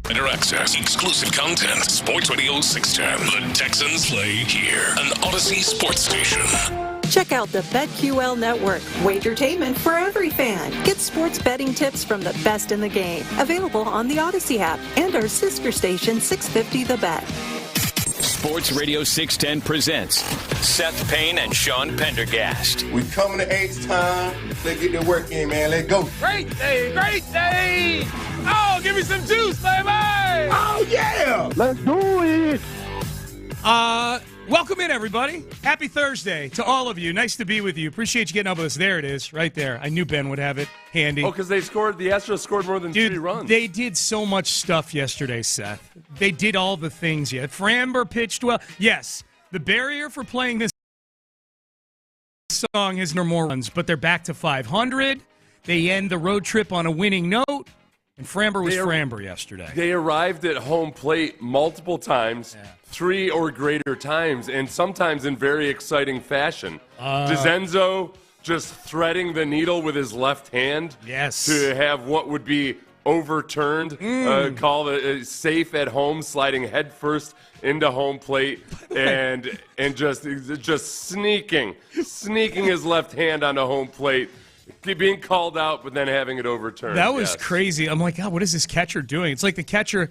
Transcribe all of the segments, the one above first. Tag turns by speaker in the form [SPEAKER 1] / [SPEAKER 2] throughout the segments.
[SPEAKER 1] Better access, exclusive content. Sports Radio 610. The Texans play here. An Odyssey sports station.
[SPEAKER 2] Check out the BetQL Network. Wagertainment for every fan. Get sports betting tips from the best in the game. Available on the Odyssey app and our sister station 650 The Bet.
[SPEAKER 3] Sports Radio 610 presents Seth Payne and Sean Pendergast.
[SPEAKER 4] We coming to H-time. Let's get the work in, man. Let's go.
[SPEAKER 5] Great day, great day. Oh, give me some juice, baby.
[SPEAKER 4] Oh, yeah. Let's do it.
[SPEAKER 5] Welcome in, everybody. Happy Thursday to all of you. Nice to be with you. Appreciate you getting up with us. There it is, right there. I knew Ben would have it handy.
[SPEAKER 6] Oh, because the Astros scored more than 3 runs.
[SPEAKER 5] They did so much stuff yesterday, Seth. They did all the things yet. Framber pitched well. Yes, the barrier for playing this song is no more runs, but they're back to 500. They end the road trip on a winning note. And Framber was Framber yesterday.
[SPEAKER 6] They arrived at home plate multiple times, 3 or greater times, and sometimes in very exciting fashion. DeZenzo just threading the needle with his left hand to have what would be overturned, called a safe at home, sliding headfirst into home plate, and just sneaking his left hand onto home plate. Being called out, but then having it overturned.
[SPEAKER 5] That was crazy. I'm like, God, what is this catcher doing? It's like the catcher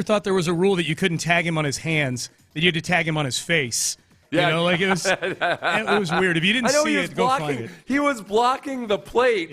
[SPEAKER 5] thought there was a rule that you couldn't tag him on his hands, that you had to tag him on his face.
[SPEAKER 6] Yeah,
[SPEAKER 5] you know, like it was weird. If you didn't see it, go find it.
[SPEAKER 6] He was blocking the plate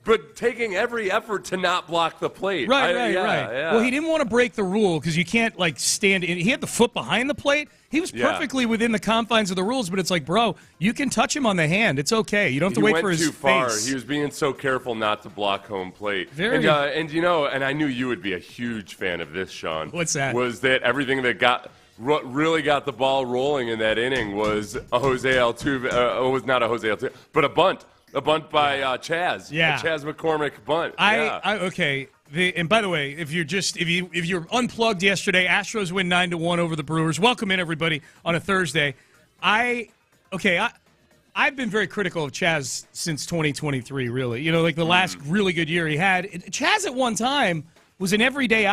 [SPEAKER 6] but taking every effort to not block the plate.
[SPEAKER 5] Right. Well, he didn't want to break the rule because you can't, stand in. He had the foot behind the plate. He was perfectly within the confines of the rules, but it's like, bro, you can touch him on the hand. It's okay. You don't have to wait for his face.
[SPEAKER 6] He went too far. He was being so careful not to block home plate. And I knew you would be a huge fan of this, Sean.
[SPEAKER 5] What's that?
[SPEAKER 6] Was that everything that really got the ball rolling in that inning was a Jose Altuve. It was not a Jose Altuve, but a bunt. A bunt by Chaz.
[SPEAKER 5] Yeah.
[SPEAKER 6] A Chaz McCormick bunt.
[SPEAKER 5] Okay. And by the way, if you're unplugged yesterday, Astros win 9-1 over the Brewers. Welcome in, everybody, on a Thursday. I've been very critical of Chaz since 2023, really. You know, like the last really good year he had. Chaz at one time was an everyday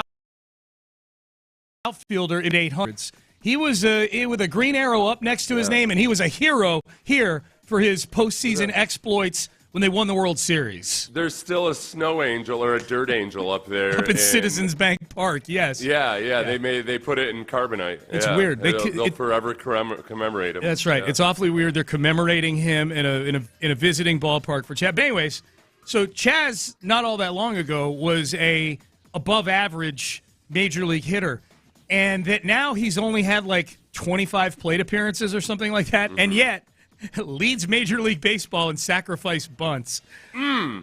[SPEAKER 5] outfielder in 800s. He was with a green arrow up next to his name, and he was a hero here for his postseason exploits when they won the World Series.
[SPEAKER 6] There's still a snow angel or a dirt angel up there.
[SPEAKER 5] Up at Citizens Bank Park, yes.
[SPEAKER 6] Yeah. They put it in carbonite.
[SPEAKER 5] It's weird.
[SPEAKER 6] They'll forever commemorate him.
[SPEAKER 5] That's right. Yeah. It's awfully weird. They're commemorating him in a visiting ballpark for Chaz. But anyways, so Chaz, not all that long ago, was a above-average major league hitter. And that now he's only had 25 plate appearances or something like that, and yet leads Major League Baseball in sacrifice bunts. I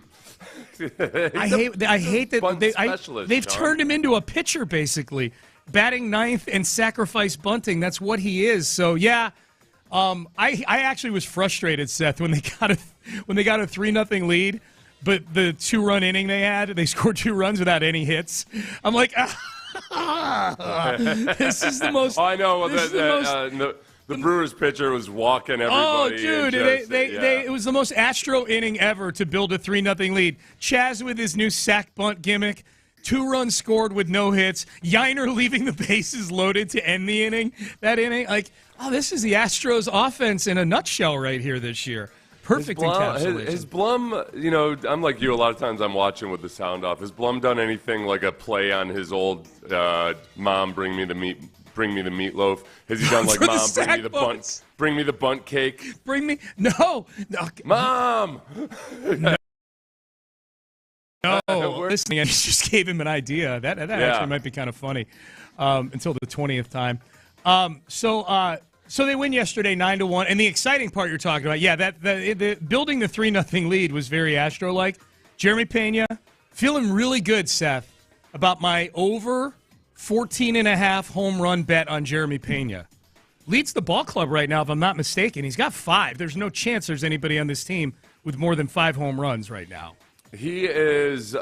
[SPEAKER 5] hate that they've turned him into a pitcher, basically, batting ninth and sacrifice bunting. That's what he is. So I actually was frustrated, Seth, when they got a 3-0 lead, but the 2-run inning they scored 2 runs without any hits. I'm like, this is the most.
[SPEAKER 6] I know. The Brewers pitcher was walking everybody.
[SPEAKER 5] Oh, dude, it was the most Astro inning ever to build a 3-0 lead. Chaz with his new sack bunt gimmick, 2 runs scored with no hits. Yiner leaving the bases loaded to end the inning. That inning, this is the Astros offense in a nutshell right here this year. Perfect encapsulation.
[SPEAKER 6] Has Blum, I'm like you, a lot of times I'm watching with the sound off. Has Blum done anything like a play on his old Mom, bring me the meatloaf? Has he done like Mom, bring me the bunt cake?
[SPEAKER 5] No.
[SPEAKER 6] Mom!
[SPEAKER 5] No, listen, he just gave him an idea. That actually might be kind of funny until the 20th time. So they win yesterday 9-1, and the exciting part you're talking about, the building the 3-0 lead was very Astro-like. Jeremy Pena, feeling really good, Seth, about my over 14.5 home run bet on Jeremy Pena. Leads the ball club right now, if I'm not mistaken. He's got 5. There's no chance there's anybody on this team with more than 5 home runs right now.
[SPEAKER 6] He is,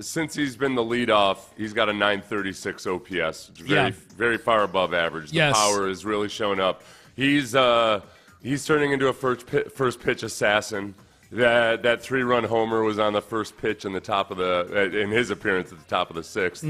[SPEAKER 6] since he's been the leadoff, he's got a 936 OPS, very far above average. The power is really showing up. He's turning into a first pitch assassin. That 3-run homer was on the first pitch in his appearance at the top of the 6th.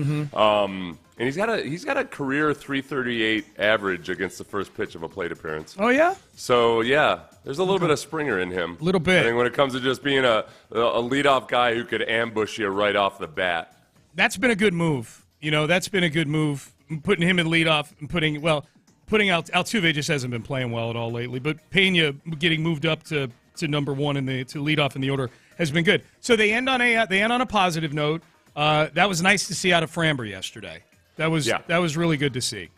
[SPEAKER 6] And he's got a career 338 average against the first pitch of a plate appearance.
[SPEAKER 5] Oh yeah.
[SPEAKER 6] So yeah, there's a little bit of Springer in him.
[SPEAKER 5] A little bit.
[SPEAKER 6] I think when it comes to just being a leadoff guy who could ambush you right off the bat.
[SPEAKER 5] That's been a good move. That's been a good move. Putting him in leadoff and putting Altuve just hasn't been playing well at all lately. But Pena getting moved up to number one to lead off in the order has been good. So they end on a positive note. That was nice to see out of Framber yesterday. That was really good to see.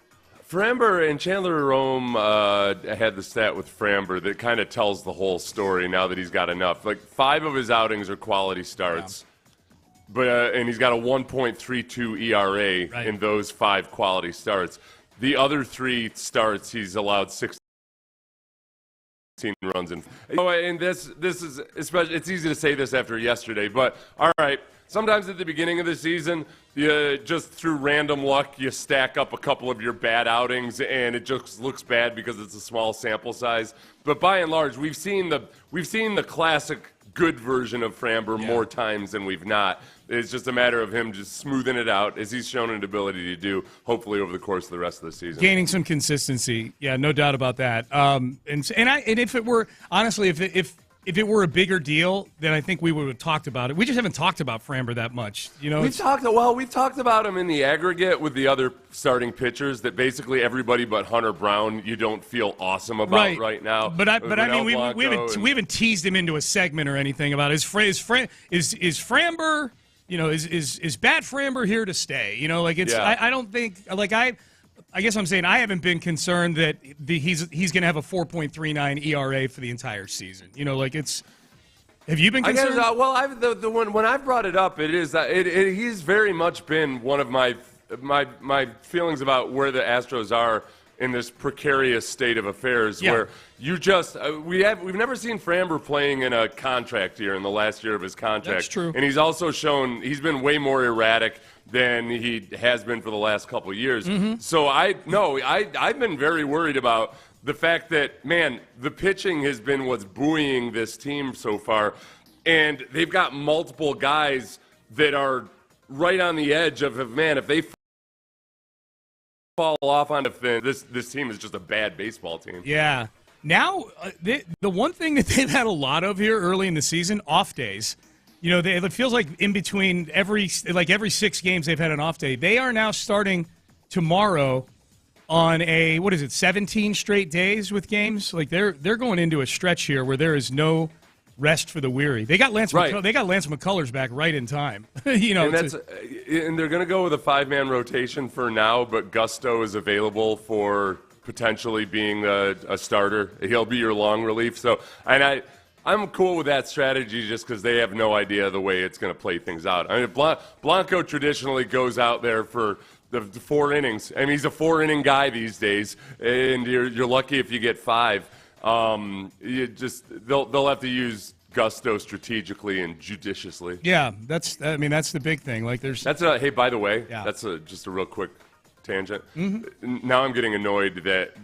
[SPEAKER 6] Framber and Chandler Rome had the stat with Framber that kind of tells the whole story now that he's got enough. Like 5 of his outings are quality starts, and he's got a 1.32 ERA in those 5 quality starts. The other 3 starts, he's allowed 16 runs in. And this is especially. It's easy to say this after yesterday, but all right. Sometimes at the beginning of the season, you just through random luck, you stack up a couple of your bad outings, and it just looks bad because it's a small sample size. But by and large, we've seen the classic good version of Framber more times than we've not. It's just a matter of him just smoothing it out, as he's shown an ability to do, hopefully over the course of the rest of the season.
[SPEAKER 5] Gaining some consistency, yeah, no doubt about that. And if it were honestly, if it were a bigger deal, then I think we would have talked about it. We just haven't talked about Framber that much.
[SPEAKER 6] We've talked about him in the aggregate with the other starting pitchers that basically everybody but Hunter Brown you don't feel awesome about right now.
[SPEAKER 5] But I mean, we haven't teased him into a segment or anything about it. Is Framber, is bad Framber here to stay? I don't think I guess I'm saying I haven't been concerned that he's going to have a 4.39 ERA for the entire season. Have you been concerned?
[SPEAKER 6] When I've brought it up, he's very much been one of my feelings about where the Astros are in this precarious state of affairs, where you just we've never seen Framber playing in a contract year in the last year of his contract.
[SPEAKER 5] That's true.
[SPEAKER 6] And he's also shown he's been way more erratic than he has been for the last couple of years. So I've been very worried about the fact that, man, the pitching has been what's buoying this team so far, and they've got multiple guys that are right on the edge of, man, if they fall off on this team is just a bad baseball team.
[SPEAKER 5] Yeah. Now, the one thing that they've had a lot of here early in the season, off days. It feels like in between every 6 games they've had an off day. They are now starting tomorrow on 17 straight days with games. Like they're going into a stretch here where there is no rest for the weary. They got Lance McCullers back right in time. And
[SPEAKER 6] they're going to go with a 5-man rotation for now, but Gusto is available for potentially being a starter. He'll be your long relief. So, I'm cool with that strategy just because they have no idea the way it's going to play things out. I mean, Blanco traditionally goes out there for the 4 innings. I mean, he's a 4-inning guy these days, and you're lucky if you get 5. They'll have to use Gusto strategically and judiciously.
[SPEAKER 5] Yeah, that's the big thing.
[SPEAKER 6] Hey, by the way, that's just a real quick tangent. Now I'm getting annoyed that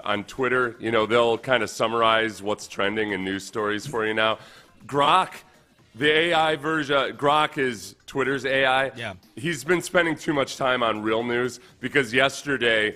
[SPEAKER 6] on Twitter, they'll kind of summarize what's trending in news stories for you now. Grok, the AI version, Grok is Twitter's AI.
[SPEAKER 5] Yeah.
[SPEAKER 6] He's been spending too much time on real news because yesterday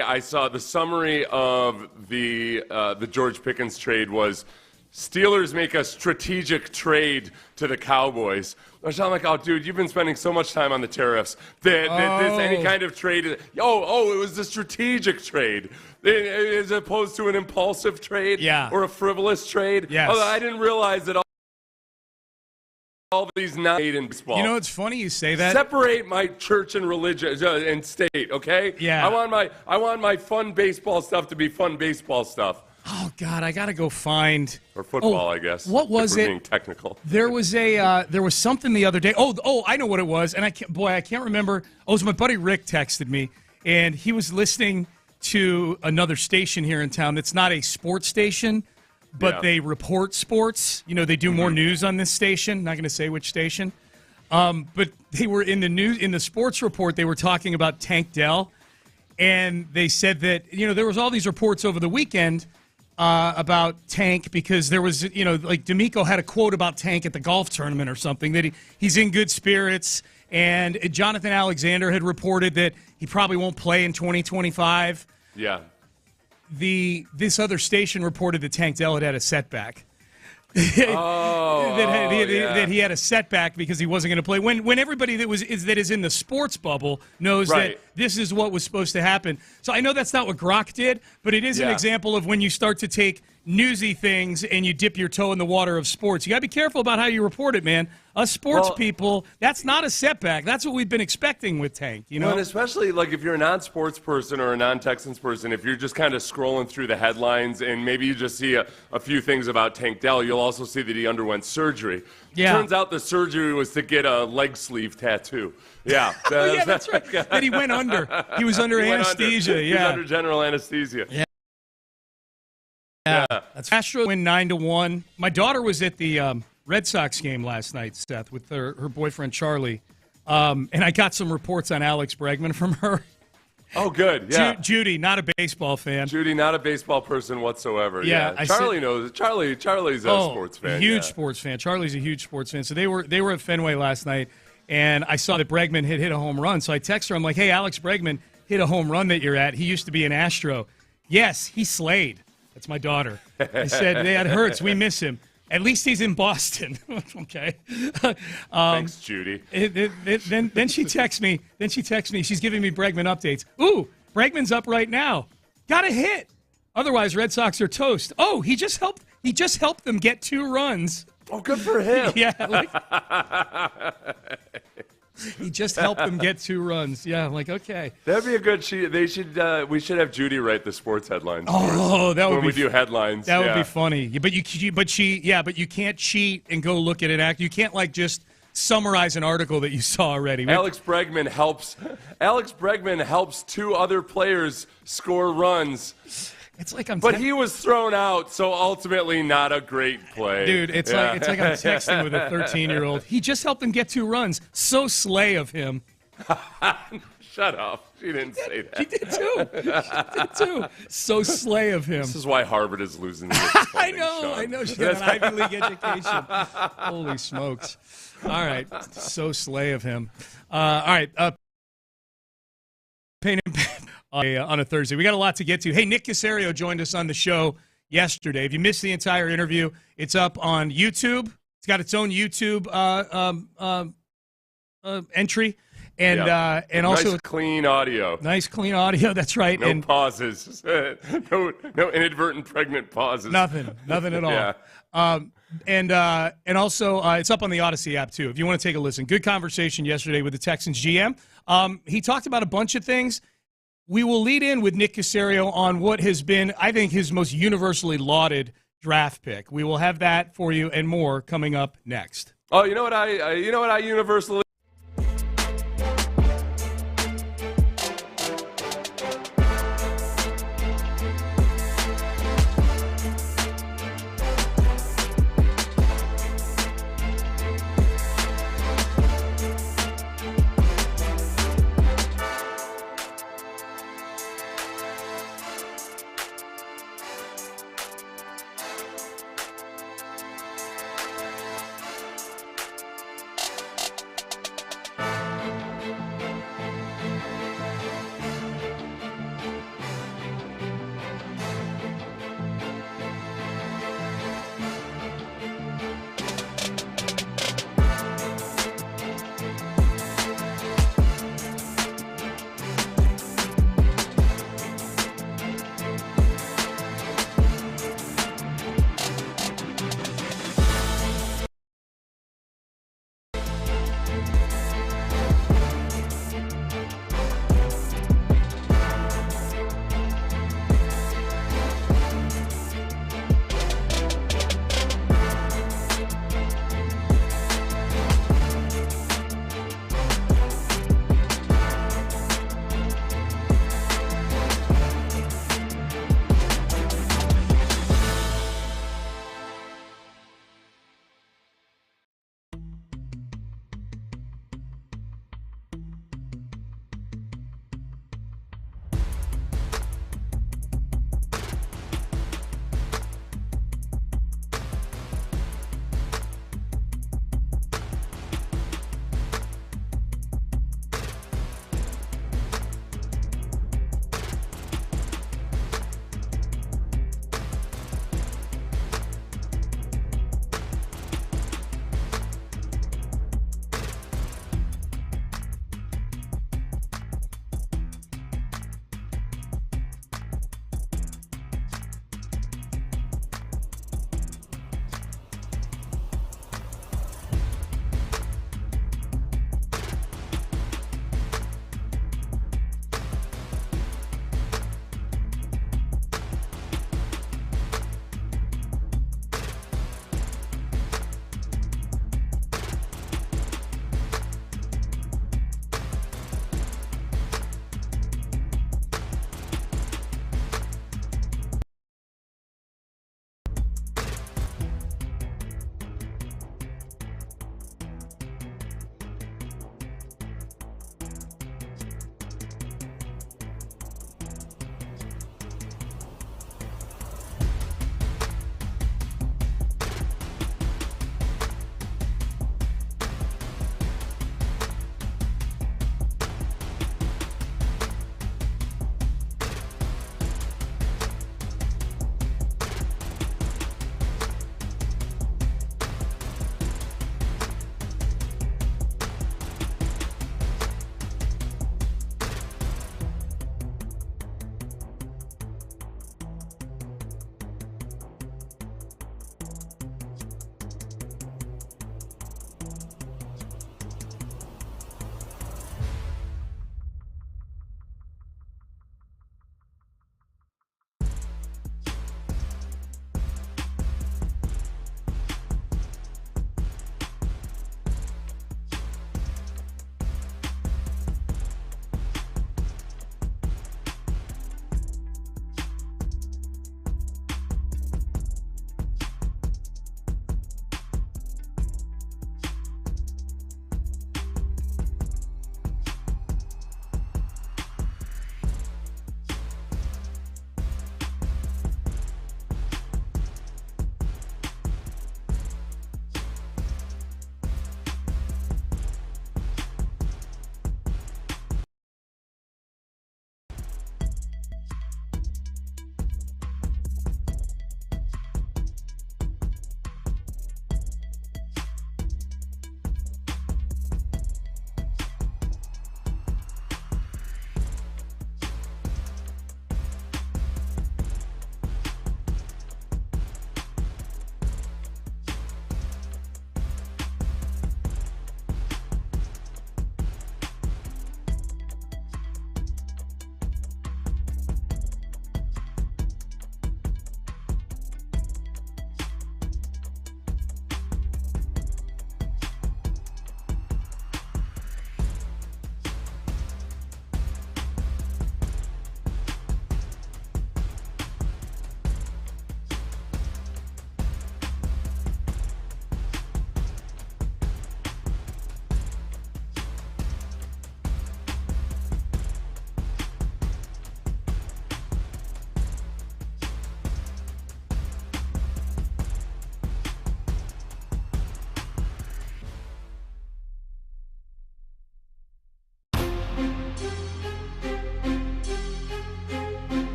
[SPEAKER 6] I saw the summary of the George Pickens trade was Steelers make a strategic trade to the Cowboys. I'm like, oh, dude, you've been spending so much time on the tariffs that this any kind of trade. It was a strategic trade as opposed to an impulsive trade or a frivolous trade.
[SPEAKER 5] Yes.
[SPEAKER 6] Although I didn't realize that all these not in baseball.
[SPEAKER 5] It's funny you say that.
[SPEAKER 6] Separate my church and religion and state, okay?
[SPEAKER 5] Yeah.
[SPEAKER 6] I want my fun baseball stuff to be fun baseball stuff.
[SPEAKER 5] Oh God, I gotta go find
[SPEAKER 6] or football. I guess.
[SPEAKER 5] What was it?
[SPEAKER 6] Being technical.
[SPEAKER 5] There was something the other day. Oh, I know what it was, and I can't remember. It was my buddy Rick texted me, and he was listening to another station here in town that's not a sports station, but they report sports. They do more news on this station. Not going to say which station, but they were in the sports report. They were talking about Tank Dell, and they said that there was all these reports over the weekend. about Tank because there was, like D'Amico had a quote about Tank at the golf tournament or something, that he's in good spirits. And Jonathan Alexander had reported that he probably won't play in 2025.
[SPEAKER 6] Yeah.
[SPEAKER 5] This other station reported that Tank Dell had a setback. That he had a setback because he wasn't going to play. When everybody that is in the sports bubble knows that this is what was supposed to happen. So I know that's not what Grok did, but it is an example of when you start to take newsy things and you dip your toe in the water of sports. You got to be careful about how you report it, man. Us sports people, that's not a setback. That's what we've been expecting with Tank, Well,
[SPEAKER 6] and especially like if you're a non-sports person or a non-Texans person, if you're just kind of scrolling through the headlines and maybe you just see a few things about Tank Dell, you'll also see that he underwent surgery.
[SPEAKER 5] Yeah.
[SPEAKER 6] Turns out the surgery was to get a leg sleeve tattoo. Yeah.
[SPEAKER 5] Yeah, that's right. That he went under. He was under anesthesia.
[SPEAKER 6] He was under general anesthesia.
[SPEAKER 5] Yeah. That's Astros win 9-1. My daughter was at the Red Sox game last night, Seth, with her boyfriend Charlie, and I got some reports on Alex Bregman from her.
[SPEAKER 6] Oh, good. Yeah.
[SPEAKER 5] Judy, not a baseball fan.
[SPEAKER 6] Judy, not a baseball person whatsoever.
[SPEAKER 5] Yeah.
[SPEAKER 6] Charlie knows. Charlie's a sports fan.
[SPEAKER 5] Huge sports fan. Charlie's a huge sports fan. So they were at Fenway last night, and I saw that Bregman had hit a home run. So I text her. I'm like, hey, Alex Bregman hit a home run that you're at. He used to be an Astro. Yes, he slayed. That's my daughter. I said, that hurts. We miss him. At least he's in Boston. Okay.
[SPEAKER 6] Thanks, Judy.
[SPEAKER 5] Then she texts me. She's giving me Bregman updates. Ooh, Bregman's up right now. Got a hit. Otherwise, Red Sox are toast. Oh, he just helped them get 2 runs.
[SPEAKER 6] Oh, good for him.
[SPEAKER 5] Yeah. He just helped them get 2 runs. Yeah, I'm like, okay.
[SPEAKER 6] That'd be a good sheet. We should have Judy write the sports headlines.
[SPEAKER 5] Oh, that would
[SPEAKER 6] when we do headlines.
[SPEAKER 5] That would be funny. But you can't cheat and go look at an act. You can't just summarize an article that you saw already.
[SPEAKER 6] Alex Bregman helps 2 other players score runs.
[SPEAKER 5] It's like
[SPEAKER 6] he was thrown out, so ultimately not a great play.
[SPEAKER 5] Dude, it's like I'm texting with a 13-year-old. He just helped him get 2 runs. So slay of him.
[SPEAKER 6] Shut up. She didn't say that.
[SPEAKER 5] She did too. So slay of him.
[SPEAKER 6] This is why Harvard is losing the
[SPEAKER 5] I know. She got an Ivy League education. Holy smokes. All right. So slay of him. All right. Payne and on a Thursday. We got a lot to get to. Hey, Nick Caserio joined us on the show yesterday. If you missed the entire interview, it's up on YouTube. It's got its own YouTube entry. And also
[SPEAKER 6] nice clean audio.
[SPEAKER 5] Nice clean audio. That's right.
[SPEAKER 6] No pauses. no inadvertent pregnant pauses.
[SPEAKER 5] Nothing at all.
[SPEAKER 6] Yeah.
[SPEAKER 5] And also it's up on the Odyssey app too. If you want to take a listen. Good conversation yesterday with the Texans GM. He talked about a bunch of things. We will lead in with Nick Caserio on what has been, I think, his most universally lauded draft pick. We will have that for you and more coming up next.
[SPEAKER 6] Oh, you know what I universally.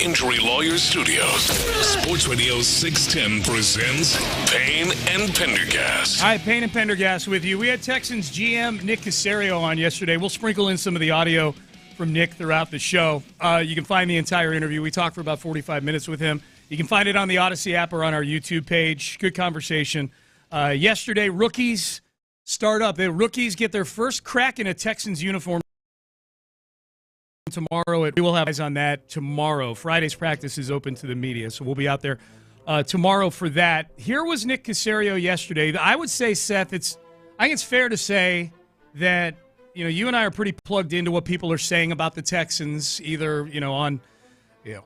[SPEAKER 1] Injury Lawyers Studios. Sports Radio 610 presents Payne and Pendergast.
[SPEAKER 5] Hi, Payne and Pendergast with you. We had Texans GM Nick Caserio on yesterday. We'll sprinkle in some of the audio from Nick throughout the show. You can find the entire interview. We talked for about 45 minutes with him. You can find it on the Odyssey app or on our YouTube page. Good conversation. Yesterday, rookies start up. The rookies get their first crack in a Texans uniform tomorrow. We will have eyes on that tomorrow. Friday's practice is open to the media, so we'll be out there tomorrow for that. Here was Nick Caserio yesterday. I would say, Seth, I think it's fair to say that you and I are pretty plugged into what people are saying about the Texans, either on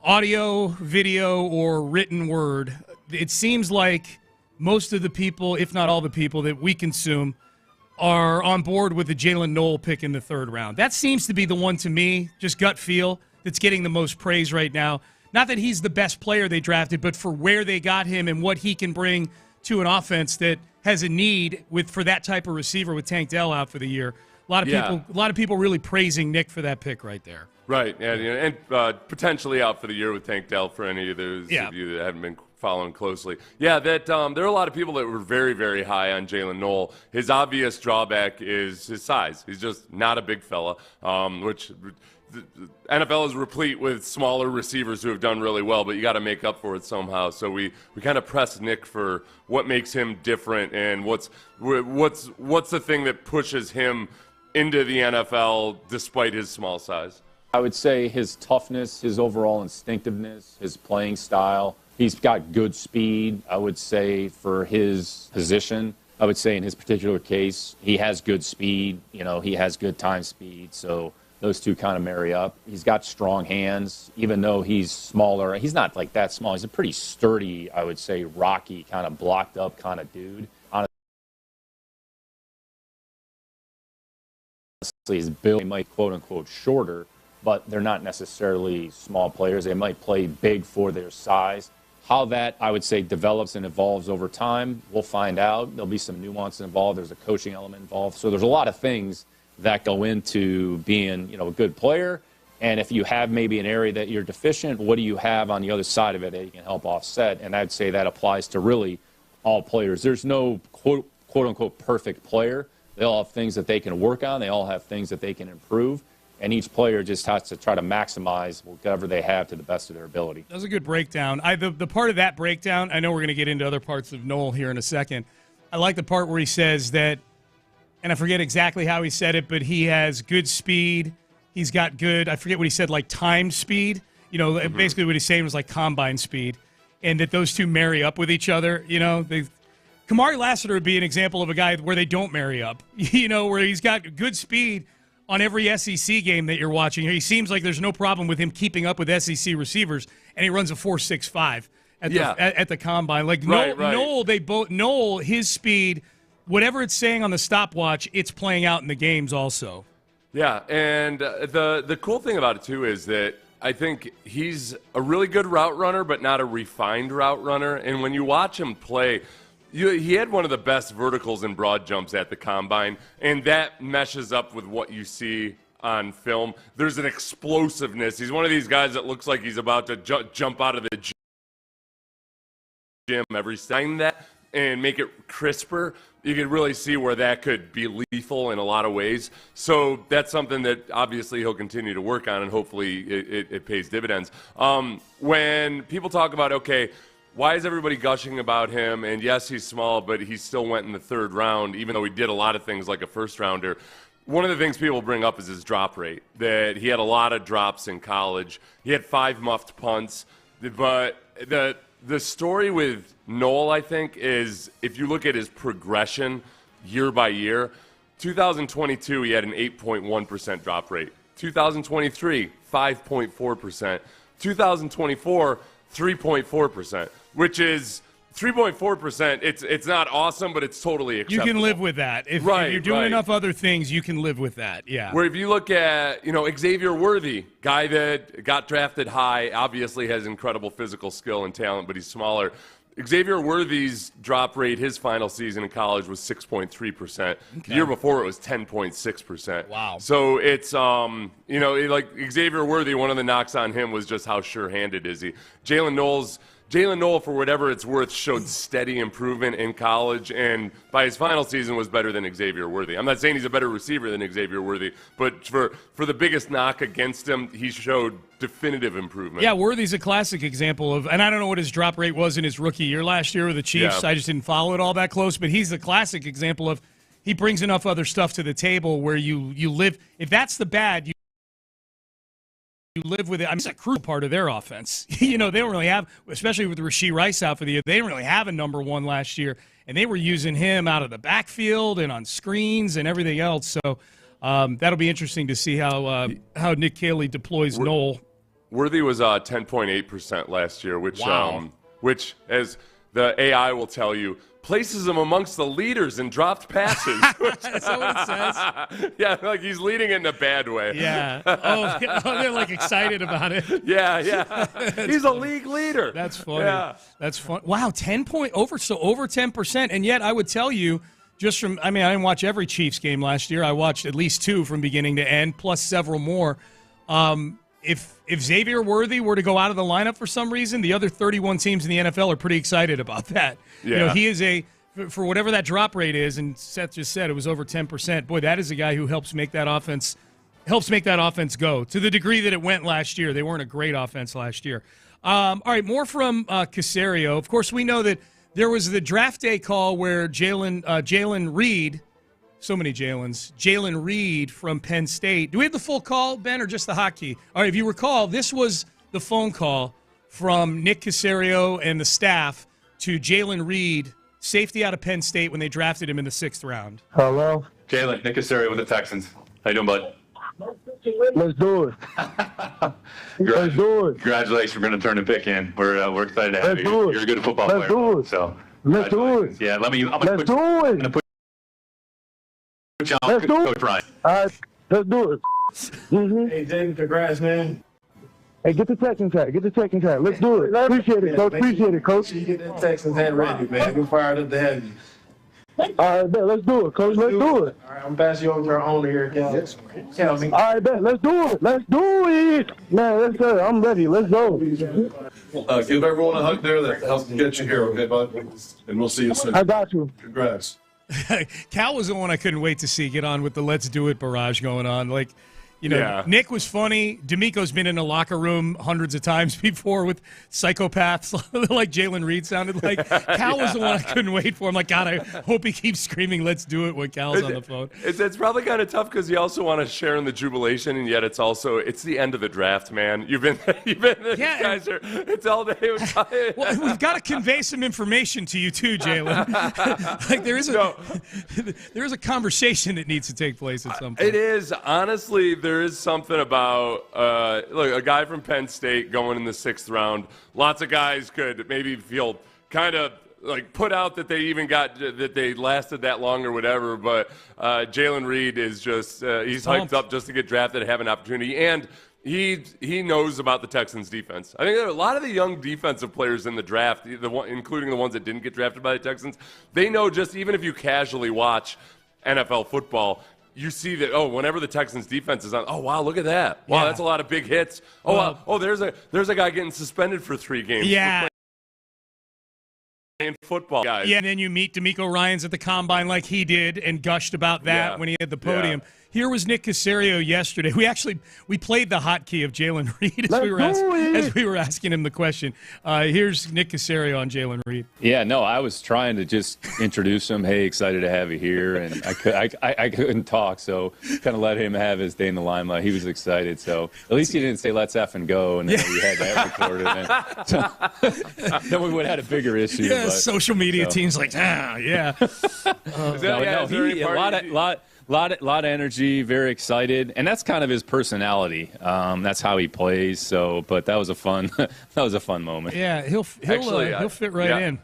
[SPEAKER 5] audio, video, or written word. It seems like most of the people, if not all the people that we consume, are on board with the Jalen Noel pick in the third round. That seems to be the one to me, just gut feel, that's getting the most praise right now. Not that he's the best player they drafted, but for where they got him and what he can bring to an offense that has a need for that type of receiver with Tank Dell out for the year. A lot of people really praising Nick for that pick right there.
[SPEAKER 6] Right, and potentially out for the year with Tank Dell for any of those of you that haven't been following closely. Yeah, there are a lot of people that were very, very high on Jalen Noel. His obvious drawback is his size. He's just not a big fella, which the NFL is replete with smaller receivers who have done really well, but you got to make up for it somehow. So we kind of pressed Nick for what makes him different and what's the thing that pushes him into the NFL despite his small size.
[SPEAKER 7] I would say his toughness, his overall instinctiveness, his playing style. He's got good speed, I would say, for his position. I would say in his particular case, he has good speed. He has good time speed. So those two kind of marry up. He's got strong hands, even though he's smaller. He's not like that small. He's a pretty sturdy, I would say, rocky, kind of blocked up kind of dude. Honestly, his build might quote-unquote shorter, but they're not necessarily small players. They might play big for their size. How that, I would say, develops and evolves over time, we'll find out. There'll be some nuance involved. There's a coaching element involved. So there's a lot of things that go into being, a good player. And if you have maybe an area that you're deficient, what do you have on the other side of it that you can help offset? And I'd say that applies to really all players. There's no quote-unquote perfect player. They all have things that they can work on. They all have things that they can improve. And each player just has to try to maximize whatever they have to the best of their ability.
[SPEAKER 5] That was a good breakdown. The part of that breakdown, I know we're going to get into other parts of Noel here in a second. I like the part where he says that, and I forget exactly how he said it, but he has good speed. He's got good, I forget what he said, like timed speed. Basically what he's saying was like combine speed. And that those two marry up with each other. Kamari Lassiter would be an example of a guy where they don't marry up. Where he's got good speed on every SEC game that you're watching. He seems like there's no problem with him keeping up with SEC receivers, and he runs a 4.65 at the combine. Like Noel, his speed, whatever it's saying on the stopwatch, it's playing out in the games also.
[SPEAKER 6] Yeah, and the cool thing about it too is that I think he's a really good route runner, but not a refined route runner. And when you watch him play, he had one of the best verticals and broad jumps at the combine, and that meshes up with what you see on film. There's an explosiveness. He's one of these guys that looks like he's about to jump out of the gym every time that and make it crisper. You can really see where that could be lethal in a lot of ways. So that's something that obviously he'll continue to work on, and hopefully it pays dividends. When people talk about, okay, why is everybody gushing about him? And yes, he's small, but he still went in the third round, even though he did a lot of things like a first-rounder. One of the things people bring up is his drop rate, that he had a lot of drops in college. He had 5 muffed punts. But the story with Noel, I think, is if you look at his progression year by year, 2022 he had an 8.1% drop rate. 2023, 5.4%. 2024, 3.4%, which is 3.4%, it's not awesome, but it's totally acceptable.
[SPEAKER 5] You can live with that. If you're doing enough other things, you can live with that, yeah.
[SPEAKER 6] Where if you look at, Xavier Worthy, guy that got drafted high, obviously has incredible physical skill and talent, but he's smaller. Xavier Worthy's drop rate his final season in college was 6.3%. The year before it was 10.6%.
[SPEAKER 5] Wow.
[SPEAKER 6] So it's, like Xavier Worthy, one of the knocks on him was just how sure-handed is he. Jalen Noel, for whatever it's worth, showed steady improvement in college, and by his final season was better than Xavier Worthy. I'm not saying he's a better receiver than Xavier Worthy, but for the biggest knock against him, he showed definitive improvement.
[SPEAKER 5] Yeah, Worthy's a classic example of, and I don't know what his drop rate was in his rookie year last year with the Chiefs. I just didn't follow it all that close, but he's the classic example of he brings enough other stuff to the table where you live. If that's the bad, you live with it. I mean, it's a crucial part of their offense. They don't really have, especially with Rashee Rice out for the year, they didn't really have a number one last year, and they were using him out of the backfield and on screens and everything else. So that'll be interesting to see how Nick Caley deploys Noel.
[SPEAKER 6] Worthy was 10.8% last year, which as the AI will tell you, places him amongst the leaders in dropped passes.
[SPEAKER 5] That's what it says?
[SPEAKER 6] Yeah, like he's leading it in a bad way.
[SPEAKER 5] Yeah. Oh, they're like excited about it.
[SPEAKER 6] Yeah. He's a league leader.
[SPEAKER 5] That's funny.
[SPEAKER 6] Yeah.
[SPEAKER 5] That's fun. Wow, over 10%. And yet I would tell you, I didn't watch every Chiefs game last year. I watched at least 2 from beginning to end, plus several more. If Xavier Worthy were to go out of the lineup for some reason, the other 31 teams in the NFL are pretty excited about that.
[SPEAKER 6] Yeah.
[SPEAKER 5] He is for whatever that drop rate is, and Seth just said it was over 10%. Boy, that is a guy who helps make that offense go to the degree that it went last year. They weren't a great offense last year. All right, more from Caserio. Of course, we know that there was the draft day call where Jalen Reed. So many Jalens. Jalen Reed from Penn State. Do we have the full call, Ben, or just the hotkey? All right, if you recall, this was the phone call from Nick Caserio and the staff to Jalen Reed, safety out of Penn State, when they drafted him in the 6th round.
[SPEAKER 8] Hello?
[SPEAKER 9] Jalen, Nick Caserio with the Texans. How you doing, bud?
[SPEAKER 8] Let's do it. Let's do it.
[SPEAKER 9] Congratulations. We're going to turn the pick in. We're excited to have you.
[SPEAKER 8] Do it.
[SPEAKER 9] You're a good football
[SPEAKER 8] Let's
[SPEAKER 9] player.
[SPEAKER 8] Do it.
[SPEAKER 9] So,
[SPEAKER 8] let's do it.
[SPEAKER 9] Yeah,
[SPEAKER 8] Let's do it.
[SPEAKER 9] Let's do it. Coach Ryan.
[SPEAKER 8] All right, let's do it. Mm-hmm.
[SPEAKER 10] Hey, Jaden, congrats, man.
[SPEAKER 8] Hey, get the Texans hat. Let's do it. Appreciate it, Coach. Appreciate it, Coach.
[SPEAKER 10] You get that Texans hat ready, man. We're fired up to have you.
[SPEAKER 8] All right, bet. Let's do it, Coach. Let's do it.
[SPEAKER 10] All right, I'm passing you over to our owner here, Cal.
[SPEAKER 8] All right, bet. Let's do it. Let's do it. Man, let's go. I'm ready. Let's go.
[SPEAKER 11] Give everyone a hug there. That helps get you here, okay, bud? And we'll see you soon.
[SPEAKER 8] I got you.
[SPEAKER 11] Congrats.
[SPEAKER 5] Cal was the one I couldn't wait to see get on with the Let's Do It barrage going on. Nick was funny. D'Amico's been in a locker room hundreds of times before with psychopaths like Jalen Reed sounded like. Cal was the one I couldn't wait for. I'm like, God, I hope he keeps screaming, "Let's do it" when Cal's on the phone.
[SPEAKER 6] It's probably kind of tough because you also want to share in the jubilation, and yet it's the end of the draft, man. You've been guys are, it's all day.
[SPEAKER 5] Well, we've got to convey some information to you too, Jalen. Like there is a conversation that needs to take place at some point.
[SPEAKER 6] It is, honestly. There is something about a guy from Penn State going in the 6th round. Lots of guys could maybe feel kind of like put out that they even that they lasted that long or whatever. But Jalen Reed is just he's hyped up just to get drafted and have an opportunity, and he knows about the Texans defense. I think there are a lot of the young defensive players in the draft, including the ones that didn't get drafted by the Texans. They know, just even if you casually watch NFL football, you see that, whenever the Texans defense is on, wow, look at that. Wow, that's a lot of big hits. There's a guy getting suspended for 3 games.
[SPEAKER 5] Yeah.
[SPEAKER 6] Playing football, guys.
[SPEAKER 5] Yeah, and then you meet D'Amico Ryans at the Combine like he did and gushed about that when he had the podium. Yeah. Here was Nick Caserio yesterday. We played the hotkey of Jalen Reed as we were asking him the question. Here's Nick Caserio on Jalen Reed.
[SPEAKER 7] Yeah, no, I was trying to just introduce him. Hey, excited to have you here, and I couldn't talk, so kind of let him have his day in the limelight. He was excited, so at least he didn't say "Let's effing go," and then we had that recorded. Then we would have had a bigger issue.
[SPEAKER 5] Yeah, social media teams like, yeah.
[SPEAKER 7] A Lot of energy, very excited, and that's kind of his personality. That's how he plays. So, but that was a fun moment.
[SPEAKER 5] Yeah, he'll fit right in.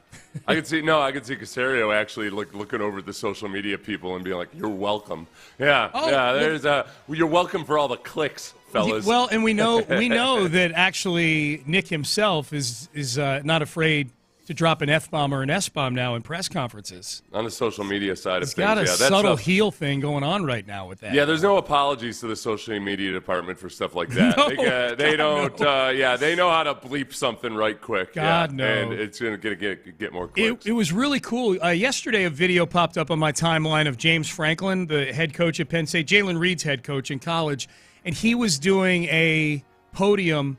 [SPEAKER 6] I could see Caserio actually looking over at the social media people and being like, "You're welcome." Yeah, you're welcome for all the clicks, fellas.
[SPEAKER 5] Well, and we know that actually Nick himself is not afraid to drop an F-bomb or an S-bomb now in press conferences.
[SPEAKER 6] On the social media side of things.
[SPEAKER 5] He's got a subtle heel thing going on right now with that.
[SPEAKER 6] Yeah, there's no apologies to the social media department for stuff like that. They don't. They know how to bleep something right quick.
[SPEAKER 5] God, no.
[SPEAKER 6] And it's going to get more clicks.
[SPEAKER 5] It was really cool. Yesterday, a video popped up on my timeline of James Franklin, the head coach at Penn State, Jalen Reed's head coach in college, and he was doing a podium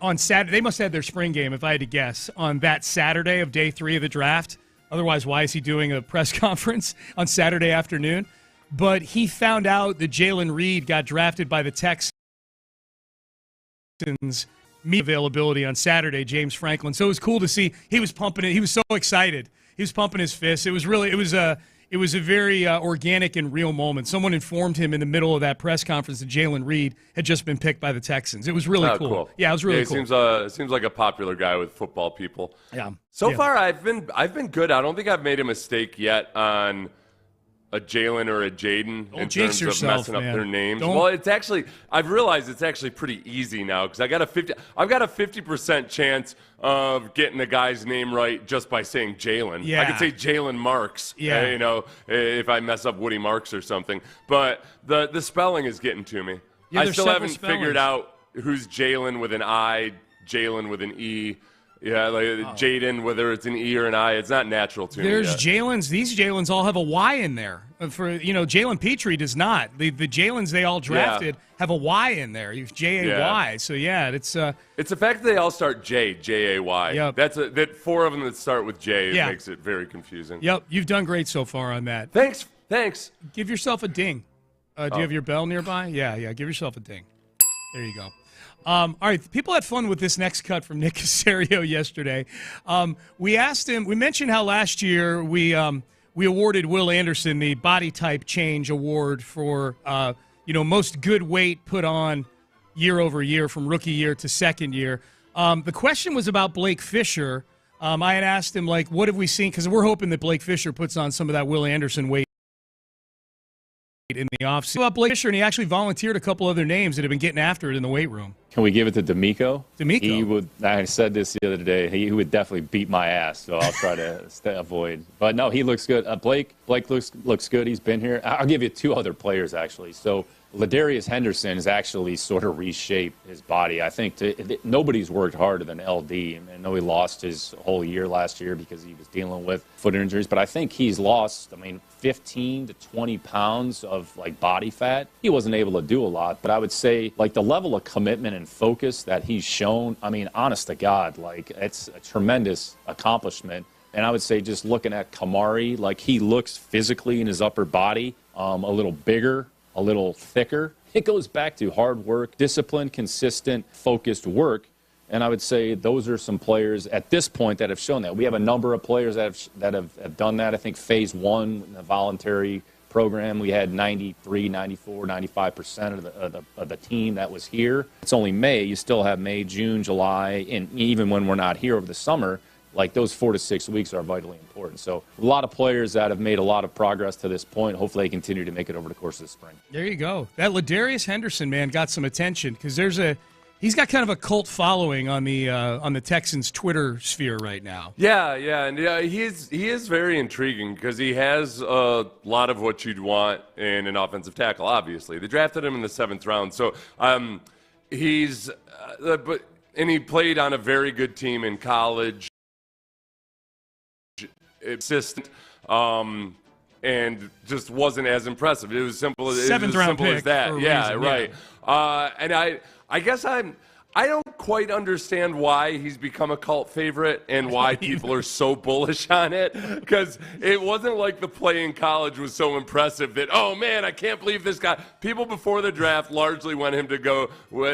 [SPEAKER 5] on Saturday. They must have had their spring game, if I had to guess, on that Saturday of day 3 of the draft. Otherwise, why is he doing a press conference on Saturday afternoon? But he found out that Jalen Reed got drafted by the Texans. Media availability on Saturday, James Franklin. So it was cool to see. He was pumping it. He was so excited. He was pumping his fist. It was a very organic and real moment. Someone informed him in the middle of that press conference that Jalen Reed had just been picked by the Texans. It was really cool. Yeah, it was really cool.
[SPEAKER 6] It seems like a popular guy with football people.
[SPEAKER 5] Yeah.
[SPEAKER 6] So far, I've been good. I don't think I've made a mistake yet on a Jalen or a Jaden in terms of messing up their names. Well, I've realized it's actually pretty easy now because I've got a 50% chance of getting the guy's name right just by saying Jalen.
[SPEAKER 5] Yeah.
[SPEAKER 6] I could say Jalen Marks.
[SPEAKER 5] Yeah.
[SPEAKER 6] If I mess up Woody Marks or something. But the spelling is getting to me.
[SPEAKER 5] Yeah,
[SPEAKER 6] I still haven't figured out who's Jalen with an I, Jalen with an E. Yeah, Jaden, whether it's an E or an I, it's not natural to me.
[SPEAKER 5] There's Jalen's. These Jalen's all have a Y in there. Jalen Petrie does not. The Jalen's they all drafted have a Y in there. You've J-A-Y. So, it's the
[SPEAKER 6] fact that they all start J-A-Y.
[SPEAKER 5] Yep.
[SPEAKER 6] That 4 of them that start with J makes it very confusing.
[SPEAKER 5] Yep, you've done great so far on that.
[SPEAKER 6] Thanks.
[SPEAKER 5] Give yourself a ding. Do you have your bell nearby? Yeah, give yourself a ding. There you go. All right, people had fun with this next cut from Nick Caserio yesterday. We asked him. We mentioned how last year we awarded Will Anderson the Body Type Change Award for most good weight put on year over year from rookie year to second year. The question was about Blake Fisher. I had asked him what have we seen, because we're hoping that Blake Fisher puts on some of that Will Anderson weight in the offseason. About Blake Fisher, and he actually volunteered a couple other names that have been getting after it in the weight room.
[SPEAKER 7] Can we give it to D'Amico?
[SPEAKER 5] He
[SPEAKER 7] would. I said this the other day. He would definitely beat my ass, so I'll try to avoid. But no, he looks good. Blake looks good. He's been here. I'll give you 2 other players actually. So Ladarius Henderson has actually sort of reshaped his body. I think nobody's worked harder than LD. I know he lost his whole year last year because he was dealing with foot injuries, but I think he's lost, 15 to 20 pounds of body fat. He wasn't able to do a lot, but I would say the level of commitment and focus that he's shown, honest to God, it's a tremendous accomplishment. And I would say just looking at Kamari, he looks physically in his upper body a little bigger, a little thicker. It goes back to hard work, discipline, consistent, focused work. And I would say those are some players at this point that have shown that. We have a number of players that have done that. I think phase 1 in the voluntary program, we had 93, 94, 95% of the team that was here. It's only May. You still have May, June, July, and even when we're not here over the summer, those 4 to 6 weeks are vitally important. So a lot of players that have made a lot of progress to this point. Hopefully they continue to make it over the course of the spring.
[SPEAKER 5] There you go. That Ladarius Henderson, man, got some attention because he's got kind of a cult following on the Texans Twitter sphere right now.
[SPEAKER 6] Yeah, and he is very intriguing because he has a lot of what you'd want in an offensive tackle. Obviously, they drafted him in the 7th round, so he played on a very good team in college. Assistant, and just wasn't as impressive. It was simple.
[SPEAKER 5] 7th round pick
[SPEAKER 6] as that. Yeah,
[SPEAKER 5] reason,
[SPEAKER 6] right.
[SPEAKER 5] Yeah.
[SPEAKER 6] And I guess I don't quite understand why he's become a cult favorite and why people are so bullish on it. Because it wasn't like the play in college was so impressive that, oh man, I can't believe this guy. People before the draft largely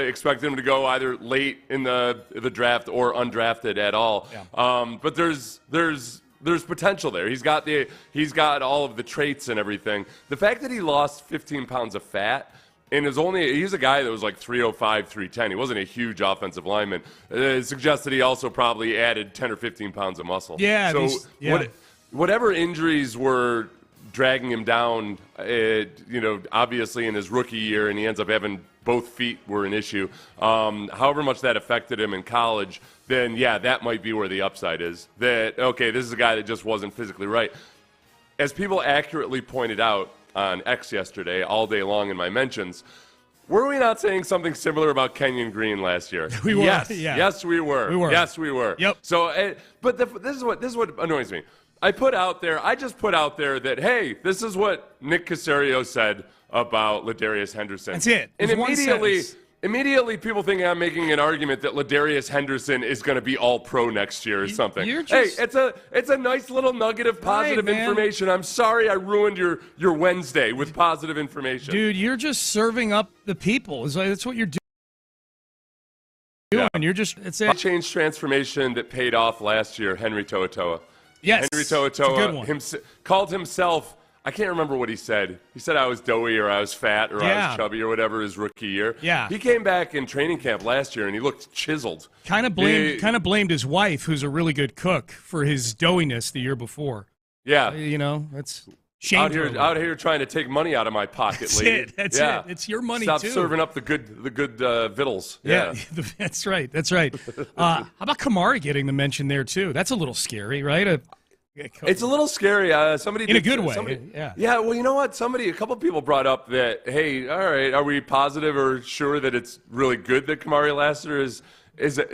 [SPEAKER 6] expected him to go either late in the draft or undrafted at all.
[SPEAKER 5] Yeah.
[SPEAKER 6] But there's there's potential there. He's got all of the traits and everything. The fact that he lost 15 pounds of fat and he's a guy that was like 305, 310. He wasn't a huge offensive lineman. It suggests that he also probably added 10 or 15 pounds of muscle.
[SPEAKER 5] Yeah.
[SPEAKER 6] So whatever injuries were dragging him down, obviously in his rookie year, and he ends up having both feet were an issue. However much that affected him in college, then that might be where the upside is. That, okay, this is a guy that just wasn't physically right. As people accurately pointed out on X yesterday, all day long in my mentions, were we not saying something similar about Kenyon Green last year?
[SPEAKER 5] We were.
[SPEAKER 6] Yes,
[SPEAKER 5] yeah.
[SPEAKER 6] Yes, we were. Yes, we were.
[SPEAKER 5] Yep.
[SPEAKER 6] So, but this is what annoys me. I just put out there that, hey, this is what Nick Caserio said about Ladarius Henderson.
[SPEAKER 5] That's it.
[SPEAKER 6] And immediately people think I'm making an argument that Ladarius Henderson is going to be all pro next year or something. Hey, it's a nice little nugget of positive information. I'm sorry I ruined your Wednesday with positive information.
[SPEAKER 5] Dude, you're just serving up the people. That's what you're doing.
[SPEAKER 6] Yeah.
[SPEAKER 5] It's a
[SPEAKER 6] change transformation that paid off last year, Henry To'oTo'o.
[SPEAKER 5] Yes.
[SPEAKER 6] Henry To'oTo'o called himself, I can't remember what he said. He said I was doughy or I was fat or I was chubby or whatever his rookie year.
[SPEAKER 5] Yeah.
[SPEAKER 6] He came back in training camp last year and he looked chiseled.
[SPEAKER 5] Kind of blamed his wife, who's a really good cook, for his doughiness the year before.
[SPEAKER 6] Yeah.
[SPEAKER 5] That's shame.
[SPEAKER 6] Out here trying to take money out of my pocket, lady.
[SPEAKER 5] That's it. It's your money
[SPEAKER 6] Stop
[SPEAKER 5] too.
[SPEAKER 6] Stop serving up the good victuals.
[SPEAKER 5] Yeah. That's right. How about Kamari getting the mention there too? That's a little scary, right?
[SPEAKER 6] It's a little scary. Somebody
[SPEAKER 5] in a good way.
[SPEAKER 6] Yeah. Well, you know what? A couple people brought up that, hey, all right, are we positive or sure that it's really good that Kamari Lassiter is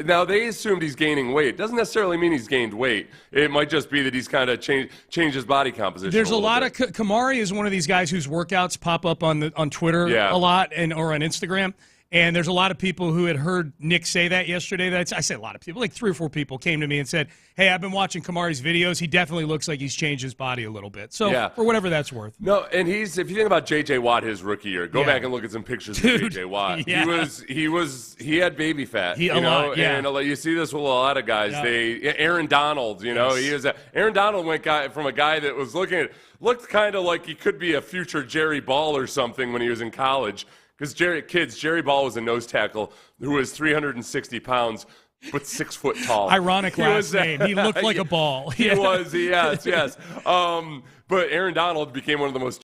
[SPEAKER 6] now they assumed he's gaining weight. Doesn't necessarily mean he's gained weight. It might just be that he's kind of changed his body composition.
[SPEAKER 5] There's a lot of Kamari is one of these guys whose workouts pop up on Twitter a lot or on Instagram. And there's a lot of people who had heard Nick say that yesterday. I say a lot of people, like 3 or 4 people came to me and said, hey, I've been watching Kamari's videos. He definitely looks like he's changed his body a little bit. So for whatever that's worth.
[SPEAKER 6] No, and if you think about J.J. Watt his rookie year, go back and look at some pictures of J.J. Watt. Yeah. He had baby fat. And you see this with a lot of guys. Yeah. Aaron Donald, Aaron Donald went from a guy that was looked kind of like he could be a future Jerry Ball or something when he was in college. Because Jerry Ball was a nose tackle who was 360 pounds, but 6 foot tall.
[SPEAKER 5] Ironic last name. He looked like a ball.
[SPEAKER 6] He was, yes. But Aaron Donald became one of the most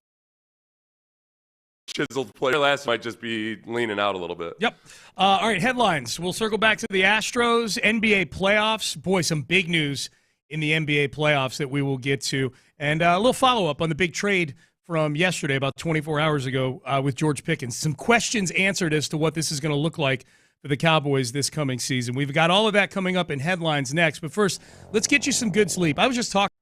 [SPEAKER 6] chiseled players. Last might just be leaning out a little bit.
[SPEAKER 5] Yep. All right, headlines. We'll circle back to the Astros, NBA playoffs. Boy, some big news in the NBA playoffs that we will get to. And a little follow-up on the big trade from yesterday, about 24 hours ago, with George Pickens. Some questions answered as to what this is going to look like for the Cowboys this coming season. We've got all of that coming up in headlines next. But first, let's get you some good sleep. I was just talking.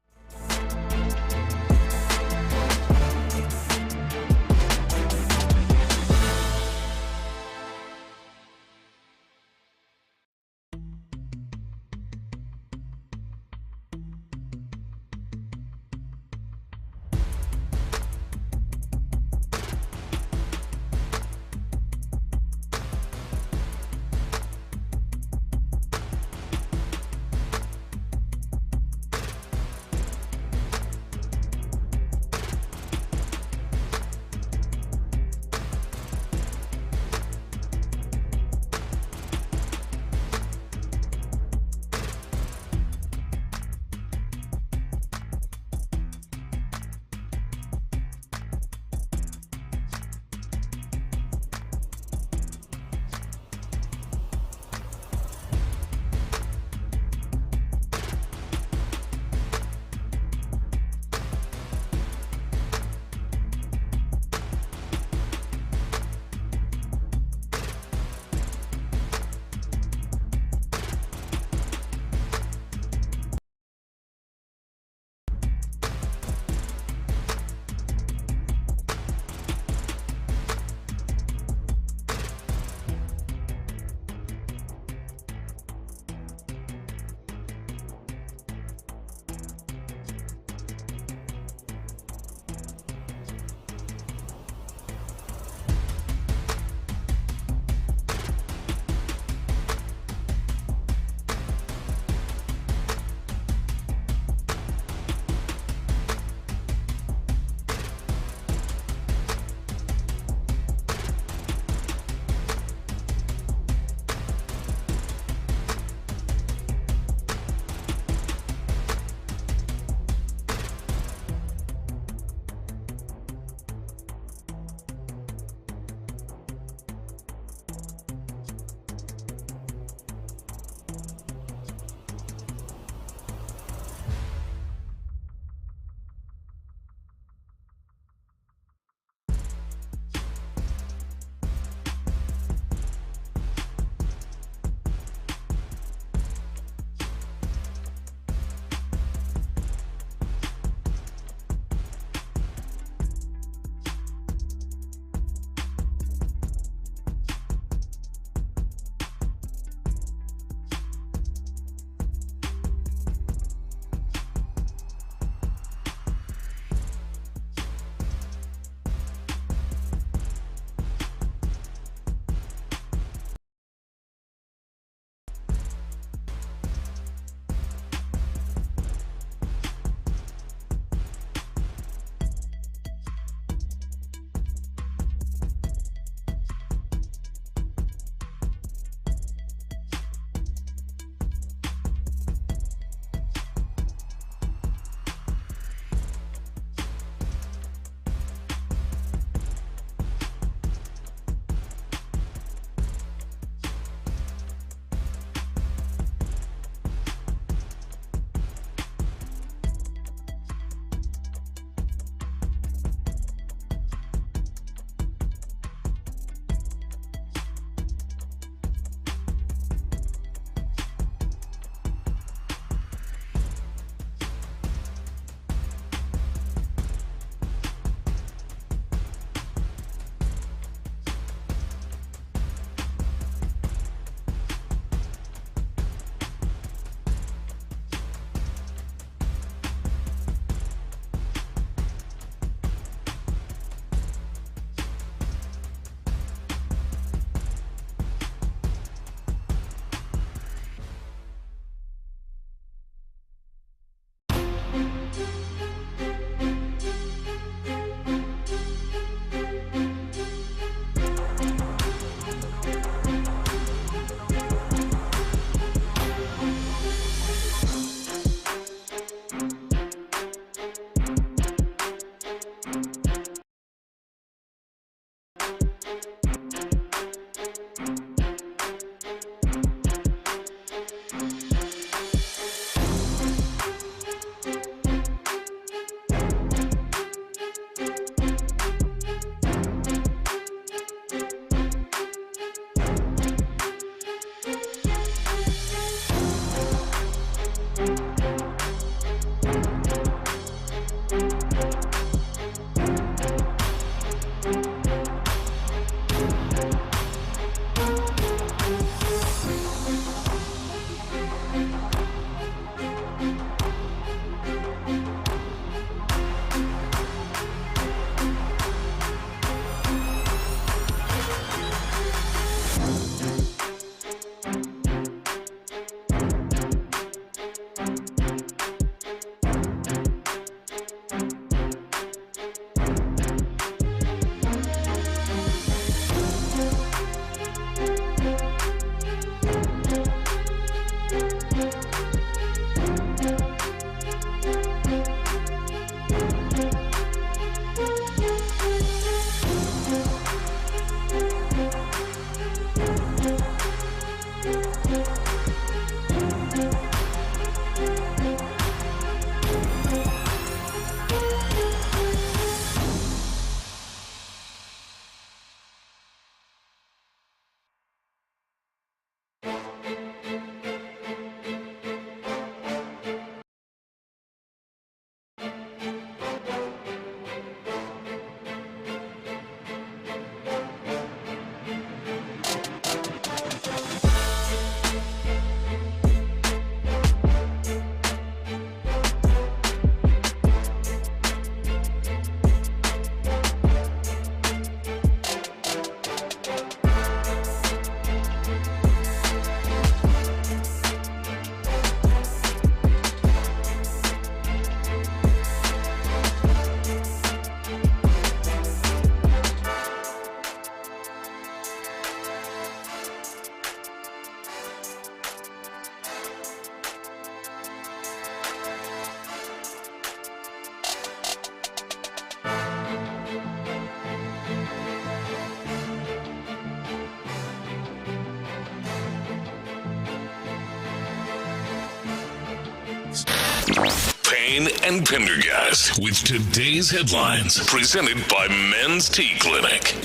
[SPEAKER 1] Payne and Pendergast with today's headlines presented by Men's Tea Clinic.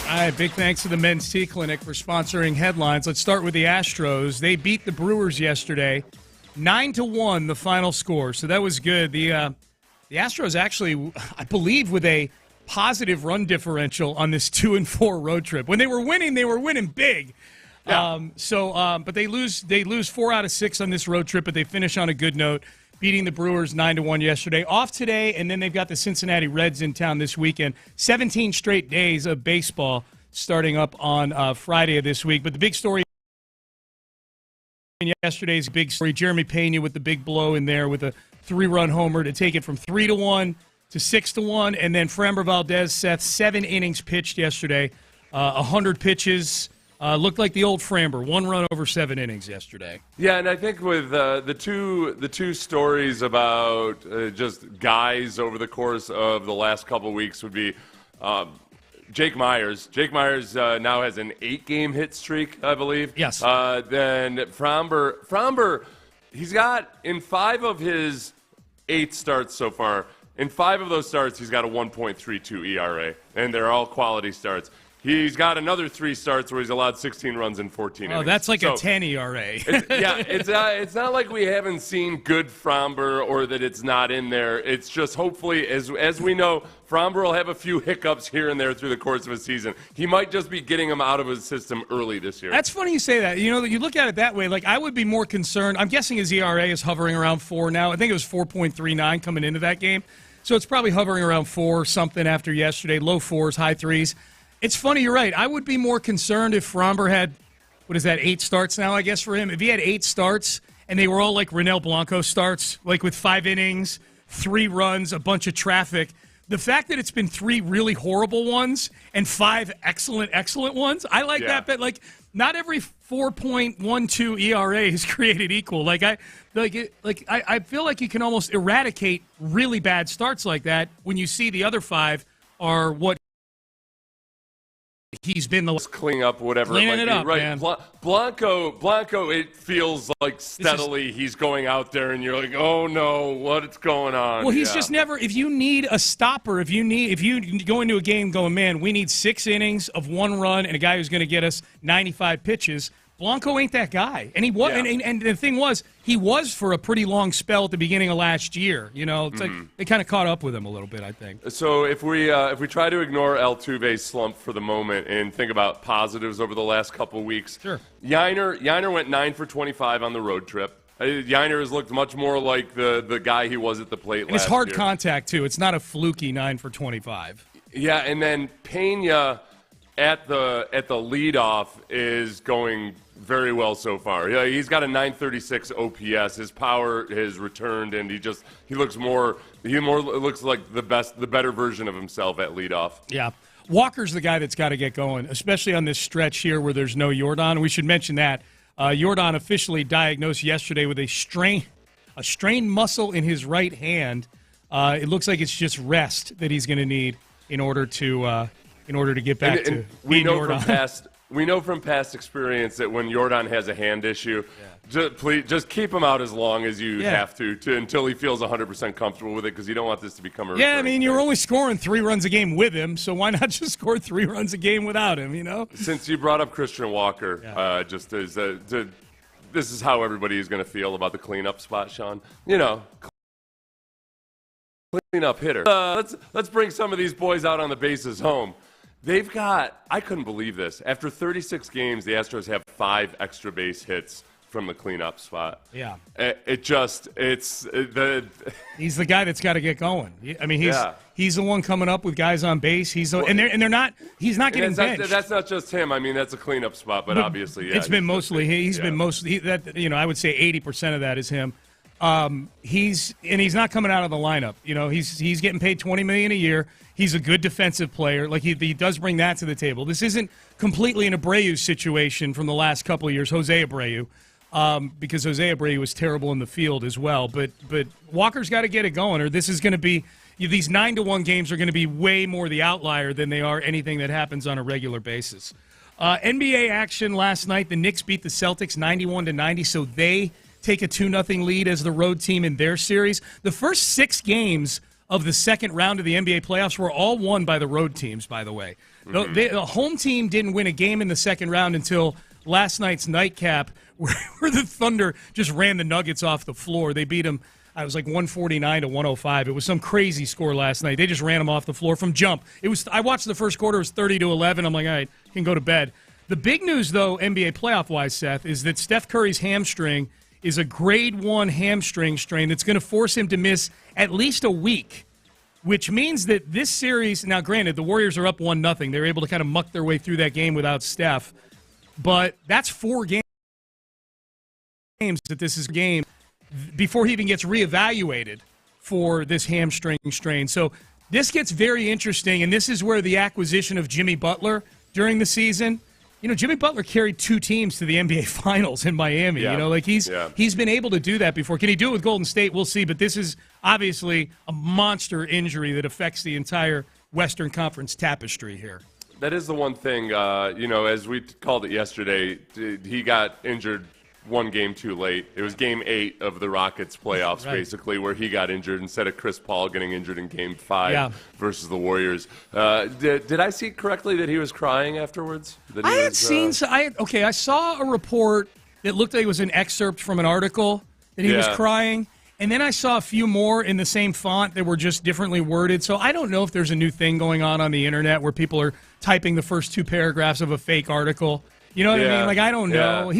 [SPEAKER 5] All right, big thanks to the Men's Tea Clinic for sponsoring headlines. Let's start with the Astros. They beat the Brewers yesterday, 9-1 the final score, so that was good. The Astros actually, I believe, with a positive run differential on this 2-4 road trip. When they were winning big. Yeah. But they lose 4 out of 6 on this road trip, but they finish on a good note, beating the Brewers 9-1 yesterday. Off today, and then they've got the Cincinnati Reds in town this weekend. 17 straight days of baseball starting up on Friday of this week. But the big story yesterday's big story, Jeremy Pena with the big blow in there with a 3-run homer to take it from 3-1 to 6-1, and then Framber Valdez, Seth, 7 innings pitched yesterday, 100 pitches. Looked like the old Framber, 1 run over 7 innings yesterday.
[SPEAKER 6] Yeah, and I think with the two stories about just guys over the course of the last couple of weeks would be Jake Myers. Jake Myers now has an 8-game hit streak, I believe.
[SPEAKER 5] Yes.
[SPEAKER 6] Then Framber, he's got in 5 of his 8 starts so far. In 5 of those starts, he's got a 1.32 ERA, and they're all quality starts. He's got another 3 starts where he's allowed 16 runs in 14 innings.
[SPEAKER 5] Oh, that's like a 10 ERA.
[SPEAKER 6] It's not like we haven't seen good Framber or that it's not in there. It's just hopefully, as we know, Framber will have a few hiccups here and there through the course of a season. He might just be getting them out of his system early this year.
[SPEAKER 5] That's funny you say that. You know, you look at it that way. Like, I would be more concerned. I'm guessing his ERA is hovering around 4 now. I think it was 4.39 coming into that game. So it's probably hovering around 4 something after yesterday. Low 4s, high 3s. It's funny, you're right. I would be more concerned if Framber had, 8 starts now, I guess, for him. If he had 8 starts and they were all like Ronel Blanco starts, like with 5 innings, 3 runs, a bunch of traffic. The fact that it's been 3 really horrible ones and 5 excellent ones, I like that. But, like, not every 4.12 ERA is created equal. I feel like you can almost eradicate really bad starts like that when you see the other 5 are what he's been
[SPEAKER 6] cleaning up whatever
[SPEAKER 5] cleaning it up,
[SPEAKER 6] right.
[SPEAKER 5] Man.
[SPEAKER 6] Blanco, it feels like steadily he's going out there and you're like, oh no, what's going on?
[SPEAKER 5] Well, he's just never, if you need a stopper, if you go into a game going, man, we need 6 innings of 1 run and a guy who's going to get us 95 pitches, Blanco ain't that guy. And he was, and the thing was, he was for a pretty long spell at the beginning of last year. You know, it's like they kind of caught up with him a little bit, I think.
[SPEAKER 6] So if we try to ignore Altuve's slump for the moment and think about positives over the last couple weeks,
[SPEAKER 5] sure.
[SPEAKER 6] Yainer went 9 for 25 on the road trip. Yainer has looked much more like the guy he was at the plate last year.
[SPEAKER 5] And it's hard contact, too. It's not a fluky 9 for 25.
[SPEAKER 6] Yeah, and then Pena at the leadoff is going very well so far. Yeah, he's got a 936 OPS. His power has returned, and he looks looks like the better version of himself at leadoff.
[SPEAKER 5] Yeah. Walker's the guy that's got to get going, especially on this stretch here where there's no Jordan. We should mention that. Jordan officially diagnosed yesterday with a strained muscle in his right hand. It looks like it's just rest that he's going to need in order to get back to
[SPEAKER 6] we know Jordan. We know from past experience that when Jordan has a hand issue, just keep him out as long as you have to until he feels 100% comfortable with it, because you don't want this to become a recurring
[SPEAKER 5] I mean, you're only scoring 3 runs a game with him, so why not just score 3 runs a game without him, you know?
[SPEAKER 6] Since you brought up Christian Walker, this is how everybody is going to feel about the cleanup spot, Sean. You know, cleanup hitter. Let's bring some of these boys out on the bases home. They've got, I couldn't believe this. After 36 games, the Astros have 5 extra base hits from the cleanup spot.
[SPEAKER 5] Yeah.
[SPEAKER 6] He's
[SPEAKER 5] the guy that's got to get going. I mean, he's the one coming up with guys on base. He's not getting benched.
[SPEAKER 6] That's not just him. I mean, that's a cleanup spot, but obviously,
[SPEAKER 5] it's been mostly I would say 80% of that is him. He's not coming out of the lineup. You know, he's getting paid $20 million a year. He's a good defensive player. Like, he does bring that to the table. This isn't completely an Abreu situation from the last couple of years, Jose Abreu, because Jose Abreu was terrible in the field as well. But Walker's got to get it going, or this is going to be these 9-1 games are going to be way more the outlier than they are anything that happens on a regular basis. NBA action last night. The Knicks beat the Celtics 91-90, so they take a 2-0 lead as the road team in their series. The first 6 games of the second round of the NBA playoffs were all won by the road teams, by the way.
[SPEAKER 6] Mm-hmm.
[SPEAKER 5] The home team didn't win a game in the second round until last night's nightcap where the Thunder just ran the Nuggets off the floor. They beat them, it was like 149 to 105. It was some crazy score last night. They just ran them off the floor from jump. I watched the first quarter. It was 30 to 11. I'm like, all right, can go to bed. The big news, though, NBA playoff-wise, Seth, is that Steph Curry's hamstring is a grade 1 hamstring strain that's going to force him to miss at least a week, which means that this series, now granted, the Warriors are up 1-0. They're able to kind of muck their way through that game without Steph, but that's 4 games that this is game before he even gets reevaluated for this hamstring strain. So this gets very interesting, and this is where the acquisition of Jimmy Butler during the season, Jimmy Butler carried 2 teams to the NBA Finals in Miami.
[SPEAKER 6] Yeah.
[SPEAKER 5] He's been able to do that before. Can he do it with Golden State? We'll see. But this is obviously a monster injury that affects the entire Western Conference tapestry here.
[SPEAKER 6] That is the one thing, as we called it yesterday, he got injured 1 game too late. It was game 8 of the Rockets playoffs,
[SPEAKER 5] right,
[SPEAKER 6] basically, where he got injured instead of Chris Paul getting injured in game 5 versus the Warriors. Did I see correctly that he was crying afterwards? I
[SPEAKER 5] saw a report that looked like it was an excerpt from an article that he was crying. And then I saw a few more in the same font that were just differently worded. So I don't know if there's a new thing going on the internet where people are typing the first 2 paragraphs of a fake article. You know what I mean? Like, I don't know.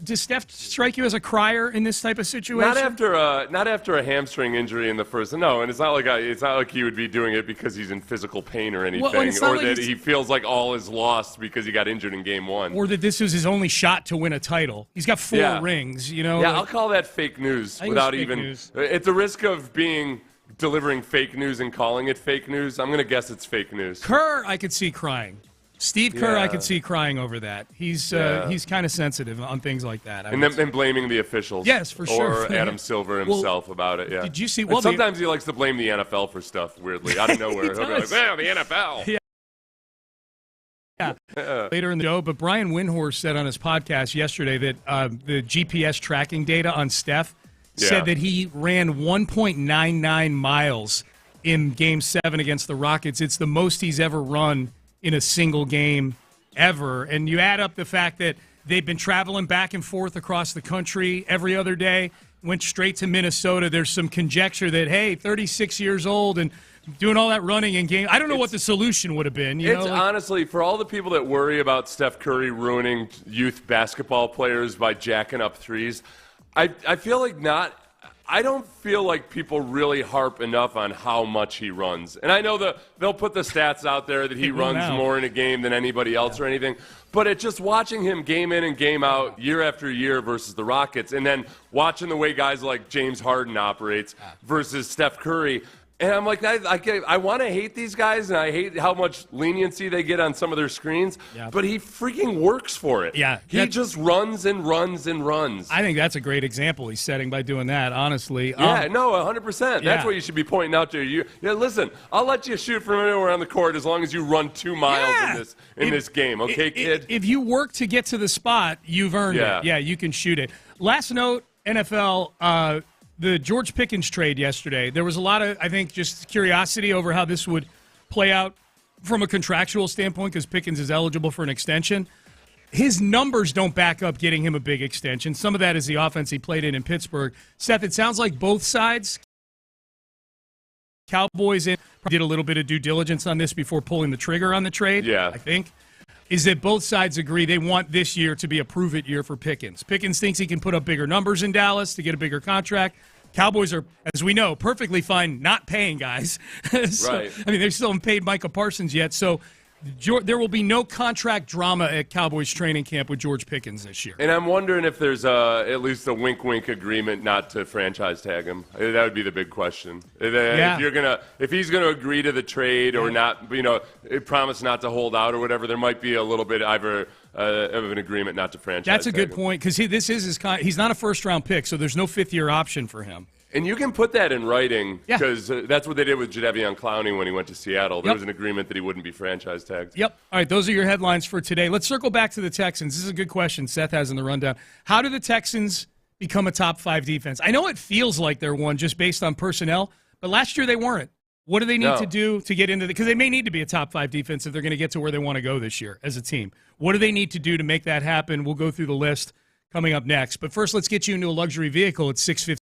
[SPEAKER 5] Does Steph strike you as a crier in this type of situation?
[SPEAKER 6] Not after a hamstring injury in the first. No, and it's not like he would be doing it because he's in physical pain or anything, or that he feels like all is lost because he got injured in game 1,
[SPEAKER 5] or that this was his only shot to win a title. He's got 4 rings.
[SPEAKER 6] Yeah, I'll call that fake news without even.
[SPEAKER 5] News.
[SPEAKER 6] At the risk of delivering fake news and calling it fake news, I'm going to guess it's fake news.
[SPEAKER 5] Kerr, I could see crying. Steve Kerr, I could see crying over that. He's kind of sensitive on things like that.
[SPEAKER 6] And then blaming the officials.
[SPEAKER 5] Yes, for sure.
[SPEAKER 6] Or Adam Silver himself about it, yeah.
[SPEAKER 5] Did you see?
[SPEAKER 6] Well, sometimes he likes to blame the NFL for stuff, weirdly, out of nowhere. He'll be like, the NFL.
[SPEAKER 5] Yeah. Later in the show, but Brian Windhorst said on his podcast yesterday that the GPS tracking data on Steph said that he ran 1.99 miles in Game 7 against the Rockets. It's the most he's ever run in a single game ever. And you add up the fact that they've been traveling back and forth across the country every other day, went straight to Minnesota. There's some conjecture that, hey, 36 years old and doing all that running in game. I don't know what the solution would have been.
[SPEAKER 6] Honestly, for all the people that worry about Steph Curry ruining youth basketball players by jacking up threes, I feel like not. I don't feel like people really harp enough on how much he runs. And I know they'll put the stats out there that he runs more in a game than anybody else or anything. But it's just watching him game in and game out year after year versus the Rockets, and then watching the way guys like James Harden operates versus Steph Curry. And I'm like, I want to hate these guys, and I hate how much leniency they get on some of their screens, but he freaking works for it.
[SPEAKER 5] Yeah.
[SPEAKER 6] He just runs and runs and runs.
[SPEAKER 5] I think that's a great example he's setting by doing that, honestly.
[SPEAKER 6] 100%. That's what you should be pointing out to. Listen, I'll let you shoot from anywhere on the court as long as you run 2 miles in this game, okay, kid?
[SPEAKER 5] If you work to get to the spot, you've earned it. Yeah, you can shoot it. Last note, NFL, the George Pickens trade yesterday, there was a lot of, I think, just curiosity over how this would play out from a contractual standpoint because Pickens is eligible for an extension. His numbers don't back up getting him a big extension. Some of that is the offense he played in Pittsburgh. Seth, it sounds like both sides, Cowboys did a little bit of due diligence on this before pulling the trigger on the trade, I think, is that both sides agree they want this year to be a prove-it year for Pickens. Pickens thinks he can put up bigger numbers in Dallas to get a bigger contract. Cowboys are, as we know, perfectly fine not paying guys. Right. I mean, they still haven't paid Micah Parsons yet, so there will be no contract drama at Cowboys training camp with George Pickens this year.
[SPEAKER 6] And I'm wondering if there's at least a wink-wink agreement not to franchise tag him. That would be the big question. If he's gonna agree to the trade or not, promise not to hold out or whatever, there might be a little bit either of an agreement not to franchise.
[SPEAKER 5] That's a good point because this is he's not a first-round pick, so there's no fifth-year option for him.
[SPEAKER 6] And you can put that in writing because that's what they did with Jadeveon Clowney when he went to Seattle. There was an agreement that he wouldn't be franchise tagged.
[SPEAKER 5] Yep. All right, those are your headlines for today. Let's circle back to the Texans. This is a good question Seth has in the rundown. How do the Texans become a top 5 defense? I know it feels like they're one just based on personnel, but last year they weren't. What do they need to do to get into because they may need to be a top 5 defense if they're going to get to where they want to go this year as a team. What do they need to do to make that happen? We'll go through the list coming up next. But first, let's get you into a luxury vehicle at 6:50.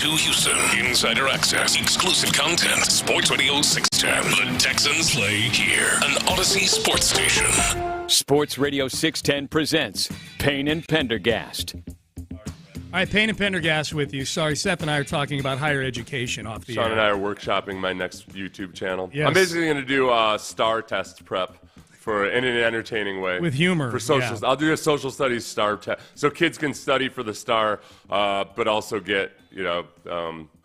[SPEAKER 1] to Houston. Insider access, exclusive content. Sports Radio 610. The Texans play here. An Odyssey sports station.
[SPEAKER 3] Sports Radio 610 presents Payne and Pendergast.
[SPEAKER 5] All right, Payne and Pendergast with you. Sorry, Seth and I are talking about higher education off the
[SPEAKER 6] Sean
[SPEAKER 5] air.
[SPEAKER 6] and I are workshopping my next YouTube channel.
[SPEAKER 5] Yes.
[SPEAKER 6] I'm basically going to do STAR test prep in an entertaining way.
[SPEAKER 5] With humor.
[SPEAKER 6] For social,
[SPEAKER 5] yeah.
[SPEAKER 6] I'll do a social studies STAR test. So kids can study for the STAR, but also get,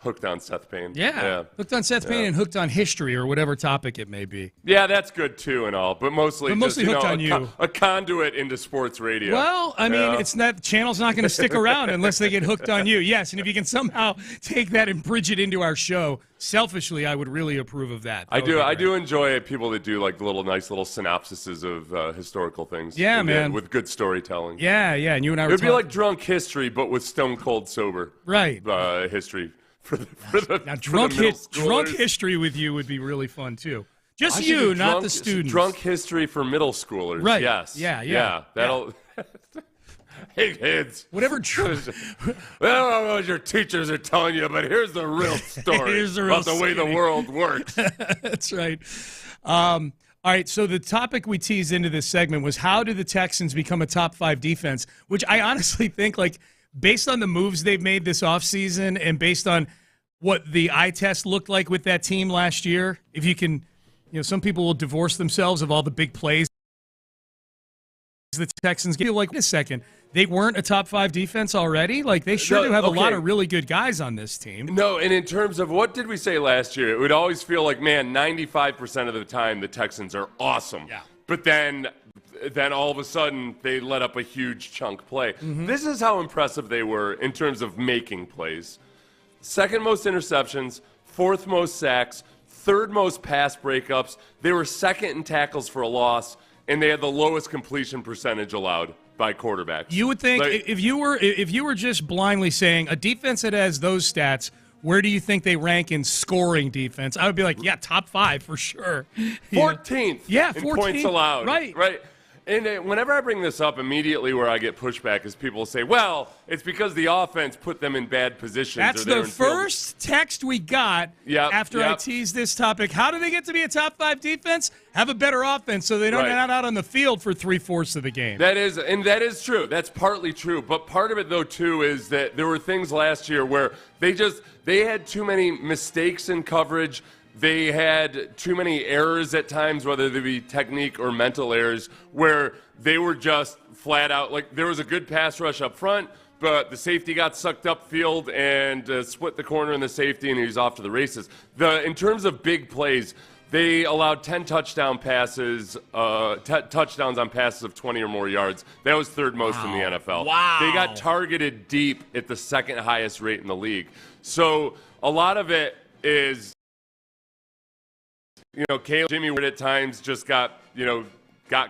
[SPEAKER 6] hooked on Seth Payne.
[SPEAKER 5] Yeah. Hooked on Seth Payne and hooked on history or whatever topic it may be.
[SPEAKER 6] Yeah, that's good too and all, but mostly
[SPEAKER 5] hooked on you.
[SPEAKER 6] A conduit into sports radio.
[SPEAKER 5] Well, I mean, it's not, the channel's not going to stick around unless they get hooked on you. Yes, and if you can somehow take that and bridge it into our show, selfishly, I would really approve of that.
[SPEAKER 6] I do enjoy people that do like nice little synopsises of historical things.
[SPEAKER 5] Yeah, man.
[SPEAKER 6] With good storytelling.
[SPEAKER 5] Yeah, and you and I were
[SPEAKER 6] It would be like drunk history, but with stone cold sober.
[SPEAKER 5] Right.
[SPEAKER 6] History.
[SPEAKER 5] Now, drunk history with you would be really fun, too. Just you, not the students.
[SPEAKER 6] Drunk history for middle schoolers.
[SPEAKER 5] Right.
[SPEAKER 6] Yes.
[SPEAKER 5] Yeah.
[SPEAKER 6] That'll... Hey, kids.
[SPEAKER 5] Whatever.
[SPEAKER 6] I don't know what your teachers are telling you, but here's the real story about the way the world works.
[SPEAKER 5] That's right. All right, so the topic we teased into this segment was how do the Texans become a top 5 defense, which I honestly think, based on the moves they've made this offseason and based on what the eye test looked like with that team last year, if you can, some people will divorce themselves of all the big plays the Texans feel like, wait a second, they weren't a top 5 defense already? They sure do have a lot of really good guys on this team.
[SPEAKER 6] No, and in terms of what did we say last year, it would always feel like, man, 95% of the time the Texans are awesome.
[SPEAKER 5] Yeah.
[SPEAKER 6] But then all of a sudden they let up a huge chunk play. Mm-hmm. This is how impressive they were in terms of making plays. Second most interceptions, fourth most sacks, third most pass breakups. They were second in tackles for a loss, and they had the lowest completion percentage allowed by quarterbacks.
[SPEAKER 5] You would think if you were just blindly saying a defense that has those stats, where do you think they rank in scoring defense? I would be like, yeah, top 5 for sure.
[SPEAKER 6] 14th.
[SPEAKER 5] Yeah, 14th.
[SPEAKER 6] In points allowed.
[SPEAKER 5] Right.
[SPEAKER 6] And whenever I bring this up, immediately where I get pushback is people say, well, it's because the offense put them in bad positions.
[SPEAKER 5] That's the first text we got after I teased this topic. How do they get to be a top 5 defense? Have a better offense so they don't not out on the field for 3/4 of the game.
[SPEAKER 6] That is true. That's partly true. But part of it, though, too, is that there were things last year where they had too many mistakes in coverage. They had too many errors at times, whether they be technique or mental errors, where they were just flat out, there was a good pass rush up front, but the safety got sucked upfield and split the corner in the safety, and he was off to the races. In terms of big plays, they allowed 10 touchdowns on passes of 20 or more yards. That was third most in the NFL.
[SPEAKER 5] Wow.
[SPEAKER 6] They got targeted deep at the second highest rate in the league. So a lot of it is... Jimmy Ward at times just got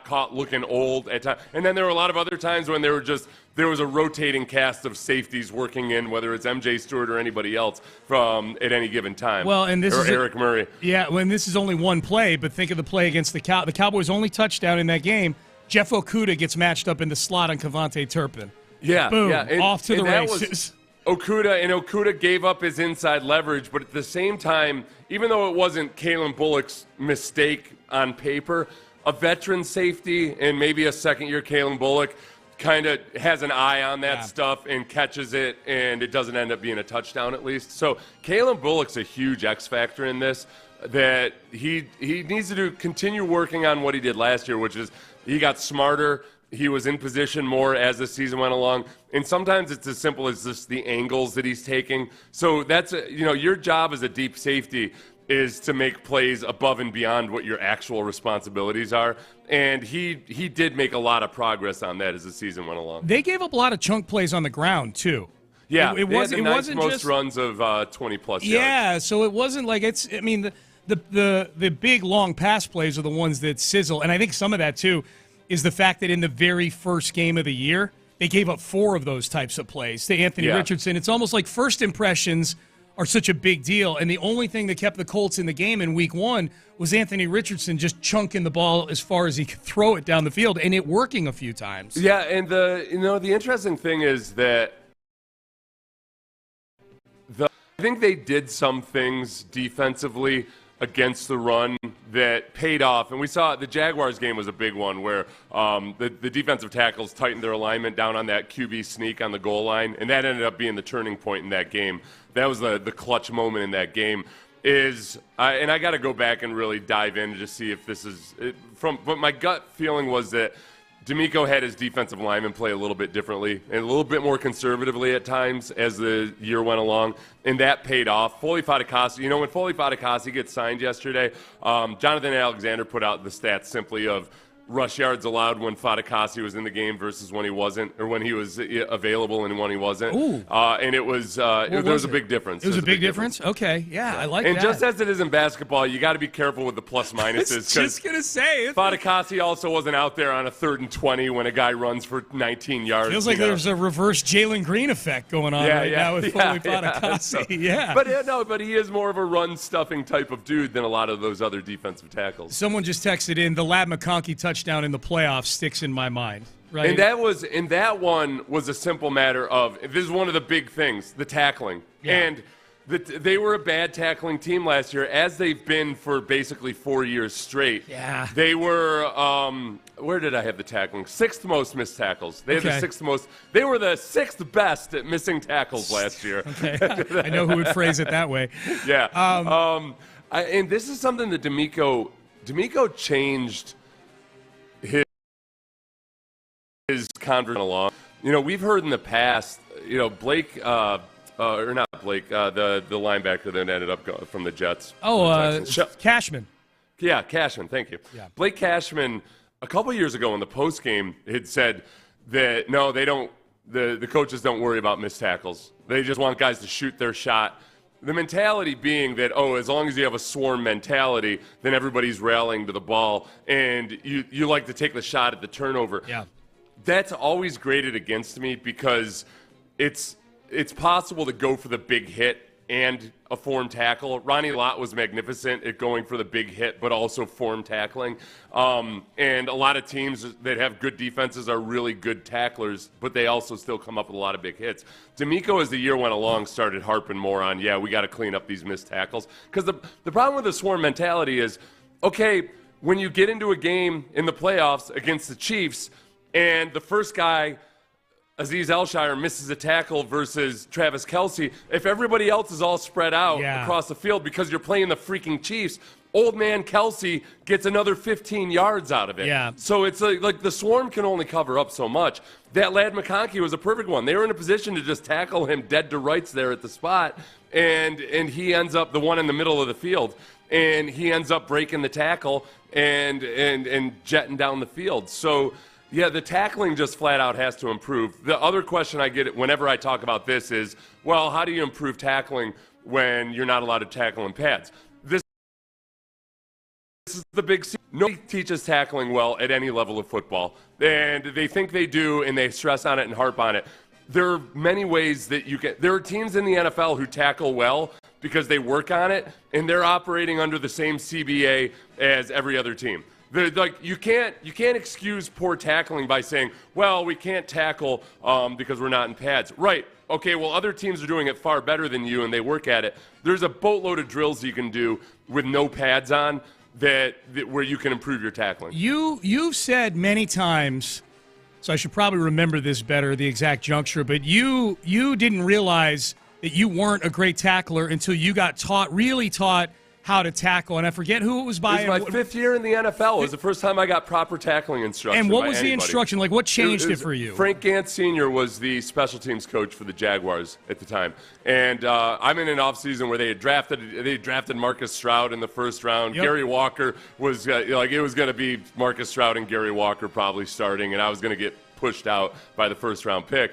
[SPEAKER 6] caught looking old at times. And then there were a lot of other times when there was a rotating cast of safeties working in, whether it's MJ Stewart or anybody else at any given time.
[SPEAKER 5] Well, and this is
[SPEAKER 6] Eric Murray.
[SPEAKER 5] Yeah, this is only one play, but think of the play against the Cowboys' only touchdown in that game. Jeff Okudah gets matched up in the slot on Kevontae Turpin.
[SPEAKER 6] Yeah.
[SPEAKER 5] Boom,
[SPEAKER 6] And
[SPEAKER 5] off to the races.
[SPEAKER 6] Okudah gave up his inside leverage, but at the same time, even though it wasn't Kalen Bullock's mistake on paper, a veteran safety and maybe a second-year Kalen Bullock kind of has an eye on that stuff and catches it, and it doesn't end up being a touchdown at least. So Kalen Bullock's a huge X factor in this, that he needs to continue working on what he did last year, which is he got smarter. He was in position more as the season went along. And sometimes it's as simple as just the angles that he's taking. So that's, your job as a deep safety is to make plays above and beyond what your actual responsibilities are. And he did make a lot of progress on that as the season went along.
[SPEAKER 5] They gave up a lot of chunk plays on the ground, too.
[SPEAKER 6] Yeah, it wasn't most just runs of 20-plus yards.
[SPEAKER 5] Yeah, so it wasn't like the big, long pass plays are the ones that sizzle. And I think some of that, too, is the fact that in the very first game of the year, they gave up 4 of those types of plays to Anthony Richardson. It's almost like first impressions are such a big deal, and the only thing that kept the Colts in the game in week 1 was Anthony Richardson just chunking the ball as far as he could throw it down the field, and it working a few times.
[SPEAKER 6] Yeah, and the interesting thing is that think they did some things defensively against the run that paid off. And we saw the Jaguars game was a big one where the defensive tackles tightened their alignment down on that QB sneak on the goal line, and that ended up being the turning point in that game. That was the clutch moment in that game. And I got to go back and really dive in to see if this is but my gut feeling was that D'Amico had his defensive lineman play a little bit differently and a little bit more conservatively at times as the year went along, and that paid off. Foley Fatukasi, when Foley Fatukasi gets signed yesterday, Jonathan Alexander put out the stats simply of rush yards allowed when Fatukasi was in the game versus when he wasn't, or when he was available and when he wasn't.
[SPEAKER 5] Ooh.
[SPEAKER 6] And there was a big difference.
[SPEAKER 5] It was a big difference? Okay, yeah, I like
[SPEAKER 6] that. And just as it is in basketball, you got to be careful with the plus minuses.
[SPEAKER 5] I was just going to say.
[SPEAKER 6] Fatukasi also wasn't out there on a 3rd and 20 when a guy runs for 19 yards.
[SPEAKER 5] Feels like there's a reverse Jalen Green effect going on now with Foley Fatukasi.
[SPEAKER 6] But he is more of a run-stuffing type of dude than a lot of those other defensive tackles.
[SPEAKER 5] Someone just texted in, the Lad McConkey touchdown in the playoffs sticks in my mind. Right?
[SPEAKER 6] And that one was a simple matter of, this is one of the big things, the tackling.
[SPEAKER 5] Yeah.
[SPEAKER 6] And they were a bad tackling team last year, as they've been for basically 4 years straight.
[SPEAKER 5] Yeah.
[SPEAKER 6] They were, where did I have the tackling? 6th most missed tackles. They had the 6th most. They were the 6th best at missing tackles last year.
[SPEAKER 5] Okay. I know who would phrase it that way.
[SPEAKER 6] Yeah. And this is something that D'Amico changed his conversation along. We've heard in the past, Blake, or not Blake, the linebacker that ended up from the Jets.
[SPEAKER 5] Cashman.
[SPEAKER 6] Yeah, Cashman, thank you.
[SPEAKER 5] Yeah.
[SPEAKER 6] Blake Cashman, a couple years ago in the postgame, had said that, no, they don't, the coaches don't worry about missed tackles. They just want guys to shoot their shot. The mentality being that, as long as you have a swarm mentality, then everybody's rallying to the ball, and you like to take the shot at the turnover.
[SPEAKER 5] Yeah.
[SPEAKER 6] That's always graded against me because it's possible to go for the big hit and a form tackle. Ronnie Lott was magnificent at going for the big hit, but also form tackling. And a lot of teams that have good defenses are really good tacklers, but they also still come up with a lot of big hits. D'Amico, as the year went along, started harping more on, we got to clean up these missed tackles. Because the problem with the swarm mentality is, okay, when you get into a game in the playoffs against the Chiefs, and the first guy, Azeez Elshire, misses a tackle versus Travis Kelce, if everybody else is all spread out across the field because you're playing the freaking Chiefs, old man Kelce gets another 15 yards out of it.
[SPEAKER 5] Yeah.
[SPEAKER 6] So it's like the swarm can only cover up so much. That Lad McConkey was a perfect one. They were in a position to just tackle him dead to rights there at the spot, and he ends up the one in the middle of the field, and he ends up breaking the tackle and jetting down the field. So, yeah, the tackling just flat out has to improve. The other question I get whenever I talk about this is, well, how do you improve tackling when you're not allowed to tackle in pads? This is the big secret. Nobody teaches tackling well at any level of football, and they think they do, and they stress on it and harp on it. There are many ways that you can. There are teams in the NFL who tackle well because they work on it, and they're operating under the same CBA as every other team. You can't excuse poor tackling by saying, well, we can't tackle because we're not in pads. Right. Okay, well, other teams are doing it far better than you, and they work at it. There's a boatload of drills you can do with no pads on that where you can improve your tackling.
[SPEAKER 5] You've said many times, so I should probably remember this better, the exact juncture, but you didn't realize that you weren't a great tackler until you got really taught how to tackle, and I forget who it was by.
[SPEAKER 6] It was my 5th year in the NFL. It was the first time I got proper tackling instruction.
[SPEAKER 5] And what was the instruction? Like, what changed it for you?
[SPEAKER 6] Frank Gantz Sr. was the special teams coach for the Jaguars at the time. And I'm in an offseason where they had drafted Marcus Stroud in the first round.
[SPEAKER 5] Yep.
[SPEAKER 6] Gary Walker was, it was going to be Marcus Stroud and Gary Walker probably starting, and I was going to get pushed out by the first-round pick.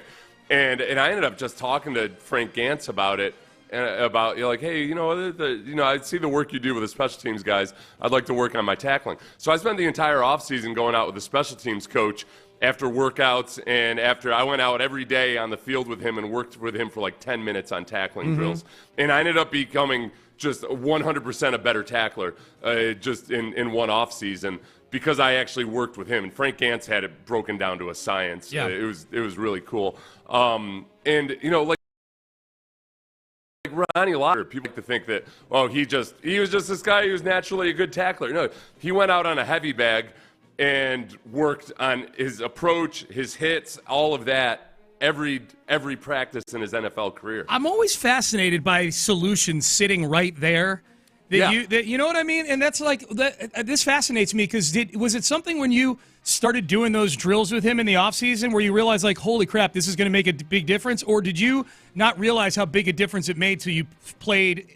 [SPEAKER 6] And I ended up just talking to Frank Gantz about it. About hey, I see the work you do with the special teams guys. I'd like to work on my tackling. So I spent the entire offseason going out with the special teams coach after workouts, and after I went out every day on the field with him and worked with him for like 10 minutes on tackling drills. And I ended up becoming just 100% a better tackler just in one offseason because I actually worked with him. And Frank Gantz had it broken down to a science.
[SPEAKER 5] Yeah.
[SPEAKER 6] It was really cool. Ronnie Lott. People like to think that, he was just this guy who was naturally a good tackler. No, he went out on a heavy bag and worked on his approach, his hits, all of that every practice in his NFL career.
[SPEAKER 5] I'm always fascinated by solutions sitting right there. You know what I mean? And that's like this fascinates me because was it something when you started doing those drills with him in the offseason where you realized, like, holy crap, this is going to make a big difference? Or did you not realize how big a difference it made till you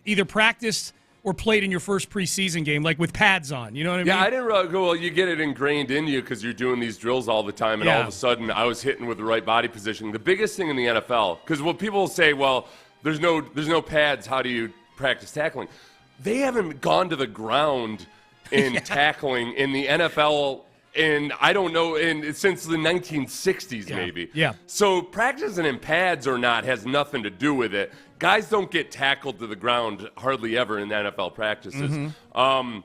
[SPEAKER 5] either practiced or played in your first preseason game, like with pads on? You know what I mean?
[SPEAKER 6] Yeah, I didn't realize, well, you get it ingrained in you because you're doing these drills all the time, and all of a sudden I was hitting with the right body position. The biggest thing in the NFL, because when people say, well, there's no pads, how do you practice tackling? They haven't gone to the ground in tackling in the NFL in, I don't know, since the 1960s maybe.
[SPEAKER 5] Yeah. So
[SPEAKER 6] practicing in pads or not has nothing to do with it. Guys don't get tackled to the ground hardly ever in NFL practices.
[SPEAKER 5] Mm-hmm.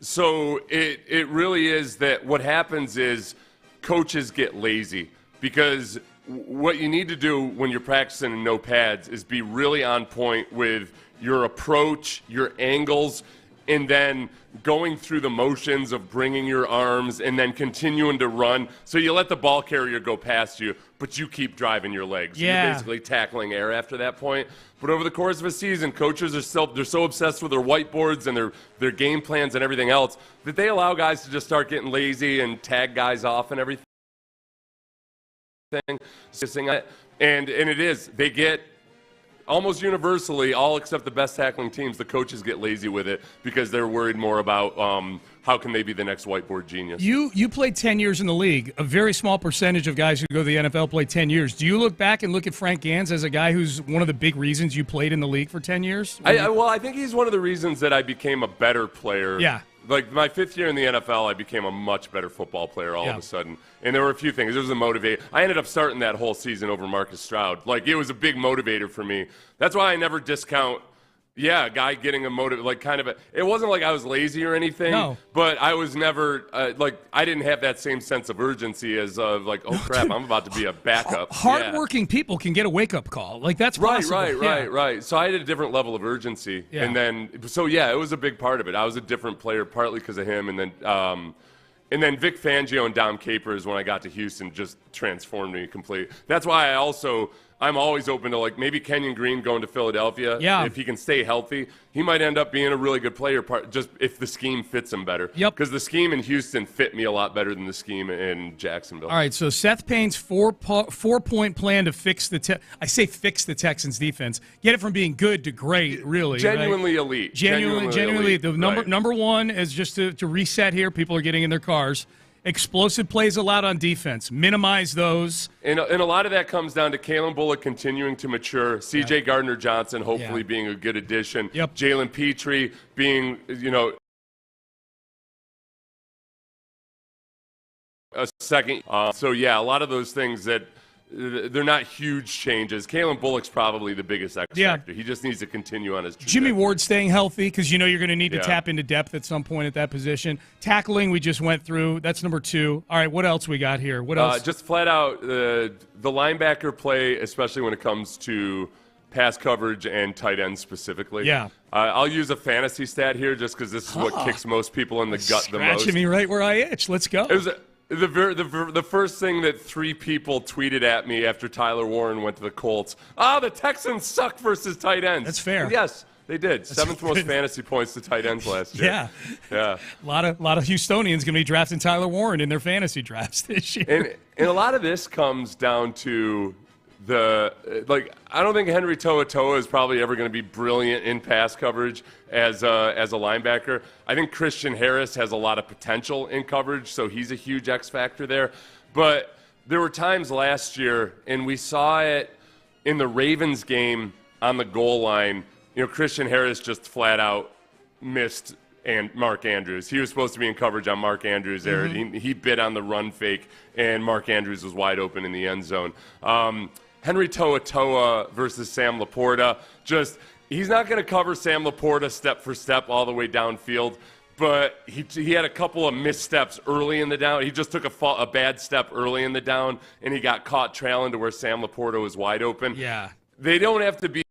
[SPEAKER 6] So it really is that what happens is coaches get lazy because what you need to do when you're practicing in no pads is be really on point with your approach, your angles, and then going through the motions of bringing your arms and then continuing to run. So you let the ball carrier go past you, but you keep driving your legs.
[SPEAKER 5] Yeah.
[SPEAKER 6] You're basically tackling air after that point. But over the course of a season, coaches they're so obsessed with their whiteboards and their game plans and everything else that they allow guys to just start getting lazy and tag guys off and everything. And it is. They get almost universally, all except the best tackling teams, the coaches get lazy with it because they're worried more about how can they be the next whiteboard genius.
[SPEAKER 5] You played 10 years in the league. A very small percentage of guys who go to the NFL play 10 years. Do you look back and look at Frank Gans as a guy who's one of the big reasons you played in the league for 10 years?
[SPEAKER 6] I think he's one of the reasons that I became a better player.
[SPEAKER 5] Yeah.
[SPEAKER 6] Like my 5th year in the NFL, I became a much better football player all of a sudden. And there were a few things. It was a motivator. I ended up starting that whole season over Marcus Stroud. Like, it was a big motivator for me. That's why I never discount, a guy getting a motive, like kind of it wasn't like I was lazy or anything.
[SPEAKER 5] No.
[SPEAKER 6] But I was never, I didn't have that same sense of urgency as oh crap, I'm about to be a backup.
[SPEAKER 5] Hardworking people can get a wake-up call. Like, that's possible.
[SPEAKER 6] Right. So I had a different level of urgency.
[SPEAKER 5] Yeah.
[SPEAKER 6] And then, it was a big part of it. I was a different player, partly because of him. And then Vic Fangio and Dom Capers, when I got to Houston, just transformed me completely. That's why I'm always open to, maybe Kenyon Green going to Philadelphia.
[SPEAKER 5] Yeah.
[SPEAKER 6] If he can stay healthy, he might end up being a really good player, just if the scheme fits him better.
[SPEAKER 5] Yep.
[SPEAKER 6] Because the scheme in Houston fit me a lot better than the scheme in Jacksonville.
[SPEAKER 5] All right, so Seth Payne's four-point plan to fix the Texans defense. Get it from being good to great, really.
[SPEAKER 6] Genuinely elite.
[SPEAKER 5] Genuinely elite. The number one is just to reset here. People are getting in their cars. Explosive plays allowed on defense. Minimize those.
[SPEAKER 6] And a lot of that comes down to Kalen Bullock continuing to mature, C.J. Gardner-Johnson hopefully being a good addition, Jalen Petrie being, a second. A lot of those things that they're not huge changes. Kalen Bullock's probably the biggest X factor. He just needs to continue on his trajectory.
[SPEAKER 5] Jimmy Ward staying healthy because you're going to need to tap into depth at some point at that position. Tackling we just went through. That's number 2. All right, what else we got here? What else?
[SPEAKER 6] Just flat out the linebacker play, especially when it comes to pass coverage and tight ends specifically.
[SPEAKER 5] Yeah.
[SPEAKER 6] I'll use a fantasy stat here just because this is what kicks most people in the gut the most.
[SPEAKER 5] Scratching me right where I itch. Let's go.
[SPEAKER 6] It was the first thing that 3 people tweeted at me after Tyler Warren went to the Colts. The Texans suck versus tight ends.
[SPEAKER 5] That's fair.
[SPEAKER 6] Yes, they did. 7th most fantasy points to tight ends last year.
[SPEAKER 5] Yeah. A lot of Houstonians going to be drafting Tyler Warren in their fantasy drafts this year.
[SPEAKER 6] And a lot of this comes down to I don't think Henry To'oTo'o is probably ever going to be brilliant in pass coverage as a linebacker. I think Christian Harris has a lot of potential in coverage, so he's a huge X factor there. But there were times last year, and we saw it in the Ravens game on the goal line. Christian Harris just flat out missed Mark Andrews. He was supposed to be in coverage on Mark Andrews there. Mm-hmm. He bit on the run fake, and Mark Andrews was wide open in the end zone. Henry To'oTo'o versus Sam Laporta. He's not going to cover Sam Laporta step for step all the way downfield, but he had a couple of missteps early in the down. He just took a bad step early in the down, and he got caught trailing to where Sam Laporta was wide open.
[SPEAKER 5] Yeah.
[SPEAKER 6] They don't have to be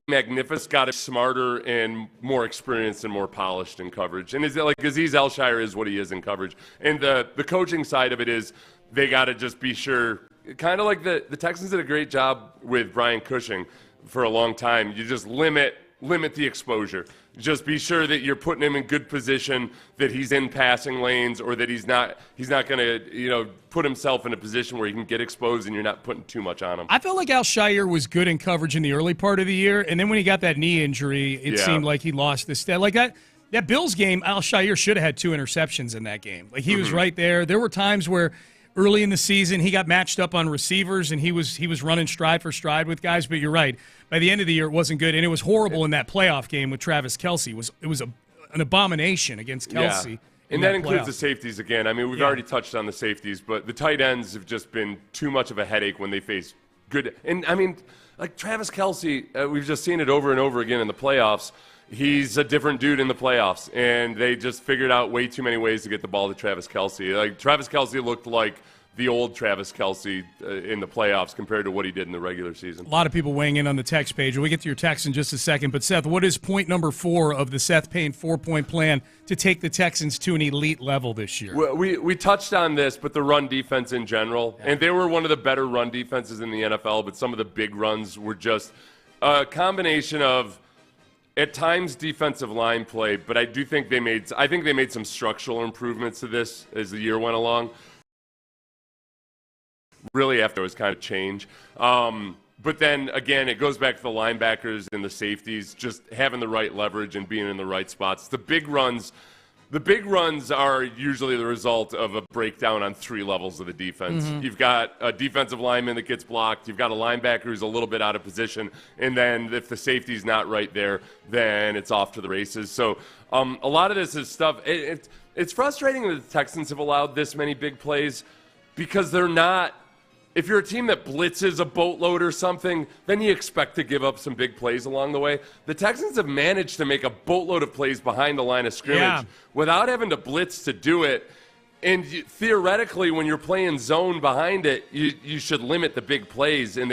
[SPEAKER 6] magnificent, got smarter and more experienced and more polished in coverage. And is it like Azeez Elshire is what he is in coverage. And the coaching side of it is they got to just be sure, kind of like the Texans did a great job with Brian Cushing for a long time. You just limit the exposure. Just be sure that you're putting him in good position, that he's in passing lanes, or that he's not going to, put himself in a position where he can get exposed and you're not putting too much on him.
[SPEAKER 5] I felt like Alshire was good in coverage in the early part of the year, and then when he got that knee injury, it seemed like he lost the step. Like that Bills game, Alshire should have had 2 interceptions in that game. Like he was right there. There were times where early in the season he got matched up on receivers and he was running stride for stride with guys, but you're right. By the end of the year, it wasn't good, and it was horrible in that playoff game with Travis Kelce. It was an abomination against Kelce.
[SPEAKER 6] Yeah. And that includes the safeties again. I mean, we've already touched on the safeties, but the tight ends have just been too much of a headache when they face good. And, I mean, like Travis Kelce, we've just seen it over and over again in the playoffs. He's a different dude in the playoffs, and they just figured out way too many ways to get the ball to Travis Kelce. Like, Travis Kelce looked like the old Travis Kelce in the playoffs compared to what he did in the regular season.
[SPEAKER 5] A lot of people weighing in on the text page. We'll get to your text in just a second. But, Seth, what is point number 4 of the Seth Payne 4-point plan to take the Texans to an elite level this year?
[SPEAKER 6] We touched on this, but the run defense in general, and they were one of the better run defenses in the NFL, but some of the big runs were just a combination of, at times, defensive line play, but I think they made some structural improvements to this as the year went along. Really, after it was kind of change. But then, again, it goes back to the linebackers and the safeties, just having the right leverage and being in the right spots. The big runs are usually the result of a breakdown on 3 levels of the defense. Mm-hmm. You've got a defensive lineman that gets blocked. You've got a linebacker who's a little bit out of position. And then if the safety's not right there, then it's off to the races. So a lot of this is stuff. It's frustrating that the Texans have allowed this many big plays because they're not. If you're a team that blitzes a boatload or something, then you expect to give up some big plays along the way. The Texans have managed to make a boatload of plays behind the line of scrimmage without having to blitz to do it. And theoretically, when you're playing zone behind it, you should limit the big plays. And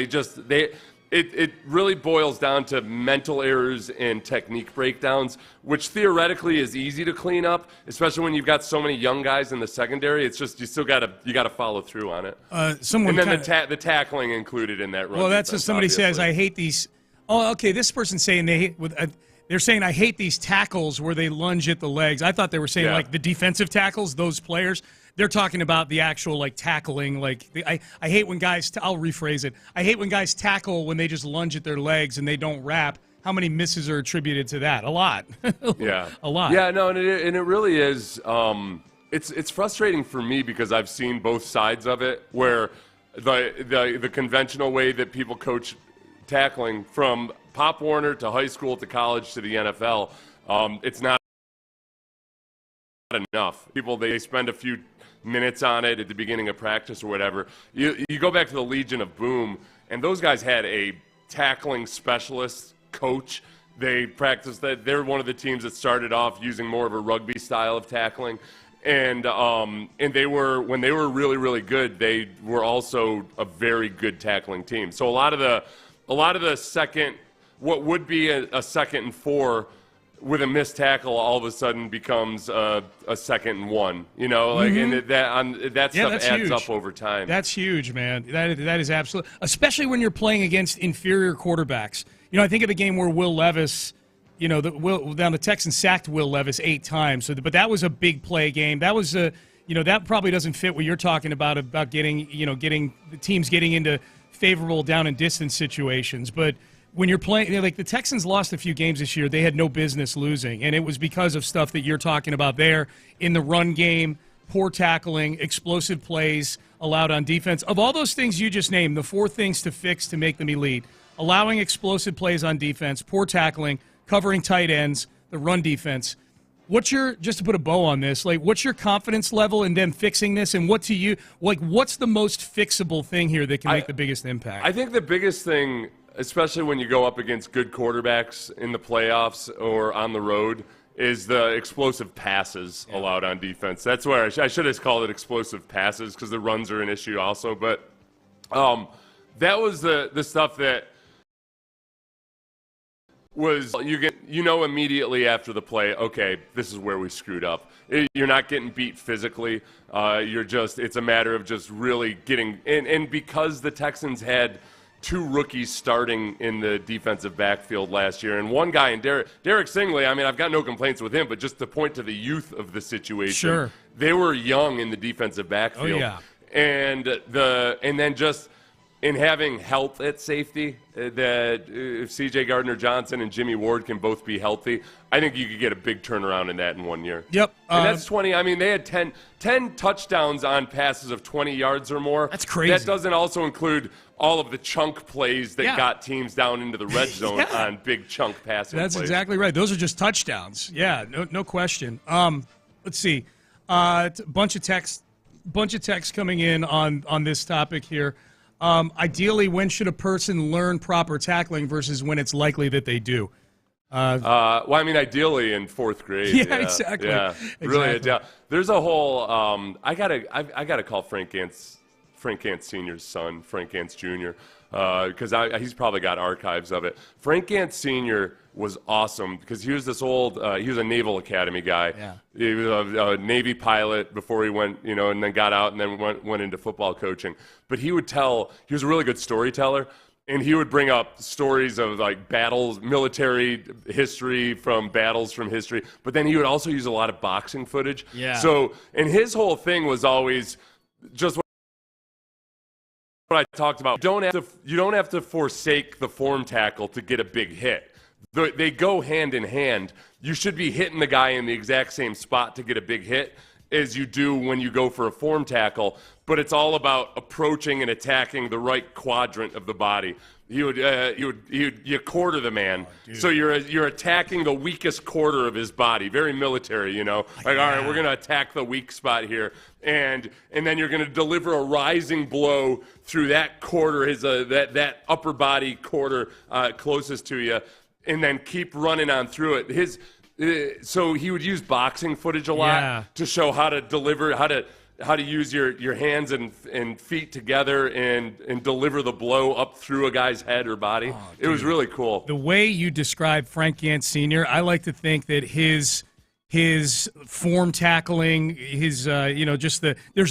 [SPEAKER 6] it really boils down to mental errors and technique breakdowns, which theoretically is easy to clean up, especially when you've got so many young guys in the secondary. It's just you got to follow through on it. And then the tackling included in that run.
[SPEAKER 5] Well, that's what somebody says. I hate these. Oh, okay. This person's saying they're saying I hate these tackles where they lunge at the legs. I thought they were saying like the defensive tackles, those players. They're talking about the actual, like, tackling. I hate when guys I'll rephrase it. I hate when guys tackle when they just lunge at their legs and they don't wrap. How many misses are attributed to that? A lot.
[SPEAKER 6] Yeah.
[SPEAKER 5] A lot.
[SPEAKER 6] Yeah, no, and it really is. It's frustrating for me because I've seen both sides of it where the conventional way that people coach tackling from Pop Warner to high school to college to the NFL, it's not enough. People, they spend a few minutes on it at the beginning of practice or whatever. You go back to the Legion of Boom, and those guys had a tackling specialist coach. They practiced that. They're one of the teams that started off using more of a rugby style of tackling. And they were, when they were really, really good, they were also a very good tackling team. So a lot of the second, what would be a second and 4 with a missed tackle all of a sudden becomes a 2nd and 1, and that stuff adds huge. Up over time.
[SPEAKER 5] That's huge, man. That is absolute, especially when you're playing against inferior quarterbacks. I think of the game where Will Levis, the Texans sacked Will Levis 8 times. But that was a big play game. That was that probably doesn't fit what you're talking about getting the teams getting into favorable down and distance situations, but. When you're playing, like the Texans lost a few games this year, they had no business losing, and it was because of stuff that you're talking about there in the run game, poor tackling, explosive plays allowed on defense. Of all those things you just named, the 4 things to fix to make them elite, allowing explosive plays on defense, poor tackling, covering tight ends, the run defense. Just to put a bow on this, what's your confidence level in them fixing this, and what's the most fixable thing here that can make the biggest impact?
[SPEAKER 6] I think the biggest thing, especially when you go up against good quarterbacks in the playoffs or on the road, is the explosive passes allowed on defense. That's where I should have called it explosive passes because the runs are an issue also. But that was the stuff that was you know immediately after the play, okay, this is where we screwed up. You're not getting beat physically. It's a matter of just really getting and because the Texans had two rookies starting in the defensive backfield last year, and one guy in Derek Stingley. I mean, I've got no complaints with him, but just to point to the youth of the situation,
[SPEAKER 5] sure,
[SPEAKER 6] they were young in the defensive backfield.
[SPEAKER 5] Oh, yeah.
[SPEAKER 6] And then just in having health at safety, that if C.J. Gardner-Johnson and Jimmy Ward can both be healthy, I think you could get a big turnaround in that in 1 year.
[SPEAKER 5] Yep.
[SPEAKER 6] And that's 20. I mean, they had 10 touchdowns on passes of 20 yards or more.
[SPEAKER 5] That's crazy.
[SPEAKER 6] That doesn't also include all of the chunk plays that got teams down into the red zone on big chunk passing
[SPEAKER 5] That's
[SPEAKER 6] plays.
[SPEAKER 5] exactly right. Those are just touchdowns. Yeah, no question. Let's see. Bunch of text coming in on this topic here. Ideally, when should a person learn proper tackling versus when it's likely that they do?
[SPEAKER 6] Well, I mean, ideally in fourth grade.
[SPEAKER 5] Yeah, exactly.
[SPEAKER 6] Yeah, really. There's a whole. I gotta call Frank Gantz Sr.'s son, Frank Gantz Jr., because he's probably got archives of it. Frank Gantz Sr. was awesome because he was he was a Naval Academy guy.
[SPEAKER 5] Yeah.
[SPEAKER 6] He was a Navy pilot before he went, and then got out and then went into football coaching. But he was a really good storyteller. And he would bring up stories of like battles, military history from battles from history. But then he would also use a lot of boxing footage.
[SPEAKER 5] Yeah.
[SPEAKER 6] So, and his whole thing was always just what I talked about. You don't have to forsake the form tackle to get a big hit. They go hand in hand. You should be hitting the guy in the exact same spot to get a big hit as you do when you go for a form tackle, but it's all about approaching and attacking the right quadrant of the body. You quarter the man, so you're attacking the weakest quarter of his body. Very military, Like, all right, we're gonna attack the weak spot here, and then you're gonna deliver a rising blow through that quarter, that upper body quarter closest to you, and then keep running on through it. So he would use boxing footage a lot to show how to deliver, how to use your hands and feet together and deliver the blow up through a guy's head or body. It was really cool.
[SPEAKER 5] The way you describe Frank Gantz Sr., I like to think that his form tackling, there's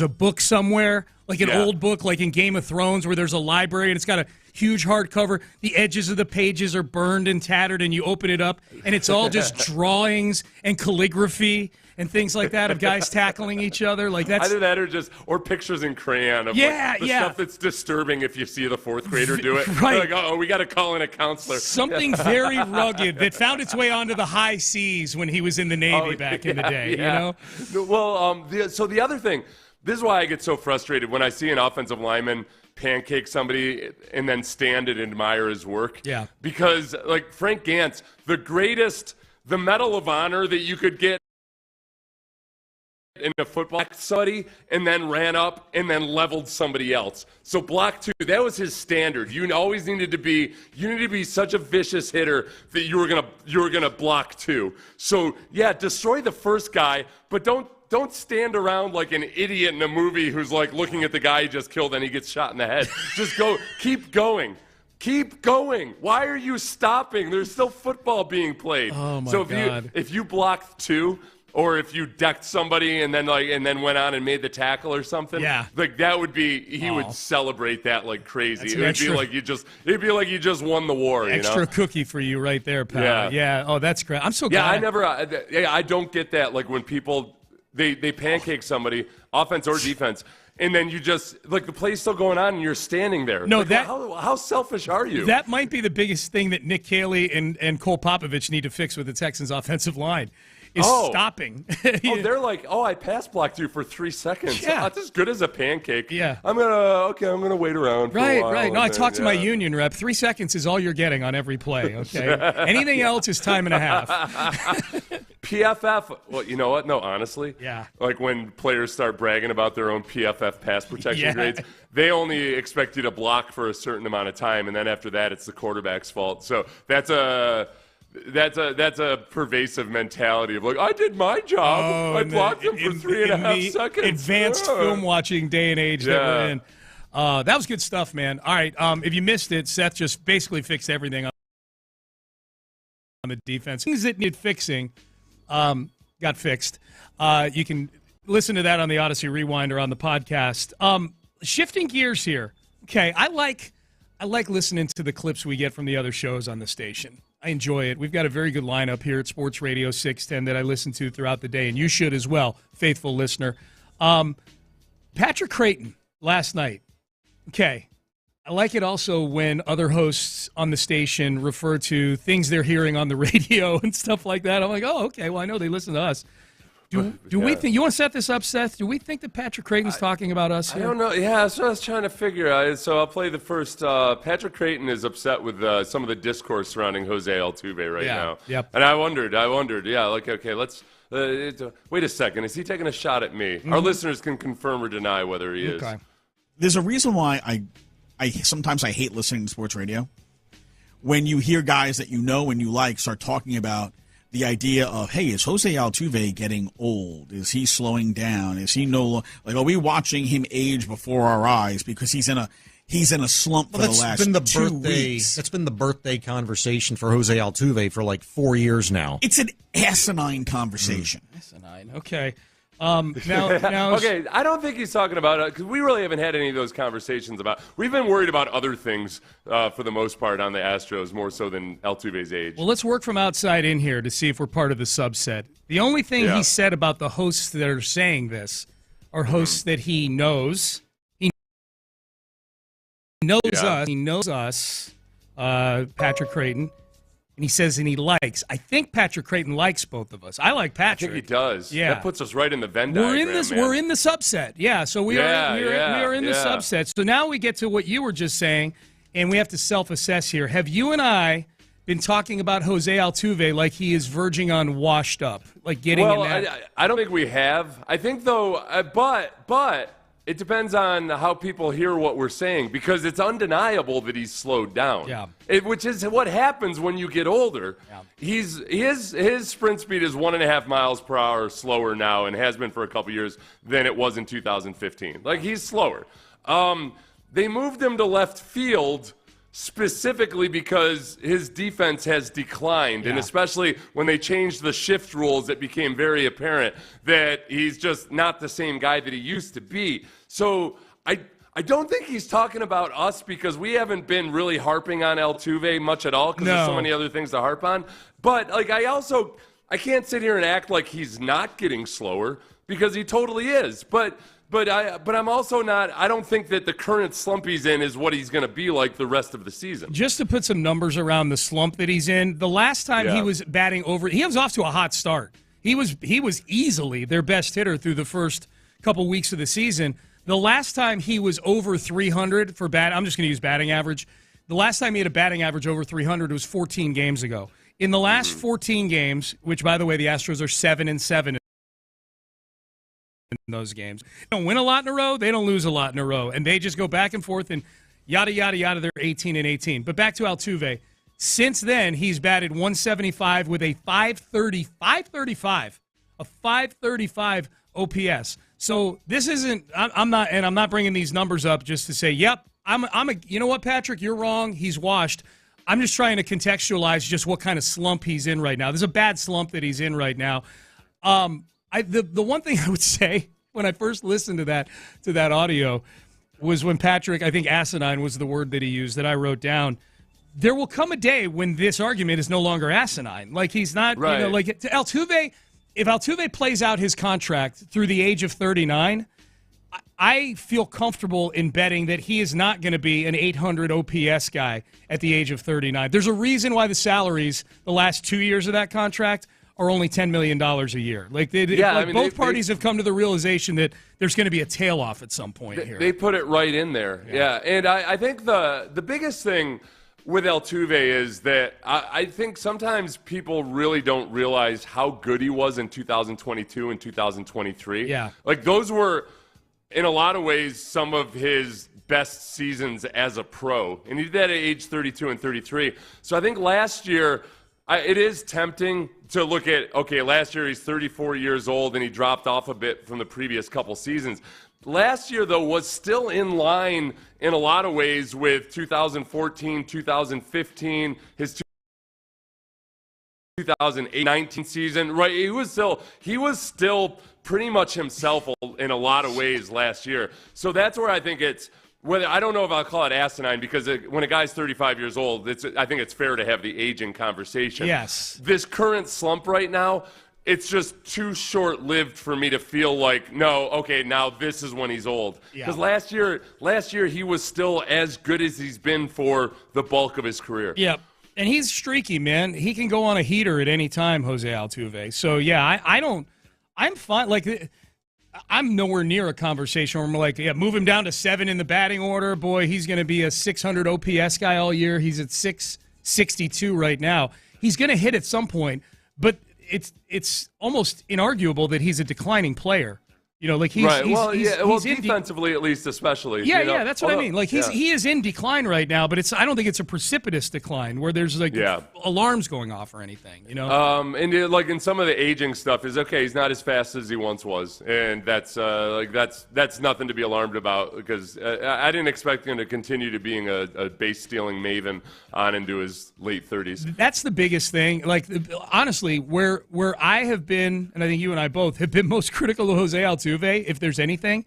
[SPEAKER 5] a book somewhere, like an old book, like in Game of Thrones, where there's a library and it's got a huge hardcover. The edges of the pages are burned and tattered, and you open it up, and it's all just drawings and calligraphy and things like that of guys tackling each other. Like that's
[SPEAKER 6] either that or pictures in crayon of stuff that's disturbing if you see the fourth grader do it.
[SPEAKER 5] Right.
[SPEAKER 6] Like, we got to call in a counselor.
[SPEAKER 5] Something very rugged that found its way onto the high seas when he was in the Navy back in the day.
[SPEAKER 6] Well, so the other thing, this is why I get so frustrated when I see an offensive lineman pancake somebody and then stand and admire his work.
[SPEAKER 5] Yeah.
[SPEAKER 6] Because, like, Frank Gantz, the Medal of Honor that you could get in a football study and then ran up and then leveled somebody else. So block two, that was his standard. You always needed to be such a vicious hitter that you were gonna block two. So yeah, destroy the first guy, but don't stand around like an idiot in a movie who's like looking at the guy he just killed and he gets shot in the head. Just go, keep going. Keep going. Why are you stopping? There's still football being played.
[SPEAKER 5] Oh my God.
[SPEAKER 6] If you blocked two, or if you decked somebody and then went on and made the tackle or something, like that would be he would celebrate that like crazy. It'd be like you just won the war.
[SPEAKER 5] Extra cookie for you right there, pal. Yeah. Oh, that's great. I'm so glad.
[SPEAKER 6] I don't get that. Like when people they pancake somebody, offense or defense. And then you just, like, the play's still going on and you're standing there.
[SPEAKER 5] No,
[SPEAKER 6] like, how selfish are you?
[SPEAKER 5] That might be the biggest thing that Nick Caley and Cole Popovich need to fix with the Texans offensive line is stopping.
[SPEAKER 6] They're like, I pass blocked you for 3 seconds.
[SPEAKER 5] Yeah.
[SPEAKER 6] That's as good as a pancake.
[SPEAKER 5] Yeah.
[SPEAKER 6] I'm gonna wait around for a while.
[SPEAKER 5] Right. No, I talked to my union rep. 3 seconds is all you're getting on every play, okay? Anything else is time and a half.
[SPEAKER 6] PFF, well, you know what? No, honestly.
[SPEAKER 5] Yeah.
[SPEAKER 6] Like when players start bragging about their own PFF pass protection grades, they only expect you to block for a certain amount of time, and then after that, it's the quarterback's fault. So that's a pervasive mentality of like, I did my job. I blocked him for 3.5 seconds.
[SPEAKER 5] Advanced film watching day and age that we're in. That was good stuff, man. All right, if you missed it, Seth just basically fixed everything on the defense. Things that needed fixing got fixed. You can listen to that on the Odyssey Rewind or on the podcast. Shifting gears here. Okay, I like listening to the clips we get from the other shows on the station. I enjoy it. We've got a very good lineup here at Sports Radio 610 that I listen to throughout the day, and you should as well, faithful listener. Patrick Creighton last night. Okay, I like it also when other hosts on the station refer to things they're hearing on the radio and stuff like that. I'm like, oh, okay, well, I know they listen to us. Do we think, you want to set this up, Seth? Do we think that Patrick Creighton's talking about us here?
[SPEAKER 6] I don't know. Yeah, that's what I was trying to figure out. So I'll play the first. Patrick Creighton is upset with some of the discourse surrounding Jose Altuve right now.
[SPEAKER 5] Yep.
[SPEAKER 6] And I wondered, yeah, like, okay, let's, wait a second. Is he taking a shot at me? Our listeners can confirm or deny whether he is.
[SPEAKER 12] There's a reason why I sometimes I hate listening to sports radio. When you hear guys that you know and you like start talking about the idea of, hey, is Jose Altuve getting old? Is he slowing down? Is he are we watching him age before our eyes because he's in a slump for the last 2 weeks?
[SPEAKER 13] That's been the birthday conversation for Jose Altuve for like 4 years now.
[SPEAKER 12] It's an asinine conversation.
[SPEAKER 5] Asinine. Okay. Now,
[SPEAKER 6] okay, I don't think he's talking about it because we really haven't had any of those conversations about. We've been worried about other things for the most part on the Astros more so than Altuve's age.
[SPEAKER 5] Well, let's work from outside in here to see if we're part of the subset. The only thing he said about the hosts that are saying this are hosts that he knows. He knows us. He knows us, Patrick Creighton. And he says, and he likes. I think Patrick Creighton likes both of us. I like Patrick.
[SPEAKER 6] I think he does.
[SPEAKER 5] Yeah.
[SPEAKER 6] That puts us right in the Venn diagram.
[SPEAKER 5] We're in the subset. Yeah, so we are in the subset. So now we get to what you were just saying, and we have to self-assess here. Have you and I been talking about Jose Altuve like he is verging on washed up? Like getting in that?
[SPEAKER 6] I don't think we have. I think, though, but it depends on how people hear what we're saying because it's undeniable that he's slowed down.
[SPEAKER 5] Yeah.
[SPEAKER 6] Which is what happens when you get older. Yeah. His sprint speed is 1.5 miles per hour slower now and has been for a couple years than it was in 2015. Like, he's slower. They moved him to left field specifically because his defense has declined, and especially when they changed the shift rules, it became very apparent that he's just not the same guy that he used to be. So I don't think he's talking about us because we haven't been really harping on Altuve much at all because there's so many other things to harp on. But like I can't sit here and act like he's not getting slower because he totally is. But I'm also not. I don't think that the current slump he's in is what he's going to be like the rest of the season.
[SPEAKER 5] Just to put some numbers around the slump that he's in, the last time he was batting over, he was off to a hot start. He was easily their best hitter through the first couple weeks of the season. The last time he was over 300 for I'm just going to use batting average. The last time he had a batting average over 300 was 14 games ago. In the last 14 games, which by the way the Astros are 7-7. In those games. They don't win a lot in a row, they don't lose a lot in a row, and they just go back and forth and yada, yada, yada, they're 18-18. But back to Altuve. Since then, he's batted 175 with a 535 OPS. So this isn't, I'm not bringing these numbers up just to say, yep, you know what, Patrick, you're wrong, he's washed. I'm just trying to contextualize just what kind of slump he's in right now. There's a bad slump that he's in right now. The one thing I would say when I first listened to that audio was when Patrick, I think asinine was the word that he used that I wrote down. There will come a day when this argument is no longer asinine. Like he's not, like to Altuve. If Altuve plays out his contract through the age of 39, I feel comfortable in betting that he is not going to be an 800 OPS guy at the age of 39. There's a reason why the salaries the last 2 years of that contract are only $10 million a year. Both parties have come to the realization that there's going to be a tail off at some point here.
[SPEAKER 6] They put it right in there. Yeah. And I think the biggest thing with Altuve is that I think sometimes people really don't realize how good he was in 2022 and 2023.
[SPEAKER 5] Yeah.
[SPEAKER 6] Like those were, in a lot of ways, some of his best seasons as a pro. And he did that at age 32 and 33. So I think last year, it is tempting to look at, okay, last year he's 34 years old and he dropped off a bit from the previous couple seasons. Last year, though, was still in line in a lot of ways with 2014, 2015, his 2018 season, right? He was still pretty much himself in a lot of ways last year. So that's where I think it's whether I don't know if I'll call it asinine because when a guy's 35 years old, I think it's fair to have the aging conversation.
[SPEAKER 5] Yes.
[SPEAKER 6] This current slump right now, it's just too short-lived for me to feel like, no, okay, now this is when he's old. Because last year he was still as good as he's been for the bulk of his career.
[SPEAKER 5] Yep. And he's streaky, man. He can go on a heater at any time, Jose Altuve. So, yeah, I'm fine. Like, I'm nowhere near a conversation where I'm like, yeah, move him down to 7 in the batting order. Boy, he's going to be a 600 OPS guy all year. He's at 662 right now. He's going to hit at some point, but it's almost inarguable that he's a declining player. You know, like he's
[SPEAKER 6] right.
[SPEAKER 5] He's
[SPEAKER 6] defensively at least, especially.
[SPEAKER 5] Yeah,
[SPEAKER 6] you know?
[SPEAKER 5] yeah, that's what I mean. Like he is in decline right now, but I don't think it's a precipitous decline where there's like alarms going off or anything. You know,
[SPEAKER 6] and like in some of the aging stuff is okay. He's not as fast as he once was, and that's nothing to be alarmed about because I didn't expect him to continue to being a base stealing maven on into his late 30s.
[SPEAKER 5] That's the biggest thing. Like honestly, where I have been, and I think you and I both have been most critical of Jose Altuve. If there's anything,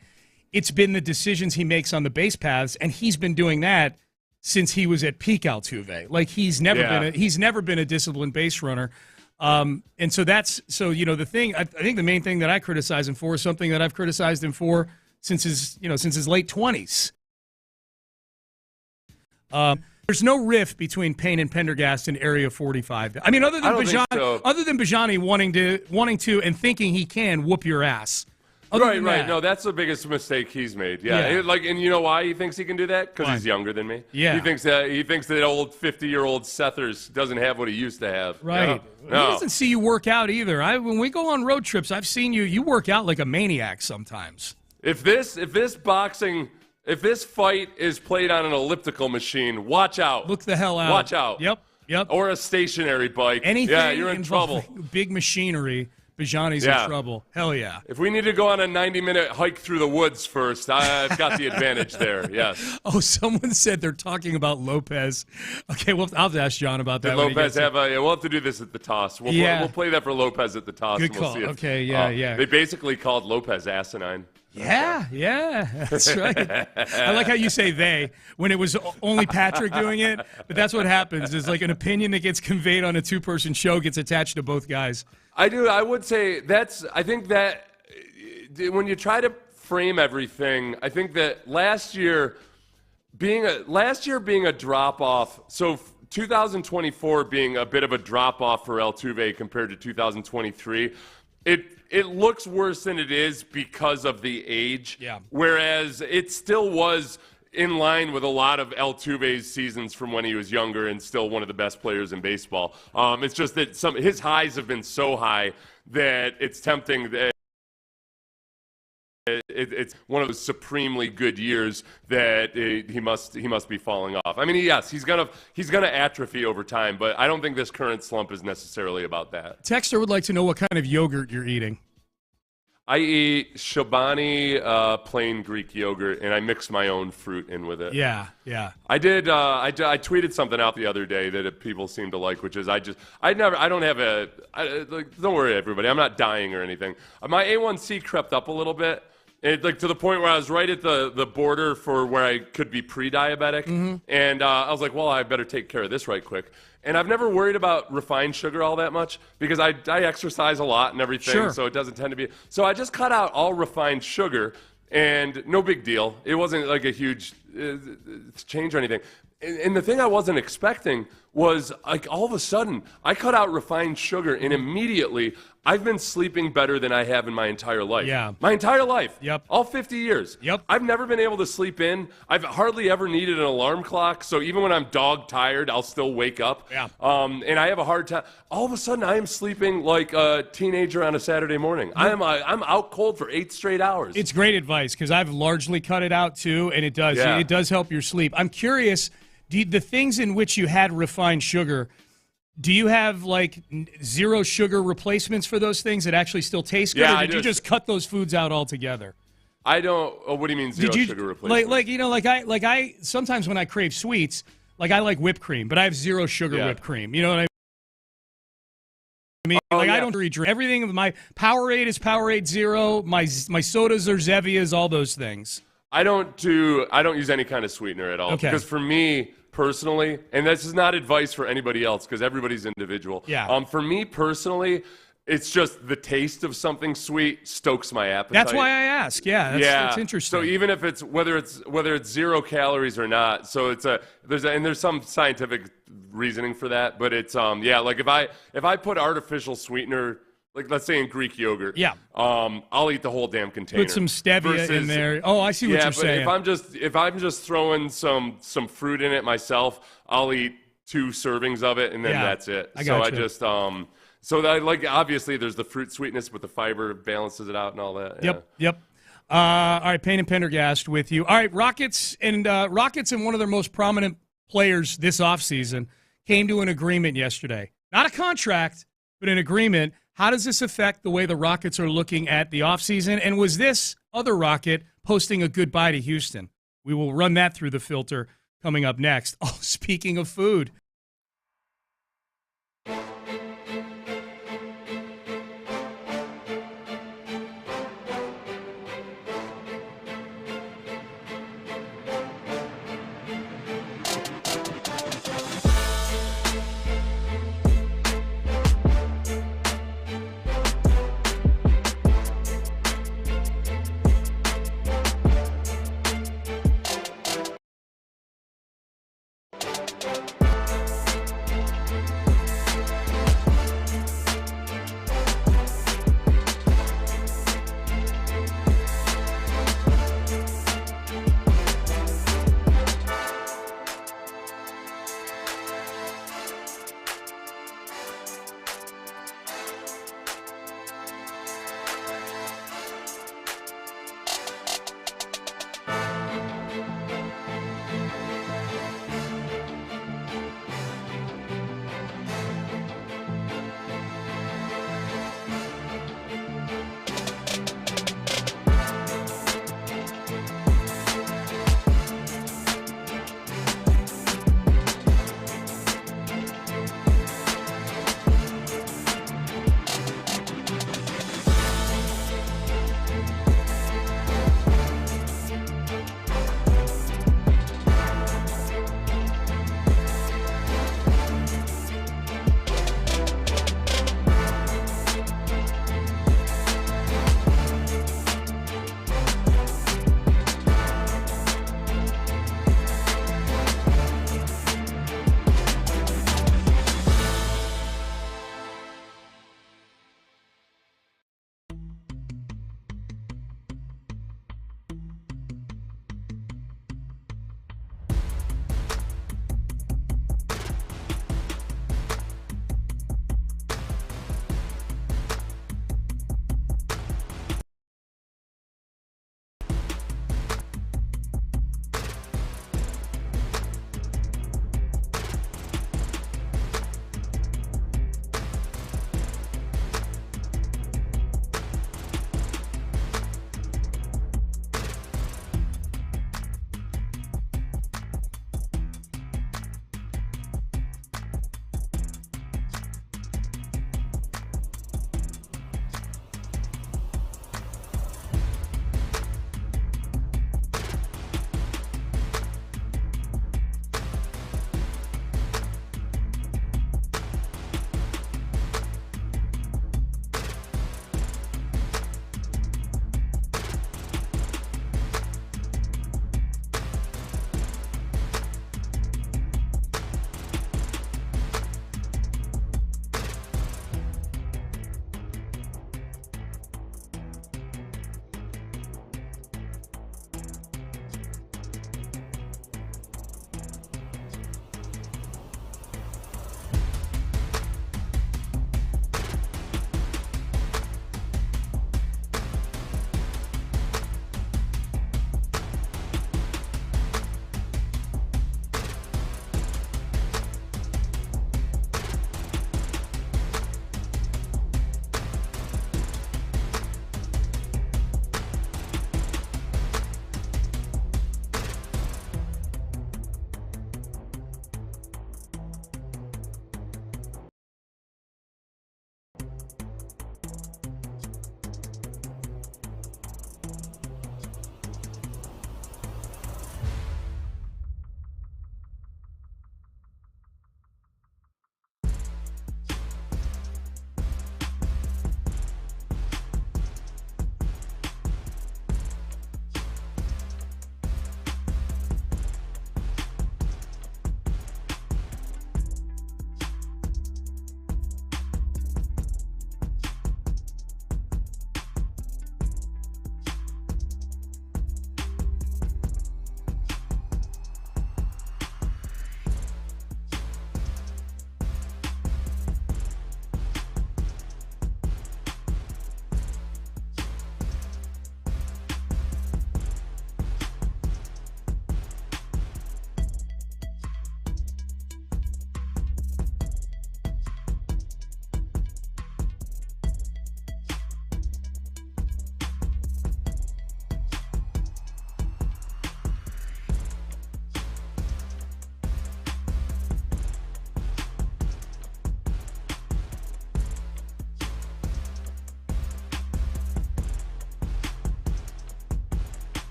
[SPEAKER 5] it's been the decisions he makes on the base paths, and he's been doing that since he was at peak Altuve. Like he's never been a disciplined base runner, and so the thing. I think the main thing that I criticize him for is something that I've criticized him for since his late 20s. There's no rift between Payne and Pendergast in Area 45. I mean, other than Bijani wanting to and thinking he can whoop your ass.
[SPEAKER 6] Right. No, that's the biggest mistake he's made. Yeah. And you know why he thinks he can do that? Because he's younger than me.
[SPEAKER 5] Yeah.
[SPEAKER 6] He thinks that old 50-year-old Sethers doesn't have what he used to have.
[SPEAKER 5] Right.
[SPEAKER 6] No.
[SPEAKER 5] He doesn't see you work out either. When we go on road trips, I've seen you work out like a maniac sometimes.
[SPEAKER 6] If this fight is played on an elliptical machine, watch out.
[SPEAKER 5] Look the hell out.
[SPEAKER 6] Watch out.
[SPEAKER 5] Yep.
[SPEAKER 6] Or a stationary bike.
[SPEAKER 5] Anything
[SPEAKER 6] you're in trouble.
[SPEAKER 5] Big machinery. Bijani's in trouble. Hell yeah.
[SPEAKER 6] If we need to go on a 90-minute hike through the woods first, I've got the advantage there, yes.
[SPEAKER 5] Oh, someone said they're talking about Lopez. Okay, well, I'll have to ask John about that.
[SPEAKER 6] Did Lopez we'll have to do this at the toss. We'll play that for Lopez at the toss.
[SPEAKER 5] Good
[SPEAKER 6] and we'll
[SPEAKER 5] call.
[SPEAKER 6] See
[SPEAKER 5] Okay, yeah.
[SPEAKER 6] They basically called Lopez asinine.
[SPEAKER 5] Yeah, that's right. I like how you say they when it was only Patrick doing it, but that's what happens is like an opinion that gets conveyed on a two-person show gets attached to both guys.
[SPEAKER 6] I would say I think that when you try to frame everything, I think that last year being a drop-off, so 2024 being a bit of a drop-off for Altuve compared to 2023, it looks worse than it is because of the age.
[SPEAKER 5] Yeah.
[SPEAKER 6] Whereas it still was in line with a lot of Altuve's seasons from when he was younger and still one of the best players in baseball. It's just that his highs have been so high that it's tempting that it's one of those supremely good years that he must be falling off. I mean, yes, he's gonna atrophy over time, but I don't think this current slump is necessarily about that.
[SPEAKER 5] Texter would like to know what kind of yogurt you're eating.
[SPEAKER 6] I eat Chobani plain Greek yogurt, and I mix my own fruit in with it.
[SPEAKER 5] Yeah.
[SPEAKER 6] I did. I tweeted something out the other day that people seem to like, which is don't worry, everybody. I'm not dying or anything. My A1C crept up a little bit. To the point where I was right at the border for where I could be pre-diabetic. And I was like, well, I better take care of this right quick. And I've never worried about refined sugar all that much because I exercise a lot and everything,
[SPEAKER 5] sure.
[SPEAKER 6] So it doesn't tend to be. So I just cut out all refined sugar, and no big deal. It wasn't like a huge change or anything. And the thing I wasn't expecting was, like, all of a sudden, I cut out refined sugar, and immediately I've been sleeping better than I have in my entire life.
[SPEAKER 5] Yeah.
[SPEAKER 6] My entire life.
[SPEAKER 5] Yep.
[SPEAKER 6] All 50 years.
[SPEAKER 5] Yep.
[SPEAKER 6] I've never been able to sleep in. I've hardly ever needed an alarm clock, so even when I'm dog tired, I'll still wake up.
[SPEAKER 5] Yeah.
[SPEAKER 6] And I have a hard time. All of a sudden, I am sleeping like a teenager on a Saturday morning. I'm out cold for 8 straight hours.
[SPEAKER 5] It's great advice because I've largely cut it out too, and it does help your sleep. I'm curious, the things in which you had refined sugar, do you have like zero sugar replacements for those things that actually still taste good, or did you just cut those foods out altogether?
[SPEAKER 6] I don't. Oh, what do you mean zero sugar replacement?
[SPEAKER 5] Like I sometimes when I crave sweets, like I like whipped cream, but I have zero sugar whipped cream. You know what I mean? I mean, I don't drink everything. My Powerade is Powerade Zero. My sodas are Zevias. All those things.
[SPEAKER 6] I don't use any kind of sweetener at all.
[SPEAKER 5] Okay.
[SPEAKER 6] Because for me personally, and this is not advice for anybody else because everybody's individual.
[SPEAKER 5] Yeah.
[SPEAKER 6] For me personally, it's just the taste of something sweet stokes my appetite.
[SPEAKER 5] That's why I ask. Yeah, that's interesting.
[SPEAKER 6] So even if it's whether it's 0 calories or not, so there's some scientific reasoning for that, but it's like if I put artificial sweetener, like let's say in Greek yogurt, I'll eat the whole damn container.
[SPEAKER 5] Put some stevia in there. Oh, I see what you're saying.
[SPEAKER 6] If I'm just throwing some fruit in it myself, I'll eat 2 servings of it and then that's it. So obviously there's the fruit sweetness, but the fiber balances it out and all that.
[SPEAKER 5] Yep. All right, Payne and Pendergast with you. All right, Rockets and one of their most prominent players this offseason came to an agreement yesterday. Not a contract, but an agreement. How does this affect the way the Rockets are looking at the offseason? And was this other Rocket posting a goodbye to Houston? We will run that through the filter coming up next. Oh, speaking of food.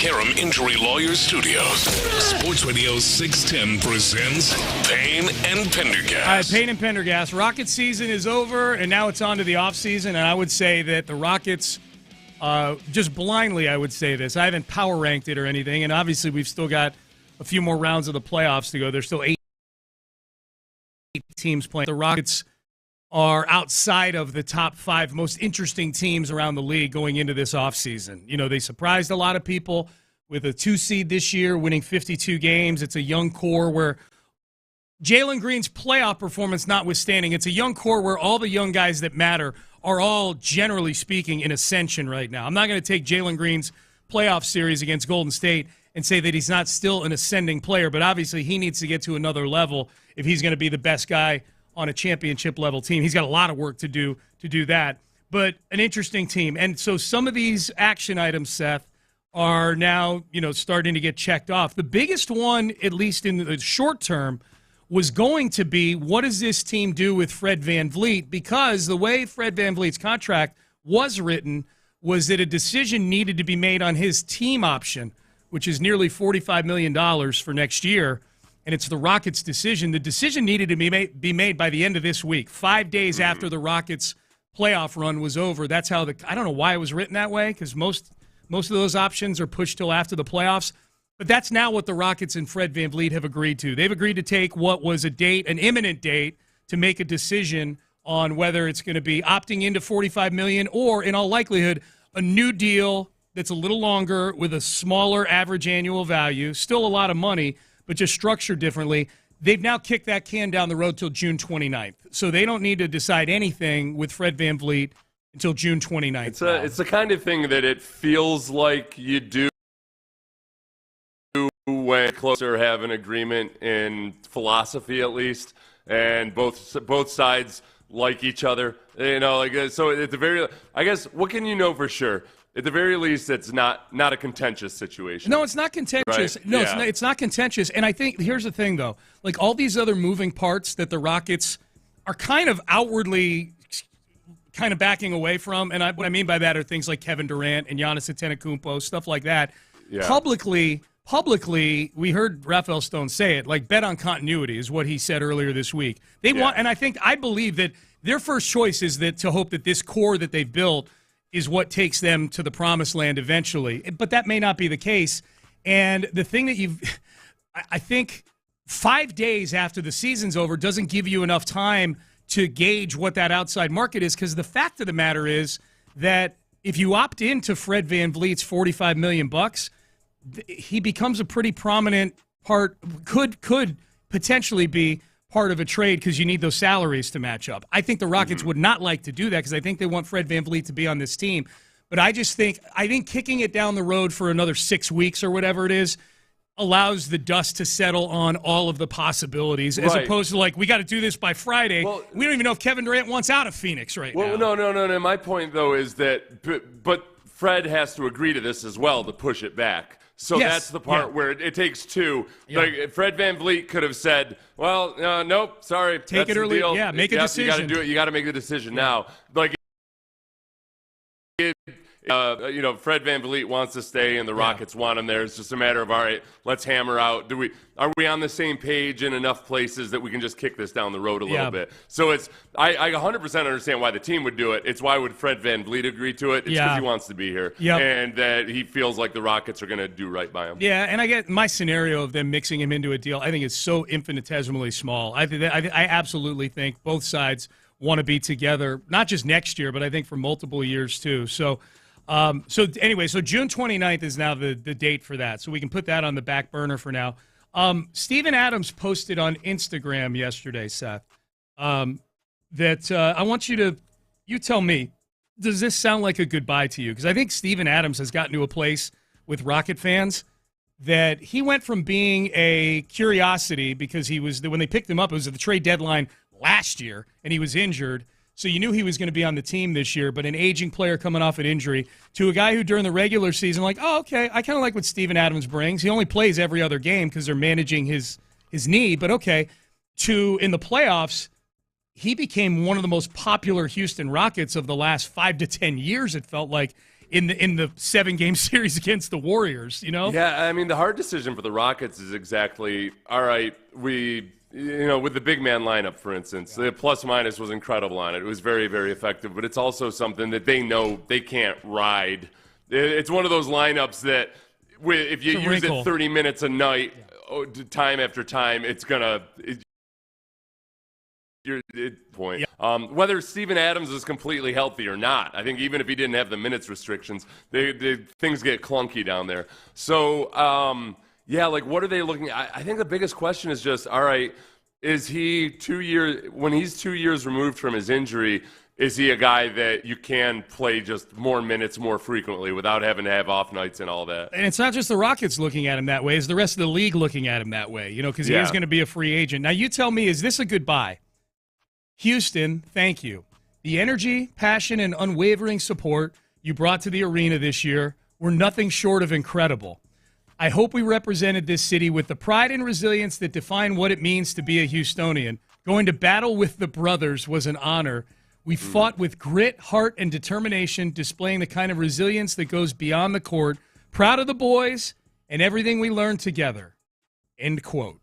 [SPEAKER 1] Karam Injury Lawyers Studios. Sports Radio 610 presents Payne and Pendergast.
[SPEAKER 5] All right, Payne and Pendergast. Rocket season is over, and now it's on to the offseason, and I would say that the Rockets, just blindly I would say this, I haven't power ranked it or anything, and obviously we've still got a few more rounds of the playoffs to go. There's still 8 teams playing. The Rockets are outside of the top 5 most interesting teams around the league going into this offseason. You know, they surprised a lot of people with a 2 seed this year, winning 52 games. It's a young core where Jalen Green's playoff performance notwithstanding, it's a young core where all the young guys that matter are all, generally speaking, in ascension right now. I'm not going to take Jalen Green's playoff series against Golden State and say that he's not still an ascending player, but obviously he needs to get to another level if he's going to be the best guy on a championship-level team. He's got a lot of work to do that, but an interesting team. And so some of these action items, Seth, are now, starting to get checked off. The biggest one, at least in the short term, was going to be, what does this team do with Fred VanVleet? Because the way Fred VanVleet's contract was written was that a decision needed to be made on his team option, which is nearly $45 million for next year. And it's the Rockets' decision. The decision needed to be made by the end of this week, 5 days after the Rockets' playoff run was over. That's how I don't know why it was written that way, because most of those options are pushed till after the playoffs. But that's now what the Rockets and Fred VanVleet have agreed to. They've agreed to take what was an imminent date, to make a decision on whether it's going to be opting into $45 million or, in all likelihood, a new deal that's a little longer with a smaller average annual value. Still a lot of money, but just structured differently. They've now kicked that can down the road till June 29th. So they don't need to decide anything with Fred VanVleet until June 29th.
[SPEAKER 6] It's the kind of thing that it feels like you do when closer have an agreement in philosophy, at least, and both sides like each other. So at the very, I guess, what can you know for sure? At the very least, it's not a contentious situation.
[SPEAKER 5] No, it's not contentious.
[SPEAKER 6] Right?
[SPEAKER 5] No,
[SPEAKER 6] yeah.
[SPEAKER 5] it's not contentious. And I think here's the thing, though. Like all these other moving parts that the Rockets are kind of outwardly kind of backing away from, and what I mean by that are things like Kevin Durant and Giannis Antetokounmpo, stuff like that.
[SPEAKER 6] Yeah.
[SPEAKER 5] Publicly, we heard Rafael Stone say it, like bet on continuity is what he said earlier this week. And I believe that their first choice is to hope that this core that they've built is what takes them to the promised land eventually. But that may not be the case. And the thing that I think 5 days after the season's over doesn't give you enough time to gauge what that outside market is, because the fact of the matter is that if you opt into Fred VanVleet's $45 million, he becomes a pretty prominent part, could potentially be part of a trade because you need those salaries to match up. I think the Rockets would not like to do that because I think they want Fred VanVleet to be on this team. But I think kicking it down the road for another 6 weeks or whatever it is allows the dust to settle on all of the possibilities, as opposed to we got to do this by Friday. Well, we don't even know if Kevin Durant wants out of Phoenix now.
[SPEAKER 6] No. My point, though, is that but Fred has to agree to this as well to push it back. So that's the part where it takes two. Yeah. Like Fred VanVleet could have said, "Well, nope, sorry,
[SPEAKER 5] take it early. Yeah, make a decision.
[SPEAKER 6] You got to do it. You got to make the decision now." Fred VanVleet wants to stay, and the Rockets want him there. It's just a matter of, all right, let's hammer out. Are we on the same page in enough places that we can just kick this down the road a little bit? So I 100% understand why the team would do it. It's why would Fred VanVleet agree to it? It's because he wants to be here, and that he feels like the Rockets are going to do right by him.
[SPEAKER 5] Yeah, and I get my scenario of them mixing him into a deal. I think it's so infinitesimally small. I absolutely think both sides want to be together, not just next year, but I think for multiple years too. So anyway, June 29th is now the date for that. So we can put that on the back burner for now. Steven Adams posted on Instagram yesterday, Seth, that I want you tell me, does this sound like a goodbye to you? Because I think Steven Adams has gotten to a place with Rocket fans that he went from being a curiosity because when they picked him up, it was at the trade deadline last year, and he was injured. So you knew he was going to be on the team this year, but an aging player coming off an injury to a guy who during the regular season, I kind of like what Steven Adams brings. He only plays every other game because they're managing his knee, but okay. To in the playoffs, he became one of the most popular Houston Rockets of the last 5 to 10 years, it felt like, in the 7-game series against the Warriors,
[SPEAKER 6] Yeah, I mean, the hard decision for the Rockets is exactly, all right, with the big man lineup, for instance, the plus-minus was incredible on it. It was very, very effective, but it's also something that they know they can't ride. It's one of those lineups that if you use it 30 minutes a night, time after time, it's going to point. Yeah. Whether Steven Adams is completely healthy or not, I think even if he didn't have the minutes restrictions, things get clunky down there. So, what are they looking at? I think the biggest question is just, all right, is he 2 years, when he's 2 years removed from his injury, is he a guy that you can play just more minutes more frequently without having to have off nights and all that?
[SPEAKER 5] And it's not just the Rockets looking at him that way. It's the rest of the league looking at him that way, because he is going to be a free agent. Now, you tell me, is this a goodbye? Houston, thank you. The energy, passion, and unwavering support you brought to the arena this year were nothing short of incredible. I hope we represented this city with the pride and resilience that define what it means to be a Houstonian. Going to battle with the brothers was an honor. We fought with grit, heart, and determination, displaying the kind of resilience that goes beyond the court. Proud of the boys and everything we learned together. End quote.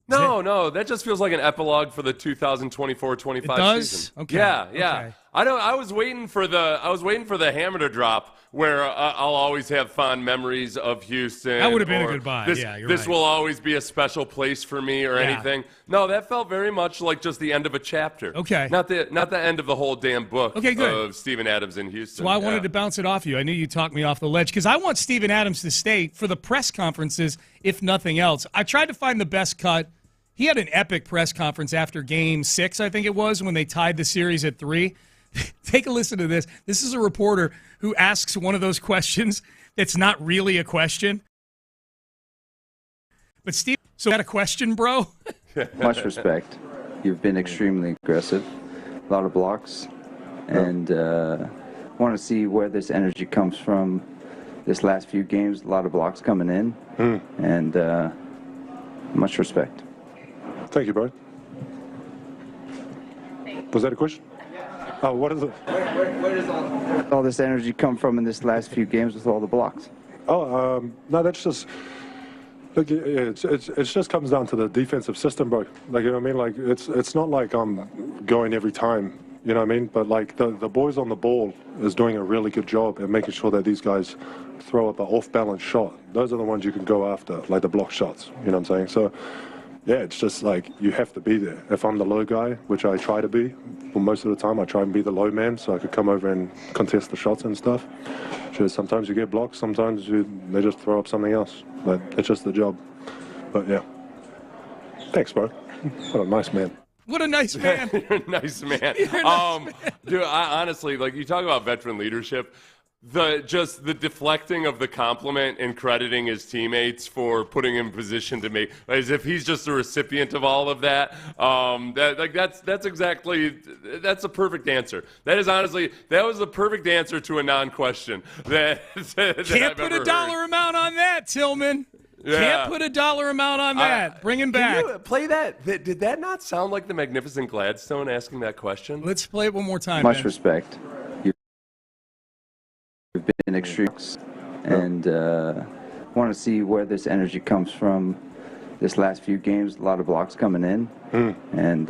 [SPEAKER 6] No, that just feels like an epilogue for the 2024-25 season.
[SPEAKER 5] Okay.
[SPEAKER 6] Yeah.
[SPEAKER 5] Okay.
[SPEAKER 6] I was waiting for the hammer to drop where I'll always have fond memories of Houston.
[SPEAKER 5] That would have been a goodbye.
[SPEAKER 6] This will always be a special place for me or anything. No, that felt very much like just the end of a chapter.
[SPEAKER 5] Okay.
[SPEAKER 6] Not the end of the whole damn book of Steven Adams in Houston.
[SPEAKER 5] So I wanted to bounce it off you. I knew you talked me off the ledge because I want Steven Adams to stay for the press conferences, if nothing else. I tried to find the best cut. He had an epic press conference after Game 6, I think it was, when they tied the series at 3. Take a listen to this. This is a reporter who asks one of those questions that's not really a question. But Steve, so that a question, bro?
[SPEAKER 14] Much respect. You've been extremely aggressive. A lot of blocks. And want to see where this energy comes from this last few games. A lot of blocks coming in. And much respect.
[SPEAKER 15] Thank you, bro. Was that a question? Oh, what is it?
[SPEAKER 14] Where does all this energy come from in this last few games with all the blocks?
[SPEAKER 15] No, that's just... Look, it just comes down to the defensive system, bro. Like, you know what I mean? Like, it's not like I'm going every time, you know what I mean? But, like, the boys on the ball is doing a really good job at making sure that these guys throw up an off-balance shot. Those are the ones you can go after, like the block shots, you know what I'm saying? So... yeah, it's just like you have to be there. If I'm the low guy, which I try to be, well, most of the time I try and be the low man so I could come over and contest the shots and stuff. Just sometimes you get blocked, sometimes they just throw up something else. But it's just the job. But yeah. Thanks, bro. What a nice man.
[SPEAKER 5] What a nice man.
[SPEAKER 6] You're a nice man. Dude, I honestly, like, you talk about veteran leadership. The deflecting of the compliment and crediting his teammates for putting him in position to make, as if he's just a recipient of all of that. That's a perfect answer. That was the perfect answer to a non-question.
[SPEAKER 5] Can't put a dollar amount on that, Tillman.
[SPEAKER 6] Yeah.
[SPEAKER 5] Can't put a dollar amount on that. Bring him back.
[SPEAKER 6] Can you play that? Did that not sound like the Magnificent Gladstone asking that question?
[SPEAKER 5] Let's play it one more time.
[SPEAKER 14] Much respect. You've been extreme, and want to see where this energy comes from this last few games. A lot of blocks coming in, and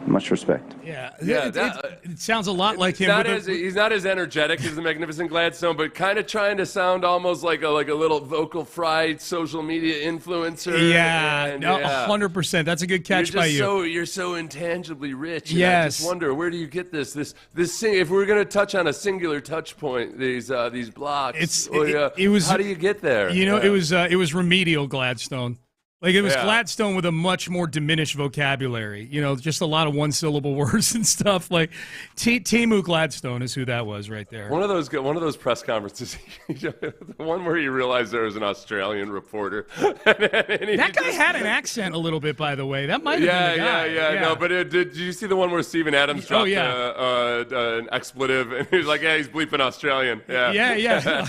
[SPEAKER 14] much respect.
[SPEAKER 5] Yeah. It sounds a lot like him.
[SPEAKER 6] He's not as energetic as the Magnificent Gladstone, but kind of trying to sound almost like a little vocal fry social media influencer.
[SPEAKER 5] Yeah, 100%. That's a good catch by you.
[SPEAKER 6] You're so intangibly rich.
[SPEAKER 5] Yes.
[SPEAKER 6] I just wonder, where do you get this? If we're going to touch on a singular touch point, these blocks. How do you get there?
[SPEAKER 5] It was remedial Gladstone. Like, it was Gladstone with a much more diminished vocabulary, just a lot of one-syllable words and stuff. Like, Timu Gladstone is who that was right there.
[SPEAKER 6] One of those press conferences, the one where you realize there was an Australian reporter.
[SPEAKER 5] That guy had an accent a little bit, by the way. That might have been the guy.
[SPEAKER 6] Yeah. No, but did you see the one where Steven Adams dropped an expletive, and he was like, he's bleeping Australian. Yeah.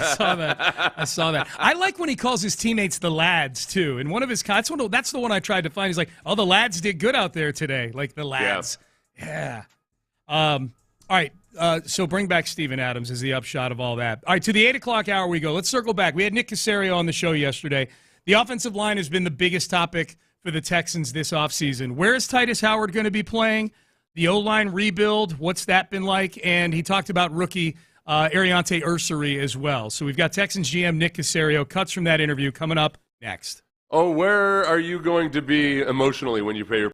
[SPEAKER 5] I saw that. I like when he calls his teammates the lads, too. In one of his That's the one I tried to find. He's like, oh, the lads did good out there today. Like the lads. Yeah. All right. So bring back Steven Adams is the upshot of all that. All right, to the 8 o'clock hour we go. Let's circle back. We had Nick Caserio on the show yesterday. The offensive line has been the biggest topic for the Texans this offseason. Where is Titus Howard going to be playing? The O-line rebuild, what's that been like? And he talked about rookie Ariante Ursary as well. So we've got Texans GM Nick Caserio. Cuts from that interview coming up next.
[SPEAKER 6] Oh, where are you going to be emotionally when you pay your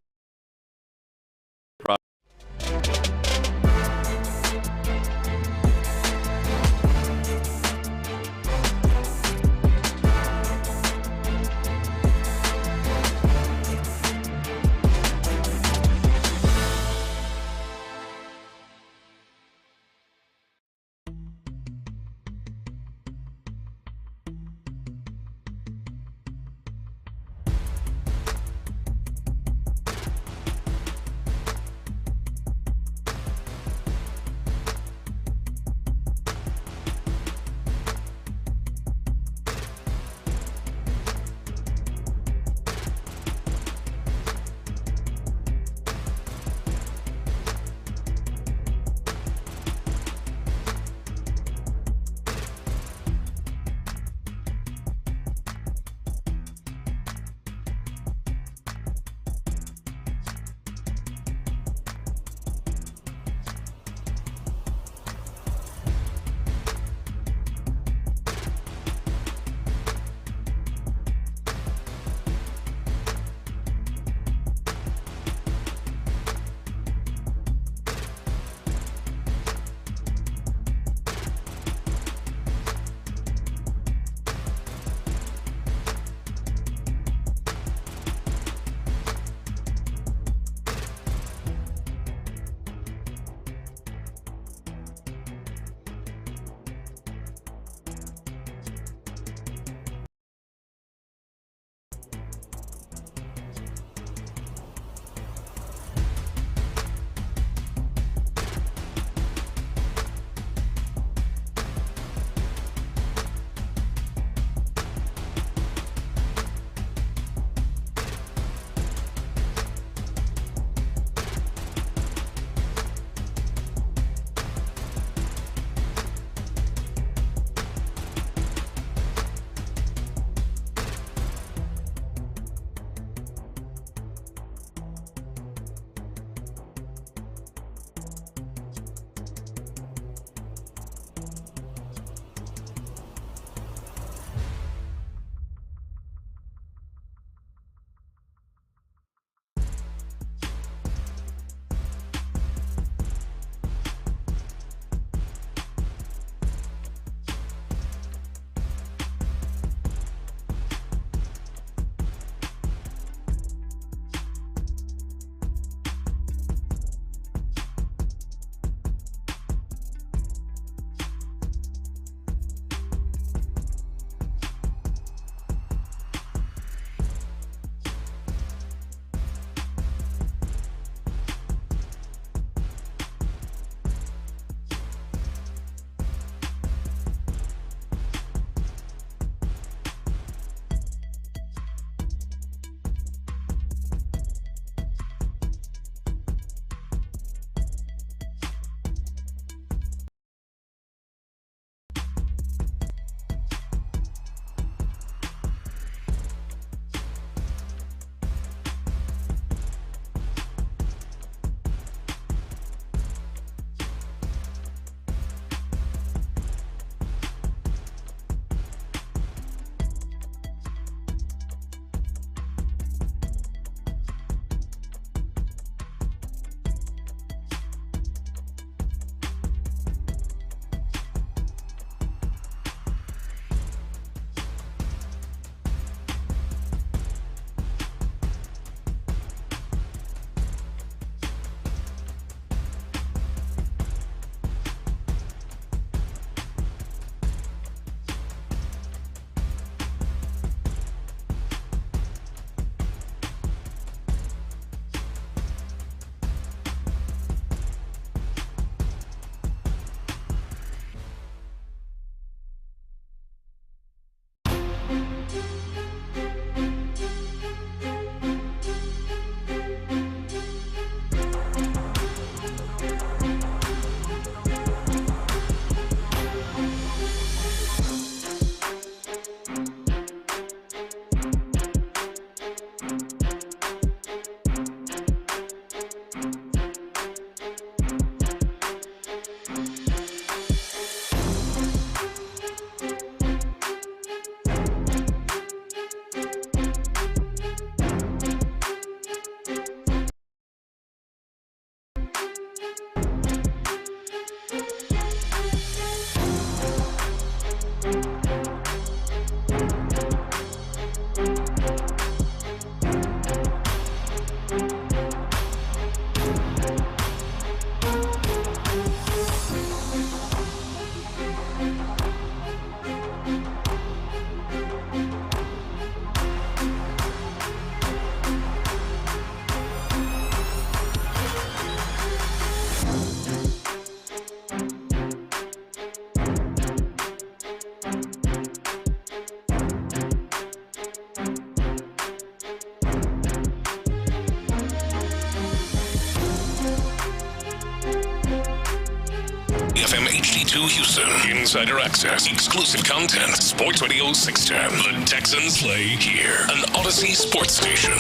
[SPEAKER 1] FM HD2 Houston. Insider access, exclusive content. Sports Radio 610. The Texans play here. An Odyssey sports station.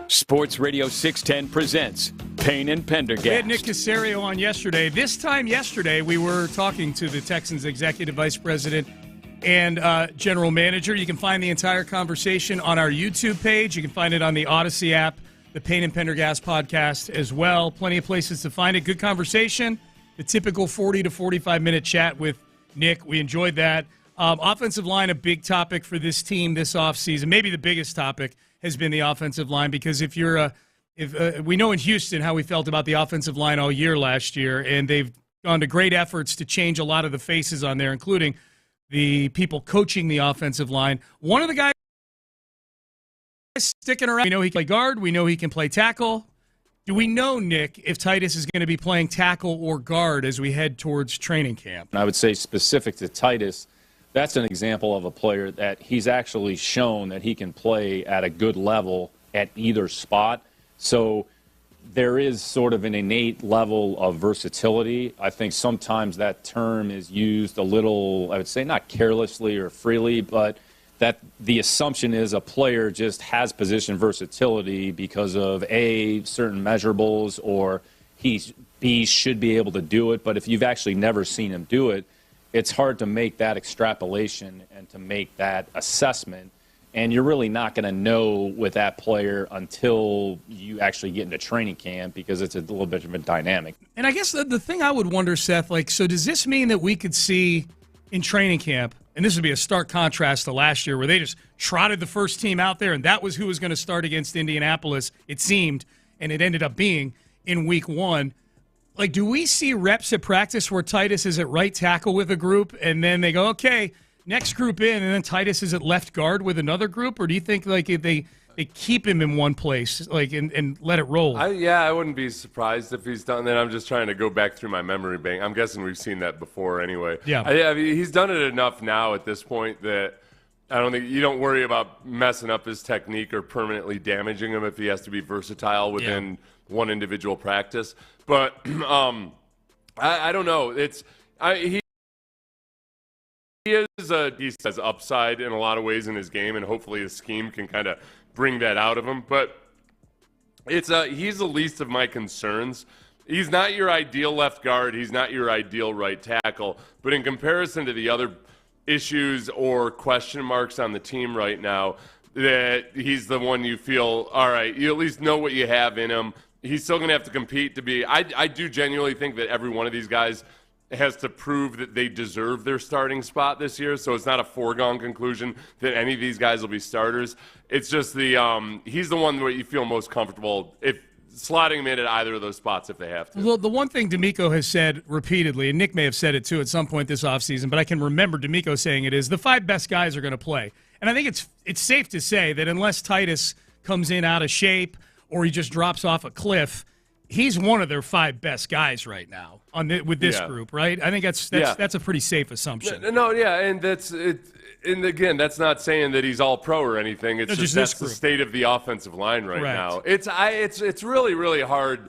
[SPEAKER 3] Sports Radio 610 presents Payne and Pendergast.
[SPEAKER 5] We had Nick Caserio on yesterday. This time yesterday, we were talking to the Texans Executive Vice President and General Manager. You can find the entire conversation on our YouTube page. You can find it on the Odyssey app, the Payne and Pendergast podcast as well. Plenty of places to find it. Good conversation. The typical 40 to 45-minute chat with Nick. We enjoyed that. Offensive line, a big topic for this team this offseason. Maybe the biggest topic has been the offensive line, because if we know in Houston how we felt about the offensive line all year last year, and they've gone to great efforts to change a lot of the faces on there, including the people coaching the offensive line. One of the guys sticking around, we know he can play guard, we know he can play tackle. Do we know, Nick, if Titus is going to be playing tackle or guard as we head towards training camp?
[SPEAKER 7] I would say specific to Titus, that's an example of a player that he's actually shown that he can play at a good level at either spot. So there is sort of an innate level of versatility. I think sometimes that term is used a little, I would say not carelessly or freely, but that the assumption is a player just has position versatility because of A, certain measurables, or B, should be able to do it. But if you've actually never seen him do it, it's hard to make that extrapolation and to make that assessment. And you're really not going to know with that player until you actually get into training camp, because it's a little bit of a dynamic.
[SPEAKER 5] And I guess the thing I would wonder, Seth, so does this mean that we could see in training camp, and this would be a stark contrast to last year where they just trotted the first team out there and that was who was going to start against Indianapolis, it seemed, and it ended up being in week 1. Do we see reps at practice where Titus is at right tackle with a group and then they go, okay, next group in, and then Titus is at left guard with another group? Or do you think if they keep him in one place and let it roll?
[SPEAKER 6] I wouldn't be surprised if he's done that. I'm just trying to go back through my memory bank. I'm guessing we've seen that before anyway.
[SPEAKER 5] Yeah.
[SPEAKER 6] I mean, he's done it enough now at this point that I don't think you don't worry about messing up his technique or permanently damaging him if he has to be versatile within one individual practice. But I don't know. He has upside in a lot of ways in his game, and hopefully his scheme can kind of bring that out of him. But he's the least of my concerns. He's not your ideal left guard. He's not your ideal right tackle. But in comparison to the other issues or question marks on the team right now, that he's the one you feel, all right, you at least know what you have in him. He's still going to have to compete to be – I do genuinely think that every one of these guys has to prove that they deserve their starting spot this year, so it's not a foregone conclusion that any of these guys will be starters. It's just he's the one where you feel most comfortable if slotting him in at either of those spots if they have to.
[SPEAKER 5] Well, the one thing D'Amico has said repeatedly, and Nick may have said it too at some point this offseason, but I can remember D'Amico saying it, is the 5 best guys are going to play. And I think it's safe to say that unless Titus comes in out of shape or he just drops off a cliff, he's one of their 5 best guys right now with this group, right? I think that's a pretty safe assumption.
[SPEAKER 6] No, and that's it. And again, that's not saying that he's all pro or anything. It's just that's the state of the offensive line right now. It's really, really hard.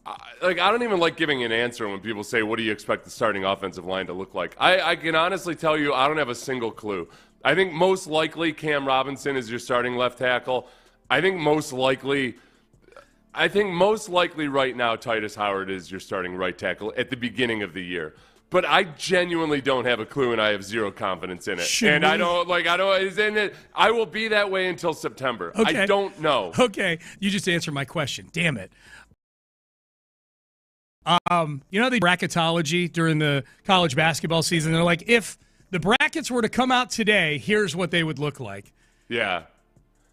[SPEAKER 6] I don't even like giving an answer when people say, what do you expect the starting offensive line to look like? I can honestly tell you I don't have a single clue. I think most likely Cam Robinson is your starting left tackle. I think most likely right now Titus Howard is your starting right tackle at the beginning of the year. But I genuinely don't have a clue, and I have zero confidence in it. I will be that way until September.
[SPEAKER 5] Okay.
[SPEAKER 6] I don't know.
[SPEAKER 5] Okay, you just answered my question. Damn it. You know the bracketology during the college basketball season? They're like, if the brackets were to come out today, here's what they would look like.
[SPEAKER 6] Yeah.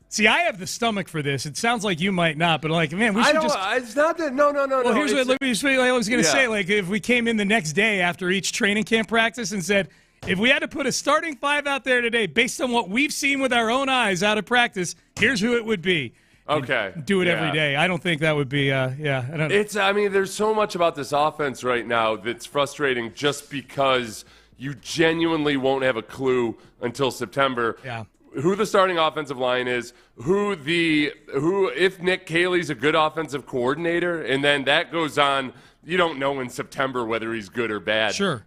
[SPEAKER 5] See, I have the stomach for this. It sounds like you might not, but man, we should just.
[SPEAKER 6] It's not that. No.
[SPEAKER 5] Well, here's what I was going to say. If we came in the next day after each training camp practice and said, if we had to put a starting 5 out there today, based on what we've seen with our own eyes out of practice, here's who it would be.
[SPEAKER 6] Okay.
[SPEAKER 5] Do it every day. I don't think that would be. I don't know.
[SPEAKER 6] There's so much about this offense right now that's frustrating, just because you genuinely won't have a clue until September.
[SPEAKER 5] Yeah.
[SPEAKER 6] Who the starting offensive line is, if Nick Caley's a good offensive coordinator, and then that goes on you don't know in September whether he's good or bad.
[SPEAKER 5] Sure.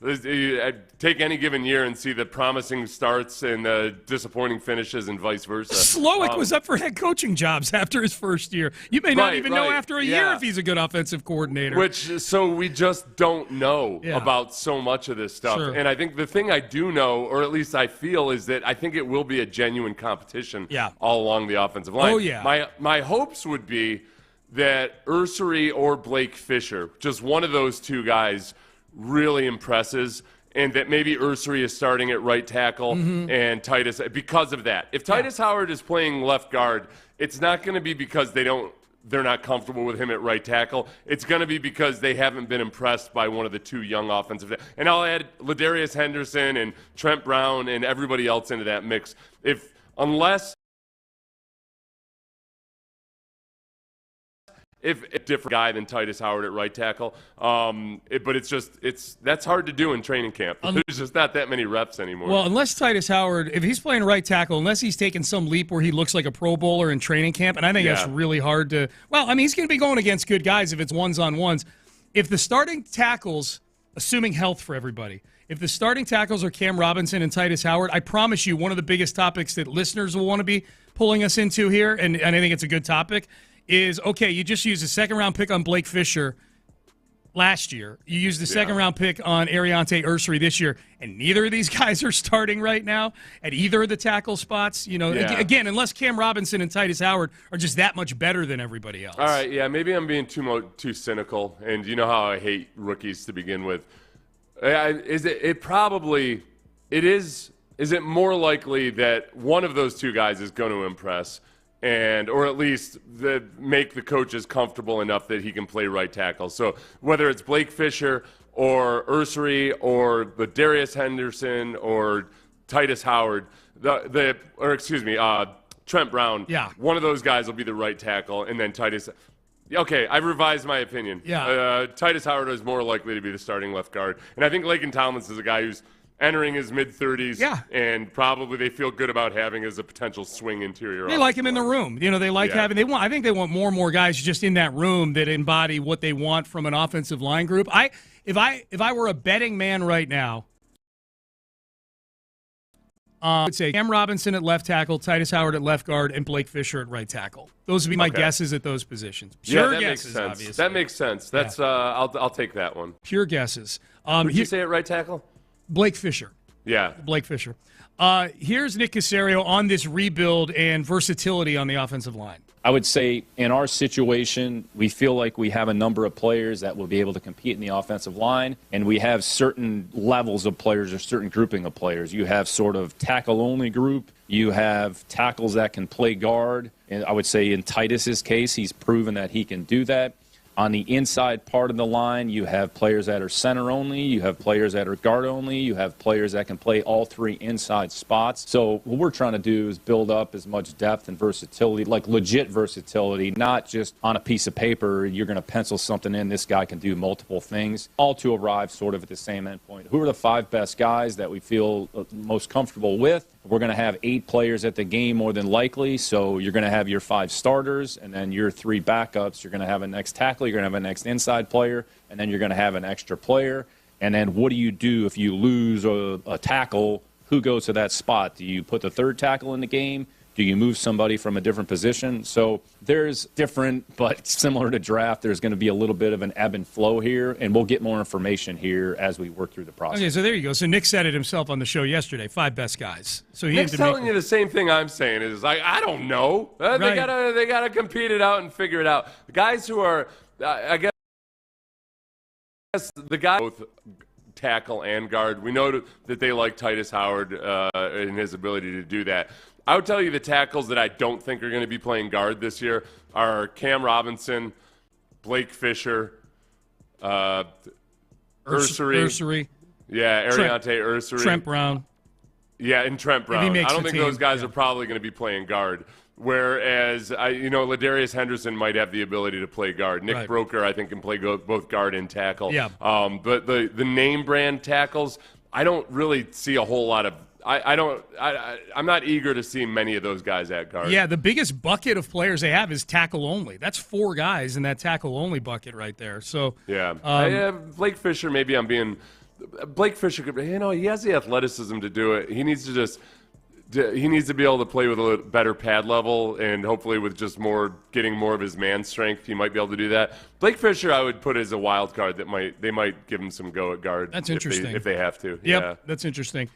[SPEAKER 6] Take any given year and see the promising starts and the disappointing finishes and vice versa.
[SPEAKER 5] Slowick was up for head coaching jobs after his first year. You may not even know after a year if he's a good offensive coordinator.
[SPEAKER 6] So we just don't know about so much of this stuff.
[SPEAKER 5] Sure.
[SPEAKER 6] And I think the thing I do know, or at least I feel, is that I think it will be a genuine competition all along the offensive line.
[SPEAKER 5] Oh, yeah.
[SPEAKER 6] My hopes would be that Ursery or Blake Fisher, just one of those two guys, really impresses, and that maybe Ursery is starting at right tackle and Titus, because of that. If Titus Howard is playing left guard, it's not going to be because they're not comfortable with him at right tackle. It's going to be because they haven't been impressed by one of the two young offensive. And I'll add Ladarius Henderson and Trent Brown and everybody else into that mix. Unless if a different guy than Titus Howard at right tackle, but that's hard to do in training camp. There's just not that many reps anymore.
[SPEAKER 5] Well, unless Titus Howard, if he's playing right tackle, unless he's taking some leap where he looks like a Pro Bowler in training camp, and I think that's really hard to. Well, I mean, he's going to be going against good guys if it's ones-on-ones. If the starting tackles, assuming health for everybody, if the starting tackles are Cam Robinson and Titus Howard, I promise you one of the biggest topics that listeners will want to be pulling us into here, and I think it's a good topic, is, okay, you just used a second-round pick on Blake Fisher last year. You used the second-round pick on Ariante Ursery this year, and neither of these guys are starting right now at either of the tackle spots. Again, unless Cam Robinson and Titus Howard are just that much better than everybody else.
[SPEAKER 6] All right, maybe I'm being too cynical, and you know how I hate rookies to begin with. Is it more likely that one of those two guys is going to impress, or at least make the coaches comfortable enough that he can play right tackle? So whether it's Blake Fisher or Ursery or Ladarius Henderson or Titus Howard, Trent Brown, one of those guys will be the right tackle, and then Titus. Okay, I've revised my opinion. Titus Howard is more likely to be the starting left guard, and I think Laken Tomlinson is a guy who's entering his mid-30s, and probably they feel good about having as a potential swing interior.
[SPEAKER 5] They like him in the room. They like having. I think they want more and more guys just in that room that embody what they want from an offensive line group. If I were a betting man right now, I would say Cam Robinson at left tackle, Titus Howard at left guard, and Blake Fisher at right tackle. Those would be my guesses at those positions. Pure
[SPEAKER 6] that
[SPEAKER 5] guesses,
[SPEAKER 6] makes sense.
[SPEAKER 5] obviously.
[SPEAKER 6] That makes sense. That's I'll take that one.
[SPEAKER 5] Pure guesses.
[SPEAKER 6] Did you say at right tackle?
[SPEAKER 5] Blake Fisher.
[SPEAKER 6] Yeah.
[SPEAKER 5] Blake Fisher. Here's Nick Caserio on this rebuild and versatility on the offensive line.
[SPEAKER 7] I would say in our situation, we feel like we have a number of players that will be able to compete in the offensive line, and we have certain levels of players or certain grouping of players. You have sort of tackle-only group. You have tackles that can play guard. And I would say in Titus's case, he's proven that he can do that. On the inside part of the line, you have players that are center only, you have players that are guard only, you have players that can play all three inside spots. So what we're trying to do is build up as much depth and versatility, like legit versatility, not just on a piece of paper, you're going to pencil something in, this guy can do multiple things, all to arrive sort of at the same endpoint. Who are the 5 best guys that we feel most comfortable with? We're going to have 8 players at the game more than likely, so you're going to have your 5 starters and then your 3 backups. You're going to have a next tackle, you're going to have a next inside player, and then you're going to have an extra player. And then what do you do if you lose a tackle? Who goes to that spot? Do you put the 3rd tackle in the game? Do you move somebody from a different position? So there's different, but similar to draft, there's going to be a little bit of an ebb and flow here, and we'll get more information here as we work through the process.
[SPEAKER 5] Okay, so there you go. So Nick said it himself on the show yesterday, 5 best guys. So
[SPEAKER 6] Nick's telling you the same thing I'm saying. Is like, I don't know. They gotta compete it out and figure it out. The guys who are, I guess the guys both tackle and guard, we know that they like Titus Howard and his ability to do that. I would tell you the tackles that I don't think are going to be playing guard this year are Cam Robinson, Blake Fisher, Ursery. Yeah, Ariante Ursery.
[SPEAKER 5] Trent Brown.
[SPEAKER 6] Yeah, and Trent Brown. I don't think those guys are probably going to be playing guard. Whereas, Ladarius Henderson might have the ability to play guard. Nick Broker, I think, can play both guard and tackle.
[SPEAKER 5] Yeah.
[SPEAKER 6] But the name brand tackles, I don't really see a whole lot of I'm not eager to see many of those guys at guard.
[SPEAKER 5] Yeah, the biggest bucket of players they have is tackle only. That's 4 guys in that tackle only bucket right there. So
[SPEAKER 6] yeah, Blake Fisher. Maybe I'm being. Blake Fisher could. He has the athleticism to do it. He needs to be able to play with a little better pad level, and hopefully with just getting more of his man strength, he might be able to do that. Blake Fisher, I would put as a wild card they might give him some go at guard.
[SPEAKER 5] That's interesting
[SPEAKER 6] if they have to.
[SPEAKER 5] Yep,
[SPEAKER 6] yeah.
[SPEAKER 5] That's interesting.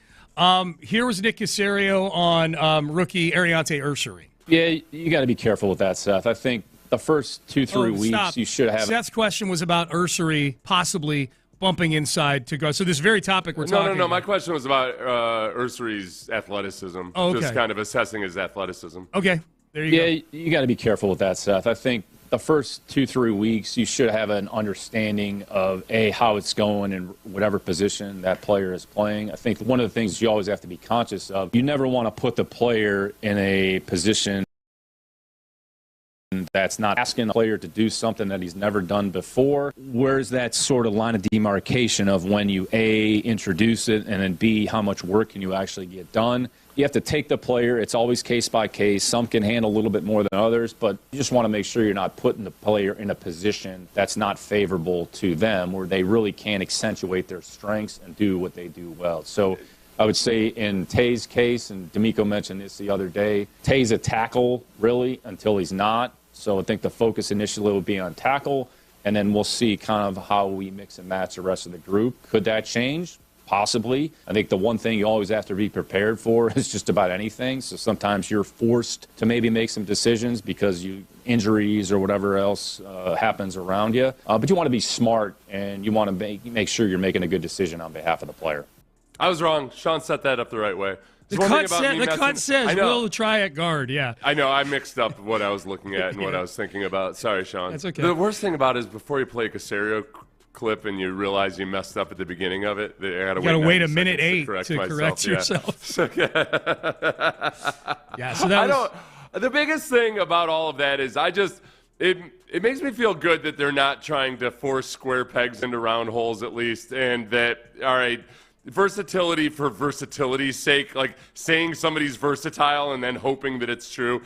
[SPEAKER 5] Here was Nick Caserio on rookie Ariante Ursary.
[SPEAKER 7] Yeah, you got to be careful with that, Seth. I think the first 2-3 weeks
[SPEAKER 5] stop.
[SPEAKER 7] you should have.
[SPEAKER 5] Seth's question was about Ursary possibly bumping inside to guard. So this very topic we're talking about.
[SPEAKER 6] No. My question was about Ursary's athleticism.
[SPEAKER 5] Oh, okay.
[SPEAKER 6] Just kind of assessing his athleticism.
[SPEAKER 5] Okay, there you go.
[SPEAKER 7] Yeah, you got to be careful with that, Seth. I think the first 2-3 weeks you should have an understanding of how it's going in whatever position that player is playing. I think one of the things you always have to be conscious of, you never want to put the player in a position that's not asking the player to do something that he's never done before. Where's that sort of line of demarcation of when you A, introduce it, and then B, how much work can you actually get done? You have to take the player. It's always case by case. Some can handle a little bit more than others, but you just want to make sure you're not putting the player in a position that's not favorable to them, where they really can't accentuate their strengths and do what they do well. So I would say in Tay's case, and D'Amico mentioned this the other day, Tay's a tackle, really, until he's not. So I think the focus initially will be on tackle, and then we'll see kind of how we mix and match the rest of the group. Could that change? Possibly. I think the one thing you always have to be prepared for is just about anything. So sometimes you're forced to maybe make some decisions because injuries or whatever else happens around you. But you want to be smart, and you want to make sure you're making a good decision on behalf of the player.
[SPEAKER 6] I was wrong. Sean set that up the right way.
[SPEAKER 5] The cut says we'll try at guard, yeah.
[SPEAKER 6] I know. I mixed up what I was looking at and what I was thinking about. Sorry, Sean.
[SPEAKER 5] That's okay.
[SPEAKER 6] The worst thing about it is before you play a Caserio clip and you realize you messed up at the beginning of it, you got to wait a minute 8 to correct yourself.
[SPEAKER 5] Yeah, so that
[SPEAKER 6] the biggest thing about all of that is it makes me feel good that they're not trying to force square pegs into round holes at least, and that, all right, versatility for versatility's sake, like saying somebody's versatile and then hoping that it's true,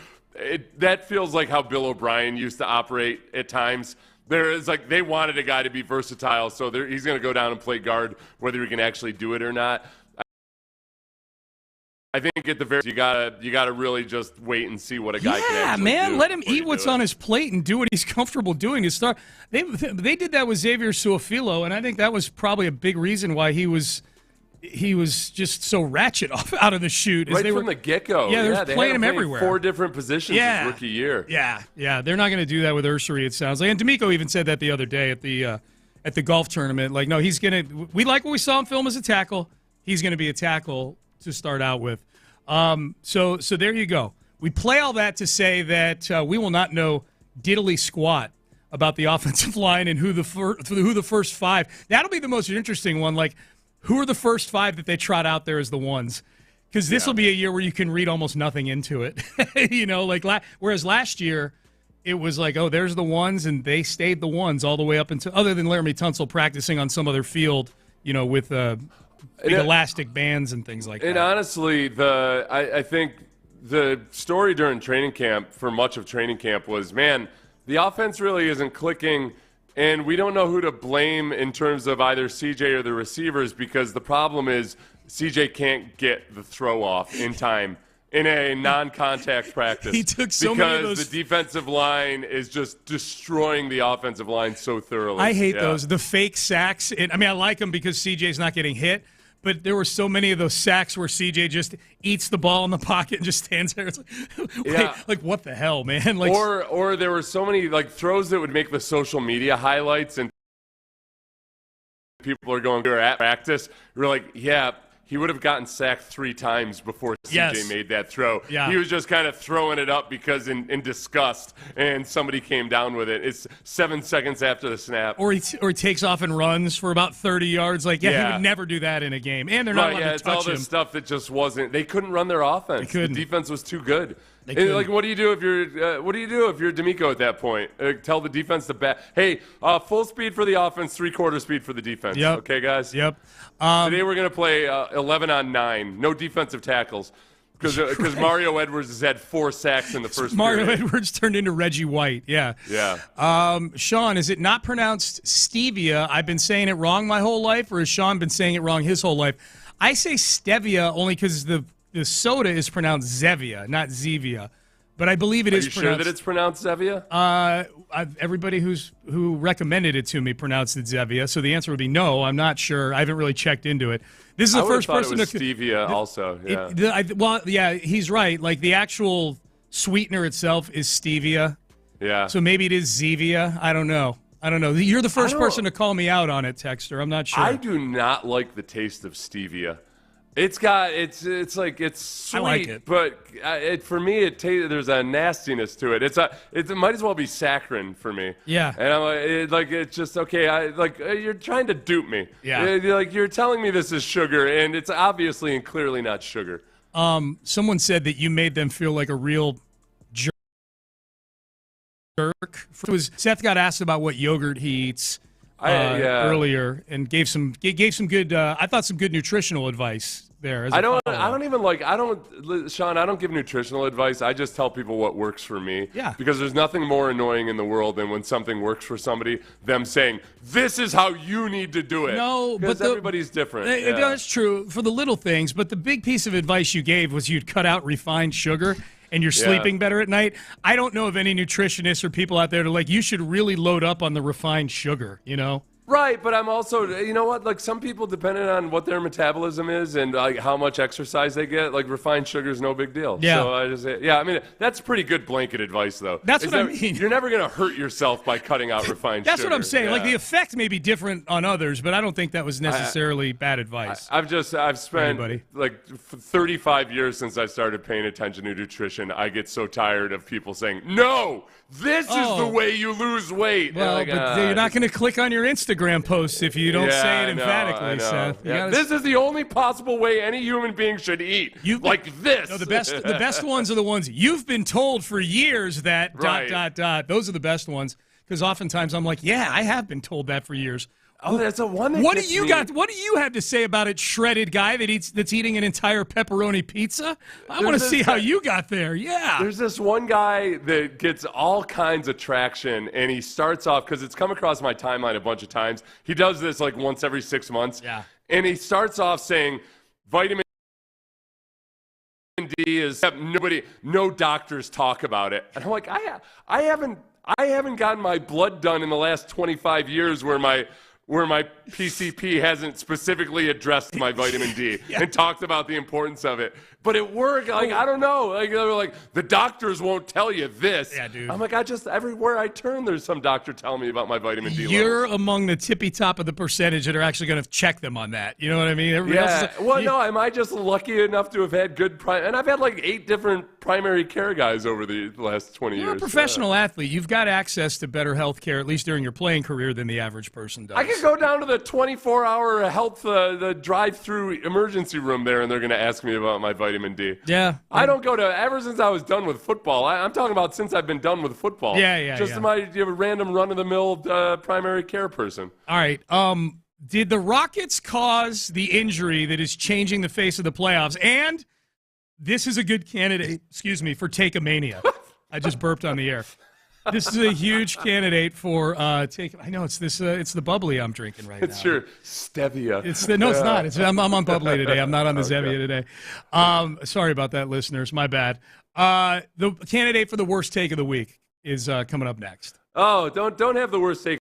[SPEAKER 6] that feels like how Bill O'Brien used to operate at times. There is they wanted a guy to be versatile, so he's going to go down and play guard whether he can actually do it or not. I think at the very you gotta really just wait and see what a guy can actually do.
[SPEAKER 5] Yeah, man, let him eat what's on his plate and do what he's comfortable doing. They did that with Xavier Su'a-Filo, and I think that was probably a big reason why he was just so ratchet out of the chute.
[SPEAKER 6] Right from the get-go.
[SPEAKER 5] Yeah, they were playing him everywhere.
[SPEAKER 6] 4 different positions his rookie year.
[SPEAKER 5] Yeah. They're not going to do that with Ursary, it sounds like. And D'Amico even said that the other day at the golf tournament. Like, no, he's going to – we like what we saw him film as a tackle. He's going to be a tackle to start out with. So there you go. We play all that to say that we will not know diddly squat about the offensive line and who the first 5. That'll be the most interesting one. Like, who are the first 5 that they trot out there as the ones? Because this will be a year where you can read almost nothing into it. Whereas last year it was like, oh, there's the ones, and they stayed the ones all the way up until, other than Laramie Tunsil practicing on some other field, with big elastic bands and things like that.
[SPEAKER 6] And honestly, I think the story during training camp, for much of training camp, was, man, the offense really isn't clicking. And we don't know who to blame in terms of either CJ or the receivers, because the problem is CJ can't get the throw off in time in a non-contact practice.
[SPEAKER 5] He took so many of those.
[SPEAKER 6] Because the defensive line is just destroying the offensive line so thoroughly.
[SPEAKER 5] I hate those. The fake sacks. I like them because CJ's not getting hit. But there were so many of those sacks where CJ just eats the ball in the pocket and just stands there. It's like what the hell, man?
[SPEAKER 6] Or there were so many throws that would make the social media highlights, and people are going, we were at practice. We're like, yeah, he would have gotten sacked 3 times before CJ made that throw.
[SPEAKER 5] Yeah.
[SPEAKER 6] He was just kind of throwing it up because in disgust, and somebody came down with it. It's 7 seconds after the snap.
[SPEAKER 5] Or he takes off and runs for about 30 yards. He would never do that in a game. And they're not allowed to touch him.
[SPEAKER 6] It's all this stuff that just wasn't – they couldn't run their offense.
[SPEAKER 5] They couldn't.
[SPEAKER 6] The defense was too good. And, like, what do you do if you're D'Amico at that point? Tell the defense to back. Hey, full speed for the offense, 3/4 speed for the defense.
[SPEAKER 5] Yep.
[SPEAKER 6] Okay, guys.
[SPEAKER 5] Yep.
[SPEAKER 6] Today we're gonna play 11 on 9, no defensive tackles, because Mario Edwards has had 4 sacks in the first.
[SPEAKER 5] Mario
[SPEAKER 6] period.
[SPEAKER 5] Edwards turned into Reggie White. Yeah.
[SPEAKER 6] Yeah.
[SPEAKER 5] Sean, is it not pronounced stevia? I've been saying it wrong my whole life, or has Sean been saying it wrong his whole life? I say stevia only because the soda is pronounced Zevia, not Zevia. But I believe it is pronounced.
[SPEAKER 6] Are you sure that it's pronounced Zevia?
[SPEAKER 5] Everybody who recommended it to me pronounced it Zevia, so the answer would be no. I'm not sure. I haven't really checked into it. This is the first person
[SPEAKER 6] it was stevia also. Yeah.
[SPEAKER 5] He's right. Like, the actual sweetener itself is stevia.
[SPEAKER 6] Yeah.
[SPEAKER 5] So maybe it is Zevia. I don't know. You're the first person to call me out on it, Texter. I'm not sure.
[SPEAKER 6] I do not like the taste of stevia. It's like it's sweet,
[SPEAKER 5] I like it.
[SPEAKER 6] But for me, there's a nastiness to it. It might as well be saccharin for me.
[SPEAKER 5] Yeah.
[SPEAKER 6] And I'm like, it's just okay. You're trying to dupe me.
[SPEAKER 5] Yeah.
[SPEAKER 6] You're telling me this is sugar, and it's obviously and clearly not sugar.
[SPEAKER 5] Someone said that you made them feel like a real jerk. Seth got asked about what yogurt he eats earlier, and gave some good. I thought some good nutritional advice there.
[SPEAKER 6] Sean, I don't give nutritional advice. I just tell people what works for me.
[SPEAKER 5] Yeah.
[SPEAKER 6] Because there's nothing more annoying in the world than when something works for somebody, them saying, this is how you need to do it.
[SPEAKER 5] No,
[SPEAKER 6] because
[SPEAKER 5] but
[SPEAKER 6] everybody's different.
[SPEAKER 5] That's true for the little things, but the big piece of advice you gave was you'd cut out refined sugar and you're sleeping better at night. I don't know of any nutritionists or people out there that are like, you should really load up on the refined sugar, you know?
[SPEAKER 6] Right, but I'm also, you know what, like some people, depending on what their metabolism is and like how much exercise they get, like refined sugar is no big deal.
[SPEAKER 5] Yeah.
[SPEAKER 6] So I mean, that's pretty good blanket advice, though.
[SPEAKER 5] That's what I mean.
[SPEAKER 6] You're never going to hurt yourself by cutting out refined sugar.
[SPEAKER 5] That's what I'm saying.
[SPEAKER 6] Yeah.
[SPEAKER 5] Like, the effect may be different on others, but I don't think that was necessarily bad advice.
[SPEAKER 6] I've spent like 35 years since I started paying attention to nutrition. I get so tired of people saying, no, this is the way you lose weight.
[SPEAKER 5] Well,
[SPEAKER 6] like,
[SPEAKER 5] but you're not going to click on your Instagram posts if you don't say it emphatically,
[SPEAKER 6] I know.
[SPEAKER 5] Seth.
[SPEAKER 6] This is the only possible way any human being should eat. Like this.
[SPEAKER 5] No, the best ones are the ones you've been told for years that ... Those are the best ones, because oftentimes I'm like, yeah, I have been told that for years.
[SPEAKER 6] Oh, that's a one.
[SPEAKER 5] What do you got? What do you have to say about it, shredded guy that's eating an entire pepperoni pizza? I want to see how you got there. Yeah.
[SPEAKER 6] There's this one guy that gets all kinds of traction, and he starts off, because it's come across my timeline a bunch of times. He does this like once every 6 months.
[SPEAKER 5] Yeah.
[SPEAKER 6] And he starts off saying vitamin D is no doctors talk about it. And I'm like, I haven't gotten my blood done in the last 25 years where my PCP hasn't specifically addressed my vitamin D and talked about the importance of it. But it worked. Like, I don't know. Like, they were like, the doctors won't tell you this.
[SPEAKER 5] Yeah, dude.
[SPEAKER 6] I'm like, everywhere I turn, there's some doctor telling me about my vitamin D
[SPEAKER 5] You're
[SPEAKER 6] levels.
[SPEAKER 5] among the tippy top of the percentage that are actually going to check them on that. You know what I mean? Everybody else is like,
[SPEAKER 6] no, am I just lucky enough to have had good and I've had like 8 different primary care guys over the last 20 years.
[SPEAKER 5] You're a professional athlete. You've got access to better health care, at least during your playing career, than the average person does.
[SPEAKER 6] I could go down to the 24-hour health, the drive-through emergency room there, and they're going to ask me about my vitamin D.
[SPEAKER 5] Yeah.
[SPEAKER 6] I don't go to, ever since I was done with football. I'm talking about since I've been done with football. Just a random run-of-the-mill primary care person.
[SPEAKER 5] All right. Did the Rockets cause the injury that is changing the face of the playoffs? And this is a good candidate, for Take-A-Mania. I just burped on the air. This is a huge candidate for take. I know it's this. It's the bubbly I'm drinking right now.
[SPEAKER 6] It's your stevia.
[SPEAKER 5] It's not. I'm on bubbly today. I'm not on the Zevia today. Sorry about that, listeners. My bad. The candidate for the worst take of the week is coming up next.
[SPEAKER 6] Oh, don't have the worst take.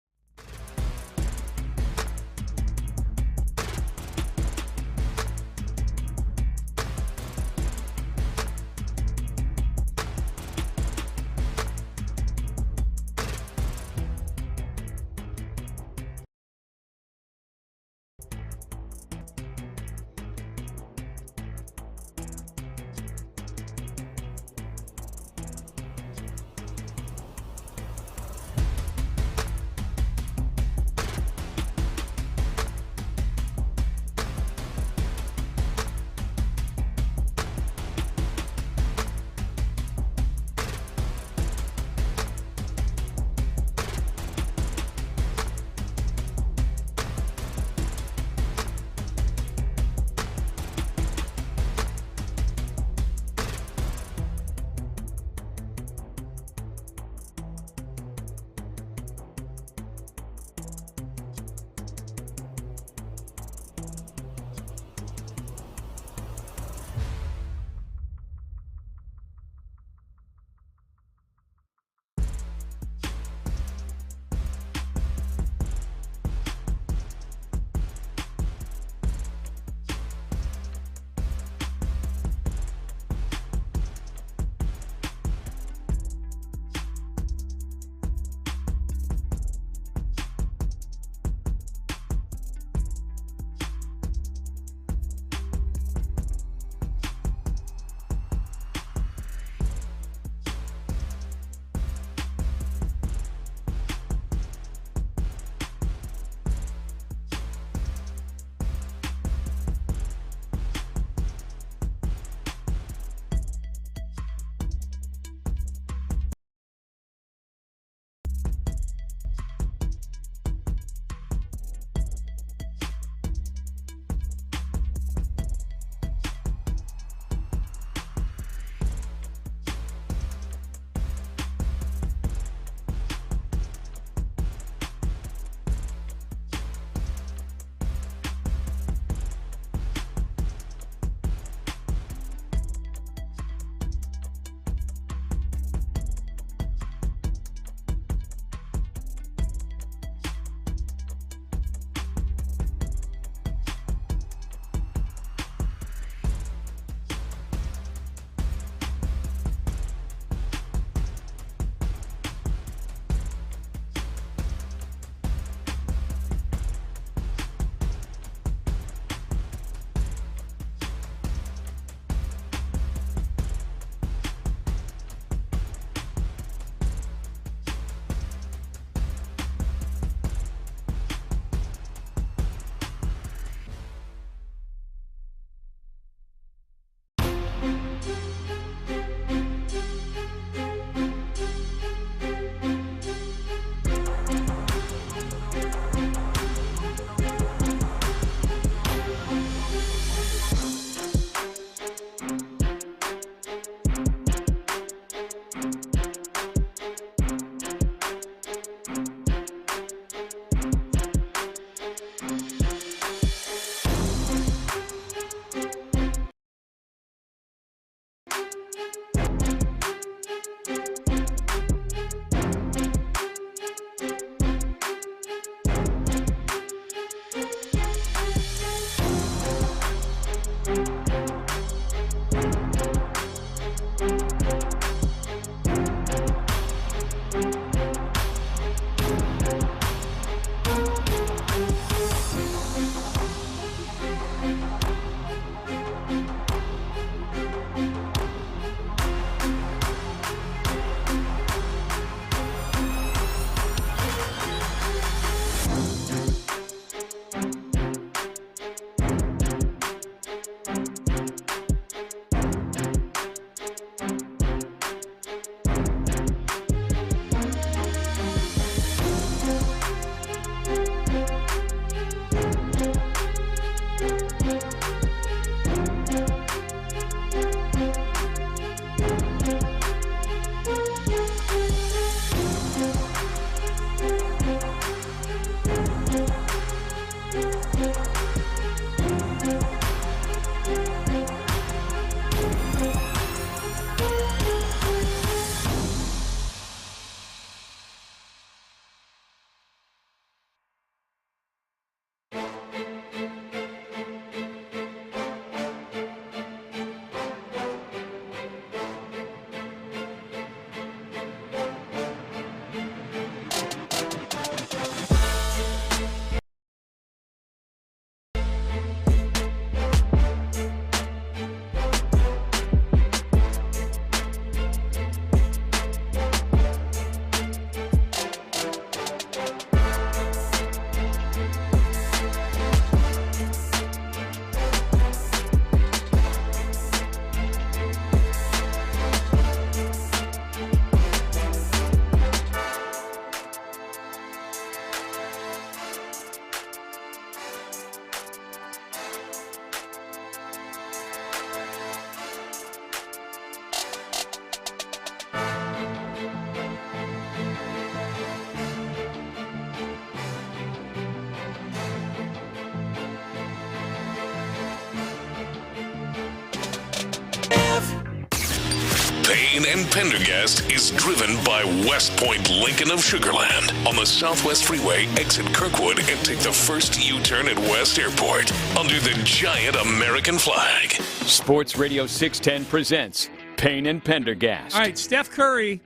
[SPEAKER 1] Payne and Pendergast is driven by West Point Lincoln of Sugarland on the Southwest Freeway. Exit Kirkwood and take the first U-turn at West Airport under the giant American flag.
[SPEAKER 3] Sports Radio 610 presents Payne and Pendergast.
[SPEAKER 5] All right, Steph Curry's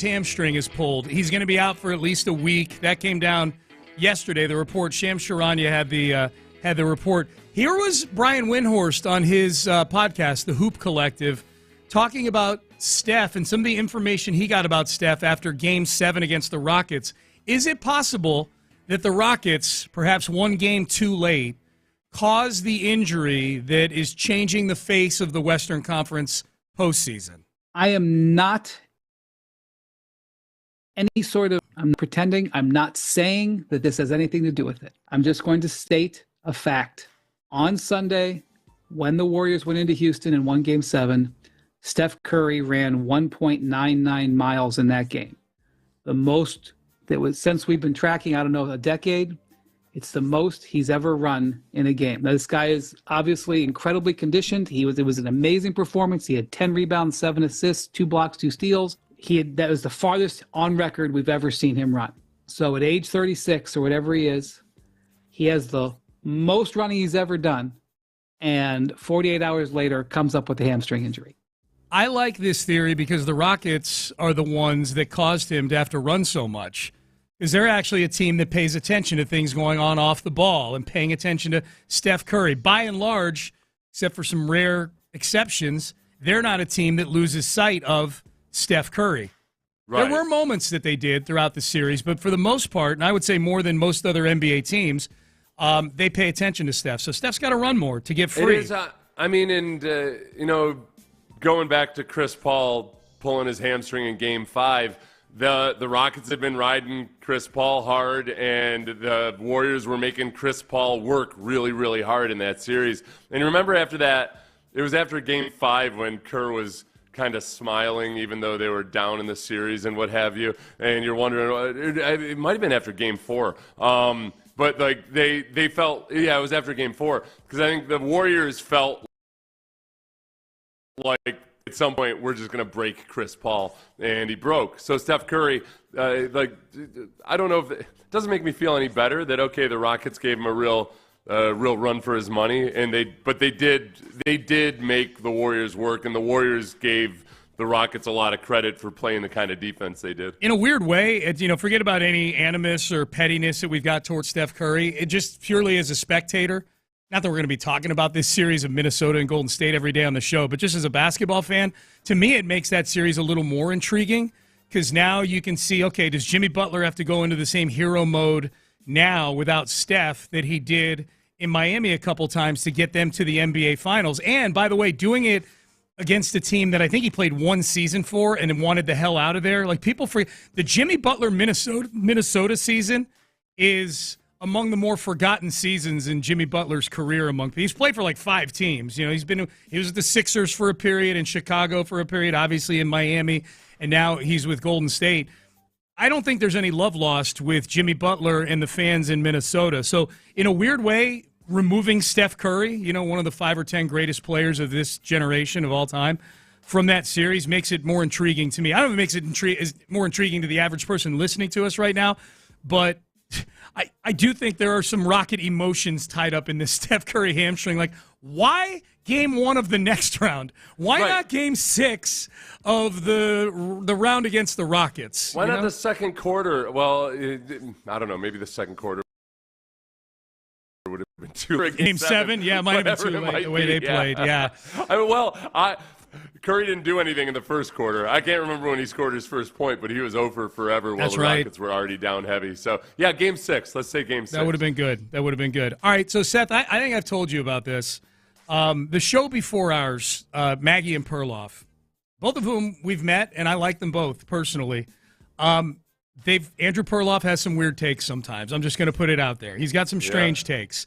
[SPEAKER 5] hamstring is pulled. He's going to be out for at least a week. That came down yesterday. The report, Shams Charania had the report. Here was Brian Windhorst on his podcast, The Hoop Collective, talking about Steph and some of the information he got about Steph after Game 7 against the Rockets. Is it possible that the Rockets, perhaps one game too late, caused the injury that is changing the face of the Western Conference postseason?
[SPEAKER 16] I am not I'm pretending, I'm not saying that this has anything to do with it. I'm just going to state a fact. On Sunday, when the Warriors went into Houston and won Game 7, Steph Curry ran 1.99 miles in that game. The most that was, since we've been tracking, I don't know, a decade, it's the most he's ever run in a game. Now, this guy is obviously incredibly conditioned. It was an amazing performance. He had 10 rebounds, 7 assists, 2 blocks, 2 steals. That was the farthest on record we've ever seen him run. So at age 36 or whatever he is, he has the most running he's ever done, and 48 hours later comes up with a hamstring injury.
[SPEAKER 5] I like this theory because the Rockets are the ones that caused him to have to run so much. Because they're actually a team that pays attention to things going on off the ball and paying attention to Steph Curry. By and large, except for some rare exceptions, they're not a team that loses sight of Steph Curry. Right. There were moments that they did throughout the series, but for the most part, and I would say more than most other NBA teams, they pay attention to Steph. So Steph's got to run more to get free.
[SPEAKER 6] It is, going back to Chris Paul pulling his hamstring in Game 5, the Rockets have been riding Chris Paul hard, and the Warriors were making Chris Paul work really, really hard in that series. And remember after that, it was after Game 5 when Kerr was kind of smiling even though they were down in the series and what have you, and you're wondering, it might have been after Game 4. But like they felt, it was after Game 4, because I think the Warriors felt like at some point we're just going to break Chris Paul, and he broke. So Steph Curry, I don't know if it doesn't make me feel any better that the Rockets gave him a real run for his money, and they did make the Warriors work, and the Warriors gave the Rockets a lot of credit for playing the kind of defense they did.
[SPEAKER 5] In a weird way, forget about any animus or pettiness that we've got towards Steph Curry. It just purely as a spectator, not that we're going to be talking about this series of Minnesota and Golden State every day on the show, but just as a basketball fan, to me it makes that series a little more intriguing, because now you can see, does Jimmy Butler have to go into the same hero mode now without Steph that he did in Miami a couple times to get them to the NBA Finals? And, by the way, doing it against a team that I think he played one season for and wanted the hell out of there. Like, people forget, the Jimmy Butler Minnesota season is among the more forgotten seasons in Jimmy Butler's career. He's played for like 5 teams. He was with the Sixers for a period, in Chicago for a period, obviously in Miami, and now he's with Golden State. I don't think there's any love lost with Jimmy Butler and the fans in Minnesota. So in a weird way, removing Steph Curry, one of the 5 or 10 greatest players of this generation of all time, from that series makes it more intriguing to me. I don't know if it makes it more intriguing to the average person listening to us right now, but I do think there are some rocket emotions tied up in this Steph Curry hamstring. Like, why game 1 of the next round? Why not game 6 of the round against the Rockets?
[SPEAKER 6] Why not the second quarter? Well, I don't know. Maybe the second quarter would have been too.
[SPEAKER 5] Game 7? Yeah, it might have been too late the way they played. Yeah.
[SPEAKER 6] Curry didn't do anything in the first quarter. I can't remember when he scored his first point, but he was over forever while the Rockets were already down heavy. So, yeah, game 6. Let's say game 6.
[SPEAKER 5] That would have been good. All right, so, Seth, I think I've told you about this. The show before ours, Maggie and Perloff, both of whom we've met, and I like them both personally. Andrew Perloff has some weird takes sometimes. I'm just going to put it out there. He's got some strange takes.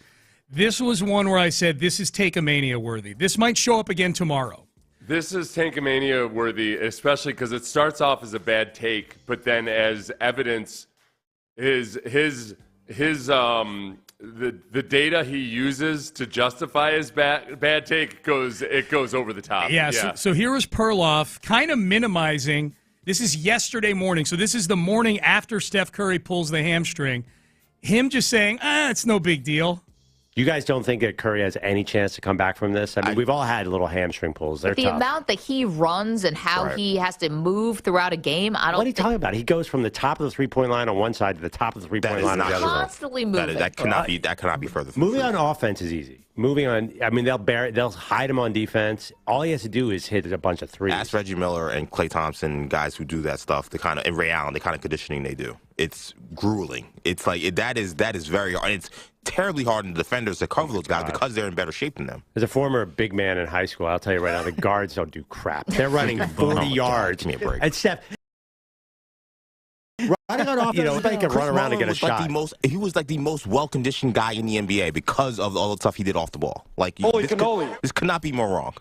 [SPEAKER 5] This was one where I said, this is Takeomania worthy. This might show up again tomorrow.
[SPEAKER 6] This is Tankmania worthy, especially because it starts off as a bad take, but then as evidence, the data he uses to justify his bad take goes over the top.
[SPEAKER 5] Yeah. So here was Perloff kind of minimizing. This is yesterday morning, so this is the morning after Steph Curry pulls the hamstring. Him just saying, it's no big deal.
[SPEAKER 17] You guys don't think that Curry has any chance to come back from this? I mean, we've all had little hamstring pulls. They're
[SPEAKER 18] the
[SPEAKER 17] tough.
[SPEAKER 18] amount that he runs and how he has to move throughout a game, I don't.
[SPEAKER 17] What are you talking about? He goes from the top of the 3-point line on one side to the top of the 3-point line on the other.
[SPEAKER 18] Constantly moving.
[SPEAKER 19] That cannot be further.
[SPEAKER 17] Moving on offense is easy. Moving on, I mean, they'll hide him on defense. All he has to do is hit a bunch of threes.
[SPEAKER 19] Ask Reggie Miller and Klay Thompson, guys who do that stuff. And Ray Allen, the kind of conditioning they do. It's grueling. It's like that is very hard. It's terribly hard on the defenders to cover those guys because they're in better shape than them.
[SPEAKER 17] As a former big man in high school, I'll tell you right now, the guards don't do crap. They're running 40 yards.
[SPEAKER 19] Give me a break.
[SPEAKER 17] And Steph,
[SPEAKER 19] running on offense,
[SPEAKER 17] it's like he can run around and get a shot.
[SPEAKER 19] He was like the most well-conditioned guy in the NBA because of all the stuff he did off the ball. Like this could not be more wrong.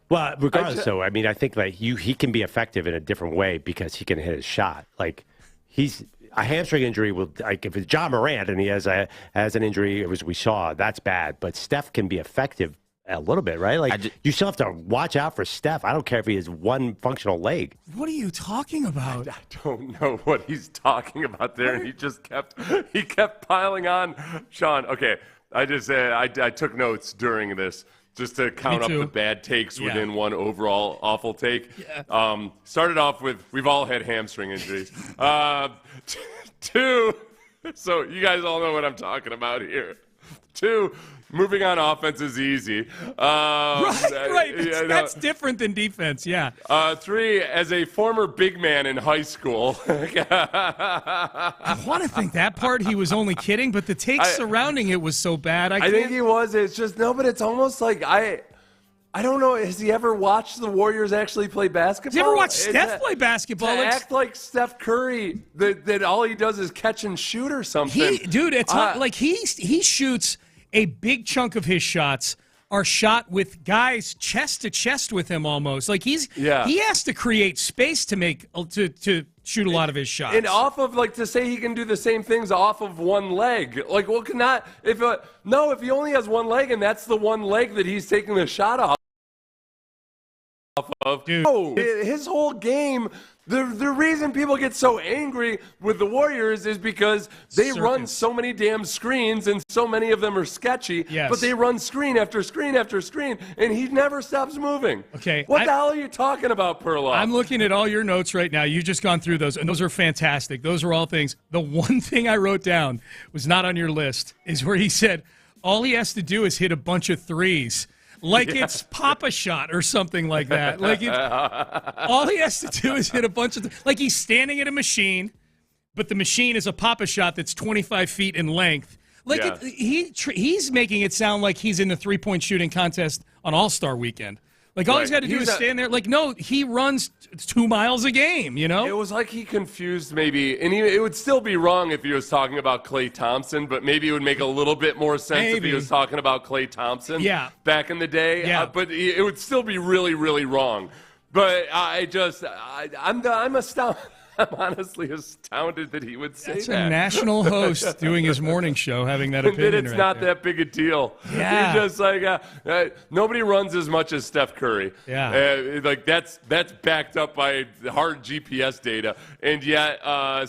[SPEAKER 17] Well, regardless, though, I mean, I think like he can be effective in a different way because he can hit his shot. Like a hamstring injury will, like if it's John Morant and he has an injury, as we saw, that's bad. But Steph can be effective a little bit, right? Like you still have to watch out for Steph. I don't care if he has one functional leg.
[SPEAKER 5] What are you talking about?
[SPEAKER 6] I don't know what he's talking about there, and he kept piling on. Sean, okay, I took notes during this just to count up the bad takes within one overall awful take. Yeah. Started off with we've all had hamstring injuries. 2, so you guys all know what I'm talking about here. 2, moving on offense is easy.
[SPEAKER 5] Right. That's different than defense, yeah.
[SPEAKER 6] 3, as a former big man in high school.
[SPEAKER 5] I want to think that part he was only kidding, but the take surrounding it was so bad.
[SPEAKER 6] I think he was. It's just, but it's almost like I don't know. Has he ever watched the Warriors actually play basketball?
[SPEAKER 5] Has he ever watched Steph play basketball?
[SPEAKER 6] To act like Steph Curry, that all he does is catch and shoot or something.
[SPEAKER 5] It's like he shoots a big chunk of his shots are shot with guys chest to chest with him almost. Like he has to create space to shoot a lot of his shots.
[SPEAKER 6] And off of to say he can do the same things off of one leg. Like if he only has one leg and that's the one leg that he's taking the shot off of.
[SPEAKER 5] Dude.
[SPEAKER 6] No, his whole game. The reason people get so angry with the Warriors is because they run so many damn screens and so many of them are sketchy.
[SPEAKER 5] Yes.
[SPEAKER 6] But they run screen after screen after screen and he never stops moving.
[SPEAKER 5] Okay.
[SPEAKER 6] What the hell are you talking about, Perloff?
[SPEAKER 5] I'm looking at all your notes right now. You've just gone through those, and those are fantastic. Those are all things. The one thing I wrote down was not on your list is where he said all he has to do is hit a bunch of threes. It's Papa Shot or something like that. All he has to do is hit a bunch of he's standing at a machine, but the machine is a Papa Shot that's 25 feet in length. He's making it sound like he's in the 3-point shooting contest on All-Star Weekend. All he's got to do is stand there. No, he runs 2 miles a game, It
[SPEAKER 6] was like he confused maybe, and it would still be wrong if he was talking about Klay Thompson, but maybe it would make a little bit more sense if he was talking about Klay Thompson back in the day.
[SPEAKER 5] Yeah.
[SPEAKER 6] But it would still be really, really wrong. But I'm astounded. honestly astounded that he would say
[SPEAKER 5] That's
[SPEAKER 6] that.
[SPEAKER 5] a national host doing his morning show having that
[SPEAKER 6] And
[SPEAKER 5] opinion.
[SPEAKER 6] then it's not that big a deal.
[SPEAKER 5] Yeah.
[SPEAKER 6] He's just like, nobody runs as much as Steph Curry.
[SPEAKER 5] Yeah.
[SPEAKER 6] Like that's backed up by hard GPS data, and yet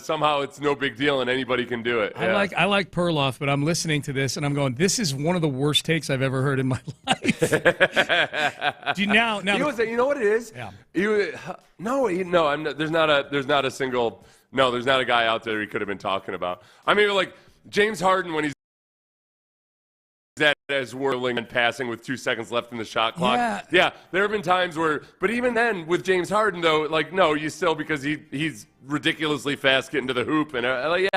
[SPEAKER 6] somehow it's no big deal and anybody can do it.
[SPEAKER 5] I like Perloff, but I'm listening to this and I'm going, this is one of the worst takes I've ever heard in my life. Do you now
[SPEAKER 6] He was, you know what it is?
[SPEAKER 5] Yeah.
[SPEAKER 6] There's not a guy out there he could have been talking about. I mean, like James Harden when he's as whirling and passing with 2 seconds left in the shot clock. Yeah, there have been times where, but even then with James Harden though, like no, you still because he's ridiculously fast getting to the hoop and I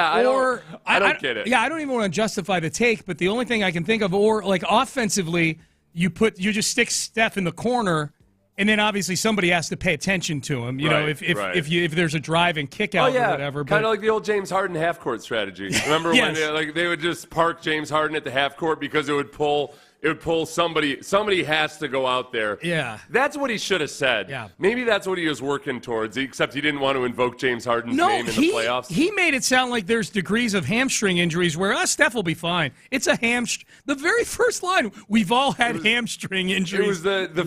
[SPEAKER 6] don't get it.
[SPEAKER 5] Yeah, I don't even want to justify the take, but the only thing I can think of, or like offensively, you just stick Steph in the corner. And then obviously somebody has to pay attention to him. You know, if there's a drive and kick out or whatever.
[SPEAKER 6] Kind of like the old James Harden half court strategy. Remember when they would just park James Harden at the half court because it would pull somebody. Somebody has to go out there.
[SPEAKER 5] Yeah,
[SPEAKER 6] that's what he should have said.
[SPEAKER 5] Yeah,
[SPEAKER 6] maybe that's what he was working towards. Except he didn't want to invoke James Harden's name in the playoffs.
[SPEAKER 5] He made it sound like there's degrees of hamstring injuries where Steph will be fine. It's a hamstring. The very first line, we've all had hamstring injuries.
[SPEAKER 6] It was the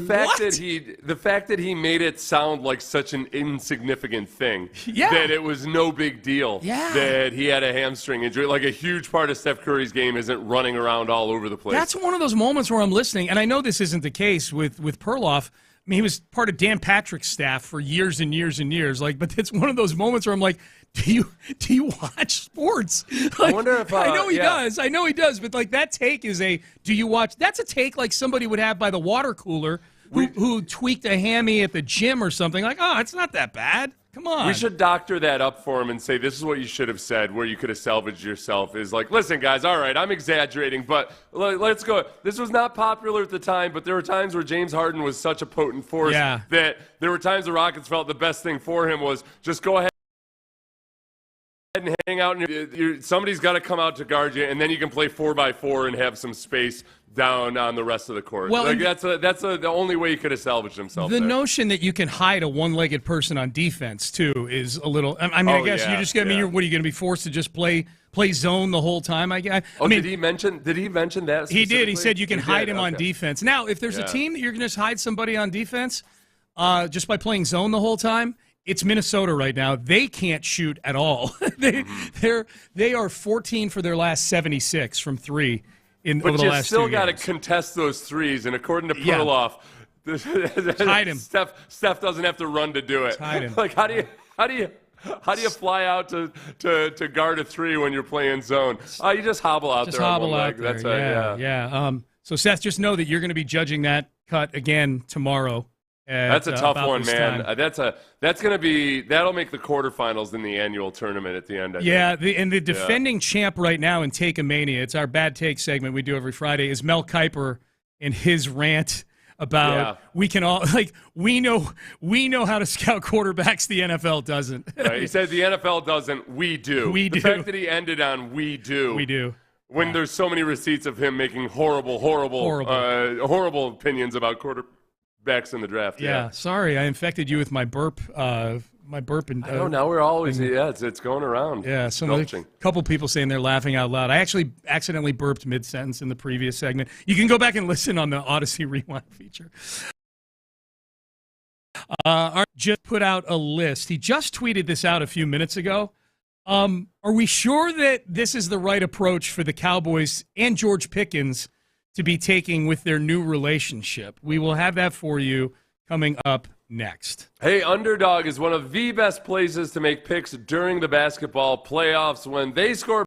[SPEAKER 6] fact that he made it sound like such an insignificant thing.
[SPEAKER 5] Yeah.
[SPEAKER 6] That it was no big deal.
[SPEAKER 5] Yeah.
[SPEAKER 6] That he had a hamstring injury. Like a huge part of Steph Curry's game isn't running around all over the place.
[SPEAKER 5] That's one of those moments where I'm listening, and I know this isn't the case with Perloff. I mean, he was part of Dan Patrick's staff for years and years and years. Like, but it's one of those moments where I'm like, do you watch sports? Like,
[SPEAKER 6] I wonder if
[SPEAKER 5] I know he does. I know he does. But like that take is do you watch? That's a take like somebody would have by the water cooler who tweaked a hammy at the gym or something. Like, oh, it's not that bad. Come on.
[SPEAKER 6] We should doctor that up for him and say this is what you should have said where you could have salvaged yourself is like, listen, guys, all right, I'm exaggerating, but let's go. This was not popular at the time, but there were times where James Harden was such a potent force that there were times the Rockets felt the best thing for him was just go ahead and hang out. And somebody's got to come out to guard you, and then you can play 4x4 and have some space down on the rest of the court.
[SPEAKER 5] Well,
[SPEAKER 6] like, that's the only way he could have salvaged himself.
[SPEAKER 5] The notion that you can hide a one-legged person on defense too is a little. I mean, I guess you just. I mean, what are you going to be forced to just play zone the whole time? I mean,
[SPEAKER 6] did he mention that?
[SPEAKER 5] He did. He said you can hide him on defense. Now, if there's a team that you're going to just hide somebody on defense, just by playing zone the whole time. It's Minnesota right now. They can't shoot at all. They are 14 for their last 76 from three over the last 2 games. But you still got
[SPEAKER 6] to contest those threes, and according to Perloff,
[SPEAKER 5] hide him.
[SPEAKER 6] Steph doesn't have to run to do it.
[SPEAKER 5] Hide him.
[SPEAKER 6] Like how do you fly out to guard a three when you're playing zone? You just hobble out there.
[SPEAKER 5] Just hobble
[SPEAKER 6] out
[SPEAKER 5] there.
[SPEAKER 6] That's
[SPEAKER 5] yeah. So Seth, just know that you're going to be judging that cut again tomorrow.
[SPEAKER 6] That's a tough one, man. That'll make the quarterfinals in the annual tournament at the end.
[SPEAKER 5] The defending champ right now in Take a Mania, it's our bad take segment we do every Friday, is Mel Kiper and his rant about we can all we know how to scout quarterbacks. The NFL doesn't.
[SPEAKER 6] Right. He says the NFL doesn't. We do. The fact that he ended on we do.
[SPEAKER 5] We do.
[SPEAKER 6] When there's so many receipts of him making horrible opinions about quarterbacks in the draft.
[SPEAKER 5] Yeah, sorry, I infected you with my burp. And
[SPEAKER 6] I know now we're always it's going around.
[SPEAKER 5] Yeah, a couple people saying they're laughing out loud. I actually accidentally burped mid-sentence in the previous segment. You can go back and listen on the Odyssey Rewind feature. Art just put out a list. He just tweeted this out a few minutes ago. Are we sure that this is the right approach for the Cowboys and George Pickens to be taking with their new relationship? We will have that for you coming up next.
[SPEAKER 6] Hey, Underdog is one of the best places to make picks during the basketball playoffs when they score.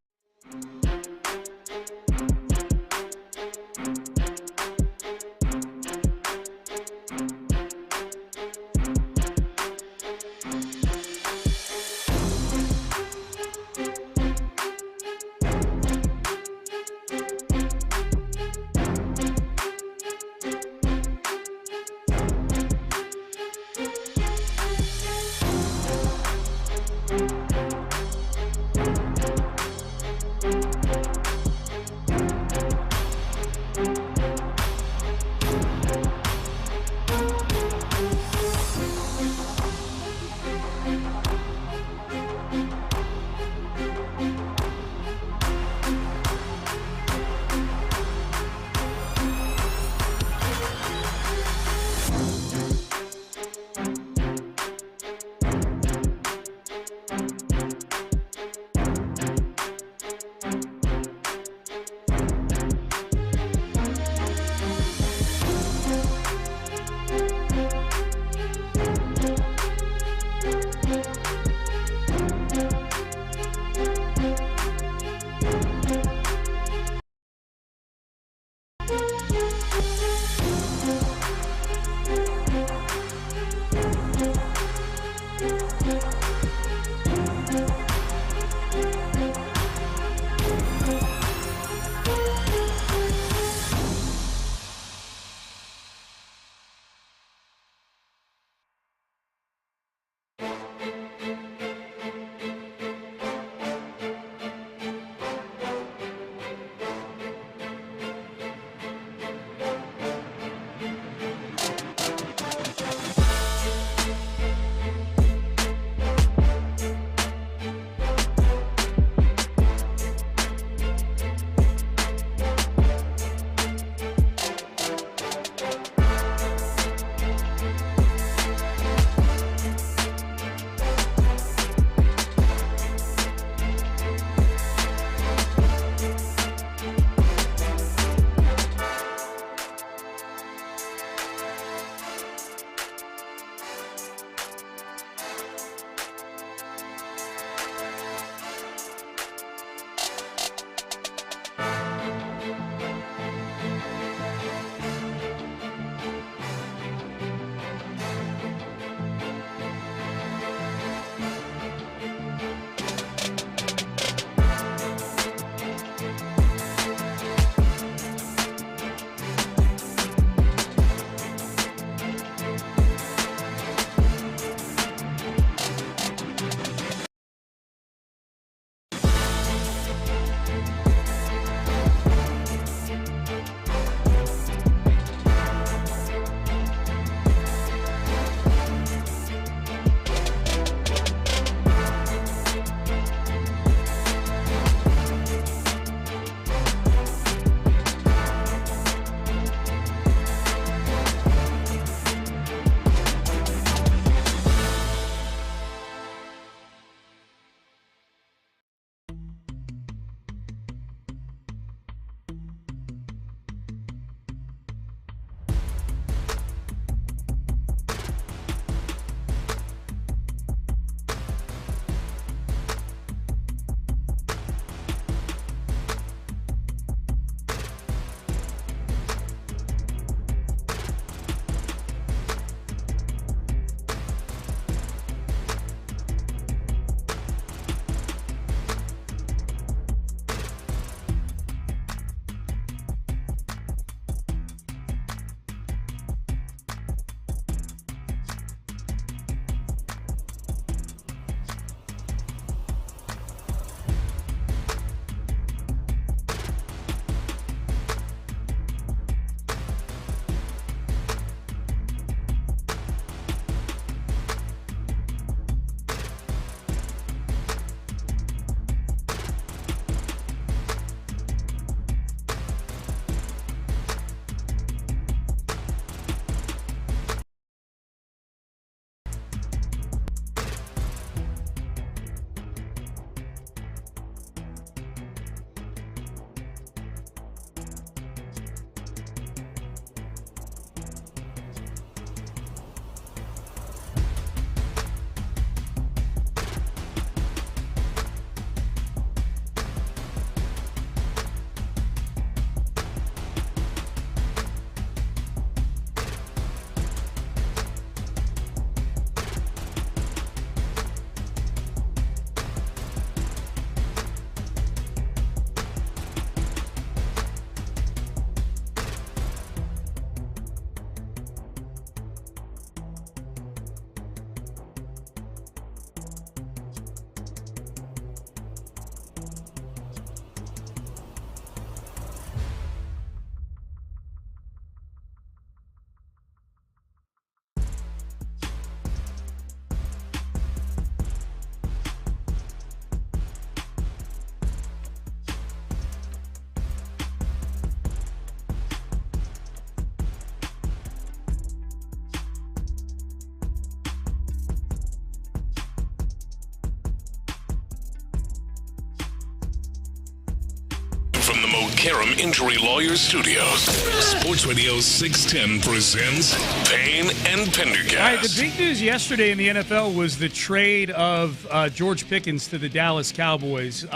[SPEAKER 1] from the Mo Karam Injury Lawyers Studios. Sports Radio 610 presents Payne and Pendergast.
[SPEAKER 5] All right, the big news yesterday in the NFL was the trade of George Pickens to the Dallas Cowboys.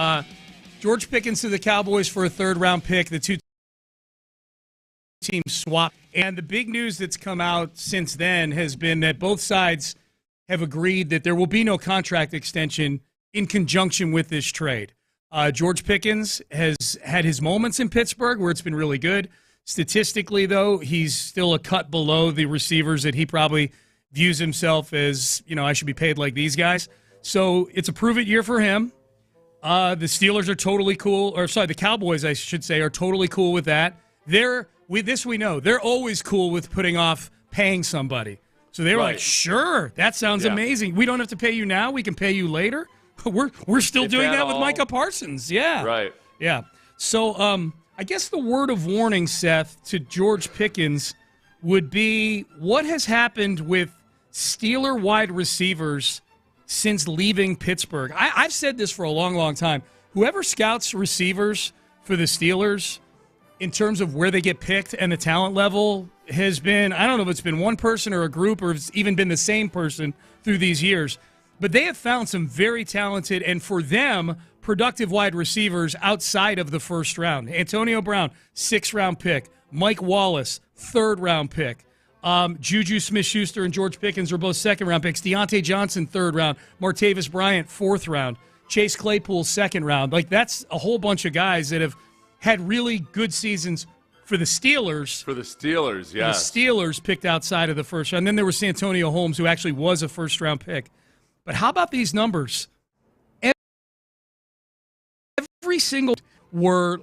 [SPEAKER 5] George Pickens to the Cowboys for a third-round pick. The two teams swapped. And the big news that's come out since then has been that both sides have agreed that there will be no contract extension in conjunction with this trade. George Pickens has had his moments in Pittsburgh where it's been really good. Statistically, though, he's still a cut below the receivers that he probably views himself as, I should be paid like these guys. So it's a prove-it year for him. The Steelers are totally cool. The Cowboys, I should say, are totally cool with that. We know. They're always cool with putting off paying somebody. So they were like, sure, that sounds amazing. We don't have to pay you now. We can pay you later. We're still doing that with Micah Parsons. Yeah.
[SPEAKER 6] Right.
[SPEAKER 5] Yeah. So I guess the word of warning, Seth, to George Pickens would be what has happened with Steeler wide receivers since leaving Pittsburgh. I've said this for a long, long time. Whoever scouts receivers for the Steelers in terms of where they get picked and the talent level has been, I don't know if it's been one person or a group or if it's even been the same person through these years. But they have found some very talented and, for them, productive wide receivers outside of the first round. Antonio Brown, 6th-round pick. Mike Wallace, 3rd-round pick. Juju Smith-Schuster and George Pickens are both 2nd-round picks. Deontay Johnson, 3rd round. Martavis Bryant, 4th round. Chase Claypool, 2nd round. That's a whole bunch of guys that have had really good seasons for the Steelers.
[SPEAKER 6] For the Steelers, yes.
[SPEAKER 5] The Steelers picked outside of the first round. And then there was Santonio Holmes, who actually was a first-round pick. But how about these numbers? Every single were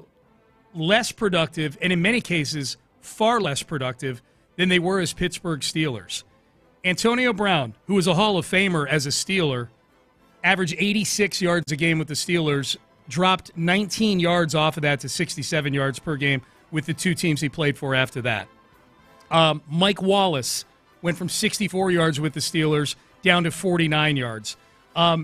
[SPEAKER 5] less productive, and in many cases, far less productive than they were as Pittsburgh Steelers. Antonio Brown, who was a Hall of Famer as a Steeler, averaged 86 yards a game with the Steelers, dropped 19 yards off of that to 67 yards per game with the two teams he played for after that. Mike Wallace went from 64 yards with the Steelers down to 49 yards.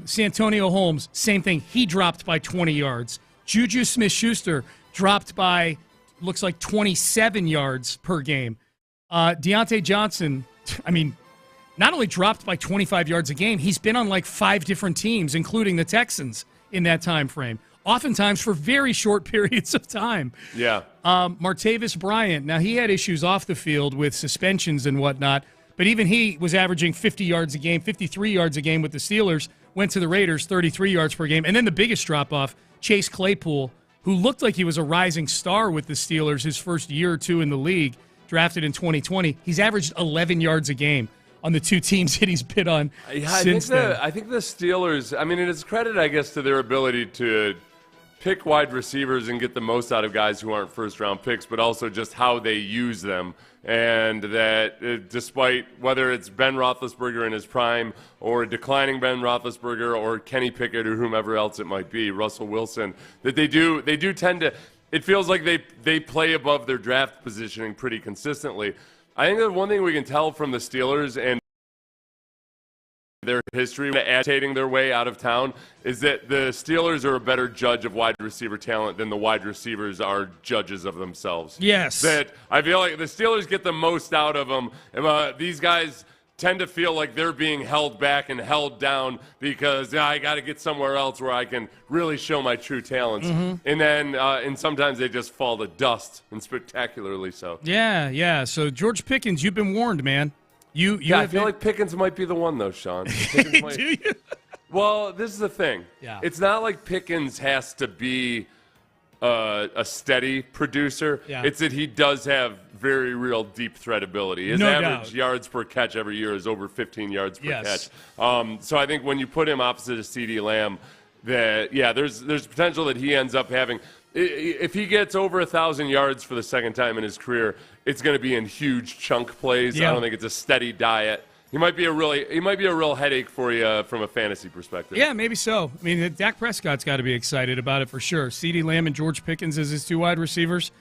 [SPEAKER 5] Santonio Holmes, same thing. He dropped by 20 yards. Juju Smith-Schuster dropped by, looks like 27 yards per game. Deontay Johnson, not only dropped by 25 yards a game, he's been on 5 different teams, including the Texans, in that time frame. Oftentimes for very short periods of time.
[SPEAKER 6] Yeah.
[SPEAKER 5] Martavis Bryant, now he had issues off the field with suspensions and whatnot, but even he was averaging 50 yards a game, 53 yards a game with the Steelers, went to the Raiders, 33 yards per game. And then the biggest drop-off, Chase Claypool, who looked like he was a rising star with the Steelers his first year or two in the league, drafted in 2020. He's averaged 11 yards a game on the two teams that he's been on since then.
[SPEAKER 6] I think the Steelers, it's credit, I guess, to their ability to pick wide receivers and get the most out of guys who aren't first-round picks, but also just how they use them. And that despite whether it's Ben Roethlisberger in his prime or declining Ben Roethlisberger or Kenny Pickett or whomever else it might be, Russell Wilson, that they do tend to – it feels like they play above their draft positioning pretty consistently. I think that one thing we can tell from the Steelers and their history of agitating their way out of town is that the Steelers are a better judge of wide receiver talent than the wide receivers are judges of themselves.
[SPEAKER 5] Yes.
[SPEAKER 6] That I feel like the Steelers get the most out of them. These guys tend to feel like they're being held back and held down because I got to get somewhere else where I can really show my true talents.
[SPEAKER 5] Mm-hmm.
[SPEAKER 6] And then and sometimes they just fall to dust, and spectacularly so.
[SPEAKER 5] Yeah. So George Pickens, you've been warned, man.
[SPEAKER 6] I feel like Pickens might be the one, though, Sean.
[SPEAKER 5] Do you?
[SPEAKER 6] Well, this is the thing.
[SPEAKER 5] Yeah.
[SPEAKER 6] It's not like Pickens has to be a steady producer.
[SPEAKER 5] Yeah.
[SPEAKER 6] It's that he does have very real deep threat ability. His average yards per catch every year is over 15 yards per catch. So I think when you put him opposite of CeeDee Lamb, there's potential that he ends up having. If he gets over 1,000 yards for the second time in his career, it's going to be in huge chunk plays.
[SPEAKER 5] Yeah.
[SPEAKER 6] I don't think it's a steady diet. He might be a real headache for you from a fantasy perspective.
[SPEAKER 5] Yeah, maybe so. Dak Prescott's got to be excited about it for sure. CeeDee Lamb and George Pickens as his two wide receivers.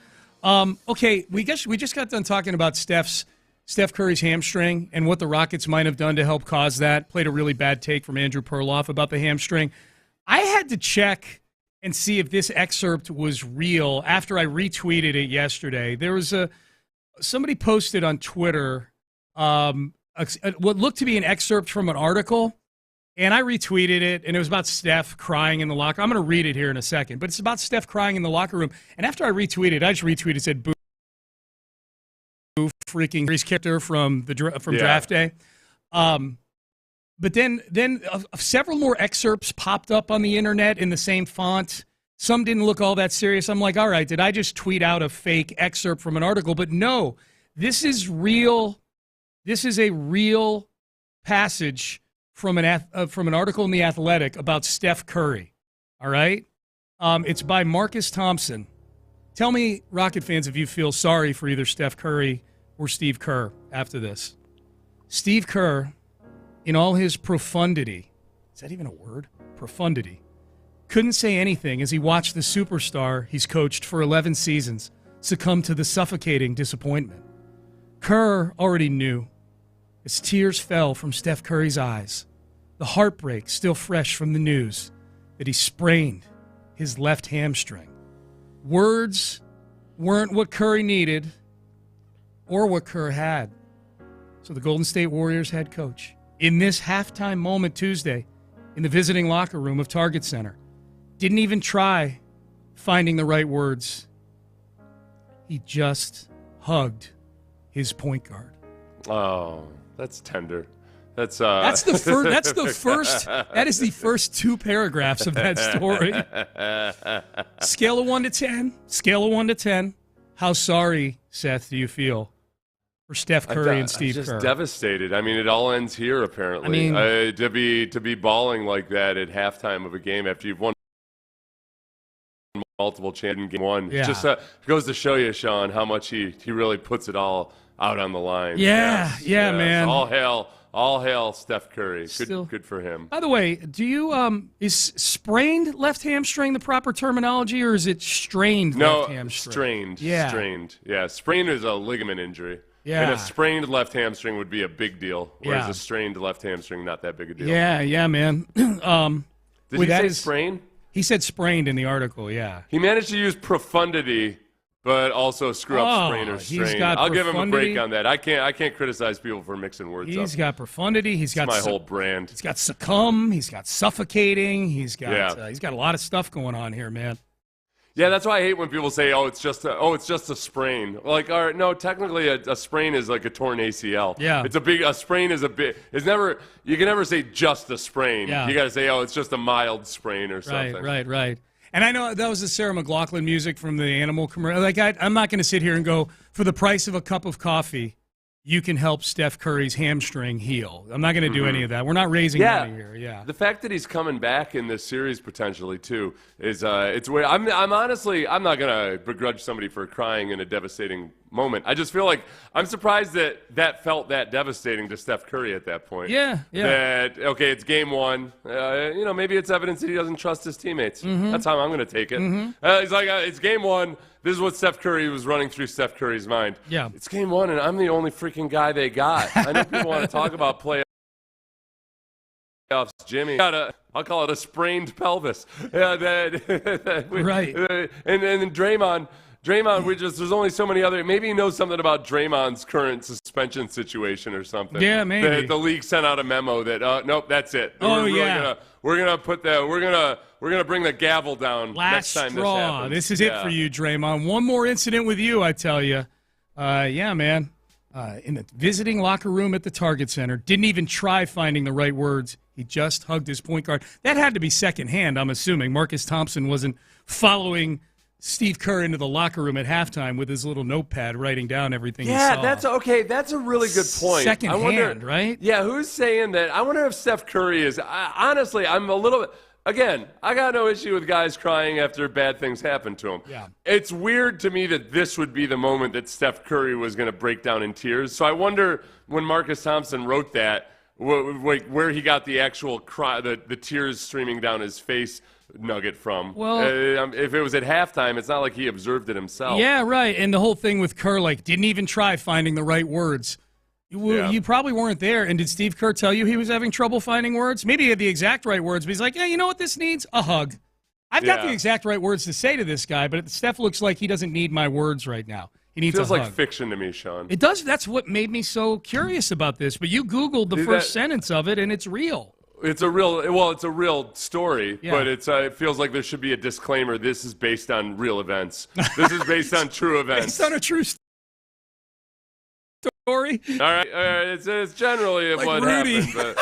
[SPEAKER 5] Okay, we just got done talking about Steph Curry's hamstring and what the Rockets might have done to help cause that. Played a really bad take from Andrew Perloff about the hamstring. I had to check and see if this excerpt was real. After I retweeted it yesterday, there was somebody posted on Twitter what looked to be an excerpt from an article, and I retweeted it, and it was about Steph crying in the locker. I'm going to read it here in a second, but it's about Steph crying in the locker room. And after I retweeted, I just retweeted, said, "Boo, freaking Reese Kicker from draft day." But then several more excerpts popped up on the internet in the same font. Some didn't look all that serious. I'm like, all right, did I just tweet out a fake excerpt from an article? But no, this is real. This is a real passage from an article in The Athletic about Steph Curry. All right? It's by Marcus Thompson. Tell me, Rocket fans, if you feel sorry for either Steph Curry or Steve Kerr after this. Steve Kerr, in all his profundity, is that even a word? Profundity. Couldn't say anything as he watched the superstar he's coached for 11 seasons succumb to the suffocating disappointment. Kerr already knew. As tears fell from Steph Curry's eyes, the heartbreak still fresh from the news that he sprained his left hamstring. Words weren't what Curry needed or what Kerr had. So the Golden State Warriors head coach, in this halftime moment Tuesday in the visiting locker room of Target Center, didn't even try finding the right words. He just hugged his point guard.
[SPEAKER 6] Oh, that's tender. That is the first two paragraphs of that story. Scale of 1 to 10. How sorry, Seth, do you feel for Steph Curry and Steve Kerr? Just devastated. I mean, it all ends here, apparently. To be bawling like that at halftime of a game after you've won multiple champions in game one.
[SPEAKER 5] Yeah.
[SPEAKER 6] Just goes to show you, Sean, how much he really puts it all out on the line.
[SPEAKER 5] Yeah, man.
[SPEAKER 6] All hail Steph Curry. Good for him.
[SPEAKER 5] By the way, do you is sprained left hamstring the proper terminology, or is it strained left hamstring?
[SPEAKER 6] Strained.
[SPEAKER 5] Yeah.
[SPEAKER 6] Strained. Yeah, sprained is a ligament injury.
[SPEAKER 5] Yeah.
[SPEAKER 6] And a sprained left hamstring would be a big deal, whereas
[SPEAKER 5] Yeah.
[SPEAKER 6] a strained left hamstring, not that big a deal.
[SPEAKER 5] Yeah, man.
[SPEAKER 6] Did he say sprain?
[SPEAKER 5] He said sprained in the article, yeah.
[SPEAKER 6] He managed to use profundity, but also screw up sprain or strain. I'll give him a break on that. I can't criticize people for mixing words up.
[SPEAKER 5] He's got profundity. He's got
[SPEAKER 6] my whole brand.
[SPEAKER 5] He's got succumb. He's got suffocating. He's got a lot of stuff going on here, man.
[SPEAKER 6] Yeah, that's why I hate when people say, it's just a sprain. Like, all right, no, technically a sprain is like a torn ACL.
[SPEAKER 5] Yeah.
[SPEAKER 6] A sprain is you can never say just a sprain.
[SPEAKER 5] Yeah.
[SPEAKER 6] You got to say, it's just a mild sprain or something.
[SPEAKER 5] Right. And I know that was the Sarah McLachlan music from the Animal commercial. Like, I'm not going to sit here and go, for the price of a cup of coffee, you can help Steph Curry's hamstring heal. I'm not going to do any of that. We're not raising money here. Yeah.
[SPEAKER 6] The fact that he's coming back in this series potentially too is it's weird. I'm honestly not going to begrudge somebody for crying in a devastating moment. I just feel like I'm surprised that felt that devastating to Steph Curry at that point.
[SPEAKER 5] Yeah.
[SPEAKER 6] That it's game one. Maybe it's evidence that he doesn't trust his teammates.
[SPEAKER 5] Mm-hmm.
[SPEAKER 6] That's how I'm going to take it.
[SPEAKER 5] Mm-hmm.
[SPEAKER 6] He's like, it's game one. This is what Steph Curry was running through Steph Curry's mind.
[SPEAKER 5] Yeah.
[SPEAKER 6] It's game one, and I'm the only freaking guy they got. I know people want to talk about playoffs, Jimmy. I'll call it a sprained pelvis.
[SPEAKER 5] Right.
[SPEAKER 6] And then Draymond, there's only so many other. Maybe he knows something about Draymond's current suspension situation or something.
[SPEAKER 5] Yeah, maybe.
[SPEAKER 6] The league sent out a memo that nope, that's it. We're gonna bring the gavel down next time
[SPEAKER 5] straw.
[SPEAKER 6] this happens.
[SPEAKER 5] This is it for you, Draymond. One more incident with you, I tell you. Man. In the visiting locker room at the Target Center, didn't even try finding the right words. He just hugged his point guard. That had to be secondhand, I'm assuming. Marcus Thompson wasn't following Steve Kerr into the locker room at halftime with his little notepad writing down everything he saw.
[SPEAKER 6] That's okay. That's a really good point.
[SPEAKER 5] Secondhand, right?
[SPEAKER 6] Yeah, who's saying that? I wonder if Steph Curry is. Honestly, I'm a little bit. Again, I got no issue with guys crying after bad things happen to them.
[SPEAKER 5] Yeah.
[SPEAKER 6] It's weird to me that this would be the moment that Steph Curry was going to break down in tears. So I wonder when Marcus Thompson wrote that, where he got the actual cry, the tears streaming down his face nugget from.
[SPEAKER 5] Well,
[SPEAKER 6] if it was at halftime, it's not like he observed it himself.
[SPEAKER 5] Yeah, right. And the whole thing with Kerr, didn't even try finding the right words. You probably weren't there. And did Steve Kerr tell you he was having trouble finding words? Maybe he had the exact right words, but he's like, you know what this needs? A hug. I've got the exact right words to say to this guy, but Steph looks like he doesn't need my words right now. He needs
[SPEAKER 6] Feels
[SPEAKER 5] a
[SPEAKER 6] like
[SPEAKER 5] hug.
[SPEAKER 6] fiction to me, Sean.
[SPEAKER 5] It does. That's what made me so curious about this. But you Googled the first sentence of it, and it's real.
[SPEAKER 6] It's a real story, but it feels like there should be a disclaimer. This is based on real events. This is based on true events.
[SPEAKER 5] Based on a true story.
[SPEAKER 6] All right. It's generally
[SPEAKER 5] Like
[SPEAKER 6] what
[SPEAKER 5] Rudy.
[SPEAKER 6] happened.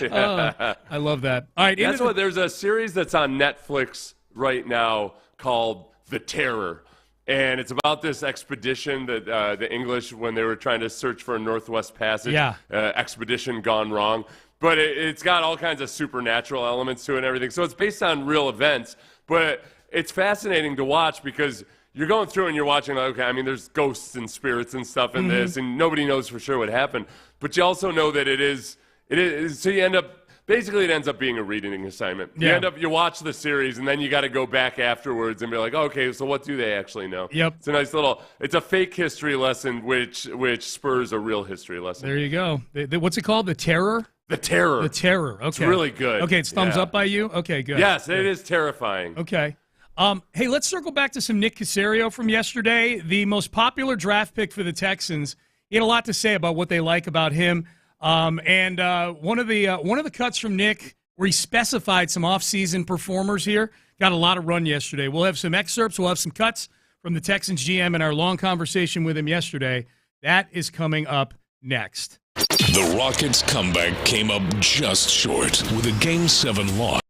[SPEAKER 6] But
[SPEAKER 5] I love that. All right.
[SPEAKER 6] There's a series that's on Netflix right now called The Terror. And it's about this expedition that the English, when they were trying to search for a Northwest Passage, expedition gone wrong. But it's got all kinds of supernatural elements to it and everything. So it's based on real events. But it's fascinating to watch because you're going through and you're watching, like, okay, I mean, there's ghosts and spirits and stuff in this, and nobody knows for sure what happened. But you also know that it is, so you end up, basically it ends up being a reading assignment.
[SPEAKER 5] Yeah.
[SPEAKER 6] You watch the series, and then you got to go back afterwards and be like, okay, so what do they actually know?
[SPEAKER 5] Yep.
[SPEAKER 6] It's a nice it's a fake history lesson, which spurs a real history lesson.
[SPEAKER 5] There you go. What's it called? The Terror?
[SPEAKER 6] The Terror.
[SPEAKER 5] The Terror. Okay.
[SPEAKER 6] It's really good.
[SPEAKER 5] Okay, it's thumbs up by you? Okay, good.
[SPEAKER 6] Yes, it is terrifying.
[SPEAKER 5] Okay. Hey, let's circle back to some Nick Caserio from yesterday. The most popular draft pick for the Texans. He had a lot to say about what they like about him. And one of the cuts from Nick where he specified some offseason performers here got a lot of run yesterday. We'll have some excerpts. We'll have some cuts from the Texans GM and our long conversation with him yesterday. That is coming up next.
[SPEAKER 1] The Rockets' comeback came up just short with a Game 7 loss.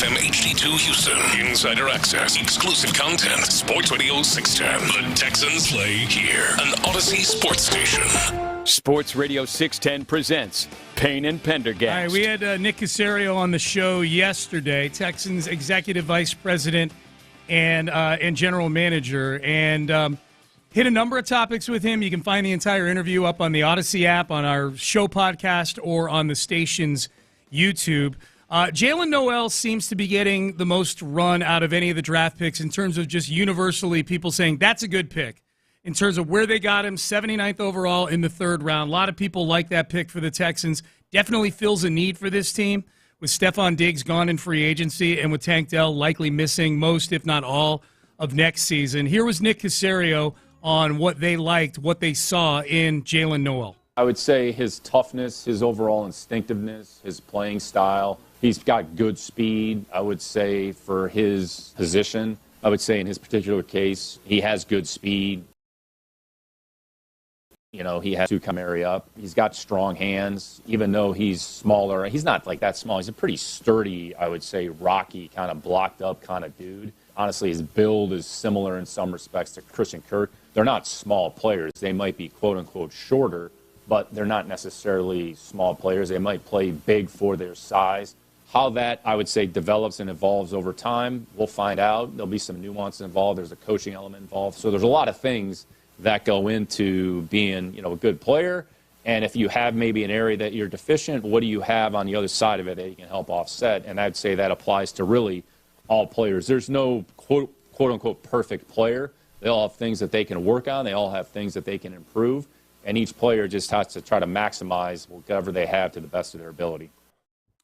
[SPEAKER 1] FM HD2 Houston. Insider access, exclusive content. Sports Radio 610. The Texans play here. An Odyssey sports station.
[SPEAKER 3] Sports Radio 610 presents Payne and Pendergast.
[SPEAKER 5] All right, we had Nick Caserio on the show yesterday, Texans executive vice president and general manager, and hit a number of topics with him. You can find the entire interview up on the Odyssey app, on our show podcast, or on the station's YouTube. Jalen Noel seems to be getting the most run out of any of the draft picks in terms of just universally people saying that's a good pick. In terms of where they got him, 79th overall in the third round. A lot of people like that pick for the Texans. Definitely fills a need for this team with Stephon Diggs gone in free agency and with Tank Dell likely missing most, if not all, of next season. Here was Nick Caserio on what they liked, what they saw in Jalen Noel.
[SPEAKER 7] I would say his toughness, his overall instinctiveness, his playing style. He's got good speed, I would say, for his position. I would say in his particular case, he has good speed. You know, he has to marry up. He's got strong hands, even though he's smaller. He's not like that small. He's a pretty sturdy, I would say, rocky, kind of blocked up kind of dude. Honestly, his build is similar in some respects to Christian Kirk. They're not small players. They might be, quote-unquote, shorter, but they're not necessarily small players. They might play big for their size. How that, I would say, develops and evolves over time, we'll find out. There'll be some nuance involved. There's a coaching element involved. So there's a lot of things that go into being, a good player. And if you have maybe an area that you're deficient, what do you have on the other side of it that you can help offset? And I'd say that applies to really all players. There's no quote-unquote perfect player. They all have things that they can work on. They all have things that they can improve. And each player just has to try to maximize whatever they have to the best of their ability.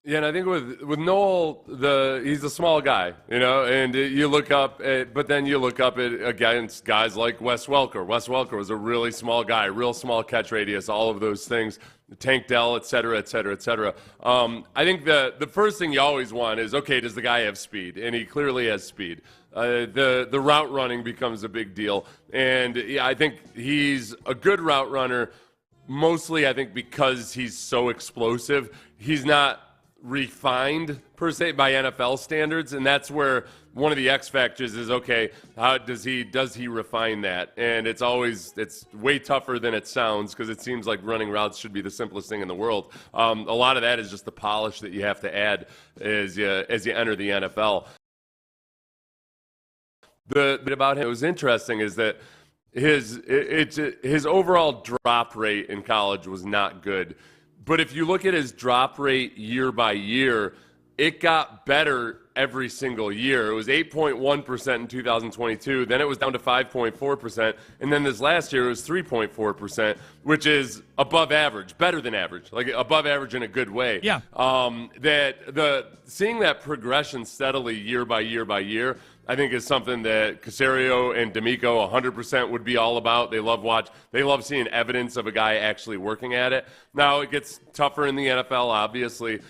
[SPEAKER 6] Yeah, and I think with Noel, he's a small guy, and you look up but then you look up against guys like Wes Welker. Wes Welker was a really small guy, real small catch radius, all of those things. Tank Dell, et cetera, et cetera, et cetera. I think the first thing you always want is, okay, does the guy have speed? And he clearly has speed. The route running becomes a big deal. And I think he's a good route runner, mostly I think because he's so explosive. He's not refined per se by NFL standards, and that's where one of the X factors is, okay, how does he refine that? And it's way tougher than it sounds, because it seems like running routes should be the simplest thing in the world. A lot of that is just the polish that you have to add as you enter the NFL. The bit about him that was interesting is that his overall drop rate in college was not good. But if you look at his drop rate year by year, it got better every single year. It was 8.1% in 2022. Then it was down to 5.4%. And then this last year it was 3.4%, which is above average, better than average, like above average in a good way.
[SPEAKER 5] Yeah.
[SPEAKER 6] Seeing that progression steadily year by year by year, I think is something that Caserio and D'Amico 100% would be all about. They love seeing evidence of a guy actually working at it. Now it gets tougher in the NFL, obviously.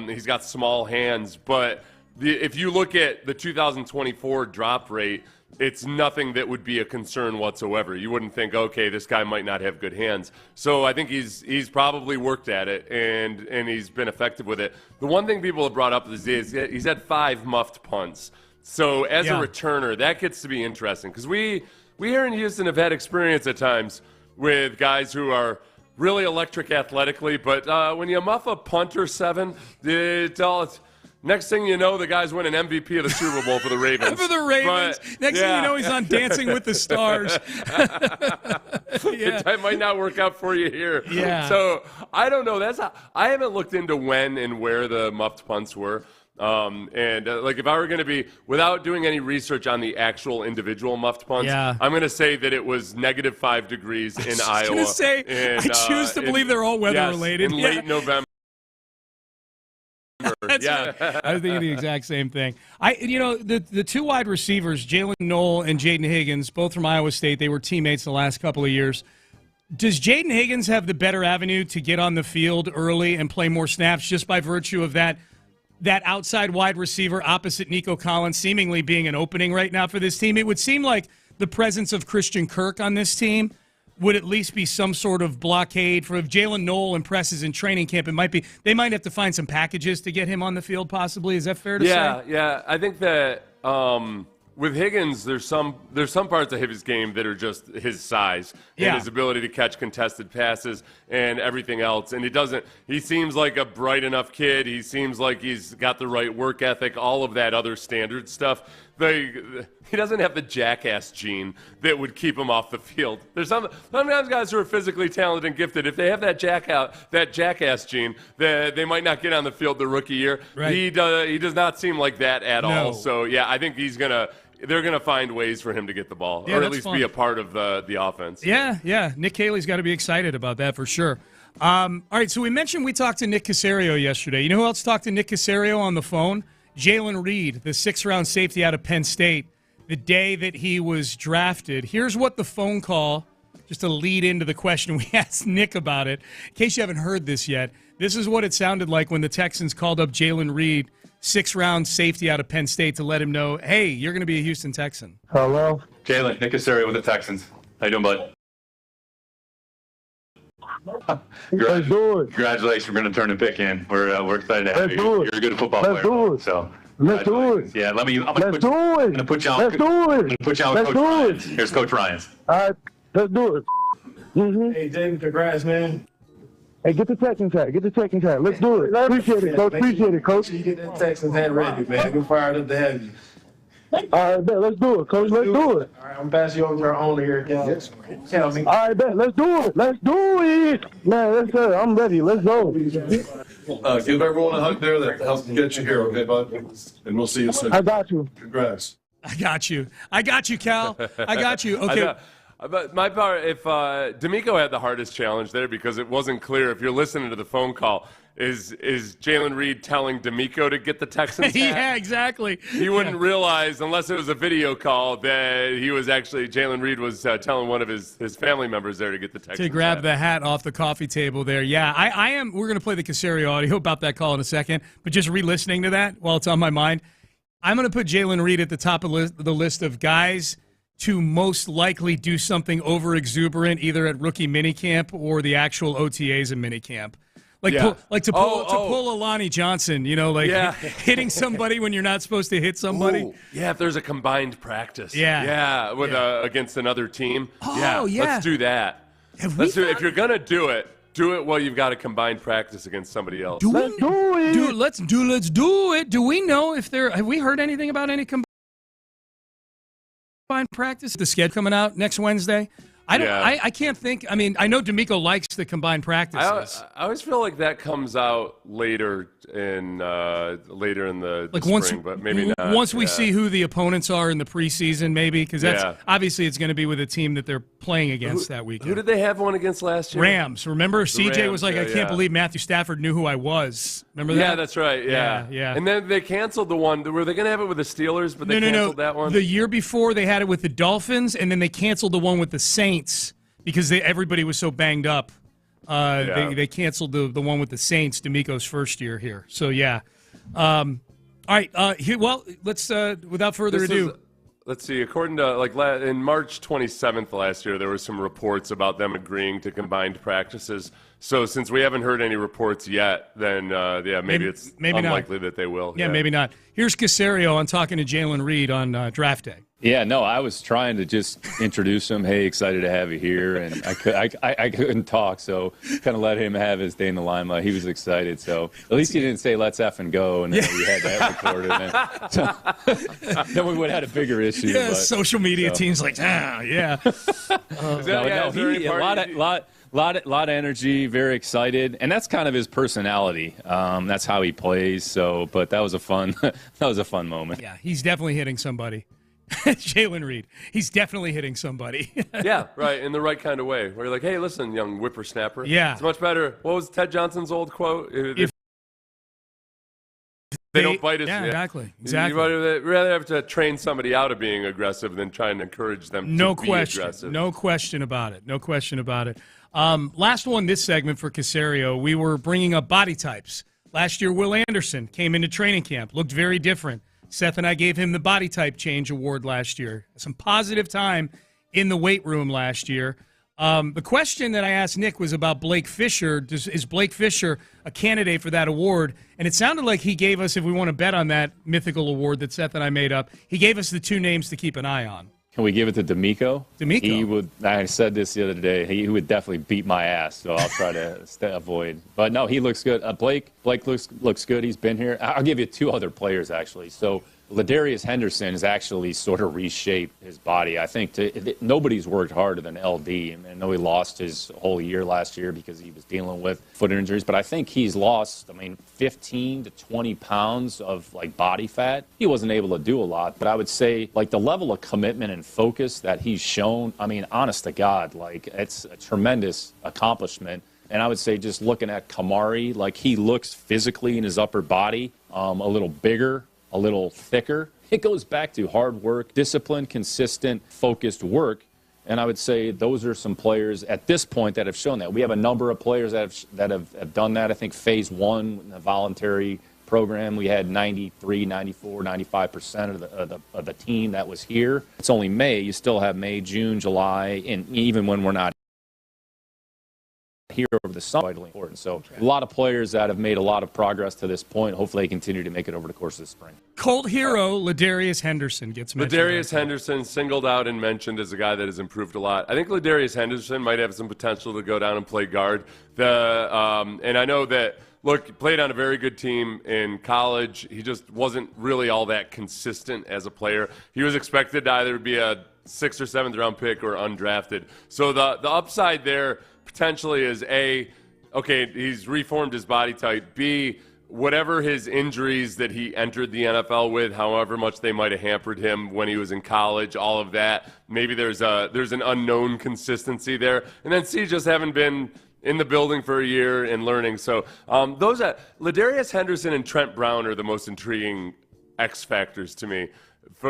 [SPEAKER 6] He's got small hands, but if you look at the 2024 drop rate, it's nothing that would be a concern whatsoever. You wouldn't think, okay, this guy might not have good hands. So I think he's probably worked at it, and he's been effective with it. The one thing people have brought up is he's had 5 muffed punts. So as a returner, that gets to be interesting, because we here in Houston have had experience at times with guys who are really electric athletically, but when you muff a punt or 7, next thing you know, the guy's winning MVP of the Super Bowl for the Ravens.
[SPEAKER 5] For the Ravens. Next thing you know, he's on Dancing with the Stars.
[SPEAKER 6] That might not work out for you here.
[SPEAKER 5] Yeah.
[SPEAKER 6] So I don't know. I haven't looked into when and where the muffed punts were. If I were going to be, without doing any research on the actual individual muffed punts, I'm going to say that it was -5 degrees in Iowa.
[SPEAKER 5] I was going to say, I choose to believe they're all weather-related.
[SPEAKER 6] In late November.
[SPEAKER 5] Right. I was thinking the exact same thing. The 2 wide receivers, Jalen Noel and Jaden Higgins, both from Iowa State, they were teammates the last couple of years. Does Jaden Higgins have the better avenue to get on the field early and play more snaps just by virtue of that outside wide receiver opposite Nico Collins seemingly being an opening right now for this team? It would seem like the presence of Christian Kirk on this team would at least be some sort of blockade for if Jalen Noel impresses in training camp. They might have to find some packages to get him on the field. Possibly, is that fair to say?
[SPEAKER 6] Yeah. I think that with Higgins, there's some parts of his game that are just his size and his ability to catch contested passes and everything else. And he seems like a bright enough kid. He seems like he's got the right work ethic, all of that other standard stuff. He doesn't have the jackass gene that would keep him off the field. There's sometimes guys who are physically talented and gifted, if they have that jackass gene, they might not get on the field the rookie year.
[SPEAKER 5] Right.
[SPEAKER 6] He does not seem like that at all. So I think they're gonna find ways for him to get the ball, or at least be a part of the offense.
[SPEAKER 5] Yeah. Nick Haley's got to be excited about that for sure. All right, so we mentioned we talked to Nick Caserio yesterday. You know who else talked to Nick Caserio on the phone? Jalen Reed, the 6th-round safety out of Penn State, the day that he was drafted. Here's what the phone call, just to lead into the question we asked Nick about it. In case you haven't heard this yet, this is what it sounded like when the Texans called up Jalen Reed, 6th-round safety out of Penn State, to let him know, hey, you're going to be a Houston Texan.
[SPEAKER 8] Hello?
[SPEAKER 9] Jalen, Nick Caserio with the Texans. How you doing, bud?
[SPEAKER 8] Let's do it.
[SPEAKER 9] Congratulations, we're going to turn the pick in. We're excited to have you. You're a good football player.
[SPEAKER 8] Let's do it.
[SPEAKER 9] So,
[SPEAKER 8] let's do it.
[SPEAKER 9] Yeah, I'm
[SPEAKER 8] Let's
[SPEAKER 9] going
[SPEAKER 8] do it.
[SPEAKER 9] to put you on. I'm going to put you on
[SPEAKER 8] Let's
[SPEAKER 9] with Coach
[SPEAKER 8] do it.
[SPEAKER 9] Ryan's. Here's Coach Ryan's.
[SPEAKER 8] All right, let's do it. Mm-hmm.
[SPEAKER 10] Hey, Jaden, congrats, man.
[SPEAKER 8] Hey, get the Texans hat. Let's do it. Appreciate it, Coach. Appreciate it, Coach.
[SPEAKER 10] You get that Texans hat ready, man. We're fired up to have you.
[SPEAKER 8] All right, bet. Let's do it, Coach. Let's do it.
[SPEAKER 10] All right, I'm passing you over to our owner here, Cal.
[SPEAKER 8] All right, bet. Let's do it. Let's do it. Man, let's go. I'm ready. Let's go.
[SPEAKER 11] Give everyone a hug there that helps get you here, okay, bud? And we'll see you soon.
[SPEAKER 8] I got you.
[SPEAKER 11] Congrats.
[SPEAKER 5] I got you, Cal. I got you. Okay.
[SPEAKER 6] But my part, if D'Amico had the hardest challenge there because it wasn't clear. If you're listening to the phone call, is Jalen Reed telling D'Amico to get the Texans hat?
[SPEAKER 5] Yeah, exactly.
[SPEAKER 6] He wouldn't realize, unless it was a video call, that Jalen Reed was telling one of his family members there to get the Texans
[SPEAKER 5] to grab
[SPEAKER 6] hat.
[SPEAKER 5] the hat off the coffee table there. Yeah, I am. We're going to play the Caserio audio about that call in a second, but just re-listening to that while it's on my mind, I'm going to put Jalen Reed at the top of the list of guys to most likely do something over-exuberant either at rookie minicamp or the actual OTAs in minicamp. To pull a Lonnie Johnson, hitting somebody when you're not supposed to hit somebody.
[SPEAKER 6] Ooh, yeah, if there's a combined practice.
[SPEAKER 5] Yeah.
[SPEAKER 6] Against another team.
[SPEAKER 5] Oh, yeah.
[SPEAKER 6] Let's do that. If you're going to do it while you've got a combined practice against somebody else.
[SPEAKER 8] Let's do it.
[SPEAKER 5] Let's do it. Do we know have we heard anything about any combined practice? The schedule coming out next Wednesday? I can't think. I mean, I know D'Amico likes the combined practices.
[SPEAKER 6] I always feel like that comes out later in the spring, but maybe not.
[SPEAKER 5] Once we see who the opponents are in the preseason, maybe, because that's obviously it's going to be with a team that they're playing against that weekend.
[SPEAKER 6] Who did they have one against last year?
[SPEAKER 5] Rams. Remember, CJ was like, I can't believe Matthew Stafford knew who I was. Remember that?
[SPEAKER 6] Yeah, that's right. Yeah. And then they canceled the one. Were they going to have it with the Steelers, but they canceled that one?
[SPEAKER 5] The year before, they had it with the Dolphins, and then they canceled the one with the Saints because everybody was so banged up. They canceled the one with the Saints, D'Amico's first year here. So, yeah. All right. Let's, without further ado.
[SPEAKER 6] Let's see. According to, in March 27th last year, there were some reports about them agreeing to combined practices. So since we haven't heard any reports yet, then, maybe it's unlikely that they will.
[SPEAKER 5] Yeah, maybe not. Here's Caserio on talking to Jalen Reed on draft day.
[SPEAKER 7] Yeah, no, I was trying to just introduce him. Hey, excited to have you here, and I couldn't talk, so kind of let him have his day in the limelight. He was excited, so at least he didn't say "let's F and go," and then we had that recorded. Then we would have had a bigger issue.
[SPEAKER 5] Yeah, social media teams like, yeah.
[SPEAKER 7] A lot of energy, very excited, and that's kind of his personality. That's how he plays. So, but that was a fun moment.
[SPEAKER 5] Yeah, he's definitely hitting somebody. Jalen Reed. He's definitely hitting somebody.
[SPEAKER 6] Yeah, right, in the right kind of way. Where you're like, hey, listen, young whippersnapper.
[SPEAKER 5] Yeah.
[SPEAKER 6] It's much better. What was Ted Johnson's old quote? If they don't bite us.
[SPEAKER 5] Yeah, exactly.
[SPEAKER 6] You'd rather have to train somebody out of being aggressive than try and encourage them to be aggressive.
[SPEAKER 5] No question about it. Last one this segment for Caserio. We were bringing up body types. Last year, Will Anderson came into training camp, looked very different. Seth and I gave him the Body Type Change Award last year. Some positive time in the weight room last year. The question that I asked Nick was about Blake Fisher. Is Blake Fisher a candidate for that award? And it sounded like he gave us, if we want to bet on that mythical award that Seth and I made up, he gave us the 2 names to keep an eye on.
[SPEAKER 7] Can we give it to D'Amico?
[SPEAKER 5] D'Amico.
[SPEAKER 7] He would. I said this the other day. He would definitely beat my ass, so I'll try to avoid. But no, he looks good. Blake looks good. He's been here. I'll give you 2 other players actually. So Ladarius Henderson has actually sort of reshaped his body. I think nobody's worked harder than LD. I know he lost his whole year last year because he was dealing with foot injuries, but I think he's lost, 15 to 20 pounds of body fat. He wasn't able to do a lot, but I would say the level of commitment and focus that he's shown, honest to God, it's a tremendous accomplishment. And I would say just looking at Kamari, he looks physically in his upper body a little bigger, a little thicker. It goes back to hard work, discipline, consistent, focused work. And I would say those are some players at this point that have shown that. We have a number of players that have done that. I think phase 1 in the voluntary program, we had 93, 94, 95% of the team that was here. It's only May. You still have May, June, July, and even when we're not here over the summer, vitally important. So a lot of players that have made a lot of progress to this point. Hopefully they continue to make it over the course of the spring.
[SPEAKER 5] Cult hero Ladarius Henderson gets mentioned.
[SPEAKER 6] Ladarius Henderson singled out and mentioned as a guy that has improved a lot. I think Ladarius Henderson might have some potential to go down and play guard. And I know that, look, he played on a very good team in college. He just wasn't really all that consistent as a player. He was expected to either be a 6th or 7th round pick or undrafted. So the upside there potentially is A, okay, he's reformed his body type. B, whatever his injuries that he entered the NFL with, however much they might have hampered him when he was in college, all of that, maybe there's an unknown consistency there. And then C, just haven't been in the building for a year and learning. So those are Ladarius Henderson and Trent Brown are the most intriguing X factors to me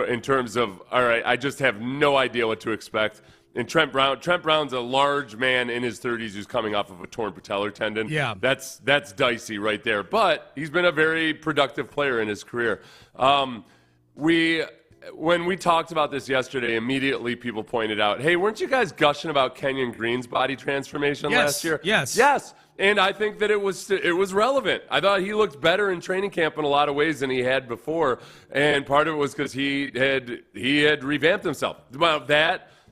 [SPEAKER 6] in terms of, all right, I just have no idea what to expect. And Trent Brown's a large man in his 30s who's coming off of a torn patellar tendon.
[SPEAKER 5] Yeah.
[SPEAKER 6] That's dicey right there. But he's been a very productive player in his career. When we talked about this yesterday, immediately people pointed out, hey, weren't you guys gushing about Kenyon Green's body transformation last year?
[SPEAKER 5] Yes.
[SPEAKER 6] And I think that it was relevant. I thought he looked better in training camp in a lot of ways than he had before. And part of it was because he had revamped himself. Well,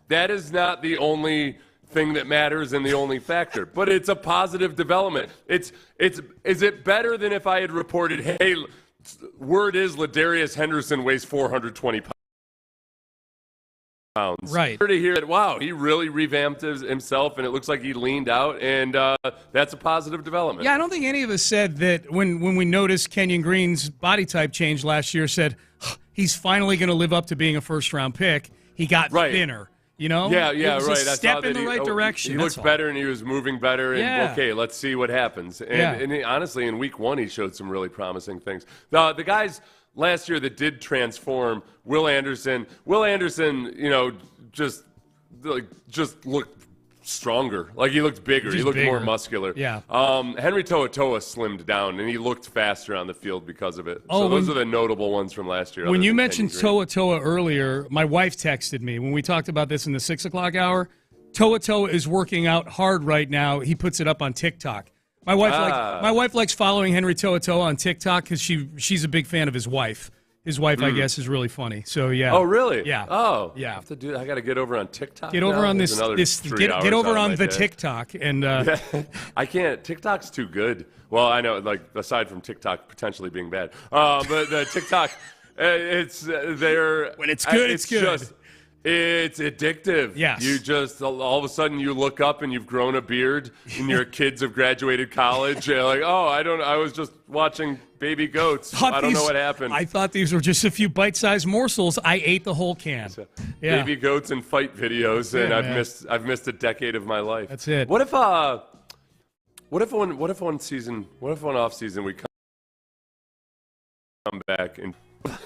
[SPEAKER 6] that is not the only thing that matters and the only factor, but it's a positive development. Is it better than if I had reported, hey, word is Ladarius Henderson weighs 420 pounds.
[SPEAKER 5] Right.
[SPEAKER 6] To hear that, wow, he really revamped himself and it looks like he leaned out, and that's a positive development.
[SPEAKER 5] Yeah, I don't think any of us said that when we noticed Kenyon Green's body type change last year, said he's finally going to live up to being a first-round pick. He got thinner. You know?
[SPEAKER 6] Yeah,
[SPEAKER 5] it was
[SPEAKER 6] right.
[SPEAKER 5] a step in the right direction.
[SPEAKER 6] He looked better and he was moving better. And okay, let's see what happens. And honestly, in week 1, he showed some really promising things. The guys last year that did transform, Will Anderson, just looked stronger. He looked bigger. He looked more muscular.
[SPEAKER 5] Yeah.
[SPEAKER 6] Henry To'oTo'o slimmed down, and he looked faster on the field because of it. So those are the notable ones from last year.
[SPEAKER 5] When you mentioned To'oTo'o earlier, my wife texted me when we talked about this in the 6 o'clock hour. To'oTo'o is working out hard right now. He puts it up on TikTok. My wife likes following Henry To'oTo'o on TikTok because she's a big fan of his wife. His wife, I guess, is really funny. So yeah.
[SPEAKER 6] Oh really?
[SPEAKER 5] Yeah.
[SPEAKER 6] Oh
[SPEAKER 5] yeah.
[SPEAKER 6] I have to do. I got to get over on TikTok.
[SPEAKER 5] Get over on
[SPEAKER 6] this.
[SPEAKER 5] Get over on the TikTok and.
[SPEAKER 6] I can't. TikTok's too good. Well, I know. Aside from TikTok potentially being bad, but the TikTok, it's there.
[SPEAKER 5] When it's good, it's good.
[SPEAKER 6] It's addictive.
[SPEAKER 5] Yes.
[SPEAKER 6] You just, all of a sudden, you look up and you've grown a beard and your kids have graduated college. You're like, I was just watching baby goats. I don't know what happened.
[SPEAKER 5] I thought these were just a few bite-sized morsels. I ate the whole can. Yeah.
[SPEAKER 6] Baby goats and fight videos, and I've missed a decade of my life.
[SPEAKER 5] That's it.
[SPEAKER 6] What if one off season we come back and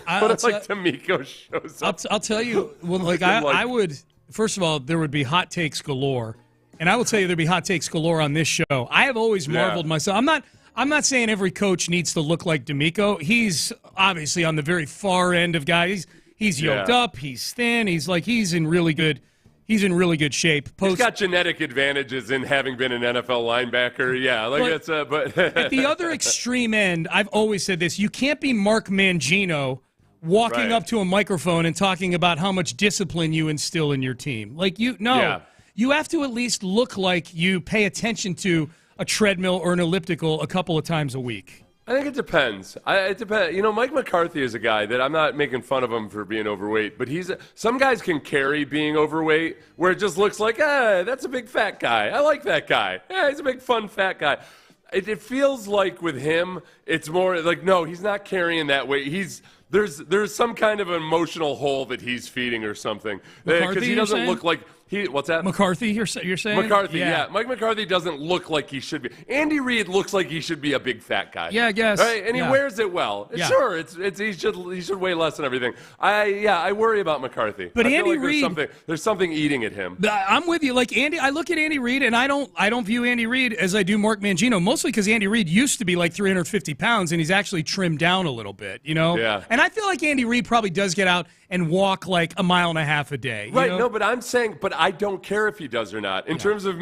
[SPEAKER 6] what if D'Amico shows up?
[SPEAKER 5] I'll tell you. Well, I would. First of all, there would be hot takes galore, and I will tell you there'd be hot takes galore on this show. I have always marveled myself. I'm not saying every coach needs to look like D'Amico. He's obviously on the very far end of guys. He's yoked up. He's thin. He's in really good he's in really good shape.
[SPEAKER 6] He's got genetic advantages in having been an NFL linebacker. Yeah, but
[SPEAKER 5] at the other extreme end, I've always said this: you can't be Mark Mangino walking up to a microphone and talking about how much discipline you instill in your team. You have to at least look like you pay attention to a treadmill or an elliptical a couple of times a week.
[SPEAKER 6] I think it depends. It depends. Mike McCarthy is a guy that I'm not making fun of him for being overweight, but some guys can carry being overweight where it just looks like, that's a big fat guy. I like that guy. Yeah, he's a big fun fat guy. It feels like with him, it's more like, no, he's not carrying that weight. There's some kind of emotional hole that he's feeding or something because he doesn't look like. What's that?
[SPEAKER 5] McCarthy, you're saying?
[SPEAKER 6] McCarthy, yeah. Mike McCarthy doesn't look like he should be. Andy Reid looks like he should be a big fat guy.
[SPEAKER 5] Yeah, I guess.
[SPEAKER 6] Right? And he wears it well. Yeah. Sure, he should weigh less and everything. I worry about McCarthy.
[SPEAKER 5] But
[SPEAKER 6] I
[SPEAKER 5] Andy
[SPEAKER 6] feel like
[SPEAKER 5] Reid,
[SPEAKER 6] there's something eating at him.
[SPEAKER 5] I'm with you. Like Andy, I look at Andy Reid and I don't view Andy Reid as I do Mark Mangino, mostly because Andy Reid used to be like 350 pounds and he's actually trimmed down a little bit,
[SPEAKER 6] Yeah.
[SPEAKER 5] And I feel like Andy Reid probably does get out and walk like a mile and a half a day.
[SPEAKER 6] Right, no, but I'm saying, I don't care if he does or not. In terms of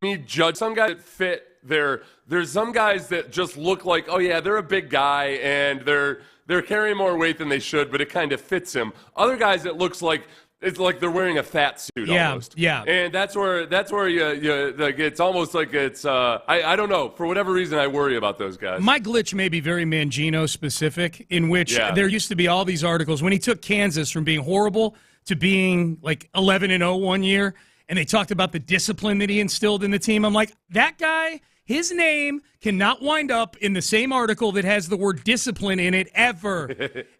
[SPEAKER 6] me judge, some guys that fit there's some guys that just look like, oh yeah, they're a big guy and they're carrying more weight than they should, but it kind of fits him. Other guys it looks like it's like they're wearing a fat suit almost.
[SPEAKER 5] Yeah.
[SPEAKER 6] And that's where you like it's almost like it's I don't know, for whatever reason I worry about those guys.
[SPEAKER 5] My glitch may be very Mangino specific, in which there used to be all these articles when he took Kansas from being horrible to being like 11-0 one year, and they talked about the discipline that he instilled in the team. I'm like, that guy, his name cannot wind up in the same article that has the word discipline in it ever.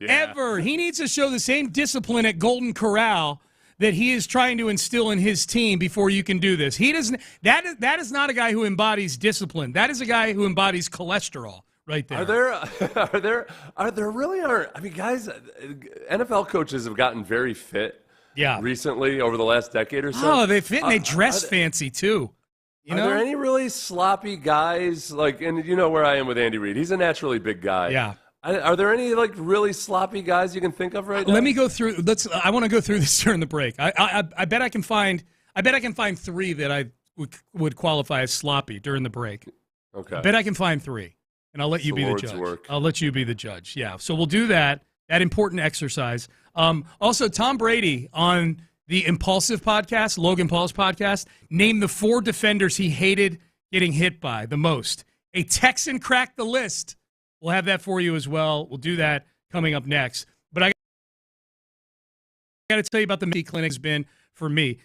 [SPEAKER 5] Ever. He needs to show the same discipline at Golden Corral that he is trying to instill in his team before you can do this. He doesn't. That is not a guy who embodies discipline. That is a guy who embodies cholesterol. Right there.
[SPEAKER 6] Are there really? I mean, guys, NFL coaches have gotten very fit.
[SPEAKER 5] Yeah.
[SPEAKER 6] Recently, over the last decade or so.
[SPEAKER 5] Oh, they fit and they dress fancy too.
[SPEAKER 6] Are there any really sloppy guys and you know where I am with Andy Reid? He's a naturally big guy.
[SPEAKER 5] Yeah.
[SPEAKER 6] Are there any really sloppy guys you can think of right now?
[SPEAKER 5] Let me go through. I want to go through this during the break. I bet I can find. I bet I can find three that I would qualify as sloppy during the break.
[SPEAKER 6] Okay.
[SPEAKER 5] I bet I can find three. And I'll let you be the judge. I'll let you be the judge. Yeah. So we'll do that important exercise. Also, Tom Brady on the Impulsive podcast, Logan Paul's podcast, named the 4 defenders he hated getting hit by the most. A Texan cracked the list. We'll have that for you as well. We'll do that coming up next. But I got to tell you about the clinic has been for me.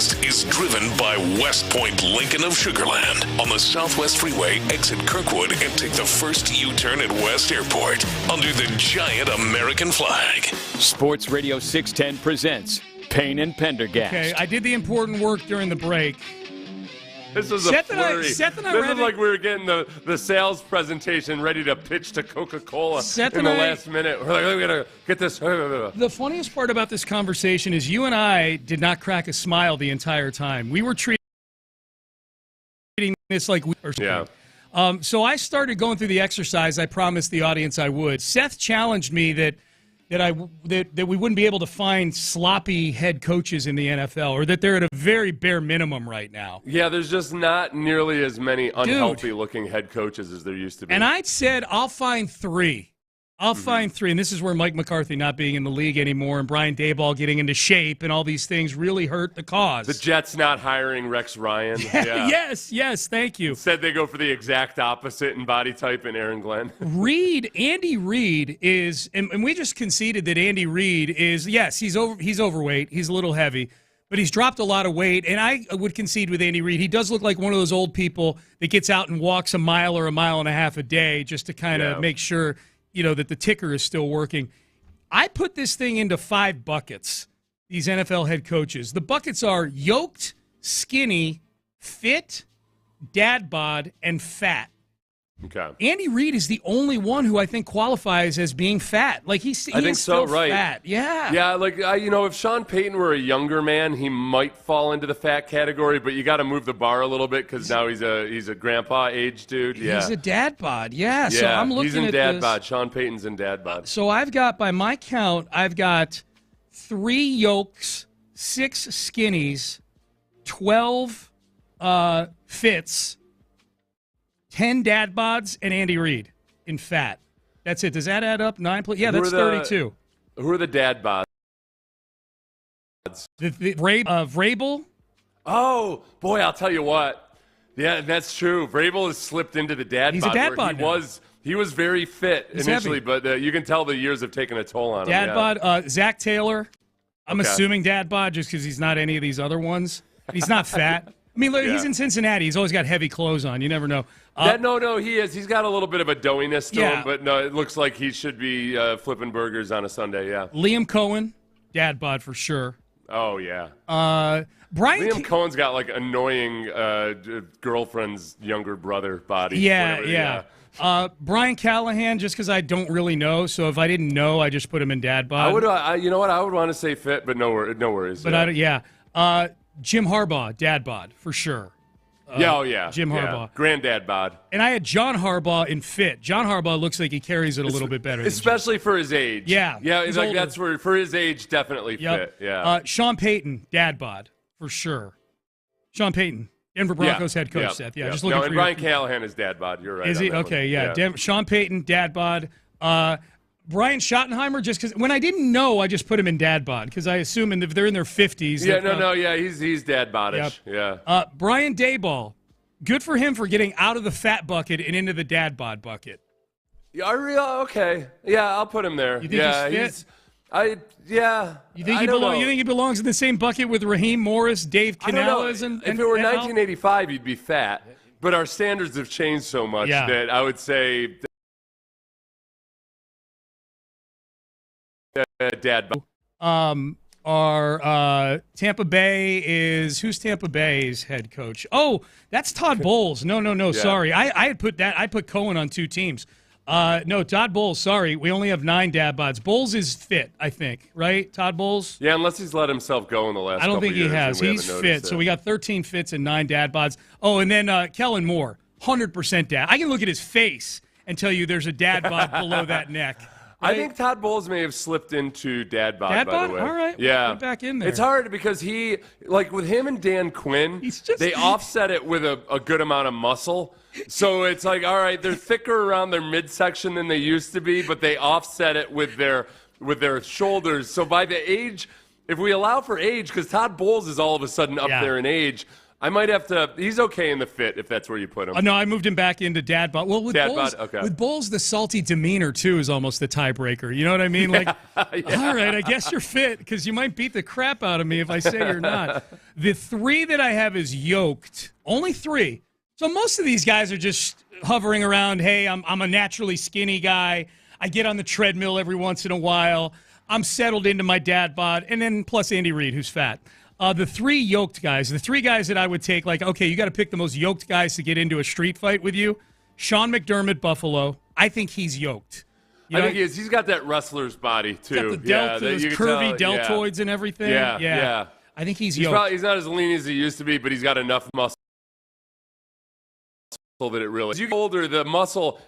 [SPEAKER 1] Pendergast is driven by West Point Lincoln of Sugarland on the Southwest Freeway. Exit Kirkwood and take the first U-turn at West Airport under the giant American flag.
[SPEAKER 3] Sports Radio 610 presents Payne and Pendergast.
[SPEAKER 5] Okay, I did the important work during the break.
[SPEAKER 6] This is a flurry. This is like we were getting the sales presentation ready to pitch to Coca-Cola in the last minute. We're like, we're going to get this.
[SPEAKER 5] The funniest part about this conversation is you and I did not crack a smile the entire time. We were treating this like we were.
[SPEAKER 6] Yeah.
[SPEAKER 5] So I started going through the exercise I promised the audience I would. Seth challenged me that we wouldn't be able to find sloppy head coaches in the NFL, or that they're at a very bare minimum right now.
[SPEAKER 6] Yeah, there's just not nearly as many unhealthy-looking head coaches as there used to be.
[SPEAKER 5] And I said, I'll find three. I'll find three. And this is where Mike McCarthy not being in the league anymore and Brian Daboll getting into shape and all these things really hurt the cause.
[SPEAKER 6] The Jets not hiring Rex Ryan. Yeah.
[SPEAKER 5] Yes, thank you.
[SPEAKER 6] Instead, they go for the exact opposite in body type in Aaron Glenn.
[SPEAKER 5] Andy Reid is, and we just conceded that Andy Reid is, yes, he's overweight. He's a little heavy. But he's dropped a lot of weight, and I would concede with Andy Reid. He does look like one of those old people that gets out and walks a mile or a mile and a half a day just to kind of make sure, that the ticker is still working. I put this thing into 5 buckets, these NFL head coaches. The buckets are yoked, skinny, fit, dad bod, and fat.
[SPEAKER 6] Okay.
[SPEAKER 5] Andy Reid is the only one who I think qualifies as being fat. Like I think so,
[SPEAKER 6] right?
[SPEAKER 5] Fat. Yeah.
[SPEAKER 6] Yeah, like if Sean Payton were a younger man, he might fall into the fat category. But you got to move the bar a little bit because now he's a grandpa age dude. Yeah.
[SPEAKER 5] He's a dad bod. Yeah. So I'm looking at
[SPEAKER 6] he's in dad bod. Sean Payton's in dad bod.
[SPEAKER 5] So I've got, by my count, 3 yokes, 6 skinnies, 12 fits, 10 dad bods, and Andy Reid in fat. That's it. Does that add up? 9? Yeah, that's 32.
[SPEAKER 6] Who are the dad bods?
[SPEAKER 5] Vrabel.
[SPEAKER 6] Oh, boy, I'll tell you what. Yeah, that's true. Vrabel has slipped into the dad bod.
[SPEAKER 5] He's a dad bod now.
[SPEAKER 6] He was very fit initially,
[SPEAKER 5] heavy.
[SPEAKER 6] But you can tell the years have taken a toll on him.
[SPEAKER 5] Dad bod. Zach Taylor. I'm assuming dad bod just because he's not any of these other ones. He's not fat. I mean, look, he's in Cincinnati. He's always got heavy clothes on. You never know.
[SPEAKER 6] No, he is. He's got a little bit of a doughiness to him, but no, it looks like he should be flipping burgers on a Sunday, yeah.
[SPEAKER 5] Liam Cohen, dad bod for sure.
[SPEAKER 6] Oh, yeah.
[SPEAKER 5] Liam
[SPEAKER 6] Cohen's got, like, annoying girlfriend's younger brother body.
[SPEAKER 5] Yeah. Brian Callahan, just because I don't really know, so if I didn't know, I just put him in dad bod.
[SPEAKER 6] I would, you know what? I would want to say fit, but no worries.
[SPEAKER 5] But Jim Harbaugh, dad bod, for sure. Jim Harbaugh.
[SPEAKER 6] Granddad bod.
[SPEAKER 5] And I had John Harbaugh in fit. John Harbaugh looks like he carries it a little bit better.
[SPEAKER 6] Especially for his age.
[SPEAKER 5] Yeah.
[SPEAKER 6] Yeah, like that's where, for his age, definitely fit. Yeah.
[SPEAKER 5] Sean Payton, dad bod, for sure. Sean Payton, Denver Broncos head coach, Seth. Yeah, just looking for
[SPEAKER 6] and Brian Callahan is dad bod. You're right.
[SPEAKER 5] Is he? Okay, yeah. Sean Payton, dad bod. Brian Schottenheimer, just because when I didn't know, I just put him in dad bod because I assume if they're in their 50s.
[SPEAKER 6] He's dad bodish.
[SPEAKER 5] Yep. Yeah. Brian Daboll, good for him for getting out of the fat bucket and into the dad bod bucket.
[SPEAKER 6] Okay. Yeah, I'll put him there.
[SPEAKER 5] You think he's fit? You think he belongs in the same bucket with Raheem Morris, Dave Canales, and
[SPEAKER 6] if it were 1985, he'd be fat. But our standards have changed so much that I would say. Dad bod.
[SPEAKER 5] Our Tampa Bay is who's Tampa Bay's head coach? Oh, that's Todd Bowles. No. Sorry, I had put that. I put Cohen on 2 teams. No, Todd Bowles. Sorry, we only have 9 dad bods. Bowles is fit, I think. Right, Todd Bowles.
[SPEAKER 6] Yeah, unless he's let himself go in the last.
[SPEAKER 5] I don't think he has.
[SPEAKER 6] He's
[SPEAKER 5] fit. So we got 13 fits and 9 dad bods. Oh, and then Kellen Moore, 100% dad. I can look at his face and tell you there's a dad bod below that neck.
[SPEAKER 6] Right? I think Todd Bowles may have slipped into dad bod, by the way.
[SPEAKER 5] All right.
[SPEAKER 6] Yeah.
[SPEAKER 5] We'll put back in there.
[SPEAKER 6] It's hard because he, like with him and Dan Quinn, they offset it with a good amount of muscle. So it's like, all right, they're thicker around their midsection than they used to be, but they offset it with their shoulders. So by the age, if we allow for age, because Todd Bowles is all of a sudden up there in age, I might have to. He's okay in the fit if that's where you put him.
[SPEAKER 5] No, I moved him back into dad bod. Well, with
[SPEAKER 6] dad
[SPEAKER 5] Bowles,
[SPEAKER 6] bod, okay.
[SPEAKER 5] With Bowles, the salty demeanor too is almost the tiebreaker. You know what I mean? Like, all right, I guess you're fit because you might beat the crap out of me if I say you're not. The 3 that I have is yoked. Only 3. So most of these guys are just hovering around. Hey, I'm a naturally skinny guy. I get on the treadmill every once in a while. I'm settled into my dad bod, and then plus Andy Reid, who's fat. The 3 yoked guys, the 3 guys that I would take, like, okay, you got to pick the most yoked guys to get into a street fight with you. Sean McDermott, Buffalo. I think he's yoked.
[SPEAKER 6] I think he is. He's got that wrestler's body, too.
[SPEAKER 5] Got those curvy deltoids and everything.
[SPEAKER 6] Yeah.
[SPEAKER 5] I think he's yoked.
[SPEAKER 6] He's not as lean as he used to be, but he's got enough muscle that it really. As you get older,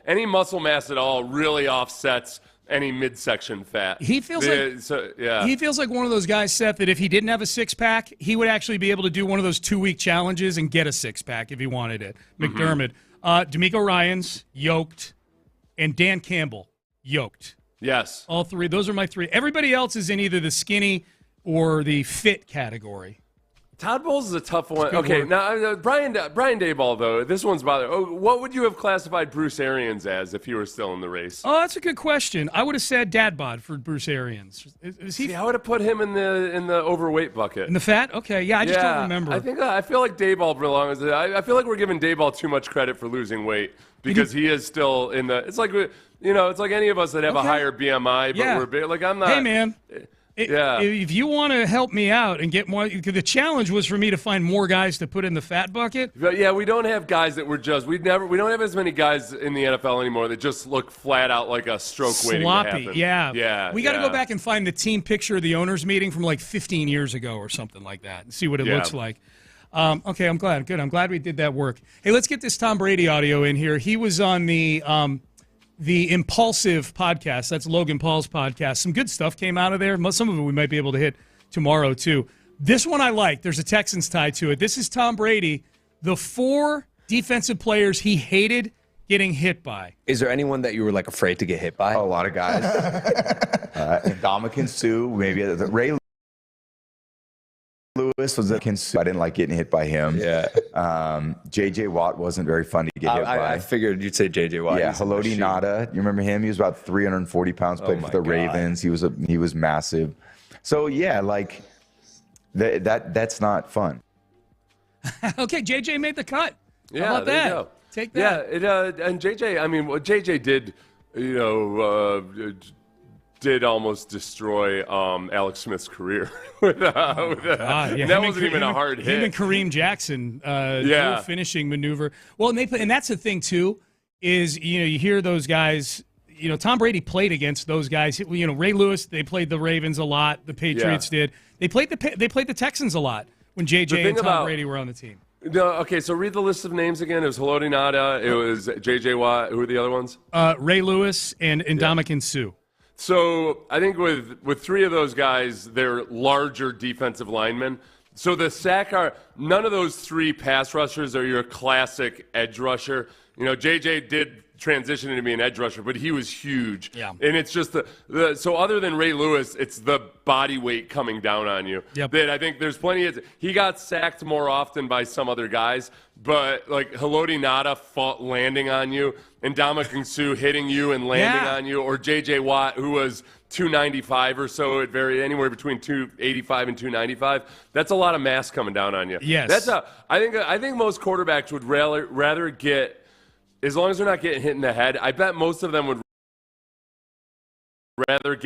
[SPEAKER 6] any muscle mass at all really offsets any midsection fat.
[SPEAKER 5] He feels he feels like one of those guys, Seth, that if he didn't have a 6-pack, he would actually be able to do one of those 2-week challenges and get a 6-pack if he wanted it. McDermott. D'Amico Ryans, yoked, and Dan Campbell, yoked.
[SPEAKER 6] Yes.
[SPEAKER 5] All 3. Those are my 3. Everybody else is in either the skinny or the fit category.
[SPEAKER 6] Todd Bowles is a tough one. Okay, now Brian Daboll, though, this one's bothering. What would you have classified Bruce Arians as if he were still in the race?
[SPEAKER 5] Oh, that's a good question. I would have said dad bod for Bruce Arians.
[SPEAKER 6] I would have put him in the overweight bucket.
[SPEAKER 5] In the fat? Okay, yeah, I just don't remember.
[SPEAKER 6] I feel like Daboll belongs. I feel like we're giving Daboll too much credit for losing weight because he is still in the. It's like it's like any of us that have a higher BMI, but we're big. Like I'm not.
[SPEAKER 5] Hey, man. If you want to help me out and get more, the challenge was for me to find more guys to put in the fat bucket.
[SPEAKER 6] But yeah, we don't have guys that we don't have as many guys in the NFL anymore that just look flat out like a stroke waiting to happen.
[SPEAKER 5] Yeah. We got to go back and find the team picture of the owners meeting from like 15 years ago or something like that and see what it looks like. Okay, I'm glad. Good. I'm glad we did that work. Hey, let's get this Tom Brady audio in here. He was on the Impulsive podcast. That's Logan Paul's podcast. Some good stuff came out of there. Some of it we might be able to hit tomorrow, too. This one I like. There's a Texans tie to it. This is Tom Brady, the 4 defensive players he hated getting hit by.
[SPEAKER 20] Is there anyone that you were, like, afraid to get hit by?
[SPEAKER 21] A lot of guys. Ndamukong Suh, maybe. Ray Lewis was I didn't like getting hit by him.
[SPEAKER 20] Yeah.
[SPEAKER 21] J.J. Watt wasn't very fun to get hit by.
[SPEAKER 20] I figured you'd say J.J. Watt.
[SPEAKER 21] Yeah, Haloti Ngata. You remember him? He was about 340 pounds, played for the Ravens. He was massive. So, yeah, like, that's not fun.
[SPEAKER 6] Okay,
[SPEAKER 5] J.J. made the cut.
[SPEAKER 6] Yeah,
[SPEAKER 5] how about
[SPEAKER 6] there
[SPEAKER 5] that?
[SPEAKER 6] You go.
[SPEAKER 5] Take that.
[SPEAKER 6] Yeah, and J.J., I mean, what J.J. did, did almost destroy Alex Smith's career. That wasn't even a hard hit.
[SPEAKER 5] Him and Kareem Jackson, finishing maneuver. Well, and that's the thing too, is you hear those guys. Tom Brady played against those guys. Ray Lewis. They played the Ravens a lot. The Patriots did. They played the Texans a lot when JJ and Tom Brady were on the team.
[SPEAKER 6] No, okay, so read the list of names again. It was Haloti Ngata. It was J.J. Watt. Who were the other ones?
[SPEAKER 5] Ray Lewis and Ndamukong Suh.
[SPEAKER 6] So I think with 3 of those guys, they're larger defensive linemen. So none of those 3 pass rushers are your classic edge rusher. JJ did transition into being an edge rusher, but he was huge.
[SPEAKER 5] Yeah.
[SPEAKER 6] And it's just so other than Ray Lewis, it's the body weight coming down on you.
[SPEAKER 5] Yep.
[SPEAKER 6] That I think there's plenty of. He got sacked more often by some other guys, but like Haloti Ngata landing on you, and Ndamukong Suh hitting you and landing on you, or J.J. Watt, who was 295 or so, anywhere between 285 and 295. That's a lot of mass coming down on you.
[SPEAKER 5] Yes.
[SPEAKER 6] I think most quarterbacks would rather get. As long as they're not getting hit in the head, I bet most of them would rather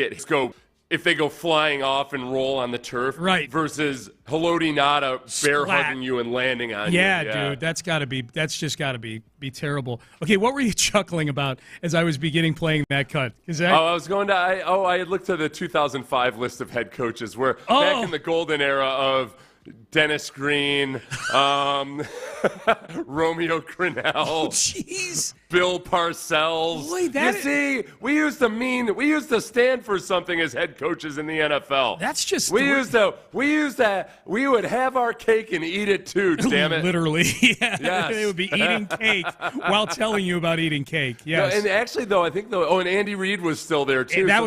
[SPEAKER 6] if they go flying off and roll on the turf,
[SPEAKER 5] right?
[SPEAKER 6] Versus Haloti Ngata bear hugging you and landing on you.
[SPEAKER 5] Yeah, dude, that's just got to be terrible. Okay, what were you chuckling about as I was beginning playing that cut?
[SPEAKER 6] I had looked at the 2005 list of head coaches where back in the golden era of Dennis Green, Romeo Crennel.
[SPEAKER 5] Oh, jeez.
[SPEAKER 6] Bill Parcells. We used to stand for something as head coaches in the NFL.
[SPEAKER 5] That's just
[SPEAKER 6] we would have our cake and eat it too, damn it.
[SPEAKER 5] Literally. Yeah.
[SPEAKER 6] Yes.
[SPEAKER 5] They would be eating cake while telling you about eating cake. Yes.
[SPEAKER 6] No, and actually though, I think and Andy Reid was still there too.
[SPEAKER 5] That
[SPEAKER 6] So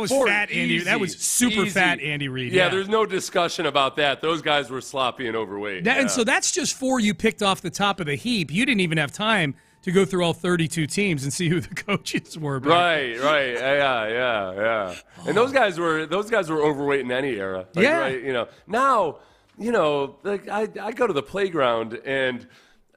[SPEAKER 5] was
[SPEAKER 6] four
[SPEAKER 5] fat Andy. That was super fat Andy Reid.
[SPEAKER 6] Yeah, there's no discussion about that. Those guys were sloppy and overweight.
[SPEAKER 5] And so that's just 4 you picked off the top of the heap. You didn't even have time to go through all 32 teams and see who the coaches were.
[SPEAKER 6] Right. Yeah. And those guys were overweight in any era. Right, now, like I go to the playground and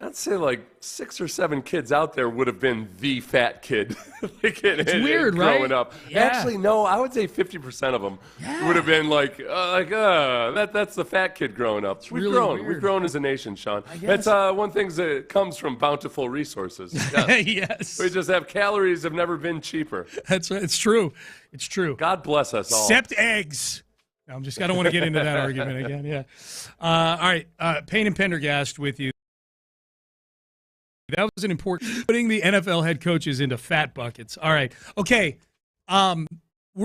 [SPEAKER 6] I'd say like 6 or 7 kids out there would have been the fat kid.
[SPEAKER 5] It's weird, right?
[SPEAKER 6] Growing up.
[SPEAKER 5] Yeah.
[SPEAKER 6] Actually, no, I would say 50% of them would have been that's the fat kid growing up. We've grown. We've grown as a nation, Sean. That's one thing that comes from bountiful resources. Yes.
[SPEAKER 5] Yes.
[SPEAKER 6] We just have calories have never been cheaper.
[SPEAKER 5] That's right. It's true. It's true.
[SPEAKER 6] God bless us all.
[SPEAKER 5] Except eggs. No, I don't want to get into that argument again. Yeah. All right. Payne and Pendergast with you. That was an important putting the NFL head coaches into fat buckets. All right. Okay. We're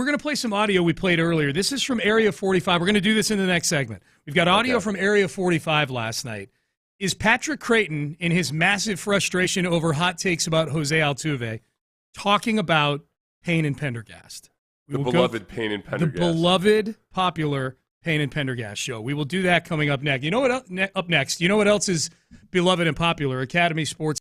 [SPEAKER 5] going to play some audio we played earlier. This is from Area 45. We're going to do this in the next segment. We've got audio from Area 45 last night. Is Patrick Creighton, in his massive frustration over hot takes about Jose Altuve, talking about Payne and Pendergast?
[SPEAKER 6] The beloved Payne and Pendergast.
[SPEAKER 5] The beloved, popular Payne and Pendergast show. We will do that coming up next. You know what? Up next. You know what else is beloved and popular? Academy Sports.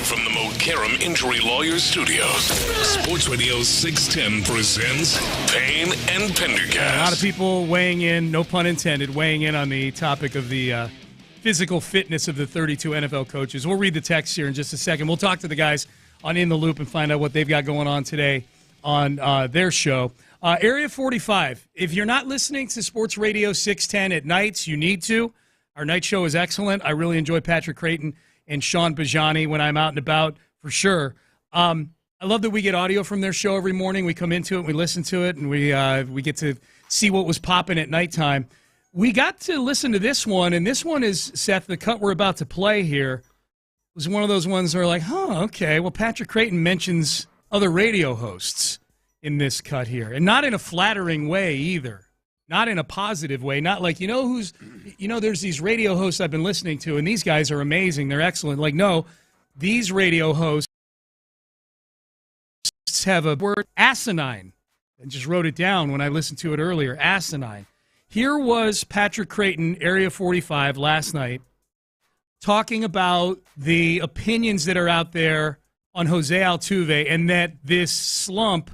[SPEAKER 1] from the Mokaram Injury Lawyers Studios, Sports Radio 610 presents Payne and Pendergast.
[SPEAKER 5] A lot of people weighing in, no pun intended, weighing in on the topic of the physical fitness of the 32 NFL coaches. We'll read the text here in just a second. We'll talk to the guys on In the Loop and find out what they've got going on today on their show. Area 45, if you're not listening to Sports Radio 610 at nights, you need to. Our night show is excellent. I really enjoy Patrick Creighton and Sean Bijani when I'm out and about, for sure. I love that we get audio from their show every morning. We come into it, we listen to it, and we get to see what was popping at nighttime. We got to listen to this one, and this one is, Seth, the cut we're about to play here was one of those ones where like, okay. Well, Patrick Creighton mentions other radio hosts in this cut here, and not in a flattering way either. Not in a positive way. Not like, there's these radio hosts I've been listening to, and these guys are amazing. They're excellent. Like, no, these radio hosts have a word, asinine. I just wrote it down when I listened to it earlier, asinine. Here was Patrick Creighton, Area 45, last night, talking about the opinions that are out there on Jose Altuve and that this slump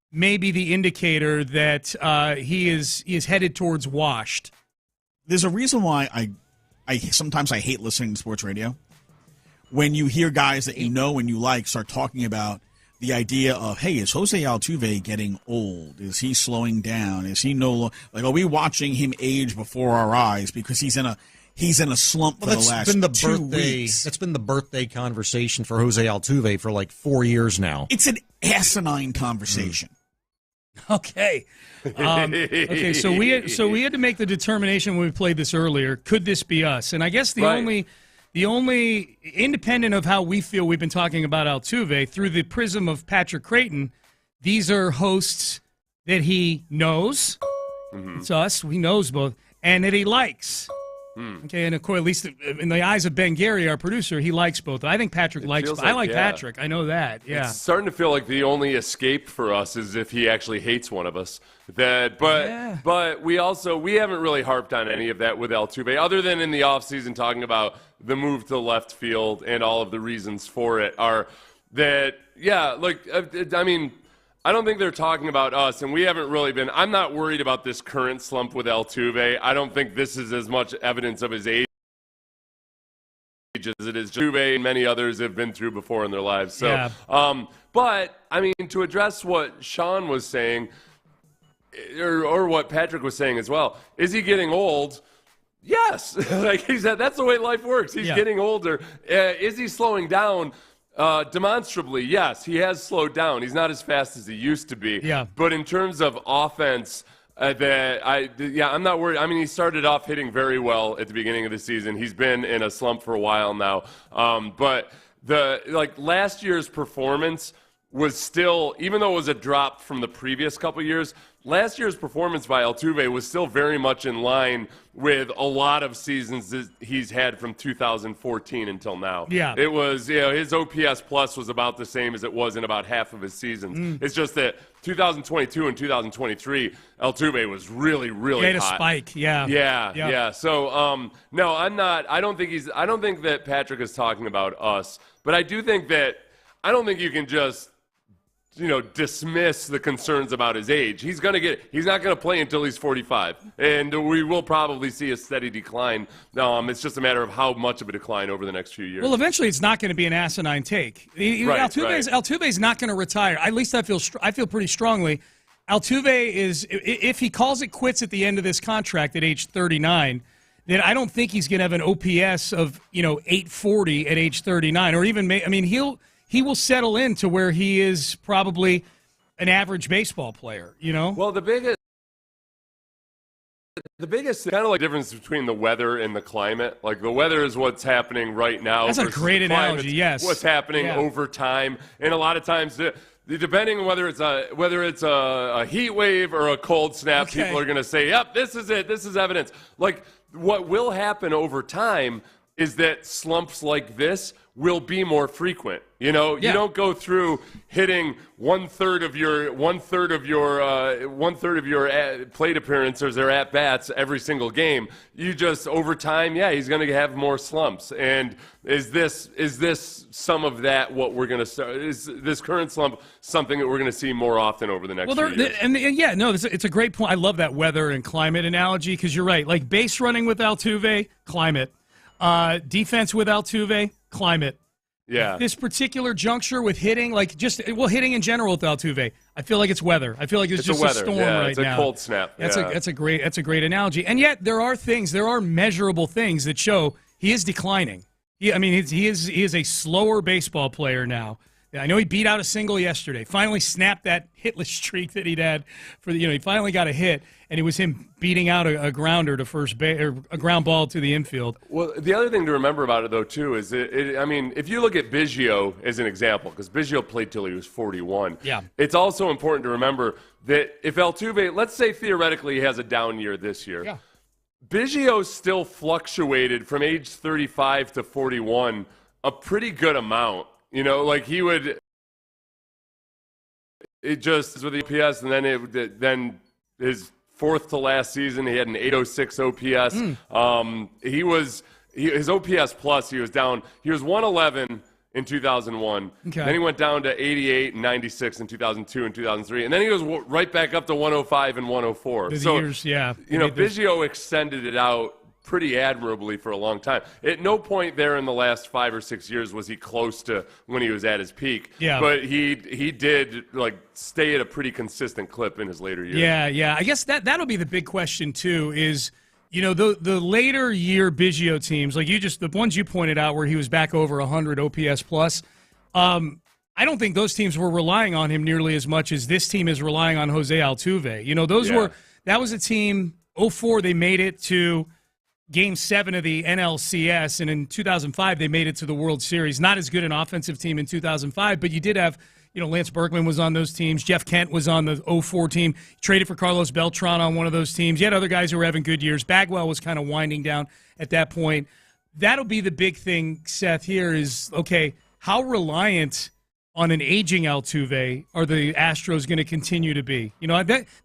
[SPEAKER 5] may be the indicator that he is headed towards washed.
[SPEAKER 12] There's a reason why I sometimes I hate listening to sports radio. When you hear guys that you know and you like start talking about the idea of, hey, is Jose Altuve getting old? Is he slowing down? Is he are we watching him age before our eyes because he's in a slump for the last 2 weeks?
[SPEAKER 13] That's been the birthday conversation for Jose Altuve for like 4 years now.
[SPEAKER 12] It's an asinine conversation.
[SPEAKER 5] Okay. So we had to make the determination when we played this earlier. Could this be us? And I guess the only independent of how we feel we've been talking about Altuve through the prism of Patrick Creighton, these are hosts that he knows. Mm-hmm. It's us. He knows both, and that he likes. Okay, and of course, at least in the eyes of Ben Gary, our producer, he likes both. I think Patrick likes both. I like Patrick. I know that. Yeah.
[SPEAKER 6] It's starting to feel like the only escape for us is if he actually hates one of us. But we haven't really harped on any of that with Altuve, other than in the offseason talking about the move to left field and all of the reasons for it are that, I don't think they're talking about us, and we haven't really been. I'm not worried about this current slump with Altuve. I don't think this is as much evidence of his age as it is Altuve and many others have been through before in their lives. So, but to address what Sean was saying, or what Patrick was saying as well, is he getting old? Yes, like he said, that's the way life works. He's getting older. Is he slowing down? Demonstrably, yes, he has slowed down. He's not as fast as he used to be.
[SPEAKER 5] Yeah.
[SPEAKER 6] But in terms of offense, I'm not worried. He started off hitting very well at the beginning of the season. He's been in a slump for a while now. But last year's performance was still, even though it was a drop from the previous couple years, last year's performance by Altuve was still very much in line with a lot of seasons that he's had from 2014 until now.
[SPEAKER 5] Yeah.
[SPEAKER 6] It was, his OPS plus was about the same as it was in about half of his seasons. It's just that 2022 and 2023, Altuve was really, really hot.
[SPEAKER 5] He had a spike,
[SPEAKER 6] Yeah. So, no, I don't think that Patrick is talking about us, but I do think that, I don't think you can just, dismiss the concerns about his age. He's not going to play until he's 45, and we will probably see a steady decline. It's just a matter of how much of a decline over the next few years.
[SPEAKER 5] Well, eventually it's not going to be an asinine take. Altuve's not going to retire. At least I feel pretty strongly. Altuve is, if he calls it quits at the end of this contract at age 39, then I don't think he's going to have an OPS of 840 at age 39, or even he will settle into where he is probably an average baseball player,
[SPEAKER 6] Well, the biggest kind of like difference between the weather and the climate. Like the weather is what's happening right now.
[SPEAKER 5] That's a great analogy, yes.
[SPEAKER 6] What's happening over time. And a lot of times, depending on whether it's a heat wave or a cold snap, people are going to say, yep, this is it. This is evidence. Like what will happen over time is that slumps like this will be more frequent. You know, you don't go through hitting one third of your plate appearances or at bats every single game. You just over time, he's going to have more slumps. And is this some of that? What we're going to start? Is this current slump something that we're going to see more often over the next few years?
[SPEAKER 5] It's a great point. I love that weather and climate analogy because you're right. Like base running with Altuve, climate. Defense with Altuve, climate.
[SPEAKER 6] Yeah.
[SPEAKER 5] This particular juncture with hitting, hitting in general with Altuve, I feel like it's weather. I feel like it's just a storm right now.
[SPEAKER 6] It's a cold snap.
[SPEAKER 5] That's a great analogy. And yet there are measurable things that show he is declining. He is a slower baseball player now. I know he beat out a single yesterday. Finally snapped that hitless streak that he'd had he finally got a hit, and it was him beating out a grounder to first base, or a ground ball to the infield.
[SPEAKER 6] Well, the other thing to remember about it, though, too, is if you look at Biggio as an example, because Biggio played till he was 41.
[SPEAKER 5] Yeah.
[SPEAKER 6] It's also important to remember that if Altuve, let's say theoretically he has a down year this year.
[SPEAKER 5] Yeah.
[SPEAKER 6] Biggio still fluctuated from age 35 to 41 a pretty good amount. You know, like he would. It just with the OPS, and then his fourth to last season, he had an 806 OPS. His OPS plus, he was down. He was 111 in 2001.
[SPEAKER 5] Okay.
[SPEAKER 6] Then he went down to 88 and 96 in 2002 and 2003, and then he was right back up to 105 and 104. Biggio extended it out pretty admirably for a long time. At no point there in the last 5 or 6 years was he close to when he was at his peak.
[SPEAKER 5] Yeah.
[SPEAKER 6] But he did stay at a pretty consistent clip in his later years.
[SPEAKER 5] Yeah. I guess that'll be the big question too. Is the later year Biggio teams, like the ones you pointed out where he was back over 100 OPS plus. I don't think those teams were relying on him nearly as much as this team is relying on Jose Altuve. That was a team. 2004 they made it to Game 7 of the NLCS, and in 2005 they made it to the World Series. Not as good an offensive team in 2005, but you did have, Lance Berkman was on those teams. Jeff Kent was on the 2004 team. Traded for Carlos Beltran on one of those teams. You had other guys who were having good years. Bagwell was kind of winding down at that point. That'll be the big thing, Seth, here is, okay, how reliant on an aging Altuve are the Astros going to continue to be?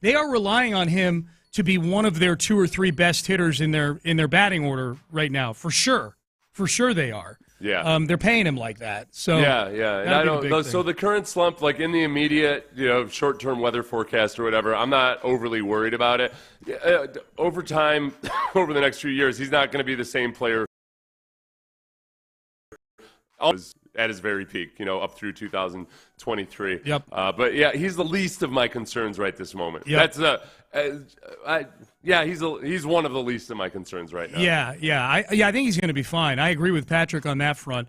[SPEAKER 5] They are relying on him to be one of their 2 or 3 best hitters in their batting order right now, for sure. For sure they are.
[SPEAKER 6] Yeah.
[SPEAKER 5] They're paying him like that. So
[SPEAKER 6] yeah. And so the current slump, like in the immediate, short-term weather forecast or whatever, I'm not overly worried about it. Over time, over the next few years, he's not going to be the same player at his very peak, up through 2023.
[SPEAKER 5] Yep.
[SPEAKER 6] But he's the least of my concerns right this moment.
[SPEAKER 5] Yep.
[SPEAKER 6] He's one of the least of my concerns right now.
[SPEAKER 5] I think he's going to be fine. I agree with Patrick on that front.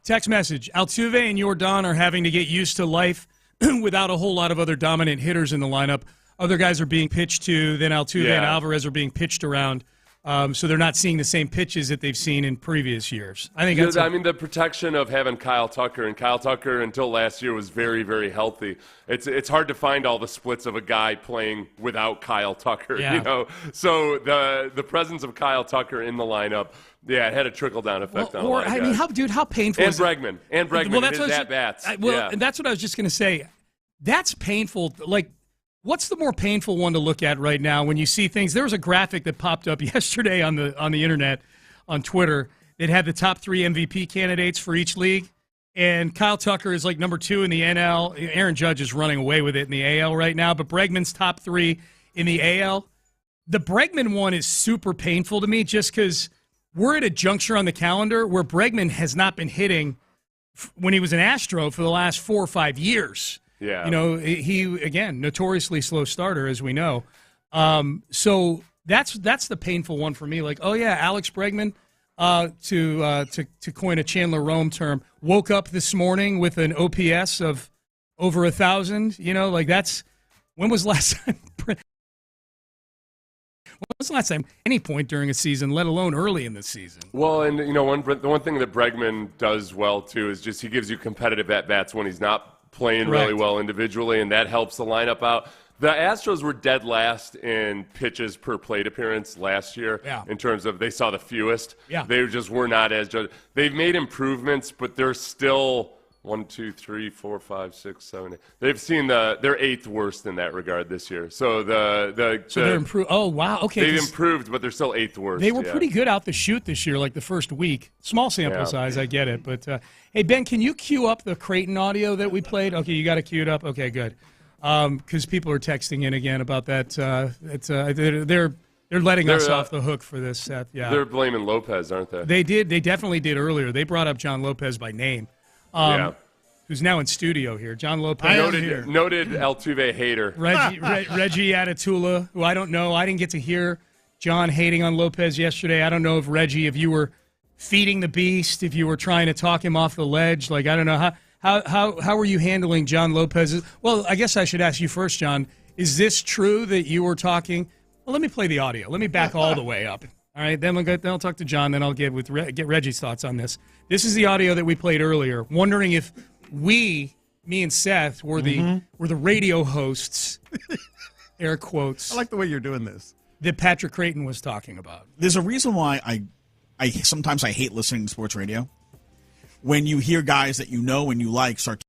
[SPEAKER 5] Text message: Altuve and Yordan are having to get used to life without a whole lot of other dominant hitters in the lineup. Other guys are being pitched to, then Altuve and Alvarez are being pitched around. So they're not seeing the same pitches that they've seen in previous years. I think
[SPEAKER 6] the protection of having Kyle Tucker, and Kyle Tucker until last year was very, very healthy. It's hard to find all the splits of a guy playing without Kyle Tucker, So the presence of Kyle Tucker in the lineup, it had a trickle-down effect on a lot of guys.
[SPEAKER 5] How painful
[SPEAKER 6] and
[SPEAKER 5] is it?
[SPEAKER 6] Bregman, his at-bats.
[SPEAKER 5] And that's what I was just going to say. That's painful. What's the more painful one to look at right now when you see things? There was a graphic that popped up yesterday on the internet, on Twitter, that had the top 3 MVP candidates for each league, and Kyle Tucker is like number 2 in the NL. Aaron Judge is running away with it in the AL right now, but Bregman's top 3 in the AL. The Bregman one is super painful to me just because we're at a juncture on the calendar where Bregman has not been hitting when he was an Astro for the last 4 or 5 years.
[SPEAKER 6] Yeah.
[SPEAKER 5] He, again, notoriously slow starter, as we know. So that's the painful one for me. Alex Bregman, to coin a Chandler Rome term, woke up this morning with an OPS of over 1,000. That's – when was the last time – when was the last time any point during a season, let alone early in the season?
[SPEAKER 6] Well, and, the one thing that Bregman does well, too, is just he gives you competitive at-bats when he's not playing really well individually, and that helps the lineup out. The Astros were dead last in pitches per plate appearance last year in terms of they saw the fewest.
[SPEAKER 5] Yeah.
[SPEAKER 6] They just were not as – they've made improvements, but they're still 1, 2, 3, 4, 5, 6, 7, 8. They've seen they're eighth worst in that regard this year. So
[SPEAKER 5] they're improved. Oh, wow. Okay.
[SPEAKER 6] They've improved, but they're still eighth worst.
[SPEAKER 5] They were pretty good out the chute this year, like the first week. Small sample size, I get it. But, hey, Ben, can you cue up the Creighton audio that we played? Okay, you got it queued up? Okay, good. Because people are texting in again about that. They're letting us off the hook for this, Seth. Yeah,
[SPEAKER 6] they're blaming Lopez, aren't they?
[SPEAKER 5] They did. They definitely did earlier. They brought up John Lopez by name. Who's now in studio here. John Lopez.
[SPEAKER 6] Noted Altuve hater.
[SPEAKER 5] Reggie Atatula, who I don't know. I didn't get to hear John hating on Lopez yesterday. I don't know if Reggie, if you were feeding the beast, if you were trying to talk him off the ledge. Like, I don't know. How were you handling John Lopez? Well, I guess I should ask you first, John. Is this true that you were talking? Well, let me play the audio. Let me back all the way up. All right, then I'll talk to John. Then I'll get Reggie's thoughts on this. This is the audio that we played earlier. Wondering if me and Seth were the radio hosts. Air quotes.
[SPEAKER 2] I like the way you're doing this.
[SPEAKER 5] That Patrick Creighton was talking about.
[SPEAKER 12] There's a reason why I sometimes hate listening to sports radio. When you hear guys that you know and you like start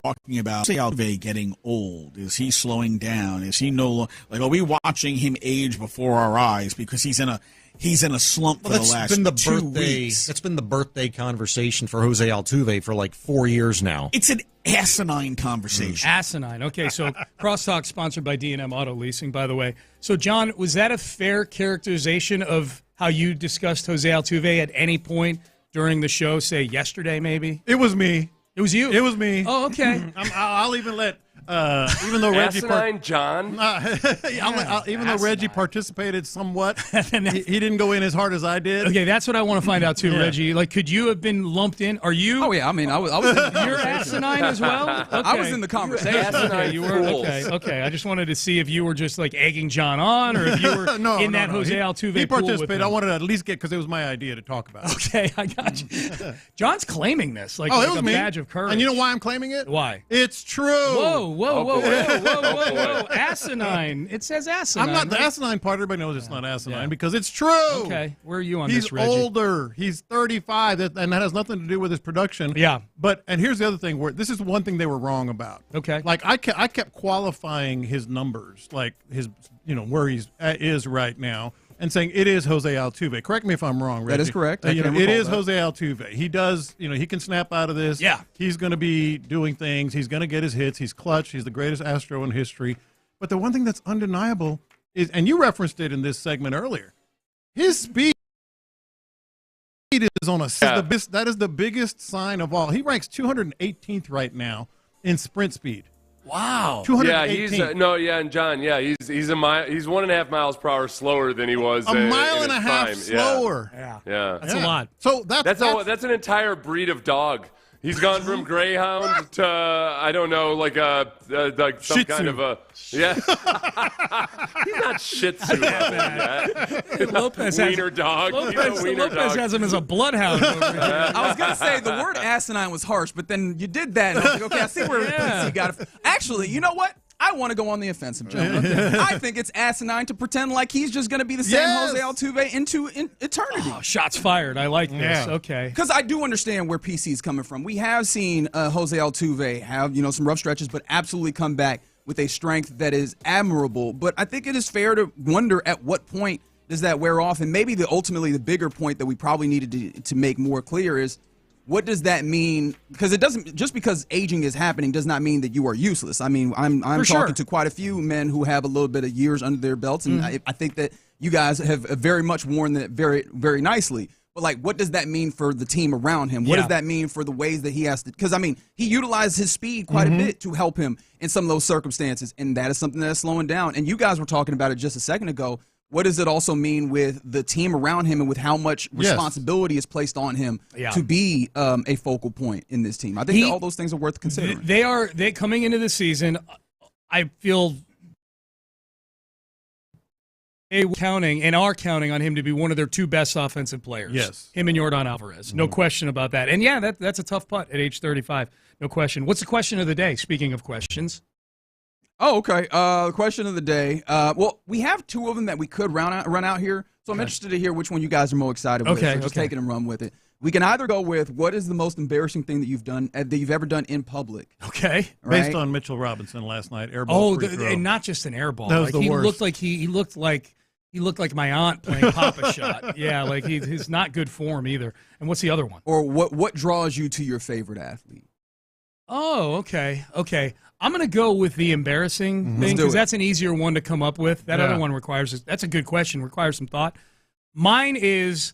[SPEAKER 12] talking about, say, Altuve getting old, is he slowing down? Is he are we watching him age before our eyes because he's in a slump for the last 2 weeks?
[SPEAKER 13] That's been the birthday conversation for Jose Altuve for like 4 years now.
[SPEAKER 12] It's an asinine conversation.
[SPEAKER 5] Asinine. Okay, so Crosstalk sponsored by D&M Auto Leasing, by the way. So, John, was that a fair characterization of how you discussed Jose Altuve at any point during the show, say yesterday maybe?
[SPEAKER 2] It was me.
[SPEAKER 5] It was you?
[SPEAKER 2] It was me.
[SPEAKER 5] Oh, okay.
[SPEAKER 2] I'll even let, even though Reggie...
[SPEAKER 6] John?
[SPEAKER 2] Even though Reggie participated somewhat, he didn't go in as hard as I did.
[SPEAKER 5] Okay, that's what I want to find out too, Reggie. Like, could you have been lumped in? Are you...
[SPEAKER 22] Oh, yeah, I mean, I was in the
[SPEAKER 5] You're asinine as well? Okay.
[SPEAKER 22] I was in the conversation.
[SPEAKER 5] Okay, you were? Okay. I just wanted to see if you were just, like, egging John on or if you were in that Jose Altuve
[SPEAKER 2] He
[SPEAKER 5] pool
[SPEAKER 2] participated.
[SPEAKER 5] with him.
[SPEAKER 2] I wanted to at least get, because it was my idea to talk about it.
[SPEAKER 5] Okay, I got you. John's claiming this, like,
[SPEAKER 2] it
[SPEAKER 5] like
[SPEAKER 2] was
[SPEAKER 5] a
[SPEAKER 2] me.
[SPEAKER 5] badge of courage.
[SPEAKER 2] And you know why I'm claiming it?
[SPEAKER 5] Why?
[SPEAKER 2] It's true.
[SPEAKER 5] Whoa. Asinine. It says asinine.
[SPEAKER 2] I'm not the asinine part. Everybody knows it's not asinine because it's true.
[SPEAKER 5] Okay. Where are you on
[SPEAKER 2] He's
[SPEAKER 5] this, Reggie?
[SPEAKER 2] older. He's 35, and that has nothing to do with his production.
[SPEAKER 5] Yeah.
[SPEAKER 2] And here's the other thing. This is one thing they were wrong about.
[SPEAKER 5] Okay.
[SPEAKER 2] Like, I kept qualifying his numbers, like his, where he's is right now, and saying it is Jose Altuve. Correct me if I'm wrong, Reggie.
[SPEAKER 22] That is correct.
[SPEAKER 2] It is Jose Altuve. He does, he can snap out of this.
[SPEAKER 5] Yeah.
[SPEAKER 2] He's going to be doing things. He's going to get his hits. He's clutch. He's the greatest Astro in history. But the one thing that's undeniable is, and you referenced it in this segment earlier, his speed is on a. That is the biggest sign of all. He ranks 218th right now in sprint speed.
[SPEAKER 5] Wow.
[SPEAKER 2] 218.
[SPEAKER 6] And John, he's 1.5 miles per hour slower than he was.
[SPEAKER 2] A mile and a half
[SPEAKER 6] prime.
[SPEAKER 2] slower.
[SPEAKER 6] Yeah.
[SPEAKER 5] That's a lot.
[SPEAKER 2] So
[SPEAKER 6] that's an entire breed of dog. He's gone from greyhound to I don't know, like some kind of a He's not Shih Tzu.
[SPEAKER 5] Lopez
[SPEAKER 6] wiener dog.
[SPEAKER 5] Lopez has him as a bloodhound. Over here.
[SPEAKER 22] I was gonna say the word asinine was harsh, but then you did that, and I was like, okay, I see where PC got it. Actually, you know what? I want to go on the offensive, gentlemen. I think it's asinine to pretend like he's just going to be the same Jose Altuve into eternity.
[SPEAKER 5] Oh, shots fired. I like this. Okay.
[SPEAKER 22] Because I do understand where PC is coming from. We have seen Jose Altuve have some rough stretches, but absolutely come back with a strength that is admirable. But I think it is fair to wonder at what point does that wear off, and maybe ultimately the bigger point that we probably needed to make more clear is, what does that mean? Because it doesn't, just because aging is happening does not mean that you are useless. I mean, I'm talking to quite a few men who have a little bit of years under their belts, and I think that you guys have very much worn that very, very nicely. But, like, what does that mean for the team around him? What does that mean for the ways that he has to – because, I mean, he utilized his speed quite a bit to help him in some of those circumstances, and that is something that's slowing down. And you guys were talking about it just a second ago. What does it also mean with the team around him and with how much responsibility is placed on him to be a focal point in this team? I think that all those things are worth considering.
[SPEAKER 5] They coming into the season, I feel they are counting on him to be one of their two best offensive players.
[SPEAKER 2] Yes.
[SPEAKER 5] Him and Yordan Alvarez. No question about that. And, that's a tough putt at age 35. No question. What's the question of the day, speaking of questions?
[SPEAKER 22] Oh, okay. The question of the day. Well, we have two of them that we could run out here. So I'm interested to hear which one you guys are more excited with. So just take it and run with it. We can either go with what is the most embarrassing thing that you've ever done in public.
[SPEAKER 5] Okay.
[SPEAKER 22] Right?
[SPEAKER 2] Based on Mitchell Robinson last night, airball.
[SPEAKER 5] And not just an airball.
[SPEAKER 2] That was
[SPEAKER 5] like
[SPEAKER 2] the worst.
[SPEAKER 5] He looked like my aunt playing Papa Shot. Yeah, like he's not good form either. And what's the other one?
[SPEAKER 22] Or what draws you to your favorite athlete?
[SPEAKER 5] Oh, okay. I'm going to go with the embarrassing thing because that's an easier one to come up with. That other one that's a good question, requires some thought. Mine is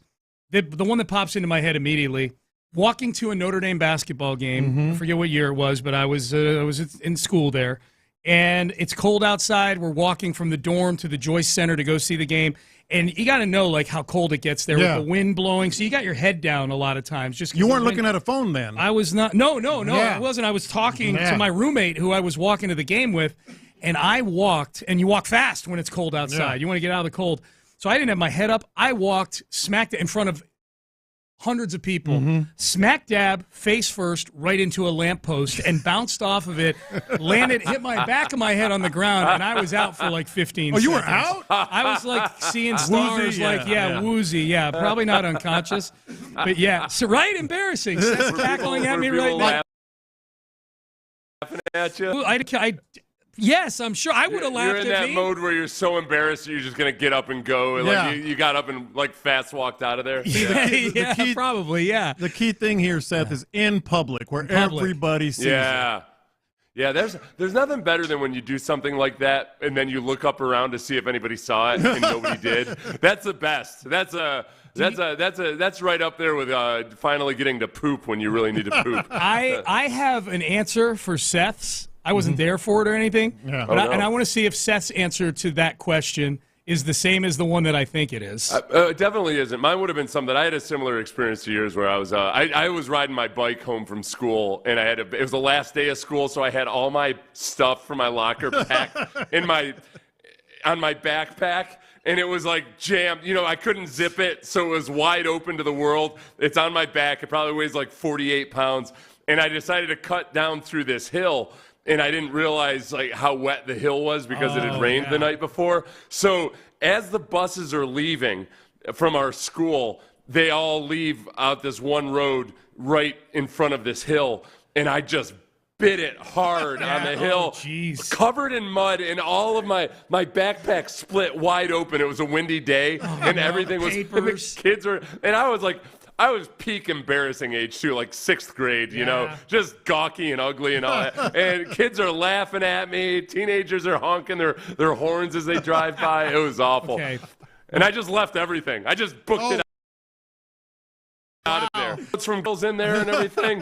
[SPEAKER 5] the one that pops into my head immediately. Walking to a Notre Dame basketball game, I forget what year it was, but I was in school there, and it's cold outside. We're walking from the dorm to the Joyce Center to go see the game, and you got to know like how cold it gets there with the wind blowing. So you got your head down a lot of times. Just
[SPEAKER 2] you weren't looking at a phone then.
[SPEAKER 5] I was not. No, I wasn't. I was talking to my roommate who I was walking to the game with, and I walked. And you walk fast when it's cold outside. You want to get out of the cold. So I didn't have my head up. I walked smack in front of hundreds of people, smack dab, face first, right into a lamppost, and bounced off of it, hit my back of my head on the ground, and I was out for like 15 seconds.
[SPEAKER 2] You were out?
[SPEAKER 5] I was like seeing stars, woozy, probably not unconscious, but so embarrassing. Seth's cackling at me right now.
[SPEAKER 6] Laughing at you?
[SPEAKER 5] Yes, I'm sure I would have laughed
[SPEAKER 6] You're in
[SPEAKER 5] at
[SPEAKER 6] that
[SPEAKER 5] me.
[SPEAKER 6] mode where you're so embarrassed you're just going to get up and go. Like you got up and like fast walked out of there.
[SPEAKER 5] Probably.
[SPEAKER 2] The key thing here, Seth, is in public where everybody sees it.
[SPEAKER 6] Yeah, there's nothing better than when you do something like that and then you look up around to see if anybody saw it and nobody did. That's the best. That's right up there with finally getting to poop when you really need to poop.
[SPEAKER 5] I have an answer for Seth's. I wasn't there for it or anything, but and I want to see if Seth's answer to that question is the same as the one that I think it is.
[SPEAKER 6] It definitely isn't. Mine would have been something. I had a similar experience to yours where I was I was riding my bike home from school, and it was the last day of school, so I had all my stuff from my locker packed on my backpack. And it was like jammed. I couldn't zip it, so it was wide open to the world. It's on my back. It probably weighs like 48 pounds. And I decided to cut down through this hill. And I didn't realize like how wet the hill was because it had rained the night before. So as the buses are leaving from our school, they all leave out this one road right in front of this hill. And I just bit it hard on the hill, covered in mud, and all of my backpack split wide open. It was a windy day, and everything was papers. The kids were, and I was peak embarrassing age too, like 6th grade, just gawky and ugly and all that. And kids are laughing at me. Teenagers are honking their horns as they drive by. It was awful. And I just left everything. I just booked it out of there. It's from girls in there and everything.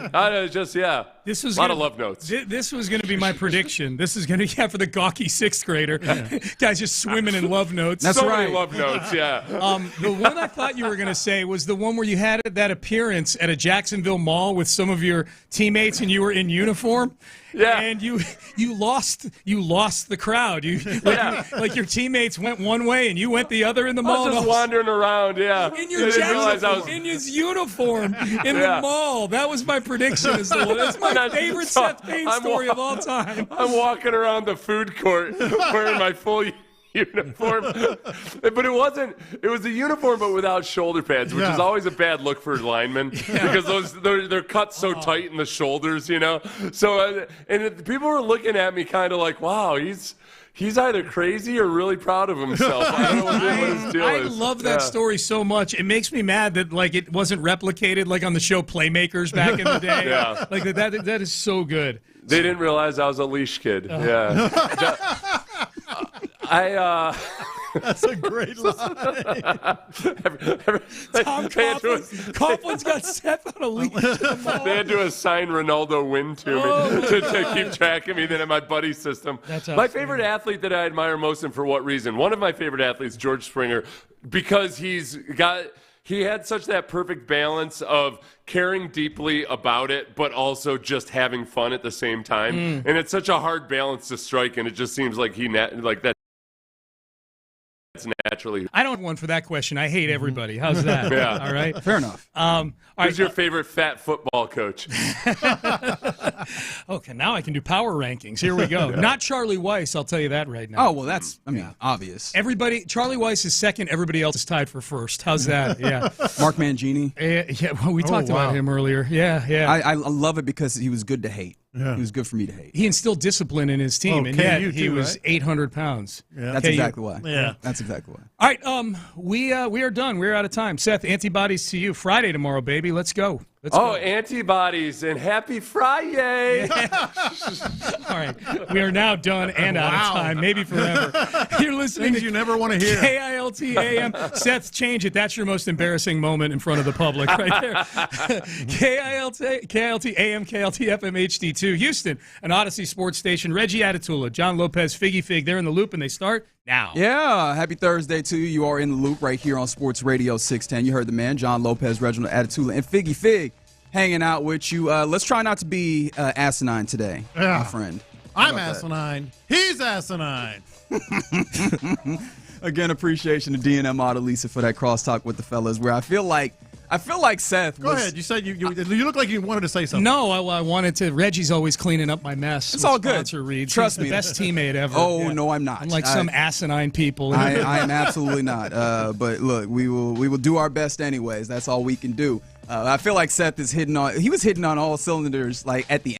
[SPEAKER 6] This was a lot of love notes.
[SPEAKER 5] This was going to be my prediction. This is going to for the gawky 6th grader. Guys just swimming in love notes.
[SPEAKER 6] That's right. Many love notes,
[SPEAKER 5] the one I thought you were going to say was the one where you had that appearance at a Jacksonville mall with some of your teammates and you were in uniform.
[SPEAKER 6] Yeah.
[SPEAKER 5] And you lost the crowd. Like your teammates went one way and you went the other in the mall.
[SPEAKER 6] I was just wandering around,
[SPEAKER 5] in your in his uniform in the mall. That was my prediction. That's my favorite Seth Payne story of all time.
[SPEAKER 6] I'm walking around the food court wearing my full uniform, but it was a uniform but without shoulder pads, which is always a bad look for linemen because they're cut so tight in the shoulders, so and people were looking at me kind of like, wow, he's either crazy or really proud of himself. I don't know what his deal is.
[SPEAKER 5] I love that story so much. It makes me mad that like it wasn't replicated like on the show Playmakers back in the day. Like that is so good.
[SPEAKER 6] They didn't realize I was a leash kid.
[SPEAKER 2] That's a great line.
[SPEAKER 5] Tom Coughlin's got Seth on a leash.
[SPEAKER 6] They had to assign Ronaldo Win to me to keep track of me then in my buddy system. My favorite athlete that I admire most, and for what reason? One of my favorite athletes, George Springer, because he had such that perfect balance of caring deeply about it, but also just having fun at the same time. And it's such a hard balance to strike, and it just seems like that's naturally.
[SPEAKER 5] I don't have one for that question. I hate everybody. How's that?
[SPEAKER 6] Yeah.
[SPEAKER 5] All right.
[SPEAKER 22] Fair enough.
[SPEAKER 6] Who's your favorite fat football coach?
[SPEAKER 5] Okay, now I can do power rankings. Here we go. Not Charlie Weiss, I'll tell you that right now.
[SPEAKER 22] Oh, well, that's, obvious.
[SPEAKER 5] Everybody, Charlie Weiss is second. Everybody else is tied for first. How's that? Yeah.
[SPEAKER 22] Mark Mangini.
[SPEAKER 5] Yeah, well, we talked about him earlier. Yeah, yeah.
[SPEAKER 22] I love it because he was good to hate.
[SPEAKER 2] Yeah.
[SPEAKER 22] He was good for me to hate.
[SPEAKER 5] He instilled discipline in his team, and yet he was 800 pounds.
[SPEAKER 2] Yeah.
[SPEAKER 22] That's exactly why.
[SPEAKER 2] Yeah.
[SPEAKER 22] That's exactly why.
[SPEAKER 5] All right, we are done. We're out of time. Seth, antibodies to you. Friday tomorrow, baby. Let's go.
[SPEAKER 6] Antibodies, and happy Friday.
[SPEAKER 5] All right, we are now done and out of time, maybe forever. You're listening
[SPEAKER 2] Things
[SPEAKER 5] to
[SPEAKER 2] you never want to hear.
[SPEAKER 5] KILT AM. Seth, change it. That's your most embarrassing moment in front of the public right there. KILT AM, KLT FM HD2. Houston, an Odyssey sports station. Reggie Atatula, John Lopez, Figgy Fig. They're in the loop, and they start now.
[SPEAKER 22] Yeah, happy Thursday to you. You are in the loop right here on Sports Radio 610. You heard the man, John Lopez, Reginald Atatula, and Figgy Fig hanging out with you. Let's try not to be asinine today, my friend.
[SPEAKER 2] I'm asinine. He's asinine.
[SPEAKER 22] Again, appreciation to D&M Lisa for that crosstalk with the fellas, where I feel like Seth.
[SPEAKER 2] Go ahead. You said you look like you wanted to say something.
[SPEAKER 5] No, I wanted to. Reggie's always cleaning up my mess.
[SPEAKER 22] It's all good.
[SPEAKER 5] Sponsor reads.
[SPEAKER 22] Trust
[SPEAKER 5] He's
[SPEAKER 22] me.
[SPEAKER 5] the best teammate ever.
[SPEAKER 22] Oh, no, I'm not.
[SPEAKER 5] Unlike some asinine people.
[SPEAKER 22] I am absolutely not. But look, we will do our best anyways. That's all we can do. I feel like Seth is hitting on all cylinders, like at the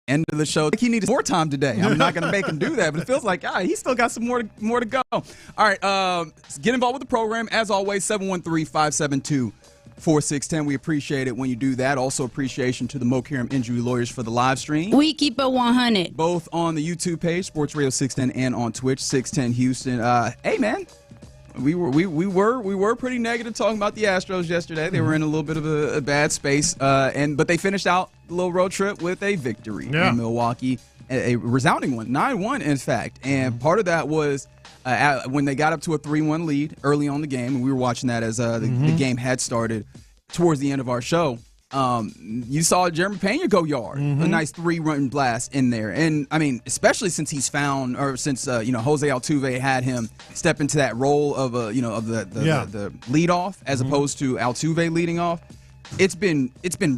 [SPEAKER 22] end of the show. Like he needed more time today. I'm not going to make him do that, but it feels like he's still got some more to go. All right, get involved with the program. As always, 713-572-4610. We appreciate it when you do that. Also, appreciation to the Mo Karam Injury Lawyers for the live stream.
[SPEAKER 4] We keep it 100.
[SPEAKER 22] Both on the YouTube page, Sports Radio 610, and on Twitch, 610 Houston. Hey, man. We were pretty negative talking about the Astros yesterday. They were in a little bit of a bad space, but they finished out the little road trip with a victory in Milwaukee, a resounding one, 9-1 in fact. And part of that was when they got up to a 3-1 lead early on the game, and we were watching that as the game had started towards the end of our show. You saw Jeremy Pena go yard, a nice 3-run blast in there, and I mean, especially since Jose Altuve had him step into that role of the leadoff as opposed to Altuve leading off. It's been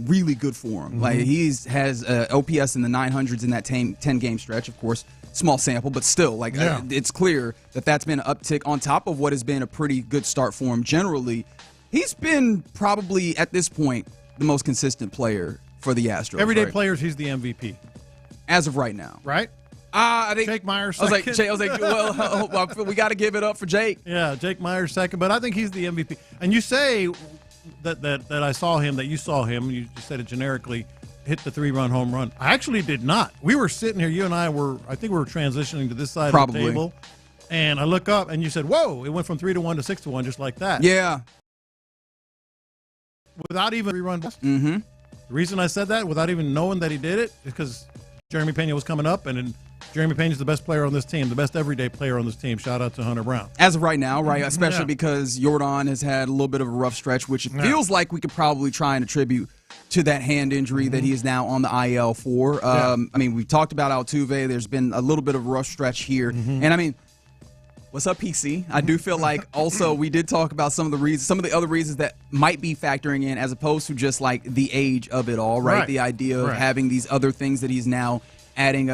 [SPEAKER 22] really good for him. Like has OPS in the 900s in that 10-game stretch, of course. Small sample, but still, it's clear that that's been an uptick on top of what has been a pretty good start for him generally. He's been probably at this point the most consistent player for the Astros.
[SPEAKER 2] Everyday players, he's the MVP.
[SPEAKER 22] As of right now.
[SPEAKER 2] Right?
[SPEAKER 22] I think
[SPEAKER 2] Jake Myers
[SPEAKER 22] I
[SPEAKER 2] second.
[SPEAKER 22] was like, well, we got to give it up for Jake.
[SPEAKER 2] Yeah, Jake Myers second, but I think he's the MVP. And you say that I saw him, that you saw him, you just said it generically, hit the 3-run home run. I actually did not. We were sitting here, you and I were transitioning to this side of the table, and I look up, and you said, whoa, it went from 3-1 to 6-1 just like that.
[SPEAKER 22] Yeah.
[SPEAKER 2] Without even rerun.
[SPEAKER 22] Mm-hmm.
[SPEAKER 2] The reason I said that, without even knowing that he did it, is because Jeremy Pena was coming up, and Jeremy Pena is the best player on this team, the best everyday player on this team. Shout out to Hunter Brown.
[SPEAKER 22] As of right now, right? Especially because Jordan has had a little bit of a rough stretch, which it feels like we could probably try and attribute to that hand injury that he is now on the IL for. I mean, we talked about Altuve. There's been a little bit of a rough stretch here. And I mean, what's up, PC? I do feel like also we did talk about some of the other reasons that might be factoring in, as opposed to just like the age of it all, right? The idea of having these other things that he's now adding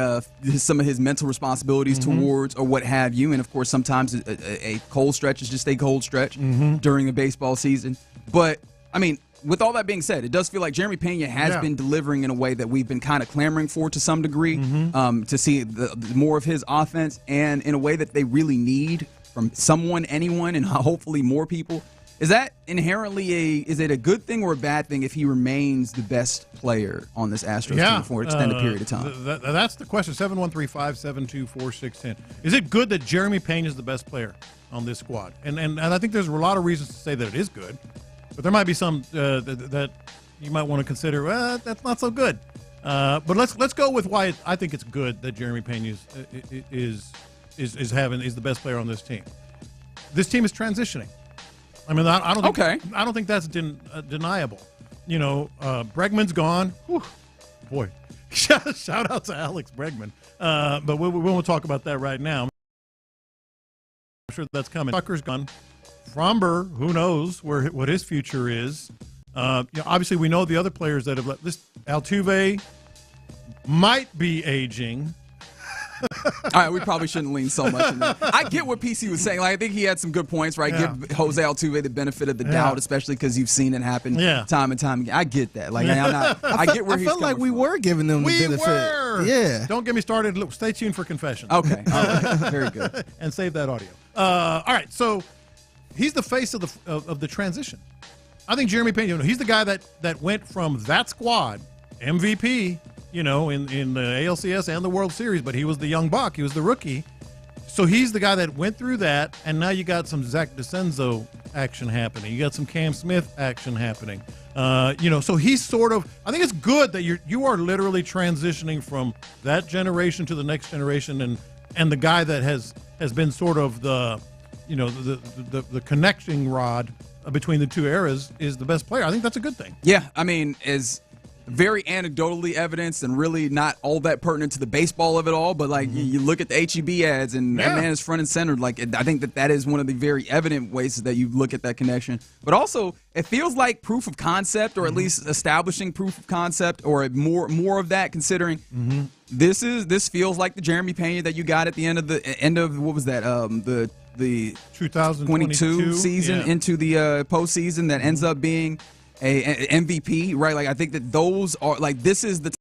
[SPEAKER 22] some of his mental responsibilities towards, or what have you. And of course, sometimes a cold stretch is just a cold stretch during the baseball season. But I mean, with all that being said, it does feel like Jeremy Pena has been delivering in a way that we've been kind of clamoring for to some degree, to see the more of his offense, and in a way that they really need from someone, anyone, and hopefully more people. Is that inherently is it a good thing or a bad thing if he remains the best player on this Astros team for an extended period of time?
[SPEAKER 2] That's the question. 713-572-4610. Is it good that Jeremy Pena is the best player on this squad? And I think there's a lot of reasons to say that it is good. But there might be some that you might want to consider. Well, that's not so good. But let's go with why I think it's good that Jeremy Pena is the best player on this team. This team is transitioning. I mean, I don't think that's deniable. You know, Bregman's gone. Whew, boy, shout out to Alex Bregman. But we won't talk about that right now. sure that's coming. Tucker's gone. Framber, who knows what his future is. Obviously, we know the other players that have left. This Altuve might be aging.
[SPEAKER 22] All right, we probably shouldn't lean so much in that. I get what PC was saying. Like, I think he had some good points, right?
[SPEAKER 2] Yeah.
[SPEAKER 22] Give Jose Altuve the benefit of the doubt, especially because you've seen it happen time and time again. I get that. Like, I get where he's coming from.
[SPEAKER 4] I felt like we were giving them the benefit. Yeah.
[SPEAKER 2] Don't get me started. Look, stay tuned for confession.
[SPEAKER 22] Okay. All right. Very good.
[SPEAKER 2] And save that audio. All right. So he's the face of the transition. I think Jeremy Pena, he's the guy that went from that squad, MVP, in the ALCS and the World Series, but he was the young buck. He was the rookie. So he's the guy that went through that, and now you got some Zach DeCenzo action happening. You got some Cam Smith action happening. So he's sort of, I think it's good that you are literally transitioning from that generation to the next generation, and the guy that has been sort of the connecting rod between the two eras is the best player. I think that's a good thing.
[SPEAKER 22] Yeah, I mean, is very anecdotally evidenced and really not all that pertinent to the baseball of it all, but like you look at the HEB ads and that man is front and center. Like, I think that is one of the very evident ways that you look at that connection. But also, it feels like proof of concept, or at least establishing proof of concept, or more of that, considering this feels like the Jeremy Pena that you got at the end of what was that, the 2022 season into the postseason that ends up being a MVP, right? Like, I think that those are, like, this is the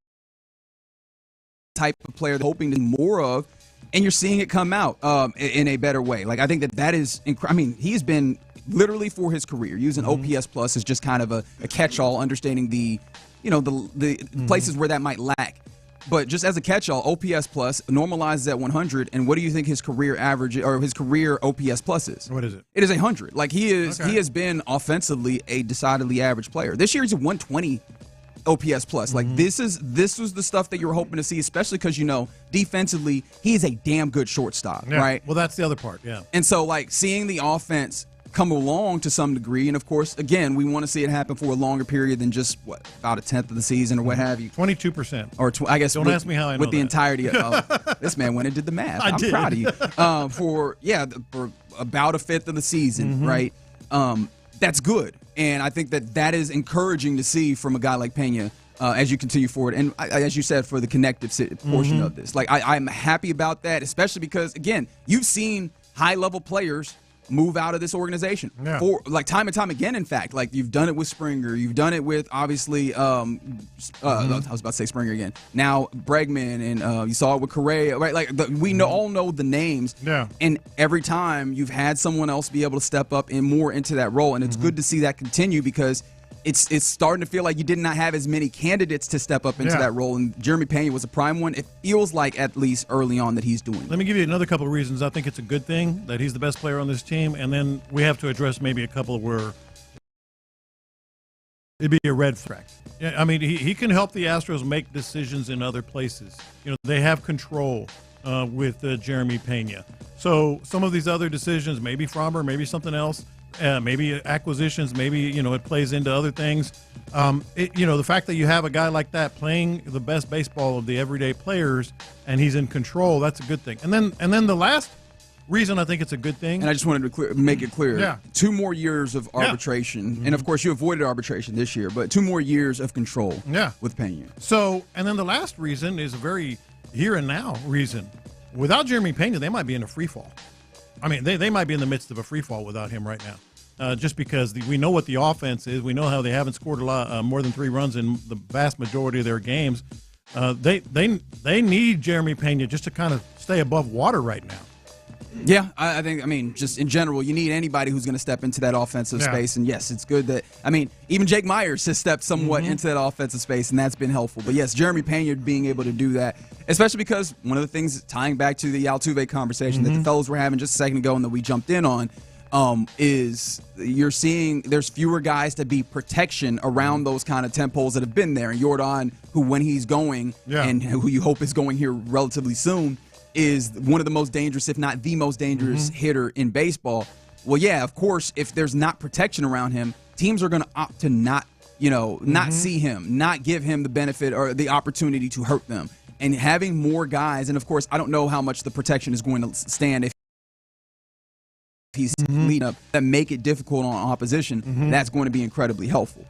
[SPEAKER 22] type of player they're hoping to do more of, and you're seeing it come out in a better way. Like, I think that is I mean, he's been literally for his career using OPS plus as just kind of a catch-all, understanding the places where that might lack. But just as a catch-all, OPS plus normalizes at 100, and what do you think his career average or his career OPS plus is?
[SPEAKER 2] What is it?
[SPEAKER 22] It is 100. Like, he has been offensively a decidedly average player. This year he's a 120 OPS plus. Like, this was the stuff that you were hoping to see, especially because defensively he is a damn good shortstop, right?
[SPEAKER 2] Well, that's the other part,
[SPEAKER 22] And so, like, seeing the offense come along to some degree, and of course, again, we want to see it happen for a longer period than just about a tenth of the season or what have you.
[SPEAKER 2] 22%,
[SPEAKER 22] or I guess.
[SPEAKER 2] Don't ask me how I know
[SPEAKER 22] with the
[SPEAKER 2] that.
[SPEAKER 22] entirety of this man went and did the math. I'm proud of you for about a fifth of the season, right? That's good, and I think that is encouraging to see from a guy like Pena. As you continue forward, and as you said, for the connective portion of this, like, I'm happy about that, especially because, again, you've seen high-level players move out of this organization for, like, time and time again. In fact, like, you've done it with Springer, you've done it with, obviously, I was about to say Springer again. Now Bregman, and you saw it with Correa, right? Like, we all know the names, and every time you've had someone else be able to step up and more into that role, and it's good to see that continue because it's starting to feel like you did not have as many candidates to step up into that role, and Jeremy Pena was a prime one. It feels like, at least early on, that he's doing it.
[SPEAKER 2] Let me give you another couple of reasons I think it's a good thing that he's the best player on this team, and then we have to address maybe a couple where it'd be a red flag. I mean, he can help the Astros make decisions in other places. They have control with Jeremy Pena. So some of these other decisions, maybe Framber, maybe something else, maybe acquisitions, maybe, it plays into other things. The fact that you have a guy like that playing the best baseball of the everyday players and he's in control, that's a good thing. And then the last reason I think it's a good thing.
[SPEAKER 22] And I just wanted to make it clear. 2 more years of arbitration. And, of course, you avoided arbitration this year, but 2 more years of control with Pena.
[SPEAKER 2] So, and then the last reason is a very here and now reason. Without Jeremy Pena, they might be in a free fall. I mean, they might be in the midst of a free fall without him right now, just because we know what the offense is. We know how they haven't scored a lot more than 3 runs in the vast majority of their games. They need Jeremy Pena just to kind of stay above water right now.
[SPEAKER 22] Yeah, I think, just in general, you need anybody who's going to step into that offensive space. And, yes, it's good that, even Jake Myers has stepped somewhat into that offensive space, and that's been helpful. But, yes, Jeremy Pena being able to do that, especially because one of the things tying back to the Altuve conversation that the fellows were having just a second ago and that we jumped in on, is you're seeing there's fewer guys to be protection around those kind of temp holes that have been there. And Jordan, who when he's going and who you hope is going here relatively soon, is one of the most dangerous, if not the most dangerous hitter in baseball. Well, yeah, of course, if there's not protection around him, teams are going to opt to not see him, not give him the benefit or the opportunity to hurt them. And having more guys, and of course, I don't know how much the protection is going to stand if he's leading up that make it difficult on opposition, that's going to be incredibly helpful.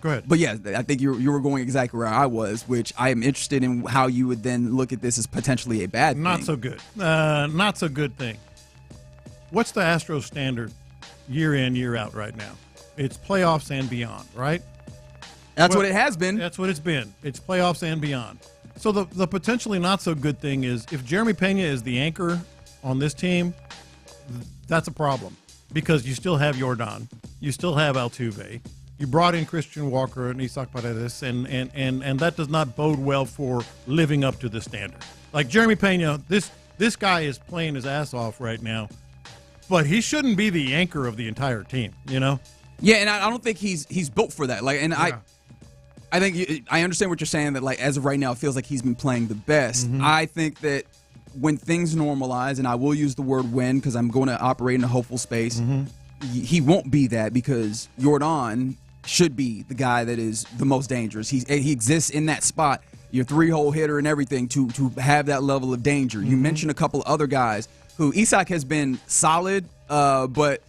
[SPEAKER 2] Go ahead.
[SPEAKER 22] But yeah, I think you were going exactly where I was, which I am interested in how you would then look at this as potentially a bad thing.
[SPEAKER 2] Not so good. Not so good thing. What's the Astros standard year in, year out right now? It's playoffs and beyond, right?
[SPEAKER 22] That's what it has been.
[SPEAKER 2] That's what it's been. It's playoffs and beyond. So the potentially not so good thing is if Jeremy Pena is the anchor on this team, that's a problem because you still have Jordan, you still have Altuve, you brought in Christian Walker and Isaac Paredes, and that does not bode well for living up to the standard. Like Jeremy Pena, this guy is playing his ass off right now, but he shouldn't be the anchor of the entire team, you know?
[SPEAKER 22] Yeah, and I don't think he's built for that. Like, and yeah. I think I understand what you're saying, that like as of right now it feels like he's been playing the best. I think that when things normalize, and I will use the word when because I'm going to operate in a hopeful space, he won't be that because Jordan should be the guy that is the most dangerous. He exists in that spot, your 3-hole hitter and everything, to have that level of danger. You mentioned a couple other guys who Isaac has been solid, but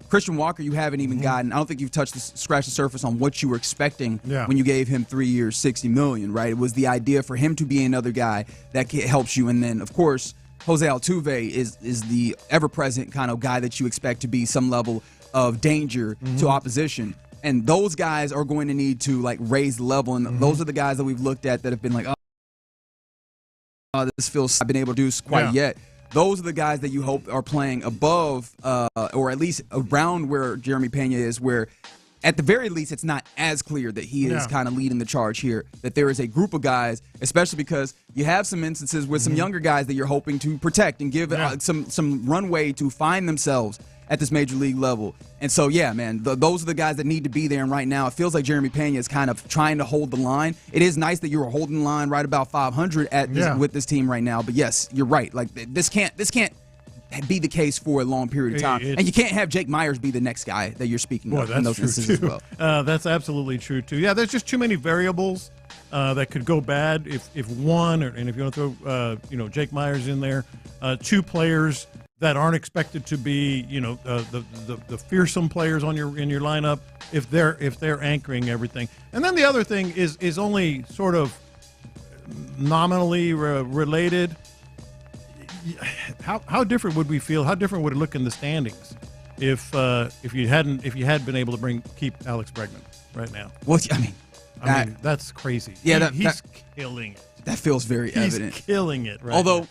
[SPEAKER 22] Christian Walker, you haven't even gotten. I don't think you've scratched the surface on what you were expecting when you gave him 3 years, $60 million. Right? It was the idea for him to be another guy that helps you, and then of course Jose Altuve is the ever-present kind of guy that you expect to be some level of danger to opposition. And those guys are going to need to like raise the level, and those are the guys that we've looked at that have been like, this feels I've been able to do quite yet. Those are the guys that you hope are playing above, or at least around where Jeremy Pena is, where at the very least it's not as clear that he is kind of leading the charge here, that there is a group of guys, especially because you have some instances with some younger guys that you're hoping to protect and give some runway to find themselves at this major league level. And so, yeah, man, those are the guys that need to be there. And right now, it feels like Jeremy Pena is kind of trying to hold the line. It is nice that you're holding the line right about 500 with this team right now. But yes, you're right. Like this can't be the case for a long period of time. And you can't have Jake Myers be the next guy that you're speaking of in those instances as well.
[SPEAKER 2] That's absolutely true too. Yeah, there's just too many variables that could go bad if one, and if you want to throw Jake Myers in there, two players that aren't expected to be, the fearsome players in your lineup, if they're anchoring everything. And then the other thing is only sort of nominally related. How different would we feel? How different would it look in the standings if you had been able to keep Alex Bregman right now?
[SPEAKER 22] Well,
[SPEAKER 2] I mean that's crazy.
[SPEAKER 22] Yeah,
[SPEAKER 2] he's killing it.
[SPEAKER 22] That feels very evident.
[SPEAKER 2] He's killing it. Right
[SPEAKER 22] Although.
[SPEAKER 2] now.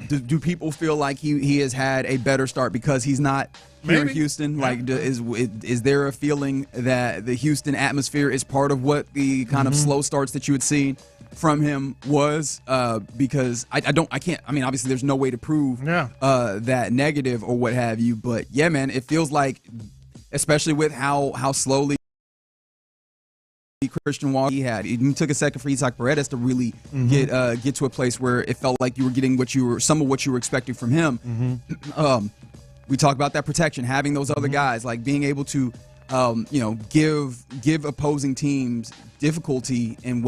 [SPEAKER 22] Do people feel like he has had a better start because he's not here in Houston? Like, is there a feeling that the Houston atmosphere is part of what the kind of slow starts that you had seen from him was? Because I can't. I mean, obviously, there's no way to prove that negative or what have you. But yeah, man, it feels like, especially with how slowly Christian Walker he took a second for Isaac Paredes to really get to a place where it felt like you were getting some of what you were expecting from him. We talk about that protection, having those other guys, like being able to give opposing teams difficulty in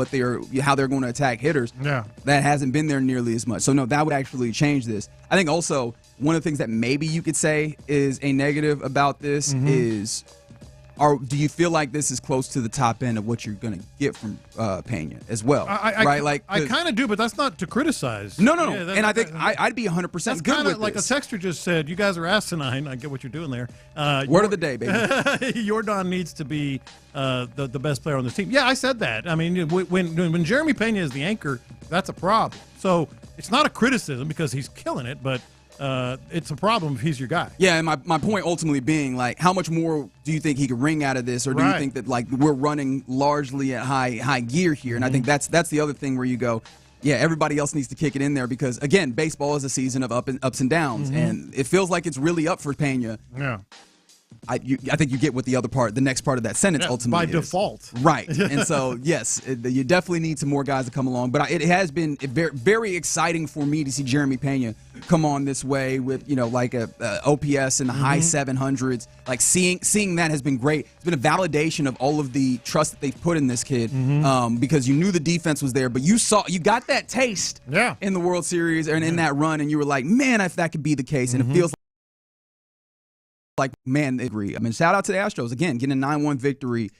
[SPEAKER 22] how they're going to attack hitters. That hasn't been there nearly as much. So no, that would actually change this. I think also one of the things that maybe you could say is a negative about this is, do you feel like this is close to the top end of what you're going to get from Pena as well?
[SPEAKER 2] I kind of do, but that's not to criticize.
[SPEAKER 22] No. And I think I'd be 100% good with
[SPEAKER 2] like
[SPEAKER 22] this.
[SPEAKER 2] a texter just said, you guys are asinine. I get what you're doing there.
[SPEAKER 22] Word of the day, baby.
[SPEAKER 2] Jordan needs to be the best player on this team. Yeah, I said that. I mean, when Jeremy Pena is the anchor, that's a problem. So it's not a criticism because he's killing it, but it's a problem if he's your guy.
[SPEAKER 22] Yeah, and my point ultimately being, like, how much more do you think he could wring out of this, or do you think that like we're running largely at high gear here? And I think that's the other thing where you go, yeah, everybody else needs to kick it in there because again, baseball is a season of ups and downs, and it feels like it's really up for Pena.
[SPEAKER 2] Yeah.
[SPEAKER 22] I think you get what the next part of that sentence ultimately
[SPEAKER 2] by default.
[SPEAKER 22] Right. And so, yes, you definitely need some more guys to come along. But it has been very, very exciting for me to see Jeremy Pena come on this way with, like a OPS in the high 700s. Like seeing that has been great. It's been a validation of all of the trust that they've put in this kid because you knew the defense was there, but you got that taste in the World Series and in that run, and you were like, man, if that could be the case. And it feels like, man, they agree. I mean, shout out to the Astros again, getting a 9-1 victory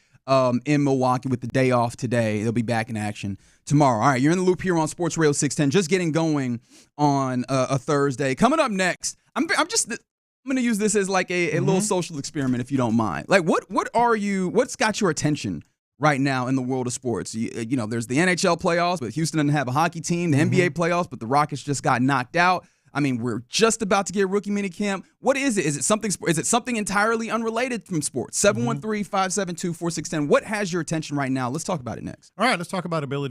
[SPEAKER 22] in Milwaukee with the day off today. They'll be back in action tomorrow. All right, you're in the loop here on Sports Radio 610, just getting going on a Thursday. Coming up next, I'm going to use this as like a little social experiment, if you don't mind. Like, what's got your attention right now in the world of sports? You know, there's the NHL playoffs, but Houston doesn't have a hockey team. The NBA playoffs, but the Rockets just got knocked out. I mean, we're just about to get rookie minicamp. What is it? Is it something entirely unrelated from sports? 713-572-4610. What has your attention right now? Let's talk about it next.
[SPEAKER 2] All right, let's talk about ability.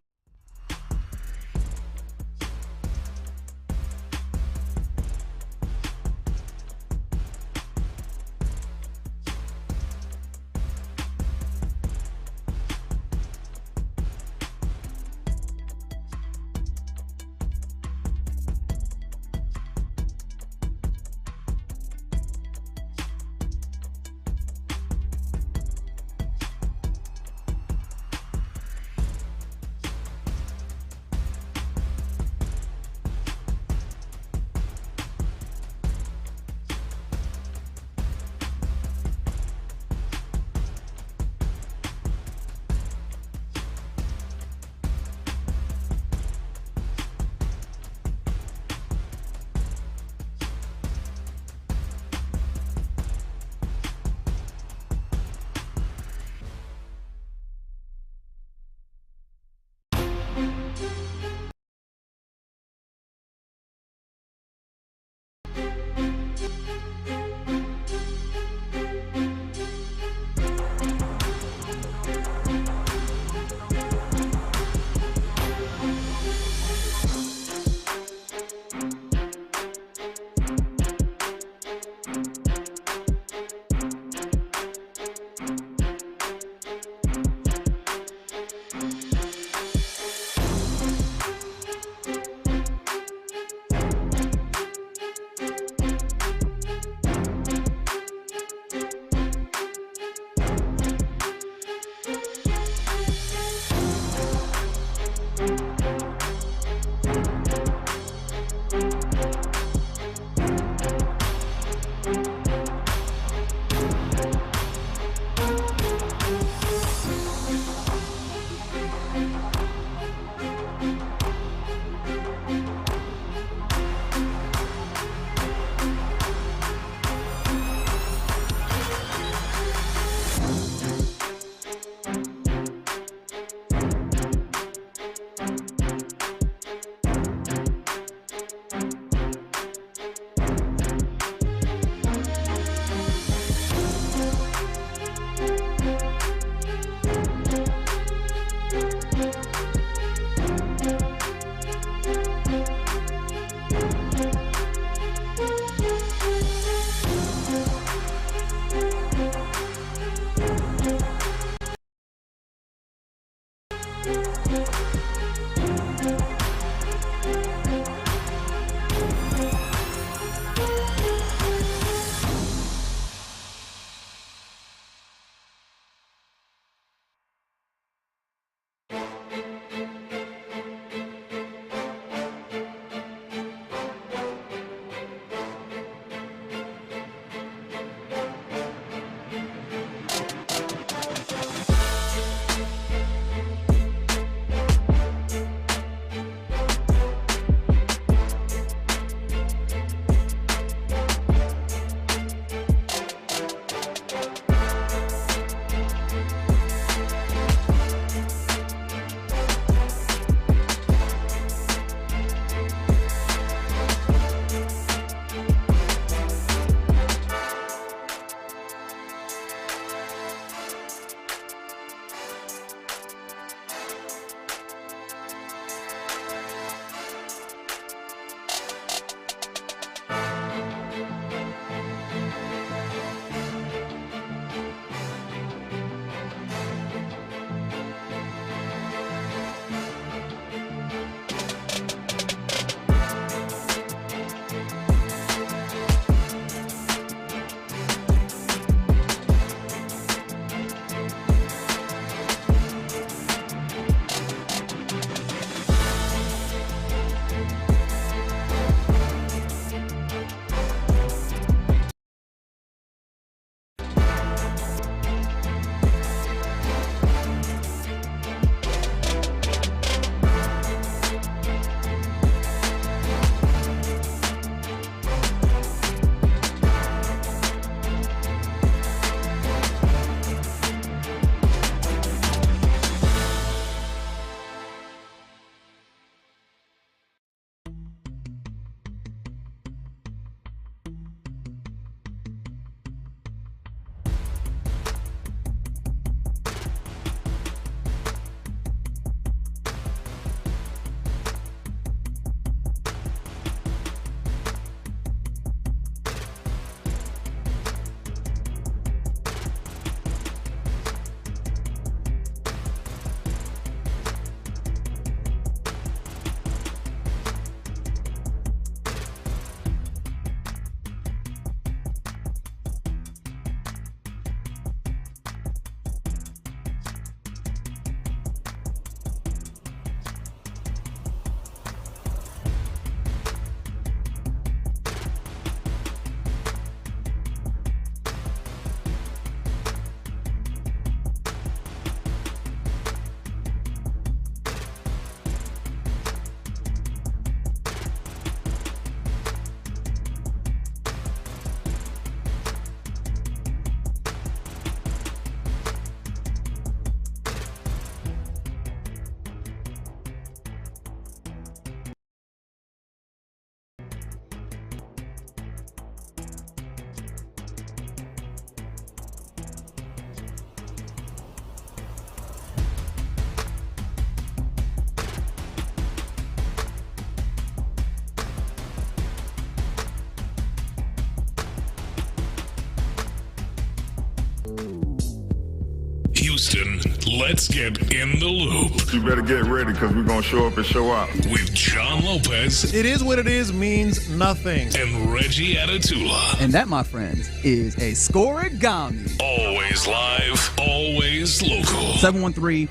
[SPEAKER 1] Houston, let's get in the loop.
[SPEAKER 14] You better get ready because we're going to show up and show out.
[SPEAKER 1] With John Lopez.
[SPEAKER 2] It is what it is means nothing.
[SPEAKER 1] And Reggie Atatula.
[SPEAKER 22] And that, my friends, is a scoregami.
[SPEAKER 1] Always live, always local.
[SPEAKER 22] 713,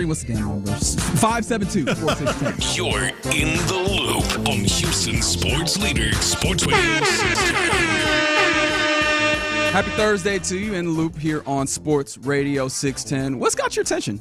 [SPEAKER 22] what's the damn number? 572-4610.
[SPEAKER 1] You're in the loop on Houston Sports Leader, Sports Radio 610.
[SPEAKER 22] Happy Thursday to you, in the loop here on Sports Radio 610. What's got your attention?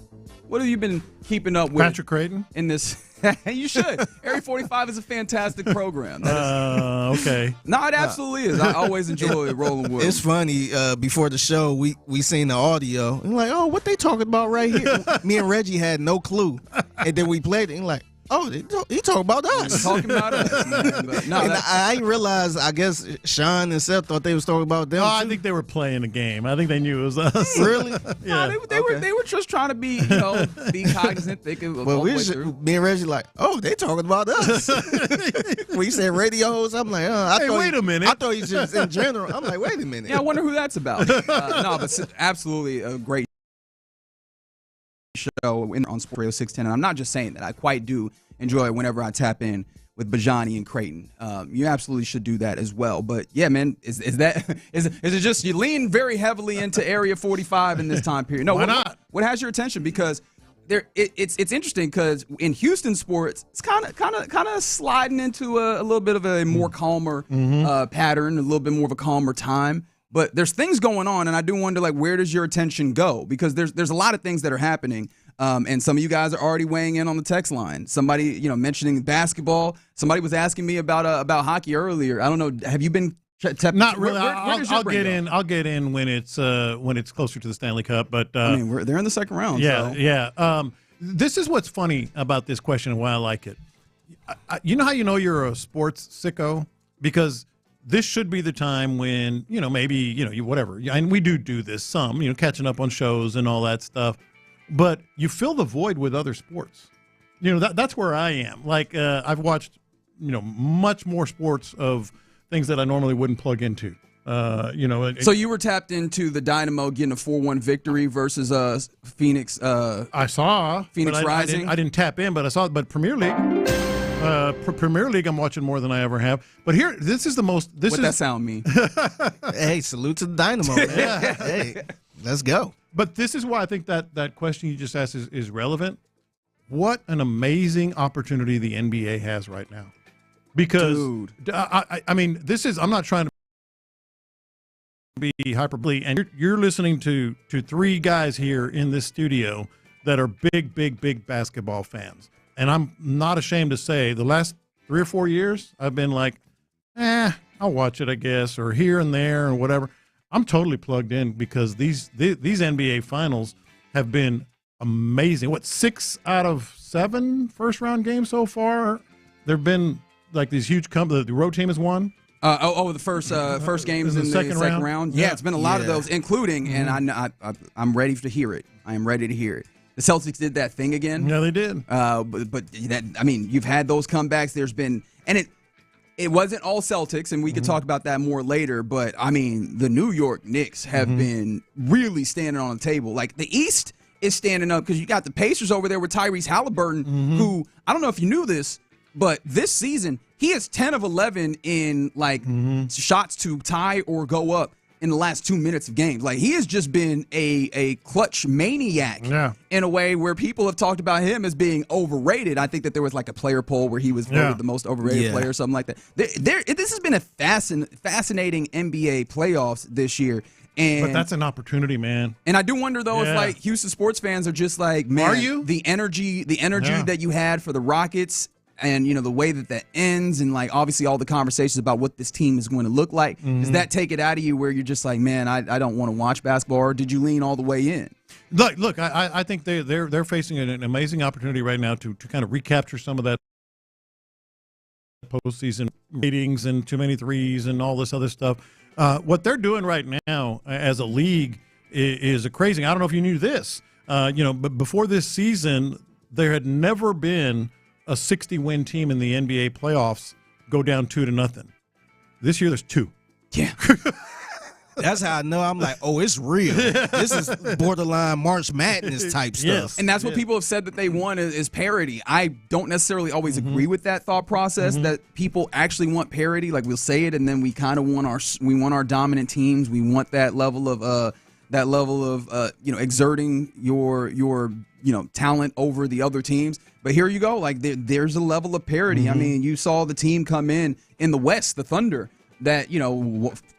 [SPEAKER 22] What have you been keeping up with?
[SPEAKER 2] Patrick Creighton?
[SPEAKER 22] In this, you should. Area 45 is a fantastic program.
[SPEAKER 2] Okay.
[SPEAKER 22] No, it absolutely is. I always enjoy rolling with.
[SPEAKER 4] It's funny. Before the show, we seen the audio and like, oh, what they talking about right here? Me and Reggie had no clue, and then we played it and like, oh, he talking about us.
[SPEAKER 22] Talking about us, man. But no,
[SPEAKER 4] and I didn't realize. I guess Sean and Seth thought they was talking about them.
[SPEAKER 2] Oh, I think they were playing a game. I think they knew it was us.
[SPEAKER 4] Really?
[SPEAKER 22] Yeah. No, they were just trying to be be cognizant. Thinking.
[SPEAKER 4] Well, me and Reggie like, oh, they talking about us. When you said radios, I'm like,
[SPEAKER 2] wait a minute.
[SPEAKER 22] I
[SPEAKER 4] thought you just in general. I'm like, wait a minute.
[SPEAKER 22] Yeah, I wonder who that's about. No, but absolutely a great show on Sports Radio 610, and I'm not just saying that. I quite do enjoy it whenever I tap in with Bijani and Creighton. You absolutely should do that as well. But yeah, man, is it just you lean very heavily into Area 45 in this time period? No,
[SPEAKER 2] why not?
[SPEAKER 22] What has your attention? Because it's interesting because in Houston sports, it's kind of sliding into a little bit of a more calmer pattern, a little bit more of a calmer time. But there's things going on, and I do wonder, like, where does your attention go? Because there's a lot of things that are happening, and some of you guys are already weighing in on the text line. Somebody, mentioning basketball. Somebody was asking me about hockey earlier. I don't know. Have you been?
[SPEAKER 2] Not really. I'll get in. I'll get in when it's closer to the Stanley Cup. But
[SPEAKER 22] I mean, they're in the second round.
[SPEAKER 2] Yeah,
[SPEAKER 22] so.
[SPEAKER 2] yeah. This is what's funny about this question and why I like it. You know how you know you're a sports sicko? Because this should be the time when, maybe, you whatever. And we do this some, catching up on shows and all that stuff. But you fill the void with other sports. That's where I am. Like, I've watched, much more sports of things that I normally wouldn't plug into.
[SPEAKER 22] So you were tapped into the Dynamo getting a 4-1 victory versus Phoenix.
[SPEAKER 2] I saw
[SPEAKER 22] Phoenix Rising.
[SPEAKER 2] I didn't tap in, but I saw it. But Premier League. Premier League, I'm watching more than I ever have. But here, this is the most. What's
[SPEAKER 22] that sound mean?
[SPEAKER 4] Hey, salute to the Dynamo. Man.
[SPEAKER 2] Yeah.
[SPEAKER 4] Hey, let's go.
[SPEAKER 2] But this is why I think that question you just asked is relevant. What an amazing opportunity the NBA has right now. Because, I mean, this is. I'm not trying to be hyperbole, and you're listening to three guys here in this studio that are big basketball fans. And I'm not ashamed to say the last 3 or 4 years, I've been like, I'll watch it, I guess, or here and there or whatever. I'm totally plugged in because these NBA finals have been amazing. 6 out of 7 first-round games so far? There have been, like, these huge the road team has won.
[SPEAKER 22] The first games in the second round. Yeah, it's been a lot of those, including, and I'm ready to hear it. I am ready to hear it. The Celtics did that thing again.
[SPEAKER 2] Yeah, they did.
[SPEAKER 22] But that, I mean, you've had those comebacks. There's been, and it wasn't all Celtics, and we could talk about that more later. But I mean, the New York Knicks have been really standing on the table. Like the East is standing up because you got the Pacers over there with Tyrese Halliburton, who I don't know if you knew this, but this season he is 10 of 11 in shots to tie or go up in the last 2 minutes of games. Like, he has just been a clutch maniac in a way where people have talked about him as being overrated. I think that there was like a player poll where he was voted the most overrated player or something like that. This has been a fascinating NBA playoffs this year.
[SPEAKER 2] But that's an opportunity, man.
[SPEAKER 22] And I do wonder, though, if like Houston sports fans are just like, man,
[SPEAKER 2] are you?
[SPEAKER 22] the energy that you had for the Rockets and, the way that ends and, like, obviously all the conversations about what this team is going to look like, does that take it out of you where you're just like, man, I don't want to watch basketball, or did you lean all the way in?
[SPEAKER 2] Look, I think they're facing an amazing opportunity right now to kind of recapture some of that postseason ratings and too many threes and all this other stuff. What they're doing right now as a league is a crazy. I don't know if you knew this, but before this season, there had never been a 60-win team in the NBA playoffs go down 2-0. This year, there's 2.
[SPEAKER 22] Yeah.
[SPEAKER 4] That's how I know. I'm like, oh, it's real. This is borderline March Madness type stuff.
[SPEAKER 22] And that's what people have said that they want is parity. I don't necessarily always agree with that thought process that people actually want parity. Like we'll say it, and then we kind of want our dominant teams. We want that level of exerting your talent over the other teams. But here you go. Like there's a level of parity. I mean, you saw the team come in the West, the Thunder, that,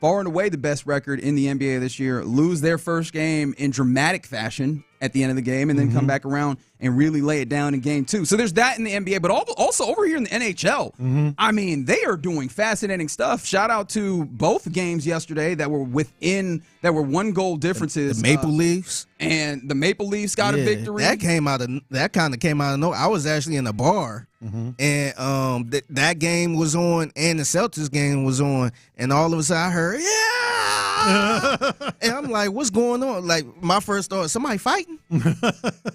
[SPEAKER 22] far and away the best record in the NBA this year, lose their first game in dramatic fashion at the end of the game and then come back around and really lay it down in game 2. So there's that in the NBA, but also over here in the NHL, I mean, they are doing fascinating stuff. Shout out to both games yesterday that were 1-goal differences.
[SPEAKER 4] The Maple Leafs.
[SPEAKER 22] And the Maple Leafs got a victory.
[SPEAKER 4] That kind of came out of nowhere. I was actually in a bar, and that game was on, and the Celtics game was on, and all of a sudden I heard, and I'm like, what's going on? Like, my first thought, somebody fighting?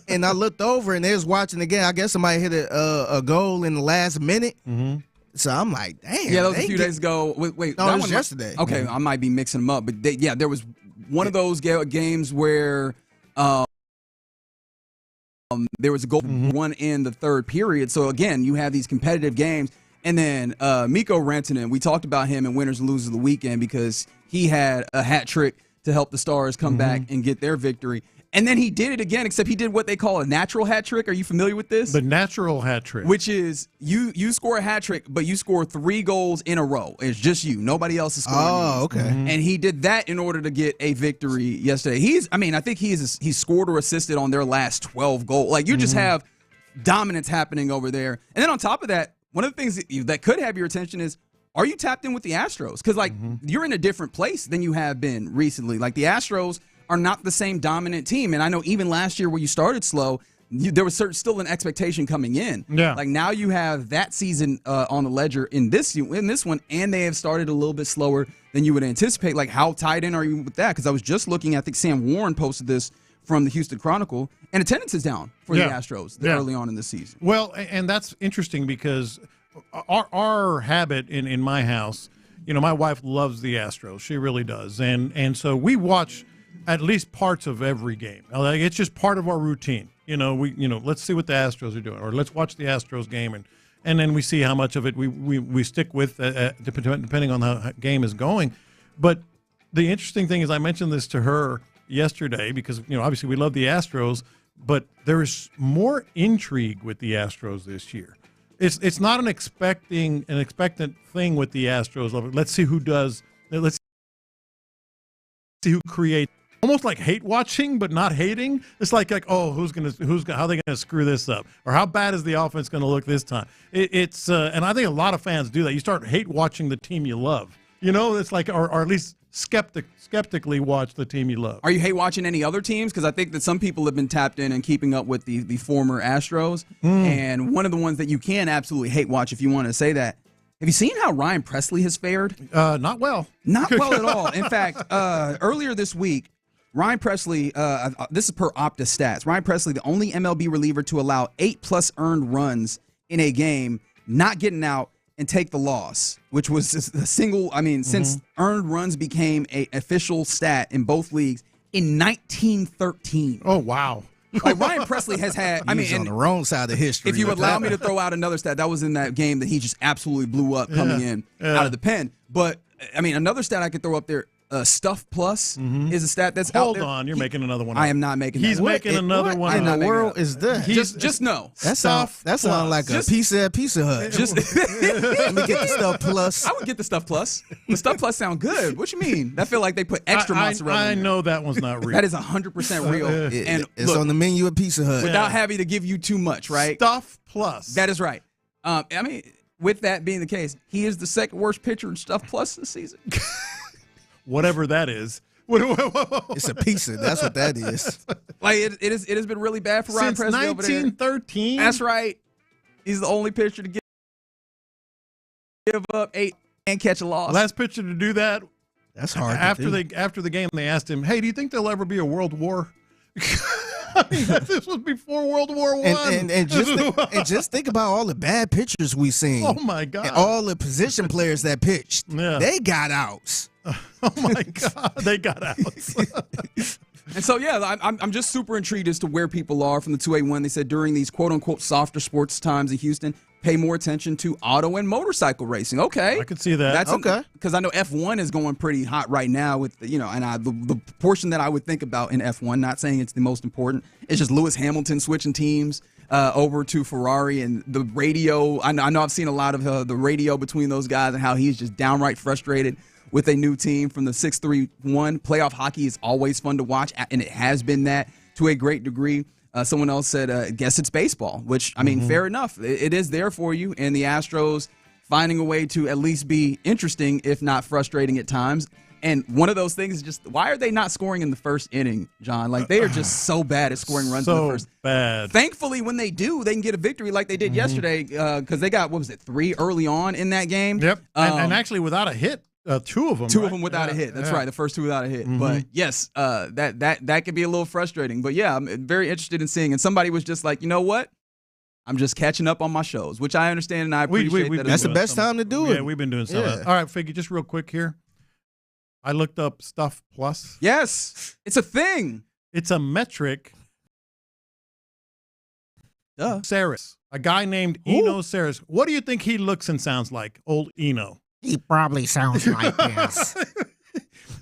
[SPEAKER 4] And I looked over, and they was watching the game. I guess somebody hit a goal in the last minute. So I'm like, damn.
[SPEAKER 22] Yeah, that was a few days ago. Wait,
[SPEAKER 4] no,
[SPEAKER 22] that
[SPEAKER 4] it was
[SPEAKER 22] one
[SPEAKER 4] yesterday.
[SPEAKER 22] Okay, I might be mixing them up, but there was one of those games where there was a goal one in the third period. So again, you have these competitive games, and then Mikko Rantanen. We talked about him in winners and losers of the weekend because he had a hat trick to help the Stars come back and get their victory. And then he did it again, except he did what they call a natural hat trick. Are you familiar with this?
[SPEAKER 2] The natural hat trick.
[SPEAKER 22] Which is you score a hat trick, but you score 3 goals in a row. It's just you. Nobody else is scoring.
[SPEAKER 4] Oh, okay.
[SPEAKER 22] And he did that in order to get a victory yesterday. I think he's scored or assisted on their last 12 goals. Like, you just have dominance happening over there. And then on top of that, one of the things that could have your attention is, are you tapped in with the Astros? Because, you're in a different place than you have been recently. Like, the Astros are not the same dominant team. And I know even last year where you started slow, there was still an expectation coming in.
[SPEAKER 2] Yeah.
[SPEAKER 22] Like, now you have that season on the ledger in this one, and they have started a little bit slower than you would anticipate. Like, how tied in are you with that? Because I was just looking, I think Sam Warren posted this from the Houston Chronicle, and attendance is down for the Astros early on in the season.
[SPEAKER 2] Well, and that's interesting because our habit in my house, my wife loves the Astros. She really does. And so we watch at least parts of every game. Like, it's just part of our routine. Let's see what the Astros are doing, or let's watch the Astros game, and then we see how much of it we stick with depending on how the game is going. But the interesting thing is, I mentioned this to her yesterday because obviously we love the Astros, but there is more intrigue with the Astros this year. It's not an expectant thing with the Astros. Let's see who does. Let's see who creates. Almost like hate watching, but not hating. It's like how are they gonna screw this up, or how bad is the offense gonna look this time? It's and I think a lot of fans do that. You start hate watching the team you love. It's like, or at least skeptically watch the team you love.
[SPEAKER 22] Are you hate watching any other teams? Because I think that some people have been tapped in and keeping up with the former Astros, and one of the ones that you can absolutely hate watch, if you want to say that. Have you seen how Ryan Presley has fared?
[SPEAKER 2] Not well.
[SPEAKER 22] Not well at all. In fact, earlier this week, Ryan Presley, this is per Opta stats. Ryan Presley, the only MLB reliever to allow 8+ earned runs in a game, not getting out and take the loss, which was a single. Since earned runs became an official stat in both leagues in 1913.
[SPEAKER 2] Oh, wow.
[SPEAKER 22] Like, Ryan Presley has had.
[SPEAKER 4] He's on the wrong side of history.
[SPEAKER 22] If you allow me to throw out another stat, that was in that game that he just absolutely blew up coming in out of the pen. But another stat I could throw up there. Stuff Plus is a stat that's out there.
[SPEAKER 2] Hold on, you're making another one.
[SPEAKER 22] I am not making.
[SPEAKER 2] He's making another one.
[SPEAKER 4] What in the world is that?
[SPEAKER 22] Just know.
[SPEAKER 4] That sounds like a Pizza Hut.
[SPEAKER 22] Just
[SPEAKER 4] let me get the Stuff Plus.
[SPEAKER 22] I would get the Stuff Plus. The Stuff Plus sound good. What you mean? I feel like they put extra mozzarella.
[SPEAKER 2] I know that one's not real.
[SPEAKER 22] That is 100% real. And
[SPEAKER 4] it's on the menu at Pizza Hut.
[SPEAKER 22] Without having to give you too much, right?
[SPEAKER 2] Stuff Plus.
[SPEAKER 22] That is right. With that being the case, he is the second worst pitcher in Stuff Plus this season.
[SPEAKER 2] Whatever that is.
[SPEAKER 4] It's a pizza. That's what that is.
[SPEAKER 22] Like, it has been really bad for Ryan
[SPEAKER 2] Since
[SPEAKER 22] Presley over there.
[SPEAKER 2] 1913.
[SPEAKER 22] That's right. He's the only pitcher to give up 8 and catch a loss.
[SPEAKER 2] Last pitcher to do that.
[SPEAKER 4] That's hard.
[SPEAKER 2] After the game, they asked him, "Hey, do you think there'll ever be a world war?" I mean, this was before World War I.
[SPEAKER 4] And just think about all the bad pitchers we seen.
[SPEAKER 2] Oh my God!
[SPEAKER 4] And all the position players that pitched, they got outs.
[SPEAKER 2] Oh my God, they got outs.
[SPEAKER 22] And so, yeah, I'm just super intrigued as to where people are from the 281. They said during these quote-unquote softer sports times in Houston, pay more attention to auto and motorcycle racing. Okay.
[SPEAKER 2] I could see that.
[SPEAKER 22] That's okay. Because I know F1 is going pretty hot right now with, and the portion that I would think about in F1, not saying it's the most important, it's just Lewis Hamilton switching teams over to Ferrari and the radio. I know I've seen a lot of the radio between those guys and how he's just downright frustrated with a new team from the 6-3-1. Playoff hockey is always fun to watch, and it has been that to a great degree. Someone else said, guess it's baseball, which, I mean, fair enough. It is there for you, and the Astros finding a way to at least be interesting, if not frustrating at times. And one of those things is just, why are they not scoring in the first inning, John? Like, they are just so bad at scoring runs in the first.
[SPEAKER 2] Bad.
[SPEAKER 22] Thankfully, when they do, they can get a victory like they did yesterday because they got, 3 early on in that game?
[SPEAKER 2] Yep, and actually without a hit. 2 of them.
[SPEAKER 22] Two of them without a hit. That's right. The first 2 without a hit. But yes, that could be a little frustrating. But yeah, I'm very interested in seeing. And somebody was just like, you know what? I'm just catching up on my shows, which I understand and I appreciate.
[SPEAKER 4] That's the best time to do it.
[SPEAKER 2] Yeah, we've been doing some of that. All right, Figgy, just real quick here. I looked up Stuff Plus.
[SPEAKER 22] Yes, it's a thing.
[SPEAKER 2] It's a metric. Saris, a guy named Eno Saris. What do you think he looks and sounds like? Old Eno.
[SPEAKER 13] He probably sounds like this.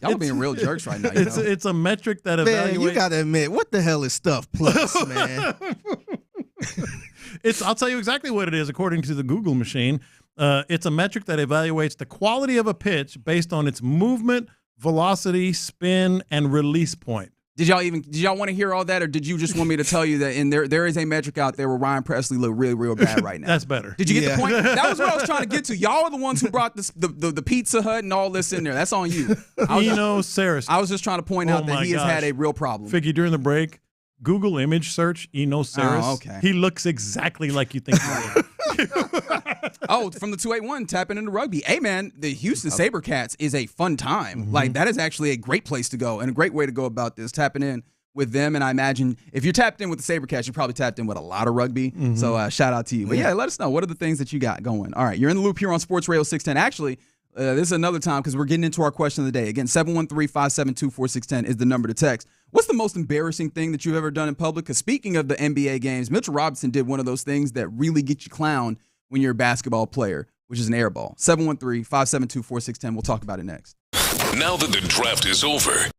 [SPEAKER 22] Y'all being real jerks right now.
[SPEAKER 2] It's a metric that evaluates.
[SPEAKER 4] Man, you got to admit, what the hell is Stuff Plus, man?
[SPEAKER 2] I'll tell you exactly what it is according to the Google machine. It's a metric that evaluates the quality of a pitch based on its movement, velocity, spin, and release point.
[SPEAKER 22] Did y'all want to hear all that, or did you just want me to tell you that there is a metric out there where Ryan Presley look really, real bad right now?
[SPEAKER 2] That's better.
[SPEAKER 22] Did you get the point? That was what I was trying to get to. Y'all are the ones who brought the Pizza Hut and all this in there. That's on you.
[SPEAKER 2] Eno Saris.
[SPEAKER 22] I was just trying to point out that he has had a real problem.
[SPEAKER 2] Figgy, during the break, Google image search Eno Saris.
[SPEAKER 22] Oh, okay.
[SPEAKER 2] He looks exactly like you think he would.
[SPEAKER 22] From the 281, tapping into rugby. Hey, man, the Houston SaberCats is a fun time. Like, that is actually a great place to go and a great way to go about this, tapping in with them. And I imagine if you're tapped in with the SaberCats, you're probably tapped in with a lot of rugby. So shout out to you. But yeah, let us know. What are the things that you got going? All right, you're in the loop here on Sports Radio 610. Actually, this is another time because we're getting into our question of the day. Again, 713-572-4610 is the number to text. What's the most embarrassing thing that you've ever done in public? Because speaking of the NBA games, Mitchell Robinson did one of those things that really get you clowned when you're a basketball player, which is an air ball. 713-572-4610. We'll talk about it next.
[SPEAKER 1] Now that the draft is over,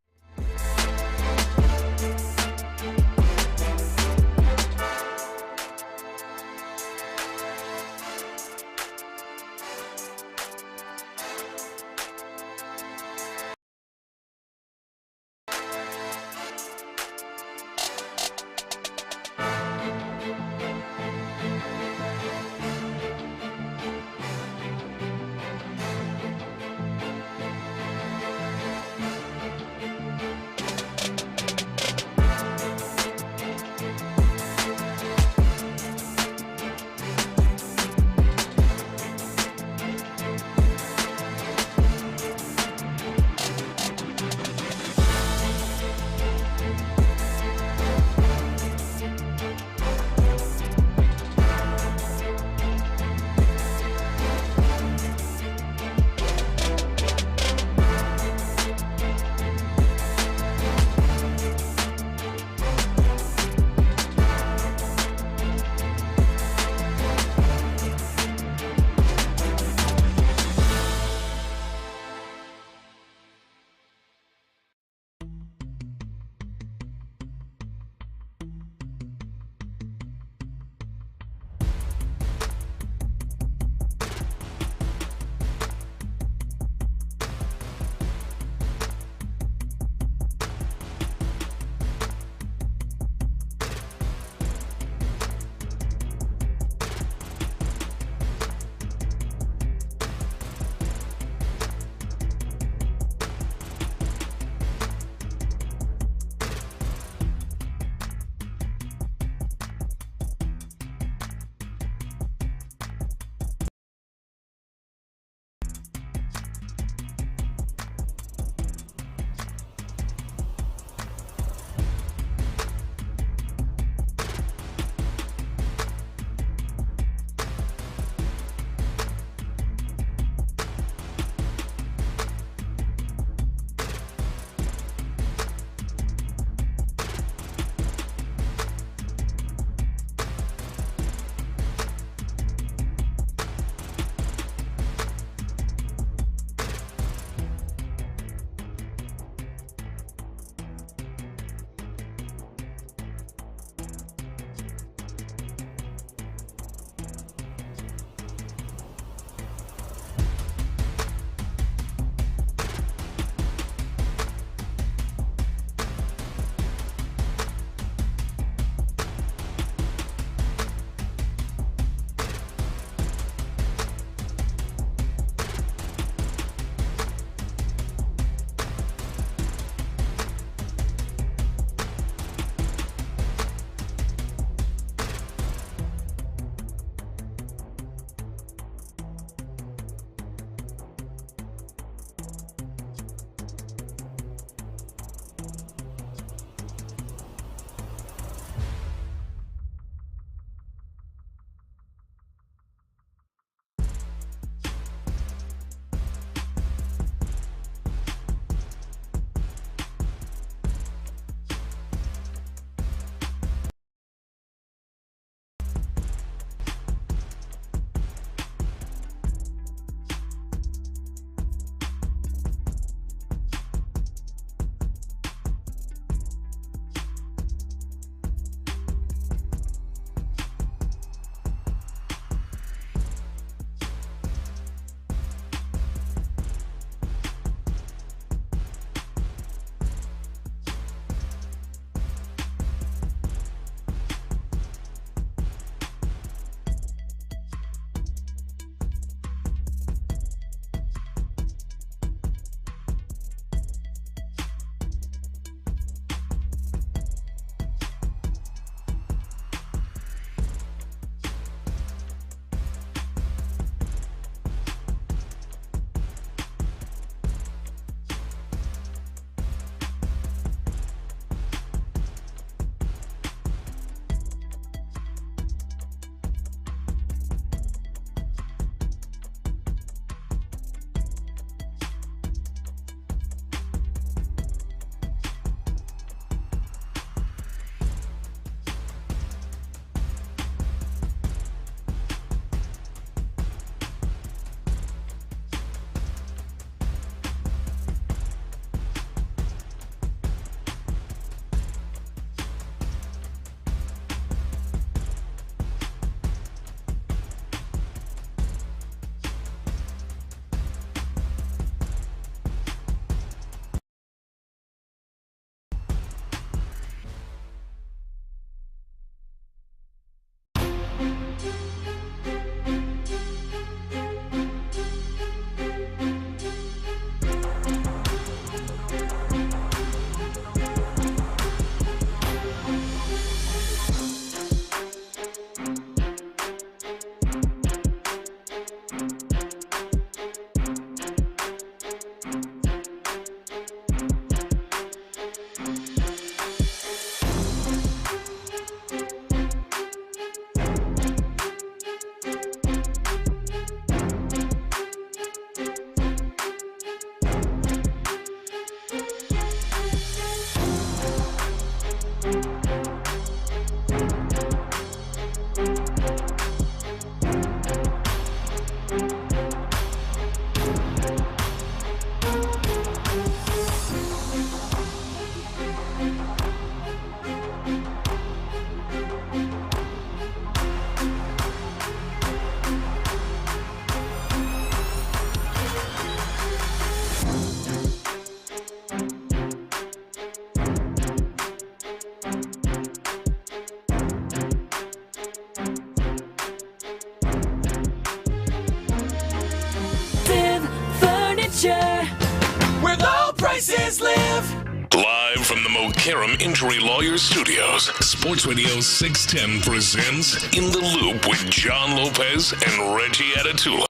[SPEAKER 1] from the Mokaram Injury Lawyers Studios, Sports Radio 610 presents In the Loop with John Lopez and Reggie Atatula.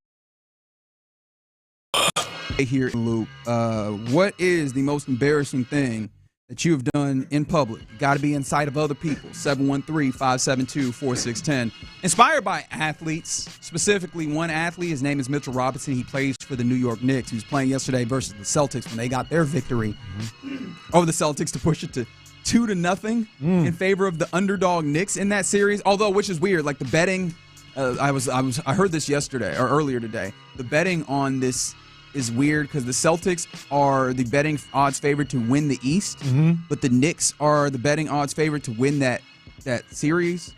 [SPEAKER 22] Here in Loop, what is the most embarrassing thing that you have done in public? You got to be in sight of other people. 713-572-4610. Inspired by athletes, specifically one athlete. His name is Mitchell Robinson. He plays for the New York Knicks. He was playing yesterday versus the Celtics when they got their victory over the Celtics to push it to 2-0 in favor of the underdog Knicks in that series. Although, which is weird, like the betting. I heard this yesterday or earlier today. The betting on this is weird because the Celtics are the betting odds favorite to win the East, but the Knicks are the betting odds favorite to win that series.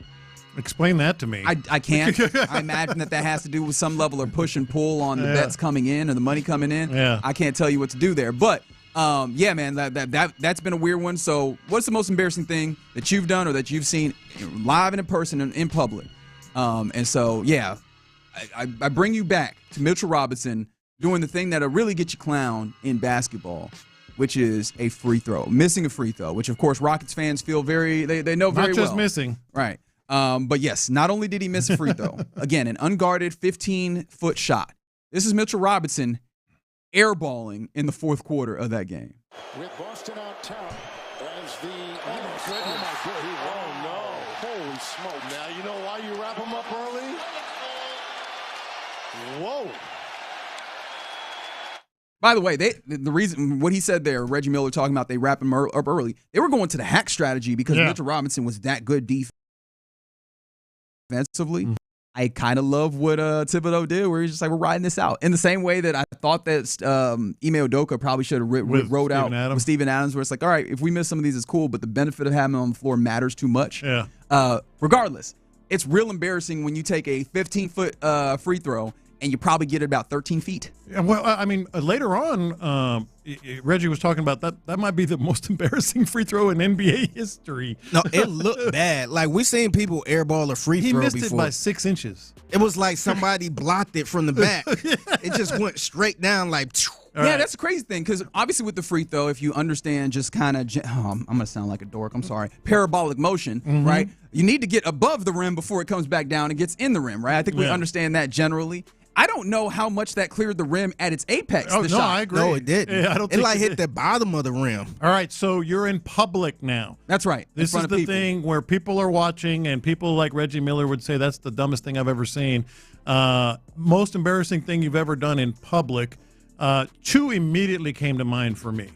[SPEAKER 2] Explain that to me.
[SPEAKER 22] I can't. I imagine that has to do with some level of push and pull on the bets coming in or the money coming in.
[SPEAKER 2] Yeah.
[SPEAKER 22] I can't tell you what to do there, but yeah, man, that's been a weird one. So, what's the most embarrassing thing that you've done or that you've seen live and in person in public? And so, yeah, I bring you back to Mitchell Robinson doing the thing that'll really get you clowned in basketball, which is a free throw, missing a free throw, which, of course, Rockets fans feel they know very well.
[SPEAKER 2] Not just missing.
[SPEAKER 22] Right. But, yes, not only did he miss a free throw, again, an unguarded 15-foot shot. This is Mitchell Robinson airballing in the fourth quarter of that game.
[SPEAKER 15] With Boston out top as the oh no, holy smoke. Now you know why you wrap him up early? Whoa.
[SPEAKER 22] By the way, the reason what he said there, Reggie Miller talking about they wrap him up early, they were going to the hack strategy because Mitchell Robinson was that good defensively. I kind of love what Thibodeau did, where he's just like, we're riding this out. In the same way that I thought that Ime Udoka probably should have rode out with Steven Adams, where it's like, all right, if we miss some of these, it's cool, but the benefit of having him on the floor matters too much.
[SPEAKER 2] Yeah.
[SPEAKER 22] Regardless, it's real embarrassing when you take a 15-foot free throw and you probably get it about 13 feet.
[SPEAKER 2] Yeah, well, I mean, later on, Reggie was talking about that might be the most embarrassing free throw in NBA history.
[SPEAKER 4] No, it looked bad. Like, we've seen people airball a free throw before.
[SPEAKER 2] He missed it by 6 inches.
[SPEAKER 4] It was like somebody blocked it from the back. It just went straight down like...
[SPEAKER 22] Yeah, that's the crazy thing, because obviously with the free throw, if you understand just kind of, I'm going to sound like a dork, I'm sorry, parabolic motion, right? You need to get above the rim before it comes back down and gets in the rim, right? I think we understand that generally. I don't know how much that cleared the rim at its apex.
[SPEAKER 2] Oh, no,
[SPEAKER 22] shot.
[SPEAKER 2] I agree.
[SPEAKER 4] No, it didn't.
[SPEAKER 2] Yeah, I don't think
[SPEAKER 4] it hit the bottom of the rim.
[SPEAKER 2] All right, so you're in public now.
[SPEAKER 22] That's right.
[SPEAKER 2] This is the thing where people are watching, and people like Reggie Miller would say that's the dumbest thing I've ever seen. Most embarrassing thing you've ever done in public. Two immediately came to mind for me.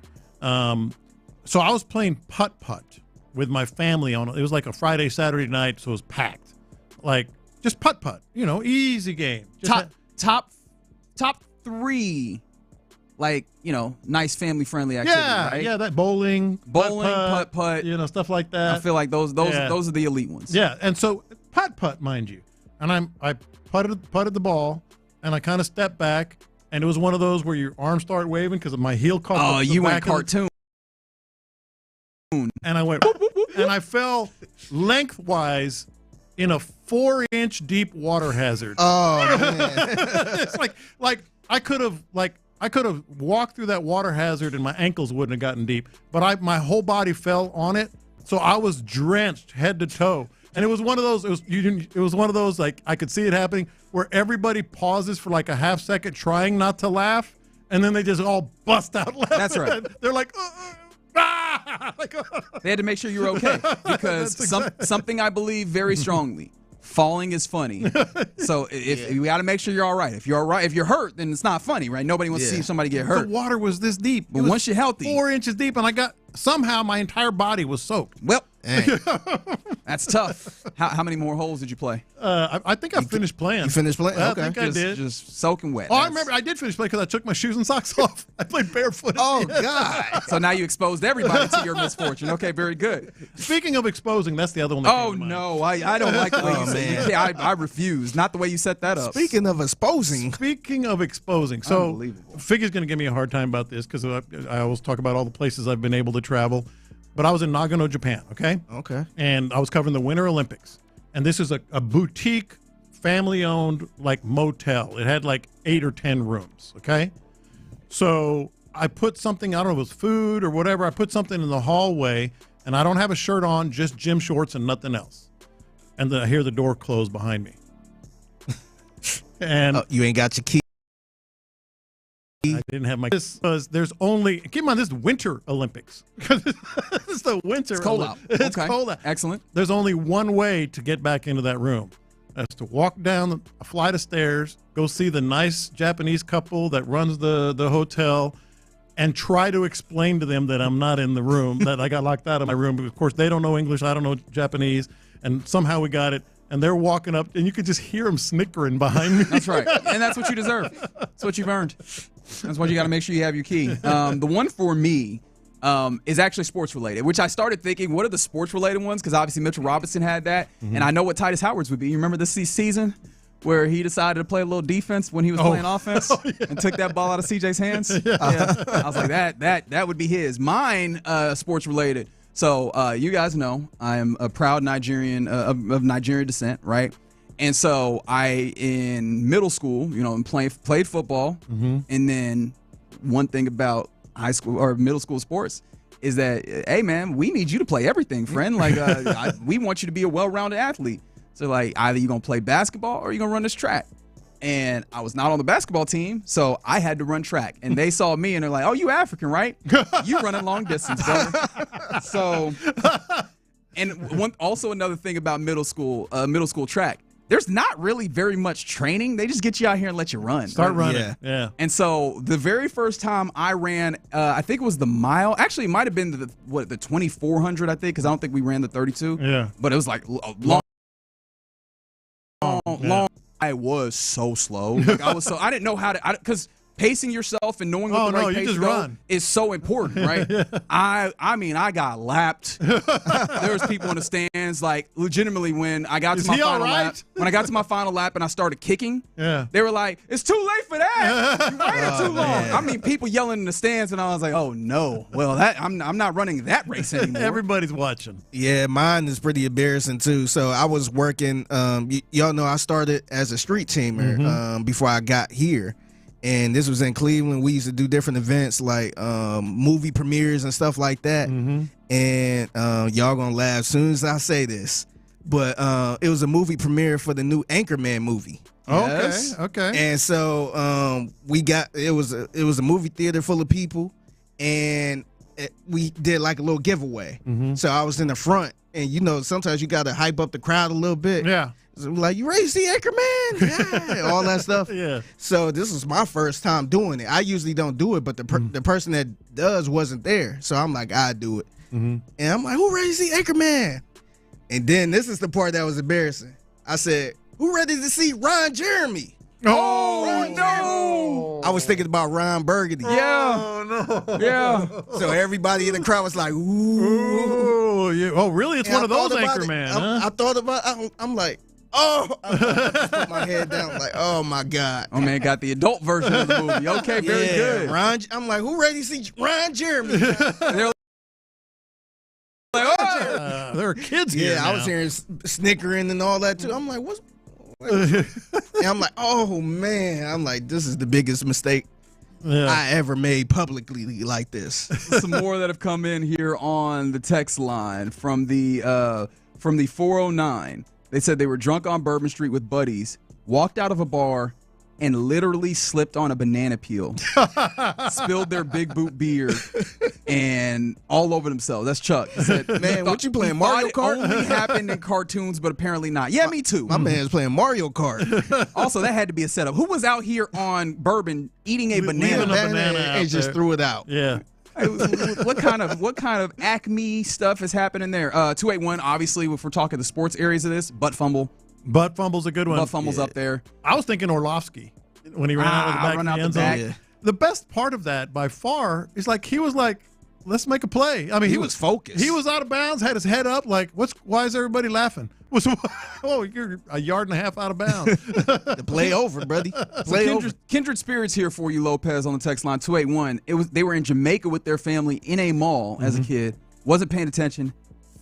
[SPEAKER 2] So I was playing putt-putt with my family on it. It was like a Friday, Saturday night, so it was packed. Like, just putt-putt, easy game. Just
[SPEAKER 22] Top three, like, nice family-friendly activity, right?
[SPEAKER 2] Yeah, that bowling,
[SPEAKER 22] putt-putt,
[SPEAKER 2] stuff like that.
[SPEAKER 22] I feel like those are the elite ones.
[SPEAKER 2] Yeah, and so putt-putt, mind you. And I putted the ball, and I kind of stepped back, and it was one of those where your arms start waving because my heel caught the
[SPEAKER 22] you
[SPEAKER 2] back
[SPEAKER 22] went cartoon.
[SPEAKER 2] And I went, and I fell lengthwise in a 4-inch deep water hazard.
[SPEAKER 4] Oh man!
[SPEAKER 2] It's like I could have walked through that water hazard and my ankles wouldn't have gotten deep, but my whole body fell on it, so I was drenched head to toe. And it was one of those. It was one of those, like, I could see it happening where everybody pauses for like a half second, trying not to laugh, and then they just all bust out laughing.
[SPEAKER 22] That's right.
[SPEAKER 2] They're like.
[SPEAKER 22] They had to make sure you were okay because something I believe very strongly. Falling is funny. So if you got to make sure you're all right. If you're all right, if you're hurt, then it's not funny, right? Nobody wants to see somebody get hurt.
[SPEAKER 2] The water was this deep.
[SPEAKER 22] But once you're healthy,
[SPEAKER 2] 4 inches deep, and somehow my entire body was soaked.
[SPEAKER 22] Well, that's tough. How many more holes did you play?
[SPEAKER 2] I think I finished playing.
[SPEAKER 4] You finished playing?
[SPEAKER 2] I
[SPEAKER 4] Okay.
[SPEAKER 2] think I did.
[SPEAKER 22] Just soaking wet.
[SPEAKER 2] Oh, I remember I did finish playing because I took my shoes and socks off. I played barefoot.
[SPEAKER 4] Oh, God.
[SPEAKER 22] So now you exposed everybody to your misfortune. Okay, very good.
[SPEAKER 2] Speaking of exposing, that's the other one. That
[SPEAKER 22] Oh, no. I don't like the way you said it. I refuse. Not the way you set that up.
[SPEAKER 4] Speaking of exposing.
[SPEAKER 2] So Figgy's going to give me a hard time about this because I always talk about all the places I've been able to travel. But I was in Nagano, Japan, okay?
[SPEAKER 4] Okay.
[SPEAKER 2] And I was covering the Winter Olympics. And this is a boutique, family-owned, like, motel. It had, like, 8 or 10 rooms, okay? So I put something, I don't know if it was food or whatever, I put something in the hallway, and I don't have a shirt on, just gym shorts and nothing else. And then I hear the door close behind me. And
[SPEAKER 4] you ain't got your key.
[SPEAKER 2] I didn't have my. There's only. Keep in mind, this is Winter Olympics. It's the winter.
[SPEAKER 22] It's cold out.
[SPEAKER 2] It's
[SPEAKER 22] Okay.
[SPEAKER 2] cold out.
[SPEAKER 22] Excellent.
[SPEAKER 2] There's only one way to get back into that room. That's to walk down a flight of stairs, go see the nice Japanese couple that runs the hotel, and try to explain to them that I'm not in the room, that I got locked out of my room. But of course, they don't know English. I don't know Japanese. And somehow we got it. And they're walking up, and you could just hear them snickering behind me.
[SPEAKER 22] That's right. And that's what you deserve. That's what you've earned. That's why you got to make sure you have your key. The one for me is actually sports related, which I started thinking, what are the sports related ones? Because obviously Mitchell Robinson had that.
[SPEAKER 2] Mm-hmm.
[SPEAKER 22] And I know what Titus Howard's would be. You remember this season where he decided to play a little defense when he was playing offense and took that ball out of CJ's hands? Yeah. I was like, that would be his. Mine, sports related. So you guys know I am a proud Nigerian of Nigerian descent, right? And so I, in middle school, played football. Mm-hmm. And then one thing about high school or middle school sports is that, hey, man, we need you to play everything, friend. Like, we want you to be a well-rounded athlete. So, like, either you're going to play basketball or you're going to run this track. And I was not on the basketball team, so I had to run track. And they saw me, and they're like, oh, you African, right? You running long distance, brother. So, and also another thing about middle school track, there's not really very much training. They just get you out here and let you run.
[SPEAKER 2] Start running. Yeah.
[SPEAKER 22] And so the very first time I ran, I think it was the mile. Actually, it might have been the 2,400, I think, because I don't think we ran the 32.
[SPEAKER 2] Yeah.
[SPEAKER 22] But it was like a long. I was so slow. Like I didn't know how to, because pacing yourself and knowing what the right pace to go is so important, right? Yeah. I got lapped. There was people in the stands, like, legitimately when I got to my final lap. When I got to my final lap and I started kicking, they were like, "It's too late for that. You waited too long." Man. I mean, people yelling in the stands, and I was like, "Oh no! Well, I'm not running that race anymore."
[SPEAKER 2] Everybody's watching.
[SPEAKER 4] Yeah, mine is pretty embarrassing too. So I was working. Y'all know I started as a street teamer before I got here. And this was in Cleveland. We used to do different events like movie premieres and stuff like that. Mm-hmm. And y'all gonna laugh as soon as I say this, but it was a movie premiere for the new Anchorman movie.
[SPEAKER 2] Yes. Okay.
[SPEAKER 4] And so we got it was a movie theater full of people, and we did like a little giveaway. Mm-hmm. So I was in the front, and sometimes you got to hype up the crowd a little bit.
[SPEAKER 2] Yeah.
[SPEAKER 4] Like, you ready to see Anchorman? Yeah, all that stuff.
[SPEAKER 2] Yeah.
[SPEAKER 4] So this was my first time doing it. I usually don't do it, but the person that does wasn't there. So I'm like, I do it. Mm-hmm. And I'm like, who ready to see Anchorman? And then this is the part that was embarrassing. I said, who ready to see Ron Jeremy?
[SPEAKER 22] Oh, no.
[SPEAKER 4] I was thinking about Ron Burgundy.
[SPEAKER 22] Yeah.
[SPEAKER 2] Oh, no.
[SPEAKER 22] Yeah.
[SPEAKER 4] So everybody in the crowd was like, ooh.
[SPEAKER 2] Yeah. Oh, really? It's one of those Anchorman, huh?
[SPEAKER 4] I thought about it. I'm like, oh. I just put my head down like, oh, my God.
[SPEAKER 22] Oh, man, got the adult version of the movie. Okay, very good.
[SPEAKER 4] I'm like, who ready to see Ron Jeremy?
[SPEAKER 22] They're like,
[SPEAKER 2] oh. There are kids here now.
[SPEAKER 4] I was hearing snickering and all that, too. I'm like, what's... and I'm like, oh, man. I'm like, this is the biggest mistake I ever made publicly like this.
[SPEAKER 22] Some more that have come in here on the text line from the 409. They said they were drunk on Bourbon Street with buddies, walked out of a bar, and literally slipped on a banana peel, spilled their Big Boot beer, and all over themselves. That's Chuck. He said,
[SPEAKER 4] man, what you playing, Mario Kart?
[SPEAKER 22] It only happened in cartoons, but apparently not. Yeah, me too.
[SPEAKER 4] My man's playing Mario Kart.
[SPEAKER 22] Also, that had to be a setup. Who was out here on Bourbon eating a banana?
[SPEAKER 4] And just threw it out.
[SPEAKER 2] Yeah.
[SPEAKER 22] What kind of Acme stuff is happening there? 281, obviously, if we're talking the sports areas of this, butt fumble.
[SPEAKER 2] Butt fumble's a good one.
[SPEAKER 22] Butt fumble's up there.
[SPEAKER 2] I was thinking Orlovsky when he ran out of the back of the end zone.
[SPEAKER 22] Yeah.
[SPEAKER 2] The best part of that, by far, is like he was like, let's make a play. I mean,
[SPEAKER 4] he was focused.
[SPEAKER 2] He was out of bounds, had his head up, like, why is everybody laughing? Oh, you're a yard and a half out of bounds.
[SPEAKER 4] The play over, buddy.
[SPEAKER 22] Kindred spirits here for you, Lopez, on the text line 281. They were in Jamaica with their family in a mall as a kid. Wasn't paying attention.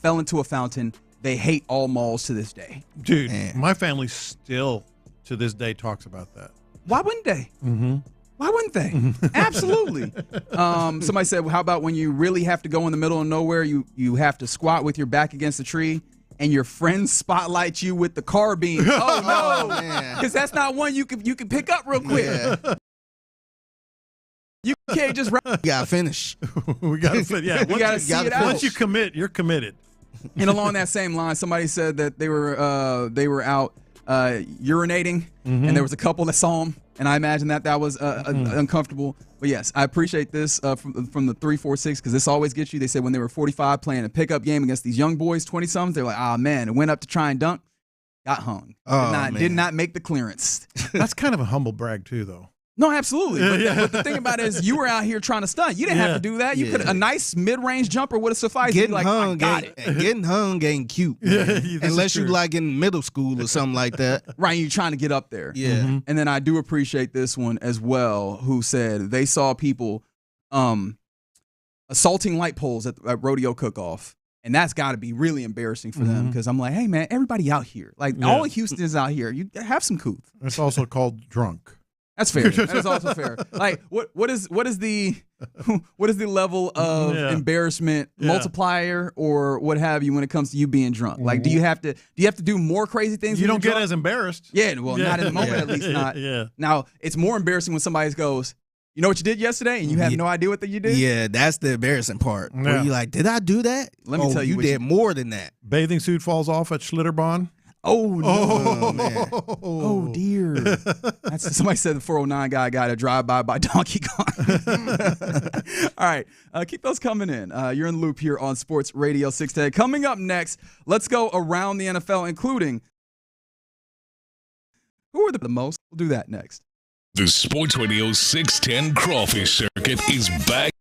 [SPEAKER 22] Fell into a fountain. They hate all malls to this day.
[SPEAKER 2] Dude, my family still to this day talks about that.
[SPEAKER 22] Why wouldn't they?
[SPEAKER 2] Mm-hmm.
[SPEAKER 22] Why wouldn't they? Absolutely. Somebody said, well, how about when you really have to go in the middle of nowhere, you have to squat with your back against the tree and your friends spotlight you with the carbine. Oh, no. Because that's not one you can pick up real quick.
[SPEAKER 4] Yeah.
[SPEAKER 22] You can't just
[SPEAKER 4] You got to finish.
[SPEAKER 2] We got to finish. Yeah,
[SPEAKER 22] We gotta see it out.
[SPEAKER 2] Once you commit, you're committed.
[SPEAKER 22] And along that same line, somebody said that they were out urinating, and there was a couple that saw him, and I imagine that was uncomfortable. But yes, I appreciate this from the 346 because this always gets you. They said when they were 45 playing a pickup game against these young boys, 20-somethings, they're like, ah, man, it went up to try and dunk, got hung. Did not make the clearance.
[SPEAKER 2] That's kind of a humble brag too, though.
[SPEAKER 22] No, absolutely. But the thing about it is you were out here trying to stunt. You didn't have to do that. You could a nice mid-range jumper would have sufficed.
[SPEAKER 4] Getting
[SPEAKER 22] like,
[SPEAKER 4] hung,
[SPEAKER 22] I got it.
[SPEAKER 4] Getting hung ain't cute. Unless you like in middle school or something like that.
[SPEAKER 22] Right, you're trying to get up there.
[SPEAKER 4] Yeah.
[SPEAKER 22] And then I do appreciate this one as well, who said they saw people assaulting light poles at rodeo cook-off. And that's got to be really embarrassing for them because I'm like, hey, man, everybody out here. Like, all of Houston is out here. You have some couth.
[SPEAKER 2] It's also called drunk.
[SPEAKER 22] That's fair. That is also fair. Like, what is the level of embarrassment multiplier or what have you when it comes to you being drunk? Like, do you have to do more crazy things?
[SPEAKER 2] You don't get as embarrassed.
[SPEAKER 22] Yeah, well, not in the moment, at least not. Now, it's more embarrassing when somebody goes, you know what you did yesterday, and you have no idea what you did.
[SPEAKER 4] Yeah, that's the embarrassing part. Where you're like, did I do that?
[SPEAKER 22] Let me tell you,
[SPEAKER 4] you did more than that.
[SPEAKER 2] Bathing suit falls off at Schlitterbahn.
[SPEAKER 22] Oh, no.
[SPEAKER 4] Oh, man.
[SPEAKER 22] Oh, dear. Somebody said the 409 guy got a drive-by by Donkey Kong. All right. Keep those coming in. You're in the loop here on Sports Radio 610. Coming up next, let's go around the NFL, including who are the most. We'll do that next.
[SPEAKER 1] The Sports Radio 610 Crawfish Circuit is back.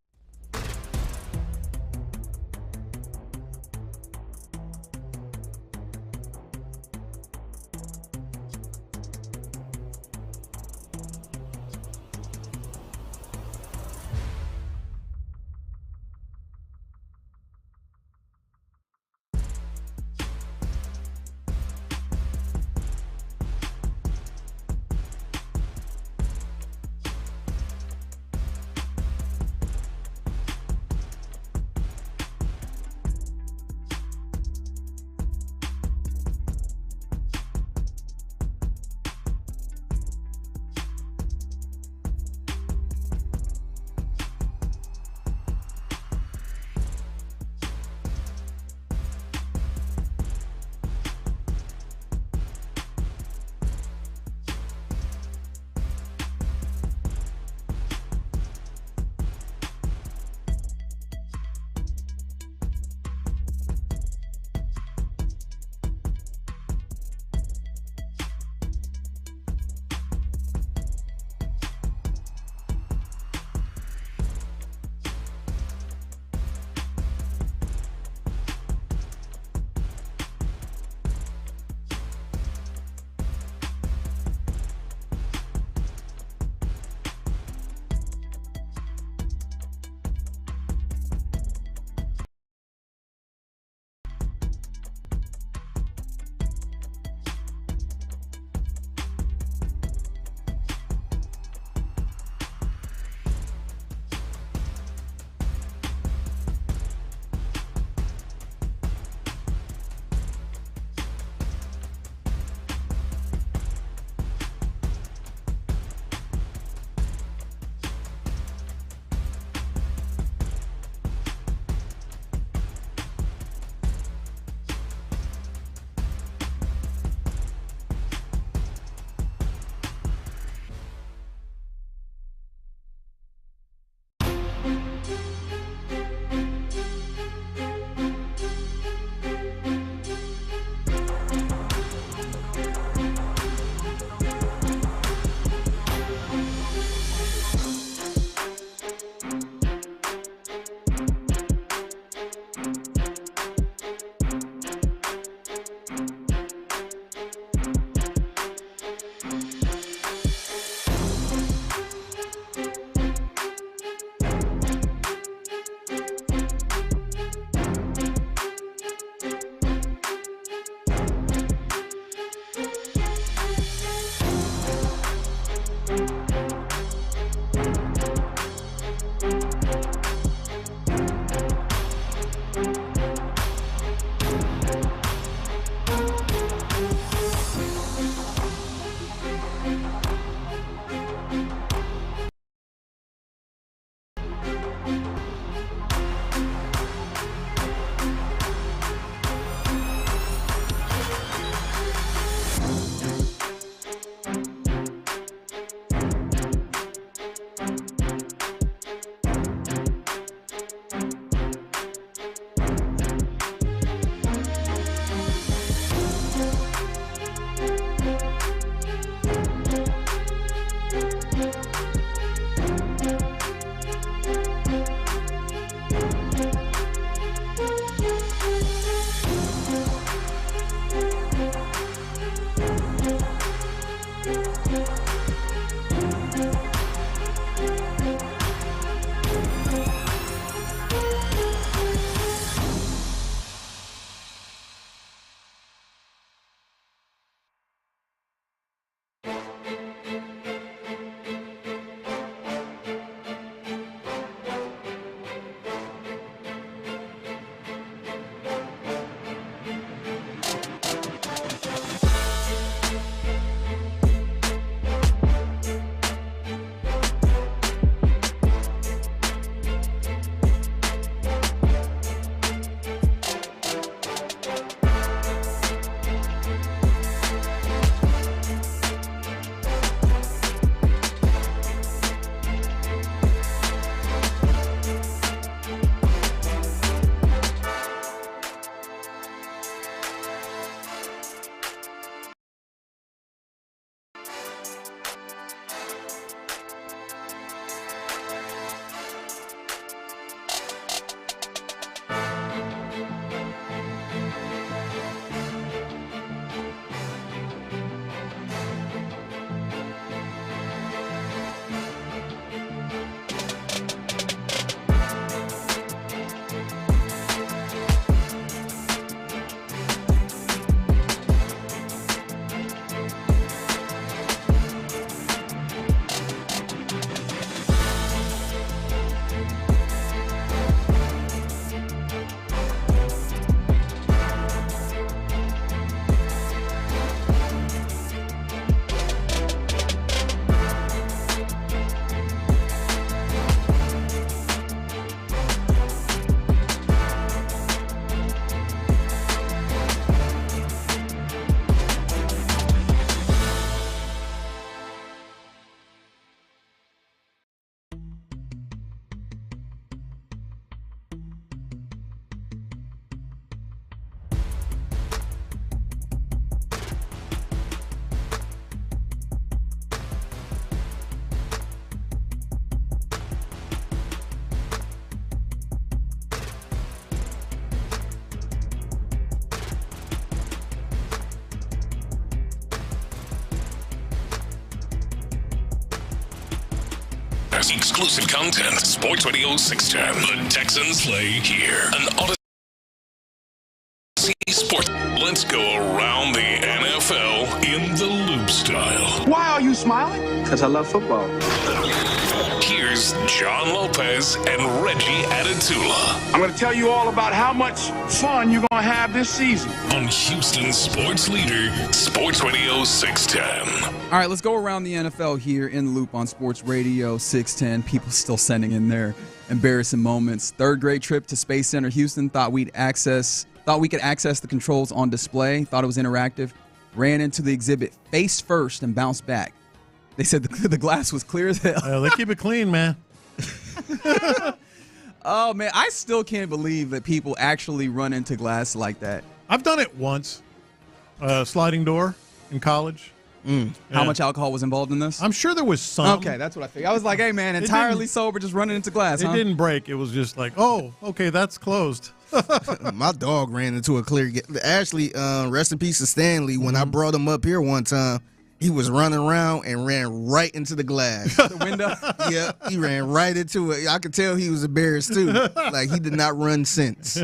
[SPEAKER 1] scores, exclusive content. Sports Radio 610. The Texans play here. An Odyssey Sports. Let's go around the NFL in the loop style.
[SPEAKER 16] Why are you smiling? Because I love football.
[SPEAKER 1] Here's John Lopez and Reggie Adatula.
[SPEAKER 16] I'm going to tell you all about how much fun you're going to have this season.
[SPEAKER 1] On Houston sports leader, Sports Radio 610.
[SPEAKER 22] All right, let's go around the NFL here in the loop on Sports Radio 610. People still sending in their embarrassing moments. Third grade trip to Space Center Houston. Thought we could access the controls on display. Thought it was interactive. Ran into the exhibit face first and bounced back. They said the glass was clear as hell.
[SPEAKER 2] They keep it clean, man.
[SPEAKER 22] Oh, man, I still can't believe that people actually run into glass like that.
[SPEAKER 2] I've done it once. Sliding door in college.
[SPEAKER 22] How much alcohol was involved in this?
[SPEAKER 2] I'm sure there was some.
[SPEAKER 22] Okay, that's what I figured. I was like, hey, man, entirely sober, just running into glass,
[SPEAKER 2] It didn't break. It was just like, oh, okay, that's closed.
[SPEAKER 4] My dog ran into a clear gate. Actually, rest in peace to Stanley. When I brought him up here one time, he was running around and ran right into the glass.
[SPEAKER 22] The window?
[SPEAKER 4] Yeah, he ran right into it. I could tell he was embarrassed, too. Like, he did not run since.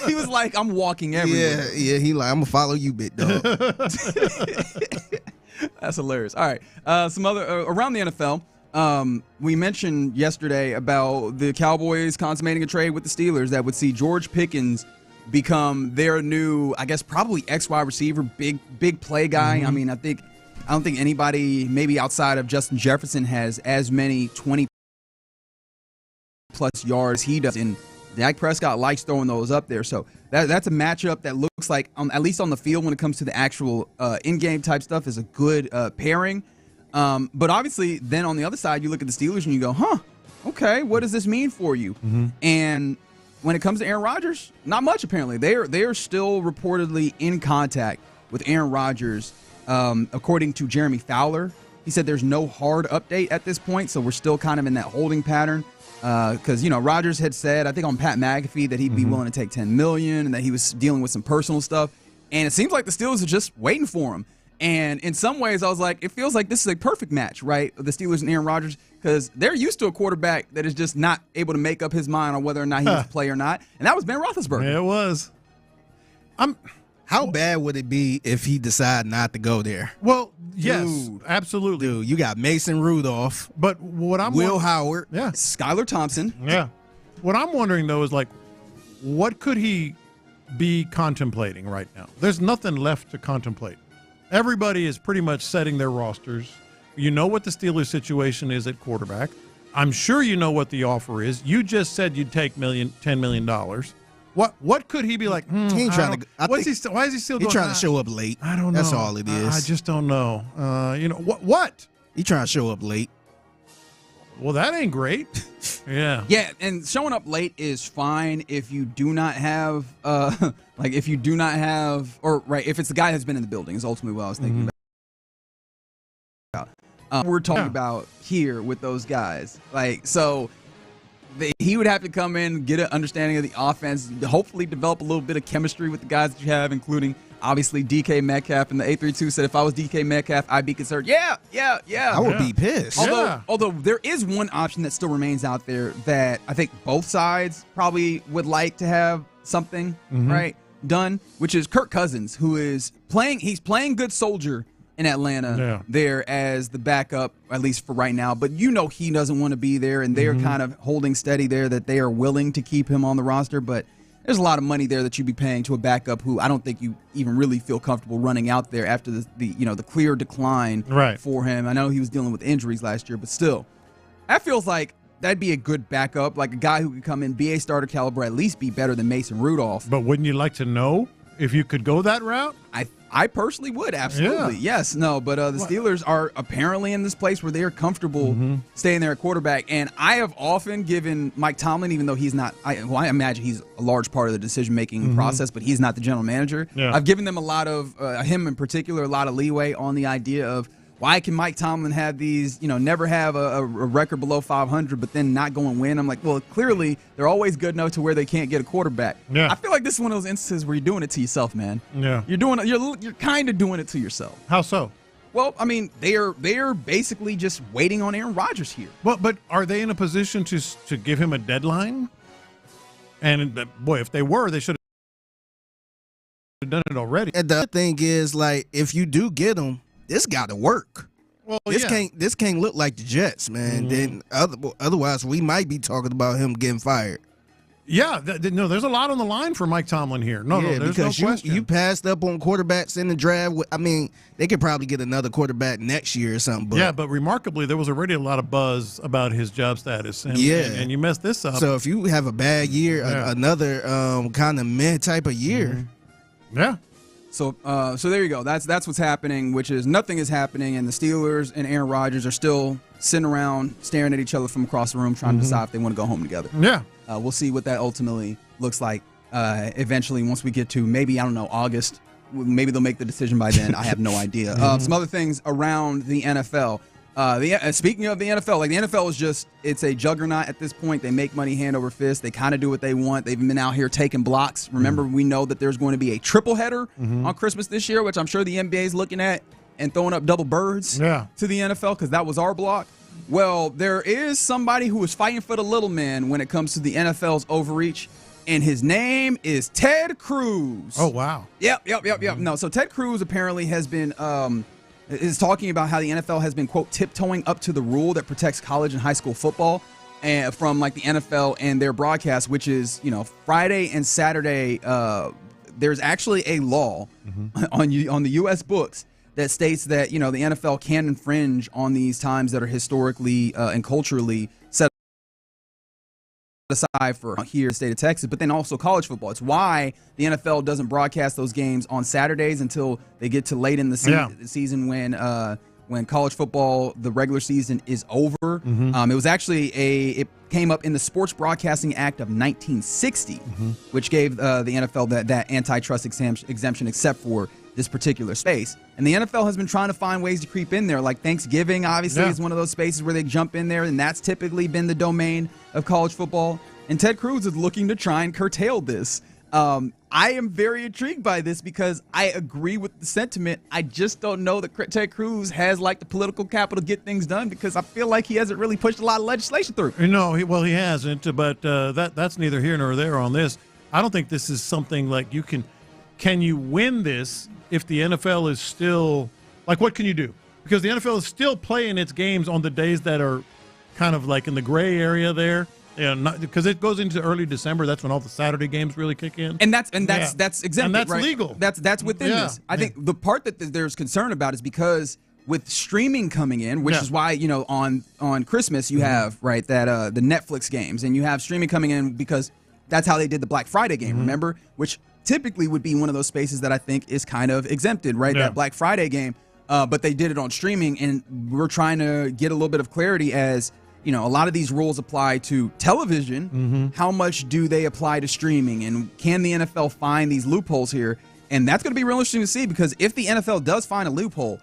[SPEAKER 22] He was like, I'm walking everywhere.
[SPEAKER 4] Yeah, he like, I'm going to follow you, big dog.
[SPEAKER 22] That's hilarious. All right, some other around the NFL. We mentioned yesterday about the Cowboys consummating a trade with the Steelers that would see George Pickens become their new, I guess, probably ex-wide receiver, big play guy. I mean, I don't think anybody, maybe outside of Justin Jefferson, has as many 20+ yards he does. And Dak Prescott likes throwing those up there. So that's a matchup that looks like, at least on the field when it comes to the actual in-game type stuff, is a good pairing. But obviously, then on the other side, you look at the Steelers and you go, okay, what does this mean for you? And when it comes to Aaron Rodgers, not much apparently. They are still reportedly in contact with Aaron Rodgers. According to Jeremy Fowler, he said there's no hard update at this point, so we're still kind of in that holding pattern. Because Rodgers had said, I think on Pat McAfee, that he'd be willing to take $10 million and that he was dealing with some personal stuff. And it seems like the Steelers are just waiting for him. And in some ways, I was like, it feels like this is a perfect match, right? The Steelers and Aaron Rodgers, because they're used to a quarterback that is just not able to make up his mind on whether or not he was a play or not. And that was Ben Roethlisberger.
[SPEAKER 2] Yeah, it was.
[SPEAKER 4] How bad would it be if he decided not to go there?
[SPEAKER 2] Well, yes, absolutely.
[SPEAKER 4] Dude, you got Mason Rudolph,
[SPEAKER 2] but what I'm
[SPEAKER 4] Will Howard,
[SPEAKER 22] Skylar Thompson.
[SPEAKER 2] Yeah. What I'm wondering though is like, what could he be contemplating right now? There's nothing left to contemplate. Everybody is pretty much setting their rosters. You know what the Steelers situation is at quarterback. I'm sure you know what the offer is. You just said you'd take $10 million. What could he be like?
[SPEAKER 4] He ain't trying to.
[SPEAKER 2] Why is he still going?
[SPEAKER 4] He's trying to show up late.
[SPEAKER 2] I don't know.
[SPEAKER 4] That's all it is.
[SPEAKER 2] I just don't know. What?
[SPEAKER 4] He trying to show up late.
[SPEAKER 2] Well, that ain't great. Yeah.
[SPEAKER 22] Yeah, and showing up late is fine if you do not have, if it's the guy that's been in the building is ultimately what I was thinking about. We're talking about here with those guys. He would have to come in, get an understanding of the offense, hopefully develop a little bit of chemistry with the guys that you have, including obviously DK Metcalf. And the 832 said, if I was DK Metcalf, I'd be concerned. Yeah.
[SPEAKER 4] I would be pissed.
[SPEAKER 22] Although there is one option that still remains out there that I think both sides probably would like to have something done, which is Kirk Cousins, who is playing. He's playing good soldier in Atlanta there as the backup, at least for right now. But he doesn't want to be there, and they're kind of holding steady there that they are willing to keep him on the roster. But there's a lot of money there that you'd be paying to a backup who I don't think you even really feel comfortable running out there after the clear decline for him. I know he was dealing with injuries last year, but still, that feels like that'd be a good backup, like a guy who could come in, be a starter caliber, at least be better than Mason Rudolph.
[SPEAKER 2] But wouldn't you like to know if you could go that route?
[SPEAKER 22] I personally would, absolutely. Yeah. Yes, no, but the Steelers are apparently in this place where they are comfortable staying there at quarterback. And I have often given Mike Tomlin, even though he's not, I imagine he's a large part of the decision-making process, but he's not the general manager. Yeah. I've given them a lot of, him in particular, a lot of leeway on the idea of why can Mike Tomlin have these, never have a record below 500, but then not go and win? I'm like, well, clearly they're always good enough to where they can't get a quarterback. Yeah. I feel like this is one of those instances where you're doing it to yourself, man.
[SPEAKER 2] Yeah.
[SPEAKER 22] You're kind of doing it to yourself.
[SPEAKER 2] How so?
[SPEAKER 22] Well, I mean, they are basically just waiting on Aaron Rodgers here.
[SPEAKER 2] But are they in a position to give him a deadline? And boy, if they were, they should have done it already.
[SPEAKER 4] And the thing is, like, if you do get him, this got to work. Well, this can't look like the Jets, man. Then otherwise, we might be talking about him getting fired.
[SPEAKER 2] Yeah, no, there's a lot on the line for Mike Tomlin here. No, there's
[SPEAKER 4] because
[SPEAKER 2] no question.
[SPEAKER 4] You passed up on quarterbacks in the draft. I mean, they could probably get another quarterback next year or something. But
[SPEAKER 2] but remarkably, there was already a lot of buzz about his job status. And, and you messed this up.
[SPEAKER 4] So if you have a bad year, another kind of mid type of year.
[SPEAKER 2] Yeah.
[SPEAKER 22] So there you go. That's what's happening, which is nothing is happening, and the Steelers and Aaron Rodgers are still sitting around staring at each other from across the room trying to decide if they want to go home together.
[SPEAKER 2] Yeah.
[SPEAKER 22] We'll see what that ultimately looks like eventually once we get to maybe, I don't know, August. Maybe they'll make the decision by then. I have no idea. Some other things around the NFL. Speaking of the NFL, like the NFL is just, it's a juggernaut at this point. They make money hand over fist. They kind of do what they want. They've been out here taking blocks. Remember, we know that there's going to be a triple header on Christmas this year, which I'm sure the NBA is looking at and throwing up double birds to the NFL because that was our block. Well, there is somebody who is fighting for the little man when it comes to the NFL's overreach, and his name is Ted Cruz.
[SPEAKER 2] Oh, wow.
[SPEAKER 22] Yep. No, so Ted Cruz apparently has been is talking about how the NFL has been, quote, tiptoeing up to the rule that protects college and high school football and from like the NFL and their broadcast, which is, Friday and Saturday. There's actually a law on the U.S. books that states that, the NFL can infringe on these times that are historically and culturally set aside for here in the state of Texas, but then also college football. It's why the NFL doesn't broadcast those games on Saturdays until they get to late in the season when college football, the regular season is over. It was actually it came up in the Sports Broadcasting Act of 1960, which gave the NFL that antitrust exemption except for this particular space. And the NFL has been trying to find ways to creep in there. Like Thanksgiving, obviously, is one of those spaces where they jump in there, and that's typically been the domain of college football. And Ted Cruz is looking to try and curtail this. I am very intrigued by this because I agree with the sentiment. I just don't know that Ted Cruz has like the political capital to get things done because I feel like he hasn't really pushed a lot of legislation through.
[SPEAKER 2] No, he hasn't, but that's neither here nor there on this. I don't think this is something like can you win this if the NFL is still, like, what can you do? Because the NFL is still playing its games on the days that are kind of like in the gray area there. Because it goes into early December. That's when all the Saturday games really kick in.
[SPEAKER 22] And that's exempted,
[SPEAKER 2] and that's
[SPEAKER 22] right?
[SPEAKER 2] legal.
[SPEAKER 22] That's within this. I think the part that there's concern about is because with streaming coming in, which is why, on Christmas you have, right, that the Netflix games, and you have streaming coming in because that's how they did the Black Friday game, remember? Which typically would be one of those spaces that I think is kind of exempted, right? That Black Friday game. But they did it on streaming, and we're trying to get a little bit of clarity as, a lot of these rules apply to television. How much do they apply to streaming? And can the NFL find these loopholes here? And that's going to be real interesting to see, because if the NFL does find a loophole,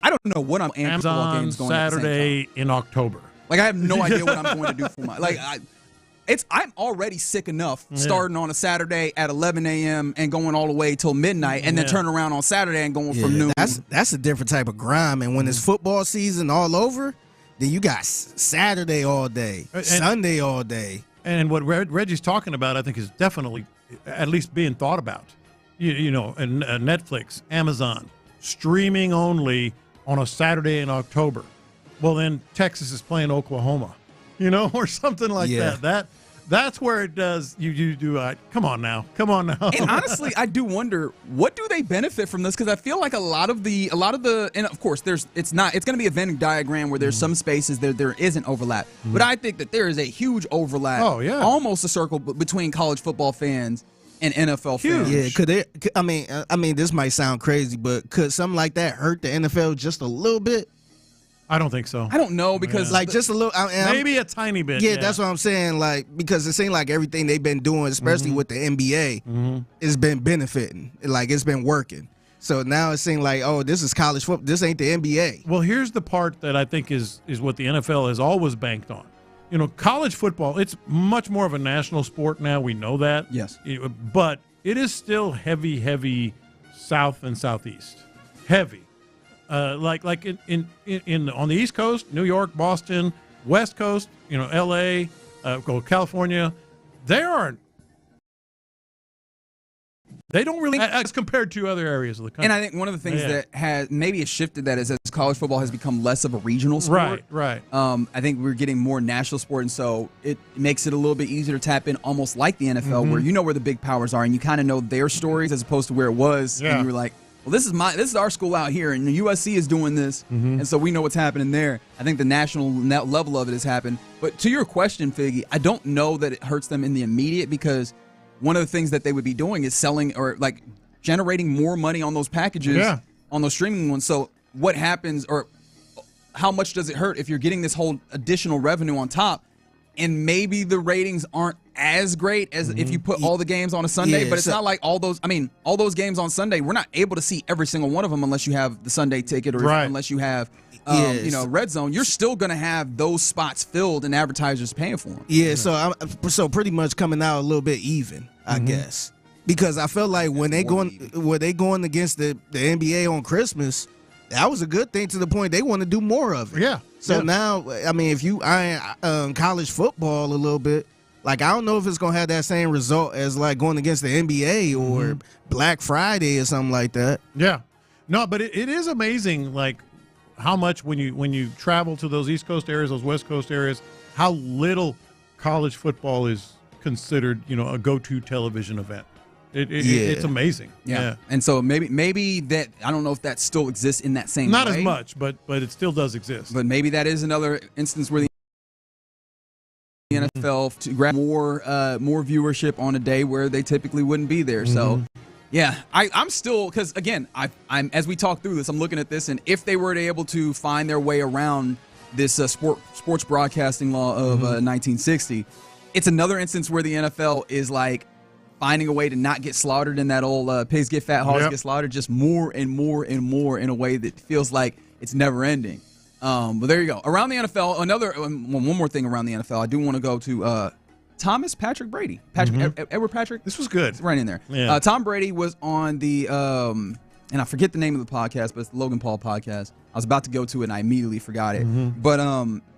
[SPEAKER 22] I don't know what I'm
[SPEAKER 2] Amazon
[SPEAKER 22] games going
[SPEAKER 2] Saturday in October.
[SPEAKER 22] Like, I have no idea what I'm going to do for my I'm already sick enough starting on a Saturday at 11 a.m. and going all the way till midnight, and then turn around on Saturday and going from noon.
[SPEAKER 4] That's a different type of grind. And when it's football season all over, then you got Saturday all day, Sunday all day.
[SPEAKER 2] And what Reggie's talking about, I think, is definitely at least being thought about. And Netflix, Amazon, streaming only on a Saturday in October. Well, then Texas is playing Oklahoma, or something like that. That's where it does. You do. Come on now.
[SPEAKER 22] And honestly, I do wonder, what do they benefit from this? Because I feel like a lot of the, and of course, it's going to be a Venn diagram where there's some spaces there isn't overlap. But I think that there is a huge overlap.
[SPEAKER 2] Oh yeah,
[SPEAKER 22] almost a circle between college football fans and NFL fans.
[SPEAKER 4] Yeah, could it? I mean, this might sound crazy, but could something like that hurt the NFL just a little bit?
[SPEAKER 2] I don't think so.
[SPEAKER 22] I don't know, because
[SPEAKER 4] just a little,
[SPEAKER 2] maybe a tiny bit.
[SPEAKER 4] Yeah, that's what I'm saying. Like, because it seems like everything they've been doing, especially with the NBA, has been benefiting. Like, it's been working. So now it seems like, this is college football. This ain't the NBA.
[SPEAKER 2] Well, here's the part that I think is what the NFL has always banked on. College football, it's much more of a national sport now. We know that.
[SPEAKER 22] Yes.
[SPEAKER 2] But it is still heavy South and Southeast. heavy. Like in on the East Coast, New York, Boston, West Coast, L.A., California, they don't really, as compared to other areas of the country.
[SPEAKER 22] And I think one of the things that has maybe shifted that is as college football has become less of a regional sport.
[SPEAKER 2] Right.
[SPEAKER 22] I think we're getting more national sport, and so it makes it a little bit easier to tap in, almost like the NFL, where you know where the big powers are, and you kind of know their stories as opposed to where it was.
[SPEAKER 2] Yeah.
[SPEAKER 22] And you're like, well, this is our school out here, and the USC is doing this, and so we know what's happening there. I think the national level of it has happened. But to your question, Figgy, I don't know that it hurts them in the immediate, because one of the things that they would be doing is selling or like generating more money on those packages, on those streaming ones. So what happens, or how much does it hurt if you're getting this whole additional revenue on top, and maybe the ratings aren't as great as if you put all the games on a Sunday? But it's not like all those games on Sunday, we're not able to see every single one of them unless you have the Sunday ticket or unless you have Red Zone. You're still going to have those spots filled and advertisers paying for them.
[SPEAKER 4] Yeah, so pretty much coming out a little bit even, I guess. Because I felt like when they going against the NBA on Christmas, that was a good thing, to the point they want to do more of it.
[SPEAKER 2] Yeah.
[SPEAKER 4] So now, I mean, if you iron college football a little bit, like, I don't know if it's going to have that same result as like going against the NBA or Black Friday or something like that.
[SPEAKER 2] Yeah. No, but it is amazing, like, how much when you travel to those East Coast areas, those West Coast areas, how little college football is considered, a go-to television event. It's amazing. Yeah.
[SPEAKER 22] And so maybe that, I don't know if that still exists in that same way.
[SPEAKER 2] Not as much, but it still does exist.
[SPEAKER 22] But maybe that is another instance where the NFL to grab more viewership on a day where they typically wouldn't be there. So yeah, I'm still, because again, I'm as we talk through this, I'm looking at this, and if they were able to find their way around this sports broadcasting law of 1960, it's another instance where the NFL is like finding a way to not get slaughtered in that old pigs get fat, hogs get slaughtered, just more and more and more in a way that feels like it's never ending. But there you go. Around the NFL, one more thing around the NFL, I do want to go to Thomas Patrick Brady. Edward Patrick.
[SPEAKER 2] This was good.
[SPEAKER 22] It's right in there.
[SPEAKER 2] Yeah.
[SPEAKER 22] Tom Brady was on the, and I forget the name of the podcast, but it's the Logan Paul podcast. I was about to go to it and I immediately forgot it. But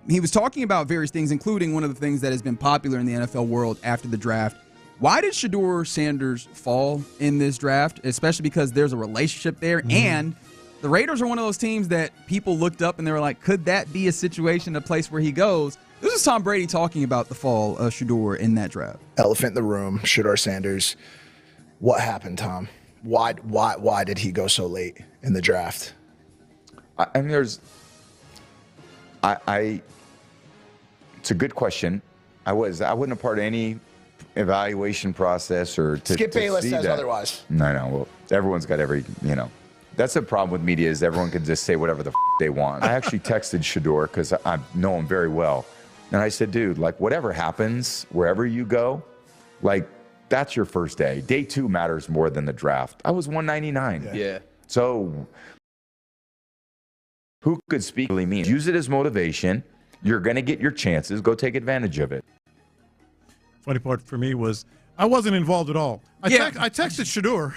[SPEAKER 22] he was talking about various things, including one of the things that has been popular in the NFL world after the draft. Why did Shedeur Sanders fall in this draft? Especially because there's a relationship there, and the Raiders are one of those teams that people looked up and they were like, could that be a situation, a place where he goes? This is Tom Brady talking about the fall of Shedeur in that draft.
[SPEAKER 18] Elephant in the room, Shedeur Sanders. What happened, Tom? Why did he go so late in the draft?
[SPEAKER 21] I mean, it's a good question. I wasn't a part of any evaluation process or to
[SPEAKER 18] Skip Bayless says
[SPEAKER 21] that.
[SPEAKER 18] otherwise.
[SPEAKER 21] No. Well, everyone's got that's the problem with media, is everyone can just say whatever the they want. I actually texted Shedeur because I know him very well. And I said, dude, like, whatever happens, wherever you go, like, that's your first day. Day 2 matters more than the draft. I was 199.
[SPEAKER 20] Yeah.
[SPEAKER 21] So who could speak really mean? Use it as motivation. You're going to get your chances. Go take advantage of it.
[SPEAKER 2] Funny part for me was I wasn't involved at all. I texted Shedeur.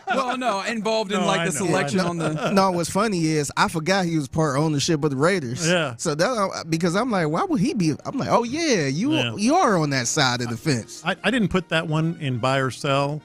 [SPEAKER 22] Well, no, involved in the selection on the.
[SPEAKER 4] No, what's funny is I forgot he was part ownership of the Raiders.
[SPEAKER 2] Yeah.
[SPEAKER 4] So that, because I'm like, why would he be? I'm like, oh yeah, you are on that side of the fence.
[SPEAKER 2] I didn't put that one in buy or sell,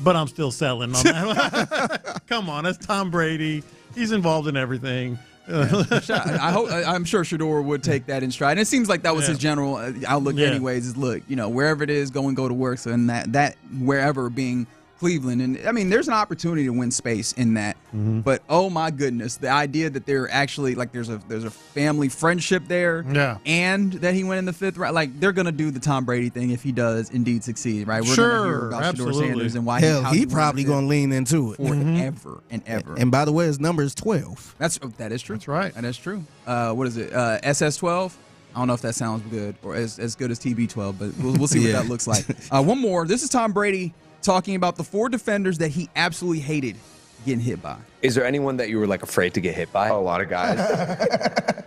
[SPEAKER 2] but I'm still selling on that. Come on, that's Tom Brady. He's involved in everything.
[SPEAKER 22] I'm sure Shedeur would take that in stride. And it seems like that was his general outlook anyways, is look, wherever it is, go and go to work. So in that wherever being Cleveland. And I mean, there's an opportunity to win space in that. But oh my goodness, the idea that they're actually like there's a family friendship there, and that he went in the 5th round, like they're gonna do the Tom Brady thing if he does indeed succeed, right? We're gonna hear about Shedeur Sanders and why
[SPEAKER 4] he probably gonna lean into it
[SPEAKER 22] forever and ever.
[SPEAKER 4] And by the way, his number is 12.
[SPEAKER 22] That is true.
[SPEAKER 2] That's right.
[SPEAKER 22] That is true. What is it? SS12. I don't know if that sounds good or as good as TB12, but we'll see what that looks like. One more. This is Tom Brady talking about the 4 defenders that he absolutely hated getting hit by?
[SPEAKER 20] Is there anyone that you were like afraid to get hit by?
[SPEAKER 21] A lot of guys.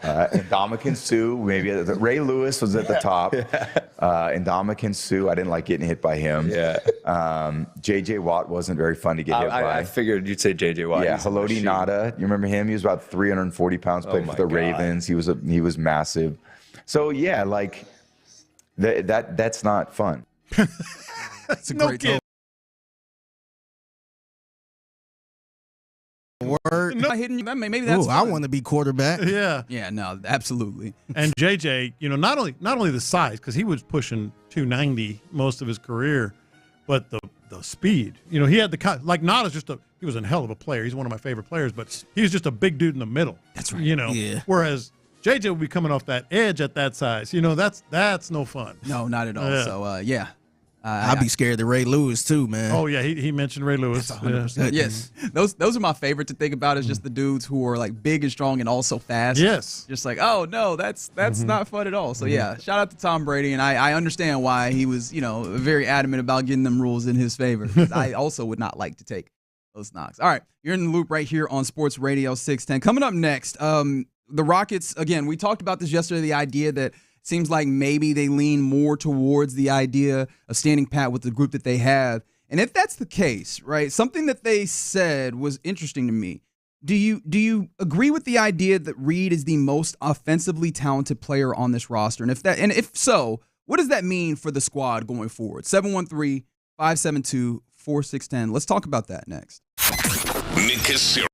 [SPEAKER 21] Ndamukong Suh, maybe Ray Lewis was at the top. Ndamukong Suh, I didn't like getting hit by him.
[SPEAKER 20] Yeah.
[SPEAKER 21] J.J. Watt wasn't very fun to get hit by.
[SPEAKER 20] I figured you'd say J.J. Watt.
[SPEAKER 21] Yeah, Haloti Ngata. You remember him? He was about 340 pounds, played for the Ravens. He was massive. So yeah, like that's not fun.
[SPEAKER 22] That's a great total.
[SPEAKER 4] Word.
[SPEAKER 22] Not hitting you. Maybe that's.
[SPEAKER 4] Ooh, I want to be quarterback.
[SPEAKER 2] Yeah.
[SPEAKER 22] Yeah. No. Absolutely.
[SPEAKER 2] And JJ, not only the size, because he was pushing 290 most of his career, but the speed. He had like Nada's he was a hell of a player. He's one of my favorite players, but he was just a big dude in the middle.
[SPEAKER 22] That's right.
[SPEAKER 2] Yeah. Whereas JJ would be coming off that edge at that size. That's no fun.
[SPEAKER 22] No, not at all.
[SPEAKER 2] Yeah.
[SPEAKER 22] So yeah.
[SPEAKER 4] I'd be scared of Ray Lewis too, man.
[SPEAKER 2] Oh yeah, he mentioned Ray Lewis.
[SPEAKER 22] That's 100%. Yes, those are my favorite to think about. Is just the dudes who are like big and strong and also fast.
[SPEAKER 2] Yes,
[SPEAKER 22] just like no, that's not fun at all. So yeah, shout out to Tom Brady, and I understand why he was very adamant about getting them rules in his favor. I also would not like to take those knocks. All right, you're in the loop right here on Sports Radio 610. Coming up next, the Rockets. Again, we talked about this yesterday. The idea that seems like maybe they lean more towards the idea of standing pat with the group that they have. And if that's the case, right, something that they said was interesting to me. Do you agree with the idea that Reed is the most offensively talented player on this roster? And if so, what does that mean for the squad going forward? 713-572-4610. Let's talk about that next.
[SPEAKER 1] Nick Cassero.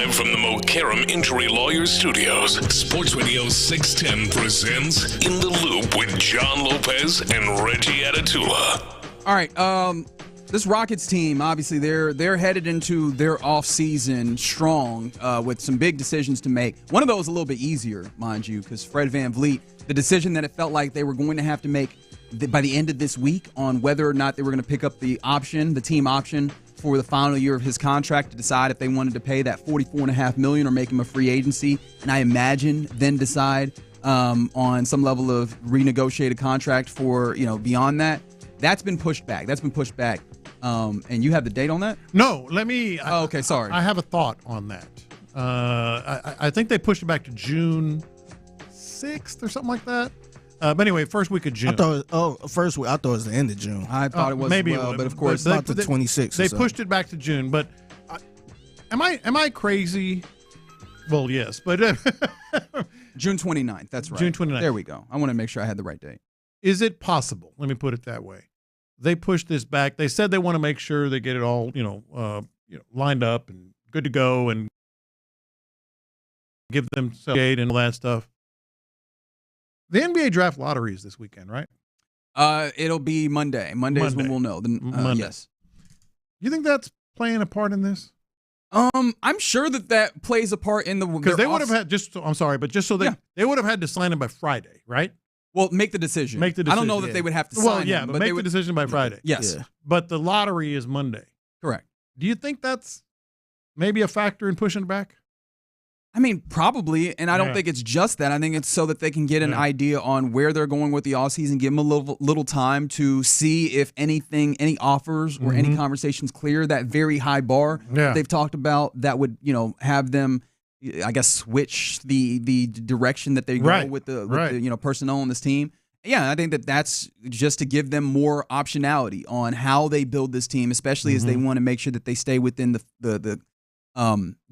[SPEAKER 1] Live from the Mokaram Injury Lawyers Studios, Sports Radio 610 presents In the Loop with John Lopez and Reggie Atatula.
[SPEAKER 22] All right, this Rockets team, obviously, they're headed into their offseason strong with some big decisions to make. One of those a little bit easier, mind you, because Fred VanVleet, the decision that it felt like they were going to have to make by the end of this week on whether or not they were going to pick up the team option for the final year of his contract to decide if they wanted to pay that $44.5 million or make him a free agency, and I imagine then decide on some level of renegotiated contract for beyond that. That's been pushed back. And you have the date on that?
[SPEAKER 2] No, let me.
[SPEAKER 22] Oh, okay, sorry.
[SPEAKER 2] I have a thought on that. I think they pushed it back to June 6th or something like that. But anyway, first week of June.
[SPEAKER 4] First week. I thought it was the end of June.
[SPEAKER 22] I thought it was
[SPEAKER 2] maybe,
[SPEAKER 22] but of course,
[SPEAKER 4] it's about the 26th.
[SPEAKER 2] They pushed it back to June. But am I crazy? Well, yes, but
[SPEAKER 22] June 29th. That's right.
[SPEAKER 2] June 29th.
[SPEAKER 22] There we go. I want to make sure I had the right date.
[SPEAKER 2] Is it possible? Let me put it that way. They pushed this back. They said they want to make sure they get it all, lined up and good to go, and give them gate and all that stuff. The NBA draft lottery is this weekend, right?
[SPEAKER 22] It'll be Monday. Monday is when we'll know.
[SPEAKER 2] Monday.
[SPEAKER 22] Yes.
[SPEAKER 2] You think that's playing a part in this?
[SPEAKER 22] I'm sure that plays a part in the
[SPEAKER 2] because they would have had they would have had to sign him by Friday, right?
[SPEAKER 22] Well, make the decision. I don't know that they would have to sign him.
[SPEAKER 2] But make the decision by Friday.
[SPEAKER 22] Yes.
[SPEAKER 2] Yeah. But the lottery is Monday.
[SPEAKER 22] Correct.
[SPEAKER 2] Do you think that's maybe a factor in pushing it back?
[SPEAKER 22] I mean, probably, and I don't think it's just that. I think it's so that they can get an idea on where they're going with the offseason, give them a little time to see if any offers or any conversations clear that very high bar that they've talked about that would, have them, I guess, switch the direction that they go with the personnel on this team. Yeah, I think that's just to give them more optionality on how they build this team, especially as they want to make sure that they stay within the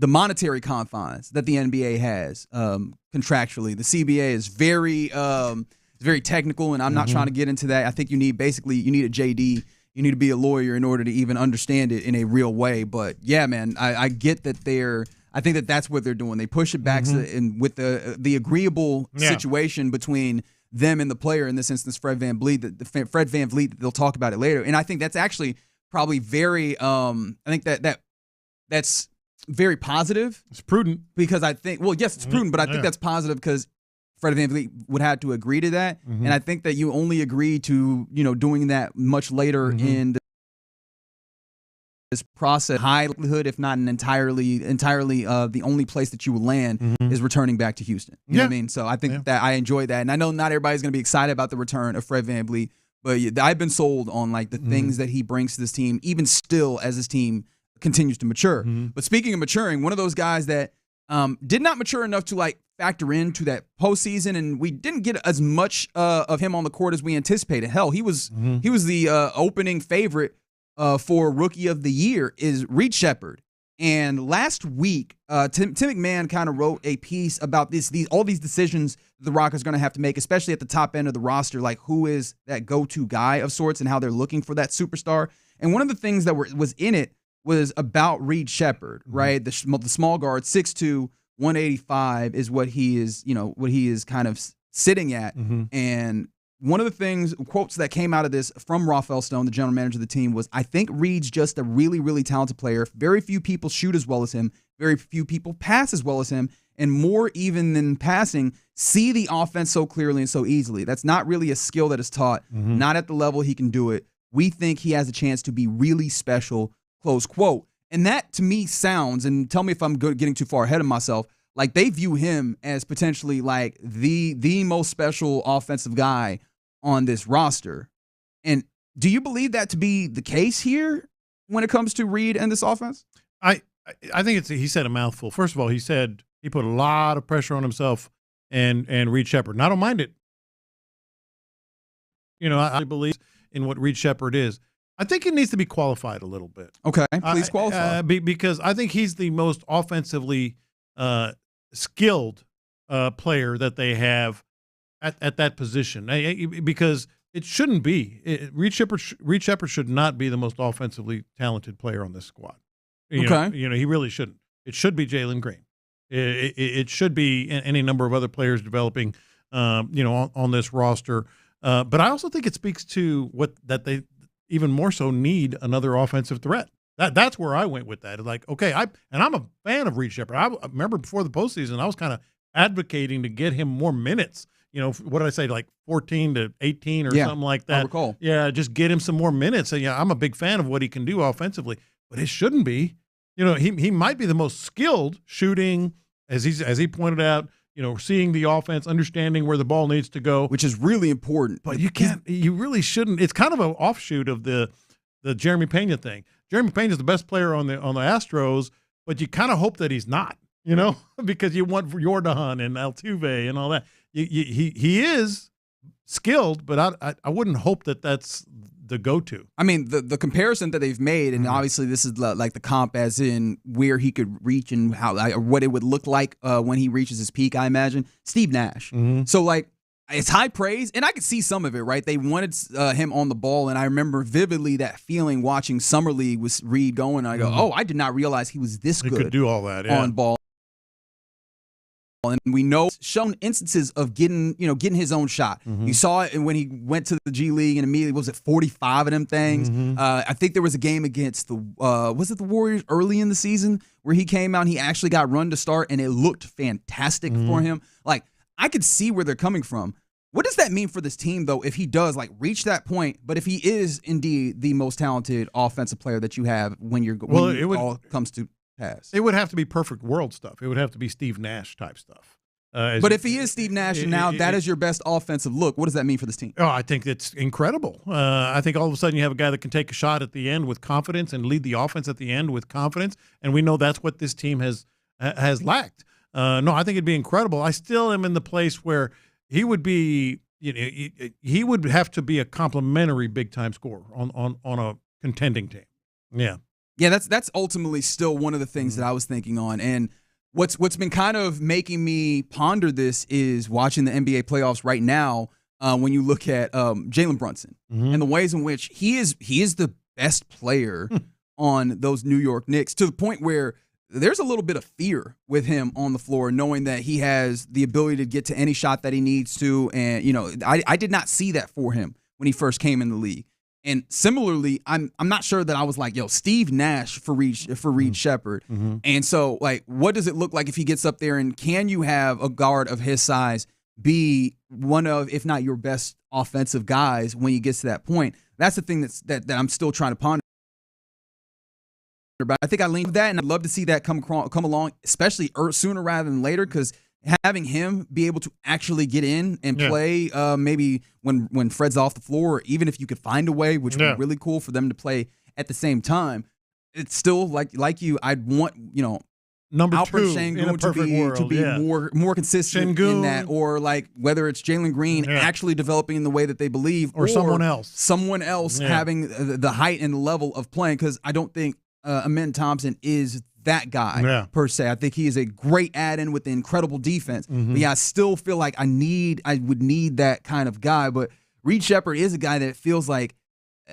[SPEAKER 22] monetary confines that the NBA has contractually. The CBA is very technical, and I'm not trying to get into that. I think you need a JD. You need to be a lawyer in order to even understand it in a real way. But yeah, man, I get that I think that's what they're doing. They push it back with the agreeable situation between them and the player, in this instance, Fred VanVleet. Fred VanVleet. They'll talk about it later, and I think that's actually probably very. I think that's very positive.
[SPEAKER 2] It's prudent
[SPEAKER 22] because I think. Well, yes, it's prudent, but I think that's positive because Fred VanVleet would have to agree to that, and I think that you only agree to doing that much later in this process. High likelihood, if not an entirely the only place that you will land is returning back to Houston. You know what I mean? So I think that I enjoy that, and I know not everybody's going to be excited about the return of Fred VanVleet, but I've been sold on the things that he brings to this team, even still as this team continues to mature. But speaking of maturing, one of those guys that did not mature enough to factor into that postseason, and we didn't get as much of him on the court as we anticipated. Hell, he was the opening favorite for Rookie of the Year is Reed Sheppard. And last week, Tim McMahon kind of wrote a piece about all these decisions the Rockets are going to have to make, especially at the top end of the roster, like who is that go-to guy of sorts and how they're looking for that superstar. And one of the things that was in it was about Reed Sheppard, right? The small guard, 6'2", 185 is what he is kind of sitting at. And one of the quotes that came out of this from Rafael Stone, the general manager of the team, was, I think Reed's just a really, really talented player. Very few people shoot as well as him. Very few people pass as well as him. And more even than passing, see the offense so clearly and so easily. That's not really a skill that is taught, not at the level he can do it. We think he has a chance to be really special, close quote. And that, to me, sounds, and tell me if I'm getting too far ahead of myself, like they view him as potentially like the most special offensive guy on this roster. And do you believe that to be the case here when it comes to Reed and this offense?
[SPEAKER 2] I think he said a mouthful. First of all, he said he put a lot of pressure on himself and Reed Sheppard. And I don't mind it. I believe in what Reed Sheppard is. I think it needs to be qualified a little bit.
[SPEAKER 22] Okay, please qualify.
[SPEAKER 2] Because I think he's the most offensively skilled player that they have at that position. Because it shouldn't be. Reed Sheppard should not be the most offensively talented player on this squad. He really shouldn't. it should be Green. It should be any number of other players developing, on this roster. But I also think it speaks to that they even more so need another offensive threat. That's where I went with that. It's like, okay, I'm a fan of Reed Sheppard. I remember before the postseason, I was kind of advocating to get him more minutes. What did I say, like 14 to 18 or something like that?
[SPEAKER 22] I recall.
[SPEAKER 2] Yeah, just get him some more minutes. And I'm a big fan of what he can do offensively, but it shouldn't be. He might be the most skilled shooting, as he pointed out, seeing the offense, understanding where the ball needs to go,
[SPEAKER 22] which is really important.
[SPEAKER 2] But you really shouldn't. It's kind of an offshoot of the Jeremy Pena thing. Jeremy Pena is the best player on the Astros, but you kind of hope that he's not, because you want Jordan and Altuve and all that. He is skilled, but I wouldn't hope that that's the go-to.
[SPEAKER 22] I mean, the comparison that they've made, and obviously this is like the comp as in where he could reach and what it would look like when he reaches his peak, I imagine. Steve Nash. So, like, it's high praise, and I could see some of it, right? They wanted him on the ball, and I remember vividly that feeling watching Summer League with Reed going. And I go, oh, I did not realize he was this good.
[SPEAKER 2] He could do all that,
[SPEAKER 22] on ball. And we know shown instances of getting his own shot. You saw it when he went to the G League and immediately was it 45 of them things. I think there was a game against the Warriors early in the season where he came out and he actually got run to start and it looked fantastic for him. Like, I could see where they're coming from. What does that mean for this team, though, if he does reach that point, but if he is indeed the most talented offensive player that you have when all comes to pass?
[SPEAKER 2] It would have to be perfect world stuff. It would have to be Steve Nash type stuff.
[SPEAKER 22] But if he is Steve Nash and now that is your best offensive look, what does that mean for this team?
[SPEAKER 2] Oh, I think it's incredible. I think all of a sudden you have a guy that can take a shot at the end with confidence and lead the offense at the end with confidence, and we know that's what this team has lacked. No, I think it'd be incredible. I still am in the place where he would be, he would have to be a complimentary big-time scorer on a contending team. Yeah.
[SPEAKER 22] Yeah, that's ultimately still one of the things that I was thinking on. And what's been kind of making me ponder this is watching the NBA playoffs right now when you look at Jalen Brunson and the ways in which he is the best player on those New York Knicks, to the point where there's a little bit of fear with him on the floor, knowing that he has the ability to get to any shot that he needs to. And, I did not see that for him when he first came in the league. And similarly, I'm not sure that I was like, Steve Nash for Reed Sheppard. And so, what does it look like if he gets up there, and can you have a guard of his size be one of, if not your best offensive guys when he gets to that point? That's the thing that I'm still trying to ponder. But I think I lean with that, and I'd love to see that come along, especially sooner rather than later, because having him be able to actually get in and play maybe when Fred's off the floor, or even if you could find a way, which would be really cool for them to play at the same time, it's still like you, I'd want,
[SPEAKER 2] number
[SPEAKER 22] Alfred
[SPEAKER 2] two in a perfect world,
[SPEAKER 22] to be more consistent in that, or whether it's Jalen Green actually developing in the way that they believe,
[SPEAKER 2] or someone else
[SPEAKER 22] having the height and the level of playing, because I don't think Amen Thompson is that guy per se. I think he is a great add-in with the incredible defense. But I still feel like I would need that kind of guy. But Reed Sheppard is a guy that feels like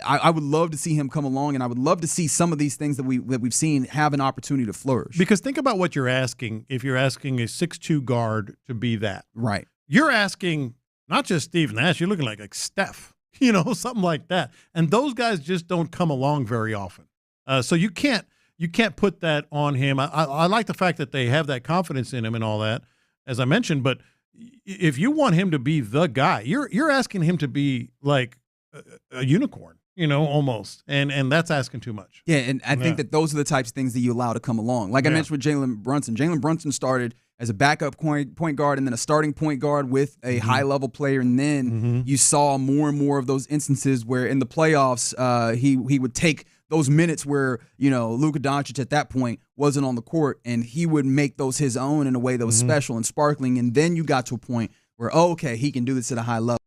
[SPEAKER 22] I would love to see him come along, and I would love to see some of these things that we've seen have an opportunity to flourish.
[SPEAKER 2] Because think about what you're asking. If you're asking a 6'2" guard to be that,
[SPEAKER 22] right? You're
[SPEAKER 2] asking not just Steve Nash. You're looking like Steph, something like that. And those guys just don't come along very often. So you can't put that on him. I like the fact that they have that confidence in him and all that, as I mentioned. But if you want him to be the guy, you're asking him to be like a unicorn, almost, and that's asking too much.
[SPEAKER 22] Yeah, and I think that those are the types of things that you allow to come along. Like I mentioned with Jalen Brunson. Jalen Brunson started as a backup point guard and then a starting point guard with a high-level player, and then you saw more and more of those instances where in the playoffs he would take those minutes where, Luka Doncic at that point wasn't on the court, and he would make those his own in a way that was special and sparkling. And then you got to a point where, he can do this at a high level.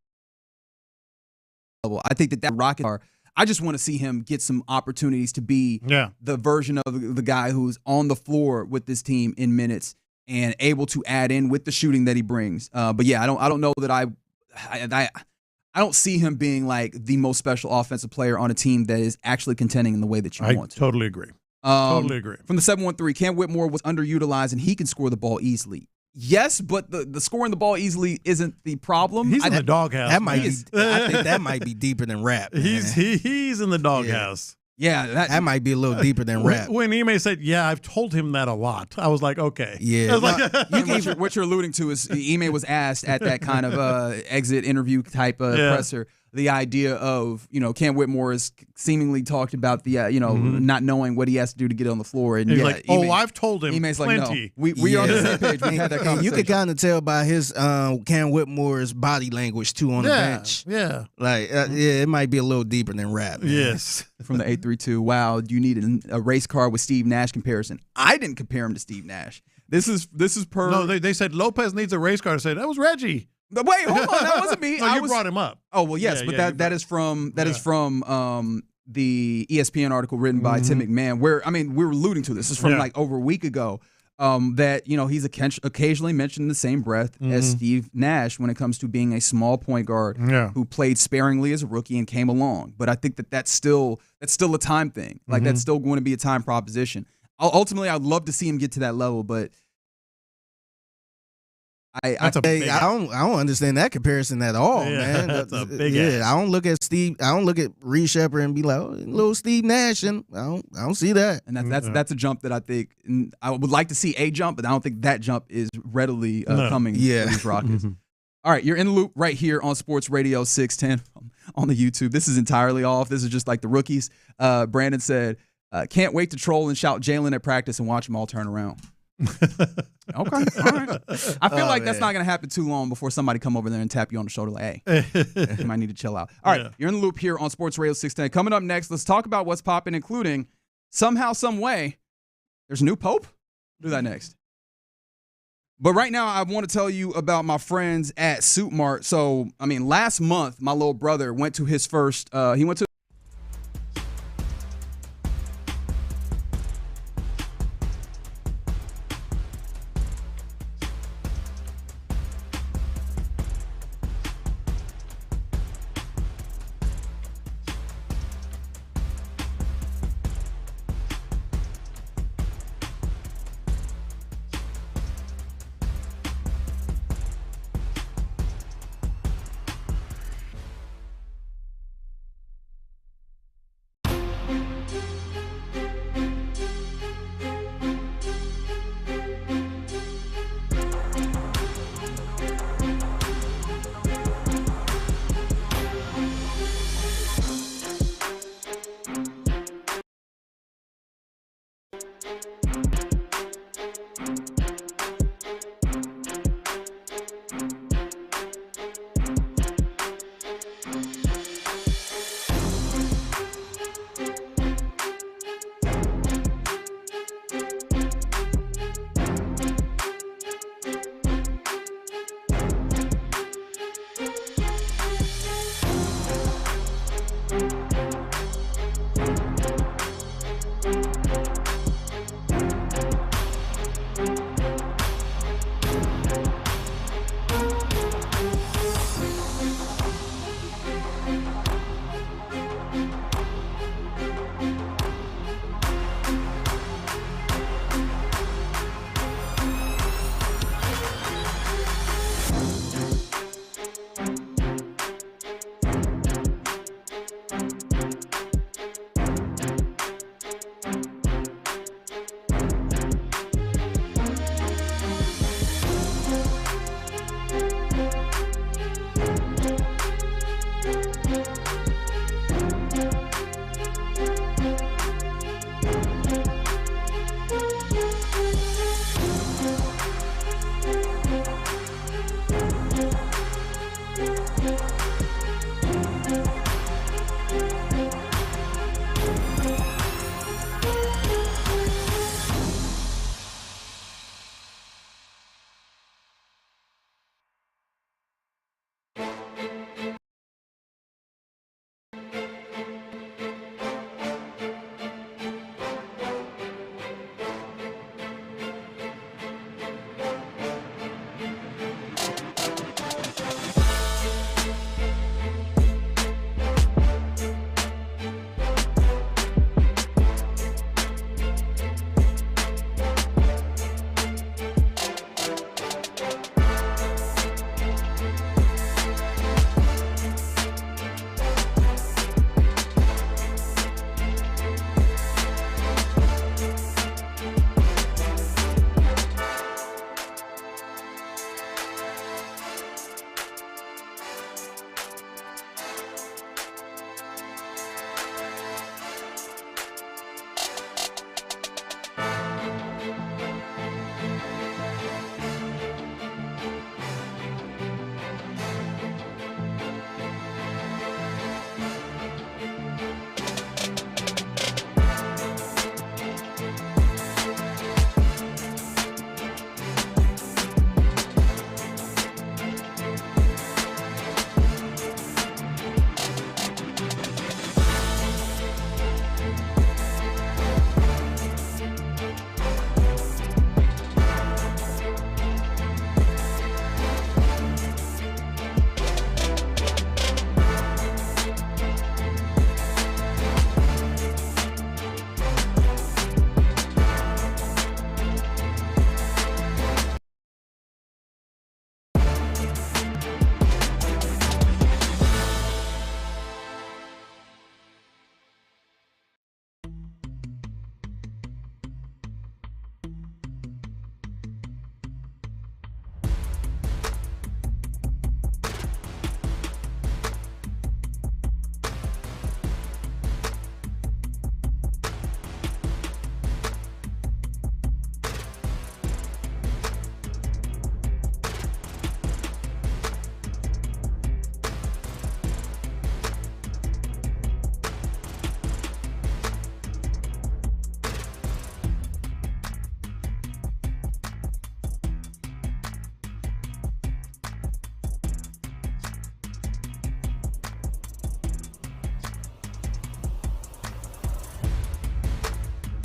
[SPEAKER 22] I think that Rocket, I just want to see him get some opportunities to be the version of the guy who's on the floor with this team in minutes and able to add in with the shooting that he brings. But I don't know that I don't see him being like the most special offensive player on a team that is actually contending in the way that you want to.
[SPEAKER 2] I totally agree. Totally agree.
[SPEAKER 22] From the 713, Cam Whitmore was underutilized and he can score the ball easily. Yes, but the scoring the ball easily isn't the problem.
[SPEAKER 2] He's in the doghouse.
[SPEAKER 4] That might be, I think that might be deeper than rap.
[SPEAKER 2] He's in the doghouse.
[SPEAKER 22] Yeah,
[SPEAKER 4] that might be a little deeper than rap.
[SPEAKER 2] When Ime said, "Yeah, I've told him that a lot," I was like, "Okay."
[SPEAKER 4] Yeah.
[SPEAKER 2] I was like,
[SPEAKER 22] what you're alluding to is Ime was asked at that kind of exit interview type of presser. The idea of, Cam Whitmore has seemingly talked about the, not knowing what he has to do to get on the floor. And
[SPEAKER 2] he's like, I've told him
[SPEAKER 22] Ime's
[SPEAKER 2] plenty.
[SPEAKER 22] Like, no, we are on the same page. We had that conversation.
[SPEAKER 4] You could kind of tell by his Cam Whitmore's body language, too, on the bench.
[SPEAKER 2] Yeah.
[SPEAKER 4] Like, it might be a little deeper than rap. Man.
[SPEAKER 2] Yes.
[SPEAKER 22] From the 832, wow, you need a race car with Steve Nash comparison. I didn't compare him to Steve Nash. This is per.
[SPEAKER 2] No, they said Lopez needs a race car. I said, that was Reggie.
[SPEAKER 22] Wait, hold on, that wasn't me.
[SPEAKER 2] No, you brought him up.
[SPEAKER 22] Oh well, yes, but that is from the ESPN article written by Tim McMahon, where we were alluding to this. This is from like over a week ago. That he's occasionally mentioned in the same breath as Steve Nash when it comes to being a small point guard who played sparingly as a rookie and came along. But I think that's still a time thing. Like that's still going to be a time proposition. Ultimately, I'd love to see him get to that level, but. I
[SPEAKER 4] don't understand that comparison at all, man.
[SPEAKER 2] That's a big ass.
[SPEAKER 4] I don't look at Steve. I don't look at Reed Shepherd and be like, oh, little Steve Nash, and I don't see that.
[SPEAKER 22] And that's a jump that I think I would like to see a jump, but I don't think that jump is readily coming for these Rockets. All right, you're in the loop right here on Sports Radio 610 on the YouTube. This is entirely off. This is just like the rookies. Brandon said, "Can't wait to troll and shout Jalen at practice and watch them all turn around." Okay, all right. I feel like that's not going to happen too long before somebody come over there and tap you on the shoulder like, hey, you might need to chill out. All right, you're in the loop here on Sports Radio 610. Coming up next, let's talk about what's popping, including somehow, some way, there's a new pope. We'll do that next. But right now, I want to tell you about my friends at Suit Mart. So, last month, my little brother went to his first, he went to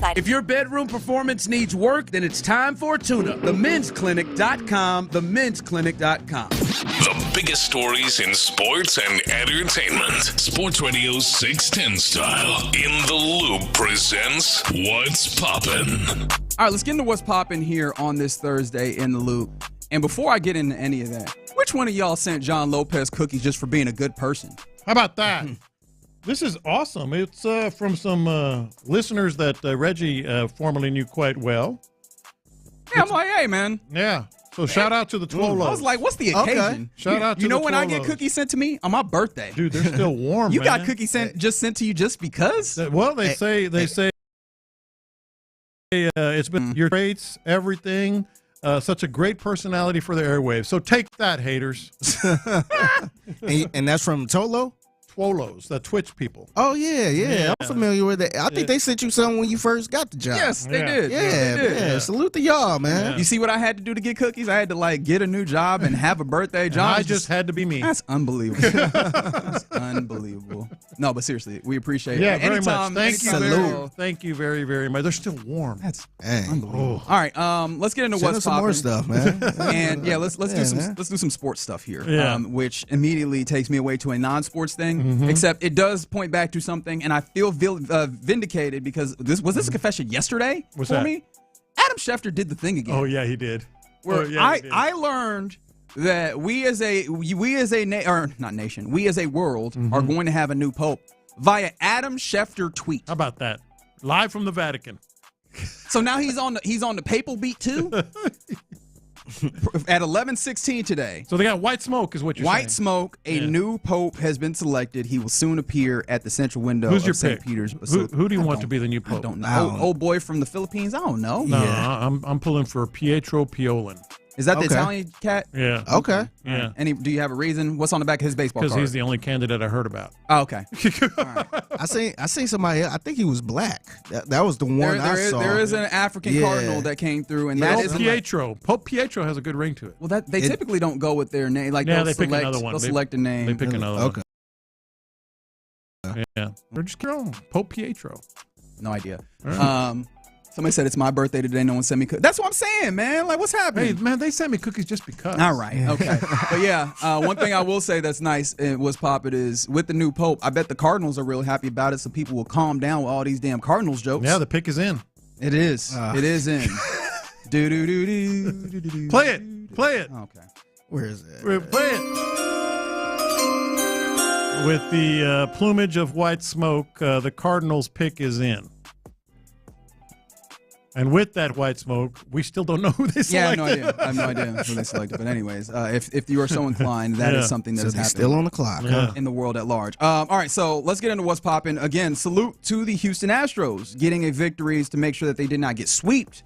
[SPEAKER 17] website.
[SPEAKER 19] If your bedroom performance needs work, then it's time for a tune-up. TheMen'sClinic.com, TheMen'sClinic.com.
[SPEAKER 1] The biggest stories in sports and entertainment. Sports Radio 610 style. In the Loop presents What's Poppin'.
[SPEAKER 22] All right, let's get into what's popping here on this Thursday in the Loop. And before I get into any of that, which one of y'all sent John Lopez cookies just for being a good person?
[SPEAKER 2] How about that? This is awesome. It's from some listeners that Reggie formerly knew quite well.
[SPEAKER 22] Yeah, I'm like, hey, man.
[SPEAKER 2] Yeah. So shout out to the Twolos.
[SPEAKER 22] I was like, what's the occasion?
[SPEAKER 2] Okay. Shout out to
[SPEAKER 22] you know
[SPEAKER 2] the
[SPEAKER 22] when I get
[SPEAKER 2] Twolos.
[SPEAKER 22] cookies sent to me? On my birthday.
[SPEAKER 2] Dude, they're still warm,
[SPEAKER 22] You
[SPEAKER 2] man.
[SPEAKER 22] got cookies sent to you just because?
[SPEAKER 2] Well, they say it's been your traits, everything. Such a great personality for the airwaves. So take that, haters.
[SPEAKER 4] and that's from Tolo?
[SPEAKER 2] Twolos, the Twitch people.
[SPEAKER 4] Oh, yeah. I'm familiar with that. I think they sent you something when you first got the job.
[SPEAKER 22] Yes, they did.
[SPEAKER 4] Yeah,
[SPEAKER 22] They did.
[SPEAKER 4] man. Salute to y'all, man.
[SPEAKER 22] You see what I had to do to get cookies? I had to get a new job and have a birthday. John,
[SPEAKER 2] I just had to be me.
[SPEAKER 22] That's unbelievable. That's unbelievable. No, but seriously, we appreciate it.
[SPEAKER 2] Yeah, very
[SPEAKER 22] Anytime,
[SPEAKER 2] much. Thank you very, very much. They're still warm.
[SPEAKER 22] That's
[SPEAKER 2] unbelievable.
[SPEAKER 22] All right, let's get into
[SPEAKER 4] Send
[SPEAKER 22] what's
[SPEAKER 4] us some more
[SPEAKER 22] popping.
[SPEAKER 4] stuff, man.
[SPEAKER 22] And let's do some sports stuff here.
[SPEAKER 2] Yeah.
[SPEAKER 22] Which immediately takes me away to a non-sports thing.
[SPEAKER 2] Mhm.
[SPEAKER 22] Except it does point back to something, and I feel vindicated because this a confession yesterday
[SPEAKER 2] What's
[SPEAKER 22] for
[SPEAKER 2] that?
[SPEAKER 22] me. Adam Schefter did the thing again.
[SPEAKER 2] Oh, yeah, he did.
[SPEAKER 22] Where
[SPEAKER 2] Oh, yeah, he did.
[SPEAKER 22] I learned that we as a world
[SPEAKER 2] Mm-hmm.
[SPEAKER 22] are going to have a new pope via Adam Schefter tweet.
[SPEAKER 2] How about that? Live from the Vatican.
[SPEAKER 22] So now he's on the papal beat too. At 11:16 today.
[SPEAKER 2] So they got white smoke, is what you're saying.
[SPEAKER 22] White smoke. A new pope has been selected. He will soon appear at the central window
[SPEAKER 2] Who's your
[SPEAKER 22] of St.
[SPEAKER 2] pick?
[SPEAKER 22] Peter's.
[SPEAKER 2] Who do you want to be the new pope?
[SPEAKER 22] I don't know. Old boy from the Philippines. I don't know.
[SPEAKER 2] No, I'm pulling for Pietro Piolin.
[SPEAKER 22] Is that the Italian cat?
[SPEAKER 2] Yeah.
[SPEAKER 4] Okay.
[SPEAKER 2] Yeah.
[SPEAKER 22] Do you have a reason? What's on the back of his baseball card?
[SPEAKER 2] Because he's the only candidate I heard about.
[SPEAKER 22] Oh, okay.
[SPEAKER 4] I seen somebody. I think he was black. That was the one I saw.
[SPEAKER 22] There is an African cardinal that came through, and
[SPEAKER 2] Pope
[SPEAKER 22] that is
[SPEAKER 2] Pietro. Pope Pietro has a good ring to it.
[SPEAKER 22] Well, they typically don't go with their name. Like
[SPEAKER 2] Yeah,
[SPEAKER 22] they'll
[SPEAKER 2] they pick
[SPEAKER 22] select,
[SPEAKER 2] another one.
[SPEAKER 22] They'll
[SPEAKER 2] They-
[SPEAKER 22] select a name.
[SPEAKER 2] They pick another
[SPEAKER 4] Okay.
[SPEAKER 2] one. Yeah. Or just get on. Pope Pietro.
[SPEAKER 22] No idea.
[SPEAKER 2] All right.
[SPEAKER 22] Somebody said it's my birthday today. No one sent me cookies. That's what I'm saying, man. Like, what's happening?
[SPEAKER 2] Hey, man, they sent me cookies just because.
[SPEAKER 22] All right. Okay. But yeah, one thing I will say that's nice and was popping is with the new pope. I bet the Cardinals are real happy about it, so people will calm down with all these damn Cardinals jokes.
[SPEAKER 2] Yeah, the pick is in.
[SPEAKER 22] It is. It is in. Do do do do do.
[SPEAKER 2] Play it. Play it.
[SPEAKER 22] Okay.
[SPEAKER 4] Where is it?
[SPEAKER 2] Play it. With the plumage of white smoke, the Cardinals' pick is in. And with that white smoke, we still don't know who they selected.
[SPEAKER 22] Yeah, I have no idea. I have no idea who they selected. But anyways, if you are so inclined, that is something that is happening.
[SPEAKER 4] Still on the clock. Huh?
[SPEAKER 22] In the world at large. All right, so let's get into what's popping. Again, salute to the Houston Astros getting a victory to make sure that they did not get swept.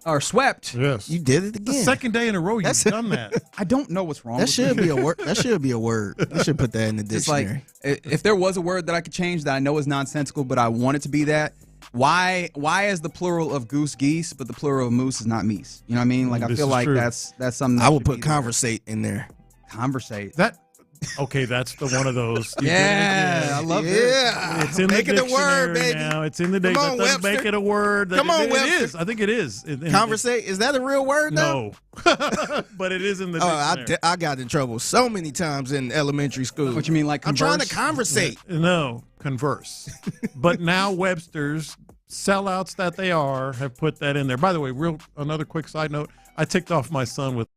[SPEAKER 2] Yes.
[SPEAKER 4] You did it again.
[SPEAKER 2] The second day in a row you've done that.
[SPEAKER 22] I don't know what's wrong
[SPEAKER 4] That
[SPEAKER 22] with
[SPEAKER 4] should
[SPEAKER 22] me.
[SPEAKER 4] be a word. That should be a word. I should put that in the
[SPEAKER 22] It's
[SPEAKER 4] dictionary.
[SPEAKER 22] like, if there was a word that I could change that I know is nonsensical, but I want it to be that, why is the plural of goose geese, but the plural of moose is not meese? You know what I mean? Like, I
[SPEAKER 2] This
[SPEAKER 22] feel
[SPEAKER 2] is
[SPEAKER 22] like
[SPEAKER 2] true.
[SPEAKER 22] that's something that
[SPEAKER 4] I would
[SPEAKER 22] should
[SPEAKER 4] put
[SPEAKER 22] be there.
[SPEAKER 4] conversate in there.
[SPEAKER 22] Conversate.
[SPEAKER 2] Okay, that's the one of those.
[SPEAKER 22] Yeah, I love it.
[SPEAKER 4] Yeah.
[SPEAKER 2] It's in
[SPEAKER 4] Make
[SPEAKER 2] the
[SPEAKER 4] it a
[SPEAKER 2] dictionary
[SPEAKER 4] word, baby.
[SPEAKER 2] now. It's in the
[SPEAKER 4] Come
[SPEAKER 2] dictionary.
[SPEAKER 4] on,
[SPEAKER 2] That doesn't
[SPEAKER 4] Webster.
[SPEAKER 2] make it a word.
[SPEAKER 4] Come on,
[SPEAKER 2] it
[SPEAKER 4] Webster.
[SPEAKER 2] is. I think it is.
[SPEAKER 4] Conversate. Is that a real word now?
[SPEAKER 2] No. But it is in the dictionary.
[SPEAKER 4] I got in trouble so many times in elementary school.
[SPEAKER 22] What you mean, like
[SPEAKER 4] I'm trying to
[SPEAKER 22] converse?
[SPEAKER 4] conversate.
[SPEAKER 2] No, converse. But now Webster's sellouts that they are have put that in there. By the way, another quick side note. I ticked off my son with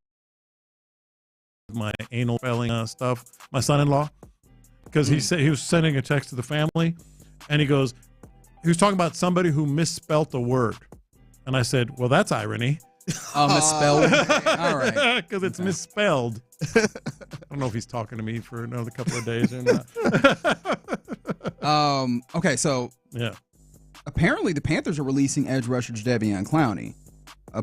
[SPEAKER 2] my anal spelling stuff, my son-in-law, because he said he was sending a text to the family, and he was talking about somebody who misspelt a word, and I said, well, that's irony.
[SPEAKER 22] Misspelled. All right.
[SPEAKER 2] Because it's misspelled. I don't know if he's talking to me for another couple of days or not.
[SPEAKER 22] Okay, so
[SPEAKER 2] Yeah.
[SPEAKER 22] apparently the Panthers are releasing edge rusher Jadeveon Clowney,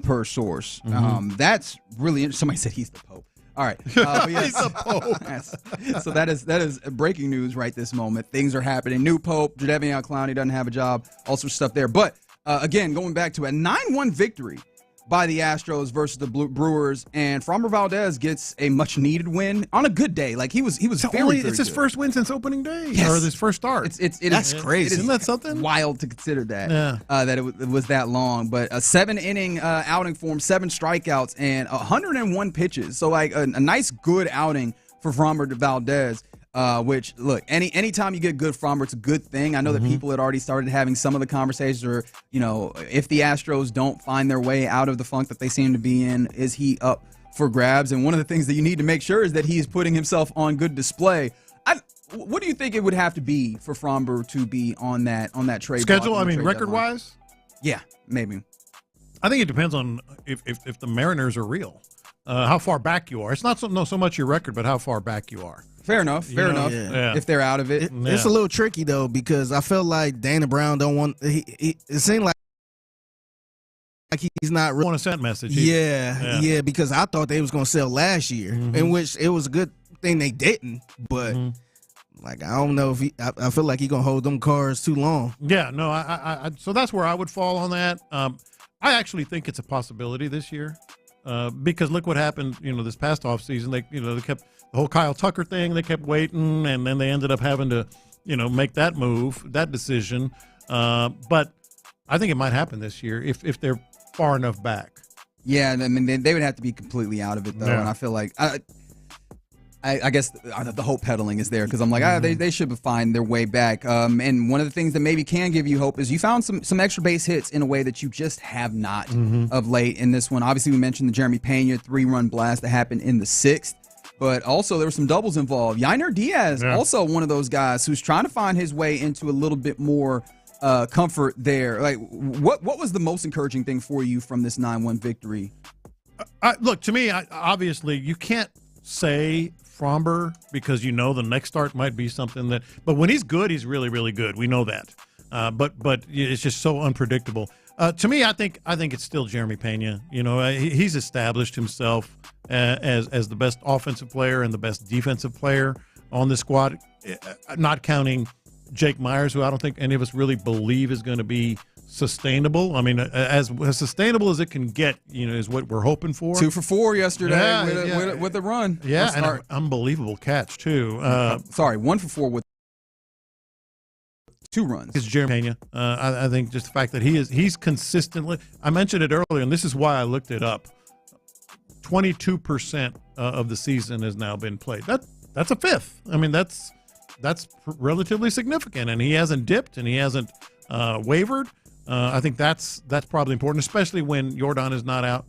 [SPEAKER 22] per source.
[SPEAKER 2] Mhm.
[SPEAKER 22] That's really interesting. Somebody said he's the Pope. All right. But yes.
[SPEAKER 2] He's the Pope.
[SPEAKER 22] Yes. So that is breaking news right this moment. Things are happening. New Pope, Jadeveon Clowney doesn't have a job. All sorts of stuff there. But again, going back to a 9-1 victory by the Astros versus the Brewers, and Framber Valdez gets a much-needed win on a good day. Like he was very
[SPEAKER 2] It's his
[SPEAKER 22] good.
[SPEAKER 2] first win since opening day,
[SPEAKER 22] Yes.
[SPEAKER 2] or his first start.
[SPEAKER 22] That's
[SPEAKER 2] crazy. Isn't that something?
[SPEAKER 22] Wild to consider that.
[SPEAKER 2] Yeah.
[SPEAKER 22] That it was that long, but a 7-inning outing for him, 7 strikeouts and 101 pitches. So like a nice good outing for Framber Valdez. Which, look, anytime you get good Framber, it's a good thing. I know that people had already started having some of the conversations where, if the Astros don't find their way out of the funk that they seem to be in, is he up for grabs? And one of the things that you need to make sure is that he's putting himself on good display. What do you think it would have to be for Framber to be on that trade
[SPEAKER 2] Schedule?
[SPEAKER 22] block,
[SPEAKER 2] I mean,
[SPEAKER 22] trade
[SPEAKER 2] record-wise?
[SPEAKER 22] Yeah, maybe.
[SPEAKER 2] I think it depends on if the Mariners are real, how far back you are. It's not so much your record, but how far back you are.
[SPEAKER 22] Fair enough.
[SPEAKER 2] Yeah.
[SPEAKER 22] If they're out of it.
[SPEAKER 4] It's a little tricky though, because I feel like Dana Brown don't want. It seemed like he's not really
[SPEAKER 2] want to send message.
[SPEAKER 4] Yeah, because I thought they was gonna sell last year, in which it was a good thing they didn't. But like I don't know if I feel like he gonna hold them cards too long.
[SPEAKER 2] Yeah, no, I so that's where I would fall on that. I actually think it's a possibility this year, because look what happened. This past offseason, they kept the whole Kyle Tucker thing. They kept waiting, and then they ended up having to, make that move, that decision. But I think it might happen this year if they're far enough back.
[SPEAKER 22] Yeah, I mean, they would have to be completely out of it, though.
[SPEAKER 2] Yeah.
[SPEAKER 22] And I feel like, I guess the hope peddling is there, because I'm like, they should find their way back. And one of the things that maybe can give you hope is you found some extra base hits in a way that you just have not of late in this one. Obviously, we mentioned the Jeremy Pena 3-run blast that happened in the 6th. But also there were some doubles involved. Yainer Diaz, also one of those guys who's trying to find his way into a little bit more comfort there. Like, what was the most encouraging thing for you from this 9-1 victory?
[SPEAKER 2] Look, to me, obviously, you can't say Framber because the next start might be something that. But when he's good, he's really, really good. We know that. But it's just so unpredictable. To me, I think it's still Jeremy Pena. He's established himself as the best offensive player and the best defensive player on the squad, not counting Jake Myers, who I don't think any of us really believe is going to be sustainable. I mean, as sustainable as it can get, is what we're hoping for.
[SPEAKER 22] 2 for 4 yesterday with a run.
[SPEAKER 2] Yeah, and an unbelievable catch too.
[SPEAKER 22] 1 for 4 with 2 runs.
[SPEAKER 2] It's Jeremy Pena. I think just the fact that he's consistently. I mentioned it earlier, and this is why I looked it up. 22% of the season has now been played. That's a fifth. I mean, that's relatively significant, and he hasn't dipped and he hasn't wavered. I think that's probably important, especially when Jordan is not out.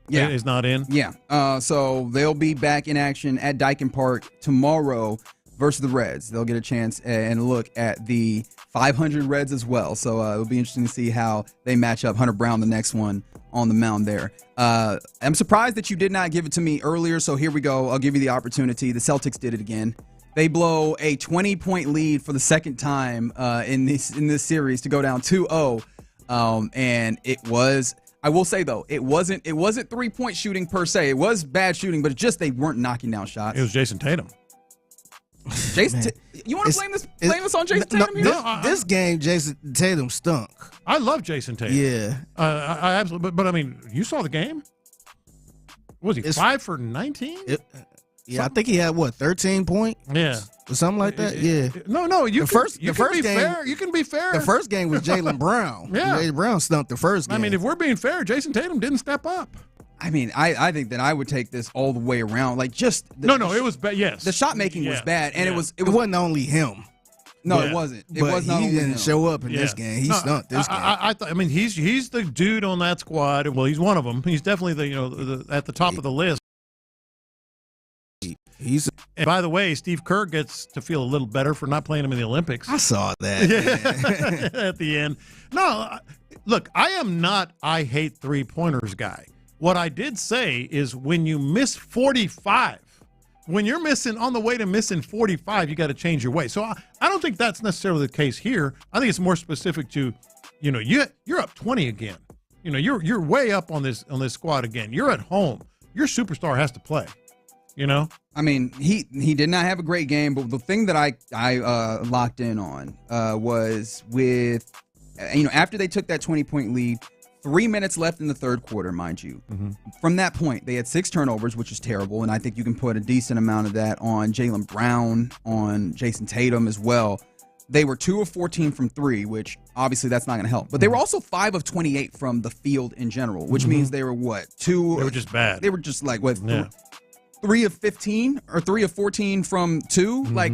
[SPEAKER 2] Is not in.
[SPEAKER 22] Yeah. So they'll be back in action at Dyken Park tomorrow versus the Reds. They'll get a chance and look at the 500 Reds as well. So it'll be interesting to see how they match up. Hunter Brown, the next one on the mound there. I'm surprised that you did not give it to me earlier, so here we go. I'll give you the opportunity. The Celtics did it again. They blow a 20-point lead for the second time in this series to go down 2-0. And it was, I will say though, it wasn't 3-point shooting per se. It was bad shooting, but they weren't knocking down shots.
[SPEAKER 2] It was Jason Tatum.
[SPEAKER 22] You want to blame this on Jason Tatum?
[SPEAKER 4] This game, Jason Tatum stunk.
[SPEAKER 2] I love Jason Tatum.
[SPEAKER 4] Yeah,
[SPEAKER 2] I absolutely. But I mean, you saw the game. Was he 5 for 19?
[SPEAKER 4] I think he had 13 points.
[SPEAKER 2] Yeah,
[SPEAKER 4] or something like that. Yeah.
[SPEAKER 2] No. You can be
[SPEAKER 4] game,
[SPEAKER 2] fair. You can be fair.
[SPEAKER 4] The first game was Jaylen Brown.
[SPEAKER 2] Yeah,
[SPEAKER 4] Jaylen Brown stumped the first game.
[SPEAKER 2] I mean, if we're being fair, Jason Tatum didn't step up.
[SPEAKER 22] I mean, I think that I would take this all the way around. Like, just
[SPEAKER 2] it was bad. Yes,
[SPEAKER 22] the shot making was bad, and it
[SPEAKER 4] wasn't only him.
[SPEAKER 22] No, it wasn't. It was not.
[SPEAKER 4] He didn't show up in this game. He stunk this game.
[SPEAKER 2] I mean, he's the dude on that squad. Well, he's one of them. He's definitely at the top of the list. And by the way, Steve Kerr gets to feel a little better for not playing him in the Olympics.
[SPEAKER 4] I saw that
[SPEAKER 2] at the end. No, look, I am not I hate three-pointers guy. What I did say is when you miss 45, when you're missing on the way to missing 45, you got to change your way. So I don't think that's necessarily the case here. I think it's more specific to, you're up 20 again. You're way up on this squad again. You're at home. Your superstar has to play.
[SPEAKER 22] I mean, he did not have a great game, but the thing that I locked in on was with, after they took that 20-point lead, 3 minutes left in the third quarter, mind you. From that point, they had 6 turnovers, which is terrible, and I think you can put a decent amount of that on Jaylen Brown, on Jason Tatum as well. They were 2 of 14 from 3, which obviously that's not going to help. But they were also 5 of 28 from the field in general, which means they were what? 2?
[SPEAKER 2] They were just bad.
[SPEAKER 22] They were just like, what, 3 of 15 or 3 of 14 from 2? Like,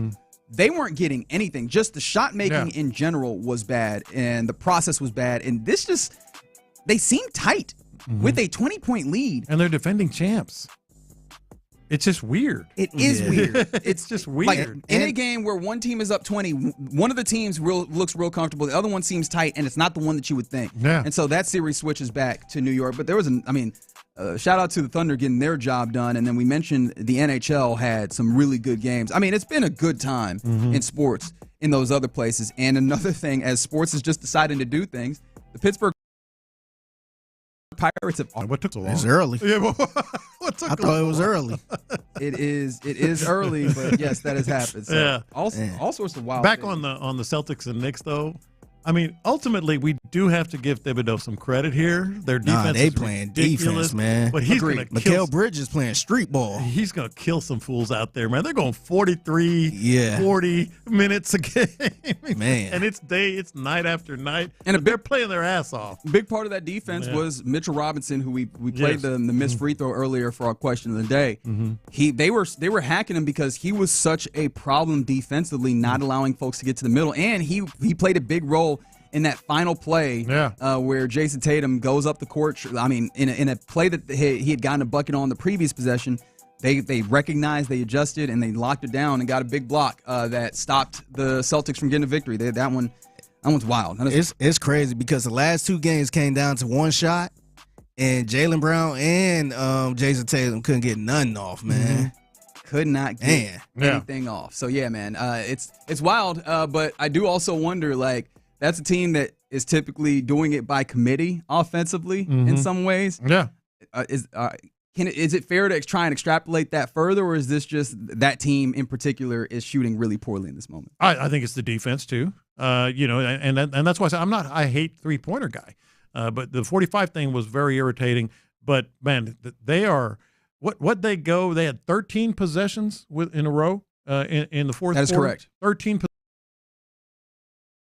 [SPEAKER 22] they weren't getting anything. Just the shot making in general was bad, and the process was bad. And this just, they seem tight with a 20-point lead.
[SPEAKER 2] And they're defending champs. It's just weird.
[SPEAKER 22] It is weird.
[SPEAKER 2] It's just weird.
[SPEAKER 22] Like, in a game where one team is up 20, one of the teams looks real comfortable, the other one seems tight, and it's not the one that you would think.
[SPEAKER 2] Yeah.
[SPEAKER 22] And so that series switches back to New York. But there was shout out to the Thunder getting their job done. And then we mentioned the NHL had some really good games. I mean, it's been a good time in sports in those other places. And another thing, as sports is just deciding to do things, the Pittsburgh Pirates have.
[SPEAKER 2] What took so long?
[SPEAKER 4] It's early.
[SPEAKER 2] Yeah, what took
[SPEAKER 4] I thought it was early.
[SPEAKER 22] It is early, but yes, that has happened. So all sorts of wild
[SPEAKER 2] Back
[SPEAKER 22] things.
[SPEAKER 2] on the Celtics and Knicks, though. I mean, ultimately, we do have to give Thibodeau some credit here. Their defense
[SPEAKER 4] they
[SPEAKER 2] is
[SPEAKER 4] playing
[SPEAKER 2] ridiculous,
[SPEAKER 4] defense, man.
[SPEAKER 2] But he's going to
[SPEAKER 4] Mikal Bridges playing street ball.
[SPEAKER 2] He's going to kill some fools out there, man. They're going 43, 40 minutes a game.
[SPEAKER 4] Man.
[SPEAKER 2] And it's night after night. And they're playing their ass off.
[SPEAKER 22] Big part of that defense was Mitchell Robinson, who we played the missed free throw earlier for our question of the day. They were hacking him because he was such a problem defensively, not allowing folks to get to the middle, and he played a big role in that final play where Jason Tatum goes up the court. I mean, in a play that he had gotten a bucket on the previous possession, they recognized, they adjusted, and they locked it down and got a big block that stopped the Celtics from getting a victory. That one's wild.
[SPEAKER 4] It's crazy because the last 2 games came down to one shot, and Jaylen Brown and Jason Tatum couldn't get nothing off, man.
[SPEAKER 22] Could not get anything off. So, yeah, man, it's wild, but I do also wonder, like, that's a team that is typically doing it by committee offensively in some ways.
[SPEAKER 2] Yeah.
[SPEAKER 22] Is it fair to try and extrapolate that further, or is this just that team in particular is shooting really poorly in this moment?
[SPEAKER 2] I think it's the defense too. And that's why I say I hate 3-pointer guy. But the 45 thing was very irritating. But man, they are what they go. They had 13 possessions in a row in the fourth.
[SPEAKER 22] That is
[SPEAKER 2] quarter.
[SPEAKER 22] correct.
[SPEAKER 2] 13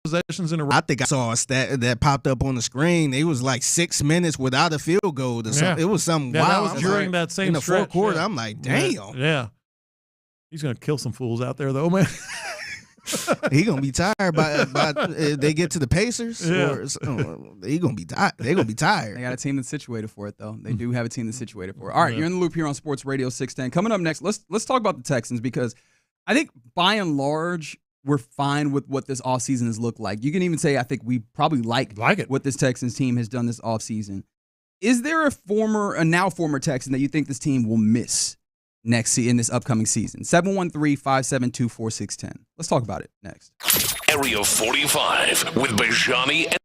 [SPEAKER 2] possessions in a row.
[SPEAKER 4] I think I saw a stat that popped up on the screen. It was like 6 minutes without a field goal. Or something. It was something wild.
[SPEAKER 2] That was during that same
[SPEAKER 4] in the
[SPEAKER 2] stretch,
[SPEAKER 4] fourth quarter. I'm like, damn.
[SPEAKER 2] Yeah. He's gonna kill some fools out there, though, man.
[SPEAKER 4] He gonna be tired by they get to the Pacers. Or he gonna be tired. They gonna be tired.
[SPEAKER 22] They got a team that's situated for it, though. They do have a team that's situated for it. All right, you're in the loop here on Sports Radio 610. Coming up next, let's talk about the Texans, because I think by and large we're fine with what this offseason has looked like. You can even say I think we probably like it. What this Texans team has done this offseason. Is there a now former Texan that you think this team will miss in this upcoming season? 713-572-4610. Let's talk about it next.
[SPEAKER 1] Area 45 with Bijani and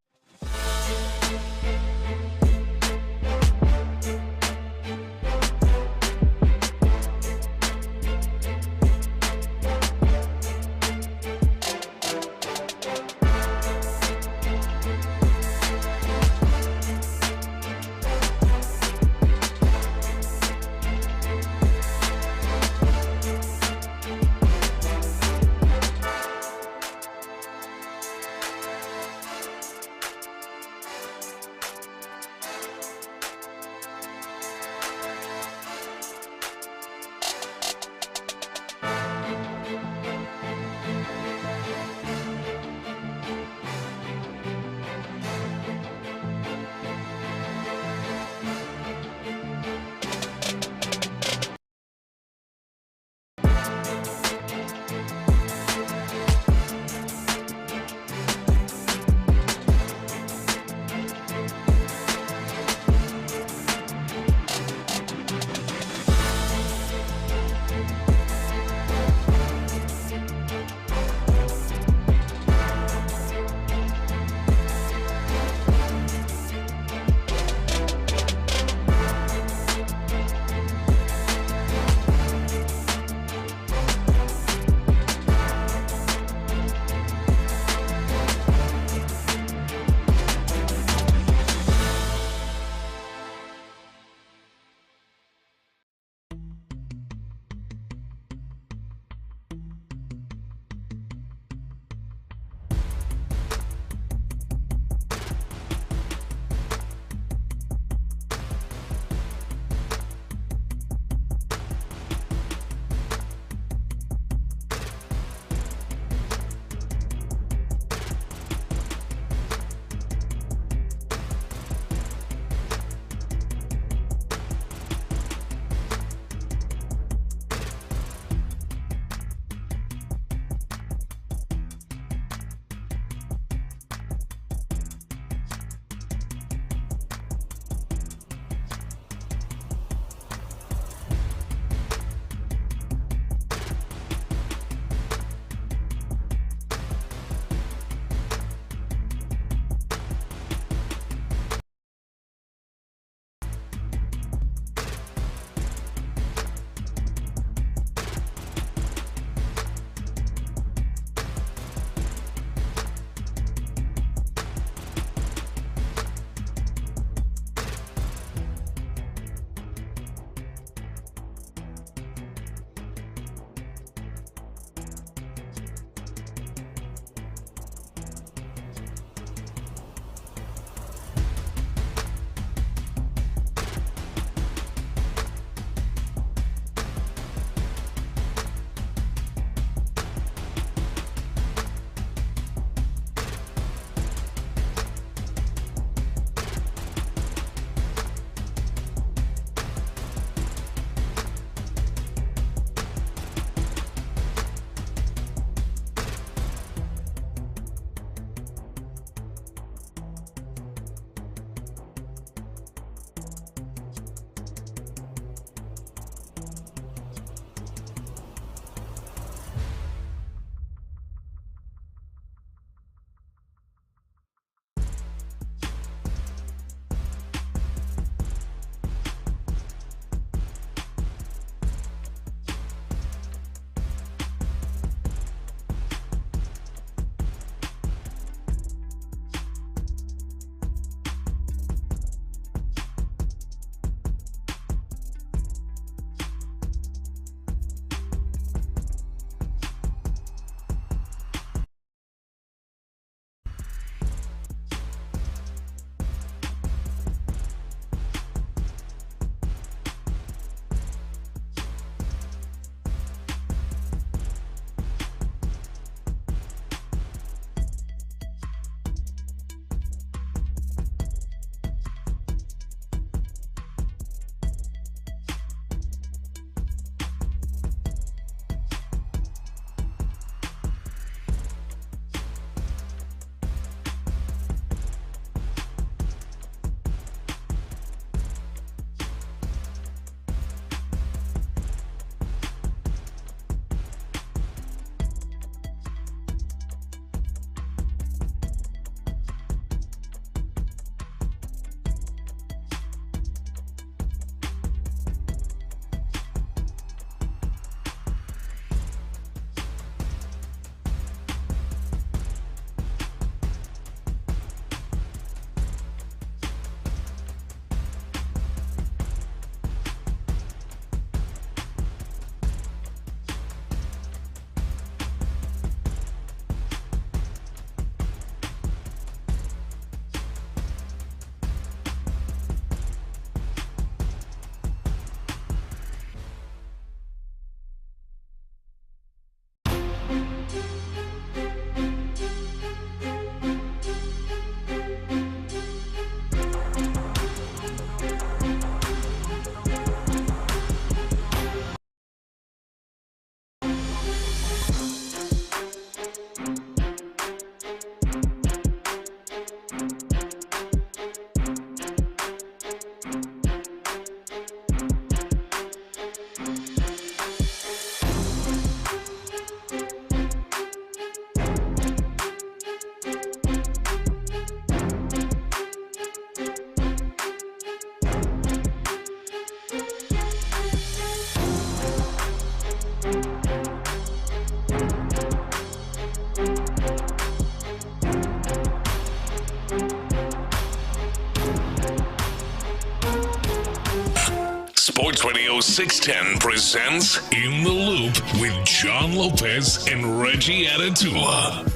[SPEAKER 1] Sports Radio 610 presents In the Loop with John Lopez and Reggie Atatula.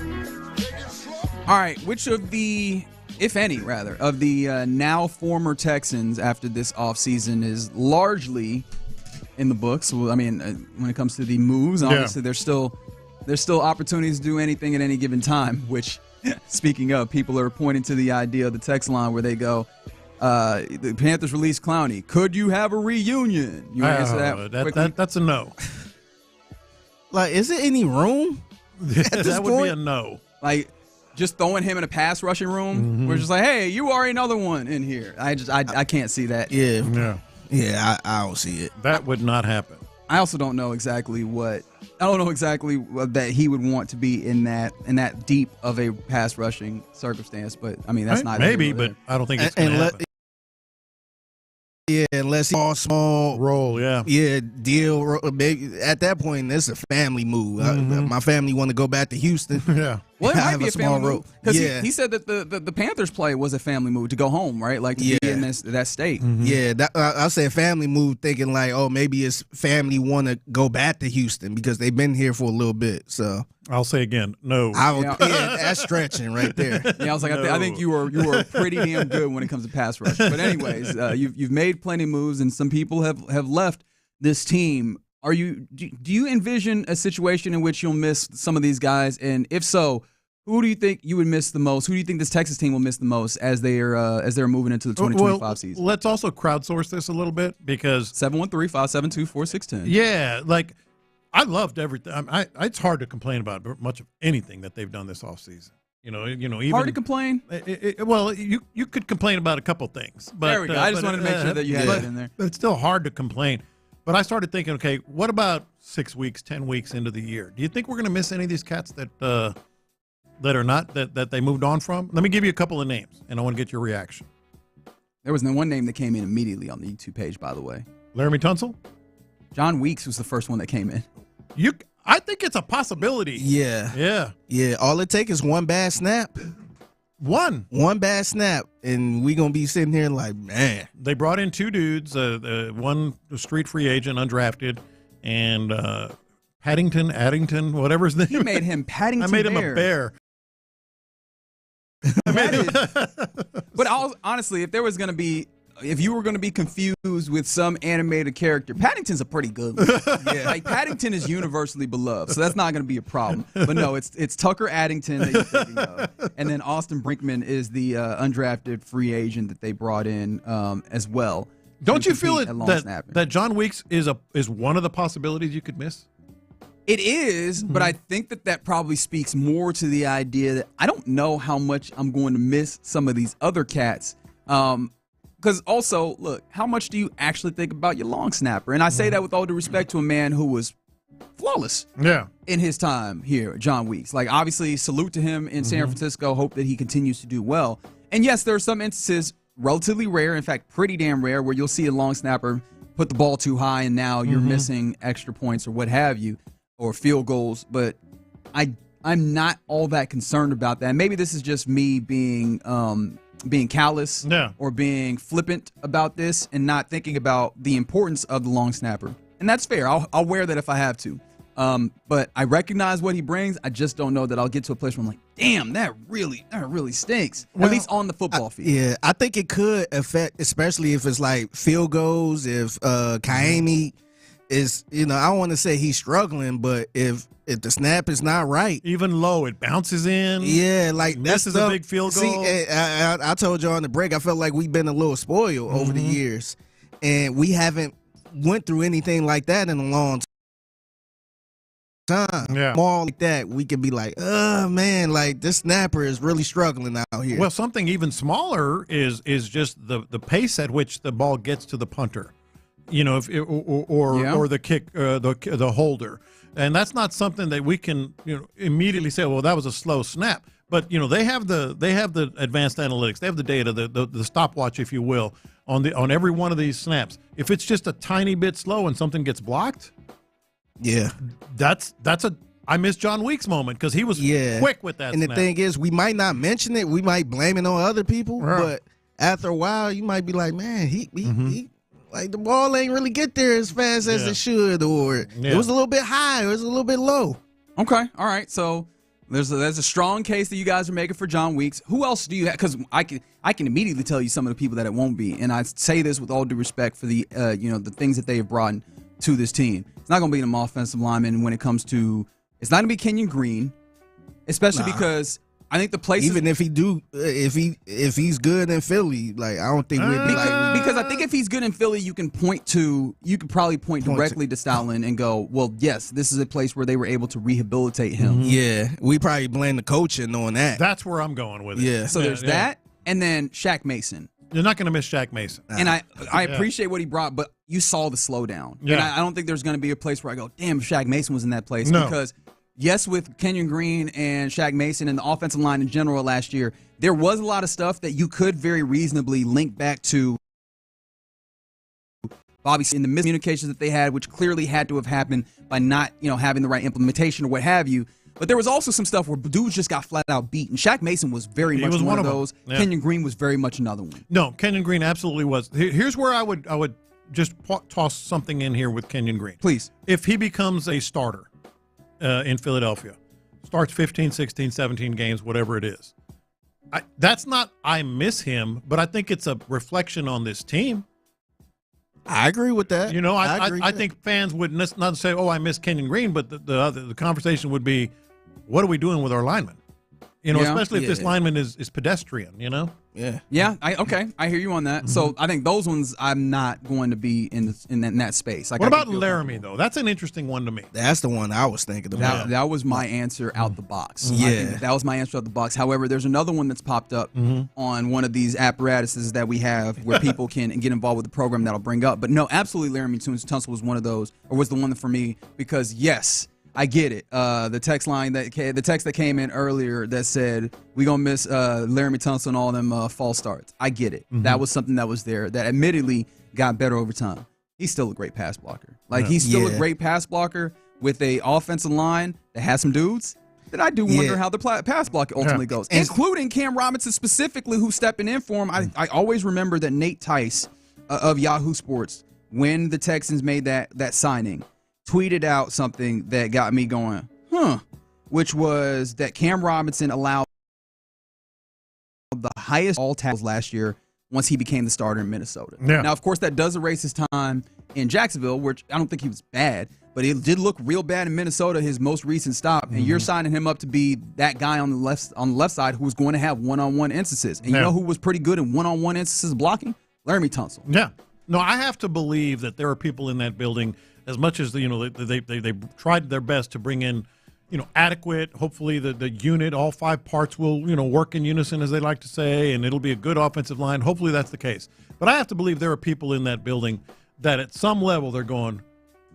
[SPEAKER 22] All right, which of the, if any, rather, of the now former Texans after this offseason is largely in the books? Well, I mean, when it comes to the moves, obviously there's still opportunities to do anything at any given time, which, speaking of, people are pointing to the idea of the text line where they go, the Panthers released Clowney. Could you have a reunion? You answer that?
[SPEAKER 2] That's a no.
[SPEAKER 4] Like, is there any room?
[SPEAKER 2] That would be a no.
[SPEAKER 22] Like, just throwing him in a pass rushing room. We're just like, hey, you are another one in here. I can't see that.
[SPEAKER 4] Yeah, I don't see it.
[SPEAKER 2] That would not happen.
[SPEAKER 22] I also don't know exactly what that he would want to be in that deep of a pass rushing circumstance. But I mean, that's not
[SPEAKER 2] maybe, but I don't think it's going to happen.
[SPEAKER 4] Yeah, unless he small
[SPEAKER 2] role,
[SPEAKER 4] deal. Maybe at that point, it's a family move. My family want to go back to Houston.
[SPEAKER 2] Yeah,
[SPEAKER 22] well, it might be a family move because he said that the Panthers play was a family move to go home, right? Like to be in that state.
[SPEAKER 4] Yeah, I said family move, thinking like, oh, maybe his family want to go back to Houston because they've been here for a little bit. So
[SPEAKER 2] I'll say again, no.
[SPEAKER 4] That's stretching right there.
[SPEAKER 22] Yeah, I was like, I think you were pretty damn good when it comes to pass rush. But anyways, you've made plenty of moves, and some people have left this team. Do you envision a situation in which you'll miss some of these guys? And if so, who do you think you would miss the most? Who do you think this Texas team will miss the most as they're moving into the 2025 season?
[SPEAKER 2] Let's also crowdsource this a little bit because
[SPEAKER 22] 713-572-4610.
[SPEAKER 2] Yeah, like I loved everything. It's hard to complain about much of anything that they've done this offseason. Even
[SPEAKER 22] hard to complain.
[SPEAKER 2] Well, you could complain about a couple things, but
[SPEAKER 22] there we go. I just wanted to make sure that you had it in there.
[SPEAKER 2] But it's still hard to complain. But I started thinking, okay, what about 6 weeks, 10 weeks into the year? Do you think we're going to miss any of these cats that are not that they moved on from? Let me give you a couple of names, and I want to get your reaction.
[SPEAKER 22] There was one name that came in immediately on the YouTube page, by the way.
[SPEAKER 2] Laramie Tunsil?
[SPEAKER 22] John Weeks was the first one that came in.
[SPEAKER 2] I think it's a possibility.
[SPEAKER 4] Yeah. All it takes is one bad snap. One bad snap, and we gonna be sitting here like, man.
[SPEAKER 2] They brought in two dudes, one street free agent, undrafted, and Addington, whatever his name.
[SPEAKER 22] You made him Paddington.
[SPEAKER 2] I made him a bear.
[SPEAKER 22] But honestly, if you were going to be confused with some animated character, Paddington's a pretty good one. Like Paddington is universally beloved, so that's not going to be a problem. But no, it's Tucker Addington that you're thinking of, and then Austin Brinkman is the undrafted free agent that they brought in as well.
[SPEAKER 2] Don't you feel that John Weeks is one of the possibilities you could miss?
[SPEAKER 22] It is, but I think that probably speaks more to the idea that I don't know how much I'm going to miss some of these other cats. Because also, look, how much do you actually think about your long snapper? And I say that with all due respect to a man who was flawless in his time here, John Weeks. Like, obviously, salute to him in San Francisco. Hope that he continues to do well. And yes, there are some instances, relatively rare, in fact, pretty damn rare, where you'll see a long snapper put the ball too high and now you're missing extra points or what have you, or field goals. But I'm not all that concerned about that. Maybe this is just me being callous or being flippant about this and not thinking about the importance of the long snapper. And that's fair. I'll wear that if I have to. But I recognize what he brings. I just don't know that I'll get to a place where I'm like, damn, that really stinks. Well, at least on the football field.
[SPEAKER 4] Yeah, I think it could affect, especially if it's like field goals, if Kaimi is, I don't want to say he's struggling, but if the snap is not right,
[SPEAKER 2] even low, it bounces in.
[SPEAKER 4] Yeah, like
[SPEAKER 2] this is a big field goal.
[SPEAKER 4] See, I told you on the break, I felt like we've been a little spoiled over the years, and we haven't went through anything like that in a long time.
[SPEAKER 2] Yeah,
[SPEAKER 4] more like that, we could be like, oh man, like this snapper is really struggling out here.
[SPEAKER 2] Well, something even smaller is just the pace at which the ball gets to the punter. If or the kick, the holder, and that's not something that we can immediately say, well, that was a slow snap. But they have the advanced analytics, they have the data, the stopwatch, if you will, on every one of these snaps. If it's just a tiny bit slow and something gets blocked, that's a I miss John Weeks moment because he was quick with that.
[SPEAKER 4] And
[SPEAKER 2] snap.
[SPEAKER 4] The thing is, we might not mention it, we might blame it on other people, but after a while, you might be like, man, he like the ball ain't really get there as fast as it should, or it was a little bit high, or it was a little bit low.
[SPEAKER 22] Okay, all right. So there's a strong case that you guys are making for John Weeks. Who else do you have? Because I can immediately tell you some of the people that it won't be, and I say this with all due respect for the the things that they have brought to this team. It's not going to be an offensive lineman when it comes to. It's not going to be Kenyon Green, especially because I think the places.
[SPEAKER 4] Even if he's good in Philly, like I don't think we'd be like.
[SPEAKER 22] Because I think if he's good in Philly, you could probably point directly to Stoutland and go, well, yes, this is a place where they were able to rehabilitate him.
[SPEAKER 4] Yeah, we probably blame the coaching on that.
[SPEAKER 2] That's where I'm going with it.
[SPEAKER 4] Yeah.
[SPEAKER 22] So there's that, and then Shaq Mason.
[SPEAKER 2] You're not going to miss Shaq Mason.
[SPEAKER 22] And I appreciate what he brought, but you saw the slowdown.
[SPEAKER 2] Yeah.
[SPEAKER 22] And I don't think there's going to be a place where I go, damn, if Shaq Mason was in that place.
[SPEAKER 2] No.
[SPEAKER 22] Because, yes, with Kenyon Green and Shaq Mason and the offensive line in general last year, there was a lot of stuff that you could very reasonably link back to Bobby in the miscommunications that they had, which clearly had to have happened by not, having the right implementation or what have you. But there was also some stuff where dudes just got flat out beat. And Shaq Mason was very much one of those.
[SPEAKER 2] Yeah.
[SPEAKER 22] Kenyon Green was very much another one.
[SPEAKER 2] No, Kenyon Green absolutely was. Here's where I would just toss something in here with Kenyon Green.
[SPEAKER 22] Please.
[SPEAKER 2] If he becomes a starter in Philadelphia, starts 15, 16, 17 games, whatever it is, that's not I miss him, but I think it's a reflection on this team.
[SPEAKER 4] I agree with that.
[SPEAKER 2] I think fans would not say, "Oh, I miss Kenyon Green," but the conversation would be, "What are we doing with our lineman?" Especially if this lineman is pedestrian.
[SPEAKER 22] Yeah. I hear you on that. So I think those ones I'm not going to be in that space.
[SPEAKER 2] What about Laramie though? That's an interesting one to me.
[SPEAKER 4] That's the one I was thinking about.
[SPEAKER 22] That was my answer out the box.
[SPEAKER 4] Yeah,
[SPEAKER 22] I think that was my answer out the box. However, there's another one that's popped up on one of these apparatuses that we have where people can get involved with the program that'll bring up. But no, absolutely, Laramie Tunsil was one of those, or was the one for me because yes. I get it. The text that came in earlier that said we gonna miss Laramie Tunsil and all them false starts. I get it. That was something that was there that admittedly got better over time. He's still a great pass blocker. He's still a great pass blocker with a offensive line that has some dudes. Then I do wonder how the pass block ultimately goes, including Cam Robinson specifically, who's stepping in for him. I always remember that Nate Tice of Yahoo Sports, when the Texans made that signing, tweeted out something that got me going, which was that Cam Robinson allowed the highest all tackles last year once he became the starter in Minnesota.
[SPEAKER 2] Yeah.
[SPEAKER 22] Now, of course, that does erase his time in Jacksonville, which I don't think he was bad, but it did look real bad in Minnesota, his most recent stop, and you're signing him up to be that guy on the left side who was going to have one-on-one instances. And you know who was pretty good in one-on-one instances blocking? Laramie Tunsil.
[SPEAKER 2] Yeah. No, I have to believe that there are people in that building, as much as they tried their best to bring in, adequate. Hopefully the unit, all five parts will work in unison, as they like to say, and it'll be a good offensive line. Hopefully that's the case. But I have to believe there are people in that building that at some level they're going,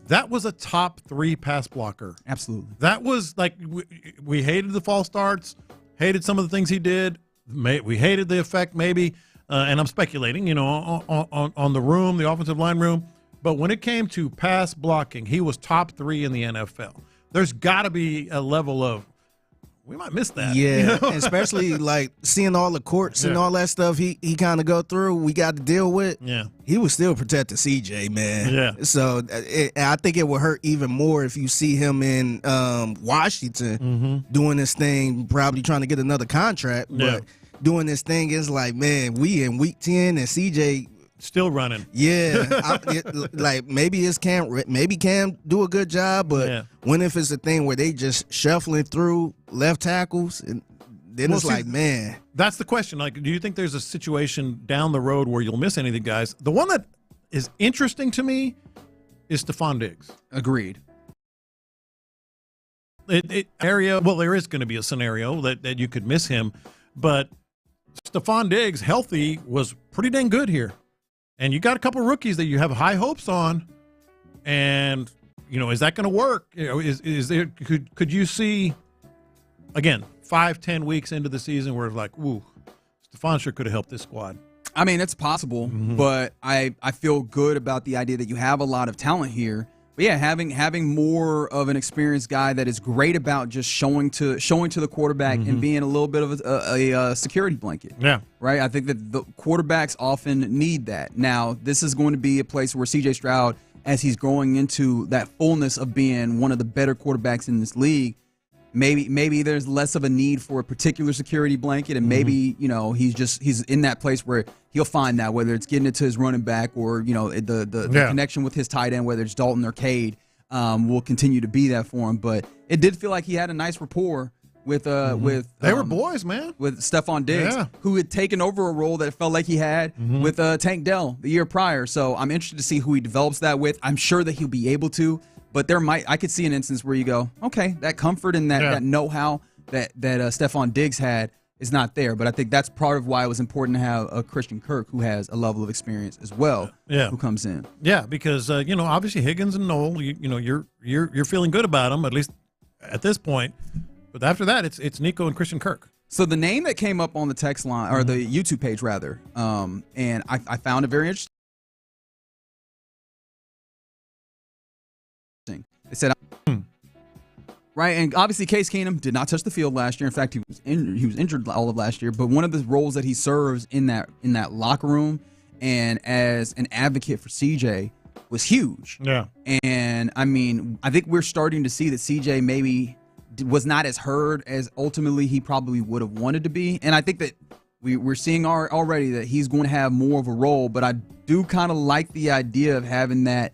[SPEAKER 2] that was a top 3 pass blocker.
[SPEAKER 22] Absolutely.
[SPEAKER 2] That was we hated the false starts, hated some of the things he did. We hated the effect maybe, and I'm speculating, on the room, the offensive line room. But when it came to pass blocking, he was top 3 in the NFL. There's got to be a level of, we might miss that.
[SPEAKER 4] Yeah, especially seeing all the courts and all that stuff he kind of go through, we got to deal with.
[SPEAKER 2] Yeah.
[SPEAKER 4] He was still protecting CJ, man.
[SPEAKER 2] Yeah.
[SPEAKER 4] So I think it would hurt even more if you see him in Washington doing this thing, probably trying to get another contract. But doing this thing is man, we in week 10 and CJ
[SPEAKER 2] still running.
[SPEAKER 4] Yeah. Maybe it's Cam do a good job, but when if it's a thing where they just shuffling through left tackles, and then man.
[SPEAKER 2] That's the question. Do you think there's a situation down the road where you'll miss any of the guys? The one that is interesting to me is Stephon Diggs.
[SPEAKER 22] Agreed.
[SPEAKER 2] There is going to be a scenario that you could miss him, but Stephon Diggs, healthy, was pretty dang good here. And you got a couple of rookies that you have high hopes on, and is that going to work? Is there could you see again 5-10 weeks into the season where it's ooh, Stephon sure could have helped this squad?
[SPEAKER 22] I mean, it's possible, but I feel good about the idea that you have a lot of talent here. But yeah, having more of an experienced guy that is great about just showing to the quarterback and being a little bit of a security blanket.
[SPEAKER 2] Yeah.
[SPEAKER 22] Right? I think that the quarterbacks often need that. Now, this is going to be a place where C.J. Stroud, as he's growing into that fullness of being one of the better quarterbacks in this league, maybe there's less of a need for a particular security blanket, and maybe he's in that place where he'll find that, whether it's getting it to his running back or the connection with his tight end, whether it's Dalton or Cade, will continue to be that for him. But it did feel like he had a nice rapport with
[SPEAKER 2] they were boys, man,
[SPEAKER 22] with Stephon Diggs, who had taken over a role that it felt like he had with Tank Dell the year prior. So I'm interested to see who he develops that with. I'm sure that he'll be able to. But I could see an instance where you go, okay, that comfort and that know-how that Stephon Diggs had is not there. But I think that's part of why it was important to have a Christian Kirk who has a level of experience as well, who comes in.
[SPEAKER 2] Yeah, because obviously Higgins and Noel, you're feeling good about them, at least at this point. But after that, it's Nico and Christian Kirk.
[SPEAKER 22] So the name that came up on the text line, or the YouTube page rather, and I found it very interesting. They said, right, and obviously Case Keenum did not touch the field last year. In fact, he was injured all of last year. But one of the roles that he serves in that locker room and as an advocate for CJ was huge.
[SPEAKER 2] Yeah,
[SPEAKER 22] and I mean, I think we're starting to see that CJ maybe was not as heard as ultimately he probably would have wanted to be. And I think that we're seeing already that he's going to have more of a role. But I do kind of like the idea of having that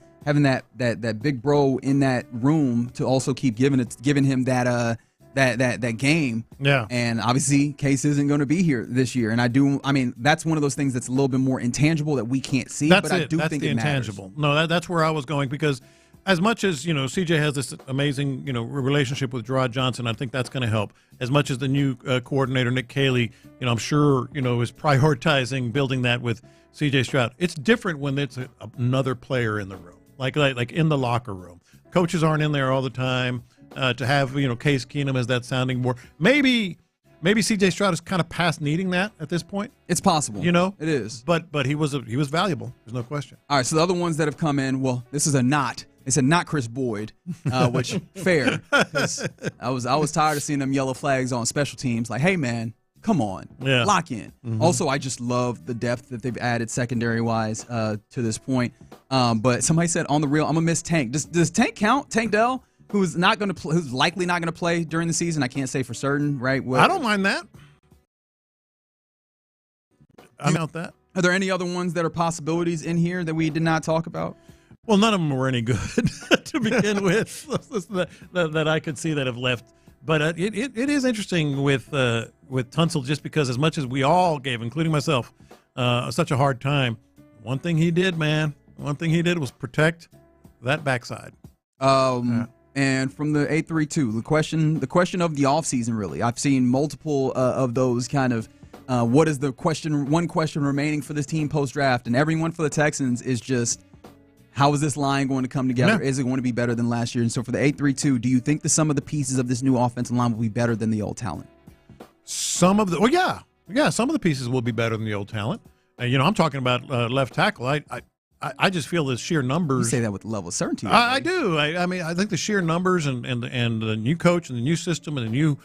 [SPEAKER 22] big bro in that room to also keep giving him that game.
[SPEAKER 2] Yeah.
[SPEAKER 22] And obviously Case isn't going to be here this year. And I mean, that's one of those things that's a little bit more intangible that we can't see.
[SPEAKER 2] That's
[SPEAKER 22] but
[SPEAKER 2] it.
[SPEAKER 22] I do
[SPEAKER 2] That's
[SPEAKER 22] think
[SPEAKER 2] the
[SPEAKER 22] it
[SPEAKER 2] intangible.
[SPEAKER 22] matters.
[SPEAKER 2] No, that's where I was going, because as much as, CJ has this amazing, relationship with Gerard Johnson, I think that's going to help. As much as the new coordinator, Nick Caley, I'm sure, is prioritizing building that with CJ Stroud. It's different when it's another player in the room. Like in the locker room. Coaches aren't in there all the time. To have, Case Keenum as that sounding board. Maybe CJ Stroud is kind of past needing that at this point.
[SPEAKER 22] It's possible. It is.
[SPEAKER 2] But he was valuable. There's no question.
[SPEAKER 22] All right, so the other ones that have come in, well, this is a not. It's a not Chris Boyd, which fair. I was tired of seeing them yellow flags on special teams. Like, hey, man, come on, lock in. Also, I just love the depth that they've added secondary-wise to this point. But somebody said on the real, I'm gonna miss Tank. Does Tank count? Tank Dell, who's likely not gonna play during the season. I can't say for certain, right?
[SPEAKER 2] I don't mind that. I count that.
[SPEAKER 22] Are there any other ones that are possibilities in here that we did not talk about?
[SPEAKER 2] Well, none of them were any good to begin with that I could see that have left. But it is interesting with Tunsil, just because as much as we all gave, including myself, such a hard time, one thing he did was protect that backside.
[SPEAKER 22] And from the 832, the question of the offseason, really, I've seen multiple of those kind of what is the one question remaining for this team post-draft, and everyone for the Texans is just, how is this line going to come together? Yeah. Is it going to be better than last year? And so for the 832, do you think that some of the pieces of this new offensive line will be better than the old talent?
[SPEAKER 2] Some of the pieces will be better than the old talent. I'm talking about left tackle. I just feel the sheer numbers.
[SPEAKER 22] You say that with a level of certainty.
[SPEAKER 2] I do. I mean, I think the sheer numbers and the new coach and the new system and the new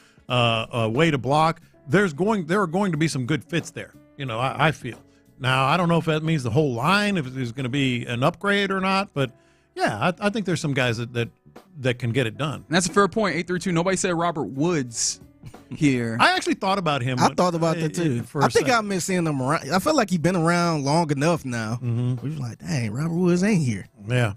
[SPEAKER 2] way to block. There are going to be some good fits there. I feel. Now, I don't know if that means the whole line, if there's going to be an upgrade or not, but yeah, I think there's some guys that can get it done.
[SPEAKER 22] And that's a fair point. 832. Nobody said Robert Woods here.
[SPEAKER 2] I actually thought about him.
[SPEAKER 4] I thought about that too. I think I miss seeing him around. I feel like he's been around long enough now. We was like, dang, Robert Woods ain't here.
[SPEAKER 2] Yeah.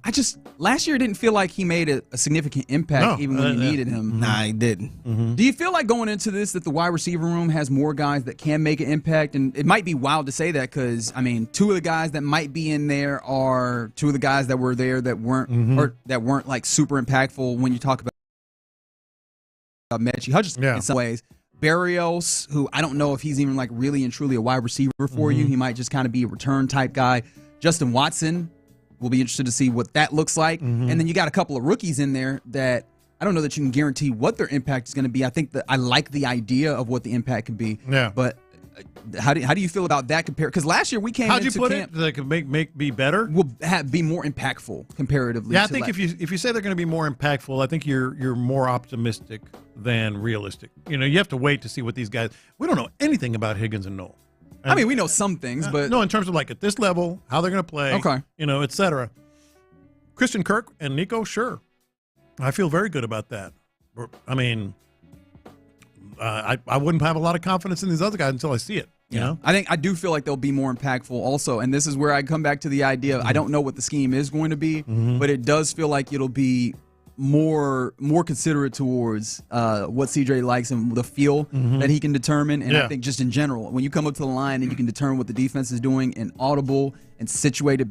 [SPEAKER 22] Last year didn't feel like he made a significant impact even when you needed him.
[SPEAKER 4] Nah, he didn't.
[SPEAKER 22] Do you feel like going into this that the wide receiver room has more guys that can make an impact? And it might be wild to say that because, I mean, two of the guys that might be in there are two of the guys that were there that weren't or that weren't like super impactful when you talk about Mechie Hutchinson in some ways. Barrios, who I don't know if he's even like really and truly a wide receiver for you. He might just kind of be a return type guy. Justin Watson, we'll be interested to see what that looks like. And then you got a couple of rookies in there that I don't know that you can guarantee what their impact is going to be. I think that I like the idea of what the impact could be.
[SPEAKER 2] Yeah.
[SPEAKER 22] But How do you feel about that compared? Because last year we came
[SPEAKER 2] How'd you
[SPEAKER 22] into
[SPEAKER 2] put
[SPEAKER 22] camp,
[SPEAKER 2] it? That could be better?
[SPEAKER 22] Will be more impactful comparatively.
[SPEAKER 2] Yeah, I
[SPEAKER 22] to
[SPEAKER 2] think if you say they're going to be more impactful, I think you're more optimistic than realistic. You have to wait to see what these guys. We don't know anything about Higgins and Noel.
[SPEAKER 22] I mean, we know some things, but
[SPEAKER 2] no, in terms of like at this level, how they're going to play,
[SPEAKER 22] okay,
[SPEAKER 2] et cetera. Christian Kirk and Nico, sure, I feel very good about that. I mean, I wouldn't have a lot of confidence in these other guys until I see it. You know?
[SPEAKER 22] I do feel like they'll be more impactful also, and this is where I come back to the idea of I don't know what the scheme is going to be, but it does feel like it'll be more considerate towards what CJ likes and the feel that he can determine. And I think just in general, when you come up to the line and you can determine what the defense is doing and audible and situate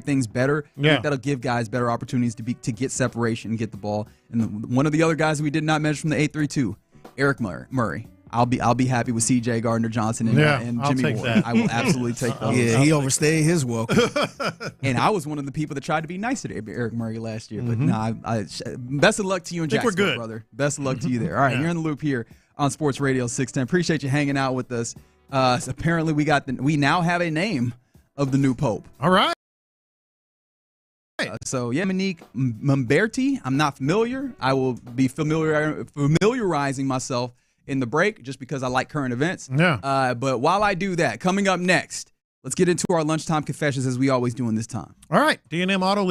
[SPEAKER 22] things better, I think that'll give guys better opportunities to get separation and get the ball. And one of the other guys we did not mention from the 8-3-2, Eric Murray. I'll be happy with C.J. Gardner-Johnson and Jimmy Ward.
[SPEAKER 2] That.
[SPEAKER 22] I will absolutely take those.
[SPEAKER 4] Yeah, he overstayed his welcome.
[SPEAKER 22] And I was one of the people that tried to be nice to Eric Murray last year. But best of luck to you in Jacksonville, brother. Best of luck to you there. All right, you're in the loop here on Sports Radio 610. Appreciate you hanging out with us. So apparently we now have a name of the new pope.
[SPEAKER 2] All right.
[SPEAKER 22] So Monique Mumberti, I'm not familiar. I will be familiarizing myself in the break just because I like current events.
[SPEAKER 2] Yeah.
[SPEAKER 22] But while I do that, coming up next, let's get into our lunchtime confessions as we always do in this time.
[SPEAKER 2] All right. D&M Auto.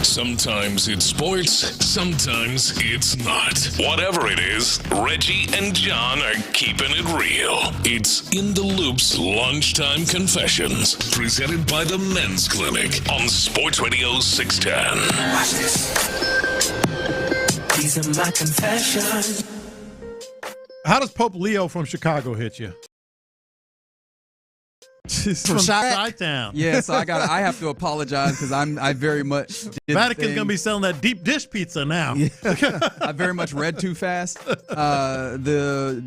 [SPEAKER 1] Sometimes it's sports, sometimes it's not. Whatever it is, Reggie and John are keeping it real. It's In the Loop's Lunchtime Confessions, presented by the Men's Clinic on Sports Radio 610.
[SPEAKER 9] Watch this. These are my confessions.
[SPEAKER 2] How does Pope Leo from Chicago hit you? From Chi-Town.
[SPEAKER 22] Yeah, so I have to apologize because I very much
[SPEAKER 2] Vatican's gonna be selling that deep dish pizza now.
[SPEAKER 22] Yeah. I very much read too fast. The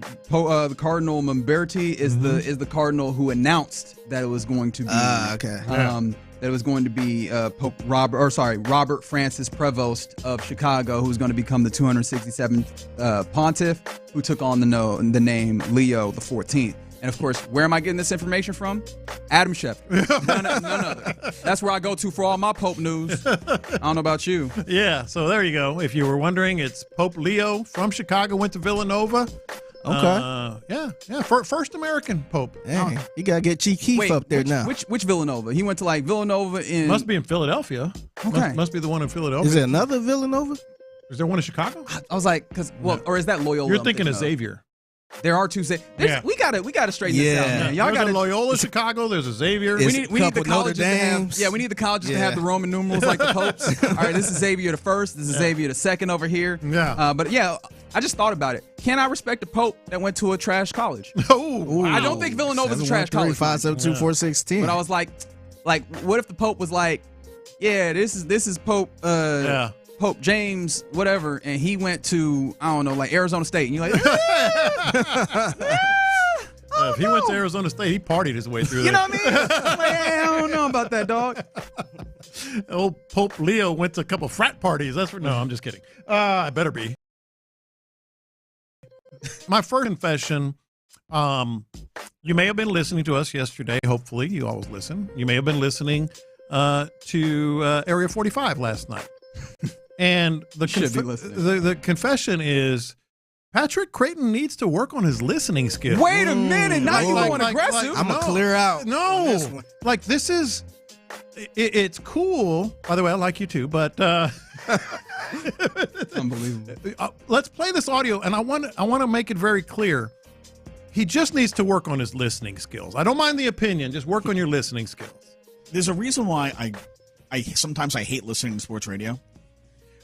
[SPEAKER 22] Cardinal Mamberti is the cardinal who announced that it was going to be that it was going to be Pope Robert Francis Prevost of Chicago, who's going to become the 267th pontiff, who took on the name Leo the 14th. And, of course, where am I getting this information from? Adam Schefter. None other. That's where I go to for all my Pope news. I don't know about you.
[SPEAKER 2] Yeah, so there you go. If you were wondering, it's Pope Leo from Chicago, went to Villanova.
[SPEAKER 4] Okay.
[SPEAKER 2] Yeah. First American Pope.
[SPEAKER 4] Hey, you got to get Chief Keef up there now.
[SPEAKER 22] Which Villanova? He went to, Villanova in...
[SPEAKER 2] Must be in Philadelphia.
[SPEAKER 22] Okay.
[SPEAKER 2] Must be the one in Philadelphia.
[SPEAKER 4] Is there another Villanova?
[SPEAKER 2] Is there one in Chicago?
[SPEAKER 22] I was like, or is that Loyola?
[SPEAKER 2] You're thinking of Xavier.
[SPEAKER 22] There are two. We gotta straighten this out, man.
[SPEAKER 2] Y'all got Loyola, Chicago. There's a Xavier.
[SPEAKER 22] We need the colleges to have. Yeah, we need the colleges to have the Roman numerals like the popes. All right, this is Xavier the first. This is Xavier the second over here.
[SPEAKER 2] Yeah.
[SPEAKER 22] But yeah, I just thought about it. Can I respect a pope that went to a trash college?
[SPEAKER 2] Oh,
[SPEAKER 22] I don't think Villanova's a trash college.
[SPEAKER 4] 572-416.
[SPEAKER 22] But I was like, what if the pope was like, yeah, this is Pope. Pope James, whatever, and he went to, I don't know, Arizona State. And you're like,
[SPEAKER 2] if he went to Arizona State, he partied his way through
[SPEAKER 22] you
[SPEAKER 2] there.
[SPEAKER 22] know what I mean? I don't know about that, dog.
[SPEAKER 2] Old Pope Leo went to a couple frat parties. No, I'm just kidding. I better be. My first confession, you may have been listening to us yesterday. Hopefully, you always listen. You may have been listening to Area 45 last night. And the confession is Patrick Creighton needs to work on his listening skills.
[SPEAKER 22] Wait a minute, now you're going aggressive.
[SPEAKER 4] I'm going to clear out.
[SPEAKER 2] No, this is, it's cool. By the way, I like you too, but
[SPEAKER 22] it's unbelievable.
[SPEAKER 2] Let's play this audio, and I want to make it very clear. He just needs to work on his listening skills. I don't mind the opinion, just work on your listening skills.
[SPEAKER 12] There's a reason why I sometimes I hate listening to sports radio.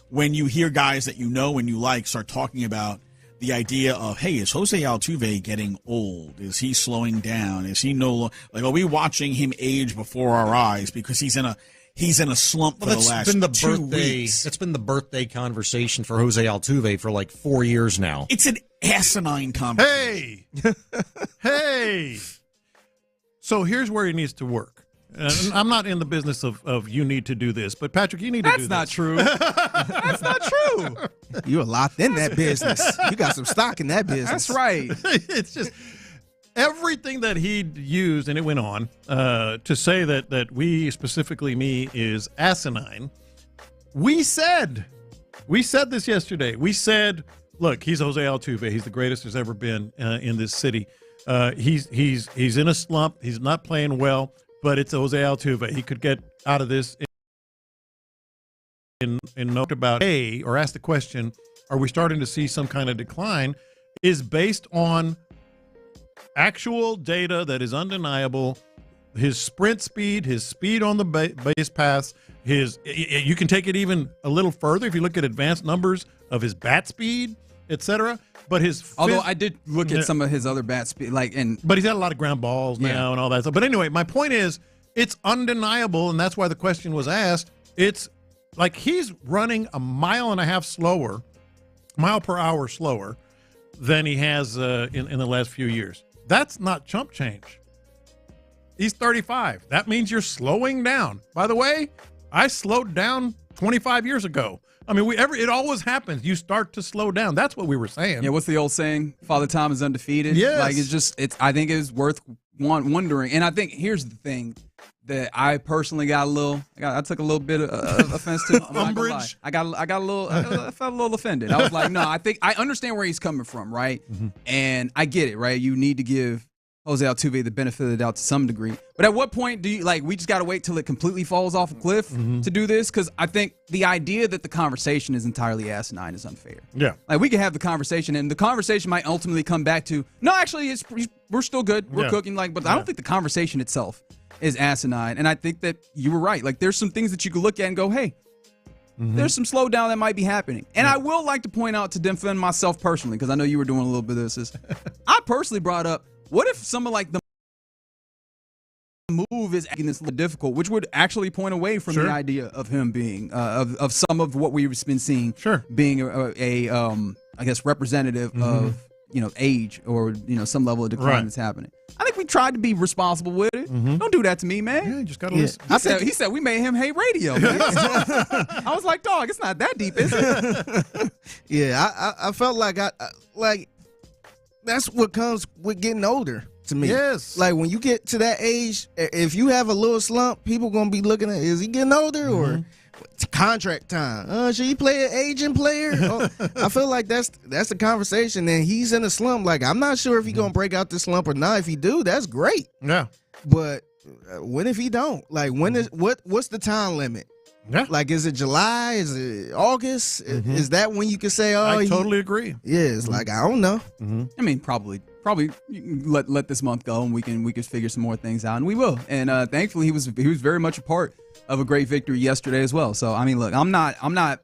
[SPEAKER 12] When you hear guys that you know and you like start talking about the idea of, hey, is Jose Altuve getting old? Is he slowing down? Is he are we watching him age before our eyes because he's in a slump for the last 2 weeks?
[SPEAKER 13] It's been the birthday conversation for Jose Altuve for 4 years now.
[SPEAKER 12] It's an asinine conversation.
[SPEAKER 2] Hey. So here's where he needs to work. I'm not in the business of you need to do this, but Patrick, you need to do this.
[SPEAKER 22] That's not true. That's not true.
[SPEAKER 4] You're locked in that business. You got some stock in that business.
[SPEAKER 22] That's right.
[SPEAKER 2] It's just everything that he used, and it went on, to say that we, specifically me, is asinine. We said this yesterday. We said, look, he's Jose Altuve. He's the greatest there's ever been in this city. He's in a slump. He's not playing well. But it's Jose Altuve. He could get out of this in note about or ask the question, are we starting to see some kind of decline, is based on actual data that is undeniable. His sprint speed, his speed on the base paths, you can take it even a little further if you look at advanced numbers of his bat speed, etc. But
[SPEAKER 22] although I did look at some of his other bat speed,
[SPEAKER 2] but he's had a lot of ground balls now and all that stuff. But anyway, my point is, it's undeniable, and that's why the question was asked. It's like he's running a mile per hour slower than he has in the last few years. That's not chump change. He's 35. That means you're slowing down. By the way, I slowed down 25 years ago. I mean, it always happens. You start to slow down. That's what we were saying.
[SPEAKER 22] Yeah, what's the old saying? Father Time is undefeated.
[SPEAKER 2] Yes.
[SPEAKER 22] I think it's worth wondering. And I think here's the thing that I personally I took a little bit of offense to.
[SPEAKER 2] Umbrage.
[SPEAKER 22] I felt a little offended. I was like, no, I think I understand where he's coming from, right? Mm-hmm. And I get it, right? You need to give Jose Altuve the benefit of the doubt to some degree. But at what point do you, we just got to wait till it completely falls off a cliff to do this? Because I think the idea that the conversation is entirely asinine is unfair.
[SPEAKER 2] Yeah.
[SPEAKER 22] We can have the conversation, and the conversation might ultimately come back to, no, actually, we're still good. We're cooking. But I don't think the conversation itself is asinine. And I think that you were right. There's some things that you could look at and go, hey, there's some slowdown that might be happening. And I will like to point out, to defend myself personally, because I know you were doing a little bit of this. I personally brought up, what if someone like the move is making this a little difficult, which would actually point away from the idea of him being, of some of what we've been seeing being I guess, representative of, age or, some level of decline that's happening. I think we tried to be responsible with it. Don't do that to me, man.
[SPEAKER 2] Yeah, you just got to listen.
[SPEAKER 22] He said we made him hate radio, man. I was like, dog, it's not that deep, is it?
[SPEAKER 4] Yeah, I felt like that's what comes with getting older to me.
[SPEAKER 2] Yes.
[SPEAKER 4] When you get to that age, if you have a little slump, people going to be looking at, is he getting older or it's contract time? Should he play an aging player? I feel like that's the conversation, and he's in a slump. I'm not sure if he's going to break out the slump or not. If he do, that's great.
[SPEAKER 2] Yeah.
[SPEAKER 4] But when if he don't? What's the time limit?
[SPEAKER 2] Yeah.
[SPEAKER 4] Is it July? Is it August? Is that when you can say,
[SPEAKER 2] I totally agree.
[SPEAKER 4] Yeah, it's I don't know.
[SPEAKER 22] I mean, probably you can let this month go, and we can figure some more things out, and we will. And thankfully, he was very much a part of a great victory yesterday as well. So I mean, look, I'm not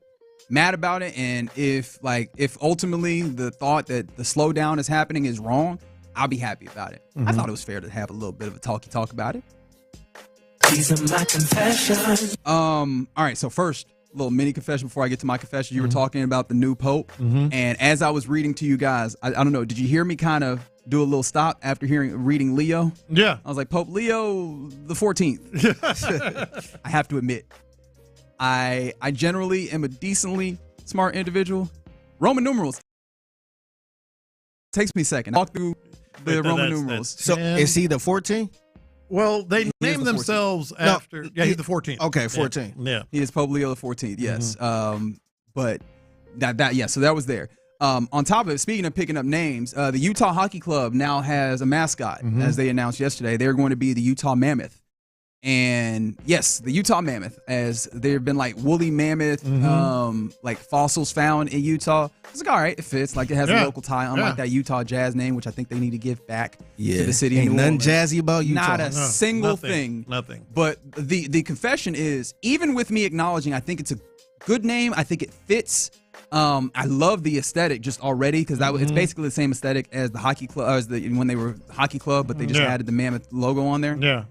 [SPEAKER 22] mad about it, and if ultimately the thought that the slowdown is happening is wrong, I'll be happy about it. I thought it was fair to have a little bit of a talk about it.
[SPEAKER 9] These are my confessions.
[SPEAKER 22] All right, so first, a little mini confession before I get to my confession. You were talking about the new Pope, and as I was reading to you guys, I don't know, did you hear me kind of do a little stop after reading Leo?
[SPEAKER 2] Yeah.
[SPEAKER 22] I was like, Pope Leo the 14th. I have to admit, I generally am a decently smart individual. Roman numerals takes me a second. Walk through the Roman numerals.
[SPEAKER 4] So is he the 14th?
[SPEAKER 2] Well, they named themselves after. Yeah, he's the 14th.
[SPEAKER 4] Okay, 14.
[SPEAKER 2] Yeah.
[SPEAKER 22] He is Pope Leo the 14th. Yes. But so that was there. On top of it, speaking of picking up names, the Utah Hockey Club now has a mascot, as they announced yesterday. They're going to be the Utah Mammoth. And yes, the Utah Mammoth, as there have been woolly mammoth, fossils found in Utah. It's all right, it fits. It has a local tie, unlike that Utah Jazz name, which I think they need to give back to the city.
[SPEAKER 4] Ain't nothing jazzy about Utah.
[SPEAKER 22] Not a single thing.
[SPEAKER 2] Nothing.
[SPEAKER 22] But the confession is, even with me acknowledging I think it's a good name, I think it fits. I love the aesthetic just already, because it's basically the same aesthetic as the hockey club, when they were hockey club, but they just added the Mammoth logo on there.
[SPEAKER 2] Yeah.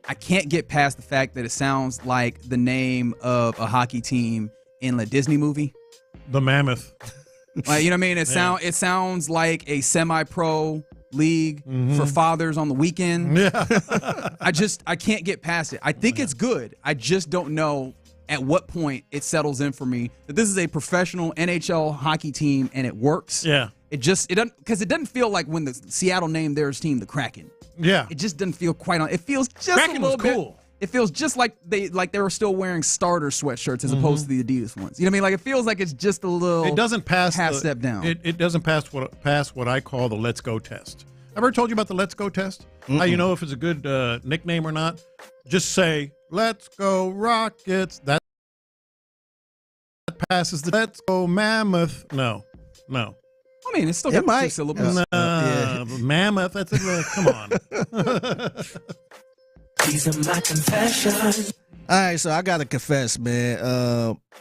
[SPEAKER 22] I can't get past the fact that it sounds like the name of a hockey team in a Disney movie.
[SPEAKER 2] The Mammoth.
[SPEAKER 22] You know what I mean? It sounds like a semi-pro league for fathers on the weekend.
[SPEAKER 2] Yeah.
[SPEAKER 22] I can't get past it. I think it's good. I just don't know at what point it settles in for me that this is a professional NHL hockey team and it works.
[SPEAKER 2] Yeah.
[SPEAKER 22] It doesn't feel like when the Seattle named their team the Kraken.
[SPEAKER 2] Yeah.
[SPEAKER 22] It just doesn't feel quite on. It feels just
[SPEAKER 2] Kraken
[SPEAKER 22] a little
[SPEAKER 2] was cool.
[SPEAKER 22] bit. It feels just like they were still wearing starter sweatshirts as opposed to the Adidas ones. You know what I mean? It feels like it's just a little.
[SPEAKER 2] It doesn't pass
[SPEAKER 22] half step down.
[SPEAKER 2] It doesn't pass what I call the Let's Go test. Ever told you about the Let's Go test? How you know if it's a good nickname or not? Just say Let's Go Rockets. That passes the Let's Go Mammoth. No.
[SPEAKER 22] I mean, it's still got two syllables.
[SPEAKER 2] Mammoth. That's it. Come on.
[SPEAKER 9] These are my confessions.
[SPEAKER 4] All right, so I got to confess, man.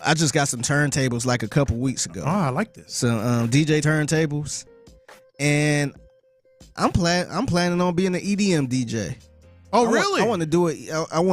[SPEAKER 4] I just got some turntables a couple weeks ago.
[SPEAKER 2] Oh, I like this.
[SPEAKER 4] Some DJ turntables, and I'm planning on being an EDM DJ.
[SPEAKER 2] Oh, really?
[SPEAKER 4] I want to do it. I'm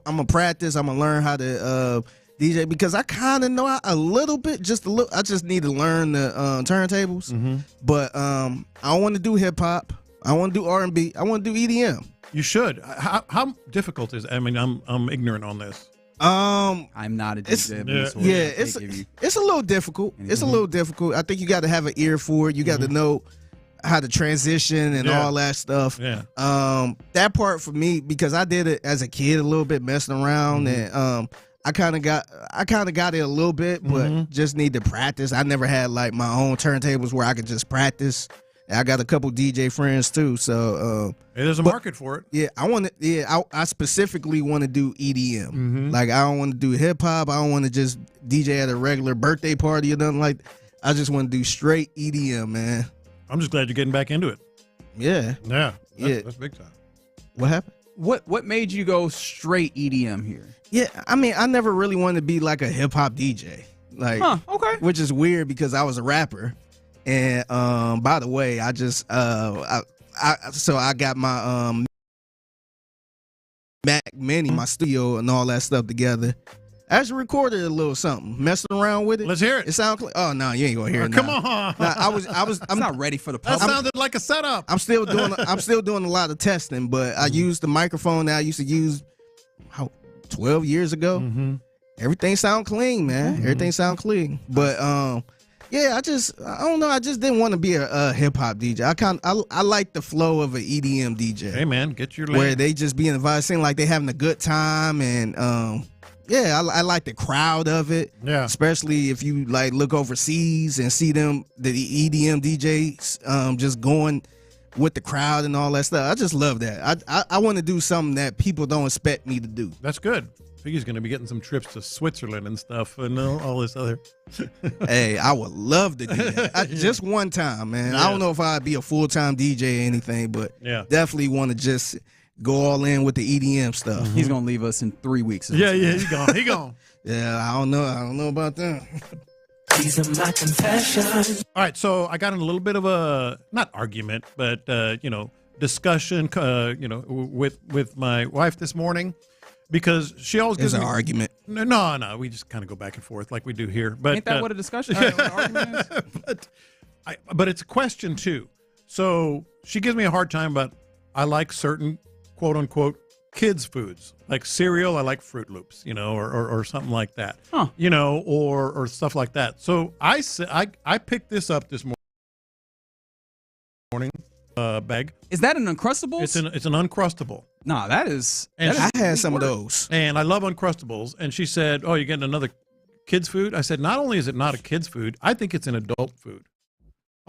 [SPEAKER 4] gonna practice. I'm gonna learn how to DJ, because I kind of know a little bit, just a little. I just need to learn the turntables. But I want to do hip hop. I want to do R&B. I want to do EDM.
[SPEAKER 2] You should. How difficult is it? I mean, I'm ignorant on this.
[SPEAKER 22] I'm not a DJ.
[SPEAKER 4] It's a little difficult. It's a little difficult. I think you got to have an ear for it. You got to know how to transition and all that stuff.
[SPEAKER 2] Yeah.
[SPEAKER 4] That part for me, because I did it as a kid a little bit, messing around, and I kind of got it a little bit, but just need to practice. I never had my own turntables where I could just practice. I got a couple DJ friends too. So
[SPEAKER 2] hey, there's a market for it.
[SPEAKER 4] Yeah, I specifically want to do EDM.
[SPEAKER 2] Mm-hmm.
[SPEAKER 4] Like I don't want to do hip hop. I don't want to just DJ at a regular birthday party or nothing like. I just want to do straight EDM, man.
[SPEAKER 2] I'm just glad you're getting back into it.
[SPEAKER 4] Yeah.
[SPEAKER 2] That's big time.
[SPEAKER 4] What happened?
[SPEAKER 22] What made you go straight EDM here?
[SPEAKER 4] Yeah, I mean, I never really wanted to be like a hip hop DJ. Like,
[SPEAKER 22] okay.
[SPEAKER 4] Which is weird because I was a rapper. And by the way, I just I got my Mac Mini, my studio, and all that stuff together. I just recorded a little something, messing around with it.
[SPEAKER 2] Let's hear it.
[SPEAKER 4] It sounds like, oh no, you ain't gonna hear it.
[SPEAKER 2] Come
[SPEAKER 4] now.
[SPEAKER 2] on.
[SPEAKER 4] Nah, I'm
[SPEAKER 22] not ready for the
[SPEAKER 2] That sounded like a setup.
[SPEAKER 4] I'm still doing a lot of testing, but I used the microphone that I used to use 12 years ago.
[SPEAKER 2] Mm-hmm.
[SPEAKER 4] Everything sound clean, man. Everything sound clean. But yeah, I don't know. I just didn't want to be a hip hop DJ. I like the flow of an EDM DJ.
[SPEAKER 2] Hey man, get your lane.
[SPEAKER 4] Where they just be in the vibe, seem like they having a good time, and yeah, I like the crowd of it.
[SPEAKER 2] Yeah. Especially
[SPEAKER 4] if you like look overseas and see them, the EDM DJs, just going with the crowd and all that stuff. I just love that. I want to do something that people don't expect me to do.
[SPEAKER 2] That's good. I think he's going to be getting some trips to Switzerland and stuff and all this other.
[SPEAKER 4] Hey, I would love to do that. Just one time, man.
[SPEAKER 2] Yeah.
[SPEAKER 4] I don't know if I'd be a full-time DJ or anything, but
[SPEAKER 2] yeah,
[SPEAKER 4] definitely want to just go all in with the EDM stuff.
[SPEAKER 22] He's gonna leave us in 3 weeks.
[SPEAKER 2] Yeah, he gone. He gone.
[SPEAKER 4] Yeah, I don't know about that.
[SPEAKER 9] These are my confessions.
[SPEAKER 2] All right, so I got in a little bit of a not argument, but discussion, with my wife this morning because she always gives
[SPEAKER 4] It's
[SPEAKER 2] me
[SPEAKER 4] an argument.
[SPEAKER 2] No, we just kind of go back and forth like we do here. But
[SPEAKER 22] Ain't that what a discussion? What an argument is?
[SPEAKER 2] but it's a question too. So she gives me a hard time, but I like certain quote unquote kids foods like cereal. I like Fruit Loops, or something like that, or stuff like that. So I picked this up this morning. Bag.
[SPEAKER 22] Is that an Uncrustables?
[SPEAKER 2] It's an Uncrustable.
[SPEAKER 22] Nah, that is.
[SPEAKER 2] And
[SPEAKER 4] I had some of those,
[SPEAKER 2] and I love Uncrustables. And she said, "Oh, you're getting another kids food?" I said, "Not only is it not a kids food, I think it's an adult food.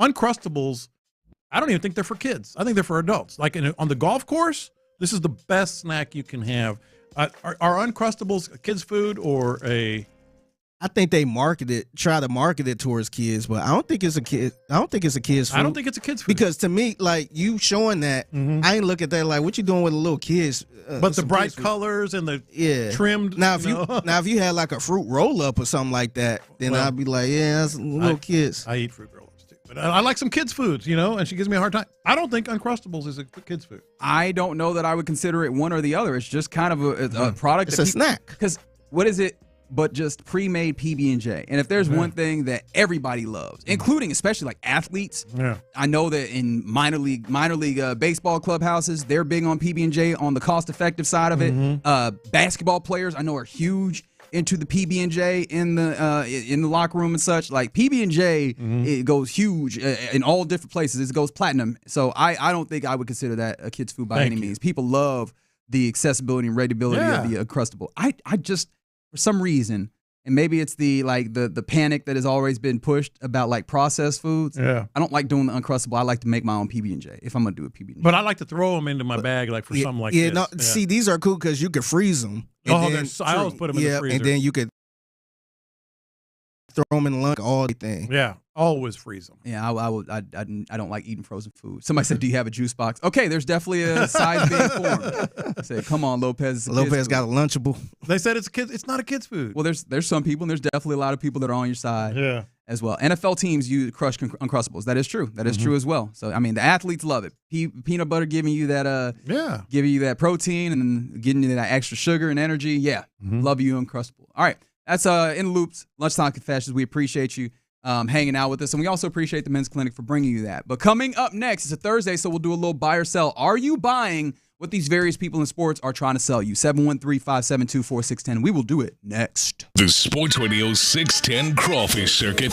[SPEAKER 2] Uncrustables, I don't even think they're for kids. I think they're for adults. Like on the golf course, this is the best snack you can have. Are Uncrustables a kids food or a?"
[SPEAKER 4] I think they try to market it towards kids, but I don't think it's a kid. I don't think it's a kid's food.
[SPEAKER 2] I don't think it's a kid's food
[SPEAKER 4] because to me, like you showing that, I ain't look at that like what you doing with the little kids.
[SPEAKER 2] But the bright colors and the trimmed.
[SPEAKER 4] Now if you had like a fruit roll up or something like that, then I'd be like, yeah, that's little kids.
[SPEAKER 2] I eat fruit roll ups too, but I like some kids foods, and she gives me a hard time. I don't think Uncrustables is a kids food.
[SPEAKER 22] I don't know that I would consider it one or the other. It's just kind of a product.
[SPEAKER 4] It's a snack.
[SPEAKER 22] Because what is it? But just pre-made PB&J. And if there's one thing that everybody loves, including especially like athletes, I know that in minor league baseball clubhouses, they're big on PB&J on the cost-effective side of it. Basketball players I know are huge into the PB&J in the locker room and such. Like PB&J, it goes huge in all different places. It goes platinum. So I don't think I would consider that a kid's food by any means. People love the accessibility and readability of the Uncrustable. I just for some reason, and maybe it's the panic that has always been pushed about like processed foods.
[SPEAKER 2] Yeah,
[SPEAKER 22] I don't like doing the Uncrustable. I like to make my own PB&J if I'm gonna do a PB&J.
[SPEAKER 2] But I like to throw them into my bag like for something like this.
[SPEAKER 4] See, these are cool because you can freeze them.
[SPEAKER 2] I always put them in the freezer.
[SPEAKER 4] And then you could throw them in lunch, all the thing.
[SPEAKER 2] Yeah, always freeze them.
[SPEAKER 22] Yeah, I don't like eating frozen food. Somebody said, "Do you have a juice box?" Okay, there's definitely a size being formed. I said, "Come on, Lopez."
[SPEAKER 4] Lopez got a Lunchable.
[SPEAKER 2] They said it's not a kid's food.
[SPEAKER 22] Well, there's some people, and there's definitely a lot of people that are on your side. As well. NFL teams use crush Uncrustables. That is true. That is true as well. So I mean, the athletes love it. Peanut butter giving you that giving you that protein and getting you that extra sugar and energy. Yeah, love you Uncrustable. All right, that's In the Loops Lunchtime Confessions. We appreciate you hanging out with us, and we also appreciate the Men's Clinic for bringing you that. But coming up next, it's a Thursday, so we'll do a little buy or sell. Are you buying what these various people in sports are trying to sell you? 713-572-4610. We will do it next.
[SPEAKER 1] The Sports Radio 610 Crawfish Circuit.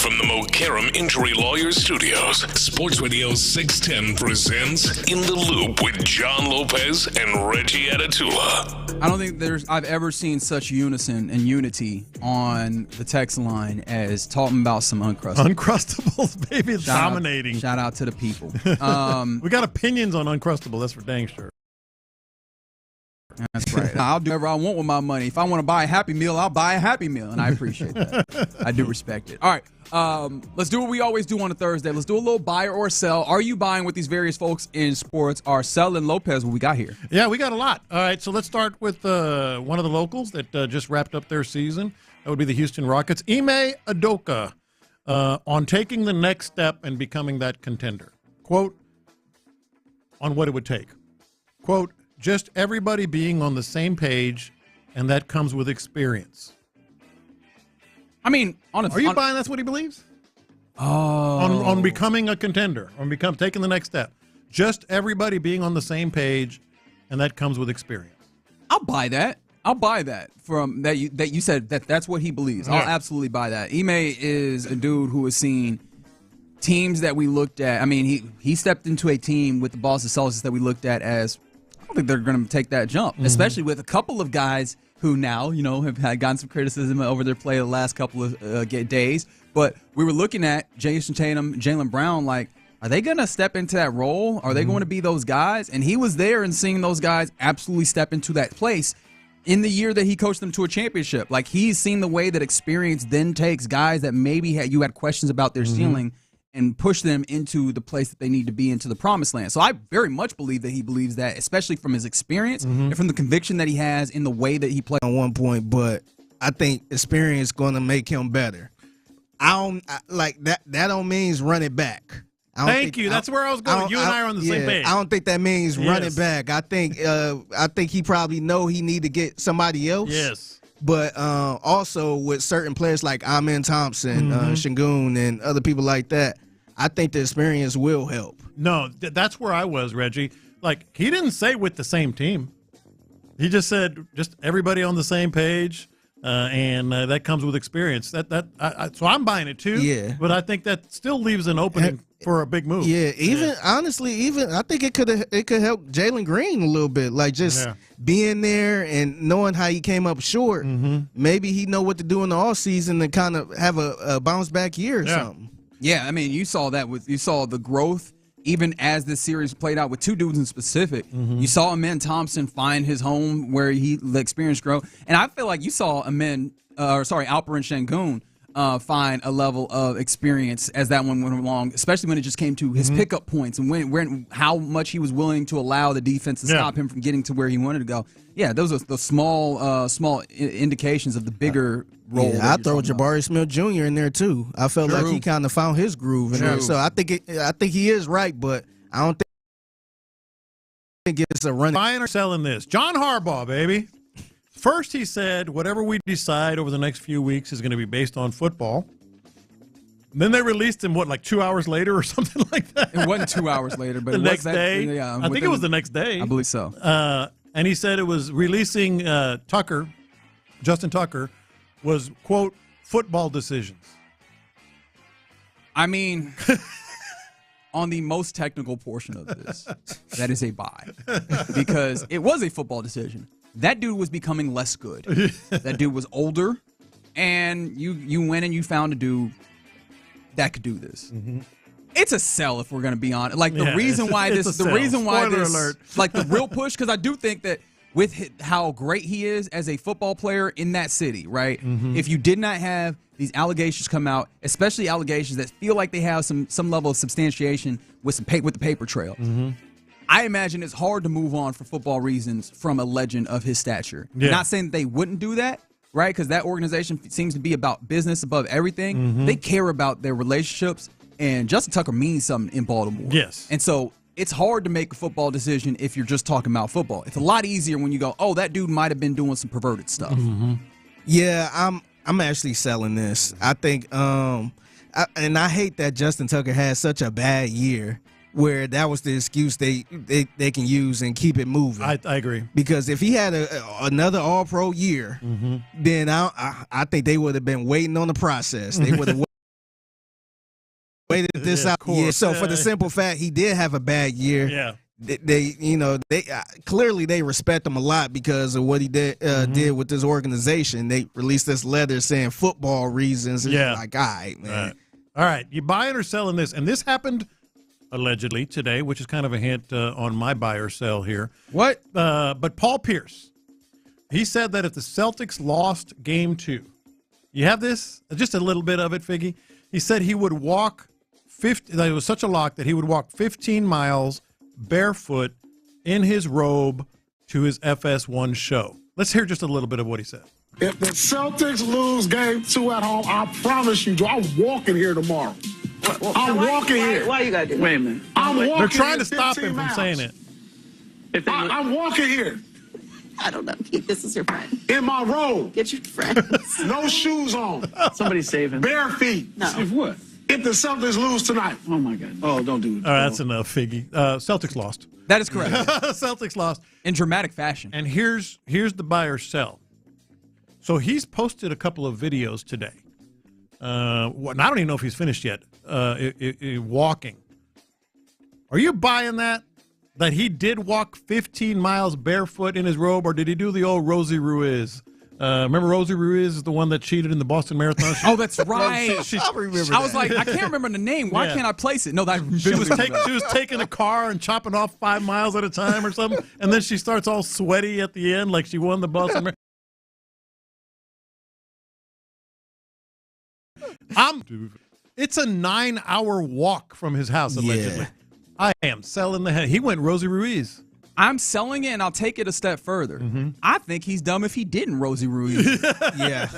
[SPEAKER 1] From the Mokaram Injury Lawyers Studios, Sports Radio 610 presents In the Loop with John Lopez and Reggie Atatula.
[SPEAKER 22] I don't think I've ever seen such unison and unity on the text line as talking about some Uncrustables.
[SPEAKER 2] Uncrustables, baby, dominating.
[SPEAKER 22] Shout out to the people.
[SPEAKER 2] We got opinions on Uncrustable, that's for dang sure.
[SPEAKER 22] That's right. I'll do whatever I want with my money. If I want to buy a Happy Meal, I'll buy a Happy Meal, and I appreciate that. I do respect it. All right, let's do what we always do on a Thursday. Let's do a little buy or sell. Are you buying what these various folks in sports are selling? Lopez, what we got here?
[SPEAKER 2] Yeah, we got a lot. All right, so let's start with one of the locals that just wrapped up their season. That would be the Houston Rockets. Ime Udoka on taking the next step and becoming that contender. Quote, on what it would take. Quote, just everybody being on the same page, and that comes with experience.
[SPEAKER 22] I mean,
[SPEAKER 2] are you buying that's what he believes?
[SPEAKER 22] Oh.
[SPEAKER 2] On becoming a contender, on taking the next step. Just everybody being on the same page, and that comes with experience.
[SPEAKER 22] I'll buy that. From that you said that's what he believes.
[SPEAKER 2] Yeah.
[SPEAKER 22] I'll absolutely buy that. Ime is a dude who has seen teams that we looked at. I mean, he stepped into a team with the Boston Celtics that we looked at as, I don't think they're going to take that jump, especially with a couple of guys who now, have gotten some criticism over their play the last couple of days. But we were looking at Jason Tatum, Jaylen Brown, like, are they going to step into that role? Are they going to be those guys? And he was there and seeing those guys absolutely step into that place in the year that he coached them to a championship. Like, he's seen the way that experience then takes guys that maybe you had questions about their ceiling and push them into the place that they need to be, into the promised land. So I very much believe that he believes that, especially from his experience and from the conviction that he has in the way that he plays.
[SPEAKER 4] On one point, but I think experience going to make him better. That don't means run it back.
[SPEAKER 2] Thank you. That's where I was going. You and I are on the same page.
[SPEAKER 4] I don't think that means run it back. I think he probably know he need to get somebody else.
[SPEAKER 2] Yes.
[SPEAKER 4] But also with certain players like Amen Thompson, Şengün, and other people like that, I think the experience will help.
[SPEAKER 2] No, that's where I was, Reggie. Like, he didn't say with the same team. He just said just everybody on the same page, and that comes with experience. So I'm buying it too. Yeah. But I think that still leaves an opening for a big move.
[SPEAKER 4] Yeah. Honestly, I think it could help Jalen Green a little bit. Like just being there and knowing how he came up short. Maybe he know what to do in the offseason to kind of have a bounce back year or something.
[SPEAKER 22] Yeah, I mean, you saw the growth even as this series played out with two dudes in specific. You saw Amen Thompson find his home where the experience grow, and I feel like you saw Alperen Şengün find a level of experience as that one went along, especially when it just came to his pickup points and how much he was willing to allow the defense to stop him from getting to where he wanted to go. Yeah, those are the small indications of the bigger role.
[SPEAKER 4] Yeah, I throw Jabari Smith Jr. in there too. I felt like he kind of found his groove in there. So I think he is right, but I don't think it's a run.
[SPEAKER 2] Buying or selling this? John Harbaugh, baby. First, he said whatever we decide over the next few weeks is going to be based on football. And then they released him, like 2 hours later or something like that?
[SPEAKER 22] It wasn't 2 hours later, but
[SPEAKER 2] the next day. Yeah, I think it was the next day.
[SPEAKER 22] I believe so.
[SPEAKER 2] And he said it was releasing Justin Tucker, was, quote, football decisions.
[SPEAKER 22] I mean, on the most technical portion of this, that is a buy. Because it was a football decision. That dude was becoming less good. That dude was older, and you went and you found a dude that could do this. It's a sell if we're going to be honest. Like the reason why like the real push, because I do think that with how great he is as a football player in that city, right? If you did not have these allegations come out, especially allegations that feel like they have some level of substantiation with the paper trail. I imagine it's hard to move on for football reasons from a legend of his stature. Not saying that they wouldn't do that, right? Because that organization seems to be about business above everything. They care about their relationships, and Justin Tucker means something in Baltimore.
[SPEAKER 2] Yes.
[SPEAKER 22] And so it's hard to make a football decision if you're just talking about football. It's a lot easier when you go, oh, that dude might have been doing some perverted stuff.
[SPEAKER 4] Yeah, I'm actually selling this. I think, and I hate that Justin Tucker had such a bad year, where that was the excuse they can use and keep it moving.
[SPEAKER 2] I agree.
[SPEAKER 4] Because if he had another All-Pro year, then I think they would have been waiting on the process. They would have waited this out. Yeah, so for the simple fact he did have a bad year.
[SPEAKER 2] Yeah.
[SPEAKER 4] They clearly they respect him a lot because of what he did with this organization. They released this letter saying football reasons. It's like, all right, man.
[SPEAKER 2] All right, you buying or selling this? And this happened allegedly today, which is kind of a hint on my buy or sell here.
[SPEAKER 22] What?
[SPEAKER 2] But Paul Pierce, he said that if the Celtics lost Game 2, you have this? Just a little bit of it, Figgy. He said he would walk 50. That it was such a lock that he would walk 15 miles barefoot in his robe to his FS1 show. Let's hear just a little bit of what he said.
[SPEAKER 15] If the Celtics lose Game 2 at home, I promise you, Joe, I'm walking here tomorrow. I'm walking here.
[SPEAKER 10] Why you got to do that? Wait a minute.
[SPEAKER 15] I'm walking.
[SPEAKER 2] They're trying to
[SPEAKER 15] here
[SPEAKER 2] stop
[SPEAKER 15] 15
[SPEAKER 2] him from
[SPEAKER 15] miles.
[SPEAKER 2] saying it.
[SPEAKER 15] I'm walking here.
[SPEAKER 10] I don't know. Keith, this is your friend.
[SPEAKER 15] In my robe.
[SPEAKER 10] Get your friends.
[SPEAKER 15] No shoes on.
[SPEAKER 10] Somebody save him.
[SPEAKER 15] Bare feet.
[SPEAKER 10] No.
[SPEAKER 15] If what? If the Celtics lose tonight.
[SPEAKER 10] Oh, my God. Oh, don't do it.
[SPEAKER 2] All right, that's enough, Figgy. Celtics lost.
[SPEAKER 22] That is correct.
[SPEAKER 2] Celtics lost.
[SPEAKER 22] In dramatic fashion.
[SPEAKER 2] And here's the buy or sell. So he's posted a couple of videos today. And I don't even know if he's finished yet. Walking. Are you buying that? That he did walk 15 miles barefoot in his robe, or did he do the old Rosie Ruiz? Remember Rosie Ruiz is the one that cheated in the Boston Marathon?
[SPEAKER 22] Oh, that's right.
[SPEAKER 4] I remember.
[SPEAKER 22] I was like, I can't remember the name. Why can't I place it? No,
[SPEAKER 2] she was taking a car and chopping off 5 miles at a time or something, and then she starts all sweaty at the end like she won the Boston Marathon. It's a 9-hour walk from his house, allegedly. Yeah. I am selling the head. He went Rosie Ruiz.
[SPEAKER 22] I'm selling it, and I'll take it a step further. I think he's dumb if he didn't Rosie Ruiz.
[SPEAKER 4] Yeah.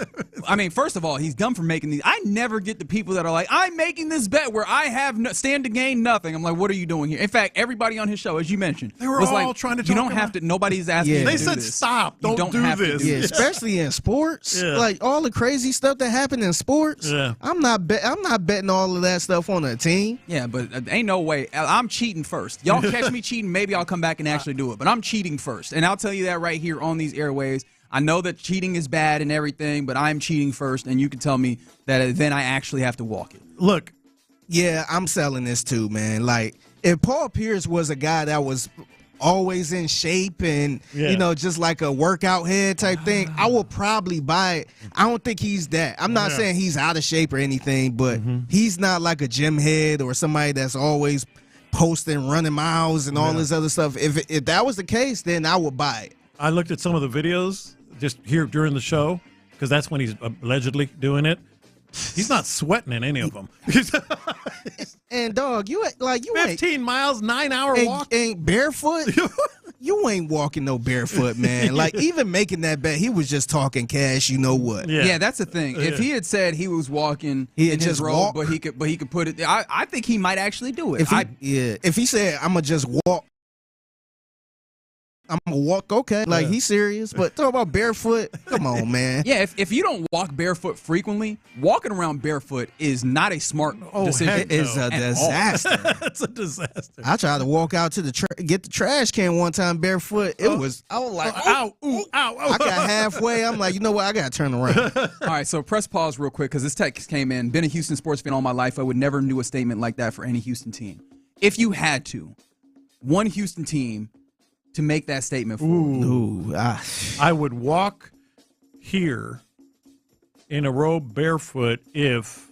[SPEAKER 22] I mean, first of all, he's dumb for making these. I never get the people that are like, I'm making this bet where I have stand to gain nothing. I'm like, what are you doing here? In fact, everybody on his show, as you mentioned,
[SPEAKER 2] they were
[SPEAKER 22] was
[SPEAKER 2] all
[SPEAKER 22] like,
[SPEAKER 2] trying to
[SPEAKER 22] you don't have to. Nobody's asking.
[SPEAKER 2] They
[SPEAKER 22] you to
[SPEAKER 2] said,
[SPEAKER 22] do this.
[SPEAKER 2] stop. Don't do this.
[SPEAKER 4] Yeah, especially in sports.
[SPEAKER 2] Yeah.
[SPEAKER 4] Like all the crazy stuff that happened in sports.
[SPEAKER 2] Yeah.
[SPEAKER 4] I'm not betting all of that stuff on a team.
[SPEAKER 22] Yeah, but ain't no way. I'm cheating first. Y'all catch me cheating, maybe I'll come back and actually do it. But I'm cheating first. And I'll tell you that right here on these airwaves. I know that cheating is bad and everything, but I'm cheating first, and you can tell me that then I actually have to walk it.
[SPEAKER 2] Look.
[SPEAKER 4] Yeah, I'm selling this too, man. Like, if Paul Pierce was a guy that was always in shape and, just like a workout head type thing, I will probably buy it. I don't think he's that. I'm not saying he's out of shape or anything, but he's not like a gym head or somebody that's always posting running miles and all this other stuff. If that was the case, then I would buy it.
[SPEAKER 2] I looked at some of the videos just here during the show because that's when he's allegedly doing it. He's not sweating in any of them.
[SPEAKER 4] And dog, you
[SPEAKER 2] 15 miles, 9-hour walk,
[SPEAKER 4] ain't barefoot. You ain't walking no barefoot, man. Like, even making that bet, he was just talking cash. You know what?
[SPEAKER 22] Yeah, that's the thing. If he had said he was walking in his robe, but he could put it. I think he might actually do it.
[SPEAKER 4] If he said I'm gonna just walk. I'm gonna walk, okay. Like, he's serious, but talk about barefoot. Come on, man.
[SPEAKER 22] Yeah, if you don't walk barefoot frequently, walking around barefoot is not a smart decision.
[SPEAKER 4] It is a disaster.
[SPEAKER 2] It's a disaster.
[SPEAKER 4] I tried to walk out to get the trash can one time barefoot. I was like,
[SPEAKER 2] ow.
[SPEAKER 4] I got halfway. I'm like, you know what? I gotta turn around.
[SPEAKER 22] All right, so press pause real quick because this text came in. Been a Houston sports fan all my life. I would never do a statement like that for any Houston team. If you had to, one Houston team to make that statement for.
[SPEAKER 2] I would walk here in a robe barefoot if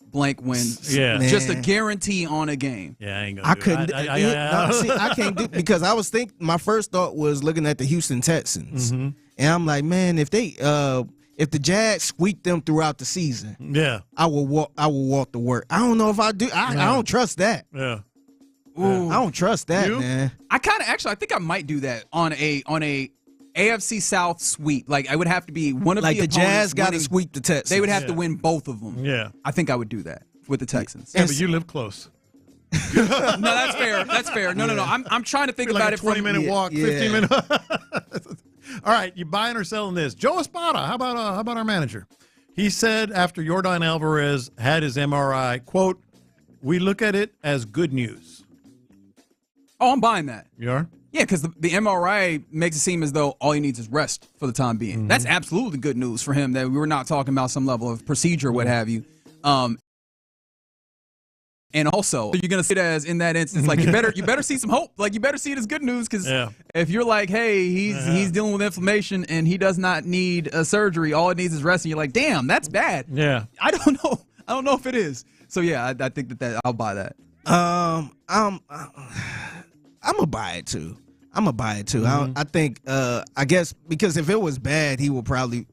[SPEAKER 22] blank wins.
[SPEAKER 2] Yeah.
[SPEAKER 22] Just a guarantee on a game.
[SPEAKER 2] Yeah, I ain't gonna do it.
[SPEAKER 4] I can't do, because I was my first thought was looking at the Houston Texans. And I'm like, man, if the Jags squeak them throughout the season, I will walk to work. I don't know if I do. I don't trust that.
[SPEAKER 2] Yeah.
[SPEAKER 4] Ooh, I don't trust that, man.
[SPEAKER 22] I think I might do that on a AFC South sweep. Like, I would have to be one of the
[SPEAKER 4] Jazz got to sweep the Texans.
[SPEAKER 22] They would have to win both of them.
[SPEAKER 2] Yeah.
[SPEAKER 22] I think I would do that with the Texans.
[SPEAKER 2] Yeah, but you live close.
[SPEAKER 22] No, that's fair. That's fair. No. I'm trying to think about it.
[SPEAKER 2] 20-minute walk, 15-minute. All right, you buying or selling this? Joe Espada, how about our manager? He said after Yordan Alvarez had his MRI, quote, "We look at it as good news."
[SPEAKER 22] Oh, I'm buying that.
[SPEAKER 2] You are?
[SPEAKER 22] Yeah, because the MRI makes it seem as though all he needs is rest for the time being. That's absolutely good news for him that we were not talking about some level of procedure or what have you. And also, you're gonna see it as in that instance, like you better see some hope. Like you better see it as good news, because if you're like, hey, he's dealing with inflammation and he does not need a surgery, all it needs is rest, and you're like, damn, that's bad.
[SPEAKER 2] Yeah,
[SPEAKER 22] I don't know if it is. So yeah, I think that I'll buy that.
[SPEAKER 4] I'm gonna buy it too. I think I guess because if it was bad, he would probably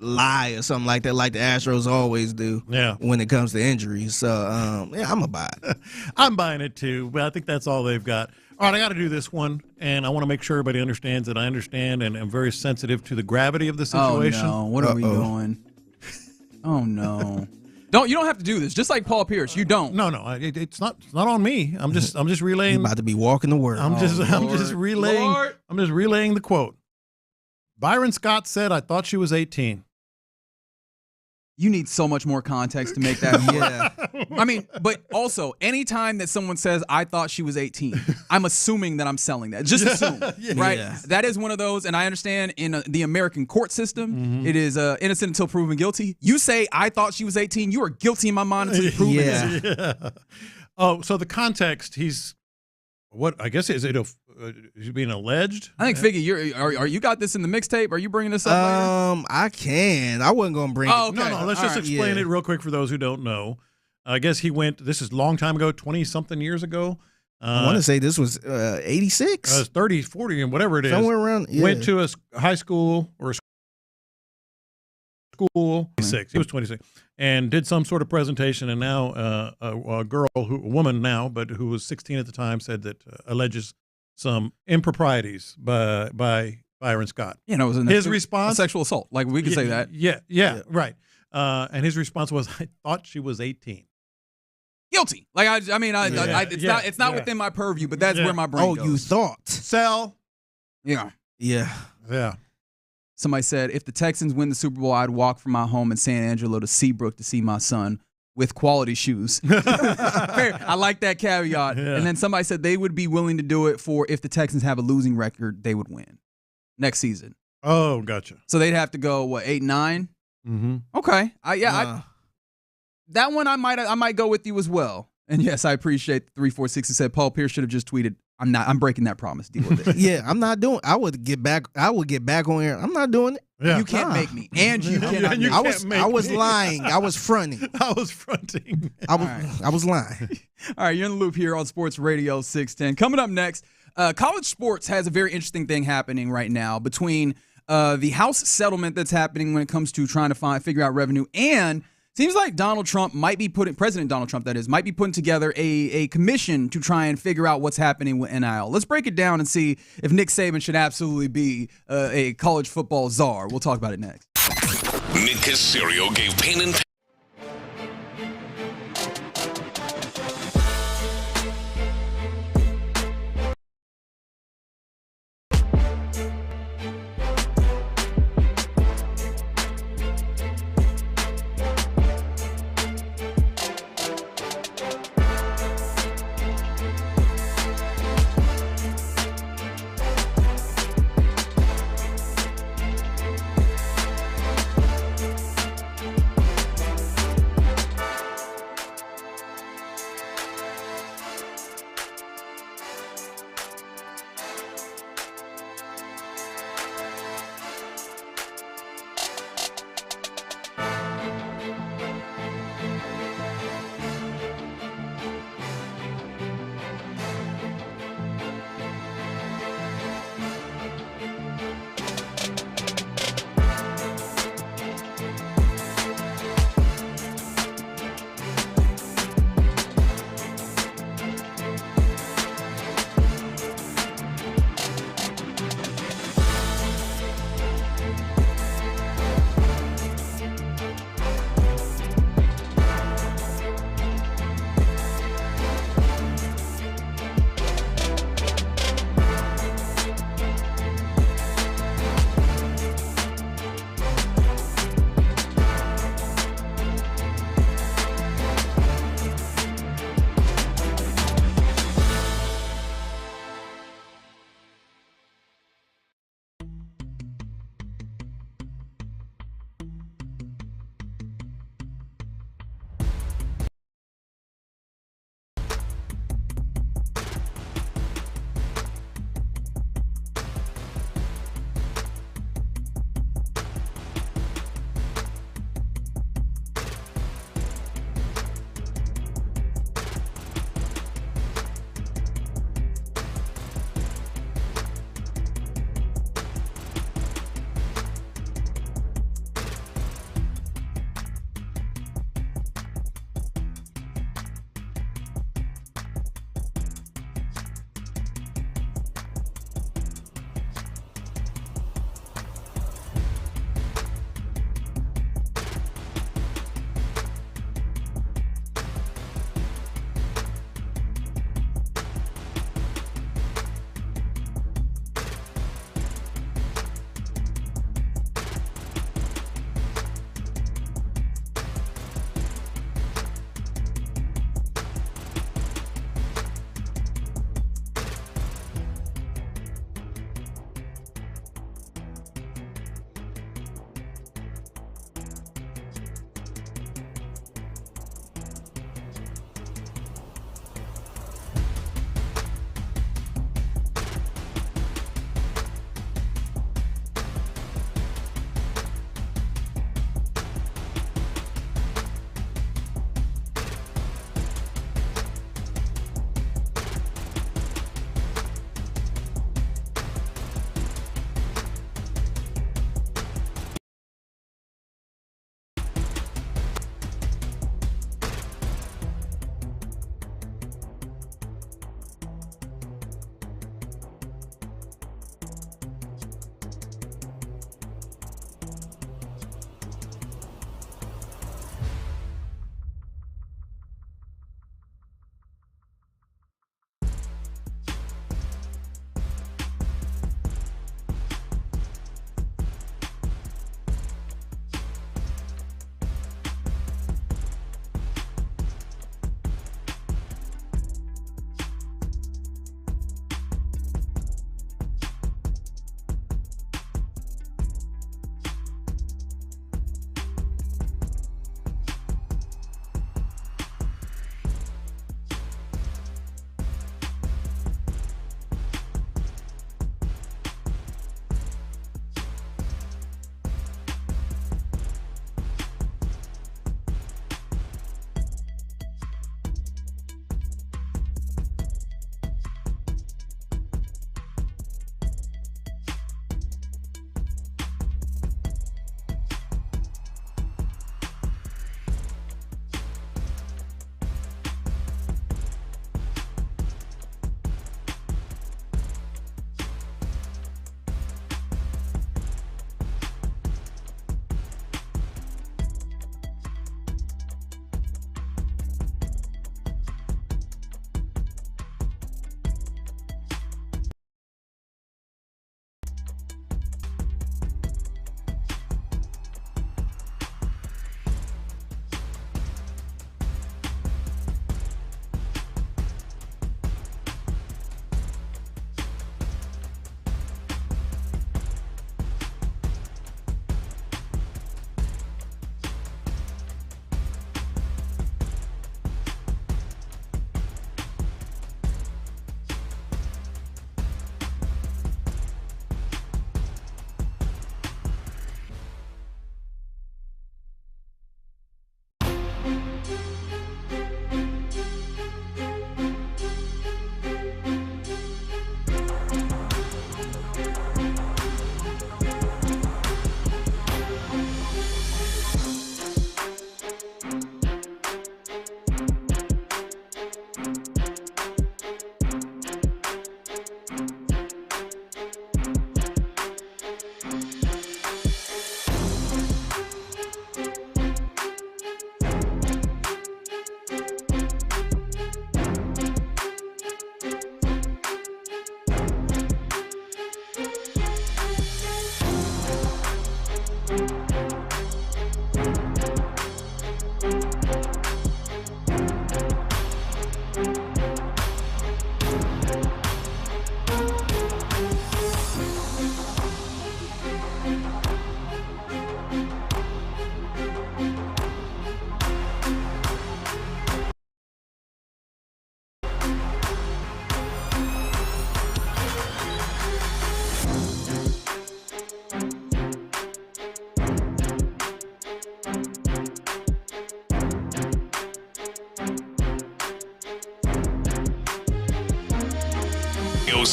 [SPEAKER 4] lie or something like that, like the Astros always do.
[SPEAKER 2] Yeah.
[SPEAKER 4] When it comes to injuries. So I'm gonna buy it.
[SPEAKER 2] I'm buying it too, but I think that's all they've got. All right, I got to do this one, and I want to make sure everybody understands that I understand and am very sensitive to the gravity of the situation.
[SPEAKER 22] Oh no, what are we doing? Oh no. You don't have to do this. Just like Paul Pierce, you don't.
[SPEAKER 2] No, it's not on me. I'm just relaying.
[SPEAKER 4] You're about to be walking the word.
[SPEAKER 2] I'm just relaying the quote. Byron Scott said, "I thought she was 18."
[SPEAKER 22] You need so much more context to make that. Yeah. I mean, but also, anytime that someone says, I thought she was 18, I'm assuming that I'm selling that. Just assume, right? Yeah. That is one of those, and I understand in the American court system, it is innocent until proven guilty. You say, I thought she was 18, you are guilty in my mind until proven innocent.
[SPEAKER 2] Yeah. Oh, so the context, he's, what, I guess, is he being alleged?
[SPEAKER 22] I think, Figgy, are you got this in the mixtape? Are you bringing this up later?
[SPEAKER 4] I can. I wasn't going to bring it.
[SPEAKER 22] Okay.
[SPEAKER 2] No, let's just explain it real quick for those who don't know. I guess he went, this is a long time ago, 20-something years ago.
[SPEAKER 4] I want to say this was 86?
[SPEAKER 2] 30, 40, and whatever it is.
[SPEAKER 4] Somewhere around,
[SPEAKER 2] Went to a high school or a school, 26. He was 26, and did some sort of presentation, and now a woman now, but who was 16 at the time, said that alleges some improprieties by Byron Scott.
[SPEAKER 22] You know, it was
[SPEAKER 2] his response,
[SPEAKER 22] sexual assault. Like we could say that.
[SPEAKER 2] Yeah, right. And his response was, "I thought she was 18."
[SPEAKER 22] Guilty. Like it's not within my purview, but that's where my brain goes.
[SPEAKER 4] Oh, you thought?
[SPEAKER 2] Sell.
[SPEAKER 22] Yeah. Somebody said, if the Texans win the Super Bowl, I'd walk from my home in San Angelo to Seabrook to see my son with quality shoes. Fair. I like that caveat. Yeah. And then somebody said they would be willing to do it for if the Texans have a losing record, they would win next season.
[SPEAKER 2] Oh, gotcha.
[SPEAKER 22] So they'd have to go, 8-9?
[SPEAKER 2] Mm-hmm.
[SPEAKER 22] Okay. That one I might go with you as well. And yes, I appreciate the 346 who said Paul Pierce should have just tweeted, I'm breaking that promise. Deal with it.
[SPEAKER 4] Yeah, I'm not doing. I would get back on air. I'm not doing it.
[SPEAKER 22] Yeah. You can't make me, and you cannot.
[SPEAKER 4] I was lying. I was fronting.
[SPEAKER 2] I was fronting.
[SPEAKER 4] I was lying.
[SPEAKER 22] All right, you're in the loop here on Sports Radio 610. Coming up next, college sports has a very interesting thing happening right now between the House settlement that's happening when it comes to trying to figure out revenue, and seems like President Donald Trump, that is, might be putting together a commission to try and figure out what's happening with NIL. Let's break it down and see if Nick Saban should absolutely be a college football czar. We'll talk about it next.
[SPEAKER 1] Nick Caserio gave Payne and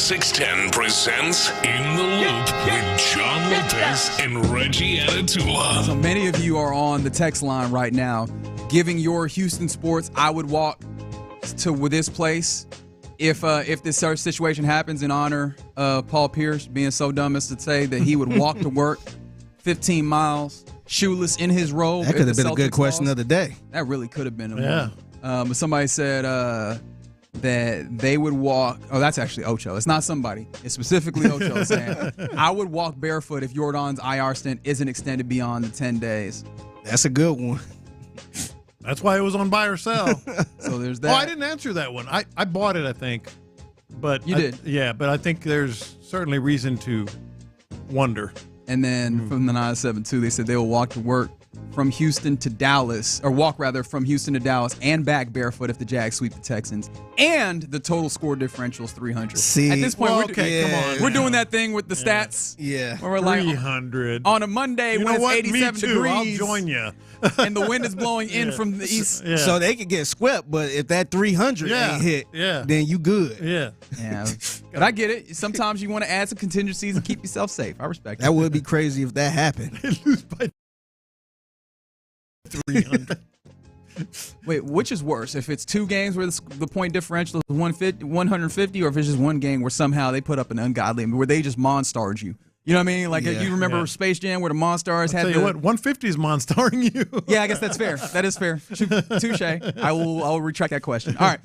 [SPEAKER 1] 610 presents In the Loop with John Lopez and Reggie Atatula.
[SPEAKER 22] So many of you are on the text line right now giving your Houston sports. I would walk to this place if this situation happens in honor of Paul Pierce being so dumb as to say that he would walk to work 15 miles shoeless in his robe.
[SPEAKER 4] That could have been a good question of the day.
[SPEAKER 22] That really could have been a
[SPEAKER 2] Yeah.
[SPEAKER 22] one. But somebody said that they would walk. Oh, that's actually Ocho. It's not somebody. It's specifically Ocho saying, I would walk barefoot if Jordan's IR stint isn't extended beyond the 10 days.
[SPEAKER 4] That's a good one.
[SPEAKER 2] That's why it was on buy or sell.
[SPEAKER 22] So there's that.
[SPEAKER 2] Oh, I didn't answer that one. I bought it, I think. But
[SPEAKER 22] You did?
[SPEAKER 2] Yeah, but I think there's certainly reason to wonder.
[SPEAKER 22] And then from the 972, they said they will walk to work from Houston to Dallas, or walk rather from Houston to Dallas and back barefoot if the Jags sweep the Texans. And the total score differential is 300.
[SPEAKER 4] See,
[SPEAKER 22] at this point,
[SPEAKER 2] well, come on.
[SPEAKER 22] We're doing that thing with the stats.
[SPEAKER 4] Yeah.
[SPEAKER 22] Where we're like,
[SPEAKER 2] 300.
[SPEAKER 22] on a Monday
[SPEAKER 2] You
[SPEAKER 22] when
[SPEAKER 2] know what?
[SPEAKER 22] it's
[SPEAKER 2] Me
[SPEAKER 22] 87
[SPEAKER 2] too.
[SPEAKER 22] degrees.
[SPEAKER 2] I'll join you.
[SPEAKER 22] And the wind is blowing in from the east.
[SPEAKER 2] Yeah.
[SPEAKER 4] So they could get swept, but if that 300 ain't hit, then you good.
[SPEAKER 2] Yeah.
[SPEAKER 22] Yeah. But I get it. Sometimes you want to add some contingencies and keep yourself safe. I respect
[SPEAKER 4] That would be crazy if that happened.
[SPEAKER 2] They lose by 300.
[SPEAKER 22] Wait, which is worse? If it's two games where the point differential is 150, or if it's just one game where somehow they put up an ungodly, where they just monstars you? You know what I mean? Like, you remember Space Jam where the Monstars had
[SPEAKER 2] Tell you what, 150 is monstaring you.
[SPEAKER 22] Yeah, I guess that's fair. That is fair. Touche. I will retract that question. All right.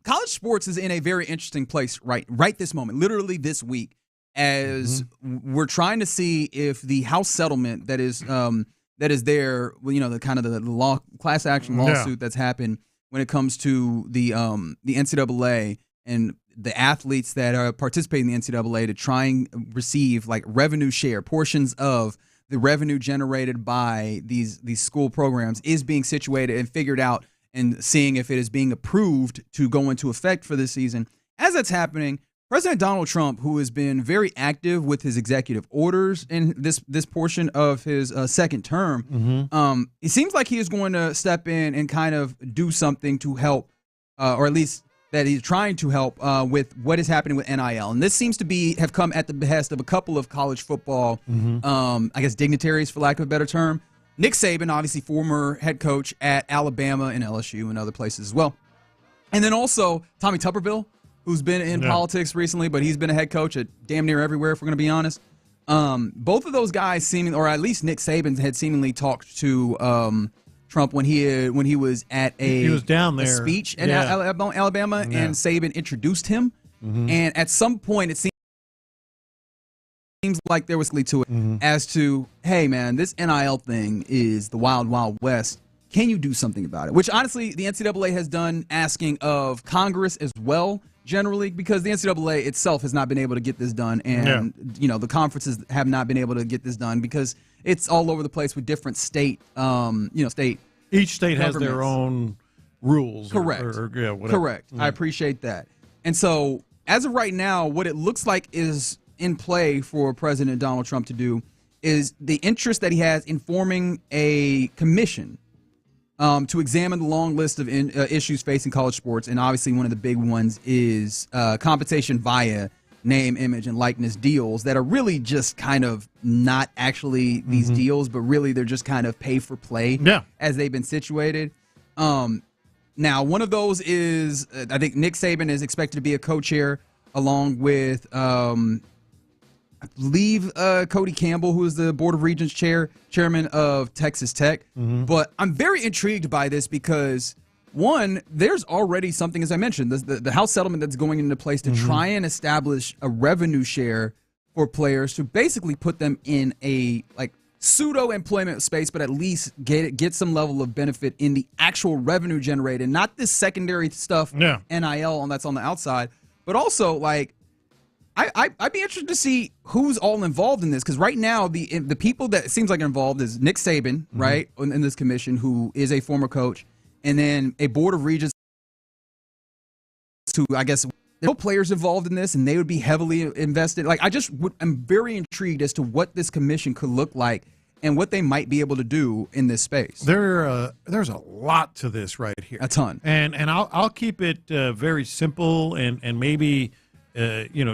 [SPEAKER 22] College sports is in a very interesting place right this moment, literally this week, as we're trying to see if the House settlement that is there, you know, the kind of the law class action lawsuit that's happened when it comes to the NCAA and the athletes that are participating in the NCAA to try and receive like revenue share portions of the revenue generated by these school programs is being situated and figured out, and seeing if it is being approved to go into effect for this season. As that's happening, President Donald Trump, who has been very active with his executive orders in this portion of his second term, it seems like he is going to step in and kind of do something to help, or at least that he's trying to help with what is happening with NIL. And this seems to have come at the behest of a couple of college football, I guess, dignitaries, for lack of a better term. Nick Saban, obviously former head coach at Alabama and LSU and other places as well. And then also Tommy Tuberville, who's been in politics recently, but he's been a head coach at damn near everywhere, if we're going to be honest. Both of those guys seemingly, or at least Nick Saban had seemingly talked to Trump when he was at
[SPEAKER 2] he was down there.
[SPEAKER 22] a speech in Alabama, and Saban introduced him. And at some point, it seems like there was to it as to, hey, man, this NIL thing is the wild, wild west. Can you do something about it? Which, honestly, the NCAA has done, asking of Congress as well, generally, because the NCAA itself has not been able to get this done, and you know, the conferences have not been able to get this done because it's all over the place with different state, state.
[SPEAKER 2] Each state has their own rules.
[SPEAKER 22] Correct.
[SPEAKER 2] Whatever.
[SPEAKER 22] Correct. I appreciate that. And so, as of right now, what it looks like is in play for President Donald Trump to do is the interest that he has in forming a commission to examine the long list of issues facing college sports. And obviously one of the big ones is compensation via name, image, and likeness deals that are really just kind of not actually these deals, but really they're just kind of pay for play as they've been situated. Now, one of those is, I think Nick Saban is expected to be a co-chair along with, I believe, Cody Campbell, who is the Board of Regents chairman of Texas Tech. But I'm very intrigued by this because, one, there's already something, as I mentioned, the House settlement that's going into place to try and establish a revenue share for players to basically put them in a pseudo employment space, but at least get some level of benefit in the actual revenue generated, not this secondary stuff, NIL, and that's on the outside, but also like I'd be interested to see who's all involved in this, because right now the people that it seems like are involved is Nick Saban, right, in this commission, who is a former coach, and then a board of regents who I guess there are no players involved in this, and they would be heavily invested. Like I'm very intrigued as to what this commission could look like and what they might be able to do in this space.
[SPEAKER 2] There's a lot to this right here,
[SPEAKER 22] a ton,
[SPEAKER 2] and I'll keep it very simple and maybe.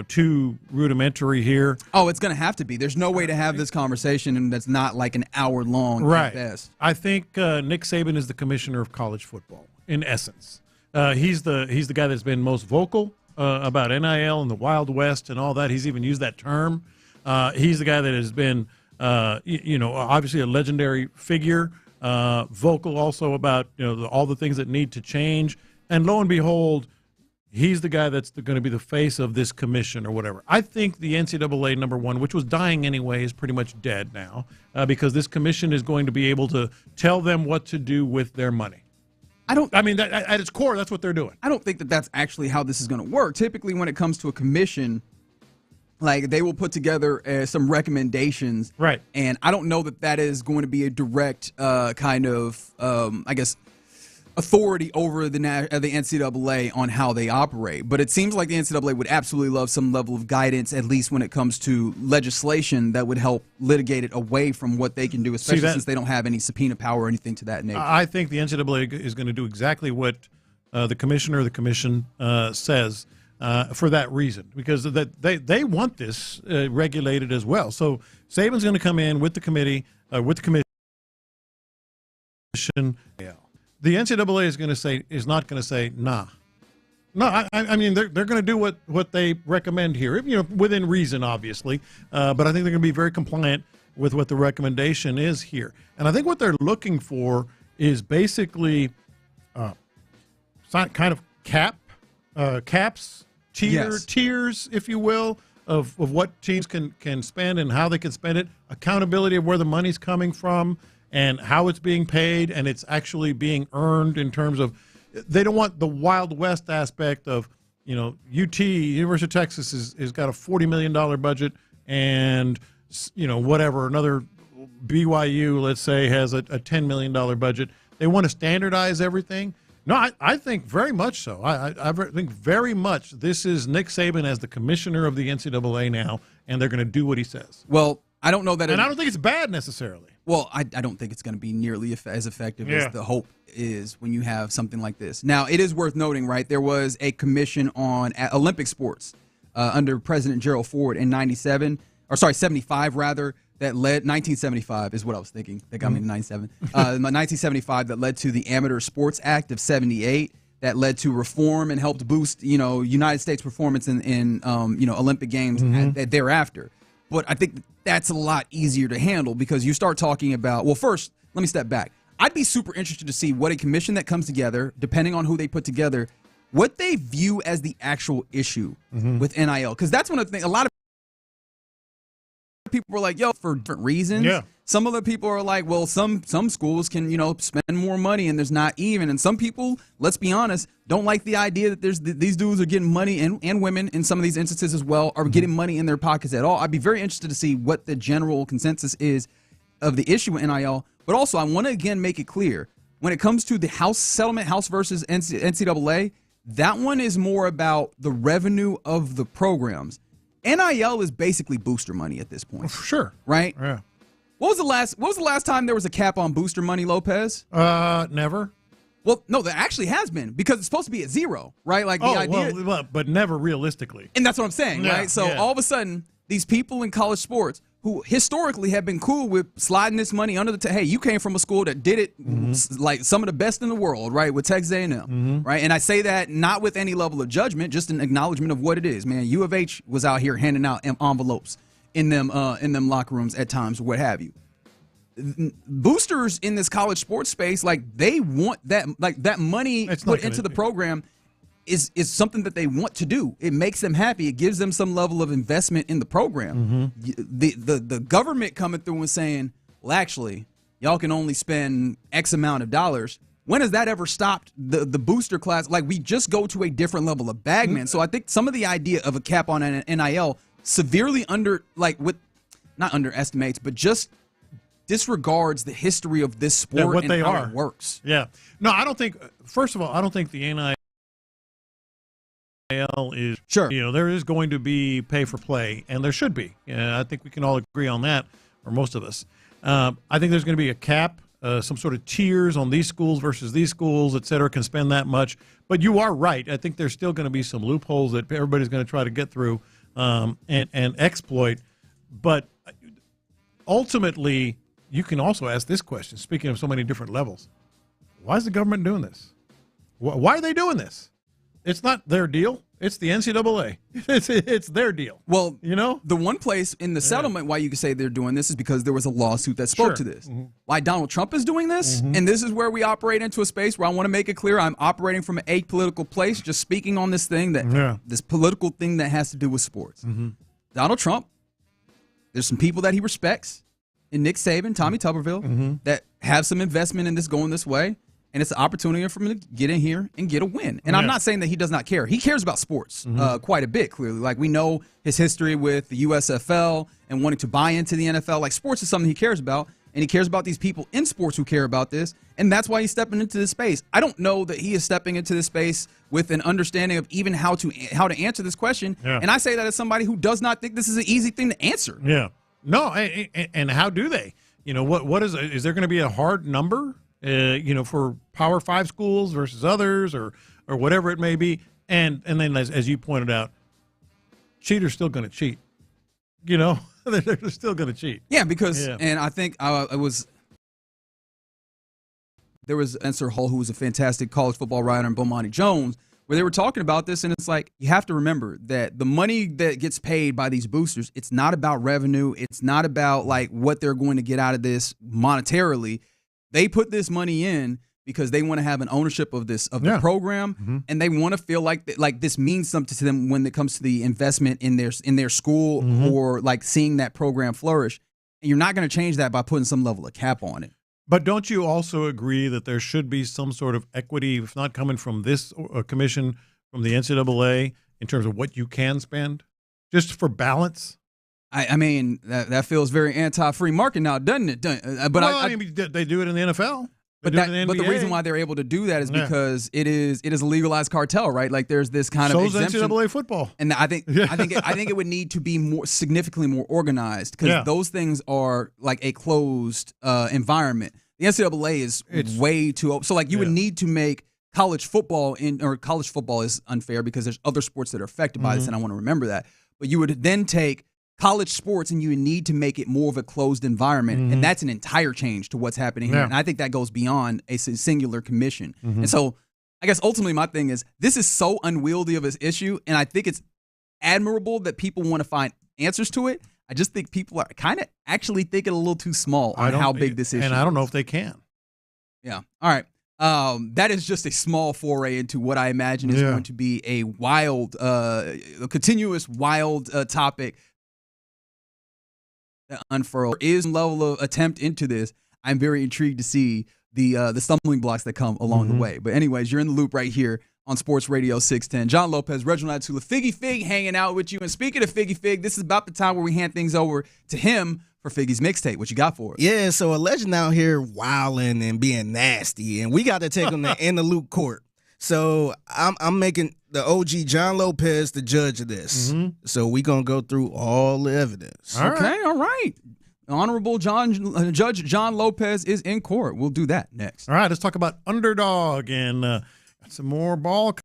[SPEAKER 2] Too rudimentary here.
[SPEAKER 22] Oh, it's going to have to be. There's no way to have this conversation and that's not like an hour long at best.
[SPEAKER 2] I think Nick Saban is the commissioner of college football in essence. He's the guy that's been most vocal about NIL and the Wild West and all that. He's even used that term. He's the guy that has been, obviously a legendary figure, vocal also about all the things that need to change. And lo and behold, he's the guy that's going to be the face of this commission or whatever. I think the NCAA, number one, which was dying anyway, is pretty much dead now because this commission is going to be able to tell them what to do with their money. At its core, that's what they're doing.
[SPEAKER 22] I don't think that that's actually how this is going to work. Typically, when it comes to a commission, like they will put together some recommendations.
[SPEAKER 2] Right.
[SPEAKER 22] And I don't know that is going to be a direct authority over the NCAA on how they operate. But it seems like the NCAA would absolutely love some level of guidance, at least when it comes to legislation that would help litigate it away from what they can do, especially since they don't have any subpoena power or anything to that nature.
[SPEAKER 2] I think the NCAA is going to do exactly what the commissioner of the commission says for that reason, because they want this regulated as well. So Saban's going to come in with the committee, with the commission. The NCAA is not going to say nah. No, I mean they're going to do what they recommend here, within reason, obviously. But I think they're going to be very compliant with what the recommendation is here. And I think what they're looking for is basically kind of caps, tiers, if you will, of what teams can spend and how they can spend it, accountability of where the money's coming from, and how it's being paid, and it's actually being earned in terms of they don't want the Wild West aspect of, UT, University of Texas, has got a $40 million budget, and, whatever, another BYU, let's say, has a $10 million budget. They want to standardize everything. No, I think very much so. I think very much this is Nick Saban as the commissioner of the NCAA now, and they're going to do what he says.
[SPEAKER 22] Well, I don't know that.
[SPEAKER 2] And I don't think it's bad necessarily.
[SPEAKER 22] Well, I don't think it's going to be nearly as effective as the hope is when you have something like this. Now, it is worth noting, right, there was a commission on Olympic sports under President Gerald Ford in 75 rather, that led, 1975 is what I was thinking. That got me to 97. 1975 that led to the Amateur Sports Act of 78 that led to reform and helped boost, United States performance in Olympic Games thereafter. But I think that's a lot easier to handle because you start talking about, well, first, let me step back. I'd be super interested to see what a commission that comes together, depending on who they put together, what they view as the actual issue with NIL. Because that's one of the things, a lot of people were like, for different reasons. Yeah. Some other people are like, well, some schools can, spend more money and there's not even. And some people, let's be honest, don't like the idea that these dudes are getting money, and women in some of these instances as well are getting money in their pockets at all. I'd be very interested to see what the general consensus is of the issue with NIL. But also, I want to again make it clear, when it comes to the House versus NCAA, that one is more about the revenue of the programs. NIL is basically booster money at this point.
[SPEAKER 2] For sure.
[SPEAKER 22] Right?
[SPEAKER 2] Yeah.
[SPEAKER 22] What was the last time there was a cap on booster money, Lopez?
[SPEAKER 2] Never.
[SPEAKER 22] Well, no, there actually has been, because it's supposed to be at zero, right? Like the idea,
[SPEAKER 2] well, but never realistically.
[SPEAKER 22] And that's what I'm saying, right? So all of a sudden, these people in college sports who historically have been cool with sliding this money under the hey, you came from a school that did it like some of the best in the world, right? With Texas A&M, right? And I say that not with any level of judgment, just an acknowledgement of what it is, man. U of H was out here handing out envelopes in them locker rooms at times, or what have you. Boosters in this college sports space, like they want that, like that money put into the program is something that they want to do. It makes them happy. It gives them some level of investment in the program. The government coming through and saying, well, actually, y'all can only spend X amount of dollars. When has that ever stopped the booster class? Like, we just go to a different level of bagman. So I think some of the idea of a cap on an NIL severely not underestimates, but just disregards the history of this sport
[SPEAKER 2] what
[SPEAKER 22] and
[SPEAKER 2] they
[SPEAKER 22] how
[SPEAKER 2] are.
[SPEAKER 22] it works.
[SPEAKER 2] Yeah. No, I don't think, first of all, I don't think the NIL is, there is going to be pay for play, and there should be. I think we can all agree on that, or most of us. I think there's going to be a cap, some sort of tiers on these schools versus these schools, et cetera, can spend that much. But you are right. I think there's still going to be some loopholes that everybody's going to try to get through and exploit. But ultimately, you can also ask this question, speaking of so many different levels. Why is the government doing this? Why are they doing this? It's not their deal. It's the NCAA. It's their deal.
[SPEAKER 22] Well, the one place in the settlement why you could say they're doing this is because there was a lawsuit that spoke to this.
[SPEAKER 2] Mm-hmm.
[SPEAKER 22] Why Donald Trump is doing this, and this is where we operate into a space where I want to make it clear I'm operating from an apolitical place, just speaking on this thing this political thing that has to do with sports.
[SPEAKER 2] Mm-hmm.
[SPEAKER 22] Donald Trump, there's some people that he respects, and Nick Saban, Tommy Tuberville, that have some investment in this going this way. And it's an opportunity for him to get in here and get a win. And I'm not saying that he does not care. He cares about sports quite a bit, clearly. Like, we know his history with the USFL and wanting to buy into the NFL. Like, sports is something he cares about, and he cares about these people in sports who care about this, and that's why he's stepping into this space. I don't know that he is stepping into this space with an understanding of even how to answer this question. Yeah. And I say that as somebody who does not think this is an easy thing to answer.
[SPEAKER 2] Yeah. No, and how do they? What is there going to be a hard number? For Power 5 schools versus others or whatever it may be. And then, as you pointed out, cheaters still going to cheat. They're still going to cheat.
[SPEAKER 22] Yeah, because, and I think there was Enser Hall, who was a fantastic college football writer, and Bomani Jones, where they were talking about this, and it's like, you have to remember that the money that gets paid by these boosters, it's not about revenue. It's not about, like, what they're going to get out of this monetarily. They put this money in because they want to have an ownership of the program, and they want to feel like this means something to them when it comes to the investment in their school or like seeing that program flourish. And you're not going to change that by putting some level of cap on it.
[SPEAKER 2] But don't you also agree that there should be some sort of equity, if not coming from this commission, from the NCAA, in terms of what you can spend, just for balance?
[SPEAKER 22] I mean, that feels very anti-free market now, doesn't it?
[SPEAKER 2] They do it in the NFL.
[SPEAKER 22] But the reason why they're able to do that is because it is a legalized cartel, right? Like, there's this kind of exemption.
[SPEAKER 2] So is NCAA football.
[SPEAKER 22] And I think it would need to be significantly more organized, because those things are like a closed environment. The NCAA is way too open. So, like, you would need to make college football college football is unfair because there's other sports that are affected by this, and I want to remember that. But you would then take college sports and you need to make it more of a closed environment, and that's an entire change to what's happening here. And I think that goes beyond a singular commission. And so I guess ultimately my thing is, this is so unwieldy of an issue, and I think it's admirable that people want to find answers to it. I just think people are kind of actually thinking a little too small on how big this issue is.
[SPEAKER 2] And I don't know if they can.
[SPEAKER 22] Yeah. All right. That is just a small foray into what I imagine is going to be a wild, a continuous wild topic that unfurl. There is a level of attempt into this. I'm very intrigued to see the stumbling blocks that come along the way. But anyways, you're in the loop right here on Sports Radio 610. John Lopez, Reginald Atula, Figgy Fig hanging out with you. And speaking of Figgy Fig, this is about the time where we hand things over to him for Figgy's mixtape. What you got for us?
[SPEAKER 4] Yeah, so a legend out here wilding and being nasty, and we got to take him to in the loop court. So I'm making the OG John Lopez the judge of this. So we gonna go through all the evidence.
[SPEAKER 22] All right. Honorable Judge John Lopez is in court. We'll do that next.
[SPEAKER 2] All right, let's talk about Underdog and some more ball.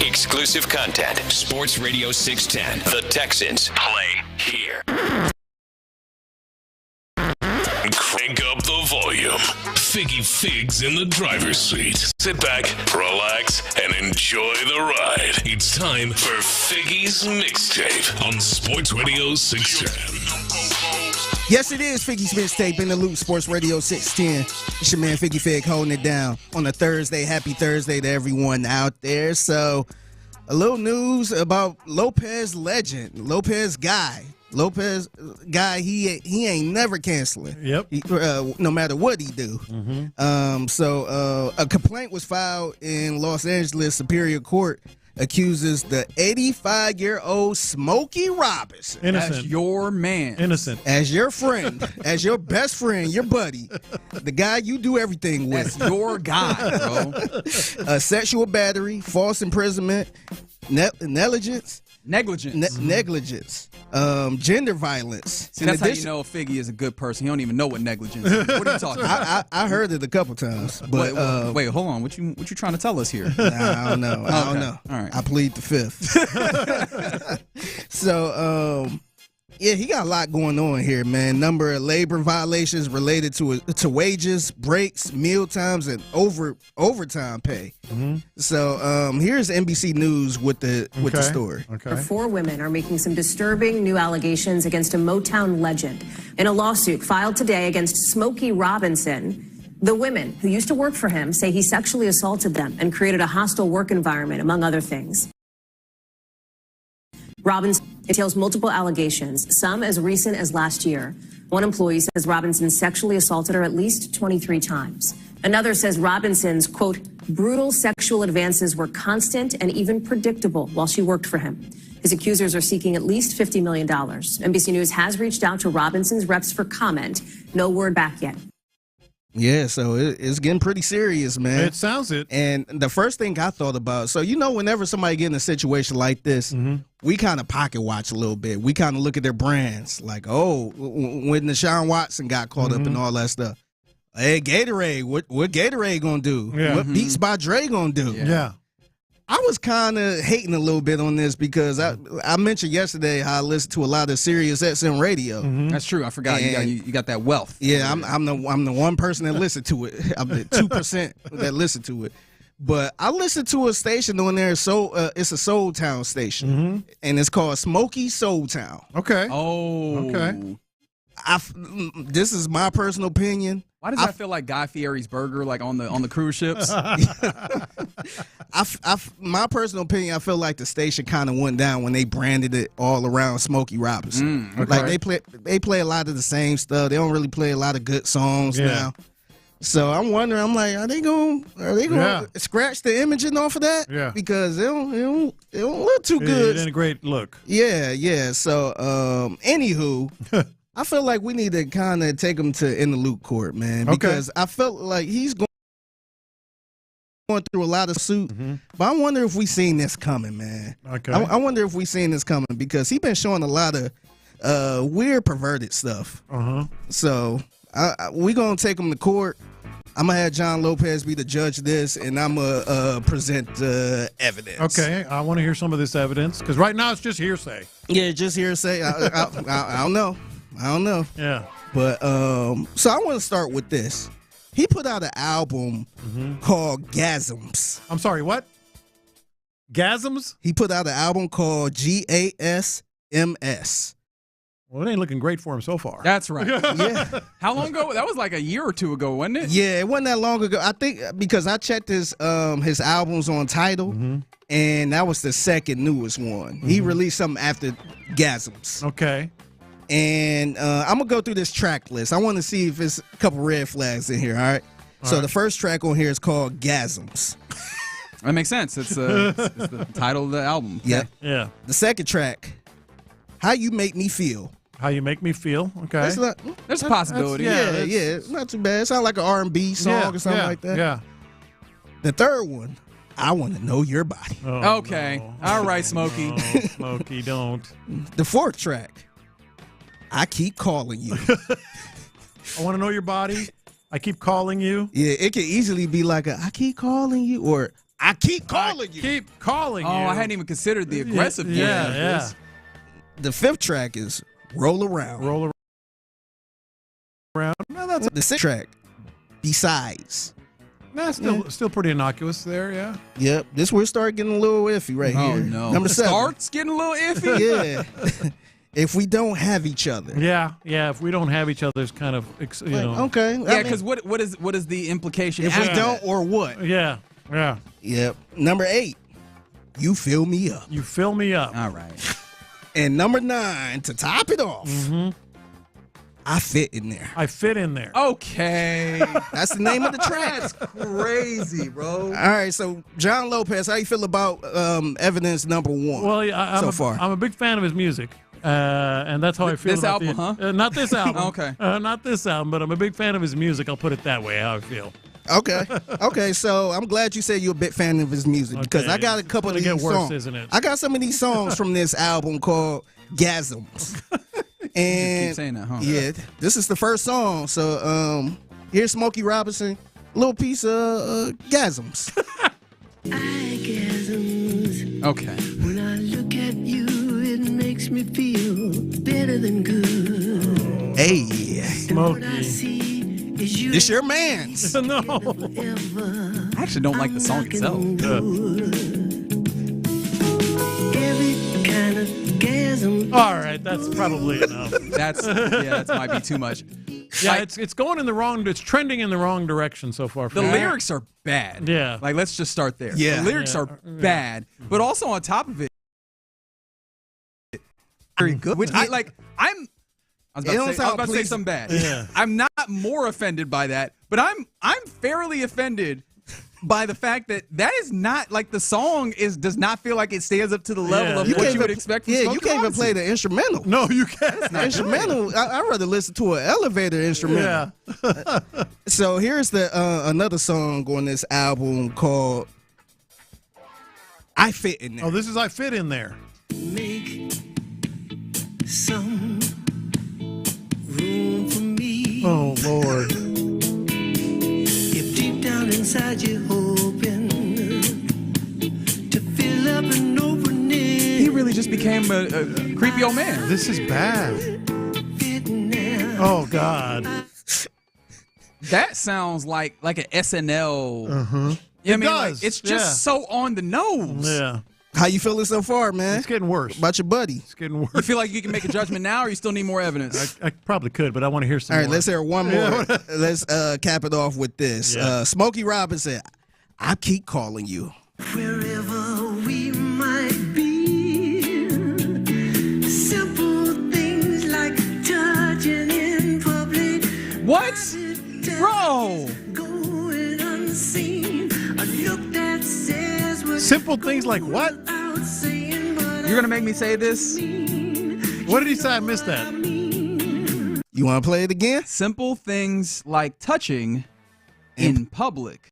[SPEAKER 3] Exclusive content. Sports Radio 610. The Texans play here.
[SPEAKER 1] Crank up the volume. Figgy Figs in the driver's seat. Sit back, relax, and enjoy the ride. It's time for Figgy's Mixtape on Sports Radio 610.
[SPEAKER 4] Yes, it is Figgy's Mixtape in the loop, Sports Radio 610. It's your man Figgy Fig holding it down on a Thursday. Happy Thursday to everyone out there. So, a little news about Lopez legend, Lopez guy, he ain't never canceling.
[SPEAKER 2] Yep.
[SPEAKER 4] No matter what he do. So a complaint was filed in Los Angeles Superior Court, accuses the 85-year-old Smokey Robinson.
[SPEAKER 2] Innocent.
[SPEAKER 22] As your man.
[SPEAKER 2] Innocent.
[SPEAKER 4] As your friend, as your best friend, your buddy, the guy you do everything with.
[SPEAKER 22] That's your guy, bro.
[SPEAKER 4] Sexual battery, false imprisonment, negligence, gender violence.
[SPEAKER 22] See, that's how you know Figgy is a good person. He don't even know what negligence is. What are you talking about?
[SPEAKER 4] I heard it a couple times. But
[SPEAKER 22] wait, hold on. What you trying to tell us here?
[SPEAKER 4] Nah, I don't know. I don't know.
[SPEAKER 22] All right.
[SPEAKER 4] I plead the fifth. So, yeah, he got a lot going on here, man. Number of labor violations related to wages, breaks, meal times, and overtime pay. So here's NBC News with the story.
[SPEAKER 11] Okay. 4 women are making some disturbing new allegations against a Motown legend in a lawsuit filed today against Smokey Robinson. The women who used to work for him say he sexually assaulted them and created a hostile work environment, among other things. Robinson details multiple allegations, some as recent as last year. One employee says Robinson sexually assaulted her at least 23 times. Another says Robinson's, quote, brutal sexual advances were constant and even predictable while she worked for him. His accusers are seeking at least $50 million. NBC News has reached out to Robinson's reps for comment. No word back yet.
[SPEAKER 4] Yeah, so it's getting pretty serious, man.
[SPEAKER 2] It sounds it.
[SPEAKER 4] And the first thing I thought about, so whenever somebody get in a situation like this, we kind of pocket watch a little bit. We kind of look at their brands, like, when Deshaun Watson got caught up in all that stuff. Hey, Gatorade, what Gatorade gonna do?
[SPEAKER 2] Yeah.
[SPEAKER 4] What Beats by Dre gonna do?
[SPEAKER 2] Yeah.
[SPEAKER 4] I was kind of hating a little bit on this because I mentioned yesterday how I listen to a lot of Sirius XM radio.
[SPEAKER 22] That's true. I forgot you got that wealth.
[SPEAKER 4] Yeah, I'm the one person that listened to it. I'm the 2% that listened to it. But I listened to a station on there. It's a Soul Town station, and it's called Smokey Soul Town.
[SPEAKER 2] Okay.
[SPEAKER 22] Oh.
[SPEAKER 2] Okay.
[SPEAKER 4] This is my personal opinion.
[SPEAKER 22] Why does that feel like Guy Fieri's burger, like on the cruise ships?
[SPEAKER 4] My personal opinion, I feel like the station kind of went down when they branded it all around Smokey Robinson.
[SPEAKER 2] Okay.
[SPEAKER 4] Like they play a lot of the same stuff. They don't really play a lot of good songs now. So I'm wondering. I'm like, are they going to scratch the imaging off of that?
[SPEAKER 2] Yeah.
[SPEAKER 4] Because it don't look too good.
[SPEAKER 2] It ain't a great look.
[SPEAKER 4] Yeah. So anywho. I feel like we need to kind of take him to in the loop court, man, because I felt like he's going through a lot of suit. But I wonder if we seen this coming, man.
[SPEAKER 2] Okay.
[SPEAKER 4] I wonder if we seen this coming because he's been showing a lot of weird, perverted stuff. So we gonna take him to court. I'm gonna have John Lopez be the judge of this, and I'm gonna present evidence.
[SPEAKER 2] Okay, I want to hear some of this evidence because right now it's just hearsay.
[SPEAKER 4] Yeah, just hearsay. I don't know. I don't know.
[SPEAKER 2] Yeah.
[SPEAKER 4] But so I want to start with this. He put out an album called Gasms.
[SPEAKER 2] I'm sorry, what? Gasms?
[SPEAKER 4] He put out an album called GASMS.
[SPEAKER 2] Well, it ain't looking great for him so far.
[SPEAKER 22] That's right.
[SPEAKER 4] Yeah.
[SPEAKER 22] How long ago? That was like a year or two ago, wasn't it?
[SPEAKER 4] Yeah, it wasn't that long ago. I think because I checked his albums on Tidal, and that was the second newest one. He released something after Gasms.
[SPEAKER 2] Okay.
[SPEAKER 4] And I'm going to go through this track list. I want to see if there's a couple red flags in here, all right? So the first track on here is called Gasms.
[SPEAKER 22] That makes sense. It's the title of the album.
[SPEAKER 4] Yeah.
[SPEAKER 2] Yeah.
[SPEAKER 4] The second track, How You Make Me Feel.
[SPEAKER 2] How You Make Me Feel. Okay.
[SPEAKER 22] There's a possibility.
[SPEAKER 4] Yeah, it's not too bad. It sounds like an R&B song or something like that.
[SPEAKER 2] Yeah.
[SPEAKER 4] The third one, I Want to Know Your Body.
[SPEAKER 2] Oh,
[SPEAKER 22] okay.
[SPEAKER 2] No.
[SPEAKER 22] All right, Smokey.
[SPEAKER 2] No, Smokey, don't.
[SPEAKER 4] The fourth track, I Keep Calling You.
[SPEAKER 2] I Want to Know Your Body. I Keep Calling You.
[SPEAKER 4] Yeah, it could easily be like I keep calling you, or I keep calling you.
[SPEAKER 2] Keep calling you.
[SPEAKER 22] Oh, I hadn't even considered the aggressive part of this.
[SPEAKER 4] The fifth track is Roll Around.
[SPEAKER 2] Roll Around. No, that's
[SPEAKER 4] the sixth track, Besides.
[SPEAKER 2] Nah, still pretty innocuous there, yeah.
[SPEAKER 4] Yep. This will start getting a little iffy right here.
[SPEAKER 22] Oh, no.
[SPEAKER 4] Number 7.
[SPEAKER 22] Starts getting a little iffy?
[SPEAKER 4] Yeah. If we don't have each other.
[SPEAKER 2] Yeah. If we don't have each other's kind of,
[SPEAKER 4] Okay.
[SPEAKER 22] Yeah, because what is the implication?
[SPEAKER 4] If we don't, or what?
[SPEAKER 2] Yeah.
[SPEAKER 4] Yep. Number 8, You Fill Me Up.
[SPEAKER 2] You Fill Me Up.
[SPEAKER 22] All right.
[SPEAKER 4] And number 9, to top it off, I Fit in There.
[SPEAKER 2] I Fit in There.
[SPEAKER 22] Okay.
[SPEAKER 4] That's the name of the track.
[SPEAKER 22] That's crazy, bro.
[SPEAKER 4] All right, so John Lopez, how you feel about Evidence number 1?
[SPEAKER 2] Well,
[SPEAKER 4] far?
[SPEAKER 2] I'm a big fan of his music. And that's how I feel
[SPEAKER 22] this
[SPEAKER 2] about
[SPEAKER 22] album, huh?
[SPEAKER 2] Not this album.
[SPEAKER 22] Okay.
[SPEAKER 2] Not this album, but I'm a big fan of his music. I'll put it that way, how I feel.
[SPEAKER 4] Okay, so I'm glad you said you're a big fan of his music because I got a couple of these
[SPEAKER 2] get worse,
[SPEAKER 4] songs.
[SPEAKER 2] isn't it?
[SPEAKER 4] I got some of these songs from this album called Gasms. And
[SPEAKER 22] keep saying that, huh?
[SPEAKER 4] Yeah, this is the first song. So here's Smokey Robinson, a little piece of Gasms.
[SPEAKER 22] Okay.
[SPEAKER 9] When I look at you, it makes me feel better than good.
[SPEAKER 4] Hey,
[SPEAKER 2] Smokey.
[SPEAKER 4] It's your man's.
[SPEAKER 2] No.
[SPEAKER 22] I actually don't like the song itself.
[SPEAKER 9] Every kind of gasm.
[SPEAKER 2] All right, that's probably enough.
[SPEAKER 22] That might be too much.
[SPEAKER 2] Yeah, it's going in the wrong. It's trending in the wrong direction so far.
[SPEAKER 22] The lyrics are bad.
[SPEAKER 2] Yeah.
[SPEAKER 22] Like, let's just start there.
[SPEAKER 4] Yeah.
[SPEAKER 22] The lyrics are bad, but also on top of it, very good. Which I was about to say something bad.
[SPEAKER 2] Yeah.
[SPEAKER 22] I'm not more offended by that, but I'm fairly offended by the fact that is not like the song does not feel like it stands up to the level of what you would expect from Smokey
[SPEAKER 4] you can't even
[SPEAKER 22] Robinson.
[SPEAKER 4] play the instrumental.
[SPEAKER 2] No, you can't.
[SPEAKER 4] The instrumental, I'd rather listen to an elevator instrumental.
[SPEAKER 2] Yeah.
[SPEAKER 4] So here's the another song on this album called I Fit in There.
[SPEAKER 2] Oh, this is I Fit in There.
[SPEAKER 9] Make some room for me.
[SPEAKER 2] Oh, Lord.
[SPEAKER 9] If deep down inside you're hoping to fill up an opening.
[SPEAKER 22] He really just became a creepy old man.
[SPEAKER 2] This is bad. Oh, God.
[SPEAKER 22] That sounds like an SNL.
[SPEAKER 2] Uh-huh.
[SPEAKER 22] I mean, like, it's just so on the nose.
[SPEAKER 2] Yeah.
[SPEAKER 4] How you feeling so far, man?
[SPEAKER 2] It's getting worse.
[SPEAKER 4] About your buddy?
[SPEAKER 2] It's getting worse.
[SPEAKER 22] You feel like you can make a judgment now, or you still need more evidence?
[SPEAKER 2] I probably could, but I want to hear some
[SPEAKER 4] All right,
[SPEAKER 2] more.
[SPEAKER 4] let's hear one more. Let's cap it off with this.
[SPEAKER 2] Yeah.
[SPEAKER 4] Smokey Robinson, I Keep Calling You.
[SPEAKER 9] Wherever we might be, simple things like touching in public.
[SPEAKER 22] What? Bro!
[SPEAKER 9] Going unseen, a look that says we're
[SPEAKER 2] Simple things like what?
[SPEAKER 22] You're gonna make me say this?
[SPEAKER 2] What did he say? I missed that.
[SPEAKER 4] You want to play it again?
[SPEAKER 22] Simple things like touching in public.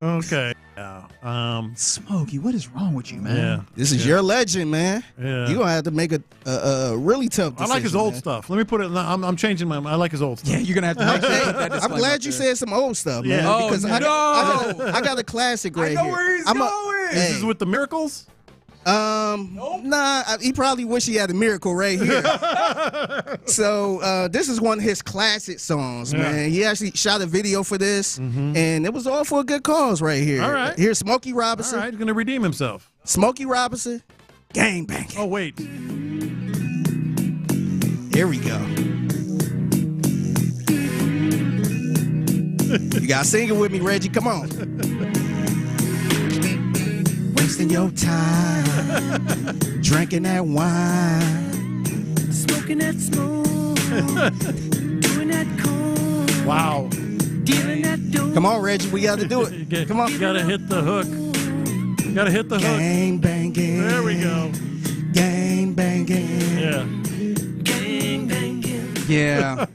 [SPEAKER 2] Okay. Yeah.
[SPEAKER 22] Smokey, what is wrong with you, man?
[SPEAKER 2] Yeah.
[SPEAKER 4] This is your legend, man.
[SPEAKER 2] Yeah.
[SPEAKER 4] You're going to have to make a really tough decision.
[SPEAKER 2] I like his old
[SPEAKER 4] man.
[SPEAKER 2] stuff. Let me put it. I'm changing my. I like his old stuff.
[SPEAKER 22] Yeah, you're gonna have to make sure you put that
[SPEAKER 4] I'm
[SPEAKER 22] disclaimer
[SPEAKER 4] glad
[SPEAKER 22] up
[SPEAKER 4] you
[SPEAKER 22] there.
[SPEAKER 4] said some old stuff, man.
[SPEAKER 2] Yeah.
[SPEAKER 22] Oh,
[SPEAKER 4] because
[SPEAKER 22] no.
[SPEAKER 4] I got a classic right
[SPEAKER 22] I know
[SPEAKER 4] here.
[SPEAKER 22] where he's going.
[SPEAKER 2] This is with the Miracles.
[SPEAKER 4] Nah, he probably wish he had a miracle right here. So this is one of his classic songs, man. He actually shot a video for this, and it was all for a good cause right here.
[SPEAKER 2] All right.
[SPEAKER 4] Here's Smokey Robinson.
[SPEAKER 2] All right, he's gonna redeem himself.
[SPEAKER 4] Smokey Robinson, gang banging.
[SPEAKER 2] Oh wait.
[SPEAKER 4] Here we go. You gotta sing it with me, Reggie. Come on. Wasting your time, drinking that wine,
[SPEAKER 9] smoking that smoke, doing that coke,
[SPEAKER 2] Wow.
[SPEAKER 9] dealing that dope.
[SPEAKER 4] Come on, Reggie. We got to do it. Come on.
[SPEAKER 2] You gotta hit the hook. You gotta hit the hook.
[SPEAKER 4] Gang banging.
[SPEAKER 2] There we go.
[SPEAKER 4] Gang banging.
[SPEAKER 2] Yeah.
[SPEAKER 9] Gang banging.
[SPEAKER 22] Yeah.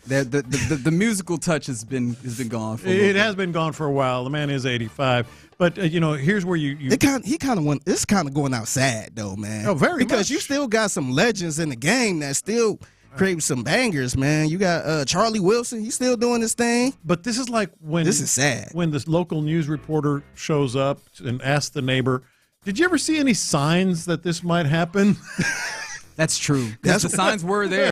[SPEAKER 22] The musical touch has been gone for a little
[SPEAKER 2] It
[SPEAKER 22] bit.
[SPEAKER 2] has been gone for a while. The man is 85. But here's where you
[SPEAKER 4] He kind of went. It's kind of going out sad though, man.
[SPEAKER 2] Oh, very
[SPEAKER 4] because
[SPEAKER 2] much.
[SPEAKER 4] you still got some legends in the game that still creating some bangers, man. You got Charlie Wilson. He's still doing his thing.
[SPEAKER 2] But this is like when
[SPEAKER 4] this is sad.
[SPEAKER 2] When this local news reporter shows up and asks the neighbor, "Did you ever see any signs that this might happen?"
[SPEAKER 22] That's true. The signs were there.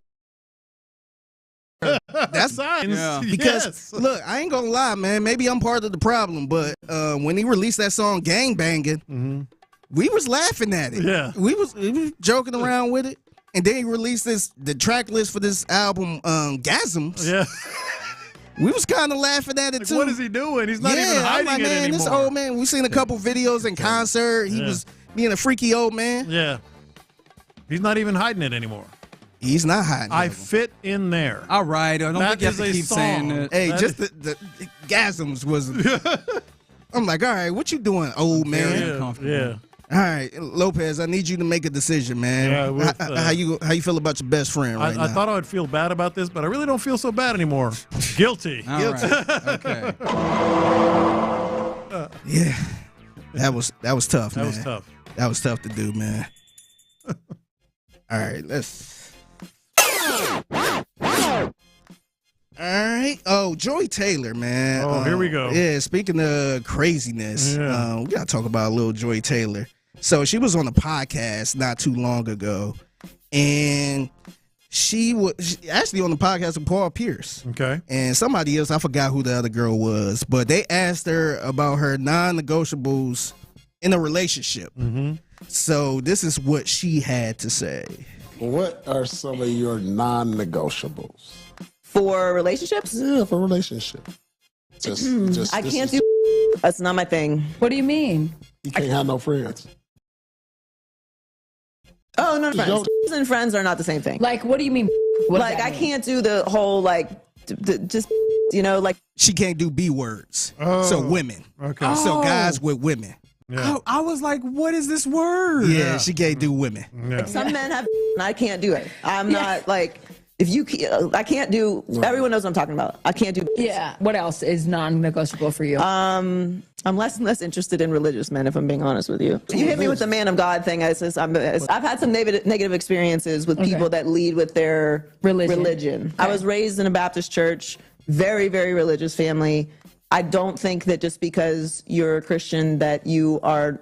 [SPEAKER 4] That's
[SPEAKER 2] signs.
[SPEAKER 4] Yeah. Because look, I ain't gonna lie, man. Maybe I'm part of the problem, but when he released that song "Gang Bangin'," we was laughing at it.
[SPEAKER 2] Yeah,
[SPEAKER 4] we was joking around with it, and then he released the track list for this album, Gasms.
[SPEAKER 2] Yeah.
[SPEAKER 4] We was kind of laughing at it too.
[SPEAKER 2] What is he doing? He's not even hiding
[SPEAKER 4] I'm like,
[SPEAKER 2] it
[SPEAKER 4] man,
[SPEAKER 2] anymore.
[SPEAKER 4] This old man. We seen a couple videos in concert. He was being a freaky old man.
[SPEAKER 2] Yeah, he's not even hiding it anymore.
[SPEAKER 4] He's not hiding.
[SPEAKER 2] I fit in there.
[SPEAKER 22] All right, I don't think you have to
[SPEAKER 2] is a
[SPEAKER 22] keep
[SPEAKER 2] song.
[SPEAKER 22] saying it.
[SPEAKER 4] Hey, just the Gasms was. I'm like, all right, what you doing, old man?
[SPEAKER 2] Yeah.
[SPEAKER 4] All right, Lopez, I need you to make a decision, man.
[SPEAKER 2] Yeah,
[SPEAKER 4] how you feel about your best friend right now?
[SPEAKER 2] I thought I would feel bad about this, but I really don't feel so bad anymore. Guilty.
[SPEAKER 22] All
[SPEAKER 2] Guilty.
[SPEAKER 22] right. Okay.
[SPEAKER 4] Yeah, that was tough, man.
[SPEAKER 2] That was tough.
[SPEAKER 4] That was tough to do, man. All right, let's. All right. Oh, Joy Taylor, man.
[SPEAKER 2] Oh, here we go.
[SPEAKER 4] Yeah, speaking of craziness, we got to talk about little Joy Taylor. So she was on a podcast not too long ago, and she was actually on the podcast with Paul Pierce.
[SPEAKER 2] Okay.
[SPEAKER 4] And somebody else, I forgot who the other girl was, but they asked her about her non-negotiables in a relationship.
[SPEAKER 2] Mm-hmm.
[SPEAKER 4] So this is what she had to say.
[SPEAKER 15] What are some of your non-negotiables?
[SPEAKER 8] For relationships?
[SPEAKER 15] Yeah, for relationships. Just
[SPEAKER 8] I can't do. That's not my thing.
[SPEAKER 17] What do you mean?
[SPEAKER 15] You can't have no friends.
[SPEAKER 8] Oh, no, friends. And friends are not the same thing.
[SPEAKER 17] Like, what do you mean? What does
[SPEAKER 8] Like,
[SPEAKER 17] that
[SPEAKER 8] I
[SPEAKER 17] mean?
[SPEAKER 8] can't do the whole, like, just, like.
[SPEAKER 4] She can't do B words.
[SPEAKER 2] Oh.
[SPEAKER 4] So women.
[SPEAKER 2] Okay.
[SPEAKER 4] So guys with women.
[SPEAKER 2] Yeah.
[SPEAKER 22] I was like, what is this word?
[SPEAKER 4] Yeah, she can't do women.
[SPEAKER 2] Yeah.
[SPEAKER 8] Some men have, and I can't do it. I'm not, like, I can't do, everyone knows what I'm talking about. I can't do.
[SPEAKER 17] Yeah. What else is non-negotiable for you?
[SPEAKER 8] I'm less and less interested in religious men, if I'm being honest with you. You hit me with the man of God thing. I've had some negative experiences with people that lead with their religion.
[SPEAKER 17] Okay.
[SPEAKER 8] I was raised in a Baptist church, very, very religious family. I don't think that just because you're a Christian that you are,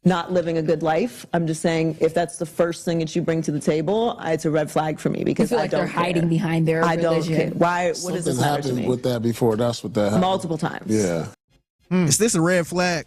[SPEAKER 8] not living a good life. I'm just saying, if that's the first thing that you bring to the table, it's a red flag for me because
[SPEAKER 17] I feel like they're hiding behind their religion.
[SPEAKER 8] I don't care. Why? What does this
[SPEAKER 15] Something
[SPEAKER 8] matter to
[SPEAKER 15] happened
[SPEAKER 8] me?
[SPEAKER 15] with that before. That's what that happened.
[SPEAKER 8] Multiple times.
[SPEAKER 15] Yeah.
[SPEAKER 4] Is this a red flag?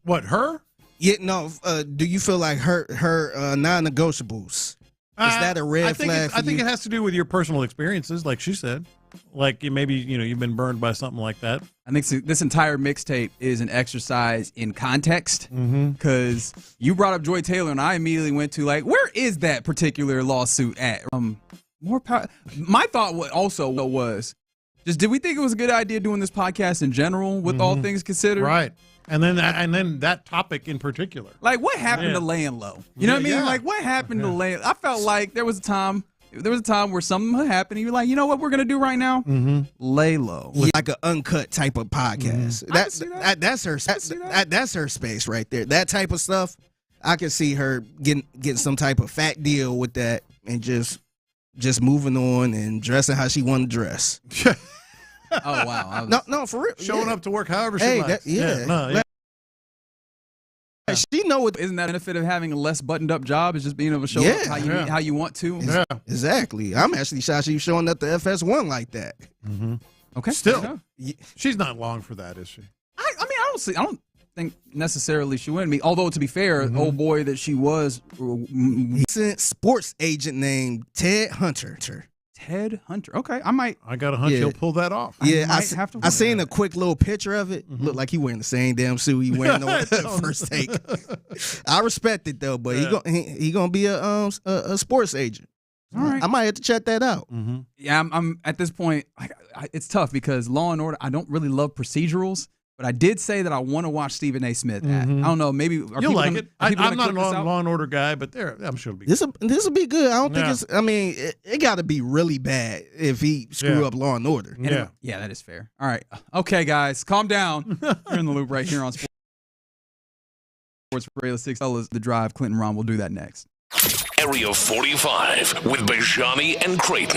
[SPEAKER 2] What, her?
[SPEAKER 4] Yeah, no. Do you feel like her non-negotiables? Is that a red flag for
[SPEAKER 2] I think
[SPEAKER 4] you?
[SPEAKER 2] it has to do with your personal experiences, like she said. Like maybe you've been burned by something like that.
[SPEAKER 22] I think this entire mixtape is an exercise in context because you brought up Joy Taylor and I immediately went to like, where is that particular lawsuit at? More power. My thought also was just, did we think it was a good idea doing this podcast in general with all things considered?
[SPEAKER 2] Right. And then that topic in particular.
[SPEAKER 22] Like, what happened to laying low? You know what I mean?
[SPEAKER 2] Yeah.
[SPEAKER 22] Like, what happened to laying? I felt like there was a time where something happened and you're like, you know what we're gonna do right now? Lay low.
[SPEAKER 4] Like an uncut type of podcast. That's her space right there. That type of stuff, I can see her getting some type of fat deal with that and just moving on and dressing how she want to dress.
[SPEAKER 22] Oh wow!
[SPEAKER 4] No, for real.
[SPEAKER 2] Showing up to work however she likes.
[SPEAKER 4] She know what.
[SPEAKER 22] Isn't that the benefit of having a less buttoned up job? Is just being able to show up how you want to.
[SPEAKER 2] Yeah.
[SPEAKER 4] Exactly. I'm actually shocked she's showing up to FS1 like that.
[SPEAKER 22] Okay.
[SPEAKER 2] Still, she's not long for that, is she?
[SPEAKER 22] I don't think necessarily she wouldn't be. Although to be fair, old boy that she was,
[SPEAKER 4] Recent sports agent named Ted Hunter.
[SPEAKER 22] Ted Hunter. Okay,
[SPEAKER 2] I got a hunch he'll pull that off.
[SPEAKER 4] Yeah, I seen a quick little picture of it. Looked like he wearing the same damn suit he wearing on the first take. I respect it though, but he gonna be a sports agent.
[SPEAKER 22] All right,
[SPEAKER 4] I might have to check that out.
[SPEAKER 22] Yeah, I'm at this point. It's tough because Law and Order. I don't really love procedurals, but I did say that I want to watch Stephen A. Smith. I don't know. Maybe
[SPEAKER 2] you'll like it. I'm not a Law and Order guy, but I'm sure it'll be.
[SPEAKER 4] This will be good. I don't think it's. I mean, it got to be really bad if he screw up Law and Order.
[SPEAKER 22] Yeah, that is fair. All right, okay, guys, calm down. You're in the loop right here on Sports Radio 6. The Drive. Clinton Ron will do that next.
[SPEAKER 1] Area 45 with Bijani and Creighton.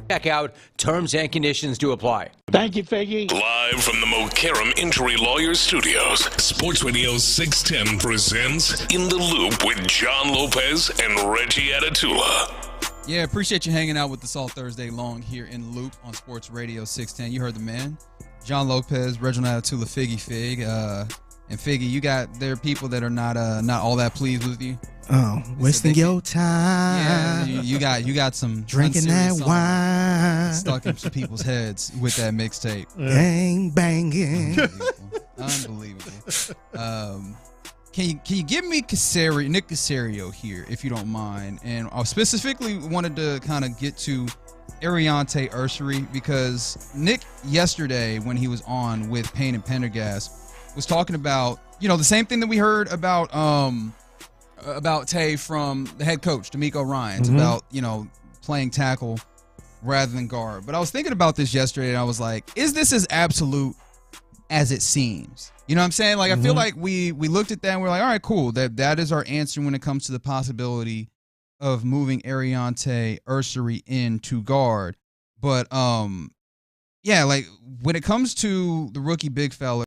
[SPEAKER 6] Check out. Terms and conditions do apply.
[SPEAKER 15] Thank you, Figgy.
[SPEAKER 1] Live from the Mokaram Injury Lawyers Studios, Sports Radio 610 presents In the Loop with John Lopez and Reggie Atatula.
[SPEAKER 22] Yeah, appreciate you hanging out with us all Thursday long here in the Loop on Sports Radio 610. You heard the man, John Lopez, Reginald Atatula, Figgy Fig. And Figgy, there are people that are not all that pleased with you.
[SPEAKER 4] Oh, wasting your time.
[SPEAKER 22] Yeah, you got some
[SPEAKER 4] drinking that wine
[SPEAKER 22] stuck in some people's heads with that mixtape.
[SPEAKER 4] Gang banging.
[SPEAKER 22] Unbelievable. Can you give me Nick Caserio here, if you don't mind? And I specifically wanted to kind of get to Ariante Ursery, because Nick yesterday, when he was on with Payne and Pendergast, was talking about, the same thing that we heard about Tay from the head coach, D'Amico Ryans, about, playing tackle rather than guard. But I was thinking about this yesterday, and I was like, is this as absolute as it seems? You know what I'm saying? Like, I feel like we looked at that and we're like, all right, cool. That is our answer when it comes to the possibility of moving Ariante Ursery into guard. But, yeah, like, when it comes to the rookie big fella,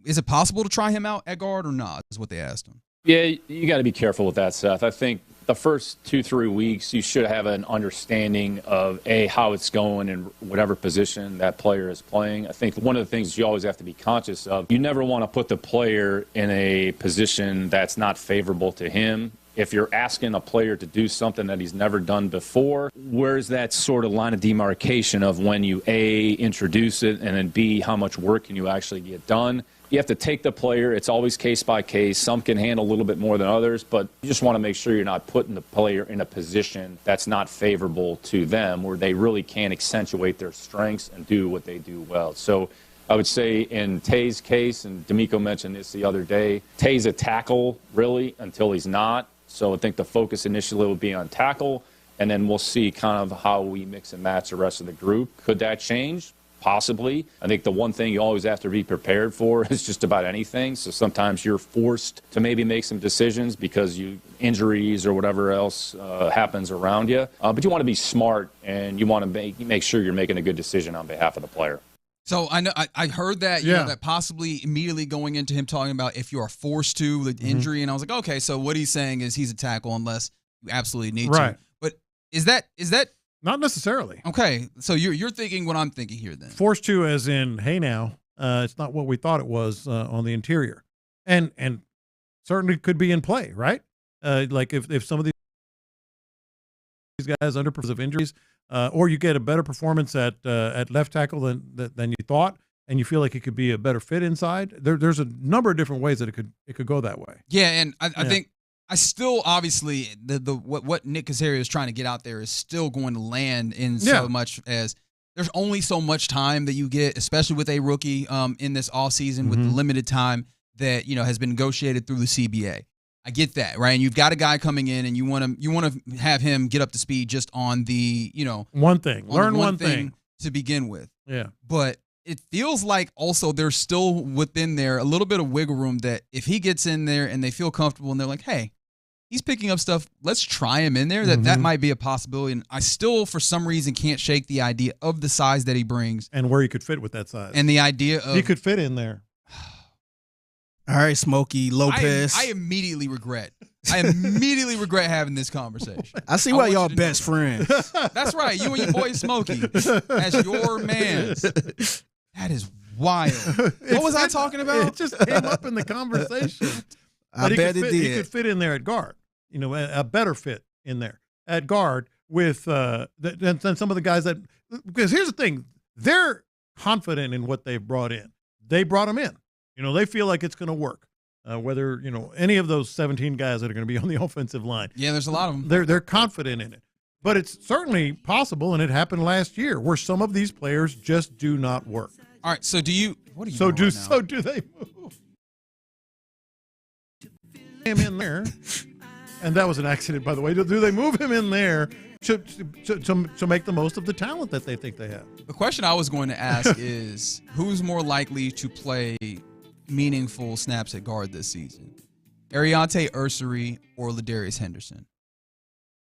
[SPEAKER 22] is it possible to try him out at guard or not, is what they asked him.
[SPEAKER 7] Yeah, you got to be careful with that, Seth. I think the first 2-3 weeks, you should have an understanding of, how it's going in whatever position that player is playing. I think one of the things you always have to be conscious of, you never want to put the player in a position that's not favorable to him. If you're asking a player to do something that he's never done before, where's that sort of line of demarcation of when you, A, introduce it, and then B, how much work can you actually get done? You have to take the player. It's always case by case. Some can handle a little bit more than others, but you just want to make sure you're not putting the player in a position that's not favorable to them, where they really can't accentuate their strengths and do what they do well. So I would say in Tay's case, and D'Amico mentioned this the other day, Tay's a tackle, really, until he's not. So I think the focus initially will be on tackle, and then we'll see kind of how we mix and match the rest of the group. Could that change? Possibly. I think the one thing you always have to be prepared for is just about anything. So sometimes you're forced to maybe make some decisions because injuries or whatever else happens around you. But you want to be smart, and you want to make sure you're making a good decision on behalf of the player.
[SPEAKER 22] So I know I heard that, you know, that possibly immediately going into him talking about if you are forced to the injury, and I was like, okay, so what he's saying is he's a tackle unless you absolutely need to. But is that
[SPEAKER 2] not necessarily?
[SPEAKER 22] Okay, so you're thinking what I'm thinking here then.
[SPEAKER 2] Forced to, as in, hey now, it's not what we thought it was on the interior, and certainly could be in play, right? Like if some of these guys underperform because of injuries. Or you get a better performance at left tackle than you thought, and you feel like it could be a better fit inside. There's a number of different ways that it could go that way.
[SPEAKER 22] Yeah, and I think I still obviously what Nick Caserio is trying to get out there is still going to land in so much as there's only so much time that you get, especially with a rookie in this offseason with the limited time that has been negotiated through the CBA. I get that, right? And you've got a guy coming in, and you want to have him get up to speed just on the
[SPEAKER 2] one thing, learn one thing
[SPEAKER 22] to begin with.
[SPEAKER 2] Yeah,
[SPEAKER 22] but it feels like also there's still within there a little bit of wiggle room that if he gets in there and they feel comfortable and they're like, hey, he's picking up stuff, let's try him in there. That might be a possibility. And I still, for some reason, can't shake the idea of the size that he brings
[SPEAKER 2] and where he could fit with that size,
[SPEAKER 22] and the idea of
[SPEAKER 2] he could fit in there.
[SPEAKER 4] All right, Smokey Lopez.
[SPEAKER 22] I immediately regret having this conversation.
[SPEAKER 4] I see why y'all best friends.
[SPEAKER 22] That's right. You and your boy Smokey as your man. That is wild. What was I talking about?
[SPEAKER 2] It just came up in the conversation.
[SPEAKER 4] I bet it did.
[SPEAKER 2] He could fit in there at guard. A better fit in there at guard with than some of the guys that. Because here's the thing, they're confident in what they've brought in. They brought them in. They feel like it's going to work. Whether any of those 17 guys that are going to be on the offensive line.
[SPEAKER 22] Yeah, there's a lot of them.
[SPEAKER 2] They're confident in it. But it's certainly possible, and it happened last year, where some of these players just do not work.
[SPEAKER 22] All right, so what are you
[SPEAKER 2] so
[SPEAKER 22] doing
[SPEAKER 2] do
[SPEAKER 22] right now?
[SPEAKER 2] so do they move him in there? And that was an accident, by the way. Do they move him in there to make the most of the talent that they think they have?
[SPEAKER 22] The question I was going to ask is, who's more likely to play meaningful snaps at guard this season? Ariante Ursery or Ladarius Henderson?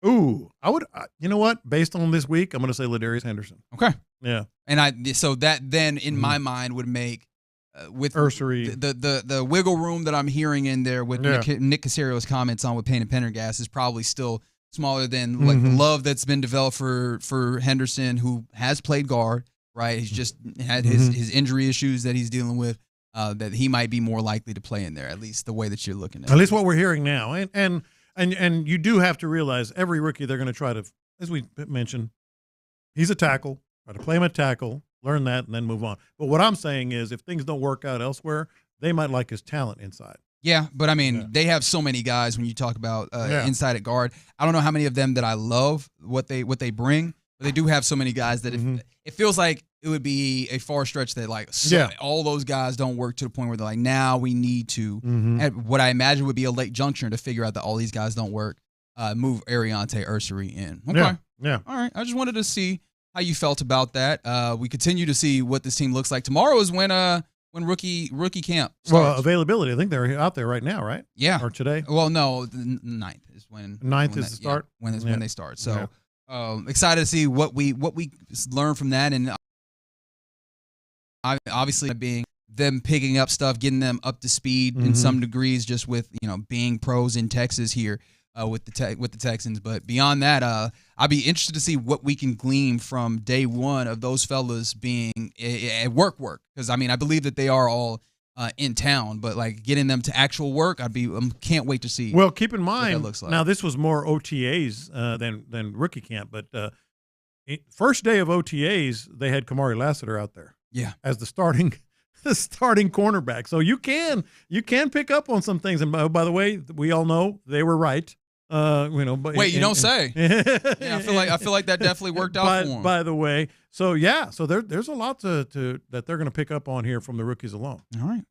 [SPEAKER 2] Ooh, I would. You know what? Based on this week, I'm going to say Ladarius Henderson.
[SPEAKER 22] Okay.
[SPEAKER 2] Yeah.
[SPEAKER 22] And so that then in my mind would make with
[SPEAKER 2] Ursery.
[SPEAKER 22] the wiggle room that I'm hearing in there with Nick Casario's comments on with Payne and Pendergast is probably still smaller than like the love that's been developed for Henderson, who has played guard. Right, he's just had his injury issues that he's dealing with. That he might be more likely to play in there, at least the way that you're looking at it.
[SPEAKER 2] At least what we're hearing now. And you do have to realize every rookie they're going to try to, as we mentioned, he's a tackle, try to play him at tackle, learn that, and then move on. But what I'm saying is if things don't work out elsewhere, they might like his talent inside.
[SPEAKER 22] Yeah, but I mean, they have so many guys when you talk about inside at guard. I don't know how many of them that I love what they bring, but they do have so many guys that it feels like it would be a far stretch that all those guys don't work to the point where they're like, now we need to, at what I imagine would be a late juncture to figure out that all these guys don't work, move Ariante Ursery in. Okay.
[SPEAKER 2] Yeah.
[SPEAKER 22] All right. I just wanted to see how you felt about that. We continue to see what this team looks like. Tomorrow is when rookie camp starts.
[SPEAKER 2] Well, availability, I think they're out there right now, right?
[SPEAKER 22] Yeah.
[SPEAKER 2] Or today?
[SPEAKER 22] Well, no, the 9th is when.
[SPEAKER 2] 9th is the start?
[SPEAKER 22] Yeah, when they start. So excited to see what we learn from that. And obviously being them picking up stuff, getting them up to speed in some degrees, just with being pros in Texas here with the Texans. But beyond that, I'd be interested to see what we can glean from day one of those fellas being at work. Because I mean, I believe that they are all in town, but like getting them to actual work, can't wait to see.
[SPEAKER 2] Well, keep in mind,
[SPEAKER 22] what that looks like.
[SPEAKER 2] Now this was more OTAs than rookie camp, but first day of OTAs they had Kamari Lassiter out there.
[SPEAKER 22] Yeah,
[SPEAKER 2] as the starting cornerback. So you can pick up on some things. And by the way, we all know they were right. But
[SPEAKER 22] wait, you don't say. Yeah, I feel like that definitely worked out for them.
[SPEAKER 2] By the way, so there's a lot to that they're going to pick up on here from the rookies alone.
[SPEAKER 22] All right.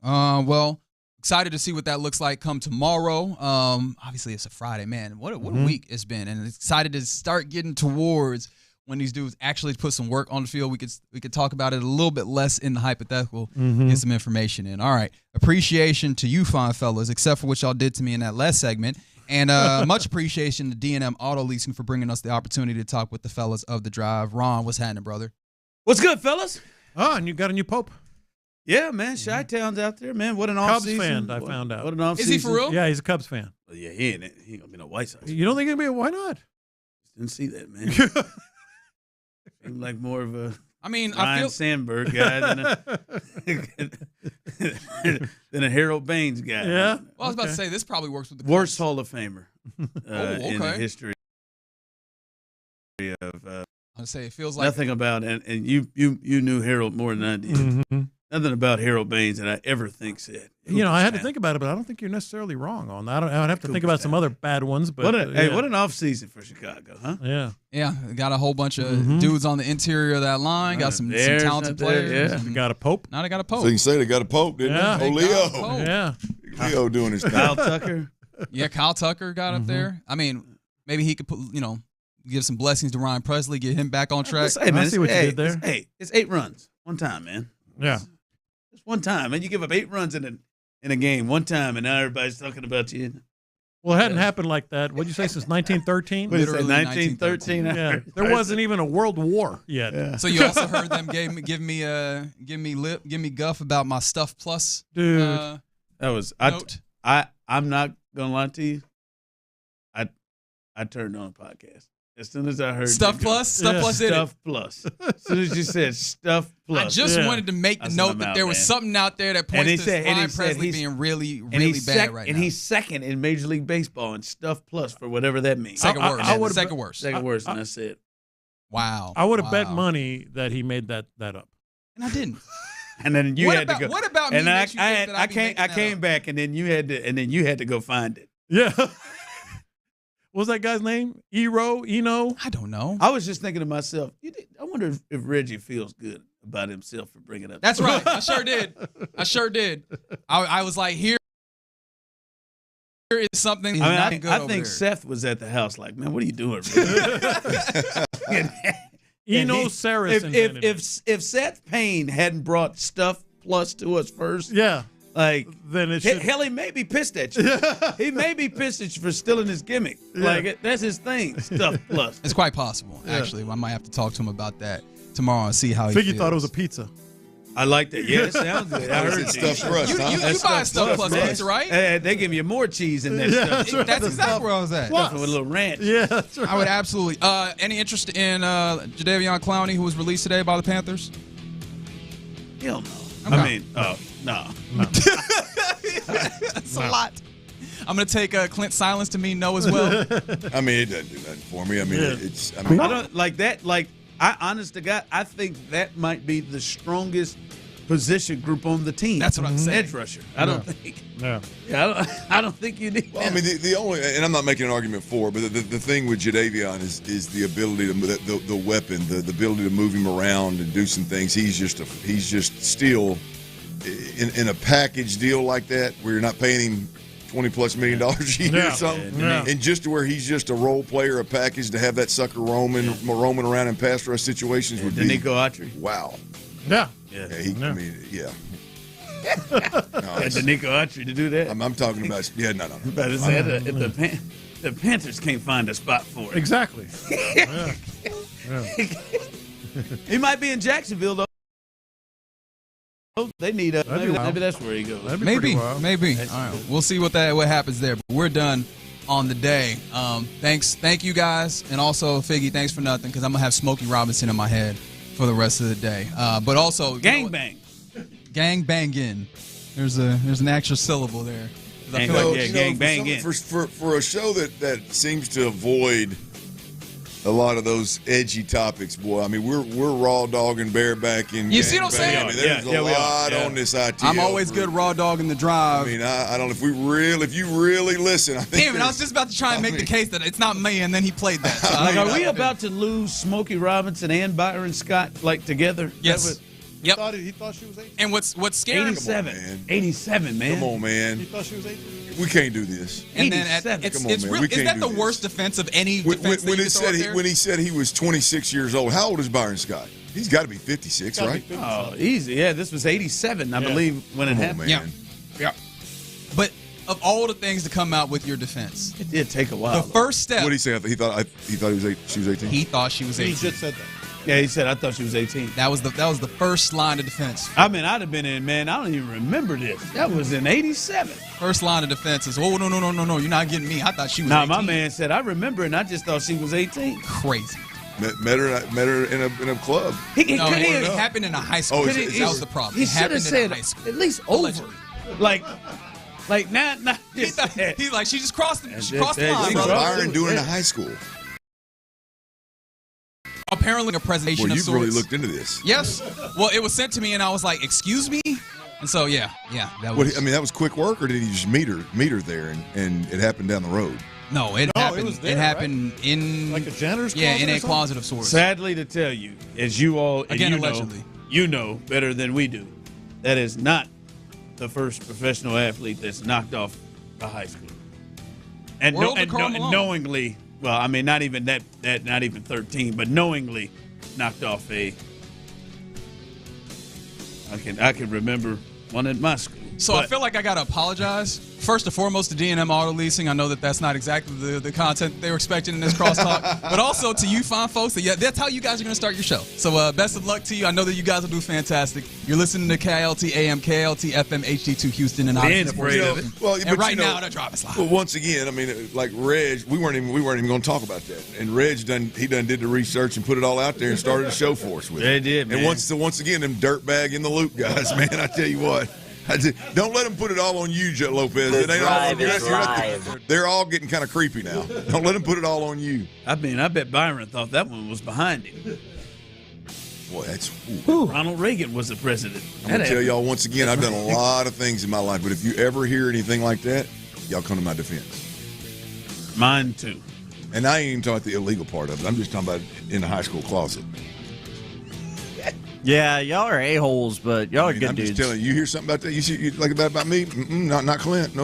[SPEAKER 22] Well, excited to see what that looks like come tomorrow. Obviously it's a Friday, man. What a week it's been, and excited to start getting towards when these dudes actually put some work on the field. We could talk about it a little bit less in the hypothetical, get some information in. All right. Appreciation to you fine fellas, except for what y'all did to me in that last segment. And much appreciation to D&M Auto Leasing for bringing us the opportunity to talk with the fellas of The Drive. Ron, what's happening, brother?
[SPEAKER 5] What's good, fellas?
[SPEAKER 2] Oh, and you got a new Pope.
[SPEAKER 5] Yeah, man. Chi-Town's out there, man. What an
[SPEAKER 2] Cubs
[SPEAKER 5] offseason.
[SPEAKER 2] fan, I found out.
[SPEAKER 5] What an offseason.
[SPEAKER 22] Is he for real?
[SPEAKER 2] Yeah, he's a Cubs fan.
[SPEAKER 5] Well, yeah, he ain't going to be no White Sox.
[SPEAKER 2] You don't think he'll be? Why not?
[SPEAKER 5] Didn't see that, man. Seemed like more of a
[SPEAKER 22] Ryan
[SPEAKER 5] I feel Sandberg guy than a Harold Baines guy.
[SPEAKER 2] Yeah.
[SPEAKER 22] Well, I was about to say this probably works with the
[SPEAKER 5] worst Hall of Famer
[SPEAKER 22] okay.
[SPEAKER 5] in the history of.
[SPEAKER 22] I'd say it feels like
[SPEAKER 5] nothing about and you knew Harold more than I did. Nothing about Harold Baines that I ever think said.
[SPEAKER 2] I had to think about it, but I don't think you're necessarily wrong on that. I would have to think about some other bad ones. But
[SPEAKER 5] what an offseason for Chicago, huh?
[SPEAKER 2] Yeah.
[SPEAKER 22] Yeah, got a whole bunch of dudes on the interior of that line. Got some talented players.
[SPEAKER 2] Yeah. They got a Pope.
[SPEAKER 22] Now they got a Pope.
[SPEAKER 14] So you can say they got a Pope, didn't they? Oh, Leo.
[SPEAKER 2] Yeah.
[SPEAKER 14] Leo doing his thing.
[SPEAKER 5] Kyle Tucker.
[SPEAKER 22] Yeah, Kyle Tucker got up there. I mean, maybe he could put, give some blessings to Ryan Presley, get him back on track.
[SPEAKER 5] Hey, man,
[SPEAKER 2] I see what you did there.
[SPEAKER 5] It's 8 runs one time, man.
[SPEAKER 2] Yeah.
[SPEAKER 5] Just one time, man. You give up 8 runs in a game one time, and now everybody's talking about you.
[SPEAKER 2] Well, it hadn't happened like that. What'd you say, sin't 1913?
[SPEAKER 5] What is that, 1913?
[SPEAKER 2] Yeah. There wasn't even a world war yet.
[SPEAKER 5] Yeah.
[SPEAKER 22] So you also heard them give me guff about my Stuff Plus,
[SPEAKER 2] dude.
[SPEAKER 5] That was
[SPEAKER 22] note.
[SPEAKER 5] I'm not gonna lie to you. I turned on a podcast as soon as I heard
[SPEAKER 22] Stuff Plus. Stuff
[SPEAKER 5] Plus. As soon as you said Stuff Plus,
[SPEAKER 22] I just wanted to make the note that there was something out there that points to Ryan Presley being really, really bad right now.
[SPEAKER 5] And he's second in Major League Baseball in Stuff Plus for whatever that means.
[SPEAKER 22] Second worst.
[SPEAKER 5] Second worst, and that's it.
[SPEAKER 22] Wow.
[SPEAKER 2] I would have bet money that he made that up.
[SPEAKER 22] And I did.
[SPEAKER 5] And then you had to go.
[SPEAKER 22] What about me?
[SPEAKER 5] And I came back, and then you had to go find it.
[SPEAKER 2] Yeah. What was that guy's name? Eno?
[SPEAKER 22] I don't know.
[SPEAKER 5] I was just thinking to myself, I wonder if Reggie feels good about himself for bringing up.
[SPEAKER 22] That's right. I sure did. I was like, here is something.
[SPEAKER 5] I think Seth was at the house like, man, what are you doing?
[SPEAKER 2] Eno Saris.
[SPEAKER 5] If Seth Payne hadn't brought Stuff Plus to us first,
[SPEAKER 2] yeah,
[SPEAKER 5] Like,
[SPEAKER 2] then it should.
[SPEAKER 5] Hell, he may be pissed at you. He may be pissed at you for stealing his gimmick.
[SPEAKER 2] Yeah.
[SPEAKER 5] Like, that's his thing. Stuff plus.
[SPEAKER 22] It's quite possible, actually. I might have to talk to him about that tomorrow and see how he
[SPEAKER 2] Figgy
[SPEAKER 22] feels.
[SPEAKER 2] thought it was a pizza.
[SPEAKER 5] I like that. Yeah, it sounds good. I heard
[SPEAKER 14] Stuff crust,
[SPEAKER 22] You buy Stuff Plus pizza, right?
[SPEAKER 5] They give you more cheese in that
[SPEAKER 2] Yeah,
[SPEAKER 5] stuff.
[SPEAKER 22] That's exactly where I was at.
[SPEAKER 5] Stuff with a little ranch.
[SPEAKER 2] Yeah, that's right.
[SPEAKER 22] I would absolutely. Any interest in Jadeveon Clowney, who was released today by the Panthers?
[SPEAKER 5] Hell no.
[SPEAKER 22] Okay.
[SPEAKER 5] I mean, no.
[SPEAKER 22] That's a lot. I'm going to take Clint Silence to mean no as well.
[SPEAKER 14] I mean, it doesn't do nothing for me. I mean, it's. I
[SPEAKER 5] I
[SPEAKER 14] mean,
[SPEAKER 5] don't like that. Like, honest to God, I think that might be the strongest position group on the team.
[SPEAKER 22] That's what I'm saying.
[SPEAKER 5] Edge rusher. I don't think.
[SPEAKER 2] Yeah.
[SPEAKER 5] Yeah, I don't think you need.
[SPEAKER 14] well, I mean, the only, and I'm not making an argument for, but the thing with Jadeveon is the ability to the weapon, the ability to move him around and do some things. He's just still in a package deal like that where you're not paying him $20+ million a year or something, and just to where he's just a role player, a package to have that sucker roaming around in pass rush situations would be
[SPEAKER 5] Nico Autry.
[SPEAKER 14] Wow.
[SPEAKER 2] Yeah.
[SPEAKER 14] I mean, yeah.
[SPEAKER 5] Nico Autry to do that.
[SPEAKER 14] I'm talking about. Yeah, no.
[SPEAKER 5] But it's the Panthers can't find a spot for it.
[SPEAKER 2] Exactly. Yeah.
[SPEAKER 5] He might be in Jacksonville though. They need a maybe that's where he goes.
[SPEAKER 22] Maybe. All right, we'll see what happens there. But we're done on the day. Thank you guys, and also Figgy, thanks for nothing, because I'm gonna have Smokey Robinson in my head for the rest of the day. But also
[SPEAKER 5] Gangbang.
[SPEAKER 22] Gang bangin'. There's an extra syllable there.
[SPEAKER 5] Gang bangin'.
[SPEAKER 14] For a show that seems to avoid a lot of those edgy topics, boy. I mean, we're raw dogging, barebacking.
[SPEAKER 22] You see what I'm saying?
[SPEAKER 14] I mean, there's a lot on this ITL.
[SPEAKER 22] I'm always good raw dog in the drive.
[SPEAKER 14] I mean, I don't know if you really listen. I think.
[SPEAKER 22] Damn it! I was just about to try and make the case that it's not me, and then he played that. So
[SPEAKER 5] Like, are we about to lose Smokey Robinson and Byron Scott together?
[SPEAKER 22] Yes. Yep.
[SPEAKER 14] He thought she was 18.
[SPEAKER 22] And what's scary?
[SPEAKER 5] 87, man.
[SPEAKER 14] Come on, man.
[SPEAKER 2] He thought she was 18.
[SPEAKER 14] We can't do this.
[SPEAKER 22] And then it's real. Is that the worst defense of any defense?
[SPEAKER 14] When he said he was 26 years old, how old is Byron Scott? He's got to be 56, right?
[SPEAKER 5] Oh, easy. Yeah, this was 87, I believe, when it happened.
[SPEAKER 14] Man.
[SPEAKER 22] Yeah. But of all the things to come out with your defense,
[SPEAKER 5] it did take a while.
[SPEAKER 22] The first step.
[SPEAKER 14] What did he say? He thought she was 18.
[SPEAKER 22] He thought she was 18.
[SPEAKER 2] He just said that.
[SPEAKER 5] Yeah, he said, I thought she was 18.
[SPEAKER 22] That was the first line of defense.
[SPEAKER 5] I mean, I'd have been in, man, I don't even remember this. That was in 87.
[SPEAKER 22] First line of defense is, oh, no, you're not getting me. I thought she was 18.
[SPEAKER 5] My man said, I remember, and I just thought she was 18.
[SPEAKER 22] Crazy.
[SPEAKER 14] Met her in a club.
[SPEAKER 22] It happened in a high school. That was the problem.
[SPEAKER 5] He should have said,
[SPEAKER 22] at
[SPEAKER 5] least over. Like not just
[SPEAKER 22] he's like, she just crossed the line,
[SPEAKER 14] What's
[SPEAKER 22] brother.
[SPEAKER 14] Byron doing in a high school?
[SPEAKER 22] Apparently a presentation
[SPEAKER 14] Well,
[SPEAKER 22] of
[SPEAKER 14] you've
[SPEAKER 22] sorts.
[SPEAKER 14] really looked into this.
[SPEAKER 22] Yes. Well, it was sent to me, and I was like, excuse me? And so, yeah. That was,
[SPEAKER 14] that was quick work, or did he just meet her there, and it happened down the road?
[SPEAKER 22] No, it happened.
[SPEAKER 2] It was there,
[SPEAKER 22] it happened in
[SPEAKER 2] like a janitor's closet.
[SPEAKER 22] Yeah, in
[SPEAKER 2] or
[SPEAKER 22] a
[SPEAKER 2] something?
[SPEAKER 22] closet of sorts.
[SPEAKER 5] Sadly to tell you, as you all
[SPEAKER 22] Again,
[SPEAKER 5] and
[SPEAKER 22] allegedly.
[SPEAKER 5] you know better than we do, that is not the first professional athlete that's knocked off a high school, and knowingly. Well, I mean, not even that, not even 13, but knowingly knocked off I can remember one at my school.
[SPEAKER 22] So I feel like I got to apologize. First and foremost to D&M Auto Leasing. I know that's not exactly the content they were expecting in this crosstalk. But also to you fine folks, that's how you guys are going to start your show. So best of luck to you. I know that you guys will do fantastic. You're listening to KLT AM, KLT FM, HD2 Houston, and right now they're driving slide.
[SPEAKER 14] Well, once again, I mean, like Reg, we weren't even going to talk about that. And Reg done did the research and put it all out there and started a show for us with it.
[SPEAKER 5] They did, man.
[SPEAKER 14] And once again, them dirtbag in the loop guys, man, I tell you what. Don't let them put it all on you, Joe Lopez. They're all getting kind of creepy now. Don't let them put it all on you.
[SPEAKER 5] I mean, I bet Byron thought that one was behind him.
[SPEAKER 14] Boy, that's
[SPEAKER 5] Ronald Reagan was the president.
[SPEAKER 14] I'm going to tell y'all once again, I've done a lot of things in my life, but if you ever hear anything like that, y'all come to my defense.
[SPEAKER 5] Mine too.
[SPEAKER 14] And I ain't even talking about the illegal part of it. I'm just talking about in the high school closet.
[SPEAKER 16] Yeah, y'all are a-holes, but y'all are good dudes.
[SPEAKER 14] I'm just telling you, hear something about that? You see, you like that about me? Not Clint. No.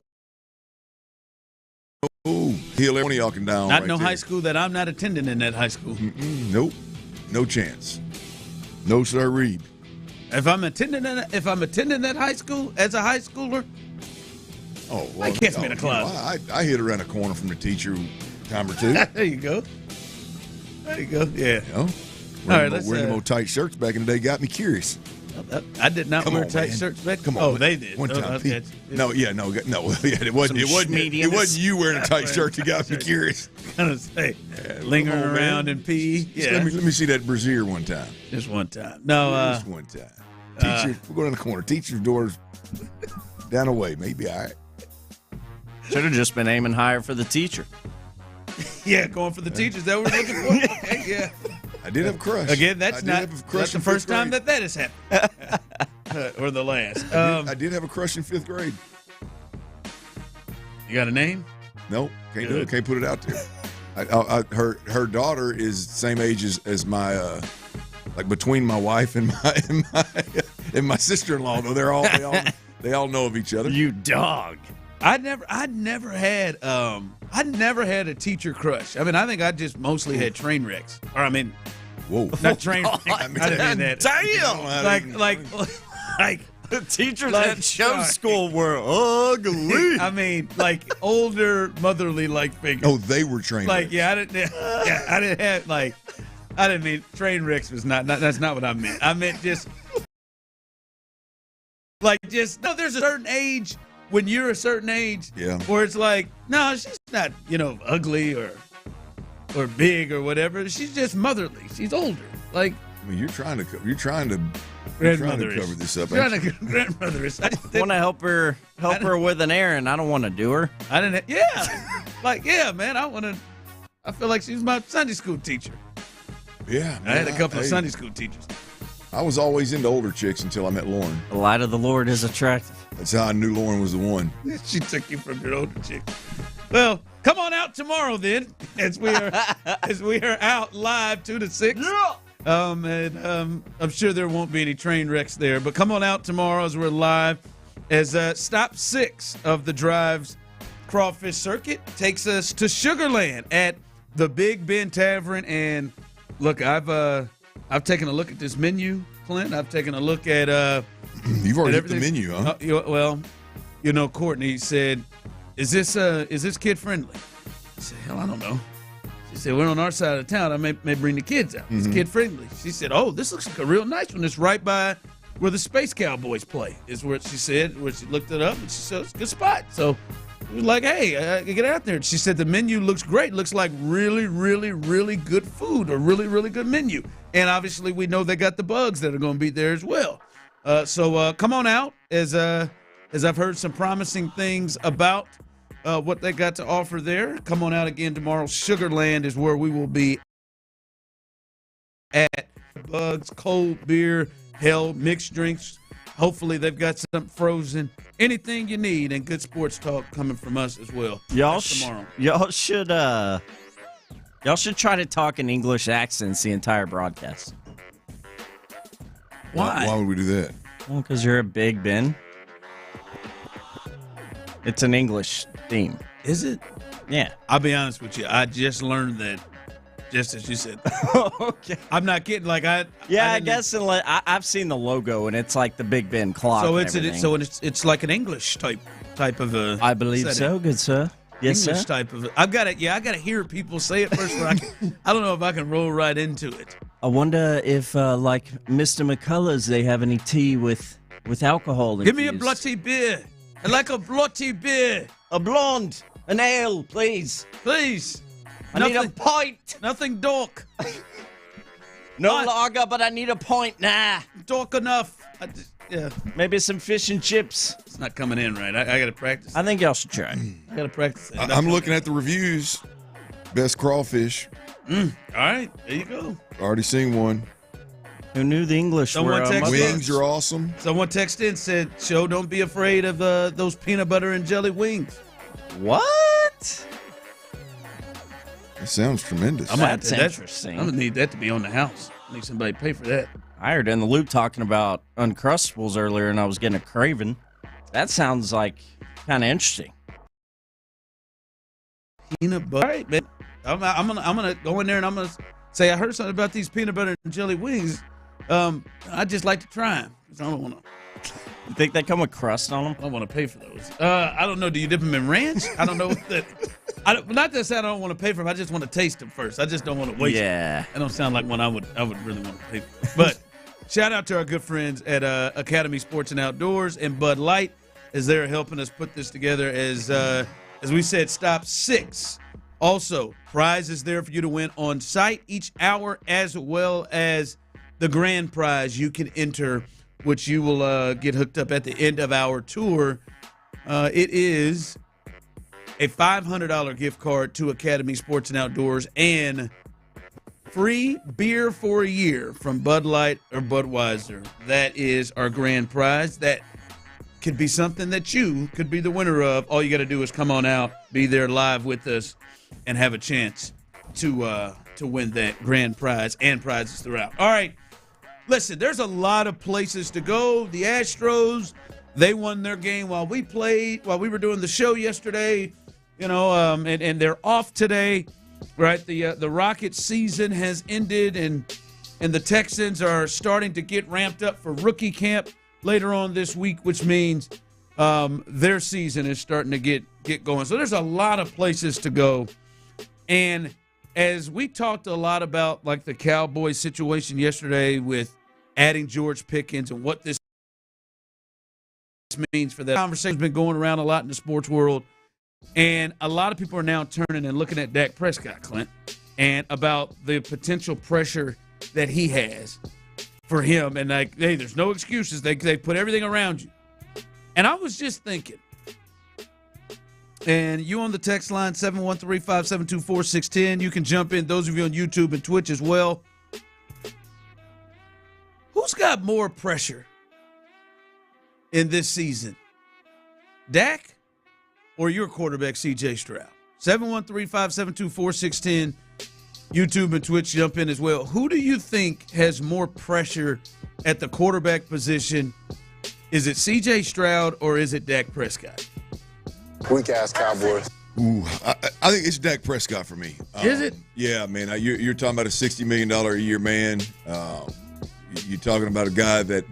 [SPEAKER 14] Oh, he'll one of y'all can down.
[SPEAKER 5] Not high school that I'm not attending in that high school.
[SPEAKER 14] Nope. No chance. No, sir, Reed.
[SPEAKER 5] If I'm attending that high school as a high schooler,
[SPEAKER 14] I
[SPEAKER 5] catch me in a closet.
[SPEAKER 14] I hid around a corner from the teacher time or two.
[SPEAKER 5] There you go. Yeah.
[SPEAKER 14] Wearing them old tight shirts back in the day got me curious.
[SPEAKER 5] I did not wear tight shirts back.
[SPEAKER 14] Come on.
[SPEAKER 5] Oh, they did.
[SPEAKER 14] One time. No. It wasn't you wearing a tight shirt that got me curious.
[SPEAKER 5] Kind of say, lingering around in PE. Yeah.
[SPEAKER 14] Let me see that brassiere one time.
[SPEAKER 5] Just one time. No.
[SPEAKER 14] Just one time. Teacher, we're going to the corner. Teacher's door's down the way. Maybe all right.
[SPEAKER 16] Should have just been aiming higher for the teacher.
[SPEAKER 5] Yeah, going for the teachers. That we're looking for. Okay, yeah.
[SPEAKER 14] I did have a crush.
[SPEAKER 5] Again, that's the first time that has happened. Or the last.
[SPEAKER 14] I did have a crush in 5th grade.
[SPEAKER 5] You got a name?
[SPEAKER 14] Nope. Can't do it. Can't put it out there. Her daughter is the same age as my like between my wife and my sister-in-law. Though they all know of each other.
[SPEAKER 16] You dog.
[SPEAKER 5] I never had a teacher crush. I mean, I think I just mostly had train wrecks. Or I mean, not train wrecks. I didn't mean that.
[SPEAKER 16] Damn. Like the teachers at show school were ugly.
[SPEAKER 5] I mean, like older motherly like figures.
[SPEAKER 14] Oh, they were train wrecks.
[SPEAKER 5] I didn't have I didn't mean train wrecks was not that's not what I meant. I meant just there's a certain age. When you're a certain age, where it's like, no, she's not, ugly or big or whatever. She's just motherly. She's older. Like,
[SPEAKER 14] I mean, you're trying to cover this up.
[SPEAKER 5] Grandmother-ish.
[SPEAKER 16] I want to help her with an errand. I don't want to do her.
[SPEAKER 5] Man. I feel like she's my Sunday school teacher.
[SPEAKER 14] Yeah, man,
[SPEAKER 5] I had a couple of Sunday school teachers.
[SPEAKER 14] I was always into older chicks until I met Lauren.
[SPEAKER 16] The light of the Lord is attractive.
[SPEAKER 14] That's how I knew Lauren was the one.
[SPEAKER 5] She took you from your older chick. Well, come on out tomorrow then, as we are out live 2 to 6. Yeah. I'm sure there won't be any train wrecks there, but come on out tomorrow as we're live. As stop 6 of the Drive's Crawfish Circuit takes us to Sugarland at the Big Ben Tavern. And look, I've taken a look at this menu, Clint. I've taken a look at
[SPEAKER 14] you've already hit the menu, huh?
[SPEAKER 5] Courtney said, "Is this kid friendly?" I said, "Hell, I don't know." She said, "We're on our side of town. I may bring the kids out. It's kid friendly." She said, "Oh, this looks like a real nice one. It's right by where the Space Cowboys play." Is where she said. Where she looked it up and she said it's a good spot. So we was like, "Hey, get out there." She said the menu looks great. Looks like really, really, really good food. A really, really good menu. And obviously, we know they got the bugs that are going to be there as well. So come on out, as I've heard some promising things about what they got to offer there. Come on out again tomorrow. Sugarland is where we will be at. Bugs, cold beer, mixed drinks. Hopefully, they've got something frozen. Anything you need, and good sports talk coming from us as well.
[SPEAKER 16] Y'all should try to talk in English accents the entire broadcast.
[SPEAKER 5] Why?
[SPEAKER 14] Why would we do that?
[SPEAKER 16] Well, because you're a Big Ben. It's an English theme.
[SPEAKER 5] Is it?
[SPEAKER 16] Yeah.
[SPEAKER 5] I'll be honest with you. I just learned that, just as you said.
[SPEAKER 16] Okay.
[SPEAKER 5] I'm not kidding.
[SPEAKER 16] I guess I've seen the logo, and it's like the Big Ben clock.
[SPEAKER 5] So it's like an English type of a.
[SPEAKER 16] I believe so, good sir. Yes,
[SPEAKER 5] English
[SPEAKER 16] sir.
[SPEAKER 5] Type of. I got to hear people say it first. I don't know if I can roll right into it.
[SPEAKER 16] I wonder if, like Mr. McCullers, they have any tea with alcohol.
[SPEAKER 5] Give me a bloody beer. I like a bloody beer.
[SPEAKER 16] A blonde. An ale, please.
[SPEAKER 5] Please.
[SPEAKER 16] I need a pint.
[SPEAKER 5] Nothing dark.
[SPEAKER 16] No lager, but I need a pint. Nah.
[SPEAKER 5] Dark enough.
[SPEAKER 16] Maybe some fish and chips.
[SPEAKER 5] It's not coming in right. I got to practice.
[SPEAKER 16] I think y'all should try.
[SPEAKER 5] I got to practice it.
[SPEAKER 14] I'm looking at the reviews. Best crawfish.
[SPEAKER 5] All right. There you go.
[SPEAKER 14] Already seen one.
[SPEAKER 16] Who knew the English were
[SPEAKER 14] wings are awesome.
[SPEAKER 5] Someone texted in said, "Show, don't be afraid of those peanut butter and jelly wings."
[SPEAKER 16] What?
[SPEAKER 14] That sounds tremendous.
[SPEAKER 16] That's interesting.
[SPEAKER 5] I'm going to need that to be on the house. I need somebody to pay for that.
[SPEAKER 16] I heard In the Loop talking about Uncrustables earlier, and I was getting a craving. That sounds like kind of interesting.
[SPEAKER 5] Peanut butter. All right, man. I'm gonna go in there and I'm gonna say I heard something about these peanut butter and jelly wings. I just like to try them. I don't want to.
[SPEAKER 16] You think they come with crust on them?
[SPEAKER 5] I don't want to pay for those. I don't know. Do you dip them in ranch? I don't know. Not to say I don't want to pay for them. I just want to taste them first. I just don't want to waste them. That don't sound like one I would really want to pay for. But shout out to our good friends at Academy Sports and Outdoors and Bud Light as they're helping us put this together. As we said, stop 6. Also, prizes there for you to win on site each hour, as well as the grand prize you can enter, which you will get hooked up at the end of our tour. It is a $500 gift card to Academy Sports and Outdoors and free beer for a year from Bud Light or Budweiser. That is our grand prize. That could be something that you could be the winner of. All you got to do is come on out, be there live with us, and have a chance to win that grand prize and prizes throughout. All right. Listen, there's a lot of places to go. The Astros, they won their game while we were doing the show yesterday, and they're off today, right? The Rockets season has ended, and the Texans are starting to get ramped up for rookie camp later on this week, which means their season is starting to get going. So there's a lot of places to go. And as we talked a lot about like the Cowboys situation yesterday with adding George Pickens and what this means for that, conversation's been going around a lot in the sports world. And a lot of people are now turning and looking at Dak Prescott, Clint, and about the potential pressure that he has for him. And like, hey, there's no excuses. They put everything around you. And I was just thinking, and you on the text line, 713-572-4610. You can jump in, those of you on YouTube and Twitch as well. Who's got more pressure in this season, Dak or your quarterback, C.J. Stroud? 713-572-4610. YouTube and Twitch jump in as well. Who do you think has more pressure at the quarterback position? Is it C.J. Stroud or is it Dak Prescott?
[SPEAKER 18] Weak-ass Cowboys.
[SPEAKER 14] Ooh, I think it's Dak Prescott for me.
[SPEAKER 5] Is it?
[SPEAKER 14] Yeah, man. You're talking about a $60 million a year man. You're talking about a guy that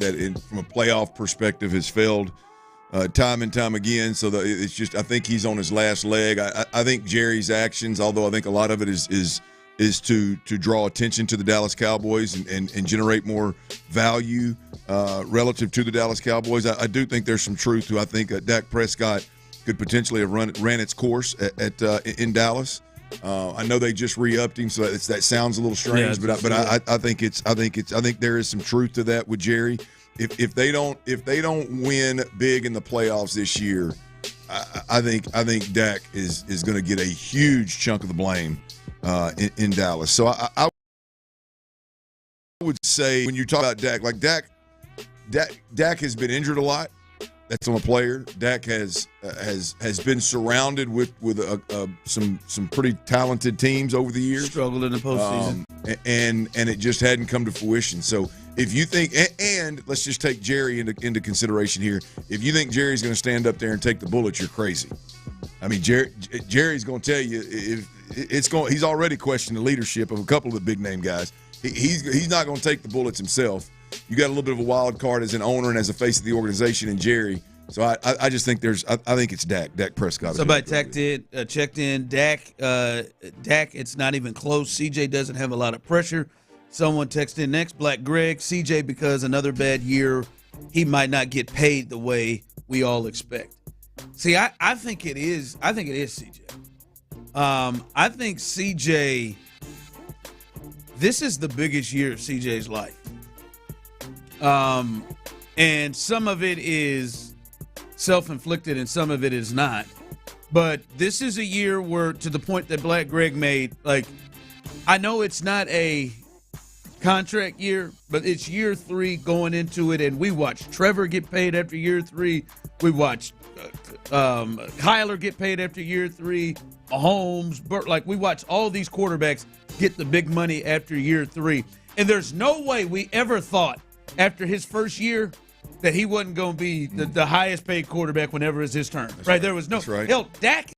[SPEAKER 14] from a playoff perspective has failed time and time again. So it's just, I think he's on his last leg. I think Jerry's actions, although I think a lot of it is to draw attention to the Dallas Cowboys and generate more value relative to the Dallas Cowboys. I do think there's some truth to, I think Dak Prescott could potentially have ran its course in Dallas. I know they just re-upped him, so that sounds a little strange, but I think there is some truth to that with Jerry. If they don't win big in the playoffs this year, I think Dak is going to get a huge chunk of the blame in Dallas. So I would say when you talk about Dak, like Dak has been injured a lot. That's on a player. Dak has been surrounded with some pretty talented teams over the years.
[SPEAKER 5] Struggled in the postseason,
[SPEAKER 14] and it just hadn't come to fruition. So if you think, and let's just take Jerry into consideration here. If you think Jerry's going to stand up there and take the bullet, you're crazy. I mean, Jerry's going to tell you he's already questioned the leadership of a couple of the big name guys. He's not going to take the bullets himself. You got a little bit of a wild card as an owner and as a face of the organization in Jerry. So I just think I think it's Dak Prescott.
[SPEAKER 5] Somebody checked in. Dak, it's not even close. CJ doesn't have a lot of pressure. Someone texted in next, Black Greg, CJ, because another bad year, he might not get paid the way we all expect. See, I think it is CJ. I think CJ, this is the biggest year of CJ's life. And some of it is self-inflicted and some of it is not. But this is a year where, to the point that Black Greg made, like, I know it's not a contract year, but it's year 3 going into it, and we watched Trevor get paid after year 3. We watched Kyler get paid after year 3. Mahomes, Burt, like, we watched all these quarterbacks get the big money after year 3. And there's no way we ever thought after his first year that he wasn't going to be the highest paid quarterback whenever it's his turn. Right? There was no.
[SPEAKER 14] That's right.
[SPEAKER 5] Hell, Dak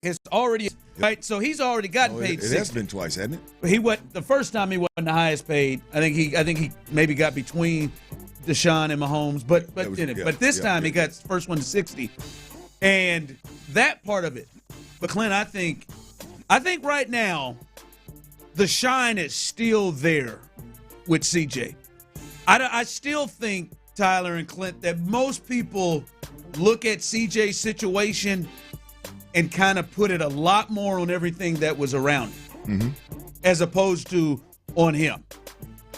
[SPEAKER 5] has already right, so he's already gotten paid.
[SPEAKER 14] It has been twice, hasn't it?
[SPEAKER 5] He went the first time he wasn't the highest paid. I think he maybe got between Deshaun and Mahomes, but this time he got first one to 60, and that part of it. But Clint, I think right now the shine is still there with CJ. I still think, Tyler and Clint, that most people look at CJ's situation and kind of put it a lot more on everything that was around him, as opposed to on him.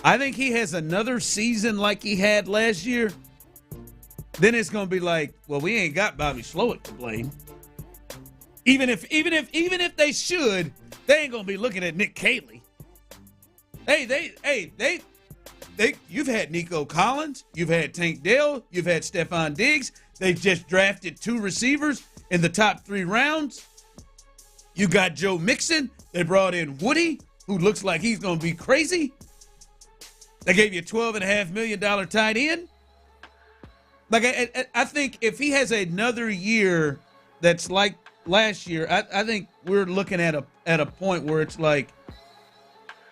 [SPEAKER 5] I think he has another season like he had last year. Then it's going to be like, well, we ain't got Bobby Slowick to blame. Even if they should, they ain't going to be looking at Nick Caley. You've had Nico Collins, you've had Tank Dell, you've had Stephon Diggs. They've just drafted 2 receivers in the top 3 rounds. You got Joe Mixon. They brought in Woody, who looks like he's going to be crazy. They gave you a $12.5 million tight end. Like, I think if he has another year that's like last year, I think we're looking at a point where it's like,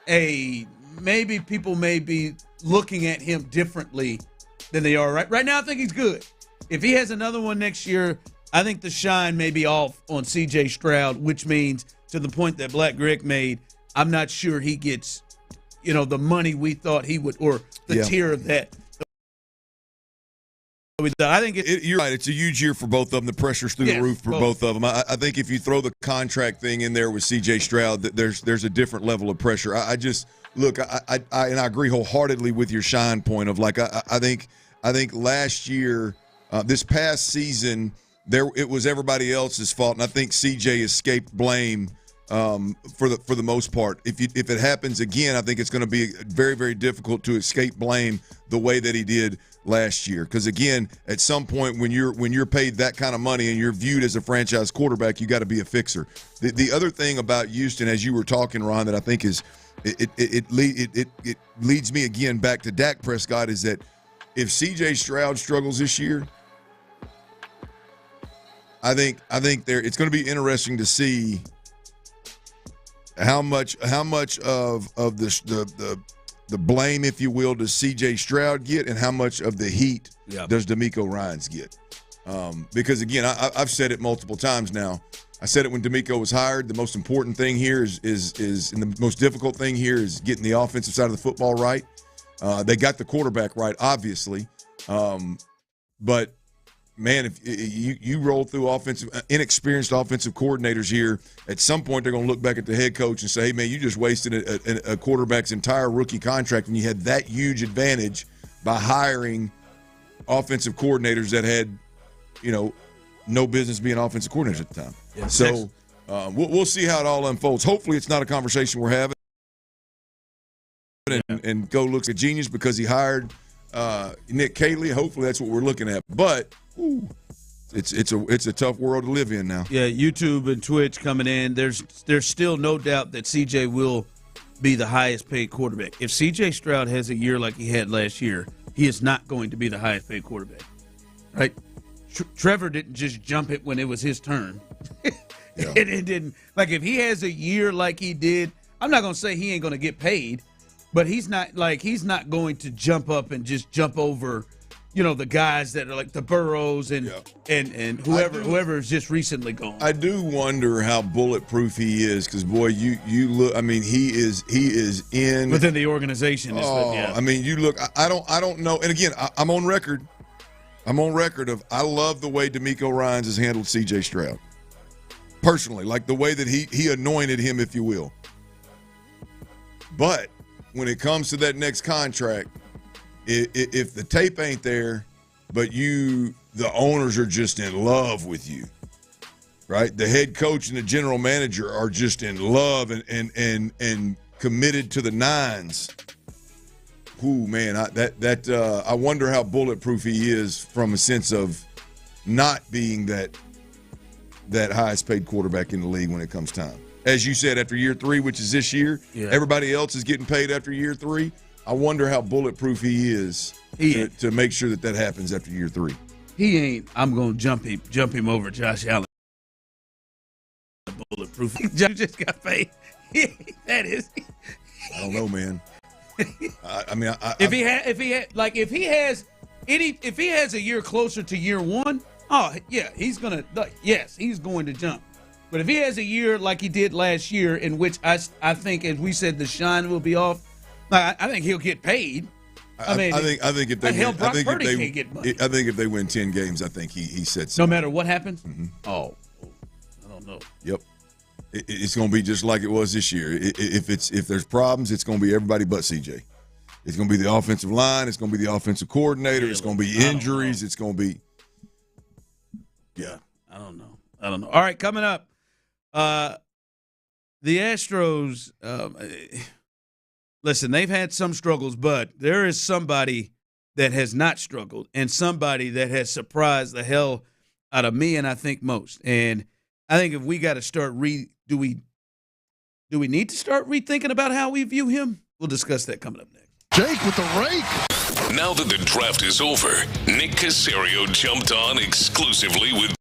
[SPEAKER 5] maybe people may be looking at him differently than they are right now. I think he's good. If he has another one next year, I think the shine may be off on C.J. Stroud, which means, to the point that Black Greg made, I'm not sure he gets, the money we thought he would, or the tier of that. I think
[SPEAKER 14] you're right. It's a huge year for both of them. The pressure's through the roof for both of them. I think if you throw the contract thing in there with C.J. Stroud, there's a different level of pressure. I just look. I agree wholeheartedly with your shine point of like I think last year, this past season, it was everybody else's fault, and I think C.J. escaped blame for the most part. If it happens again, I think it's going to be very, very difficult to escape blame the way that he did last year. Because again, at some point when you're paid that kind of money and you're viewed as a franchise quarterback, you got to be a fixer. The other thing about Houston, as you were talking, Ron, that I think is it leads me again back to Dak Prescott, is that if C.J. Stroud struggles this year, I think it's going to be interesting to see how much of the blame, if you will, does C.J. Stroud get, and how much of the heat does DeMeco Ryans get? Because again, I've said it multiple times now. I said it when DeMeco was hired. The most important thing here is and the most difficult thing here is getting the offensive side of the football right. They got the quarterback right, obviously, but man, if you roll through inexperienced offensive coordinators here, at some point they're going to look back at the head coach and say, hey, man, you just wasted a quarterback's entire rookie contract when you had that huge advantage by hiring offensive coordinators that had, no business being offensive coordinators at the time. Yeah, so we'll see how it all unfolds. Hopefully it's not a conversation we're having. And Go looks a genius because he hired Nick Caley. Hopefully that's what we're looking at. But it's a tough world to live in now.
[SPEAKER 5] Yeah, YouTube and Twitch coming in. There's still no doubt that CJ will be the highest paid quarterback. If CJ Stroud has a year like he had last year, he is not going to be the highest paid quarterback. Right? Trevor didn't just jump it when it was his turn. It didn't. Like, if he has a year like he did, I'm not going to say he ain't going to get paid, but he's not going to jump up and just jump over, the guys that are like the Burrows and whoever is just recently gone.
[SPEAKER 14] I do wonder how bulletproof he is, because boy, you look. I mean, he is in
[SPEAKER 5] within the organization.
[SPEAKER 14] I mean, you look. I don't know. And again, I'm on record. Of I love the way DeMeco Ryans has handled C.J. Stroud. Personally, like the way that he anointed him, if you will. But when it comes to that next contract, if the tape ain't there, but the owners are just in love with you, right? The head coach and the general manager are just in love and committed to the nines. Ooh, man, I wonder how bulletproof he is from a sense of not being that highest paid quarterback in the league when it comes time. As you said, after year 3, which is this year, everybody else is getting paid after year 3. I wonder how bulletproof he is to make sure that happens after year 3.
[SPEAKER 5] He ain't. I'm going to jump him over Josh Allen. bulletproof. John just got paid. That is.
[SPEAKER 14] I don't know, man.
[SPEAKER 5] If he has a year closer to year one, oh yeah, he's going to jump. But if he has a year like he did last year, in which I think, as we said, the shine will be off, I think he'll get paid. I think if
[SPEAKER 14] they win 10 games, I think he sets.
[SPEAKER 5] No matter what happens.
[SPEAKER 14] Mm-hmm.
[SPEAKER 5] Oh, I don't know.
[SPEAKER 14] Yep, it's going to be just like it was this year. If there's problems, it's going to be everybody but CJ. It's going to be the offensive line. It's going to be the offensive coordinator. It's going to be injuries. It's going to be. Yeah,
[SPEAKER 5] I don't know. All right, coming up, the Astros. Listen, they've had some struggles, but there is somebody that has not struggled and somebody that has surprised the hell out of me and I think most. And I think if we got to start do we need to start rethinking about how we view him? We'll discuss that coming up next.
[SPEAKER 15] Jake with the rake.
[SPEAKER 1] Now that the draft is over, Nick Caserio jumped on exclusively with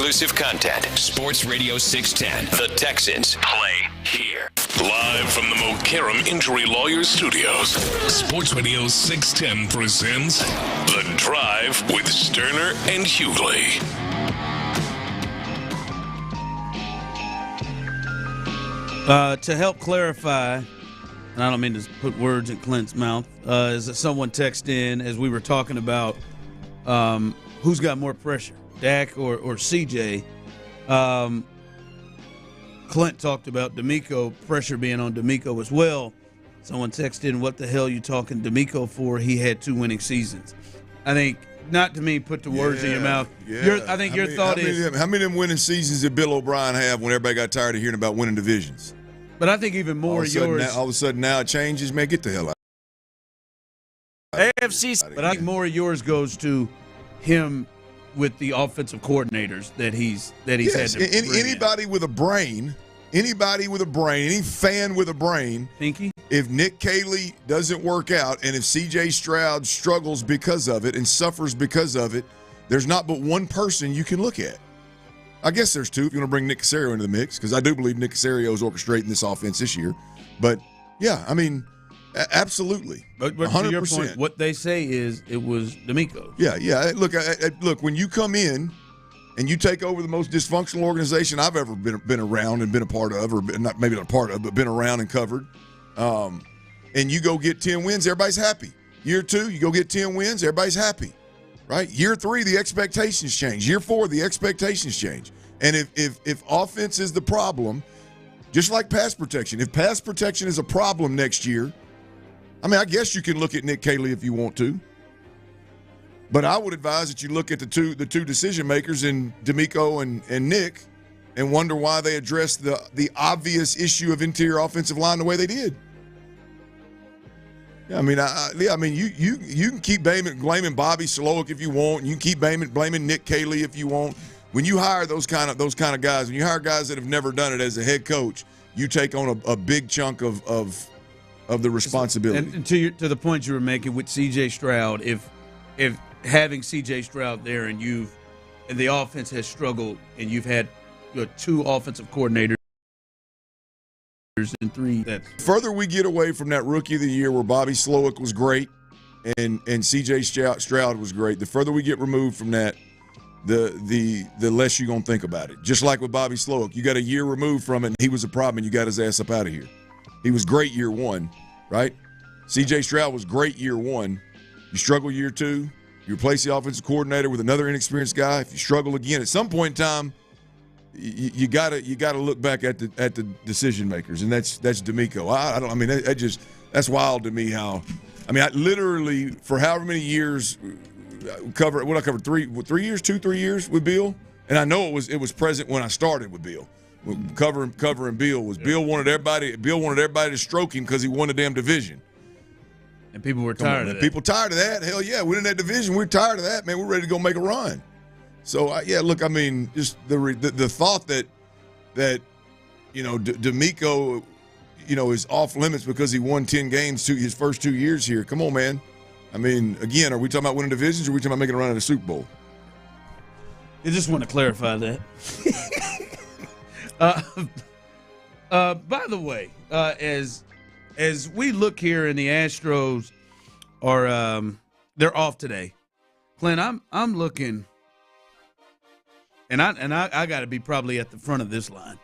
[SPEAKER 3] exclusive content. Sports Radio 610. The Texans play here.
[SPEAKER 1] Live from the Mokaram Injury Lawyers Studios, Sports Radio 610 presents The Drive with Stoerner and Hughley.
[SPEAKER 5] To help clarify, and I don't mean to put words in Clint's mouth, is that someone texted in as we were talking about who's got more pressure, Dak or CJ. Clint talked about D'Amico, pressure being on D'Amico as well. Someone texted in, what the hell you talking D'Amico for? He had 2 winning seasons. I think, not to me put the words in your mouth.
[SPEAKER 14] Yeah.
[SPEAKER 5] I think your thought is.
[SPEAKER 14] How many of them winning seasons did Bill O'Brien have when everybody got tired of hearing about winning divisions?
[SPEAKER 5] But I think even more yours.
[SPEAKER 14] All of a sudden now it changes. Man, get the hell out.
[SPEAKER 5] AFC, but I think more of yours goes to him with the offensive coordinators that he's had to
[SPEAKER 14] anybody with a brain, any fan with a brain,
[SPEAKER 5] Pinky?
[SPEAKER 14] If Nick Caley doesn't work out and if CJ Stroud struggles because of it and suffers because of it, there's not but one person you can look at. I guess there's two if you want to bring Nick Caserio into the mix, because I do believe Nick Caserio is orchestrating this offense this year. But, yeah, I mean, absolutely.
[SPEAKER 5] But
[SPEAKER 14] 100%.
[SPEAKER 5] To your point, what they say is it was D'Amico.
[SPEAKER 14] Yeah. Look, when you come in and you take over the most dysfunctional organization I've ever been around and been a part of, or not maybe not a part of, but been around and covered, and you go get 10 wins, everybody's happy. Year 2, you go get 10 wins, everybody's happy. Right? Year 3, the expectations change. Year 4, the expectations change. And if offense is the problem, just like pass protection, if pass protection is a problem next year, I mean, I guess you can look at Nick Caley if you want to. But I would advise that you look at the two decision makers in D'Amico and Nick and wonder why they addressed the obvious issue of interior offensive line the way they did. I mean, you can keep blaming Bobby Slowick if you want. You can keep blaming Nick Caley if you want. When you hire those kind of guys, when you hire guys that have never done it as a head coach, you take on a big chunk of the responsibility.
[SPEAKER 5] And to the point you were making with C.J. Stroud, if having C.J. Stroud there and the offense has struggled and you've had 2 offensive coordinators. And 3. The
[SPEAKER 14] further we get away from that rookie of the year where Bobby Slowick was great and C.J. Stroud was great, the further we get removed from that, the less you're going to think about it. Just like with Bobby Slowick, you got a year removed from it and he was a problem and you got his ass up out of here. He was great year 1, right? C.J. Stroud was great year 1. You struggle year 2, you replace the offensive coordinator with another inexperienced guy. If you struggle again, at some point in time, you gotta look back at the decision makers, and that's D'Amico. That's wild to me. How, I mean, I literally for however many years covered 3 years, 2-3 years with Bill, and I know it was present when I started with Bill. Covering Bill was Bill wanted everybody to stroke him because he won the damn division.
[SPEAKER 5] And people were tired of that.
[SPEAKER 14] People tired of that. Hell yeah, winning that division, we're tired of that, man. We're ready to go make a run. So look, I mean, just the thought that D'Amico, is off limits because he won 10 games his first 2 years here. Come on, man. I mean, again, are we talking about winning divisions or are we talking about making a run at a Super Bowl?
[SPEAKER 5] I just want to clarify that. By the way, as we look here and the Astros are they're off today. Clint, I'm looking. And I got to be probably at the front of this line.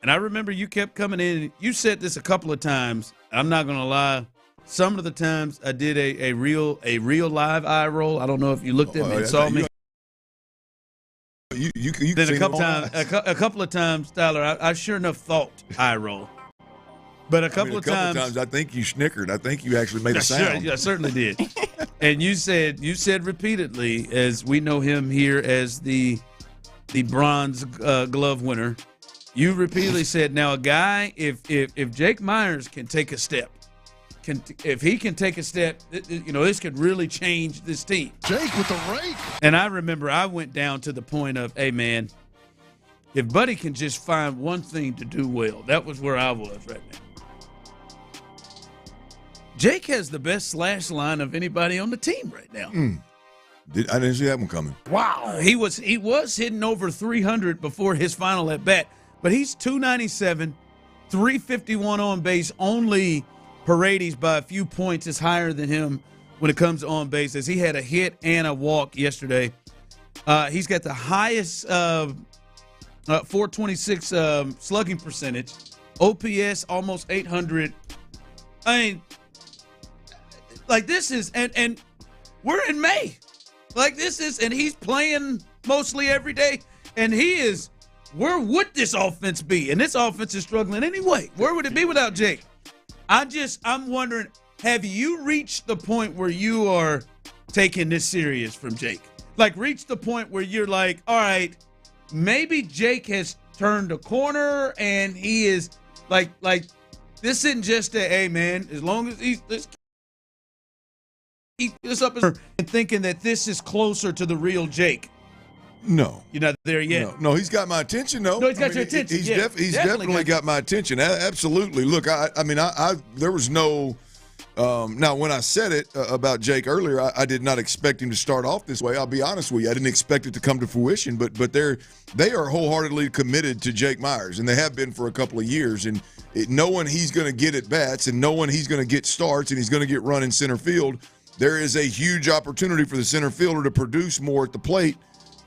[SPEAKER 5] And I remember you kept coming in. You said this a couple of times. I'm not going to lie. Some of the times I did a real live eye roll. I don't know if you looked at me and saw me.
[SPEAKER 14] You
[SPEAKER 5] then a couple of times, Tyler, I sure enough thought eye roll. But a couple of times,
[SPEAKER 14] I think you snickered. I think you actually made a sound.
[SPEAKER 5] Sure, I certainly did. And you said repeatedly, as we know him here as the bronze glove winner, you repeatedly said, now a guy, if Jake Myers can take a step, if he can take a step, this could really change this team.
[SPEAKER 15] Jake with the rake.
[SPEAKER 5] And I remember I went down to the point of, hey, man, if Buddy can just find one thing to do well, that was where I was right now. Jake has the best slash line of anybody on the team right now.
[SPEAKER 14] I didn't see that one coming.
[SPEAKER 5] Wow. He was hitting over 300 before his final at bat, but he's 297, 351 on base. Only Paredes by a few points is higher than him when it comes to on base, as he had a hit and a walk yesterday. He's got the highest 426 slugging percentage, OPS almost 800. I mean, like this is, and we're in May. Like this is, and he's playing mostly every day, and he is. Where would this offense be? And this offense is struggling anyway. Where would it be without Jake? I'm wondering, have you reached the point where you are taking this serious from Jake? Like, reached the point where you're like, all right, maybe Jake has turned a corner and he is like this isn't just a, hey, man, as long as he's up and thinking that this is closer to the real Jake.
[SPEAKER 14] No.
[SPEAKER 5] You're not there yet.
[SPEAKER 14] No, he's got my attention, though.
[SPEAKER 5] No, he's got your attention.
[SPEAKER 14] He's definitely got my attention. Absolutely. Look, I mean, there was no now, when I said it about Jake earlier, I did not expect him to start off this way. I'll be honest with you. I didn't expect it to come to fruition, but they are wholeheartedly committed to Jake Myers, and they have been for a couple of years. And knowing he's going to get at bats and knowing he's going to get starts and he's going to get run in center field, there is a huge opportunity for the center fielder to produce more at the plate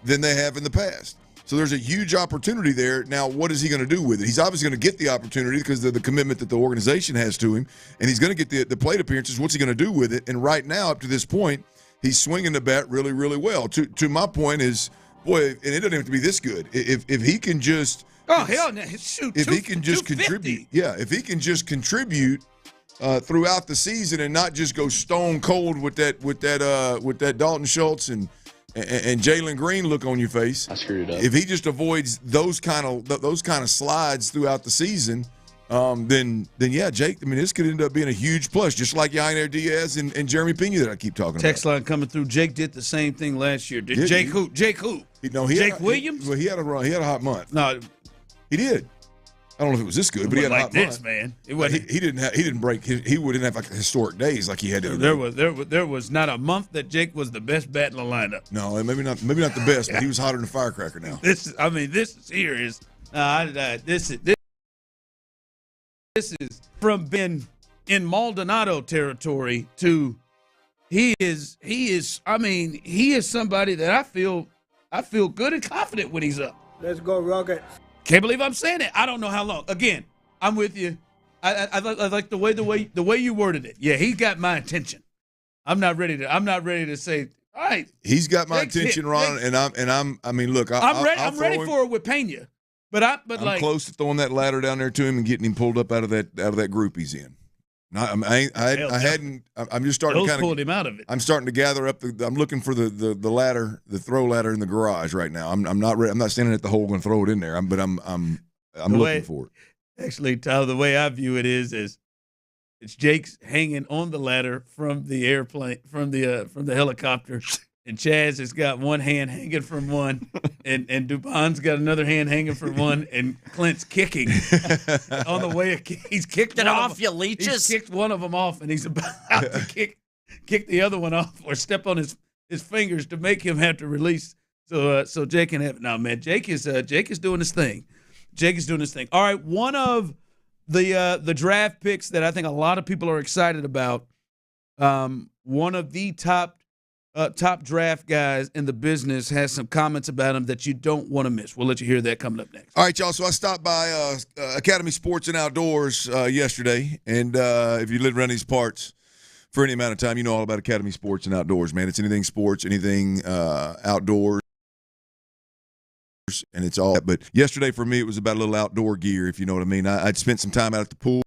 [SPEAKER 14] than they have in the past. So there's a huge opportunity there. Now, what is he going to do with it? He's obviously going to get the opportunity because of the commitment that the organization has to him, and he's going to get the plate appearances. What's he going to do with it? And right now, up to this point, he's swinging the bat really, really well. To my point is, boy, and it doesn't have to be this good. If he can just
[SPEAKER 5] shoot,
[SPEAKER 14] if he can just contribute, if he can just contribute throughout the season and not just go stone cold with that Dalton Schultz and Jalen Green look on your face.
[SPEAKER 20] I screwed it up.
[SPEAKER 14] If he just avoids those kind of slides throughout the season, then yeah, Jake. I mean, this could end up being a huge plus, just like Yainer Diaz and Jeremy Pena that I keep talking
[SPEAKER 5] Text
[SPEAKER 14] about.
[SPEAKER 5] line coming through. Jake did the same thing last year. Jake who? Jake Williams?
[SPEAKER 14] He had a hot month.
[SPEAKER 5] No,
[SPEAKER 14] he did. I don't know if it was this good, but he had a hot month.
[SPEAKER 5] Man. It
[SPEAKER 14] wasn't. He didn't break. He wouldn't have like historic days like he had.
[SPEAKER 5] There was not a month that Jake was the best bat in the lineup.
[SPEAKER 14] No, maybe not the best, but he was hotter than a firecracker now.
[SPEAKER 5] This is from being in Maldonado territory to he is somebody that I feel good and confident when he's up.
[SPEAKER 21] Let's go Rockets.
[SPEAKER 5] Can't believe I'm saying it. I don't know how long. Again, I'm with you. I like the way you worded it. Yeah, he got my attention. I'm not ready to say, all right.
[SPEAKER 14] He's got my attention, Ron, and I mean, look,
[SPEAKER 5] I'm ready for it with Pena, but I'm
[SPEAKER 14] close to throwing that ladder down there to him and getting him pulled up out of that group he's in. I'm just starting to kind of
[SPEAKER 5] pulled him out of it.
[SPEAKER 14] I'm starting to gather up. I'm looking for the ladder, the throw ladder in the garage right now. I'm not ready. I'm not standing at the hole and throw it in there. I'm looking for it.
[SPEAKER 5] Actually, Tyler, the way I view it is it's Jake's hanging on the ladder from the airplane, from the helicopter, and Chaz has got one hand hanging from one, and Dubon's got another hand hanging from one, and Clint's kicking on the way. He's kicked
[SPEAKER 16] Get off, you leeches.
[SPEAKER 5] He's kicked one of them off, and he's about to kick the other one off or step on his fingers to make him have to release. So Jake can have it now, man. Jake is doing his thing. Jake is doing his thing. All right, one of the draft picks that I think a lot of people are excited about. One of the top draft guys in the business has some comments about him that you don't want to miss. We'll let you hear that coming up next.
[SPEAKER 14] All right, y'all. So I stopped by Academy Sports and Outdoors yesterday, and if you live around these parts for any amount of time, you know all about Academy Sports and Outdoors, man. It's anything sports, anything outdoors, and it's all. But yesterday for me, it was about a little outdoor gear, if you know what I mean. I'd spent some time out at the pool.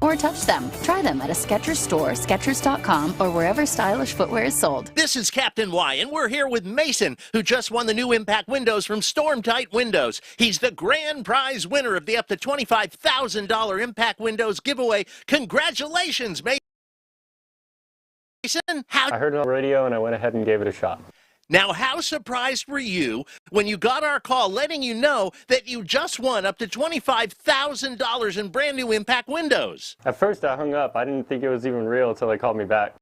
[SPEAKER 20] or touch them. Try them at a Skechers store, Skechers.com, or wherever stylish footwear is sold.
[SPEAKER 21] This is Captain Y, and we're here with Mason, who just won the new impact windows from Storm-Tight Windows. He's the grand prize winner of the up to $25,000 impact windows giveaway. Congratulations, Mason.
[SPEAKER 23] I heard it on the radio, and I went ahead and gave it a shot.
[SPEAKER 21] Now, how surprised were you when you got our call letting you know that you just won up to $25,000 in brand new impact windows?
[SPEAKER 23] At first, I hung up. I didn't think it was even real until they called me back.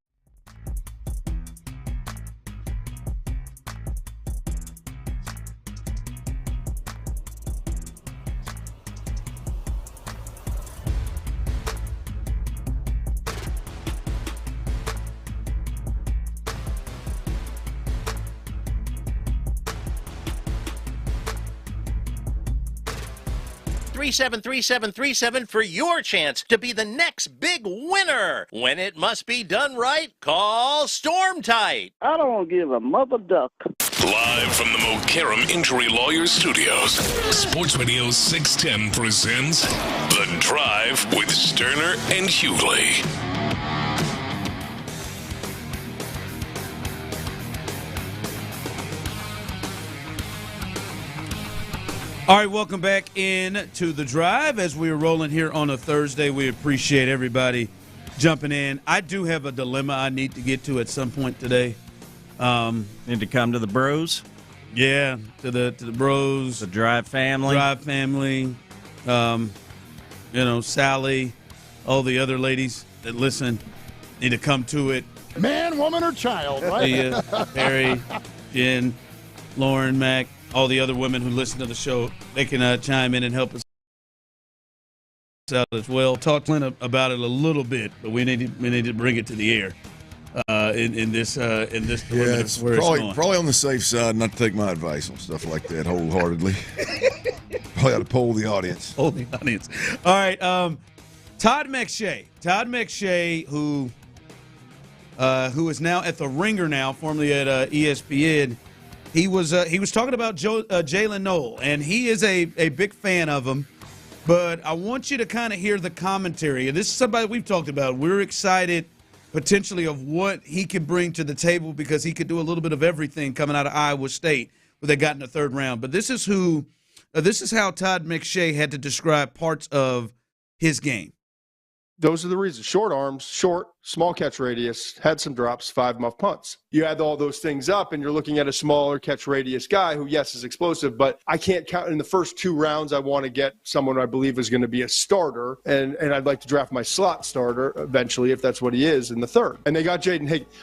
[SPEAKER 21] $373737 for your chance to be the next big winner. When it must be done right, call Storm Tight.
[SPEAKER 24] I don't give a mother duck.
[SPEAKER 1] Live from the Mokaram Injury Lawyers Studios, Sports Radio 610 presents The Drive with Stoerner and Hughley.
[SPEAKER 5] All right, welcome back in to The Drive. As we are rolling here on a Thursday, we appreciate everybody jumping in. I do have a dilemma I need to get to at some point today.
[SPEAKER 16] Need to come to the Bros?
[SPEAKER 5] Yeah, to the Bros.
[SPEAKER 16] The Drive family.
[SPEAKER 5] Sally, all the other ladies that listen need to come to it.
[SPEAKER 15] Man, woman, or child, right?
[SPEAKER 5] Perry, Jen, Lauren, Mac. All the other women who listen to the show, they can chime in and help us out as well. Talk to Clint about it a little bit, but we need to bring it to the air in this dilemma.
[SPEAKER 14] It's probably on the safe side not to take my advice on stuff like that wholeheartedly. Probably ought to poll the audience.
[SPEAKER 5] Poll the audience. All right, Todd McShay, who is now at the Ringer now, formerly at ESPN. He was talking about Jalen Noel, and he is a big fan of him. But I want you to kind of hear the commentary. And this is somebody we've talked about. We're excited potentially of what he can bring to the table because he could do a little bit of everything coming out of Iowa State, where they got in the third round. But this is how Todd McShay had to describe parts of his game.
[SPEAKER 25] Those are the reasons. Short arms, short, small catch radius, had some drops, 5 muff punts. You add all those things up, and you're looking at a smaller catch radius guy who, yes, is explosive, but I can't count. In the first 2 rounds, I want to get someone I believe is going to be a starter, and I'd like to draft my slot starter eventually, if that's what he is, in the third. And they got Jaden Higgins.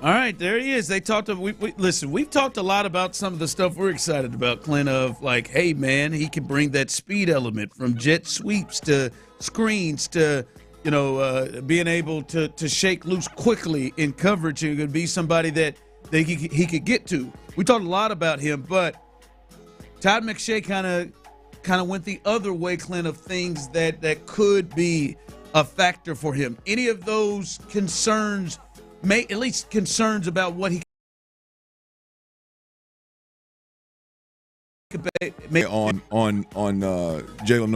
[SPEAKER 5] All right, there he is. They talked. Listen, we've talked a lot about some of the stuff we're excited about, Clint, of like, hey, man, he can bring that speed element from jet sweeps to screens to, being able to shake loose quickly in coverage. He could be somebody that he could get to. We talked a lot about him, but Todd McShay kind of went the other way, Clint, of things that could be a factor for him. Any of those concerns, at least concerns about what he could
[SPEAKER 14] on Jalen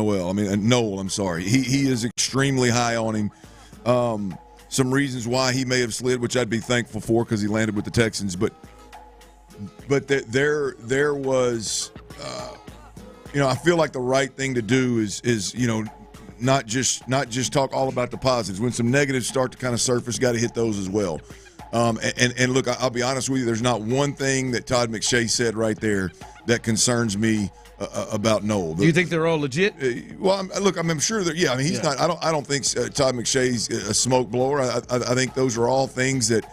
[SPEAKER 14] Noel. I'm sorry. He is extremely high on him. Some reasons why he may have slid, which I'd be thankful for because he landed with the Texans. But there was, I feel like the right thing to do is not just talk all about the positives. When some negatives start to kind of surface, got to hit those as well. And look, I'll be honest with you. There's not one thing that Todd McShay said right there that concerns me about Noel.
[SPEAKER 5] Do you think they're all legit?
[SPEAKER 14] I'm sure that. Yeah, he's not. I don't think Todd McShay's a smoke blower. I think those are all things that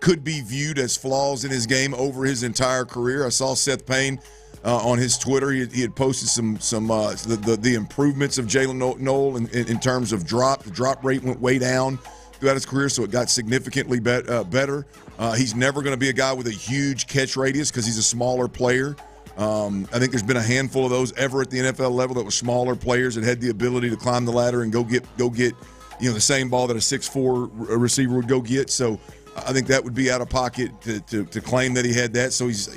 [SPEAKER 14] could be viewed as flaws in his game over his entire career. I saw Seth Payne on his Twitter. He had posted some the improvements of Jalen Noel in terms of drop. The drop rate went way down throughout his career, so it got significantly better. He's never going to be a guy with a huge catch radius because he's a smaller player. I think there's been a handful of those ever at the NFL level that were smaller players that had the ability to climb the ladder and go get the same ball that a 6'4" receiver would go get. So I think that would be out of pocket to claim that he had that. So he's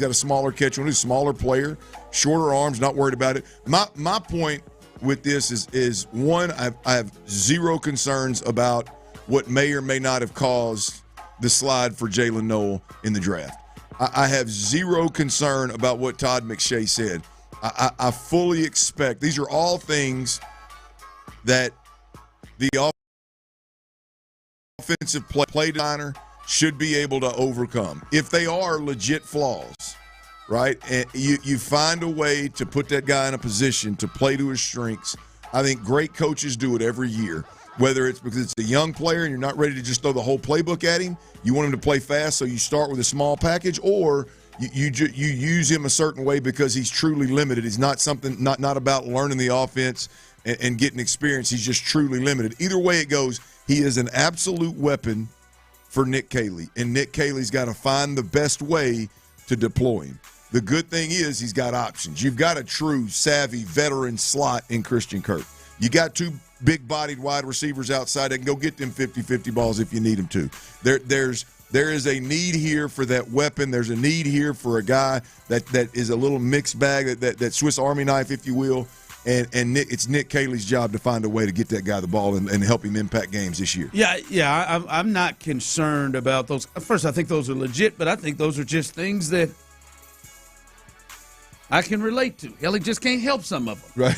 [SPEAKER 14] got a smaller catch. He's a smaller player, shorter arms, not worried about it. My point with this is one, I have zero concerns about what may or may not have caused the slide for Jalen Noel in the draft. I have zero concern about what Todd McShay said. I fully expect these are all things that the offensive play designer should be able to overcome. If they are legit flaws, right, and you find a way to put that guy in a position to play to his strengths. I think great coaches do it every year, whether it's because it's a young player and you're not ready to just throw the whole playbook at him. You want him to play fast, so you start with a small package, or you use him a certain way because he's truly limited. He's not about learning the offense and getting experience. He's just truly limited. Either way it goes, he is an absolute weapon for Nick Caley, and Nick Caley's got to find the best way to deploy him. The good thing is he's got options. You've got a true, savvy, veteran slot in Christian Kirk. You got two big-bodied wide receivers outside that can go get them 50-50 balls if you need them to. There is a need here for that weapon. There's a need here for a guy that is a little mixed bag, that Swiss Army knife, if you will. And it's Nick Caley's job to find a way to get that guy the ball and help him impact games this year.
[SPEAKER 5] Yeah. I'm not concerned about those. First, I think those are legit, but I think those are just things that I can relate to. Hell, he just can't help some of them.
[SPEAKER 14] Right.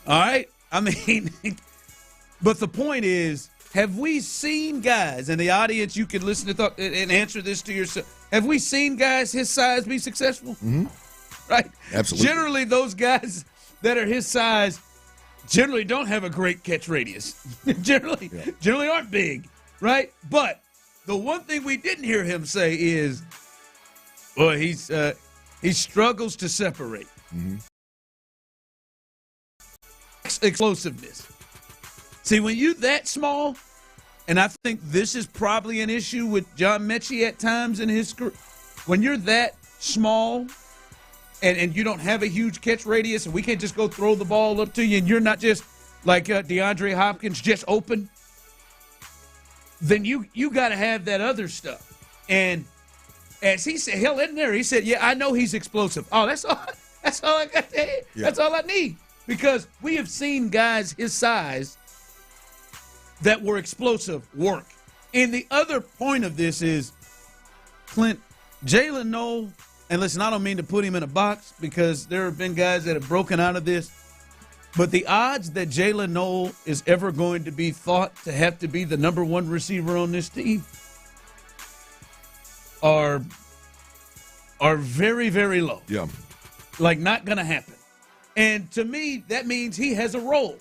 [SPEAKER 5] All right? I mean, but the point is, have we seen guys, and the audience, you can listen to and answer this to yourself, have we seen guys his size be successful?
[SPEAKER 14] Mm-hmm.
[SPEAKER 5] Right?
[SPEAKER 14] Absolutely.
[SPEAKER 5] Generally, those guys that are his size generally don't have a great catch radius. generally aren't big, right? But the one thing we didn't hear him say is, well, he struggles to separate.
[SPEAKER 14] Mm-hmm.
[SPEAKER 5] Explosiveness. See, when you're that small, and I think this is probably an issue with John Mechie at times in his career, when you're that small and you don't have a huge catch radius and we can't just go throw the ball up to you and you're not just like DeAndre Hopkins, just open, then you got to have that other stuff. And as he said, hell, in there, he said, yeah, I know he's explosive. Oh, that's all I got to add. Yeah. That's all I need. Because we have seen guys his size that were explosive work. And the other point of this is, Clint, Jalen Noel, and listen, I don't mean to put him in a box because there have been guys that have broken out of this, but the odds that Jalen Noel is ever going to be thought to have to be the number one receiver on this team are very, very low.
[SPEAKER 14] Yeah.
[SPEAKER 5] Like, not going to happen. And to me, that means he has a role.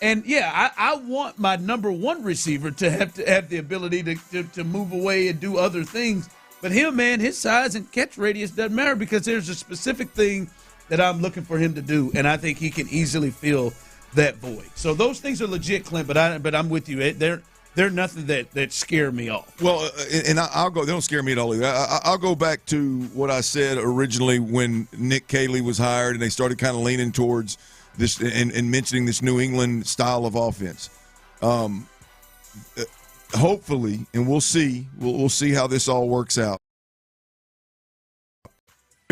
[SPEAKER 5] And, yeah, I want my number one receiver to have the ability to move away and do other things. But him, man, his size and catch radius doesn't matter because there's a specific thing that I'm looking for him to do, and I think he can easily fill that void. So those things are legit, Clint, but I'm with you. They're nothing that scare me off.
[SPEAKER 14] Well, and I'll go. They don't scare me at all either. I'll go back to what I said originally when Nick Caley was hired, and they started kind of leaning towards this and mentioning this New England style of offense. Hopefully, and we'll see. We'll see how this all works out.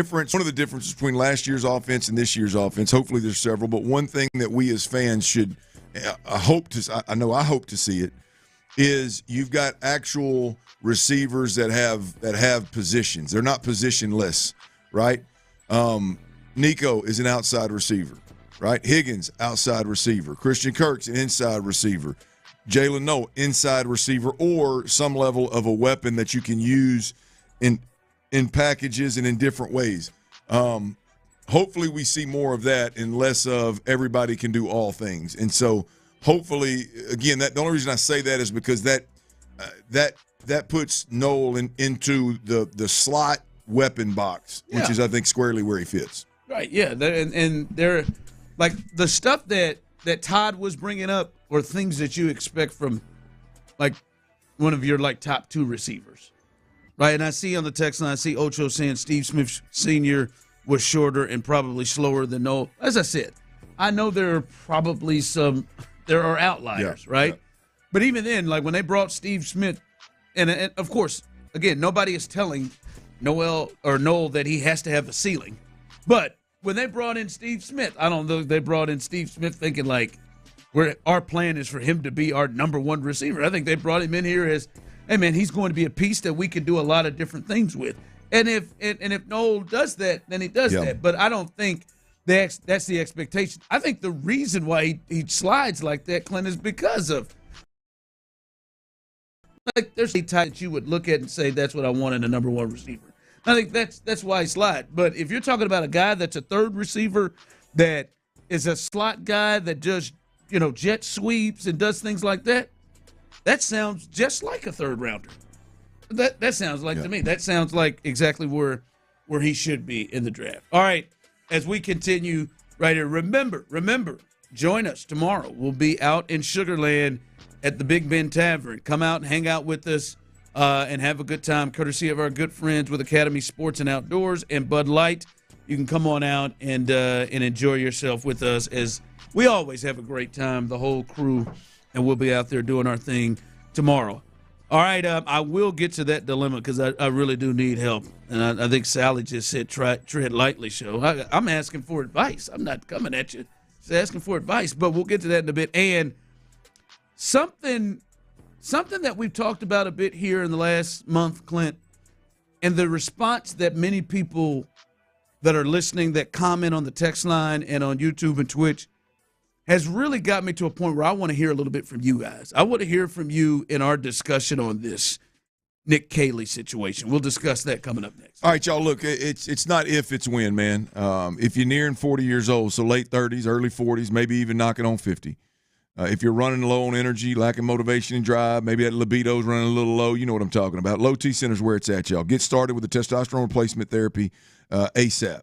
[SPEAKER 14] One of the differences between last year's offense and this year's offense. Hopefully, there's several, but one thing that we as fans should, I hope to see it, is you've got actual receivers that have positions. They're not positionless, right? Nico is an outside receiver, right? Higgins, outside receiver. Christian Kirk's an inside receiver. Jalen Noel, inside receiver, or some level of a weapon that you can use in packages and in different ways. Hopefully we see more of that and less of everybody can do all things. And so hopefully, again, the only reason I say that is because that puts Noel into the slot weapon box, which is, I think, squarely where he fits.
[SPEAKER 5] Right, yeah. And they're like the stuff that Todd was bringing up or things that you expect from like one of your like top two receivers. Right, and I see on the text line, I see Ocho saying Steve Smith Sr. was shorter and probably slower than Noel. As I said, I know there are outliers, right? Yeah. But even then, like when they brought Steve Smith, and of course, again, nobody is telling Noel that he has to have a ceiling. But when they brought in Steve Smith, I don't know if they brought in Steve Smith thinking like our plan is for him to be our number one receiver. I think they brought him in here as, hey, man, he's going to be a piece that we can do a lot of different things with. And if Noel does that, then he does that. But I don't think that's the expectation. I think the reason why he slides like that, Clint, is because of like there's a type that you would look at and say that's what I want in a number one receiver. I think that's why he slides. But if you're talking about a guy that's a third receiver that is a slot guy that just jet sweeps and does things like that, that sounds just like a third rounder. That sounds like to me. That sounds like exactly where he should be in the draft. All right, as we continue right here, remember, join us tomorrow. We'll be out in Sugar Land at the Big Ben Tavern. Come out and hang out with us and have a good time, courtesy of our good friends with Academy Sports and Outdoors and Bud Light. You can come on out and enjoy yourself with us, as we always have a great time, the whole crew, and we'll be out there doing our thing tomorrow. All right, I will get to that dilemma because I really do need help. And I think Sally just said tread lightly show. I'm asking for advice. I'm not coming at you. Just asking for advice, but we'll get to that in a bit. And something that we've talked about a bit here in the last month, Clint, and the response that many people that are listening that comment on the text line and on YouTube and Twitch has really got me to a point where I want to hear a little bit from you guys. I want to hear from you in our discussion on this Nick Caley situation. We'll discuss that coming up next.
[SPEAKER 14] All right, y'all, look, it's not if, it's when, man. If you're nearing 40 years old, so late 30s, early 40s, maybe even knocking on 50, if you're running low on energy, lacking motivation and drive, maybe that libido's running a little low, you know what I'm talking about. Low T Center's where it's at, y'all. Get started with the testosterone replacement therapy ASAP.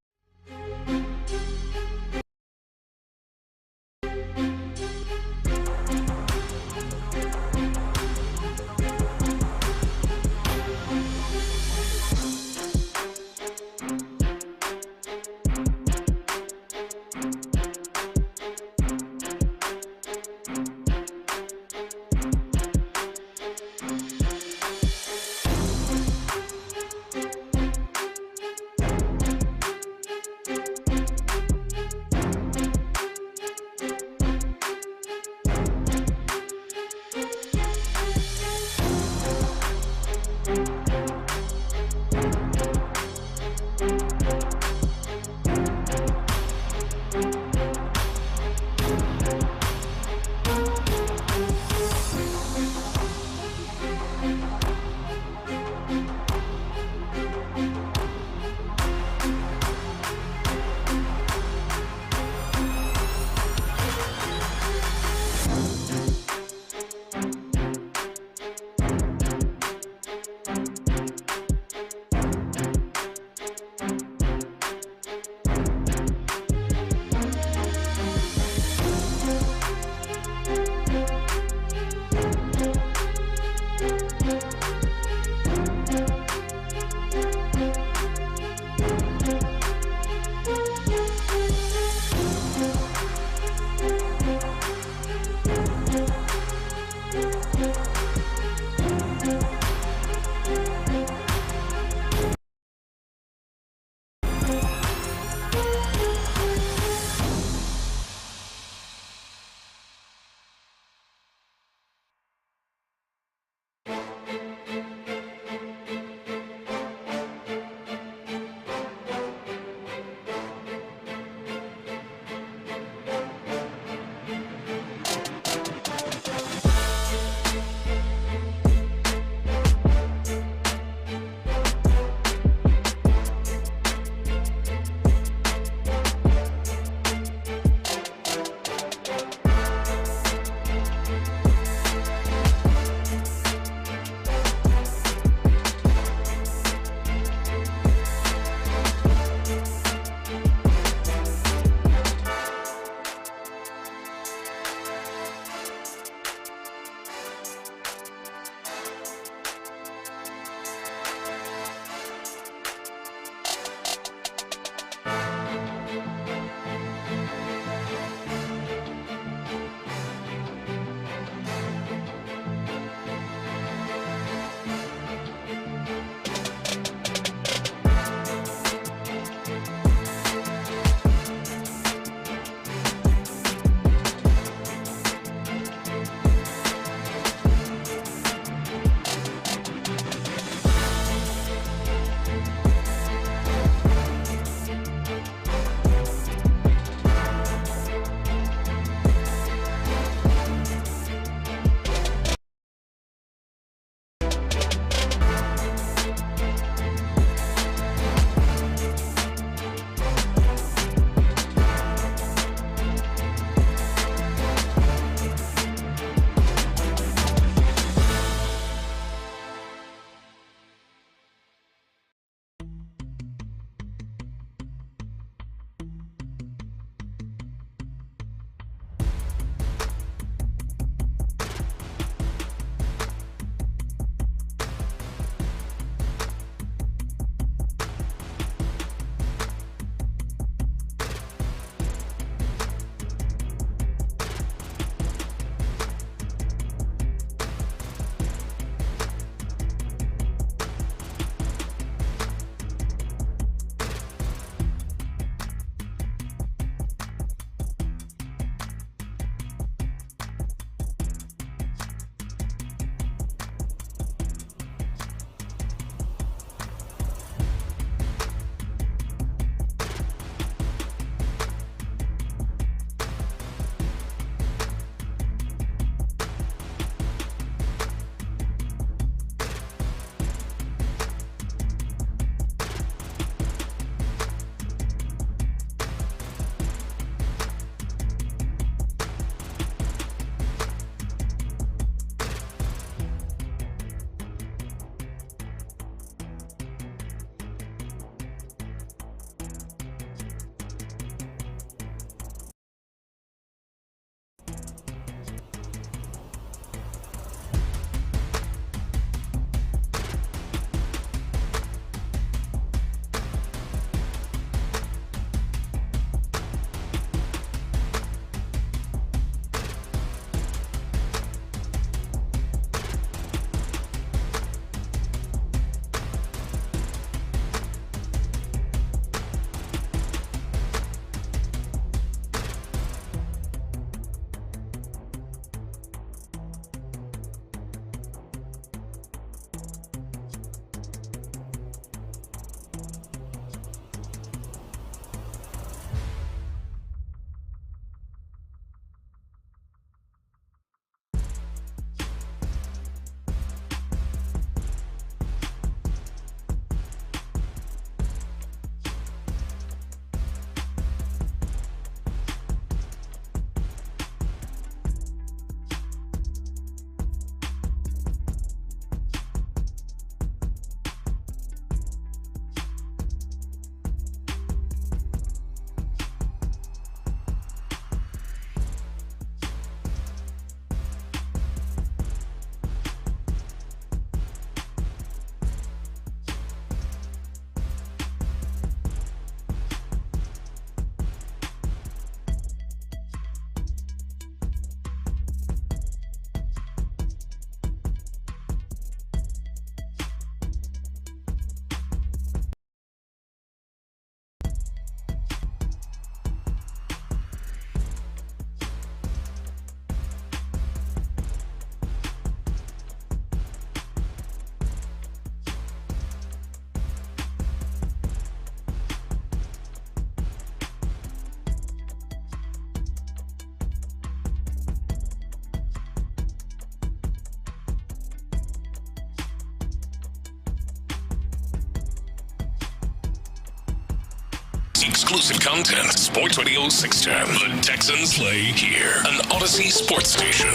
[SPEAKER 1] exclusive content. Sports Radio 610. The Texans play here. An Odyssey sports station.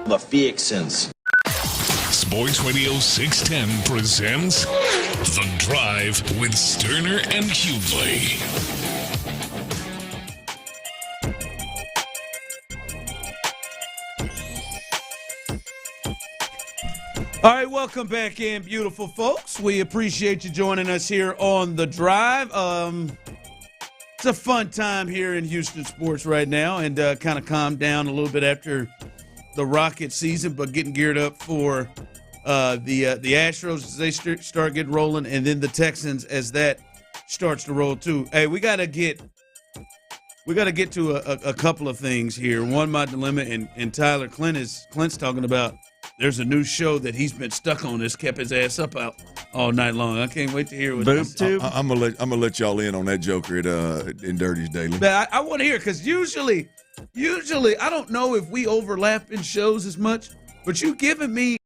[SPEAKER 10] The Fixins.
[SPEAKER 1] Sports Radio 610 presents The Drive with Stoerner and Hughley.
[SPEAKER 5] All right, welcome back in, beautiful folks. We appreciate you joining us here on The Drive. It's a fun time here in Houston sports right now, and kind of calmed down a little bit after the Rocket season, but getting geared up for the Astros as they start getting rolling, and then the Texans as that starts to roll too. Hey, we got to get to a couple of things here. One, my dilemma, and Tyler Clint's talking about. There's a new show that he's been stuck on that's kept his ass up out all night long. I can't wait to hear what this is.
[SPEAKER 14] I'm gonna let y'all in on that joker in Dirty's Daily.
[SPEAKER 5] But I want to hear, because usually I don't know if we overlap in shows as much, but you giving me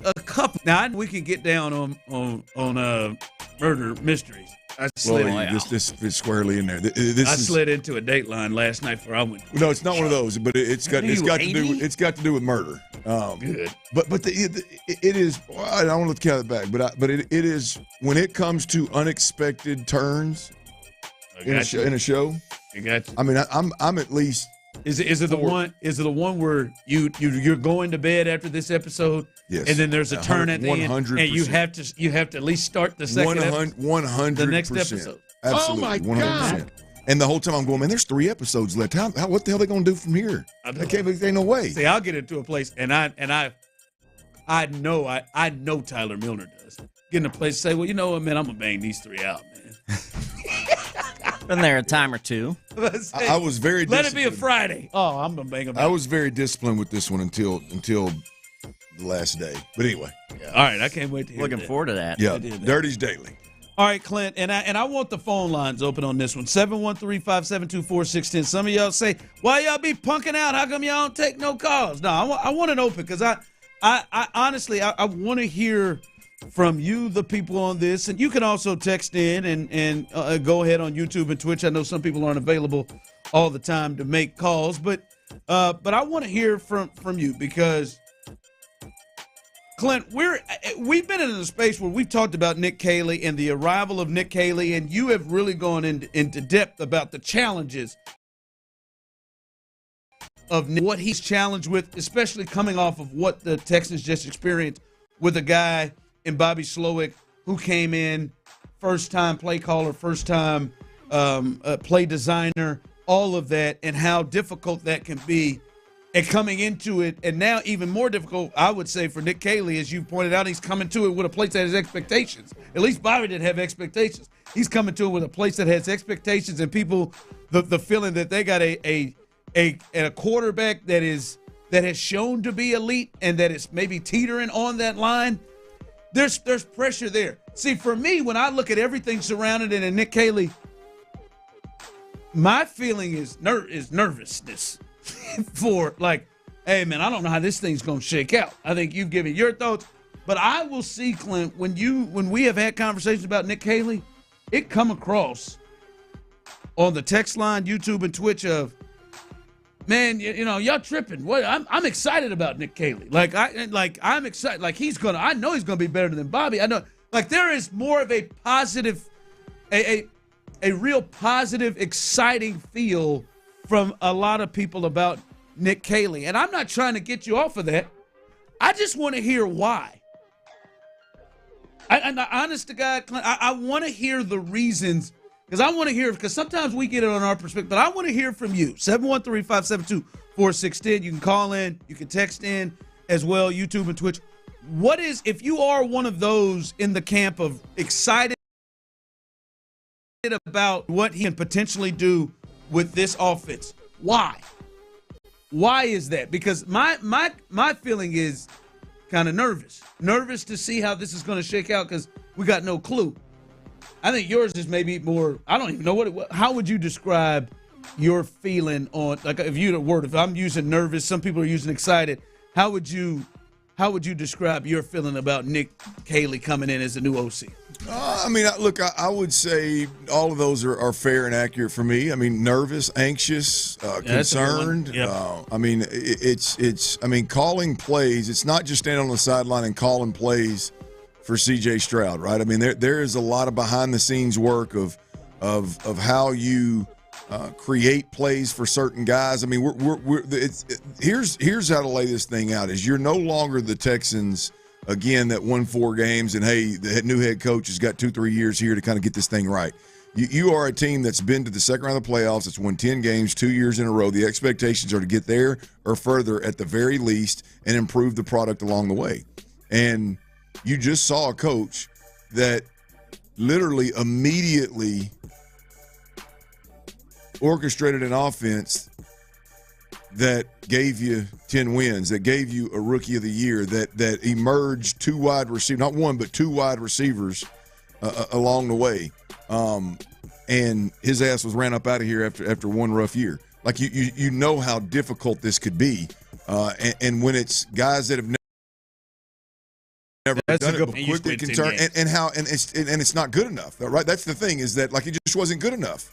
[SPEAKER 5] a couple. Now we can get down on murder mysteries. I slid
[SPEAKER 14] this fits squarely in there.
[SPEAKER 5] I slid into a Dateline last night before I went.
[SPEAKER 14] No, it's not one of those, but it's got to do with murder.
[SPEAKER 5] Good,
[SPEAKER 14] but it is. I don't want to count it back, but it is when it comes to unexpected turns in a show.
[SPEAKER 5] I got you.
[SPEAKER 14] I mean, I'm at least.
[SPEAKER 5] Is it the one? Is it the one where you're going to bed after this episode?
[SPEAKER 14] Yes.
[SPEAKER 5] And then there's a turn at the
[SPEAKER 14] 100%.
[SPEAKER 5] end, and you have to at least start the second
[SPEAKER 14] 100%.
[SPEAKER 5] the next episode.
[SPEAKER 14] Absolutely.
[SPEAKER 5] Oh my
[SPEAKER 14] 100%.
[SPEAKER 5] God.
[SPEAKER 14] And the whole time I'm going, man, there's 3 episodes left. What the hell are they going to do from here? There ain't no way.
[SPEAKER 5] See, I'll get into a place, and I know Tyler Milner does. Get in a place and say, well, you know what, man, I'm gonna bang these 3 out, man.
[SPEAKER 16] Been there a time or two.
[SPEAKER 14] I was very.
[SPEAKER 5] Let it be a Friday. Oh, I'm gonna bang them out.
[SPEAKER 14] I was very disciplined with this one until the last day. But anyway.
[SPEAKER 5] Yeah, all right, I can't wait to hear.
[SPEAKER 16] Looking forward to that.
[SPEAKER 14] Yeah, Dirty's Daily.
[SPEAKER 5] All right, Clint, and I want the phone lines open on this one. 713-572-4610. Some of y'all say, why y'all be punking out? How come y'all don't take no calls? No, I want it open because I honestly want to hear from you, the people on this, and you can also text in and go ahead on YouTube and Twitch. I know some people aren't available all the time to make calls, but I want to hear from you because, Clint, we've been in a space where we've talked about Nick Caley and the arrival of Nick Caley, and you have really gone into depth about the challenges of what he's challenged with, especially coming off of what the Texans just experienced with a guy in Bobby Slowick who came in first-time play caller, first-time play designer, all of that, and how difficult that can be. And coming into it, and now even more difficult, I would say, for Nick Caley, as you pointed out, he's coming to it with a place that has expectations. At least Bobby didn't have expectations. He's coming to it with a place that has expectations, and people, the feeling that they got a quarterback that has shown to be elite and that is maybe teetering on that line. There's pressure there. See, for me, when I look at everything surrounding it and Nick Caley, my feeling is nervousness. For like, hey man, I don't know how this thing's gonna shake out. I think you've given your thoughts, but I will see, Clint, when we have had conversations about Nick Caley, it come across on the text line, YouTube, and Twitch of, man, y'all tripping. What I'm excited about Nick Caley. I'm excited. Like I know he's gonna be better than Bobby. I know. Like there is more of a positive, a real positive, exciting feel from a lot of people about Nick Caley. And I'm not trying to get you off of that. I just want to hear why. Honest to God, Clint, I want to hear the reasons, because sometimes we get it on our perspective, but I want to hear from you. 713-572-4610. You can call in, you can text in as well, YouTube and Twitch. If you are one of those in the camp of excited about what he can potentially do with this offense, why is that? Because my feeling is kind of nervous to see how this is going to shake out, because we got no clue. I think yours is maybe more, I don't even know how would you describe your feeling on, like, if I'm using nervous, some people are using excited, how would you describe your feeling about Nick Caley coming in as a new OC?
[SPEAKER 14] Look, I would say all of those are fair and accurate for me. I mean, nervous, anxious, concerned.
[SPEAKER 5] Yep.
[SPEAKER 14] It's calling plays. It's not just standing on the sideline and calling plays for C.J. Stroud, right? I mean, there is a lot of behind-the-scenes work of how you create plays for certain guys. I mean, here's how to lay this thing out: is you're no longer the Texans again that won 4 games, and hey, the new head coach has got 2-3 years here to kind of get this thing right. You are a team that's been to the second round of the playoffs, that's won 10 games 2 years in a row. The expectations are to get there or further at the very least and improve the product along the way. And you just saw a coach that literally immediately orchestrated an offense that gave you 10 wins, that gave you a Rookie of the Year, that emerged 2 wide receivers, not one, but 2 wide receivers along the way. And his ass was ran up out of here after one rough year. Like, you know how difficult this could be. And when it's guys that have never done it before, quickly can turn, and it's not good enough, right? That's the thing, is that, like, it just wasn't good enough.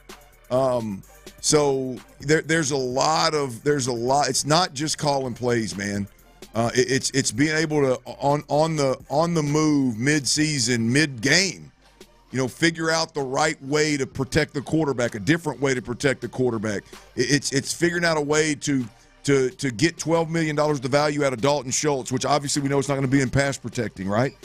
[SPEAKER 14] So there's a lot. It's not just calling plays, man. It's being able to on the move, mid-season, mid-game, figure out the right way to protect the quarterback, a different way to protect the quarterback. It's figuring out a way to get $12 million of value out of Dalton Schultz, which obviously we know it's not going to be in pass protecting, right?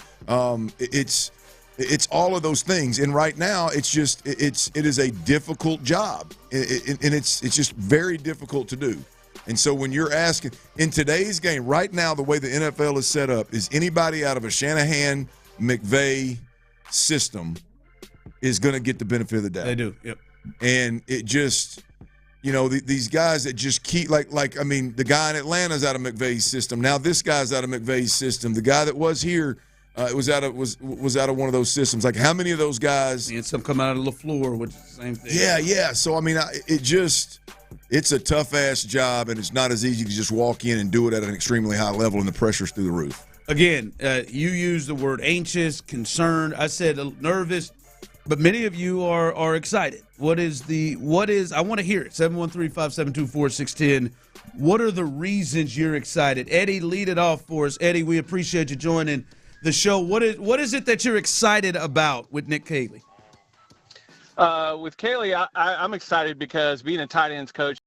[SPEAKER 14] It's all of those things, and right now it is a difficult job, and it's just very difficult to do. And so when you're asking in today's game, right now, the way the NFL is set up, is anybody out of a Shanahan McVay system is going to get the benefit of the doubt.
[SPEAKER 5] They do, yep.
[SPEAKER 14] And it just, these guys that just keep the guy in Atlanta's out of McVay's system. Now this guy's out of McVay's system. The guy that was here. Was out of one of those systems. Like, how many of those guys?
[SPEAKER 5] And some come out of LaFleur, which is the same thing.
[SPEAKER 14] Yeah. So it's a tough ass job, and it's not as easy to just walk in and do it at an extremely high level, and the pressure's through the roof.
[SPEAKER 5] Again, you used the word anxious, concerned. I said nervous, but many of you are excited. What is? I want to hear it. 713-572-4610. What are the reasons you're excited? Eddie, lead it off for us. Eddie, we appreciate you joining the show. What is it that you're excited about with Nick Caley?
[SPEAKER 9] With Caley, I'm excited because being a tight ends coach,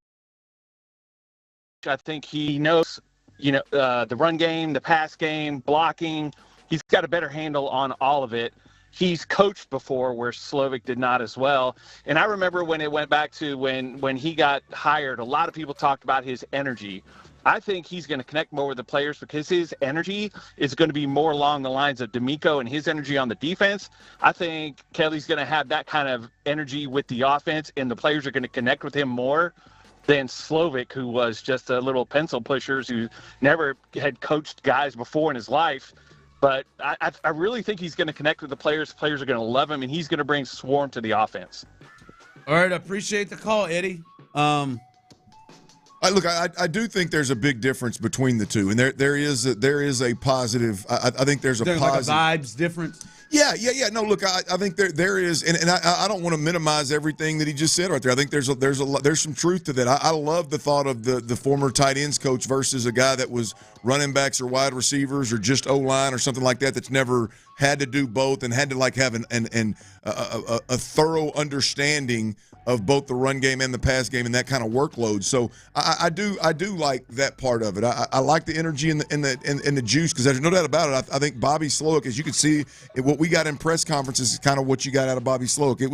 [SPEAKER 9] I think he knows, the run game, the pass game, blocking. He's got a better handle on all of it. He's coached before where Slovic did not as well. And I remember when it went back to when he got hired, a lot of people talked about his energy. I think he's going to connect more with the players because his energy is going to be more along the lines of D'Amico and his energy on the defense. I think Kelly's going to have that kind of energy with the offense, and the players are going to connect with him more than Slovic, who was just a little pencil pushers who never had coached guys before in his life. But I really think he's going to connect with the players. The players are going to love him, and he's going to bring swarm to the offense.
[SPEAKER 5] All right, I appreciate the call, Eddie.
[SPEAKER 14] I do think there's a big difference between the two, and there is a positive. I think there's a positive,
[SPEAKER 5] like a vibes difference.
[SPEAKER 14] Yeah. No, look, I think there is, and I don't want to minimize everything that he just said right there. I think there's some truth to that. I love the thought of the former tight ends coach versus a guy that was running backs or wide receivers or just O-line or something like that, that's never had to do both and had to have a thorough understanding of both the run game and the pass game and that kind of workload. So I do like that part of it. I like the energy and the juice, because there's no doubt about it. I think Bobby Slowick, as you can see, what we got in press conferences is kind of what you got out of Bobby Slowick. It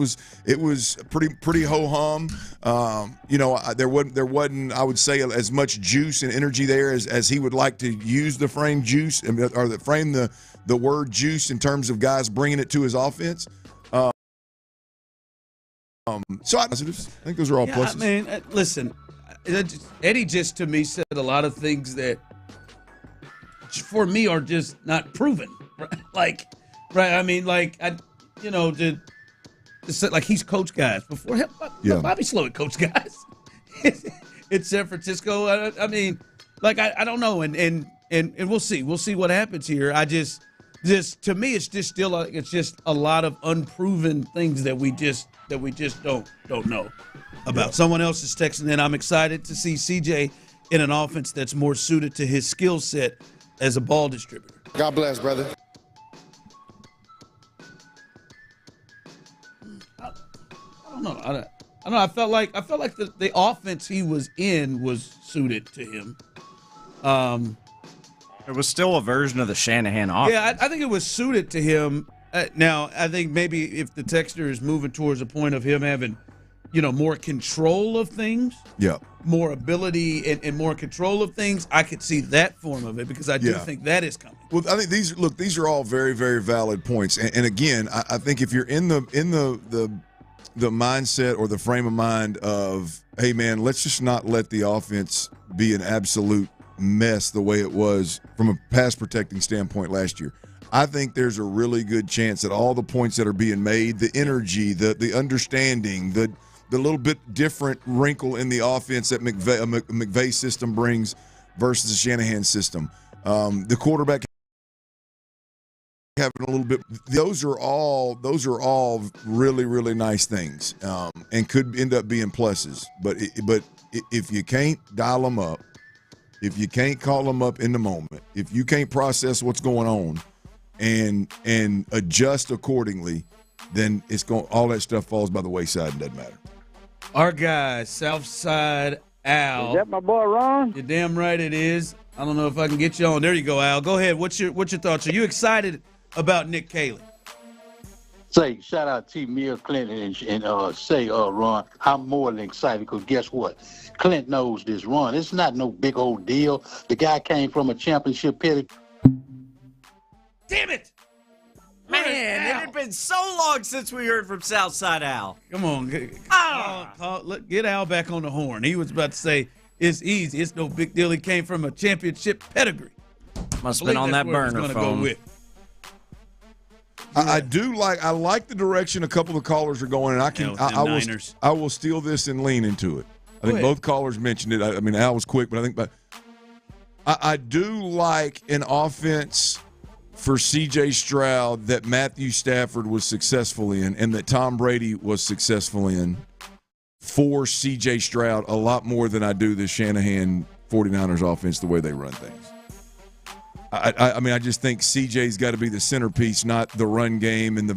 [SPEAKER 14] was pretty ho hum. There wasn't I would say as much juice and energy there as he would like to use the frame juice or the word juice in terms of guys bringing it to his offense. So I think those are all pluses.
[SPEAKER 5] I mean, listen, Eddie just to me said a lot of things that for me are just not proven. Right? I mean, he's coached guys before. Bobby Slowick coached guys in San Francisco. I don't know, and we'll see. We'll see what happens here. just to me, it's just still it's just a lot of unproven things that we just don't know about. Someone else is texting in. I'm excited to see CJ in an offense that's more suited to his skill set as a ball distributor.
[SPEAKER 15] God bless, brother.
[SPEAKER 5] I don't know. I don't know. I felt like the offense he was in was suited to him.
[SPEAKER 16] It was still a version of the Shanahan offense.
[SPEAKER 5] Yeah, I think it was suited to him. Now, I think maybe if the texter is moving towards a point of him having, more control of things, more ability and more control of things, I could see that form of it because I do think that is coming.
[SPEAKER 14] Well, I think these are all very, very valid points. And again, I think if you're in the mindset or the frame of mind of, hey man, let's just not let the offense be an absolute mess the way it was from a pass protecting standpoint last year. I think there's a really good chance that all the points that are being made, the energy, the understanding, the little bit different wrinkle in the offense that McVay's system brings versus the Shanahan system, the quarterback having a little bit, those are all really, really nice things, and could end up being pluses. But if you can't dial them up, if you can't call them up in the moment, if you can't process what's going on and adjust accordingly, then all that stuff falls by the wayside and doesn't matter.
[SPEAKER 5] Our guy, Southside Al.
[SPEAKER 24] Is that my boy Ron?
[SPEAKER 5] You're damn right it is. I don't know if I can get you on. There you go, Al. Go ahead. What's your thoughts? Are you excited about Nick Caley?
[SPEAKER 11] Say, shout out to Mill Clinton and say, Ron, I'm more than excited because guess what? Clint knows this run. It's not no big old deal. The guy came from a championship pedigree.
[SPEAKER 5] Damn it!
[SPEAKER 16] Man, it had been so long since we heard from Southside Al.
[SPEAKER 5] Come on. Get Al back on the horn. He was about to say, it's easy. It's no big deal. He came from a championship pedigree.
[SPEAKER 16] Must have been on that burner phone.
[SPEAKER 14] I like the direction a couple of callers are going, and I will steal this and lean into it. I think both callers mentioned it. I mean, Al was quick, but I do like an offense for C.J. Stroud that Matthew Stafford was successful in and that Tom Brady was successful in for C.J. Stroud a lot more than I do the Shanahan 49ers offense, the way they run things. I mean, I just think CJ's got to be the centerpiece, not the run game and the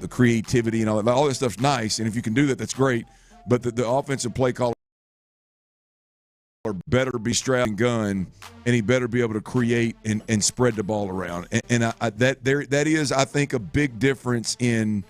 [SPEAKER 14] creativity and all that. All that stuff's nice, and if you can do that, that's great. But the offensive play caller better be Stroud and gun, and he better be able to create and spread the ball around. And that is, I think, a big difference in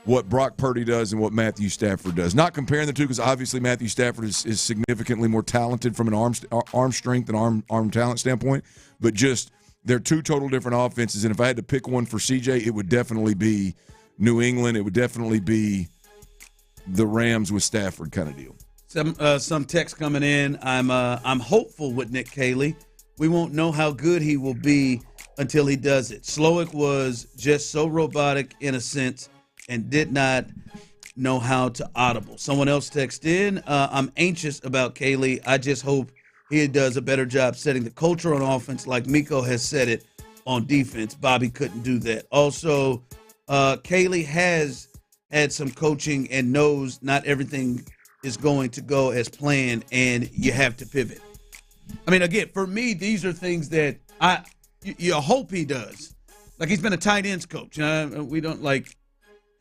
[SPEAKER 14] what Brock Purdy does and what Matthew Stafford does. Not comparing the two, because obviously Matthew Stafford is significantly more talented from an arm strength and arm talent standpoint, but just they're two total different offenses. And if I had to pick one for CJ, it would definitely be New England. It would definitely be the Rams with Stafford kind of deal.
[SPEAKER 5] Some text coming in. I'm hopeful with Nick Caley. We won't know how good he will be until he does it. Slowick was just so robotic in a sense and did not know how to audible. Someone else texted in, I'm anxious about Caley. I just hope he does a better job setting the culture on offense like Miko has said it on defense. Bobby couldn't do that. Also, Caley has had some coaching and knows not everything is going to go as planned and you have to pivot. I mean, again, for me, these are things that you hope he does. Like he's been a tight ends coach. We don't like...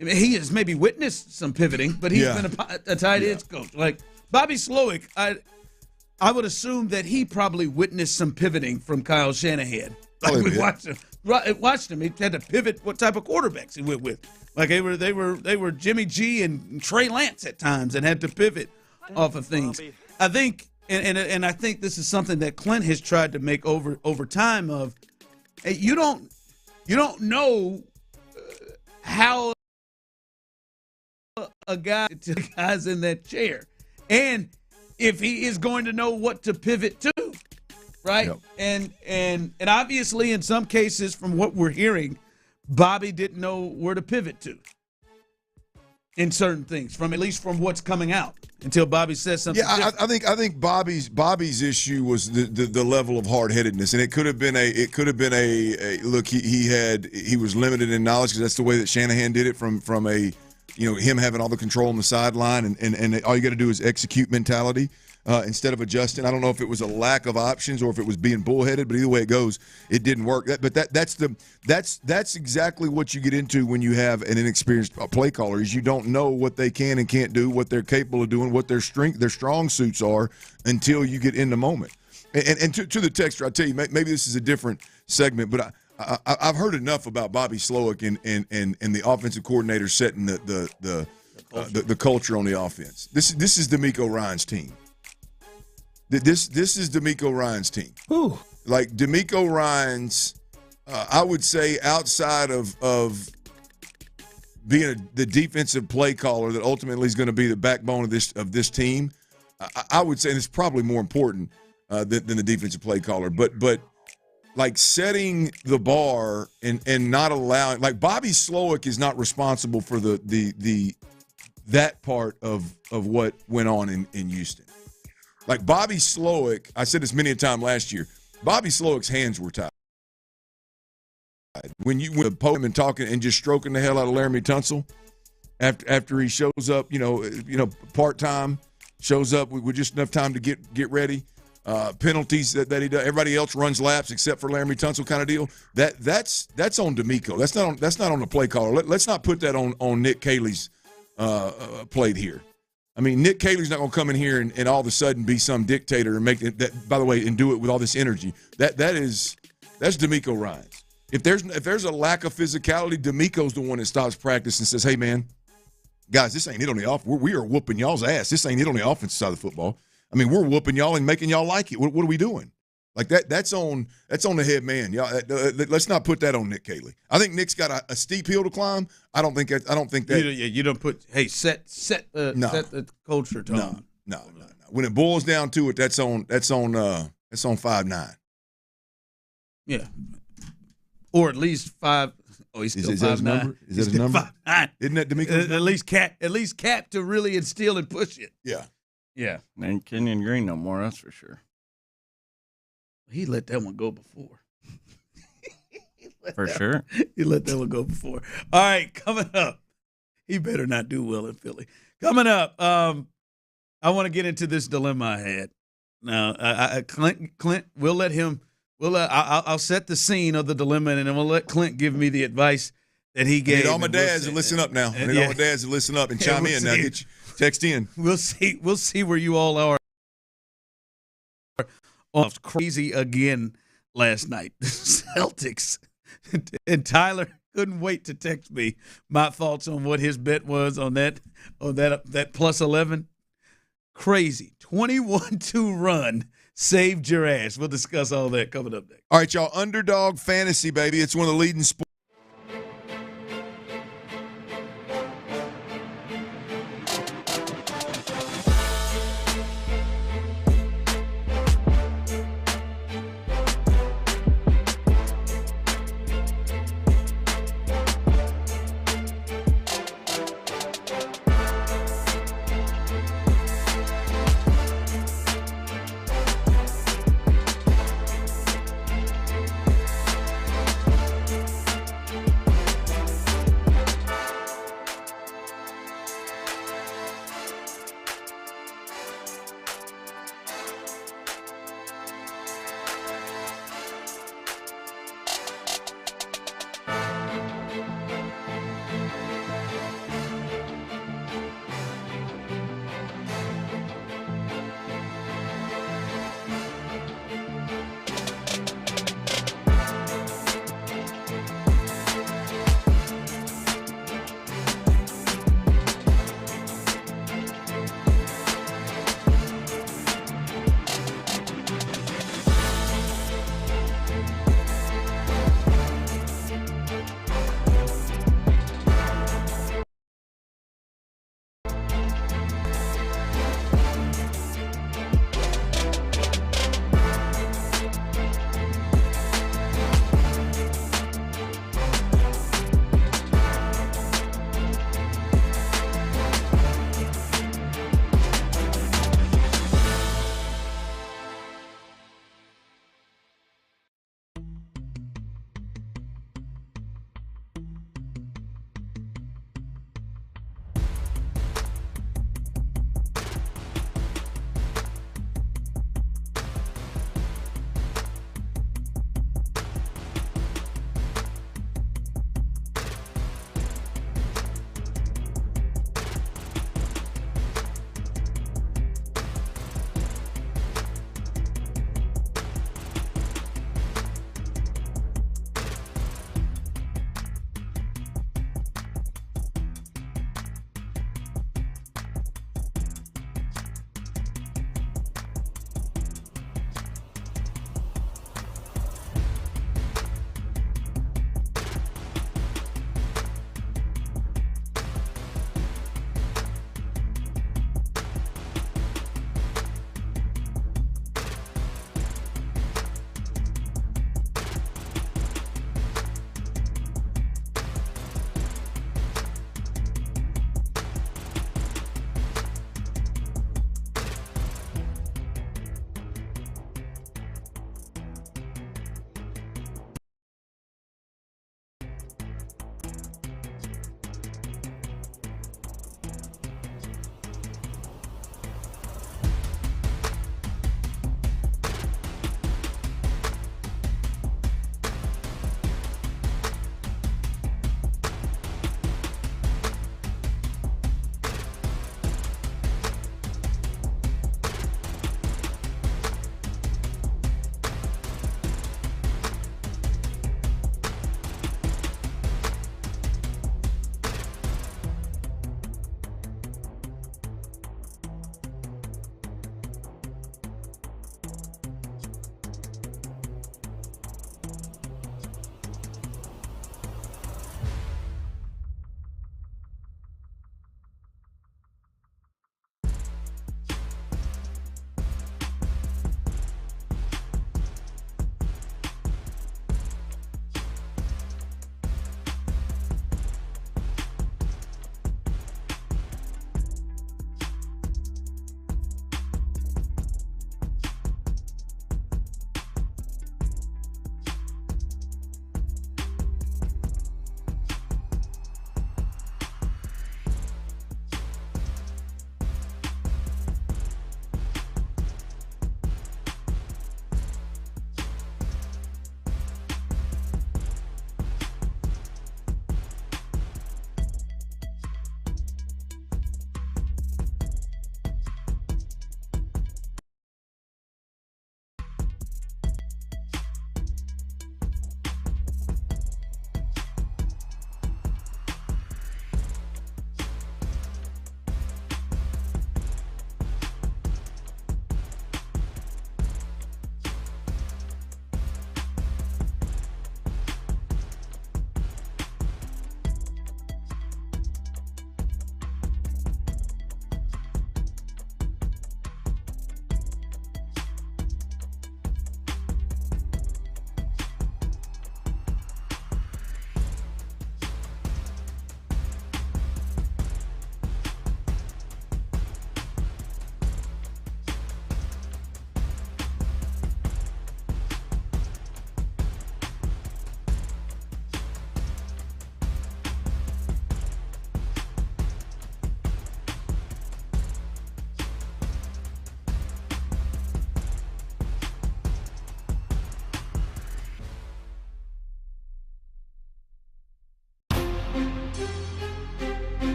[SPEAKER 5] I mean, he has maybe witnessed some pivoting, but he's been a tight ends coach. Like Bobby Slowick, I would assume that he probably witnessed some pivoting from Kyle Shanahan. Like we watched him. He had to pivot what type of quarterbacks he went with. Like they were Jimmy G and Trey Lance at times and had to pivot off of things. I think, and I think this is something that Clint has tried to make over time. Of hey, you don't know how a guy's in that chair, and if he is going to know what to pivot to, right? Yep. And obviously, in some cases, from what we're hearing, Bobby didn't know where to pivot to. in certain things, at least from what's coming out, until Bobby says something.
[SPEAKER 14] Yeah, I think Bobby's issue was the level of hard-headedness, and it could have been a look. He was limited in knowledge because that's the way that Shanahan did it from a him having all the control on the sideline and all you got to do is execute mentality. Instead of adjusting. I don't know if it was a lack of options or if it was being bullheaded, but either way it goes, it didn't work. That's exactly what you get into when you have an inexperienced play caller. Is you don't know what they can and can't do, what they're capable of doing, what their strong suits are until you get in the moment. And to the texter, I tell you, maybe this is a different segment, but I've heard enough about Bobby Slowick and the offensive coordinator setting the culture on the offense. This is DeMeco Ryans' team. This is DeMeco Ryans' team.
[SPEAKER 5] Ooh.
[SPEAKER 14] Like DeMeco Ryans, I would say outside of being the defensive play caller that ultimately is going to be the backbone of this team, I would say it's probably more important than the defensive play caller. But like setting the bar and not allowing, like Bobby Slowick is not responsible for that part of what went on in Houston. Like Bobby Slowick, I said this many a time last year, Bobby Slowick's hands were tied. When him and talking and just stroking the hell out of Laramie Tunsil after he shows up, part-time, shows up with just enough time to get ready, penalties that he does. Everybody else runs laps except for Laramie Tunsil kind of deal. That's on DeMeco. That's not on the play caller. Let's not put that on Nick Caley's plate here. I mean, Nick Caley's not going to come in here and all of a sudden be some dictator and make it that. By the way, and do it with all this energy. That's DeMeco Ryans. If there's a lack of physicality, DeMeco's the one that stops practice and says, "Hey, man, guys, this ain't it on the off. We are whooping y'all's ass. This ain't it on the offensive side of the football. I mean, we're whooping y'all and making y'all like it. What are we doing? Like that? That's on the head man. Y'all, let's not put that on Nick Caley. I think Nick's got a steep hill to climb. I don't think that.
[SPEAKER 5] You don't put. Hey, set the culture tone.
[SPEAKER 14] No. When it boils down to it, that's on 5'9".
[SPEAKER 5] Yeah, or at least 5. Oh, he's still 5'9".
[SPEAKER 14] Is that his number?
[SPEAKER 5] 5'9".
[SPEAKER 14] Isn't that DeMeco?
[SPEAKER 5] At least cap to really instill and push it.
[SPEAKER 14] Yeah.
[SPEAKER 16] And Kenyon Green no more. That's for sure.
[SPEAKER 5] He let that one go before.
[SPEAKER 16] For sure.
[SPEAKER 5] He let that one go before. All right, coming up. He better not do well in Philly. Coming up, I want to get into this dilemma I had. Now, Clint, we'll let him. I'll set the scene of the dilemma, and then we'll let Clint give me the advice that he gave.
[SPEAKER 14] I need all my dads to listen up now. I need all my dads to listen up and chime in. Now, text in.
[SPEAKER 5] We'll see where you all are. Off crazy again last night. Celtics. And Tyler couldn't wait to text me my thoughts on what his bet was on that plus 11. Crazy. 21-2 run saved your ass. We'll discuss all that coming up next.
[SPEAKER 14] All right, y'all. Underdog fantasy, baby. It's one of the leading sports.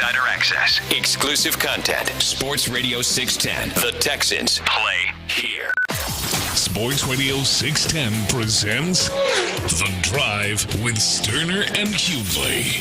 [SPEAKER 3] insider access, exclusive content. Sports Radio 610. The Texans play here.
[SPEAKER 1] Sports Radio 610 presents The Drive with Stoerner and Hughley.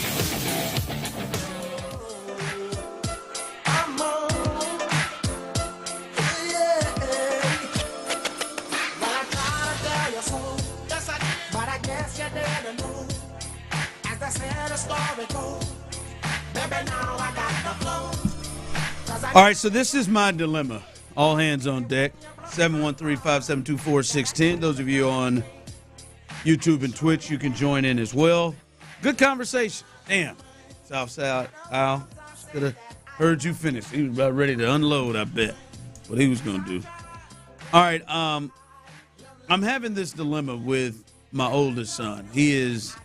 [SPEAKER 5] All right, so this is my dilemma. All hands on deck. 713-572-4610. Those of you on YouTube and Twitch, you can join in as well. Good conversation. Damn. Southside Al could have heard you finish. He was about ready to unload, I bet, what he was going to do. All right, I'm having this dilemma with my oldest son. He is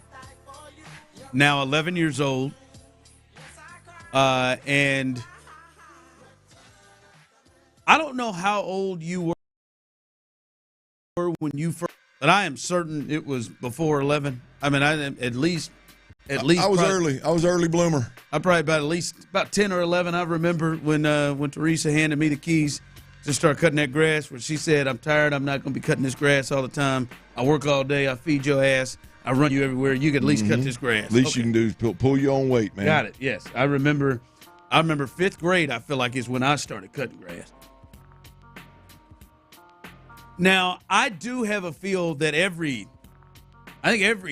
[SPEAKER 5] now 11 years old, and I don't know how old you were when you first, but I am certain it was before 11. I mean, at least. I was
[SPEAKER 14] early. I was early bloomer.
[SPEAKER 5] I probably about 10 or 11. I remember when Teresa handed me the keys to start cutting that grass. Where she said, "I'm tired. I'm not going to be cutting this grass all the time. I work all day. I feed your ass. I run you everywhere. You can at least cut this grass."
[SPEAKER 14] Least you can do is pull your own weight, man.
[SPEAKER 5] Got it. Yes, I remember 5th grade. I feel like is when I started cutting grass. Now, I do have a feel that every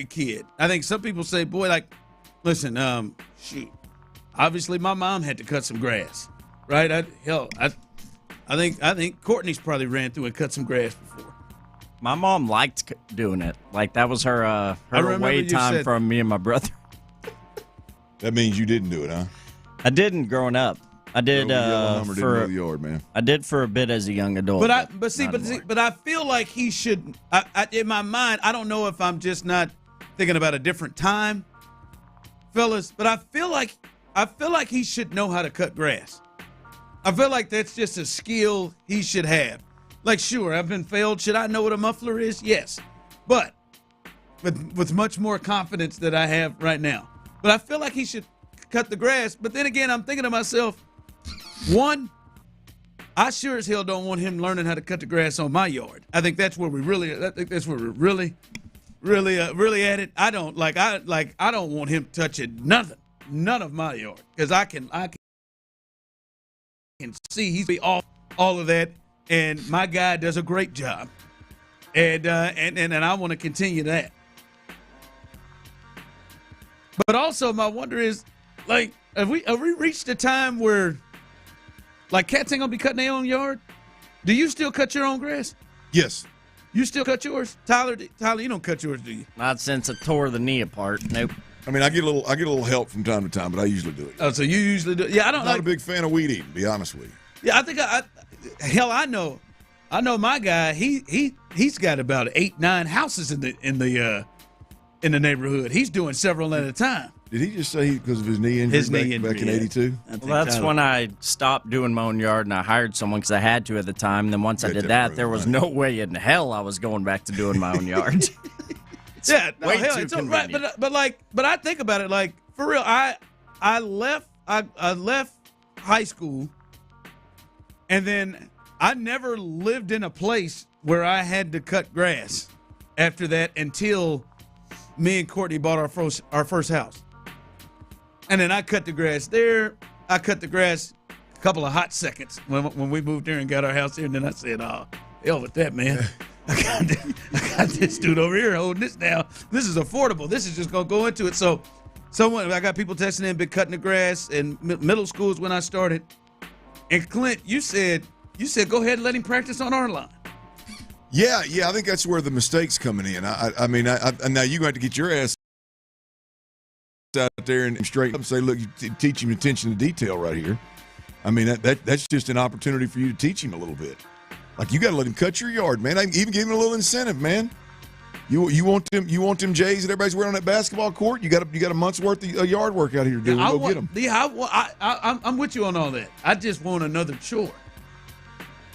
[SPEAKER 5] kid, I think some people say, boy, like, listen, shoot, obviously my mom had to cut some grass, right? I think Courtney's probably ran through and cut some grass before.
[SPEAKER 16] My mom liked doing it. Like, that was her away time from me and my brother.
[SPEAKER 14] That means you didn't do it, huh?
[SPEAKER 16] I didn't growing up. I did
[SPEAKER 14] for the yard, man.
[SPEAKER 16] I did for a bit as a young adult.
[SPEAKER 5] But I feel like he should. In my mind, I don't know if I'm just not thinking about a different time, fellas. But I feel like he should know how to cut grass. I feel like that's just a skill he should have. Like, sure, I've been failed. Should I know what a muffler is? Yes, but with much more confidence than I have right now. But I feel like he should cut the grass. But then again, I'm thinking to myself, one, I sure as hell don't want him learning how to cut the grass on my yard. I think that's where we're really at it. I don't want him touching none of my yard, because I can see he's be all of that, and my guy does a great job, and I want to continue that. But also, my wonder is, like, have we reached a time where, like, cats ain't gonna be cutting their own yard? Do you still cut your own grass?
[SPEAKER 14] Yes.
[SPEAKER 5] You still cut yours? Tyler, you don't cut yours, do you?
[SPEAKER 16] Not since I tore the knee apart. Nope.
[SPEAKER 14] I mean, I get a little help from time to time, but I usually do it.
[SPEAKER 5] Oh, so you usually do it? Yeah,
[SPEAKER 14] I'm not a big fan of weed eating, to be honest with you.
[SPEAKER 5] Yeah, I think I know my guy. He's got about 8-9 houses in the neighborhood. He's doing several at a time.
[SPEAKER 14] Did he just say because of his knee injury back in '82?
[SPEAKER 16] Well, that's when I stopped doing my own yard and I hired someone because I had to at the time. Then once I did that, there was no way in hell I was going back to doing my own yard.
[SPEAKER 5] Yeah, no, hell, it's all right. But I think about it, like, for real. I left high school, and then I never lived in a place where I had to cut grass after that until me and Courtney bought our first house. And then I cut the grass there. I cut the grass a couple of hot seconds when we moved there and got our house here. And then I said, "Oh, hell with that, man. I got this dude over here holding this now. This is affordable. This is just going to go into it." So I got people texting in, been cutting the grass, and middle school is when I started. And Clint, you said go ahead and let him practice on our line.
[SPEAKER 14] Yeah, I think that's where the mistake's coming in. I mean, now you're going to have to get your ass out there and straight up and say, look, you teach him attention to detail right here. I mean, that's just an opportunity for you to teach him a little bit. Like, you got to let him cut your yard, man. I even give him a little incentive, man. You want them J's that everybody's wearing on that basketball court? You got a month's worth of yard work out here to do. Go get them.
[SPEAKER 5] Yeah, I'm with you on all that. I just want another chore.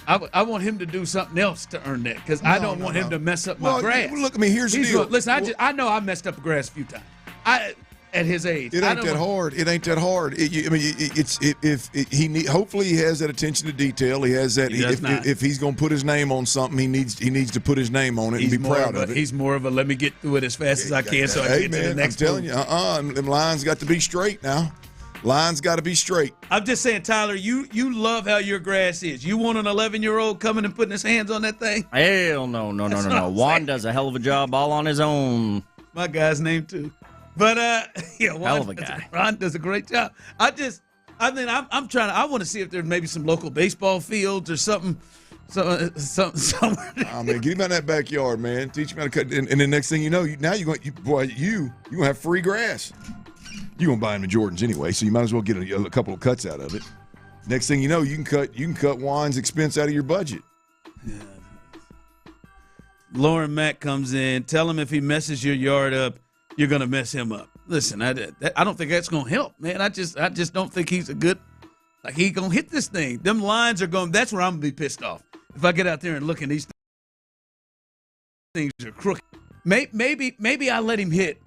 [SPEAKER 5] I want him to do something else to earn that, because I don't want him to mess up my grass.
[SPEAKER 14] Look, I mean, here's the deal.
[SPEAKER 5] Listen, I know I messed up the grass a few times. at his age.
[SPEAKER 14] It ain't that hard. It ain't that hard. Hopefully he has that attention to detail. He has that. If he's going to put his name on something, he needs to put his name on it and be proud of it.
[SPEAKER 5] He's more of a let me get through it as fast as I can so I can get to the next.
[SPEAKER 14] I'm telling you, them lines got to be straight now. Lines got to be straight.
[SPEAKER 5] I'm just saying, Tyler, you love how your grass is. You want an 11-year-old coming and putting his hands on that thing?
[SPEAKER 16] Hell no. Juan does a hell of a job all on his own.
[SPEAKER 5] My guy's name too. But Juan
[SPEAKER 16] hell of a guy.
[SPEAKER 5] Ron does a great job. I want to see if there's maybe some local baseball fields or something. Somewhere.
[SPEAKER 14] Oh, man, get him out in that backyard, man. Teach him how to cut. And the next thing you know, you're gonna have free grass. You're gonna buy him the Jordans anyway, so you might as well get a couple of cuts out of it. Next thing you know, you can cut Juan's expense out of your budget.
[SPEAKER 5] Yeah. Lauren Mack comes in. Tell him if he messes your yard up, you're gonna mess him up. Listen, I don't think that's gonna help, man. I just don't think he's he gonna hit this thing. Them lines are going. That's where I'm gonna be pissed off if I get out there and look and these things are crooked. Maybe I let him hit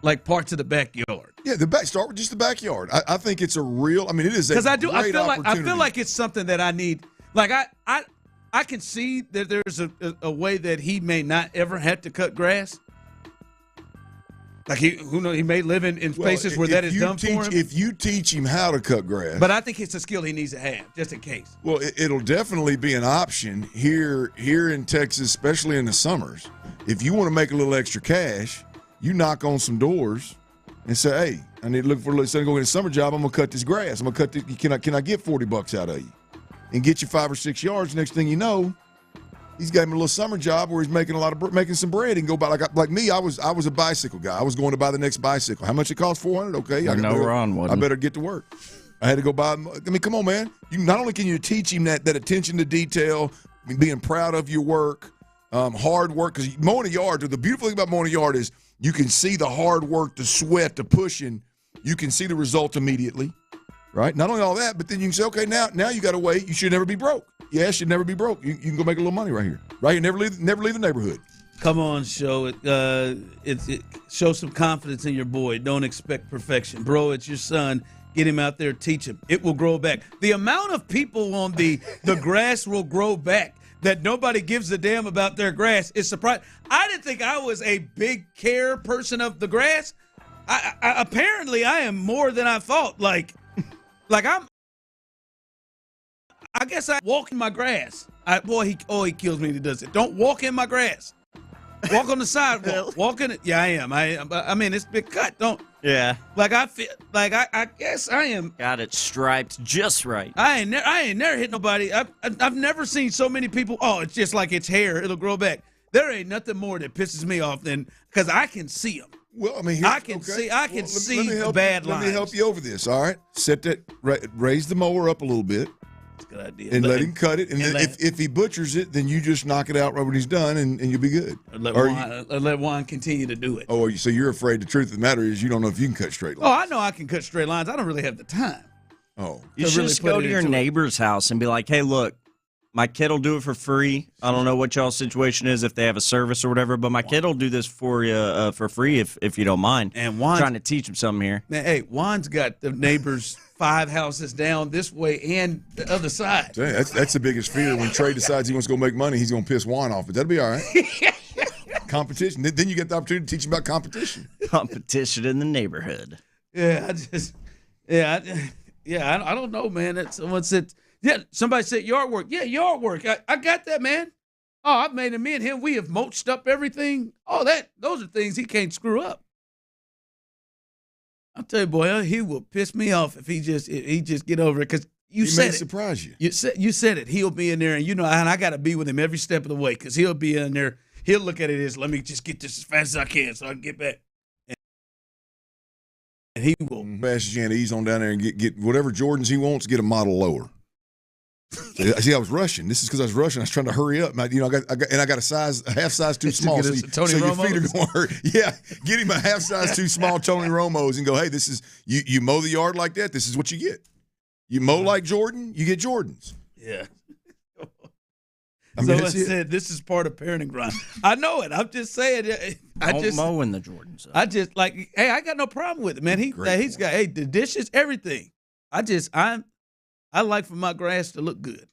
[SPEAKER 5] like parts of the backyard.
[SPEAKER 14] Yeah, start with just the backyard. I think it's a real. I mean, it is
[SPEAKER 5] because I feel like it's something that I need. Like I can see that there's a way that he may not ever have to cut grass. Like he may live in spaces where that is done for him.
[SPEAKER 14] If you teach him how to cut grass,
[SPEAKER 5] but I think it's a skill he needs to have just in case.
[SPEAKER 14] Well, it'll definitely be an option here in Texas, especially in the summers. If you want to make a little extra cash, you knock on some doors and say, "Hey, I need to look for instead of going to a summer job. I'm gonna cut this grass. I'm gonna cut this. Can I get $40 out of you, and get you 5 or 6 yards? Next thing you know, he's got him a little summer job where he's making some bread and go buy like me. I was a bicycle guy. I was going to buy the next bicycle. How much it cost? $400. Okay, I better get to work. I had to go buy. I mean, come on, man. You not only can you teach him that attention to detail, being proud of your work, hard work. Because mowing a yard, the beautiful thing about mowing a yard is you can see the hard work, the sweat, the pushing. You can see the result immediately, right? Not only all that, but then you can say, okay, now you got to wait. You should never be broke. Yeah, should never be broke. You can go make a little money right here. Right here, never leave the neighborhood.
[SPEAKER 5] Come on, show it. Show some confidence in your boy. Don't expect perfection. Bro, it's your son. Get him out there, teach him. It will grow back. The amount of people on the grass will grow back that nobody gives a damn about their grass is surprising. I didn't think I was a big care person of the grass. Apparently I am more than I thought. Like I guess I walk in my grass. He kills me when he does it. Don't walk in my grass. Walk on the sidewalk. Walk in it. Yeah, I am. I mean, it's been cut. Don't.
[SPEAKER 16] Yeah.
[SPEAKER 5] Like I feel. Like I guess I am.
[SPEAKER 16] Got it striped just right.
[SPEAKER 5] I ain't never hit nobody. I've never seen so many people. Oh, it's just like it's hair. It'll grow back. There ain't nothing more that pisses me off than because I can see them.
[SPEAKER 14] Well, I mean,
[SPEAKER 5] I can see the bad lines.
[SPEAKER 14] Let me help you over this. All right, set that. Raise the mower up a little bit.
[SPEAKER 5] That's a good idea.
[SPEAKER 14] And let him cut it. And then if he butchers it, then you just knock it out right when he's done, and you'll be good.
[SPEAKER 5] Let Juan continue to do it.
[SPEAKER 14] Oh, so you're afraid the truth of the matter is you don't know if you can cut straight lines.
[SPEAKER 5] Oh, I know I can cut straight lines. I don't really have the time.
[SPEAKER 14] Oh.
[SPEAKER 16] You should just go to your neighbor's house and be like, hey, look, my kid will do it for free. I don't know what y'all's situation is, if they have a service or whatever, but my kid will do this for you for free if you don't mind.
[SPEAKER 5] And Juan's
[SPEAKER 16] trying to teach him something here.
[SPEAKER 5] Man, hey, Juan's got the neighbors 5 houses down this way and the other side.
[SPEAKER 14] That's the biggest fear. When Trey decides he wants to go make money, he's going to piss Juan off, but that'll be all right. Competition. Then you get the opportunity to teach him about competition.
[SPEAKER 16] Competition in the neighborhood.
[SPEAKER 5] Yeah, I don't know, man. Someone said, somebody said yard work. Yeah, yard work. I got that, man. Oh, I've made me and him. We have mulched up everything. Oh, those are things he can't screw up. I'll tell you, boy, he will piss me off if he just get over it because you said it. He may
[SPEAKER 14] surprise you.
[SPEAKER 5] You said it. He'll be in there, and and I got to be with him every step of the way because he'll be in there. He'll look at it as, let me just get this as fast as I can so I can get back. And he will.
[SPEAKER 14] Fast as you can, ease on down there and get whatever Jordans he wants, get a model lower. See, I was rushing. This is because I was rushing. I was trying to hurry up. I got a half size too small, so your feet are going to hurt. Yeah, get him a half size too small Tony Romo's and go, hey, this is you mow the yard like that. This is what you get. You mow like Jordan, you get Jordans.
[SPEAKER 5] Yeah.
[SPEAKER 14] I mean,
[SPEAKER 5] I said this is part of parenting grind. I know it. I'm just saying.
[SPEAKER 16] Don't mow in the Jordans.
[SPEAKER 5] I just like, hey, I got no problem with it, man. He's got the dishes, everything. I like for my grass to look good.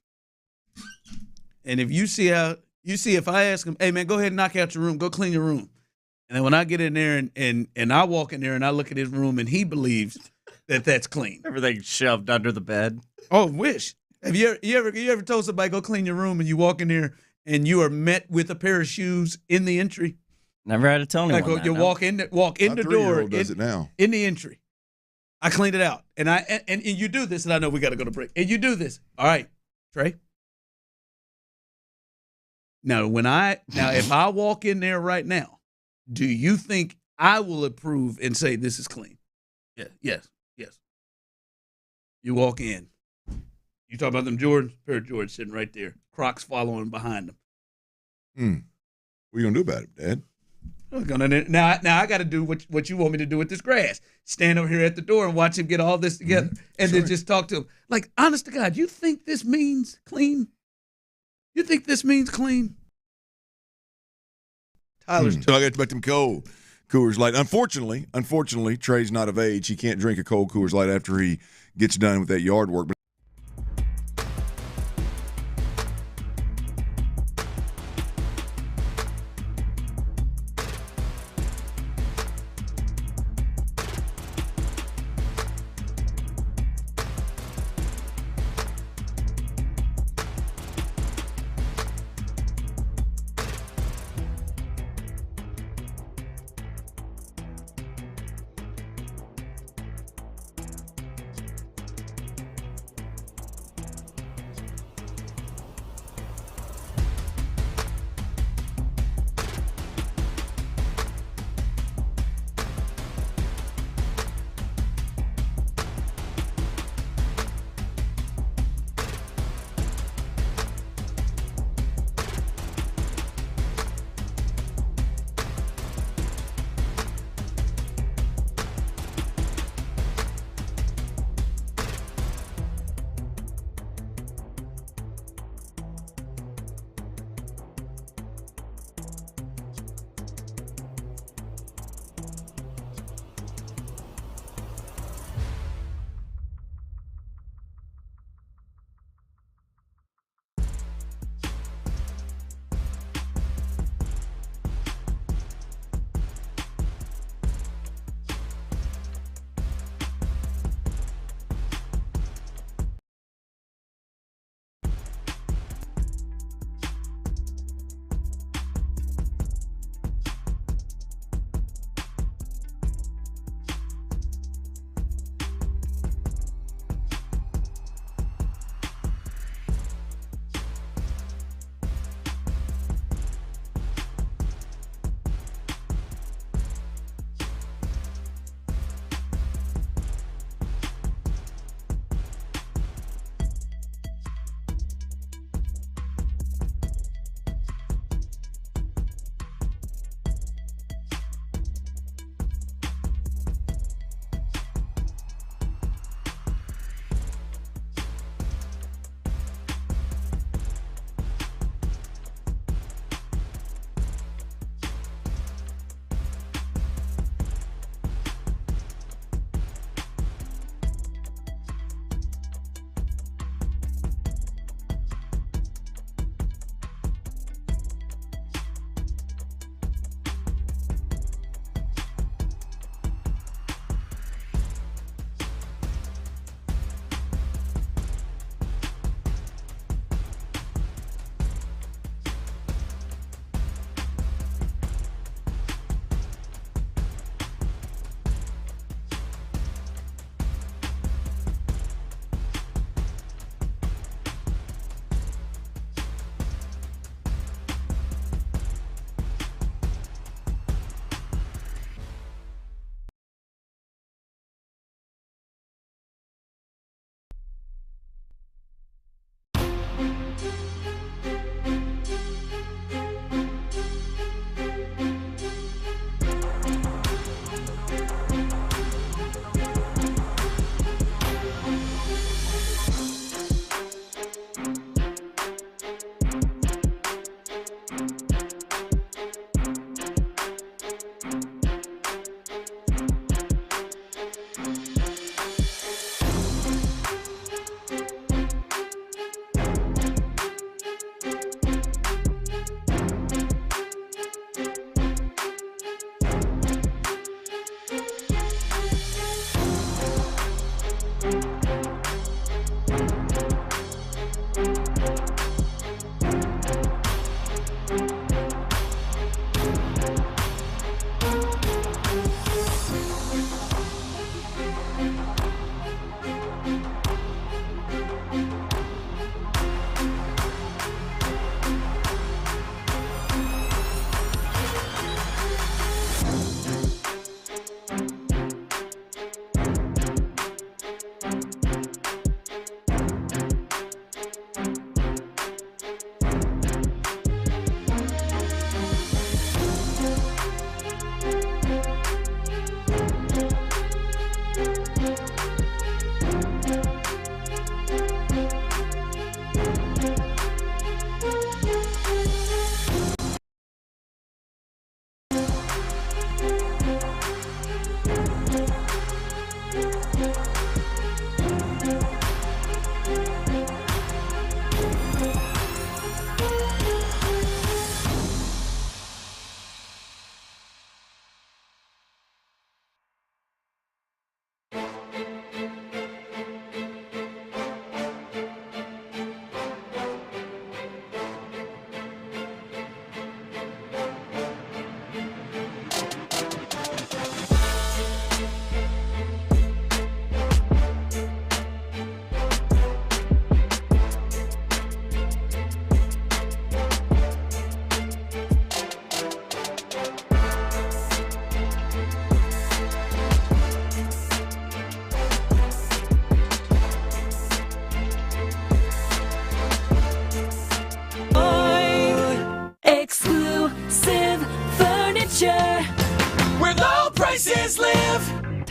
[SPEAKER 5] And if if I ask him, hey man, go ahead and knock out your room, go clean your room. And then when I get in there and I walk in there and I look at his room and he believes that that's clean.
[SPEAKER 16] Everything shoved under the bed.
[SPEAKER 5] Oh, wish. Have you ever told somebody go clean your room and you walk in there and you are met with a pair of shoes in the entry?
[SPEAKER 16] Never had to tell anyone.
[SPEAKER 5] Like you walk in the door.
[SPEAKER 14] Does it now
[SPEAKER 5] in the entry? I cleaned it out, and you do this, and I know we got to go to break. And you do this, all right, Trey. Now, if I walk in there right now, do you think I will approve and say this is clean? Yeah, yes. You walk in. You talk about them Jordans, pair of Jordans sitting right there, Crocs following behind them.
[SPEAKER 14] What are you gonna do about it, Dad?
[SPEAKER 5] Now I got to do what you want me to do with this grass. Stand over here at the door and watch him get all this together, and then just talk to him. Like, honest to God, you think this means clean? You think this means clean? Tyler's.
[SPEAKER 14] So I got to bet them cold Coors Light. Unfortunately, Trey's not of age. He can't drink a cold Coors Light after he gets done with that yard work.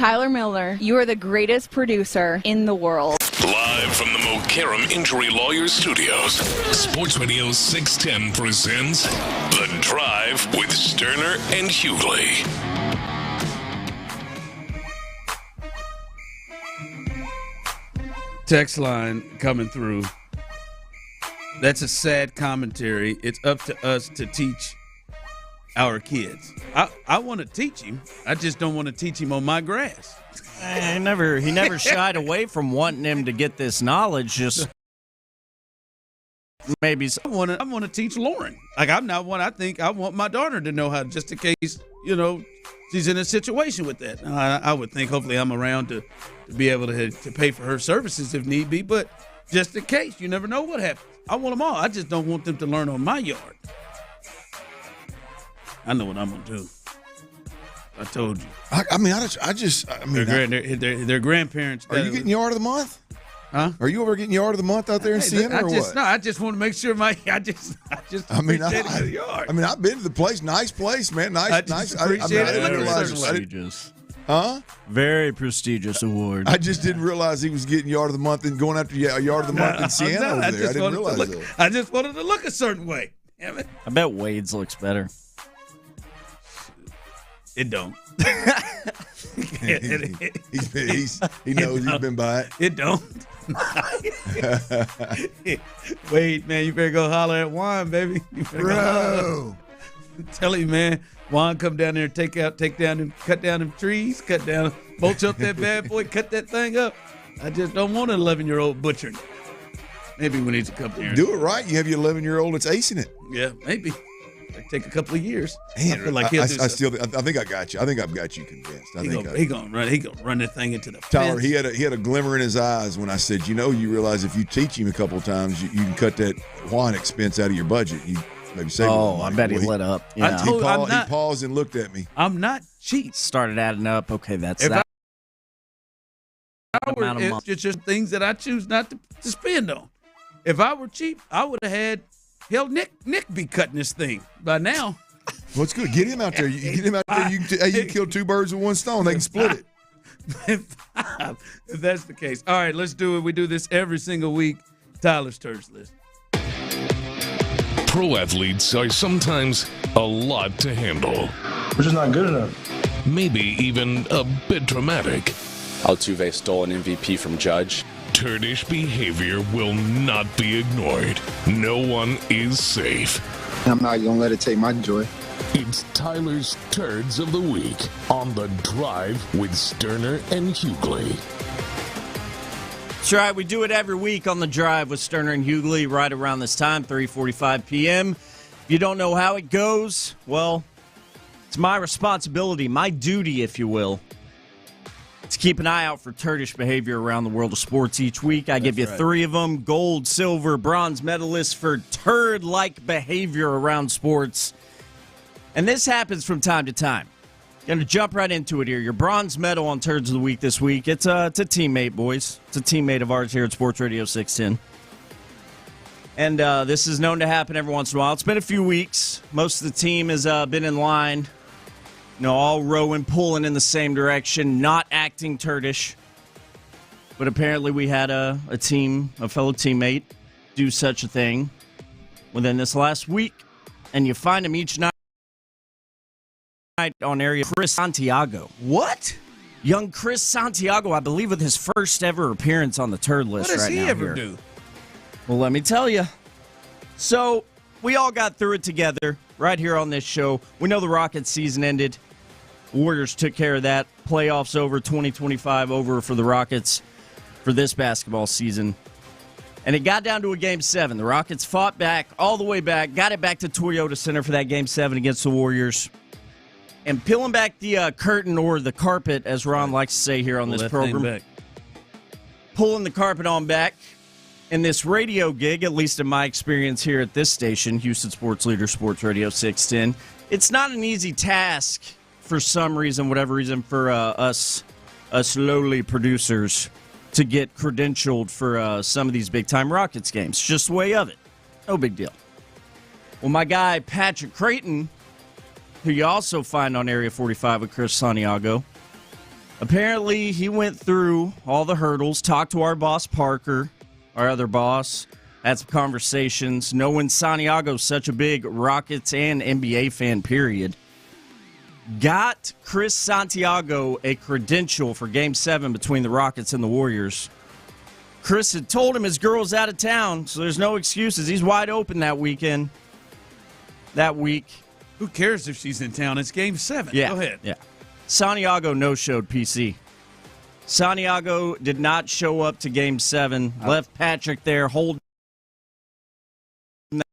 [SPEAKER 8] Tyler Miller, you are the greatest producer in the world.
[SPEAKER 1] Live from the Mokaram Injury Lawyers Studios, Sports Radio 610 presents The Drive with Stoerner and Hughley.
[SPEAKER 5] Text line coming through. That's a sad commentary. It's up to us to teach our kids. I want to teach him. I just don't want to teach him on my grass.
[SPEAKER 16] He never shied away from wanting him to get this knowledge. Just maybe
[SPEAKER 5] I want to teach Lauren. Like, I'm not one. I think I want my daughter to know how, just in case she's in a situation with that. I would think hopefully I'm around to be able to pay for her services if need be. But just in case, you never know what happens. I want them all. I just don't want them to learn on my yard. I know what I'm gonna do. I told you. Their grandparents.
[SPEAKER 14] Are you getting Yard of the Month?
[SPEAKER 5] Huh?
[SPEAKER 14] Are you ever getting Yard of the Month out there in Siena or what?
[SPEAKER 5] No, I just want to make sure I've been
[SPEAKER 14] to the place. Nice place, man. Nice.
[SPEAKER 5] I didn't
[SPEAKER 16] prestigious.
[SPEAKER 14] Huh?
[SPEAKER 16] Very prestigious award.
[SPEAKER 14] I just didn't realize he was getting Yard of the Month and going after Yard of the Month in Siena over there. I didn't realize that.
[SPEAKER 5] I just wanted to look a certain way. Damn it.
[SPEAKER 16] I bet Wade's looks better.
[SPEAKER 5] It don't.
[SPEAKER 14] He knows he's been by it.
[SPEAKER 5] It don't. Wait, man, you better go holler at Juan, baby.
[SPEAKER 14] Bro.
[SPEAKER 5] Tell him, man. Juan, come down there and cut down them trees, mulch up that bad boy, cut that thing up. I just don't want an 11-year-old butchering. Maybe when he's a couple years.
[SPEAKER 14] Do it right. You have your 11-year-old that's acing it.
[SPEAKER 5] Yeah, maybe. It'll take a couple of years.
[SPEAKER 14] Man,
[SPEAKER 5] I feel like
[SPEAKER 14] I think I got you. I think I've got you convinced.
[SPEAKER 5] He gonna run that thing into the
[SPEAKER 14] Tyler,
[SPEAKER 5] fence.
[SPEAKER 14] he had a glimmer in his eyes when I said, you realize if you teach him a couple of times, you can cut that Juan expense out of your budget. You maybe save.
[SPEAKER 16] I bet he lit up. Yeah.
[SPEAKER 14] He paused and looked at me.
[SPEAKER 5] I'm not cheap.
[SPEAKER 16] Started adding up. Okay, that's that.
[SPEAKER 5] It's just things that I choose not to spend on. If I were cheap, I would have had Nick be cutting this thing by now.
[SPEAKER 14] Well, it's good. Get him out there. You get him out there. You can kill two birds with one stone. They can split it.
[SPEAKER 5] If that's the case. All right, let's do it. We do this every single week. Tyler's Turds List.
[SPEAKER 1] Pro athletes are sometimes a lot to handle.
[SPEAKER 18] Which is not good enough.
[SPEAKER 1] Maybe even a bit dramatic.
[SPEAKER 12] Altuve stole an MVP from Judge.
[SPEAKER 1] Turdish behavior will not be ignored. No one is safe.
[SPEAKER 18] I'm not going to let it take my joy.
[SPEAKER 1] It's Tyler's Turds of the Week on The Drive with Stoerner and Hughley.
[SPEAKER 16] That's right. We do it every week on The Drive with Stoerner and Hughley right around this time, 3:45 p.m. If you don't know how it goes, well, it's my responsibility, my duty, if you will, to keep an eye out for turdish behavior around the world of sports each week. I give you three of them, gold, silver, bronze medalists for turd-like behavior around sports. And this happens from time to time. Going to jump right into it here. Your bronze medal on Turds of the Week this week. It's a teammate, boys. It's a teammate of ours here at Sports Radio 610. And this is known to happen every once in a while. It's been a few weeks. Most of the team has been in line. All rowing, pulling in the same direction, not acting turdish. But apparently we had a fellow teammate, do such a thing within this last week. And you find him each night on area Chris Santiago.
[SPEAKER 5] What?
[SPEAKER 16] Young Chris Santiago, I believe, with his first ever appearance on the Turd List right now.
[SPEAKER 5] What does he ever do?
[SPEAKER 16] Well, let me tell you. So, we all got through it together right here on this show. We know the Rockets season ended. Warriors took care of that. Playoffs over, 2025 over for the Rockets for this basketball season. And it got down to a Game 7. The Rockets fought back, all the way back, got it back to Toyota Center for that Game 7 against the Warriors. And peeling back the curtain, or the carpet, as Ron likes to say here on this program. Pulling the carpet on back. In this radio gig, at least in my experience here at this station, Houston Sports Leader, Sports Radio 610, it's not an easy task for some reason, whatever reason, for us lowly producers to get credentialed for some of these big-time Rockets games. It's just the way of it. No big deal. Well, my guy, Patrick Creighton, who you also find on Area 45 with Chris Santiago, Apparently, he went through all the hurdles, talked to our boss, Parker, our other boss, had some conversations, knowing Santiago's such a big Rockets and NBA fan, period. Got Chris Santiago a credential for Game 7 between the Rockets and the Warriors. Chris had told him his girl's out of town, so there's no excuses. He's wide open that weekend. That week.
[SPEAKER 5] Who cares if she's in town? It's Game 7.
[SPEAKER 16] Yeah.
[SPEAKER 5] Go ahead.
[SPEAKER 16] Yeah. Santiago no-showed PC. Santiago did not show up to Game 7. Left Patrick there holding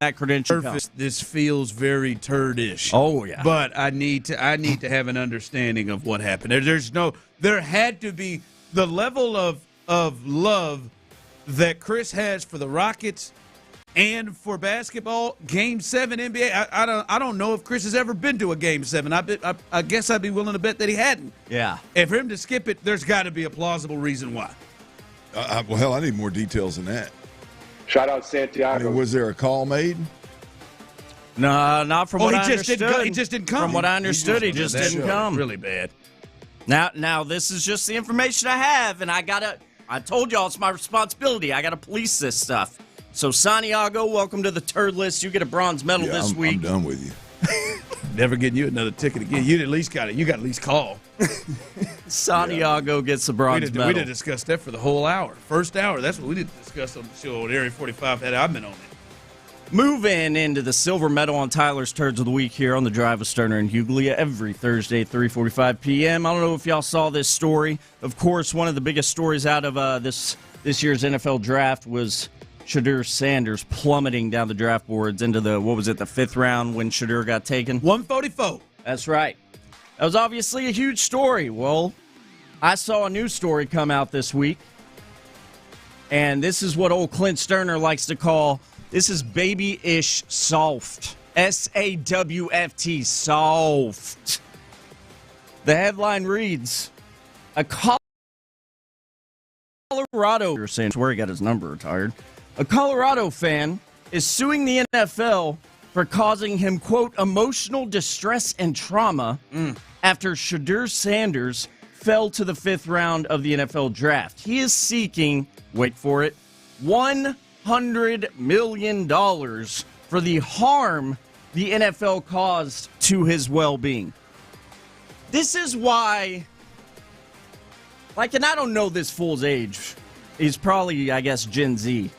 [SPEAKER 16] that credential.
[SPEAKER 5] This feels very turdish.
[SPEAKER 16] Oh, yeah.
[SPEAKER 5] But I need to have an understanding of what happened. There had to be the level of love that Chris has for the Rockets and for basketball. Game 7 NBA. I don't know if Chris has ever been to a Game 7. I guess I'd be willing to bet that he hadn't.
[SPEAKER 16] Yeah.
[SPEAKER 5] And for him to skip it, there's got to be a plausible reason why.
[SPEAKER 14] Well, hell, I need more details than that.
[SPEAKER 6] Shout out Santiago.
[SPEAKER 14] I mean, was there a call made?
[SPEAKER 16] No, not from what I understood.
[SPEAKER 5] He just didn't come.
[SPEAKER 16] From what I understood, he just didn't come.
[SPEAKER 5] Really bad.
[SPEAKER 16] Now this is just the information I have, and I told y'all it's my responsibility. I gotta police this stuff. So Santiago, welcome to the turd list. You get a bronze medal this week.
[SPEAKER 14] I'm done with you.
[SPEAKER 5] Never getting you another ticket again. You at least got least call.
[SPEAKER 16] Santiago gets the bronze medal.
[SPEAKER 5] We did discuss that for the whole hour. First hour, that's what we did discuss on the show on Area 45 had I've been on it.
[SPEAKER 16] Moving into the silver medal on Tyler's Turds of the Week here on the Drive with Stoerner and Hughley every Thursday at 3:45 p.m. I don't know if y'all saw this story. Of course, one of the biggest stories out of this year's NFL draft was Shedeur Sanders plummeting down the draft boards into the fifth round when Shedeur got taken?
[SPEAKER 5] 144.
[SPEAKER 16] That's right. That was obviously a huge story. Well, I saw a news story come out this week, and this is what old Clint Stoerner likes to call, this is baby-ish soft. S-A-W-F-T, soft. The headline reads, a Colorado, saying where he got his number retired. A Colorado fan is suing the NFL for causing him, quote, emotional distress and trauma after Shedeur Sanders fell to the fifth round of the NFL draft. He is seeking, wait for it, $100 million for the harm the NFL caused to his well-being. This is why, and I don't know this fool's age. He's probably, I guess, Gen Z.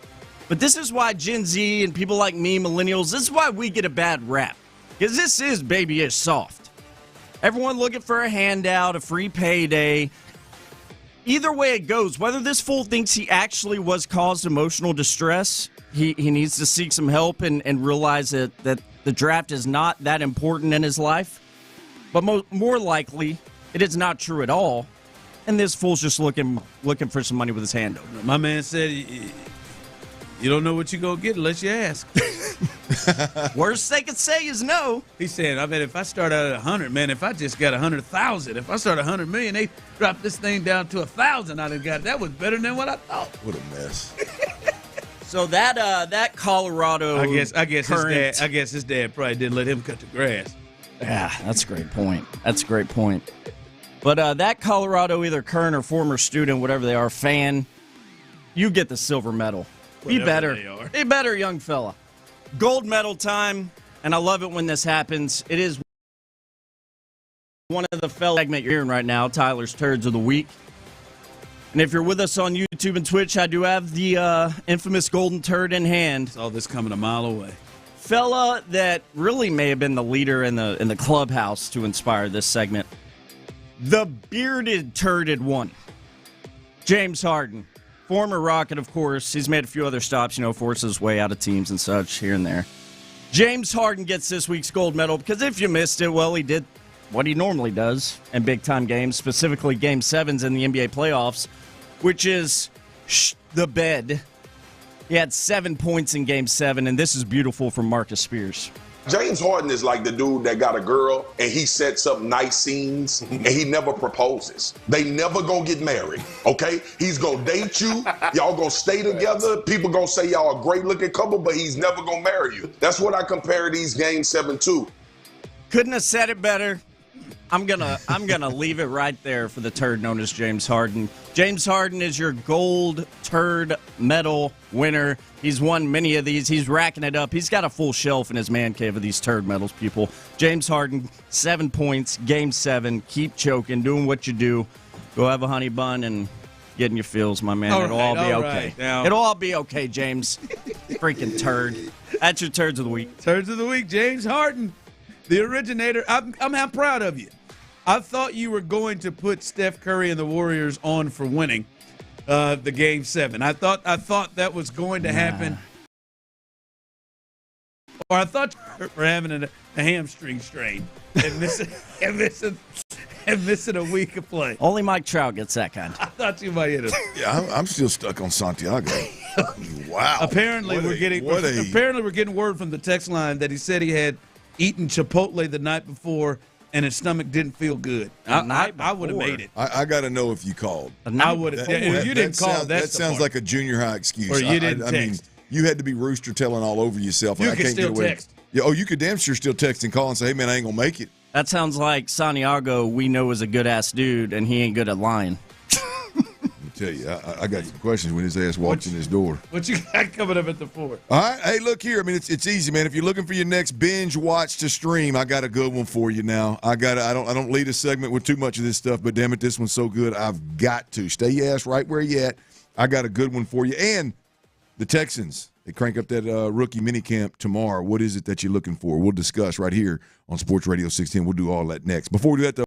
[SPEAKER 16] But this is why Gen Z and people like me, millennials, this is why we get a bad rap. Because this is babyish soft. Everyone looking for a handout, a free payday. Either way it goes, whether this fool thinks he actually was caused emotional distress, he needs to seek some help and realize that the draft is not that important in his life. But more likely, it is not true at all. And this fool's just looking for some money with his hand open.
[SPEAKER 5] My man said, you don't know what you're going to get unless you ask.
[SPEAKER 16] Worst they could say is no.
[SPEAKER 5] He said, I mean, if I start out at 100, man, if I just got 100,000, if I start 100 million, they drop this thing down to 1,000. I'd have got that was better than what I thought.
[SPEAKER 14] What a mess.
[SPEAKER 16] So that Colorado,
[SPEAKER 5] I guess his dad probably didn't let him cut the grass.
[SPEAKER 16] Yeah, that's a great point. But that Colorado, either current or former student, whatever they are, fan, you get the silver medal. Be better, young fella. Gold medal time, and I love it when this happens. It is one of the fella segment you're hearing right now, Tyler's Turds of the Week. And if you're with us on YouTube and Twitch, I do have the infamous golden turd in hand.
[SPEAKER 5] Saw this coming a mile away.
[SPEAKER 16] Fella that really may have been the leader in the clubhouse to inspire this segment. The bearded turded one. James Harden. Former Rocket, of course. He's made a few other stops, forced his way out of teams and such here and there. James Harden gets this week's gold medal because if you missed it, well, he did what he normally does in big-time games, specifically Game 7s in the NBA playoffs, which is the bed. He had 7 points in Game 7, and this is beautiful from Marcus Spears.
[SPEAKER 7] James Harden is like the dude that got a girl and he sets up nice scenes and he never proposes. They never gonna get married, okay? He's gonna date you, y'all gonna stay together, people gonna say y'all a great looking couple, but he's never gonna marry you. That's what I compare these Game 7 to.
[SPEAKER 16] Couldn't have said it better. I'm gonna leave it right there for the turd known as James Harden. James Harden is your gold turd medal winner. He's won many of these. He's racking it up. He's got a full shelf in his man cave of these turd medals, people. James Harden, 7 points, Game 7. Keep choking, doing what you do. Go have a honey bun and get in your feels, my man. It'll all be okay.
[SPEAKER 5] Now,
[SPEAKER 16] it'll all be okay, James. Freaking turd. That's your turds of the week.
[SPEAKER 5] Turds of the week, James Harden, the originator. I'm proud of you. I thought you were going to put Steph Curry and the Warriors on for winning the Game 7. I thought that was going to happen. Or I thought you were having a hamstring strain and missing a week of play.
[SPEAKER 16] Only Mike Trout gets that kind.
[SPEAKER 5] I thought you might hit him.
[SPEAKER 14] Yeah, I'm still stuck on Santiago. Wow.
[SPEAKER 5] Apparently we're getting word from the text line that he said he had eaten Chipotle the night before and his stomach didn't feel good. I would have made it.
[SPEAKER 14] I got to know if you called.
[SPEAKER 5] I would have. If you didn't call,
[SPEAKER 14] that sounds like a junior high excuse.
[SPEAKER 5] Or you didn't text.
[SPEAKER 14] I mean, you had to be rooster telling all over yourself.
[SPEAKER 5] You
[SPEAKER 14] I
[SPEAKER 5] can
[SPEAKER 14] can't
[SPEAKER 5] still
[SPEAKER 14] get away.
[SPEAKER 5] text.
[SPEAKER 14] Yeah, you could damn sure still text and call and say, hey, man, I ain't going to make it.
[SPEAKER 16] That sounds like Santiago we know is a good-ass dude, and he ain't good at lying.
[SPEAKER 14] Tell you, I got some questions when his ass walks in his door.
[SPEAKER 5] What you got coming up at the 4?
[SPEAKER 14] All right, hey, look here. I mean, it's easy, man. If you're looking for your next binge watch to stream, I got a good one for you now. I don't lead a segment with too much of this stuff, but damn it, this one's so good. I've got to stay your ass right where you at. I got a good one for you. And the Texans, they crank up that rookie minicamp tomorrow. What is it that you're looking for? We'll discuss right here on Sports Radio 610. We'll do all that next. Before we do that, though.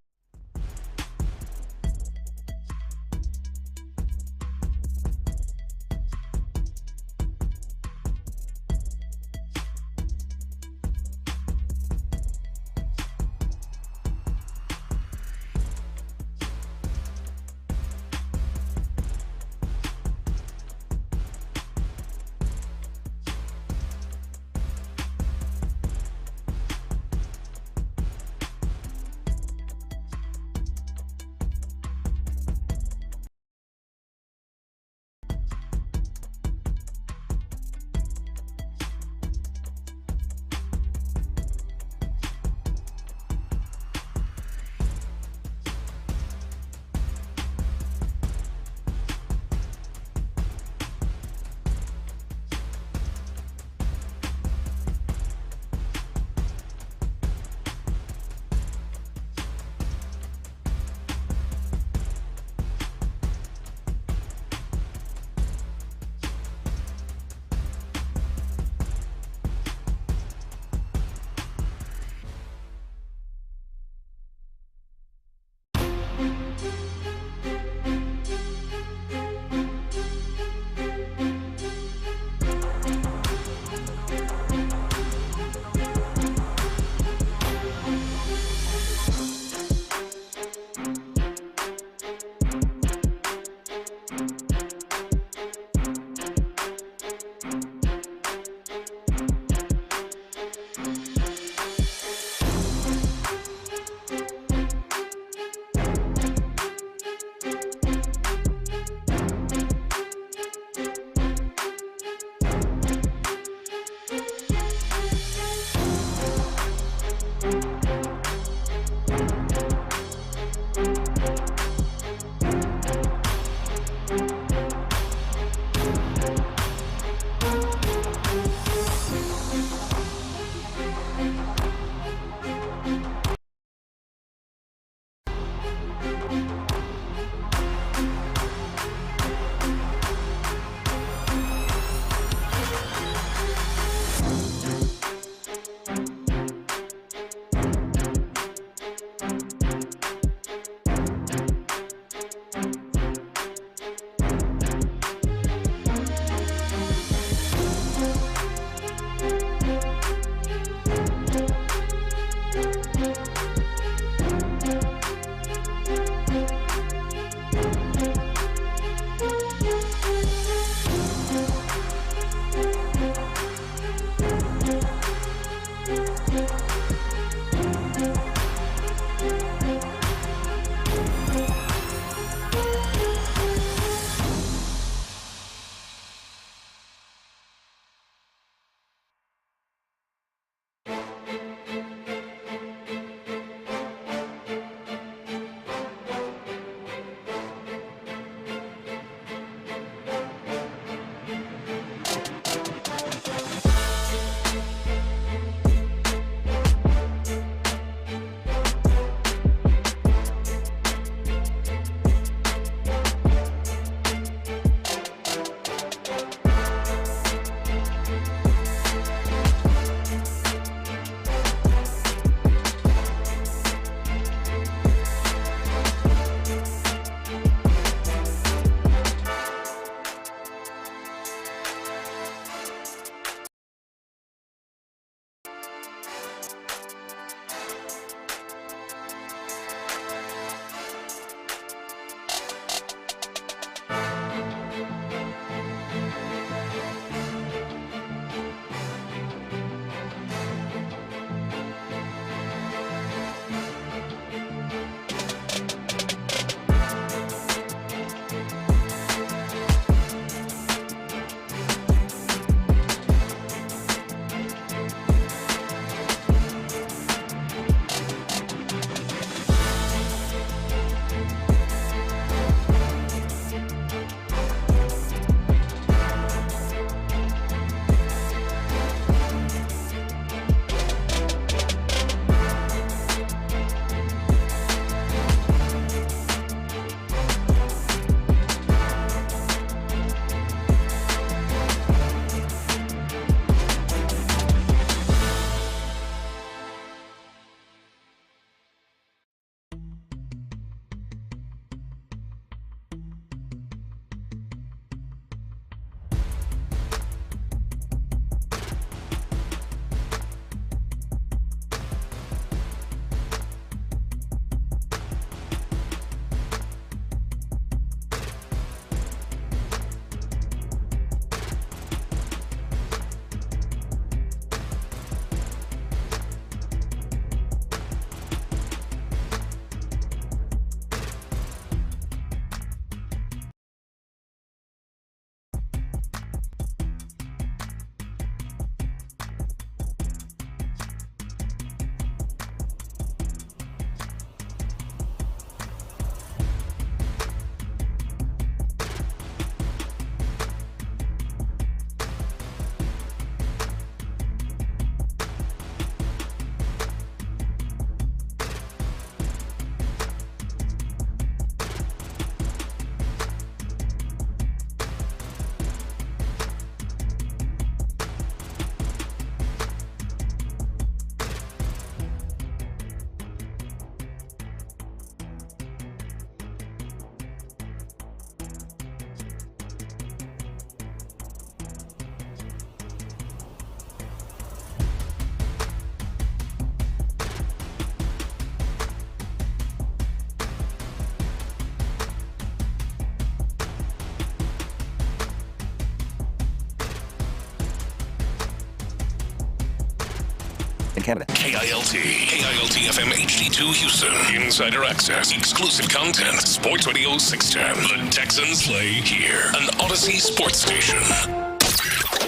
[SPEAKER 2] in Canada.
[SPEAKER 1] KILT FM HD2 Houston. Insider access, exclusive content. Sports Radio 610. The Texans play here. An Odyssey sports station.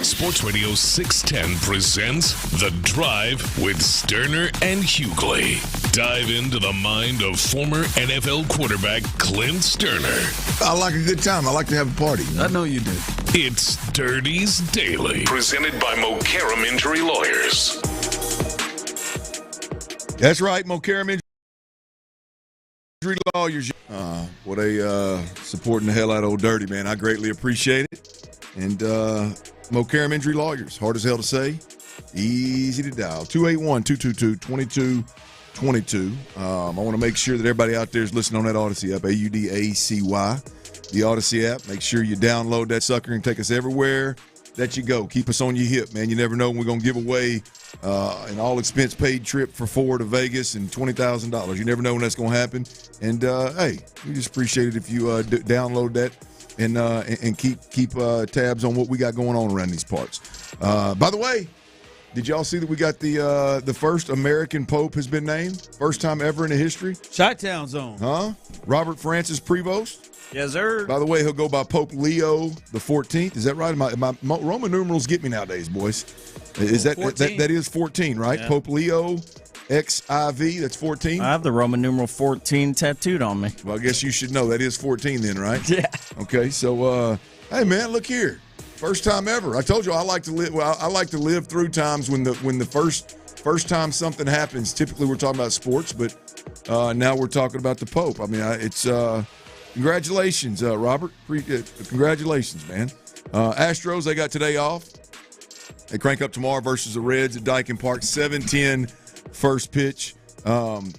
[SPEAKER 1] Sports Radio 610 presents The Drive with Stoerner and Hughley. Dive into the mind of former NFL quarterback Clint Stoerner.
[SPEAKER 14] I like a good time. I like to have a party.
[SPEAKER 22] I know you do.
[SPEAKER 1] It's Dirty's Daily, presented by Mokaram Injury Lawyers.
[SPEAKER 14] That's right, Mokaram Injury Lawyers. What a supporting the hell out of old Dirty, man. I greatly appreciate it. And Mokaram Injury Lawyers, hard as hell to say, easy to dial. 281-222-2222. I want to make sure that everybody out there is listening on that Odyssey app, AUDACY, the Odyssey app. Make sure you download that sucker and take us everywhere that you go. Keep us on your hip, man. You never know when we're going to give away an all-expense-paid trip for 4 to Vegas and $20,000. You never know when that's going to happen. And, hey, we just appreciate it if you download that and keep tabs on what we got going on around these parts. By the way, did y'all see that we got the first American Pope has been named? First time ever in the history?
[SPEAKER 5] Chi-Town Zone.
[SPEAKER 14] Huh? Robert Francis Prevost.
[SPEAKER 16] Yes, sir.
[SPEAKER 14] By the way, he'll go by Pope Leo the 14th. Is that right? My Roman numerals get me nowadays, boys. Is that 14, right? Yeah. Pope Leo XIV, that's 14.
[SPEAKER 16] I have the Roman numeral 14 tattooed on me.
[SPEAKER 14] Well, I guess you should know that is 14 then, right?
[SPEAKER 16] Yeah.
[SPEAKER 14] Okay, so hey man, look here. First time ever. I told you I like to live. Well, I like to live through times when the first time something happens. Typically, we're talking about sports, but now we're talking about the Pope. I mean, it's congratulations, Robert. Congratulations, man. Astros, they got today off. They crank up tomorrow versus the Reds at Dyken Park. 7:10 first pitch.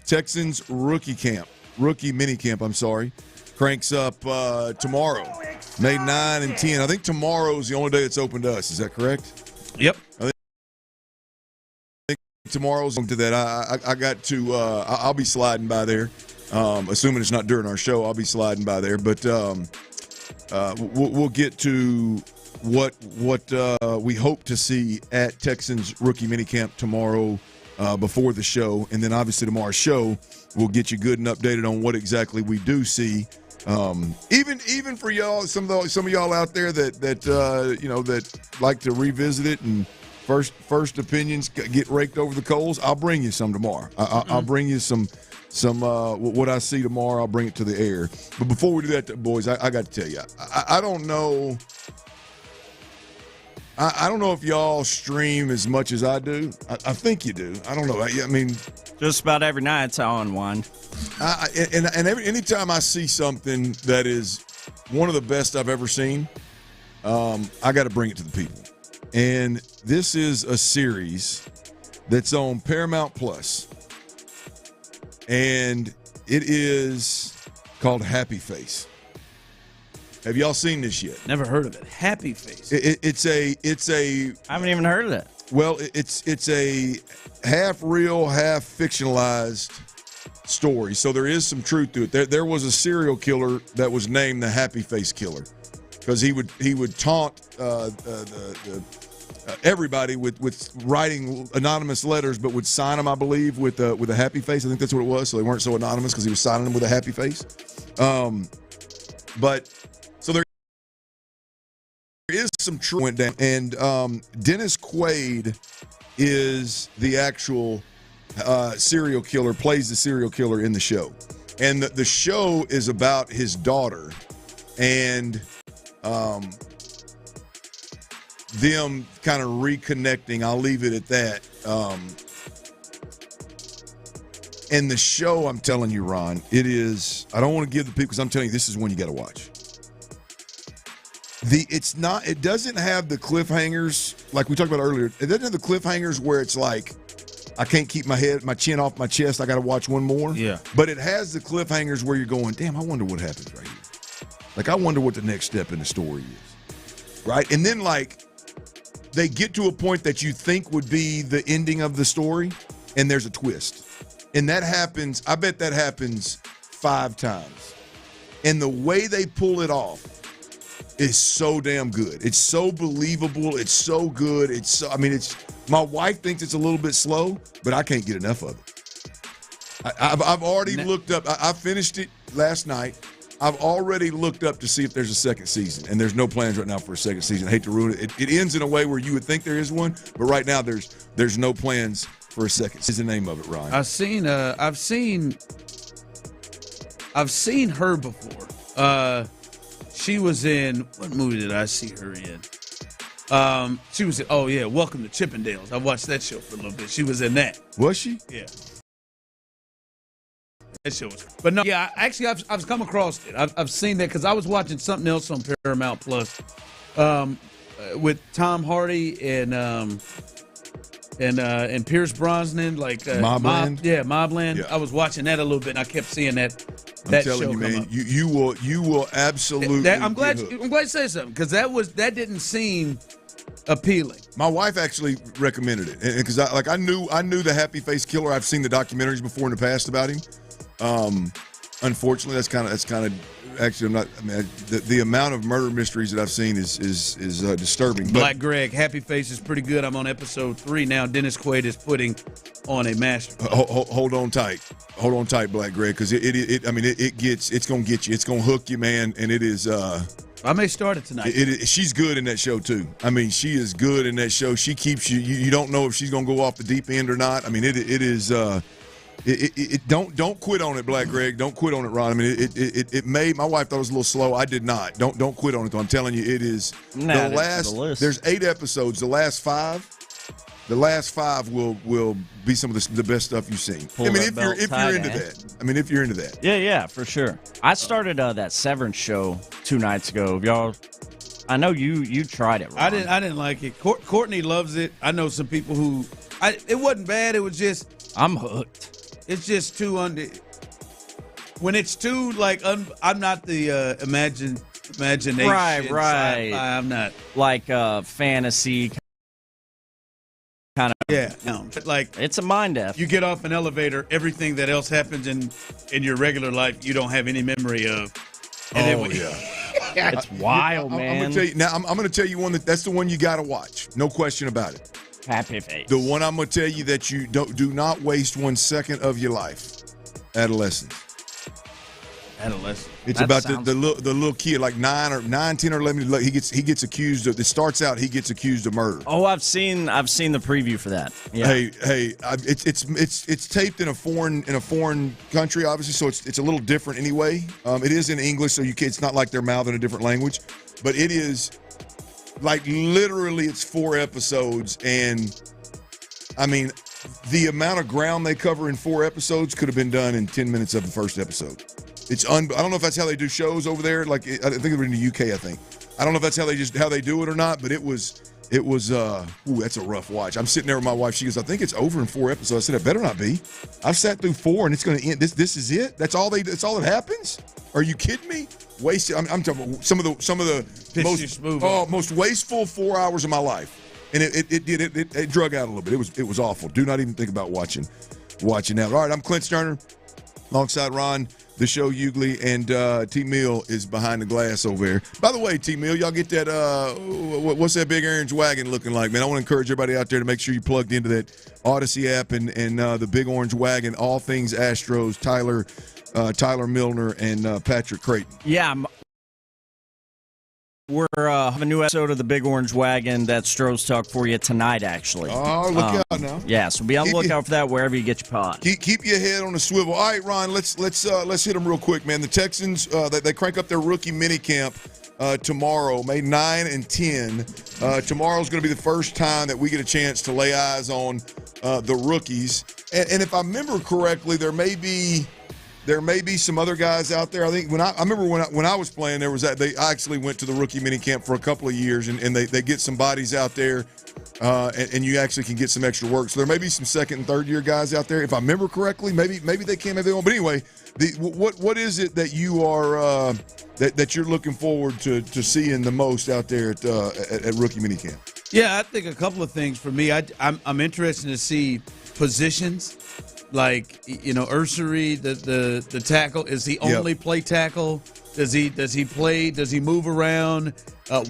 [SPEAKER 14] Texans rookie mini camp. I'm sorry. Cranks up tomorrow, May 9 and 10. I think tomorrow's the only day it's open to us. Is that correct?
[SPEAKER 5] Yep.
[SPEAKER 14] I think tomorrow's to that. I got to. I'll be sliding by there, assuming it's not during our show. I'll be sliding by there, but we'll get to what we hope to see at Texans rookie minicamp tomorrow before the show, and then obviously tomorrow's show will get you good and updated on what exactly we do see. Even for y'all, some of y'all out there that like to revisit it and first opinions get raked over the coals. I'll bring you some tomorrow. I'll bring you some what I see tomorrow. I'll bring it to the air. But before we do that, boys, I got to tell you, I don't know. I don't know if y'all stream as much as I do. I think you do. I don't know. I mean,
[SPEAKER 16] just about every night it's on one.
[SPEAKER 14] Anytime I see something that is one of the best I've ever seen, I got to bring it to the people. And this is a series that's on Paramount Plus, and it is called Happy Face. Have y'all seen this yet?
[SPEAKER 5] Never heard of it. Happy Face.
[SPEAKER 14] It's a.
[SPEAKER 16] I haven't even heard of it.
[SPEAKER 14] Well, it's a half real, half fictionalized story. So there is some truth to it. There was a serial killer that was named the Happy Face Killer because he would taunt everybody with writing anonymous letters, but would sign them, I believe, with a happy face. I think that's what it was. So they weren't so anonymous because he was signing them with a happy face. But so there is some truth went down, and Dennis Quaid is the actual serial killer, plays the serial killer in the show, and the show is about his daughter and them kind of reconnecting. I'll leave it at that. And the show, I'm telling you, Ron, it is. I don't want to give the people because I'm telling you, this is one you got to watch. It doesn't have the cliffhangers like we talked about earlier. It doesn't have the cliffhangers where it's like I can't keep my chin off my chest. I got to watch one more.
[SPEAKER 5] Yeah.
[SPEAKER 14] But it has the cliffhangers where you're going, damn, I wonder what happens right here. Like, I wonder what the next step in the story is. Right? And then, like, they get to a point that you think would be the ending of the story, and there's a twist. And that happens, I bet that happens 5 times. And the way they pull it off is so damn good. It's so believable. It's so good. My wife thinks it's a little bit slow, but I can't get enough of it. I've already looked up. I finished it last night. I've already looked up to see if there's a second season, and there's no plans right now for a second season. I hate to ruin it. It ends in a way where you would think there is one, but right now there's no plans for a second. Is the name of it, Ryan? I've seen her before. She was in, what movie did I see her in? She was in, Welcome to Chippendales. I watched that show for a little bit. She was in that. Was she?
[SPEAKER 5] Yeah. That show was. But no, yeah, actually, I've come across it. I've seen that because I was watching something else on Paramount Plus with Tom Hardy and Pierce Brosnan, like
[SPEAKER 14] Mobland.
[SPEAKER 5] Mobland. Yeah. I was watching that a little bit, and I kept seeing that.
[SPEAKER 14] I'm telling you, man, you will absolutely.
[SPEAKER 5] I'm glad you said something because that didn't seem appealing.
[SPEAKER 14] My wife actually recommended it because I knew the Happy Face Killer. I've seen the documentaries before in the past about him. Unfortunately, that's kind of actually, I'm not. I mean, the amount of murder mysteries that I've seen is disturbing.
[SPEAKER 5] Black Greg, Happy Face is pretty good. I'm on episode 3 now. Dennis Quaid is putting on a master.
[SPEAKER 14] Hold on tight, Black Greg, because it's gonna get you. It's gonna hook you, man, and it is.
[SPEAKER 5] I may start it tonight.
[SPEAKER 14] She's good in that show too. I mean, she is good in that show. She keeps you. You don't know if she's gonna go off the deep end or not. I mean, it is. Don't quit on it, Black Greg. Don't quit on it, Ron. I mean, it may. My wife thought it was a little slow. I did not. Don't quit on it, though. I'm telling you, it is the last. There's 8 episodes. The last 5 will be some of the best stuff you've seen.
[SPEAKER 16] If
[SPEAKER 14] you're into that. I mean, if you're into that.
[SPEAKER 16] Yeah, for sure. I started that Severance show 2 nights ago. Y'all, I know you tried it, Ron.
[SPEAKER 5] I didn't like it. Courtney loves it. I know some people who. It wasn't bad. It was just.
[SPEAKER 16] I'm hooked.
[SPEAKER 5] It's just too when it's too like I'm not the imagination.
[SPEAKER 16] Right.
[SPEAKER 5] I'm not
[SPEAKER 16] like fantasy kind of.
[SPEAKER 5] Yeah, no. But like
[SPEAKER 16] it's a mind F.
[SPEAKER 5] You get off an elevator, everything that else happens in your regular life, you don't have any memory of.
[SPEAKER 14] And
[SPEAKER 16] it's wild, man.
[SPEAKER 14] I'm gonna tell you now. I'm gonna tell you one that's the one you got to watch. No question about it.
[SPEAKER 16] Happy Face.
[SPEAKER 14] The one I'm going to tell you that you do not waste 1 second of your life. Adolescence. It's about the little kid, like 9, 10, or 11. He gets accused of. It starts out he gets accused of murder.
[SPEAKER 16] Oh, I've seen the preview for that. Yeah.
[SPEAKER 14] Hey, it's taped in a foreign country, obviously, so it's a little different anyway. It is in English, so it's not like they're mouthing a different language, but it is. Like literally, it's 4 episodes, and I mean, the amount of ground they cover in 4 episodes could have been done in 10 minutes of the first episode. I don't know if that's how they do shows over there. Like I think they were in the UK. I don't know if that's how they do it or not. But it was. That's a rough watch. I'm sitting there with my wife. She goes, I think it's over in 4 episodes. I said, it better not be. I've sat through 4, and it's going to end. This is it. That's all that happens. Are you kidding me? Wasted. I'm talking about some of the most wasteful 4 hours of my life, and it drug out a little bit. It was awful. Do not even think about watching that. All right, I'm Clint Stoerner, alongside Ron, the show Hughley, and T Mill is behind the glass over there. By the way, T Mill, y'all get that? What's that big orange wagon looking like, man? I want to encourage everybody out there to make sure you plugged into that Odyssey app and the big orange wagon. All things Astros. Tyler Milner and Patrick Creighton.
[SPEAKER 16] Yeah. We're have a new episode of the Big Orange Wagon that Stros Talk for you tonight, actually.
[SPEAKER 14] Oh, look out now.
[SPEAKER 16] Yeah, so be on the lookout for that wherever you get your pod.
[SPEAKER 14] Keep your head on the swivel. All right, Ron, let's hit them real quick, man. The Texans, they crank up their rookie minicamp tomorrow, May 9 and 10. Tomorrow's going to be the first time that we get a chance to lay eyes on the rookies. And if I remember correctly, there may be some other guys out there. I think when I was playing, there was that I actually went to the rookie minicamp for a couple of years, and they get some bodies out there, and you actually can get some extra work. So there may be some second and third year guys out there. If I remember correctly, maybe they can, maybe they won't. But anyway, what is it that you are that you're looking forward to seeing the most out there at rookie minicamp?
[SPEAKER 5] Yeah, I think a couple of things for me. I'm interested to see positions like, Ursery, the tackle, is he only play tackle? Does he play? Does he move around?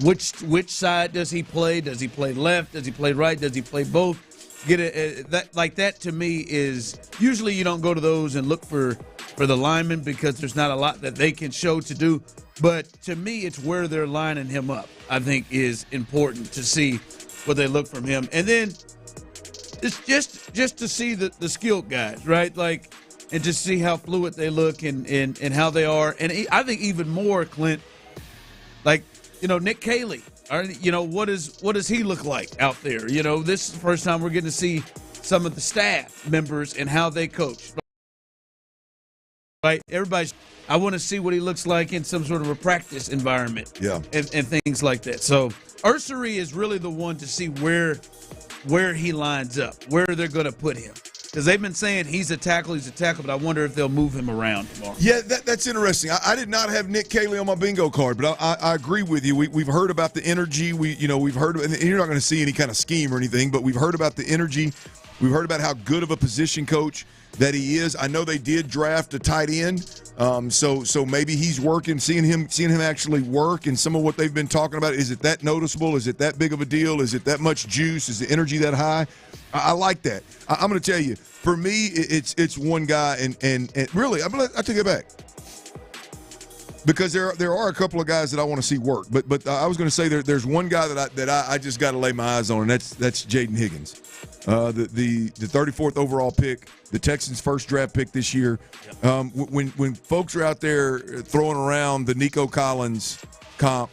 [SPEAKER 5] Which side does he play? Does he play left? Does he play right? Does he play both? That to me is usually you don't go to those and look for the linemen because there's not a lot that they can show to do. But to me, it's where they're lining him up, I think, is important to see what they look from him. And then it's just to see the skilled guys, right? Like, and just see how fluid they look and how they are. And I think even more, Clint, like, Nick Caley, what does he look like out there? This is the first time we're getting to see some of the staff members and how they coach. Right? I want to see what he looks like in some sort of a practice environment.
[SPEAKER 14] Yeah.
[SPEAKER 5] And things like that. So Ursery is really the one to see where he lines up, where they're going to put him. Because they've been saying he's a tackle, but I wonder if they'll move him around tomorrow.
[SPEAKER 14] Yeah, that's interesting. I did not have Nick Caley on my bingo card, but I agree with you. We've heard about the energy. We've heard, and you're not going to see any kind of scheme or anything, but we've heard about the energy. We've heard about how good of a position coach that he is. I know they did draft a tight end, so maybe he's working, seeing him actually work, and some of what they've been talking about. Is it that noticeable? Is it that big of a deal? Is it that much juice? Is the energy that high? I like that. I'm going to tell you, for me, it's one guy, and really, I take it back. Because there are a couple of guys that I want to see work, but I was going to say there's one guy that I just got to lay my eyes on, and that's Jaden Higgins, the 34th overall pick, the Texans' first draft pick this year. When folks are out there throwing around the Nico Collins comp,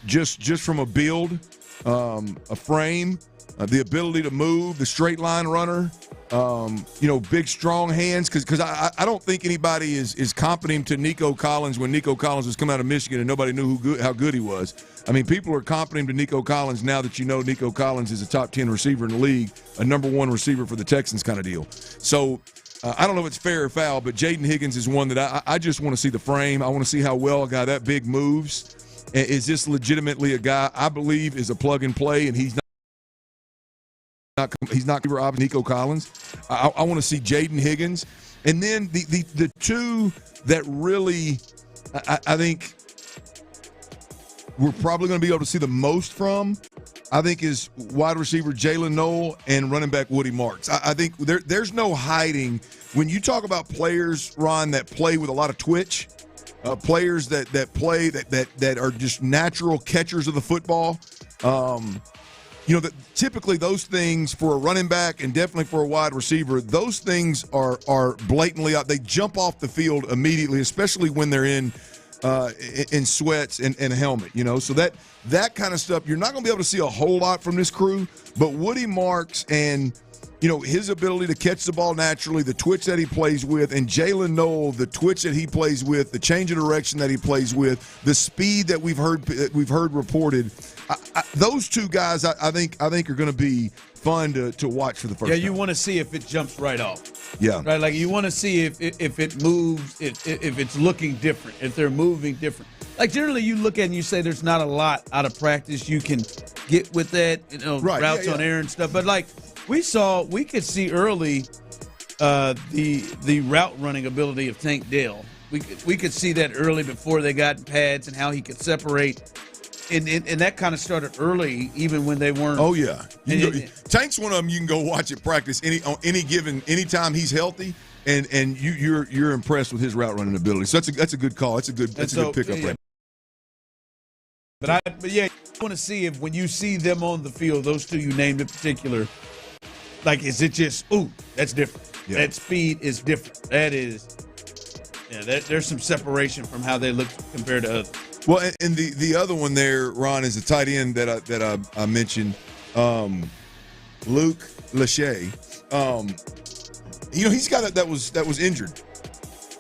[SPEAKER 14] just from a build, a frame, the ability to move, the straight line runner. Big, strong hands, because I don't think anybody is comping him to Nico Collins when Nico Collins was coming out of Michigan and nobody knew how good he was. I mean, people are comping him to Nico Collins now that Nico Collins is a top 10 receiver in the league, a number one receiver for the Texans kind of deal. So I don't know if it's fair or foul, but Jaden Higgins is one that I just want to see the frame. I want to see how well a guy that big moves. Is this legitimately a guy I believe is a plug and play, and he's not Nico Collins. I want to see Jaden Higgins. And then the two that really I think we're probably going to be able to see the most from, I think, is wide receiver Jalen Noel and running back Woody Marks. I think there's no hiding. When you talk about players, Ron, that play with a lot of twitch, players that play that are just natural catchers of the football, that typically those things for a running back and definitely for a wide receiver, those things are blatantly out. They jump off the field immediately, especially when they're in sweats and a helmet. So that kind of stuff, you're not going to be able to see a whole lot from this crew. But Woody Marks and his ability to catch the ball naturally, the twitch that he plays with, and Jalen Noel, the twitch that he plays with, the change of direction that he plays with, the speed that we've heard reported. Those two guys, I think are going to be fun to watch for the first time.
[SPEAKER 5] You want to see if it jumps right off.
[SPEAKER 14] Yeah.
[SPEAKER 5] Right. Like you want to see if it moves, if it's looking different, if they're moving different. Like generally, you look at it and you say there's not a lot out of practice you can get with that,
[SPEAKER 14] right,
[SPEAKER 5] routes on air and stuff. But like we could see early the route running ability of Tank Dell. We could see that early before they got pads and how he could separate. And that kind of started early, even when they weren't.
[SPEAKER 14] Oh yeah, Tank's one of them. You can go watch it practice anytime he's healthy, and you're impressed with his route running ability. So that's a good call. That's a good pickup.
[SPEAKER 5] Yeah. But I want to see if when you see them on the field, those two you named in particular, like is it just that's different. Yeah. That speed is different. That is, there's some separation from how they look compared to others.
[SPEAKER 14] Well, and the other one there, Ron, is the tight end that I mentioned, Luke Lachey. He's a guy that was injured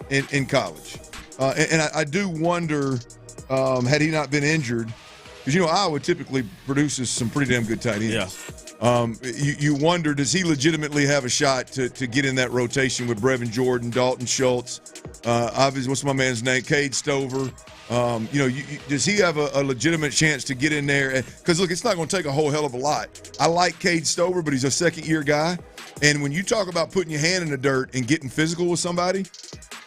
[SPEAKER 14] in college, and I do wonder had he not been injured, because Iowa typically produces some pretty damn good tight ends. Yeah. You wonder, does he legitimately have a shot to get in that rotation with Brevin Jordan, Dalton Schultz, obviously what's my man's name, Cade Stover. Does he have a legitimate chance to get in there? Because, look, it's not going to take a whole hell of a lot. I like Cade Stover, but he's a second-year guy. And when you talk about putting your hand in the dirt and getting physical with somebody,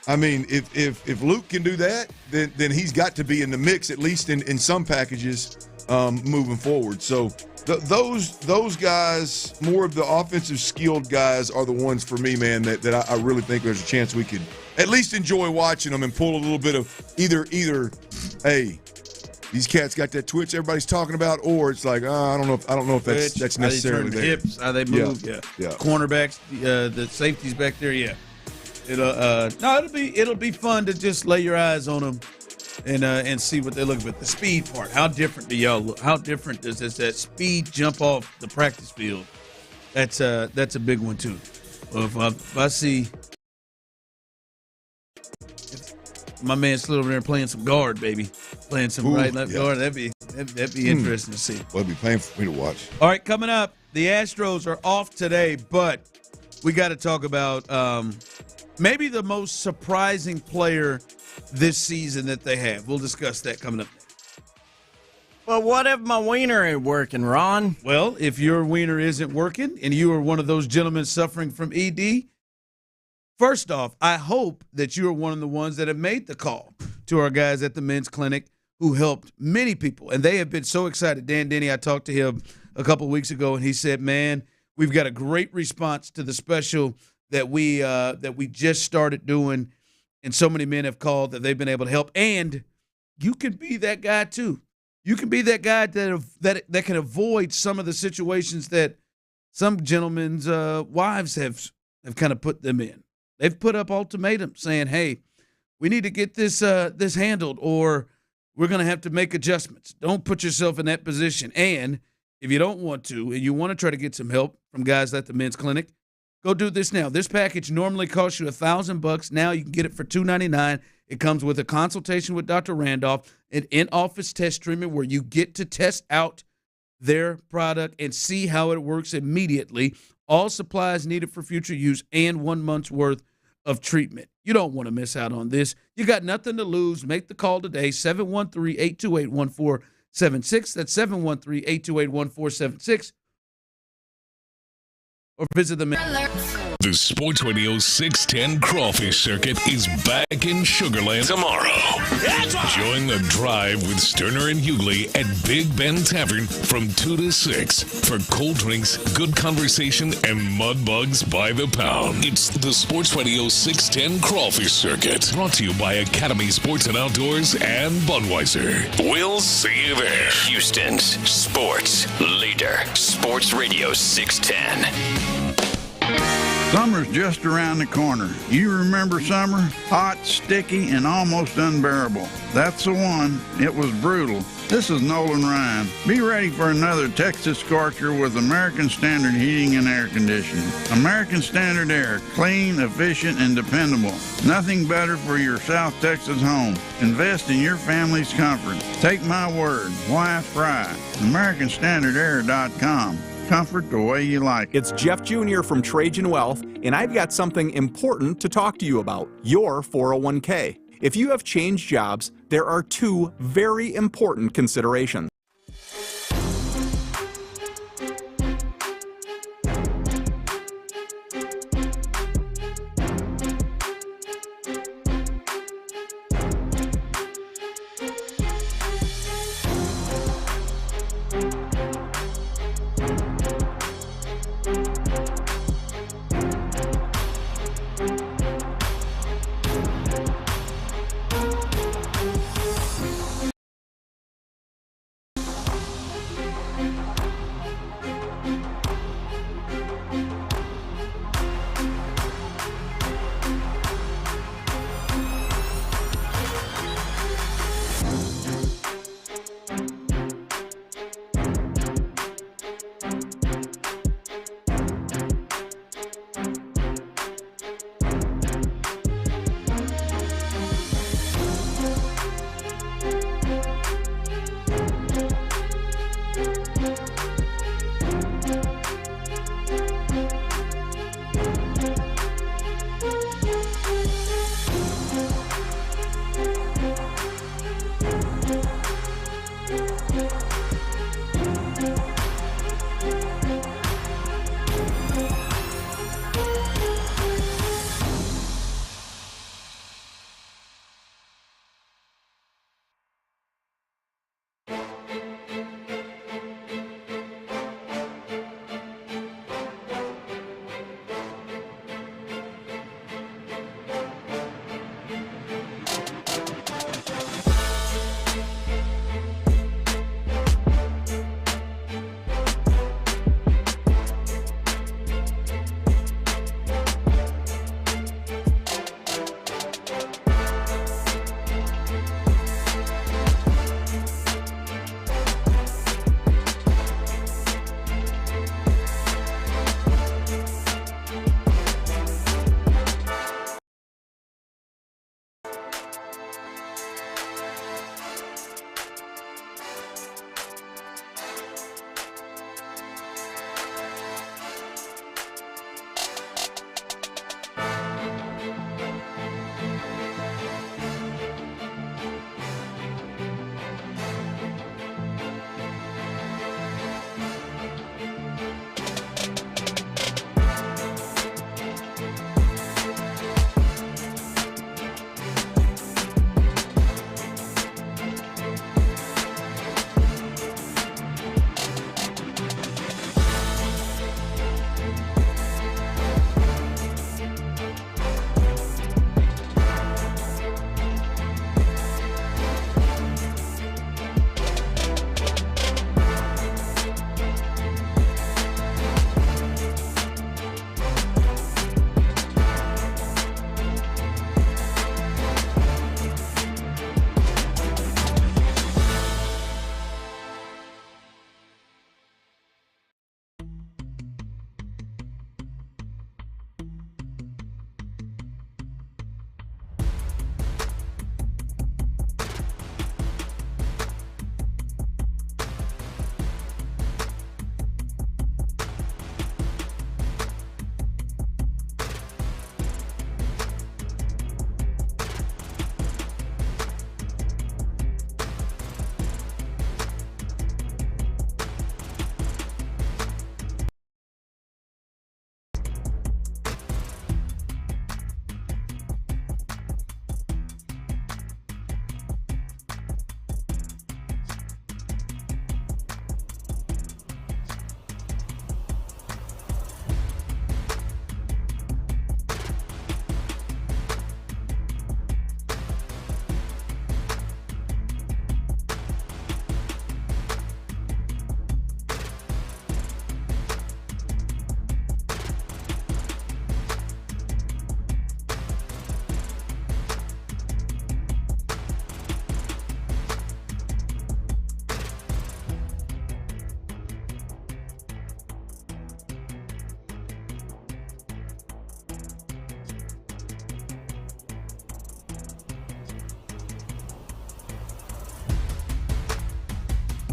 [SPEAKER 14] I mean, if Luke can do that, then he's got to be in the mix, at least in some packages moving forward. So those guys, more of the offensive skilled guys, are the ones for me, man, that I really think there's a chance we could at least enjoy watching them and pull a little bit of either, hey, these cats got that twitch everybody's talking about, or it's like, I don't know if that's necessarily there.
[SPEAKER 5] Hips, how they move, yeah. Cornerbacks, the safeties back there, yeah. It'll be fun to just lay your eyes on them and see what they look at. The speed part, how different do y'all look? How different does that speed jump off the practice field? That's a big one too. Well, if I see my man slid over there playing some guard, baby, playing some right and left guard, that'd be interesting to see.
[SPEAKER 14] Well, it'd be painful for me to watch.
[SPEAKER 5] All right, coming up, the Astros are off today, but we got to talk about maybe the most surprising player this season that they have. We'll discuss that coming up.
[SPEAKER 16] Well, what if my wiener ain't working, Ron?
[SPEAKER 5] Well, if your wiener isn't working and you are one of those gentlemen suffering from ED, first off, I hope that you are one of the ones that have made the call to our guys at the men's clinic who helped many people. And they have been so excited. Dan Denny, I talked to him a couple of weeks ago, and he said, man, we've got a great response to the special that we just started doing, and so many men have called that they've been able to help. And you can be that guy too. You can be that guy that can avoid some of the situations that some gentlemen's wives have kind of put them in. They've put up ultimatums saying, hey, we need to get this handled, or we're going to have to make adjustments. Don't put yourself in that position. And if you don't want to, and you want to try to get some help from guys at the men's clinic, go do this now. This package normally costs you $1,000. Now you can get it for $299. It comes with a consultation with Dr. Randolph, an in-office test treatment where you get to test out their product and see how it works immediately. All supplies needed for future use, and 1 month's worth of treatment. You don't want to miss out on this. You got nothing to lose. Make the call today, 713-828-1476. That's 713-828-1476. Or visit the
[SPEAKER 1] The Sports Radio 610 Crawfish Circuit is back in Sugarland tomorrow. Join the drive with Stoerner and Hughley at Big Ben Tavern from 2 to 6 for cold drinks, good conversation, and mud bugs by the pound. It's the Sports Radio 610 Crawfish Circuit, brought to you by Academy Sports and Outdoors and Budweiser. We'll see you there.
[SPEAKER 3] Houston's sports leader, Sports Radio 610.
[SPEAKER 2] Summer's just around the corner. You remember summer? Hot, sticky, and almost unbearable. That's the one. It was brutal. This is Nolan Ryan. Be ready for another Texas scorcher with American Standard Heating and Air Conditioning. American Standard Air. Clean, efficient, and dependable. Nothing better for your South Texas home. Invest in your family's comfort. Take my word. Why fry? AmericanStandardAir.com. Comfort the way you like.
[SPEAKER 4] It's Jeff Jr. from Trajan Wealth, and I've got something important to talk to you about, your 401k. If you have changed jobs, there are two very important considerations.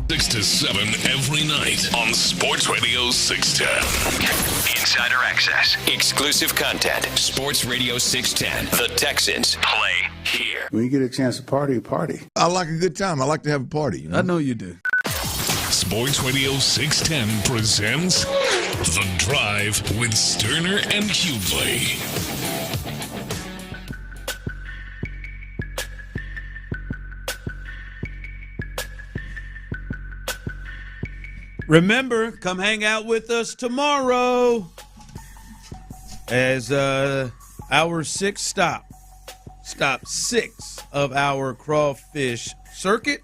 [SPEAKER 1] 6 to 7 every night on Sports Radio 610.
[SPEAKER 3] Insider access, exclusive content. Sports Radio 610. The Texans play here.
[SPEAKER 18] When you get a chance to party, party.
[SPEAKER 14] I like a good time. I like to have a party. You know?
[SPEAKER 22] I know you do.
[SPEAKER 1] Sports Radio 610 presents The Drive with Stoerner and Hughley.
[SPEAKER 5] Remember, come hang out with us tomorrow as our sixth stop 6 of our crawfish circuit.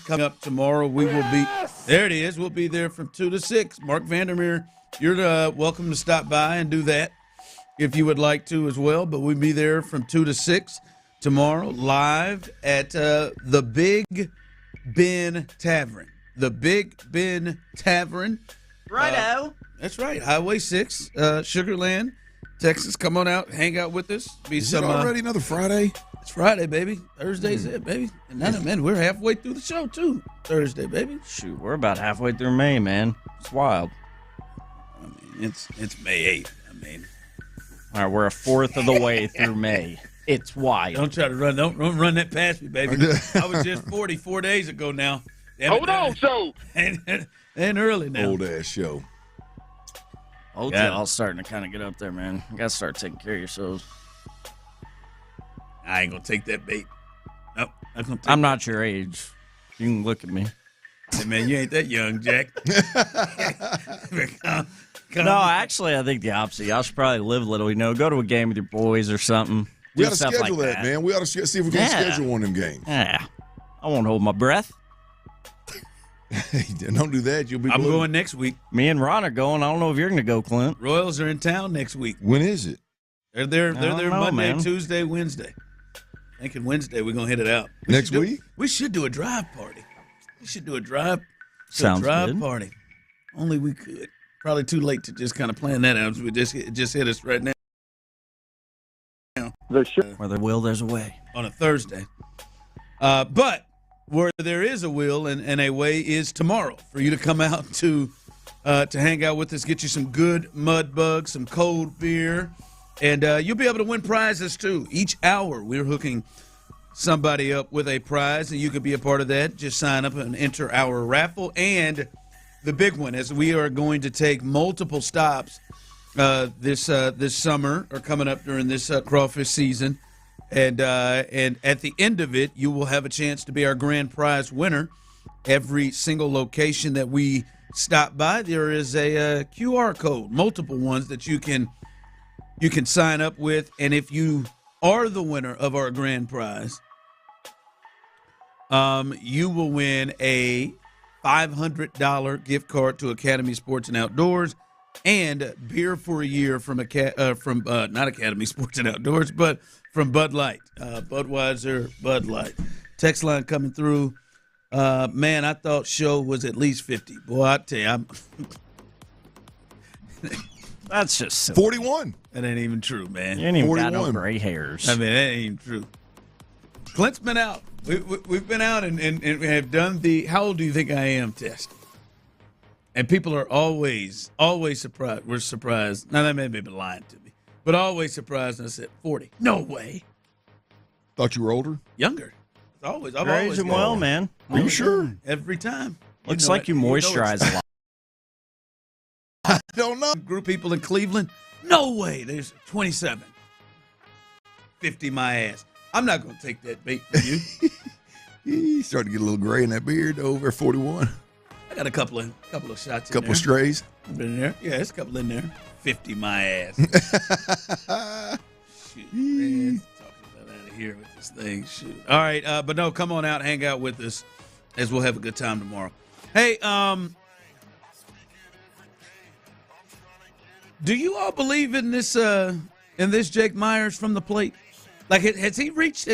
[SPEAKER 5] Coming up tomorrow, we will be, there it is, we'll be there from 2 to 6. Mark Vandermeer, you're welcome to stop by and do that if you would like to as well, but we'll be there from 2 to 6 tomorrow, live at the Big Ben Tavern. The Big Ben Tavern.
[SPEAKER 16] Righto.
[SPEAKER 5] That's right. Highway 6, Sugarland, Texas. Come on out, hang out with us.
[SPEAKER 14] Is it already another Friday?
[SPEAKER 5] It's Friday, baby. Thursday's it, baby. And now, man, we're halfway through the show, too. Thursday, baby.
[SPEAKER 16] Shoot, we're about halfway through May, man. It's wild.
[SPEAKER 5] I mean, it's May 8th. I mean.
[SPEAKER 16] All right, we're a fourth of the way through May. It's wild.
[SPEAKER 5] Don't try to don't run that past me, baby. I was just 4 days ago now.
[SPEAKER 15] Hold on, so.
[SPEAKER 5] And early now.
[SPEAKER 14] Old ass show.
[SPEAKER 16] Old y'all starting to kind of get up there, man. You got to start taking care of yourselves.
[SPEAKER 5] I ain't going to take that bait. Nope.
[SPEAKER 16] I'm not your age. You can look at me.
[SPEAKER 5] Hey, man, you ain't that young, Jack.
[SPEAKER 16] No, actually, I think the opposite. Y'all should probably live a little, go to a game with your boys or something.
[SPEAKER 14] We ought to schedule like that, man. We ought to see if we can schedule one of them games.
[SPEAKER 16] Yeah. I won't hold my breath.
[SPEAKER 14] Don't do that. You'll be
[SPEAKER 5] I'm going next week.
[SPEAKER 16] Me and Ron are going. I don't know if you're going to go, Clint.
[SPEAKER 5] Royals are in town next week.
[SPEAKER 14] When is it?
[SPEAKER 5] They're there Monday,
[SPEAKER 16] man.
[SPEAKER 5] Tuesday, Wednesday. Thinking Wednesday we're going to hit it out.
[SPEAKER 14] Next week?
[SPEAKER 5] We should do a drive party. We should do a drive
[SPEAKER 16] good.
[SPEAKER 5] party. Only we could. Probably too late to just kind of plan that out. It just hit us right now.
[SPEAKER 16] Where there's a will, there's a way.
[SPEAKER 5] On a Thursday. But where there is a will and a way is tomorrow for you to come out to hang out with us, get you some good mud bugs, some cold beer, and you'll be able to win prizes too. Each hour we're hooking somebody up with a prize, and you could be a part of that. Just sign up and enter our raffle. And the big one is we are going to take multiple stops this summer or coming up during this crawfish season. And at the end of it, you will have a chance to be our grand prize winner. Every single location that we stop by, there is a QR code, multiple ones that you can sign up with. And if you are the winner of our grand prize, you will win a $500 gift card to Academy Sports and Outdoors and beer for a year from not Academy Sports and Outdoors, but from Bud Light, Budweiser, Bud Light. Text line coming through. Man, I thought show was at least 50. Boy, I tell you,
[SPEAKER 16] That's just silly.
[SPEAKER 14] 41.
[SPEAKER 5] That ain't even true, man.
[SPEAKER 16] You ain't even got no gray hairs.
[SPEAKER 5] I mean, that ain't even true. Clint's been out. We've been out and have done the how old do you think I am test. And people are always surprised. We're surprised. Now, that may have been lying to me, but always surprised. And I said, 40. No way.
[SPEAKER 14] Thought you were older?
[SPEAKER 5] Younger. I've always
[SPEAKER 16] aging well, man.
[SPEAKER 14] Are you sure?
[SPEAKER 5] Every time.
[SPEAKER 16] Looks like you moisturize a lot.
[SPEAKER 14] I don't know.
[SPEAKER 5] Group people in Cleveland? No way. There's 27. 50 my ass. I'm not going to take that bait from you.
[SPEAKER 14] You starting to get a little gray in that beard over 41.
[SPEAKER 5] I got a couple of shots in
[SPEAKER 14] couple
[SPEAKER 5] there.
[SPEAKER 14] Of strays?
[SPEAKER 5] Been in there. Yeah, there's a couple in there. 50 my ass. Shoot, man. Talking about out of here with this thing. Shoot. All right, but no, come on out, hang out with us as we'll have a good time tomorrow. Hey, do you all believe in this Jake Myers from the plate? Like, has he reached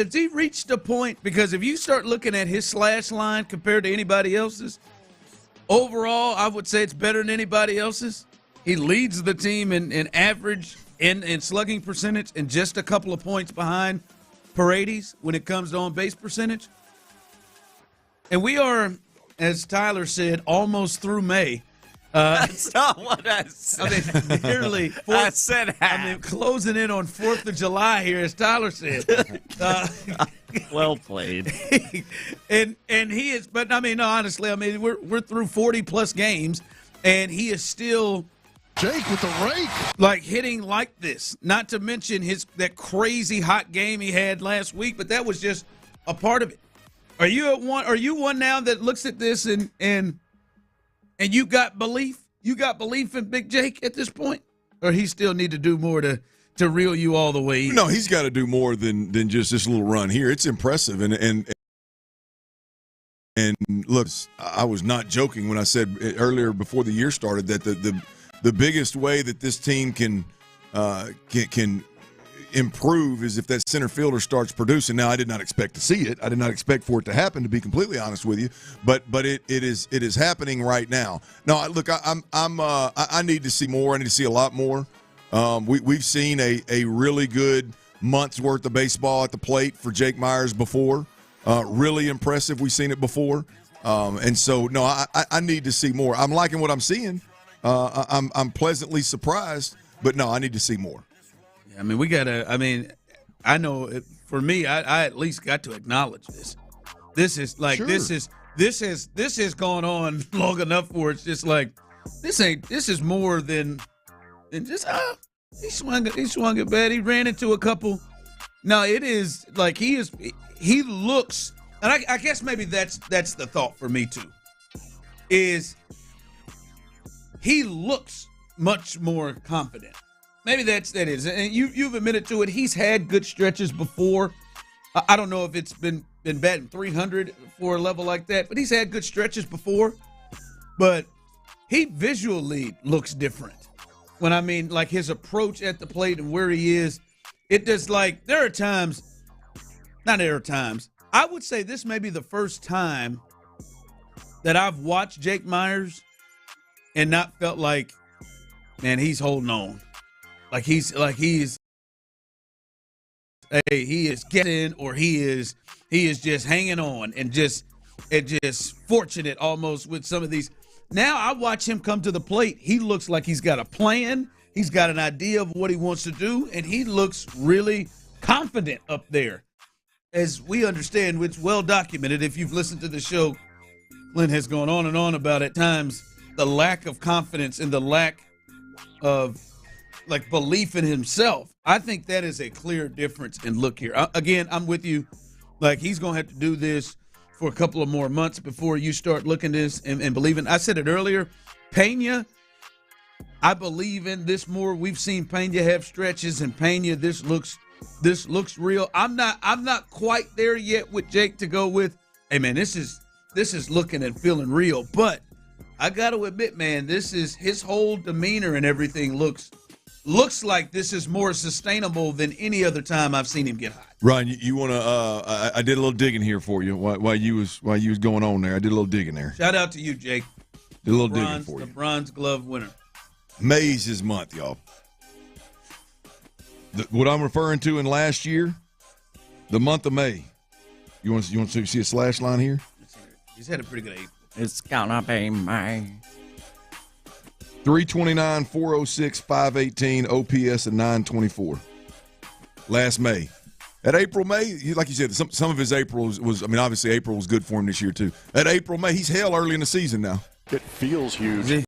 [SPEAKER 5] a point? Because if you start looking at his slash line compared to anybody else's, overall, I would say it's better than anybody else's. He leads the team in average in slugging percentage and just a couple of points behind Paredes when it comes to on-base percentage. And we are, as Tyler said, almost through May.
[SPEAKER 16] That's not what I said.
[SPEAKER 5] I mean, nearly.
[SPEAKER 16] I said half.
[SPEAKER 5] I mean, closing in on 4th of July here, as Tyler said.
[SPEAKER 16] Well played.
[SPEAKER 5] and he is, but I mean, no, honestly, I mean, we're through 40+ games, and he is still
[SPEAKER 15] Jake with the rake,
[SPEAKER 5] like hitting like this. Not to mention that crazy hot game he had last week, but that was just a part of it. Are you one now that looks at this and you got belief? You got belief in Big Jake at this point? Or he still need to do more to reel you all the way in?
[SPEAKER 14] No, he's got to do more than just this little run here. It's impressive. And look, I was not joking when I said earlier before the year started that the biggest way that this team can improve is if that center fielder starts producing. Now, I did not expect to see it. I did not expect for it to happen, to be completely honest with you. But it is happening right now. No, look, I need to see more. I need to see a lot more. We've seen a really good month's worth of baseball at the plate for Jake Myers before. Really impressive. We've seen it before. And so, no, I need to see more. I'm liking what I'm seeing. I'm pleasantly surprised, but no, I need to see more.
[SPEAKER 5] I mean, I know for me, I at least got to acknowledge this. This is like, sure. This has gone on long enough where it's just like, this is more than just, he swung it bad. He ran into a couple. No, it is like he looks, and I guess maybe that's the thought for me too, is he looks much more confident. Maybe that is. And you've admitted to it. He's had good stretches before. I don't know if it's been batting 300 for a level like that, but he's had good stretches before. But he visually looks different. When I mean, like his approach at the plate and where he is, it does like there are times. I would say this may be the first time that I've watched Jake Myers and not felt like, man, he's holding on. He is getting, or he is just hanging on and just fortunate almost with some of these. Now I watch him come to the plate. He looks like he's got a plan. He's got an idea of what he wants to do, and he looks really confident up there. As we understand, it's well documented. If you've listened to the show, Clint has gone on and on about at times the lack of confidence and the lack of like belief in himself. I think that is a clear difference in look here. Again, I'm with you. Like he's going to have to do this for a couple of more months before you start looking at this and believing. I said it earlier, Pena, I believe in this more. We've seen Pena have stretches, and Pena, this looks real. I'm not quite there yet with Jake to go with, hey man, this is looking and feeling real. But I got to admit, man, this is his whole demeanor and everything looks like this is more sustainable than any other time I've seen him get hot.
[SPEAKER 14] Ryan, you want to? I did a little digging here for you while you was going on there. I did a little digging there.
[SPEAKER 5] Shout out to you, Jake.
[SPEAKER 14] Did a little digging for you.
[SPEAKER 5] The bronze glove winner.
[SPEAKER 14] May's his month, y'all. What I'm referring to in last year, the month of May. You want to see a slash line here?
[SPEAKER 5] He's had a pretty good April.
[SPEAKER 16] It's gonna be May.
[SPEAKER 14] 329, 406, 518, OPS at 924. Last May. At April, May, like you said, some of his April was, I mean, obviously April was good for him this year too. At April, May, he's hell early in the season now.
[SPEAKER 15] It feels huge.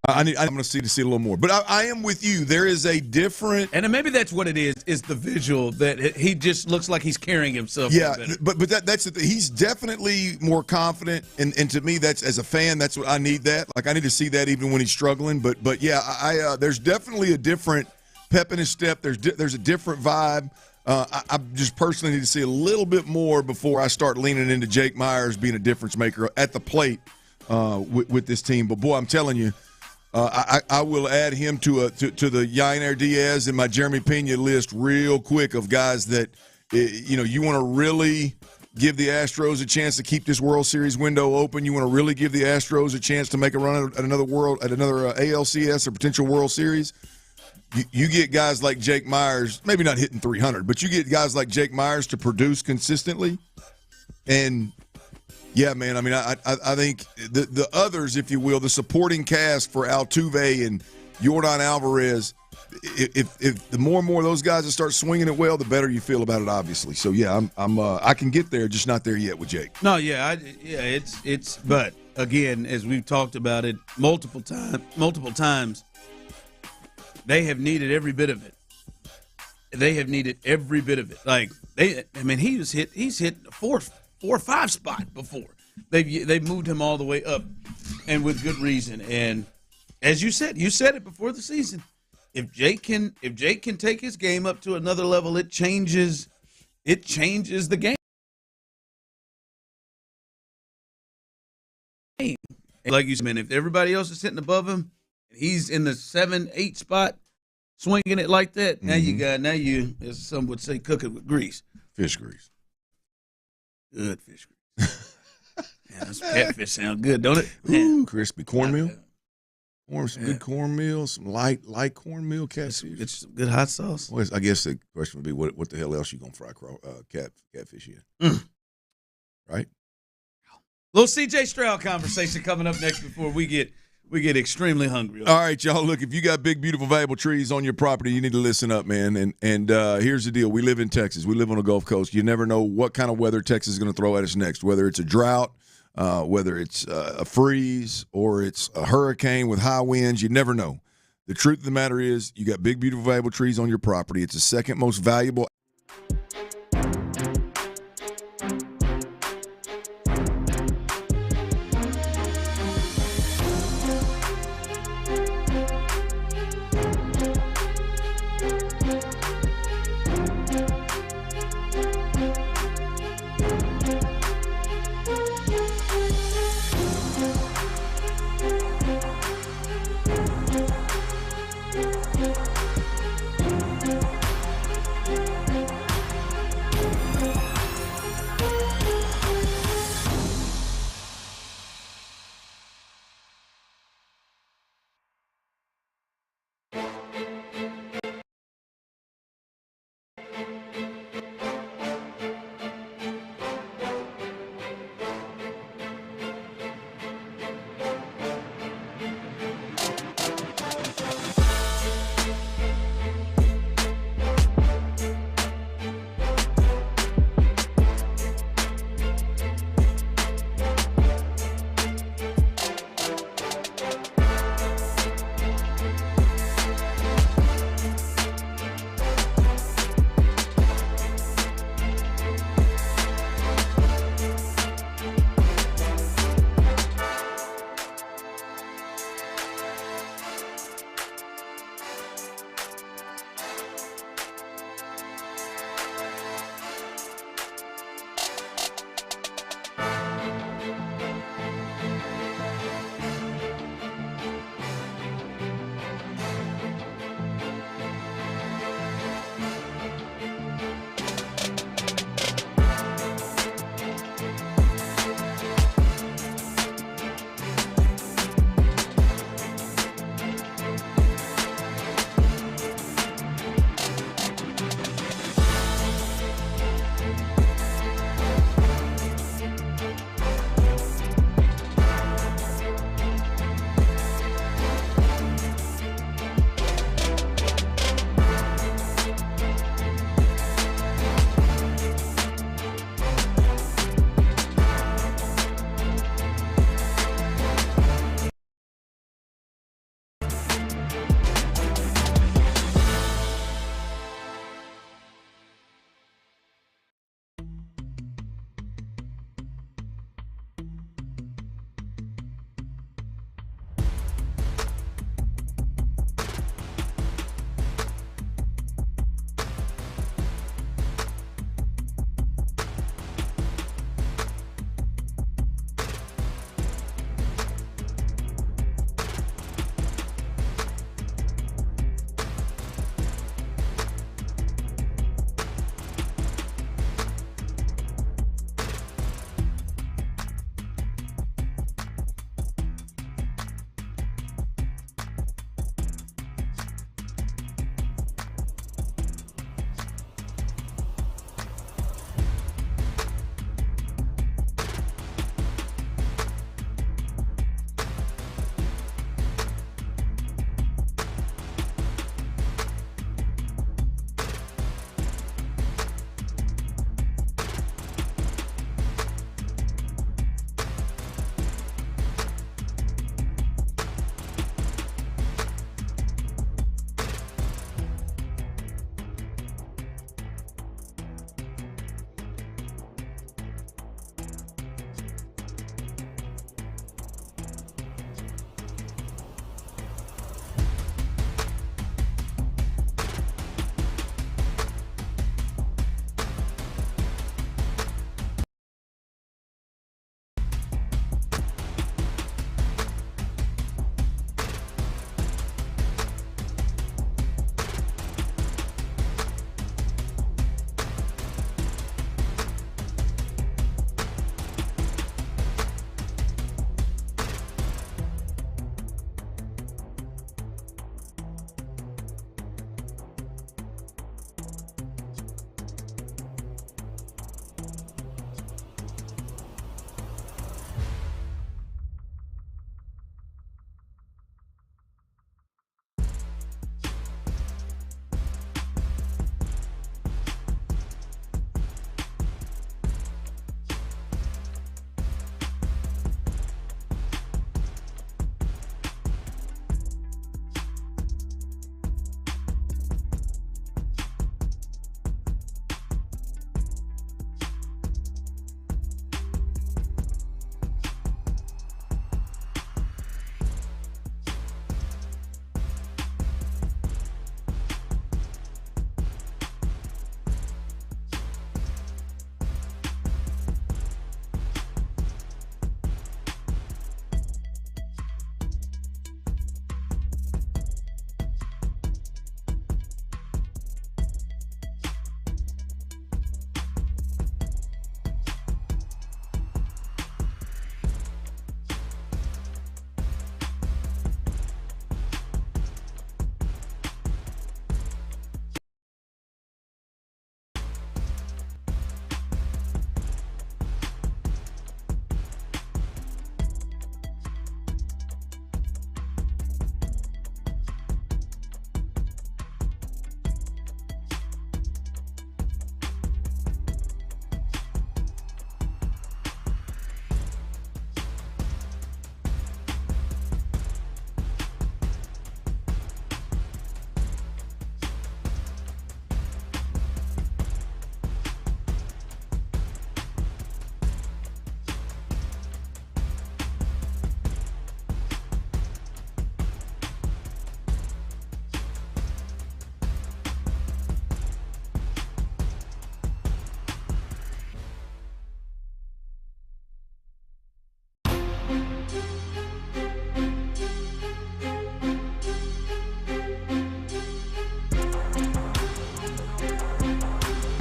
[SPEAKER 14] I'm going to see a little more. But I am with you. There is a different.
[SPEAKER 5] And maybe that's what it is the visual, that he just looks like he's carrying himself.
[SPEAKER 14] Yeah, but that's the thing. He's definitely more confident. And to me, that's, as a fan, that's what I need that. Like, I need to see that even when he's struggling. But yeah, there's definitely a different pep in his step. There's a different vibe. I just personally need to see a little bit more before I start leaning into Jake Myers being a difference maker at the plate with this team. But, boy, I'm telling you, I will add him to the Yainer Diaz and my Jeremy Pena list real quick of guys that, you want to really give the Astros a chance to keep this World Series window open. You want to really give the Astros a chance to make a run at another ALCS or potential World Series. You get guys like Jake Myers, maybe not hitting 300, but you get guys like Jake Myers to produce consistently. And yeah, man, I mean, I think the others, if you will, the supporting cast for Altuve and Yordan Alvarez, if the more and more of those guys that start swinging it well, the better you feel about it, obviously. So yeah, I can get there, just not there yet with Jake.
[SPEAKER 5] No, yeah, it's. But again, as we've talked about it multiple times, they have needed every bit of it. Like he's hit a 4 or 5 spot before. They've moved him all the way up, and with good reason. And as you said it before the season. If Jake can take his game up to another level, it changes the game. Like you said, man, if everybody else is hitting above him, he's in the 7-8 spot, swinging it like that. Now you, as some would say, cook it with grease.
[SPEAKER 14] Fish grease.
[SPEAKER 5] Good fish grease. Yeah, those catfish sound good, don't it?
[SPEAKER 14] Ooh, crispy cornmeal. Some good cornmeal, some light cornmeal catfish.
[SPEAKER 5] It's some good hot sauce.
[SPEAKER 14] Well, I guess the question would be, what the hell else you gonna fry catfish in? Right?
[SPEAKER 5] Little C.J. Stroud conversation coming up next before we get extremely hungry.
[SPEAKER 14] All right, y'all. Look, if you got big, beautiful, valuable trees on your property, you need to listen up, man. And here's the deal: we live in Texas. We live on the Gulf Coast. You never know what kind of weather Texas is going to throw at us next. Whether it's a drought. Whether it's a freeze or it's a hurricane with high winds, you never know. The truth of the matter is you got big, beautiful, valuable trees on your property. It's the second most valuable.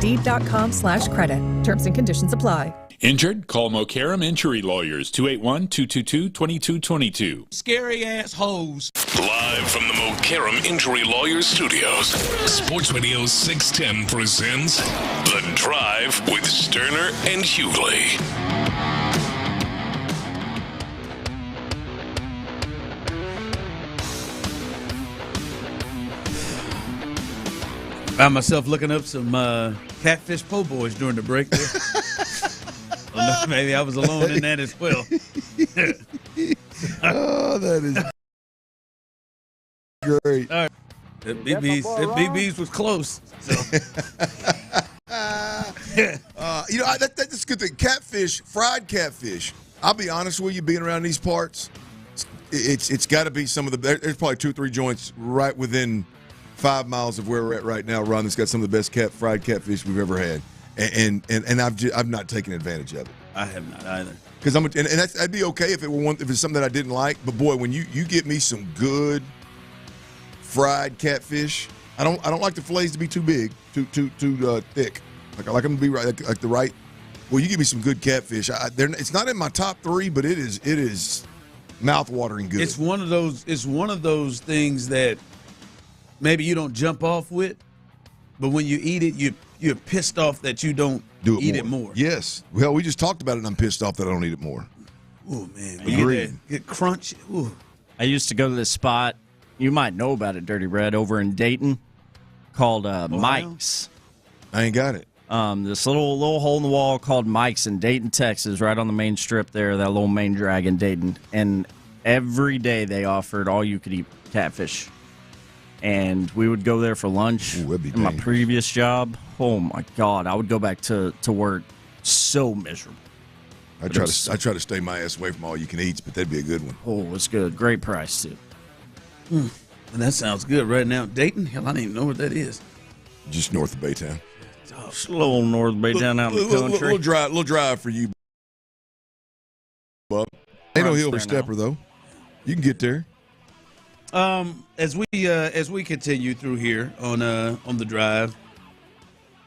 [SPEAKER 13] Indeed.com/credit. Terms and conditions apply.
[SPEAKER 17] Injured? Call Mokaram Injury Lawyers, 281-222-2222.
[SPEAKER 5] Scary ass hoes.
[SPEAKER 1] Live from the Mokaram Injury Lawyers Studios, Sports Radio 610 presents The Drive with Stoerner and Hughley.
[SPEAKER 5] Found myself looking up some catfish po' boys during the break there. Maybe I was alone in that as well.
[SPEAKER 14] Oh, that is great.
[SPEAKER 5] All right. That BB's was close. So.
[SPEAKER 14] That's a good thing. Catfish, fried catfish. I'll be honest with you, being around these parts, it's got to be some of the. There's probably 2 or 3 joints right within 5 miles of where we're at right now, Ron, that's got some of the best fried catfish we've ever had, and I've not taken advantage of it.
[SPEAKER 5] I have not either.
[SPEAKER 14] Because I'd be okay if it's something that I didn't like. But boy, when you get me some good fried catfish, I don't like the fillets to be too big, too thick. Like I like them to be like the right. Well, you give me some good catfish. It's not in my top 3, but it is mouth-watering good.
[SPEAKER 5] It's one of those things that maybe you don't jump off with, but when you eat it, you're pissed off that you don't eat it more.
[SPEAKER 14] Yes. Well, we just talked about it, and I'm pissed off that I don't eat it more.
[SPEAKER 5] Oh, man.
[SPEAKER 14] Agreed.
[SPEAKER 5] Get crunch. Ooh.
[SPEAKER 16] I used to go to this spot. You might know about it, Dirty Red, over in Dayton called Mike's.
[SPEAKER 14] I ain't got it.
[SPEAKER 16] This little hole in the wall called Mike's in Dayton, Texas, right on the main strip there, that little main drag in Dayton. And every day they offered all-you-could-eat catfish. And we would go there for lunch.
[SPEAKER 14] Ooh,
[SPEAKER 16] in my previous job. Oh, my God. I would go back to work so miserable.
[SPEAKER 14] I try to stay my ass away from all-you-can-eats, but that'd be a good one.
[SPEAKER 16] Oh, it's good. Great price, too.
[SPEAKER 5] And that sounds good right now. Dayton? Hell, I don't even know what that is.
[SPEAKER 14] Just north of Baytown.
[SPEAKER 16] Just a little north of Baytown out in the country.
[SPEAKER 14] Little drive for you, Bob. Ain't no hill for stepper, though. You can get there.
[SPEAKER 5] As we continue through here on the drive,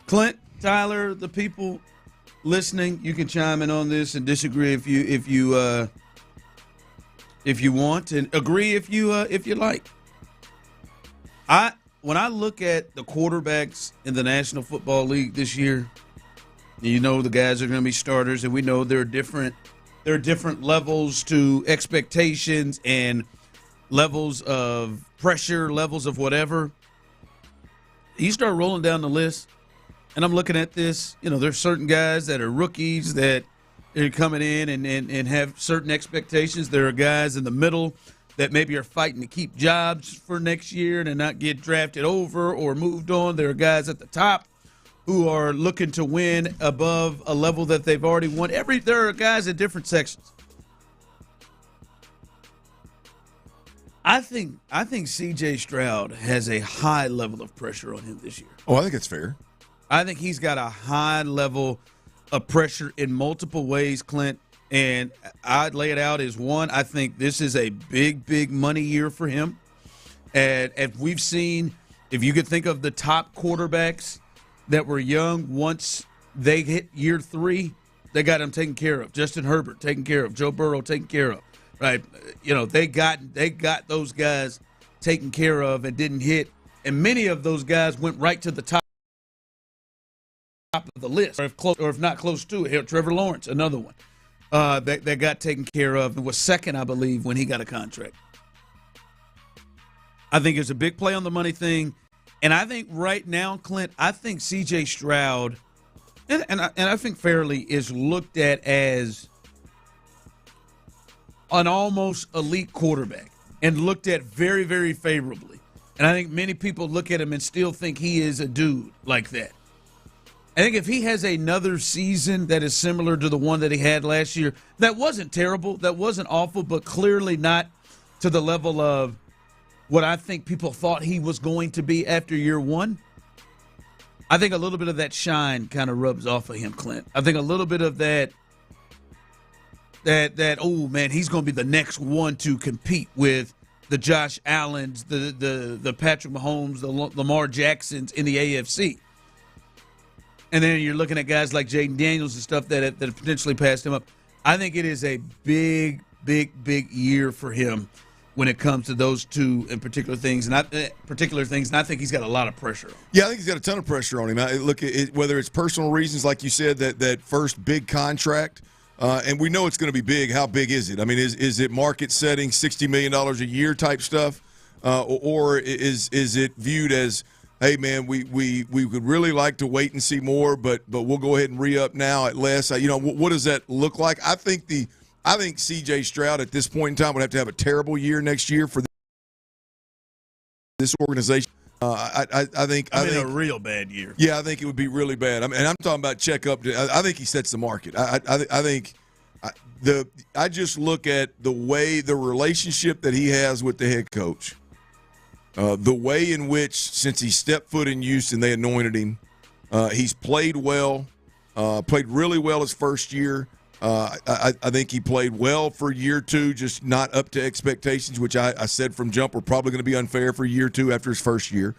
[SPEAKER 5] Clint, Tyler, the people listening, you can chime in on this and disagree if you want, and agree if you like. When I look at the quarterbacks in the National Football League this year, you know the guys are going to be starters, and we know there are different levels to expectations and levels of pressure, levels of whatever. You start rolling down the list, and I'm looking at this. You know, there's certain guys that are rookies that are coming in and have certain expectations. There are guys in the middle that maybe are fighting to keep jobs for next year and not get drafted over or moved on. There are guys at the top who are looking to win above a level that they've already won. There are guys in different sections. I think C.J. Stroud has a high level of pressure on him this year.
[SPEAKER 14] Oh, I think it's fair.
[SPEAKER 5] I think he's got a high level of pressure in multiple ways, Clint. And I'd lay it out as one. I think this is a big money year for him. And we've seen, if you could think of the top quarterbacks that were young, once they hit year 3, they got them taken care of. Justin Herbert taken care of. Joe Burrow taken care of. Right? You know, they got those guys taken care of and didn't hit. And many of those guys went right to the top of the list, or if not close to it. Trevor Lawrence, another one. That got taken care of and was second, I believe, when he got a contract. I think it's a big play on the money thing. And I think right now, Clint, I think C.J. Stroud, and I think fairly, is looked at as an almost elite quarterback and looked at very, very favorably. And I think many people look at him and still think he is a dude like that. I think if he has another season that is similar to the one that he had last year, that wasn't terrible, that wasn't awful, but clearly not to the level of what I think people thought he was going to be after year 1. I think a little bit of that shine kind of rubs off of him, Clint. I think a little bit of that oh man, he's going to be the next one to compete with the Josh Allens, the Patrick Mahomes, the Lamar Jacksons in the AFC. And then you're looking at guys like Jaden Daniels and stuff that have potentially passed him up. I think it is a big year for him when it comes to those two in particular things, and I think he's got a lot of pressure on him.
[SPEAKER 14] Yeah, I think he's got a ton of pressure on him. Look, whether it's personal reasons, like you said, that first big contract, and we know it's going to be big. How big is it? I mean, is it market setting, $60 million a year type stuff, or is it viewed as, hey man, we would really like to wait and see more, but we'll go ahead and re-up now at less. What does that look like? I think C.J. Stroud at this point in time would have to have a terrible year next year for this organization. I think
[SPEAKER 5] a real bad year.
[SPEAKER 14] Yeah, I think it would be really bad. I'm talking about checkup. I think he sets the market. I just look at the relationship that he has with the head coach, the way in which since he stepped foot in Houston they anointed him. He's played well, played really well his first year. I think he played well for year two, just not up to expectations, which I said from jump were probably going to be unfair for year two after his first year.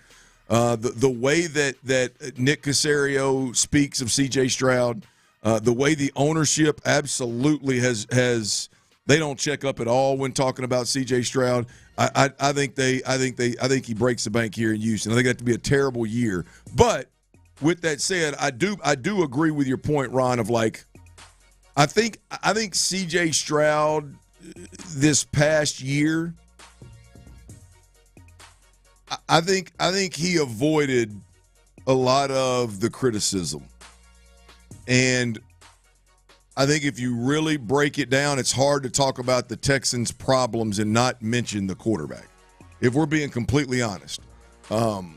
[SPEAKER 14] The way that Nick Caserio speaks of C.J. Stroud, the way the ownership absolutely has they don't check up at all when talking about C.J. Stroud. I think he breaks the bank here in Houston. I think that to be a terrible year. But with that said, I do agree with your point, Ron, of like, I think C.J. Stroud this past year, I think he avoided a lot of the criticism. And I think if you really break it down, it's hard to talk about the Texans' problems and not mention the quarterback, if we're being completely honest. And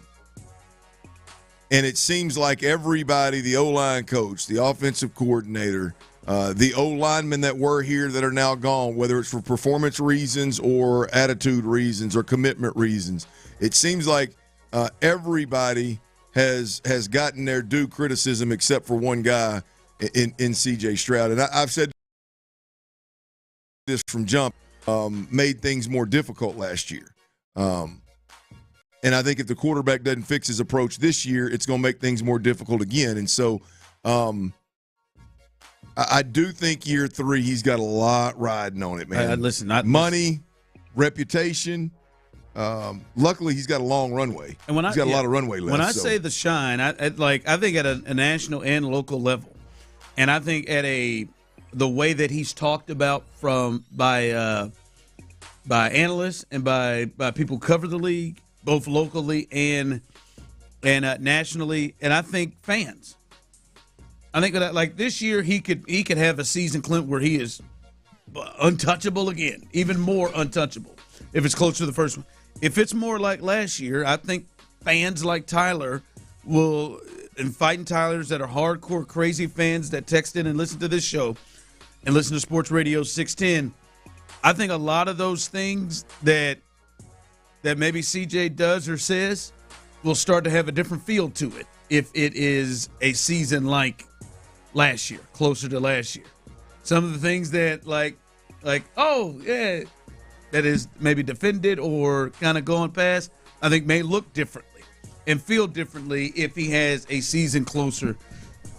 [SPEAKER 14] it seems like everybody, the O-line coach, the offensive coordinator, the O-linemen that were here that are now gone, whether it's for performance reasons or attitude reasons or commitment reasons, it seems like everybody has gotten their due criticism except for one guy in C.J. Stroud. And I've said this from jump, made things more difficult last year. And I think if the quarterback doesn't fix his approach this year, it's going to make things more difficult again. And so I do think year three, he's got a lot riding on it, man. Money, reputation. Luckily, he's got a long runway. And he's got a lot of runway left.
[SPEAKER 5] When I say the shine, I think at a national and local level, and I think at the way that he's talked about by analysts and by people who cover the league, both locally and nationally, and I think fans. I think that like this year he could have a season, Clint, where he is untouchable again, even more untouchable if it's close to the first one. If it's more like last year, I think fans like Tyler and Fighting Tylers that are hardcore crazy fans that text in and listen to this show and listen to Sports Radio 610, I think a lot of those things that maybe CJ does or says will start to have a different feel to it if it is a season like last year, closer to last year. Some of the things that like, oh, yeah, that is maybe defended or kind of going past, I think may look differently and feel differently if he has a season closer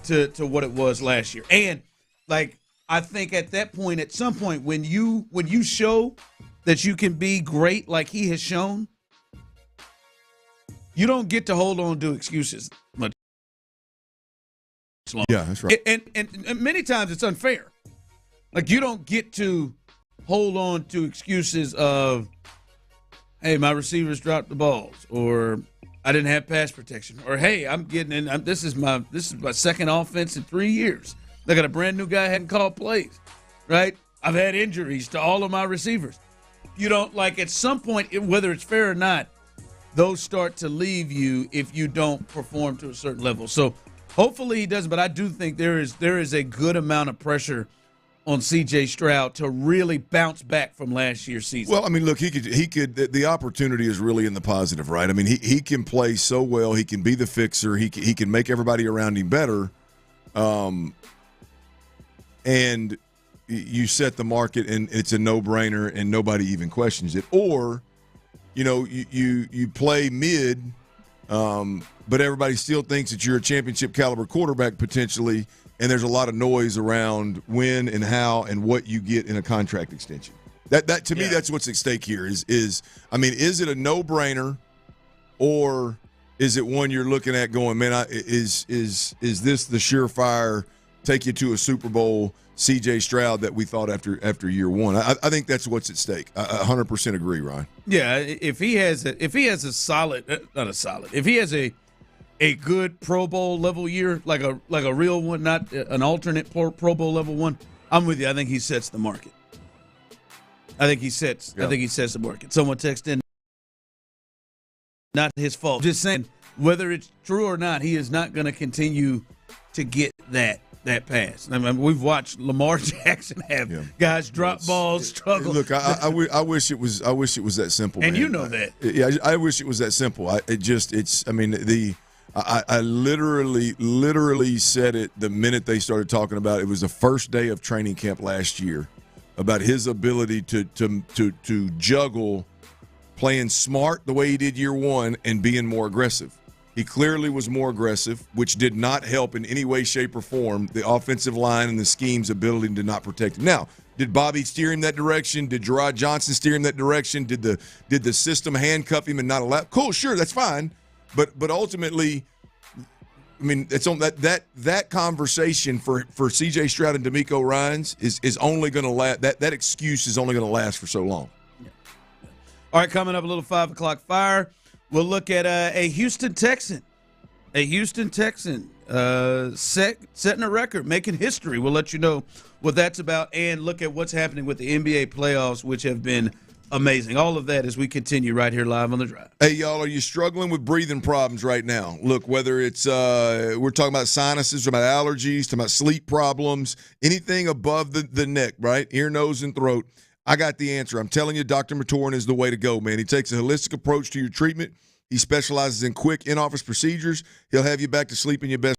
[SPEAKER 5] to what it was last year. And, like, I think at that point, at some point, when you show that you can be great like he has shown, you don't get to hold on to excuses much longer.
[SPEAKER 14] Yeah, that's right.
[SPEAKER 5] And many times it's unfair. Like, you don't get to hold on to excuses of, hey, my receivers dropped the balls, or I didn't have pass protection, or hey, I'm getting in. This is my second offense in 3 years. They got a brand new guy hadn't called plays, right? I've had injuries to all of my receivers. You don't, like, at some point, whether it's fair or not, those start to leave you if you don't perform to a certain level. So hopefully he doesn't, but I do think there is a good amount of pressure on C.J. Stroud to really bounce back from last year's season.
[SPEAKER 14] Well, I mean, look, he could. The opportunity is really in the positive, right? I mean, he can play so well. He can be the fixer. He can make everybody around him better. And you set the market, and it's a no-brainer, and nobody even questions it. Or, you know, you play mid, But everybody still thinks that you're a championship caliber quarterback potentially, and there's a lot of noise around when and how and what you get in a contract extension. That to me, that's what's at stake here. Is it a no-brainer, or is it one you're looking at going, man, is this the surefire take you to a Super Bowl C.J. Stroud that we thought after year one? I think that's what's at stake. I 100% agree, Ryan.
[SPEAKER 5] Yeah, if he has a good Pro Bowl level year, like a real one, not an alternate Pro Bowl level one, I'm with you. I think he sets the market. I think he sets the market. Someone texted in, not his fault. Just saying, whether it's true or not, he is not going to continue to get that pass. I mean, we've watched Lamar Jackson have guys drop balls, struggle.
[SPEAKER 14] Look, I wish it was that simple.
[SPEAKER 5] And
[SPEAKER 14] man.
[SPEAKER 5] you know that.
[SPEAKER 14] Yeah, I wish it was that simple. I literally said it the minute they started talking about it. It was the first day of training camp last year, about his ability to juggle playing smart the way he did year one and being more aggressive. He clearly was more aggressive, which did not help in any way, shape, or form the offensive line and the scheme's ability to not protect him. Now, did Bobby steer him that direction? Did Gerard Johnson steer him that direction? Did the system handcuff him and not allow? Cool, sure, that's fine. But ultimately, I mean, it's on that conversation for C.J. Stroud and DeMeco Ryans is only going to last. That excuse is only going to last for so long.
[SPEAKER 5] Yeah. All right, coming up a little 5 o'clock fire. We'll look at a Houston Texan. Setting a record, making history. We'll let you know what that's about and look at what's happening with the NBA playoffs, which have been amazing. All of that as we continue right here live on The Drive.
[SPEAKER 14] Hey, y'all, are you struggling with breathing problems right now? Look, whether it's we're talking about sinuses, talking about allergies, talking about sleep problems, anything above the neck, right? Ear, nose, and throat. I got the answer. I'm telling you, Dr. Matoran is the way to go, man. He takes a holistic approach to your treatment. He specializes in quick in-office procedures. He'll have you back to sleep in your best.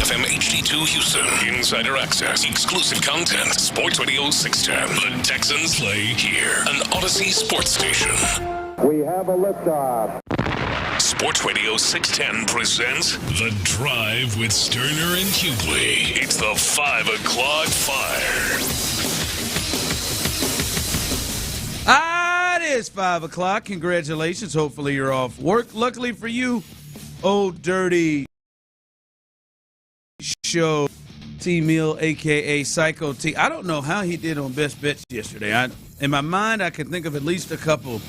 [SPEAKER 1] FM HD2 Houston. Insider access, exclusive content. Sports Radio 610. The Texans play here. An Odyssey sports station.
[SPEAKER 6] We have a liftoff.
[SPEAKER 1] Sports Radio 610 presents The Drive with Stoerner and Hughley. It's the 5 o'clock fire.
[SPEAKER 5] It is 5 o'clock. Congratulations. Hopefully you're off work. Luckily for you, Old Dirty Show T-Meal, a.k.a. Psycho T. I don't know how he did on Best Bets yesterday. In my mind, I can think of at least a couple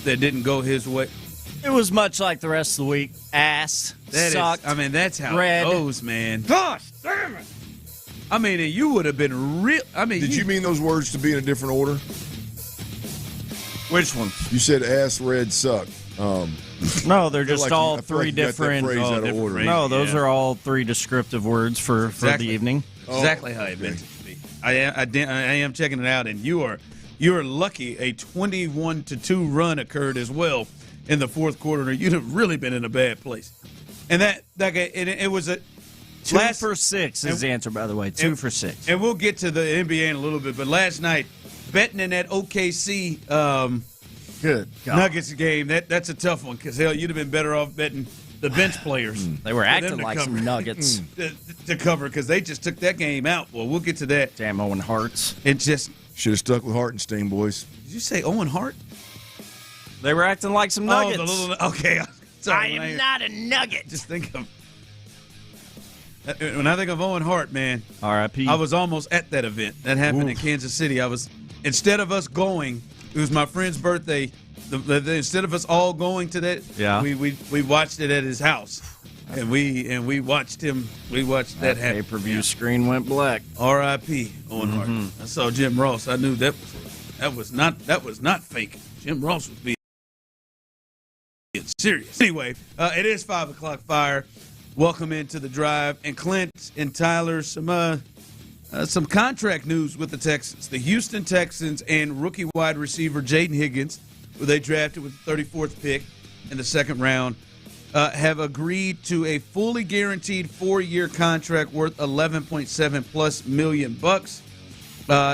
[SPEAKER 5] that didn't go his way.
[SPEAKER 16] It was much like the rest of the week. Ass, sucked,
[SPEAKER 5] that's how
[SPEAKER 16] red.
[SPEAKER 5] It goes, man. Gosh, damn it. I mean, you would have been real.
[SPEAKER 14] Did you mean those words to be in a different order?
[SPEAKER 16] Which one?
[SPEAKER 14] You said ass, red, suck.
[SPEAKER 16] No, they're just all three different.
[SPEAKER 14] Out of order.
[SPEAKER 16] No, those are all three descriptive words for the evening.
[SPEAKER 5] Exactly how it meant it to be. I am checking it out, and you are lucky. A 21-2 run occurred as well in the fourth quarter. You'd have really been in a bad place. And it was a
[SPEAKER 16] 2 for 6 is the answer, by the way. 2 for 6.
[SPEAKER 5] And we'll get to the NBA in a little bit. But last night, betting in that OKC Nuggets game, that's a tough one because, hell, you'd have been better off betting the bench players.
[SPEAKER 16] They were acting like some Nuggets.
[SPEAKER 5] to cover because they just took that game out. Well, we'll get to that.
[SPEAKER 16] Damn Owen Hart's.
[SPEAKER 14] Should have stuck with Hartenstein, boys.
[SPEAKER 5] Did you say Owen Hart?
[SPEAKER 16] They were acting like some Nuggets.
[SPEAKER 5] Okay. Sorry,
[SPEAKER 16] I am not a Nugget.
[SPEAKER 5] Just think of. When I think of Owen Hart, man.
[SPEAKER 16] R.I.P.
[SPEAKER 5] I was almost at that event. That happened in Kansas City. Instead of us going, it was my friend's birthday. Instead of us all going to that, we watched it at his house, and we watched him. We watched that happen.
[SPEAKER 16] Pay-per-view screen went black.
[SPEAKER 5] R.I.P. Owen Hart. I saw Jim Ross. I knew that was not fake. Jim Ross was being serious. Anyway, it is 5 o'clock fire. Welcome into the drive, and Clint and Tyler, some contract news with the Texans. The Houston Texans and rookie wide receiver Jaden Higgins, who they drafted with the 34th pick in the second round, have agreed to a fully guaranteed 4-year contract worth $11.7+ million.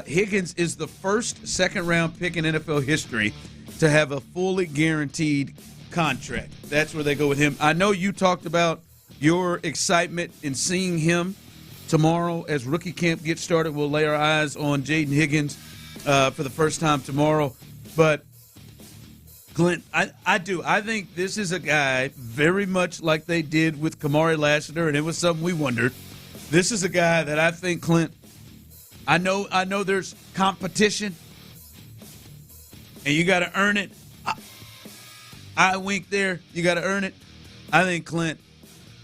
[SPEAKER 5] Higgins is the first second-round pick in NFL history to have a fully guaranteed contract. That's where they go with him. I know you talked about your excitement in seeing him tomorrow as rookie camp gets started. We'll lay our eyes on Jaden Higgins for the first time tomorrow. But, Clint, I do. I think this is a guy very much like they did with Kamari Lassiter, and it was something we wondered. This is a guy that I think, Clint, I know there's competition, and you got to earn it. I wink there. You got to earn it. I think, Clint,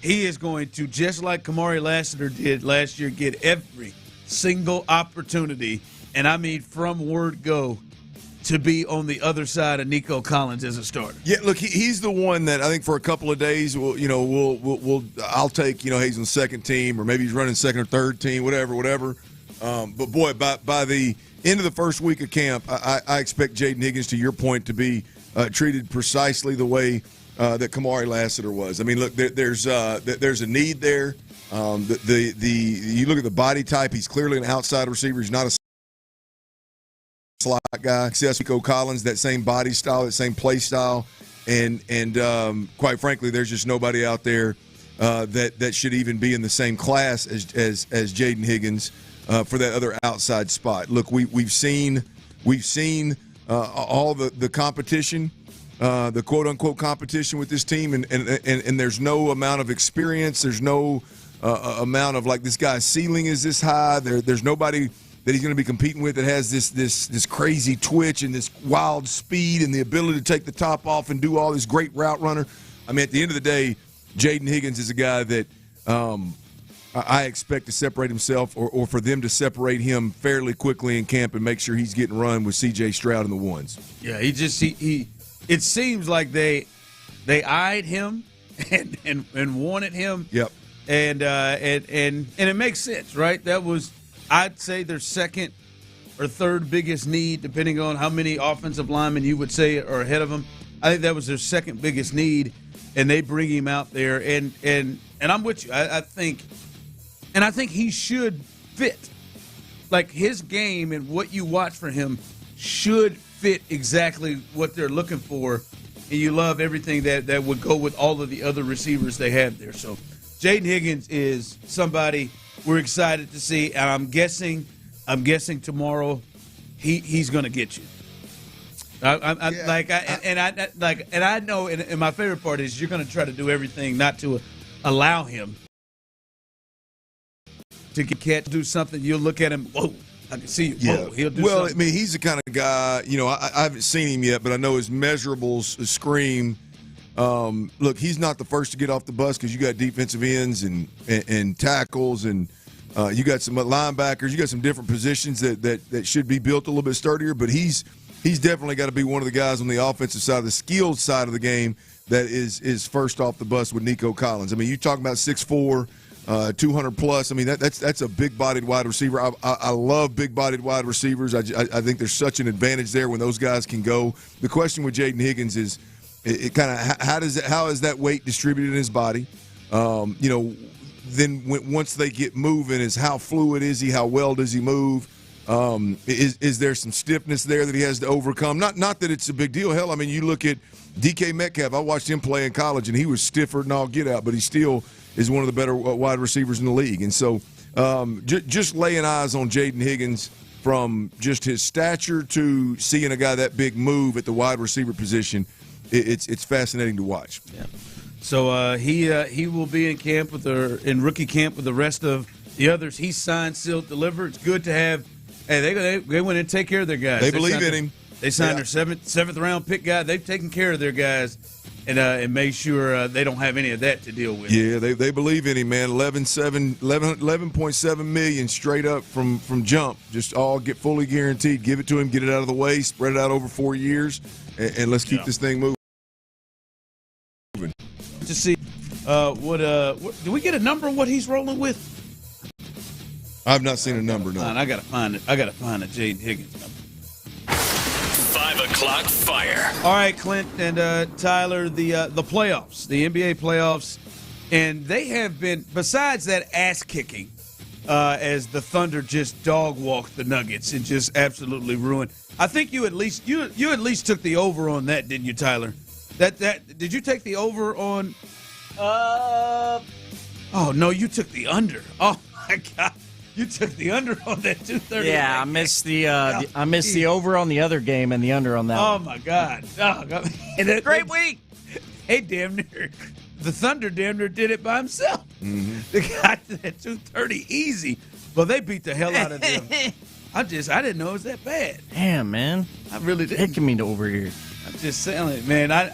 [SPEAKER 5] he is going to, just like Kamari Lassiter did last year, get every single opportunity, and I mean from word go, to be on the other side of Nico Collins as a starter.
[SPEAKER 14] Yeah, look, he's the one that I think for a couple of days, I'll take, he's on second team, or maybe he's running second or third team, whatever. But boy, by the end of the first week of camp, I expect Jaden Higgins, to your point, to be treated precisely the way that Kamari Lassiter was. I mean, look, there's a need there. You look at the body type; he's clearly an outside receiver. He's not a slot guy. Nico Collins, that same body style, that same play style, and quite frankly, there's just nobody out there that should even be in the same class as Jaden Higgins for that other outside spot. Look, we've seen all the competition. The quote-unquote competition with this team, and there's no amount of experience. There's no amount of, like, this guy's ceiling is this high. There's nobody that he's going to be competing with that has this crazy twitch and this wild speed and the ability to take the top off and do all this great route runner. I mean, at the end of the day, Jaden Higgins is a guy that I expect to separate himself or for them to separate him fairly quickly in camp and make sure he's getting run with C.J. Stroud in the ones.
[SPEAKER 5] Yeah, it seems like they eyed him and wanted him.
[SPEAKER 14] Yep.
[SPEAKER 5] And it makes sense, right? That was, I'd say, their second or third biggest need, depending on how many offensive linemen you would say are ahead of them. I think that was their second biggest need, and they bring him out there. And I'm with you. I think And I think he should fit. Like, his game and what you watch for him should fit exactly what they're looking for. And you love everything that would go with all of the other receivers they have there. So Jaden Higgins is somebody we're excited to see. And I'm guessing tomorrow he's going to get you. I know, and my favorite part is you're going to try to do everything not to allow him to catch, do something. You'll look at him, whoa, I can see you. Whoa, he'll do something.
[SPEAKER 14] I mean, he's the kind of guy, I haven't seen him yet, but I know his measurables scream. Look, he's not the first to get off the bus because you got defensive ends and tackles, and you got some linebackers. You got some different positions that should be built a little bit sturdier, but he's definitely got to be one of the guys on the offensive side, the skilled side of the game, that is first off the bus with Nico Collins. I mean, you talking about 6'4", 200 plus. I mean, that's a big-bodied wide receiver. I love big-bodied wide receivers. I think there's such an advantage there when those guys can go. The question with Jaden Higgins is, it kind of how is that weight distributed in his body? Then once they get moving, is how fluid is he? How well does he move? Is there some stiffness there that he has to overcome? Not that it's a big deal. Hell, I mean, you look at DK Metcalf. I watched him play in college, and he was stiffer than all get out, but he still is one of the better wide receivers in the league. And so just laying eyes on Jaden Higgins, from just his stature to seeing a guy that big move at the wide receiver position, it's fascinating to watch.
[SPEAKER 5] Yeah. So he will be in camp in rookie camp with the rest of the others. He's signed, sealed, delivered. It's good to have. Hey, they went and take care of their guys.
[SPEAKER 14] They believe in him.
[SPEAKER 5] They signed their seventh round pick guy. They've taken care of their guys and made sure they don't have any of that to deal with.
[SPEAKER 14] Yeah, they believe in him, man. 11.7 million straight up from jump. Just all get fully guaranteed. Give it to him. Get it out of the way. Spread it out over 4 years, and let's keep this thing moving.
[SPEAKER 5] To see what do we get a number on what he's rolling with?
[SPEAKER 14] I've not seen a number. No,
[SPEAKER 5] I gotta find it. I gotta find a Jaden Higgins number.
[SPEAKER 3] 5 o'clock fire.
[SPEAKER 5] All right, Clint and Tyler, the playoffs, the NBA playoffs, and they have been, besides that ass kicking, as the Thunder just dog walked the Nuggets and just absolutely ruined. I think you at least took the over on that, didn't you, Tyler? That did you take the over on? Oh no, you took the under. Oh my God, you took the under on that 230.
[SPEAKER 16] Yeah, I missed the over on the other game and the under on that.
[SPEAKER 5] Oh
[SPEAKER 16] one.
[SPEAKER 5] my God! Oh God!
[SPEAKER 16] Great week.
[SPEAKER 5] Hey, damn near the Thunder damn near did it by himself.
[SPEAKER 14] Mm-hmm.
[SPEAKER 5] They got that 230 easy. Well, they beat the hell out of them. I didn't know it was that bad.
[SPEAKER 16] Damn, man,
[SPEAKER 5] I really didn't.
[SPEAKER 16] Kicking me over here.
[SPEAKER 5] I'm just saying, man. I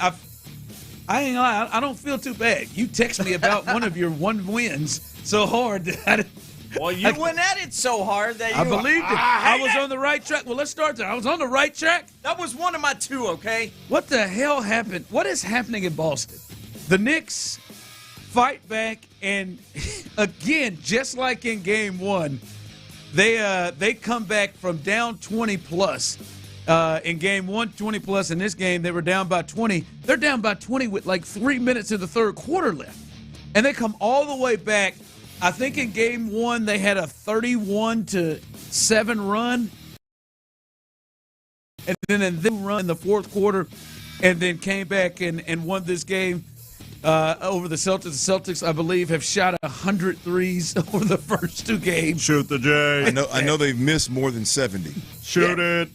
[SPEAKER 5] ain't lying. I don't feel too bad. You text me about one of your one wins so hard that
[SPEAKER 16] you went at it so hard that
[SPEAKER 5] I believed it. I was on the right track. Well, let's start there. I was on the right track.
[SPEAKER 16] That was one of my two. Okay.
[SPEAKER 5] What the hell happened? What is happening in Boston? The Knicks fight back, and again, just like in Game 1, they come back from down 20 plus. In Game 1, 20 plus. In this game, they were down by 20. They're down by 20 with like 3 minutes in the third quarter left. And they come all the way back. I think in Game 1, they had a 31-7 run. And then they run in the fourth quarter and then came back and won this game over the Celtics. The Celtics, I believe, have shot 100 threes over the first two games.
[SPEAKER 17] Shoot the J.
[SPEAKER 14] I know they've missed more than 70.
[SPEAKER 17] Shoot it.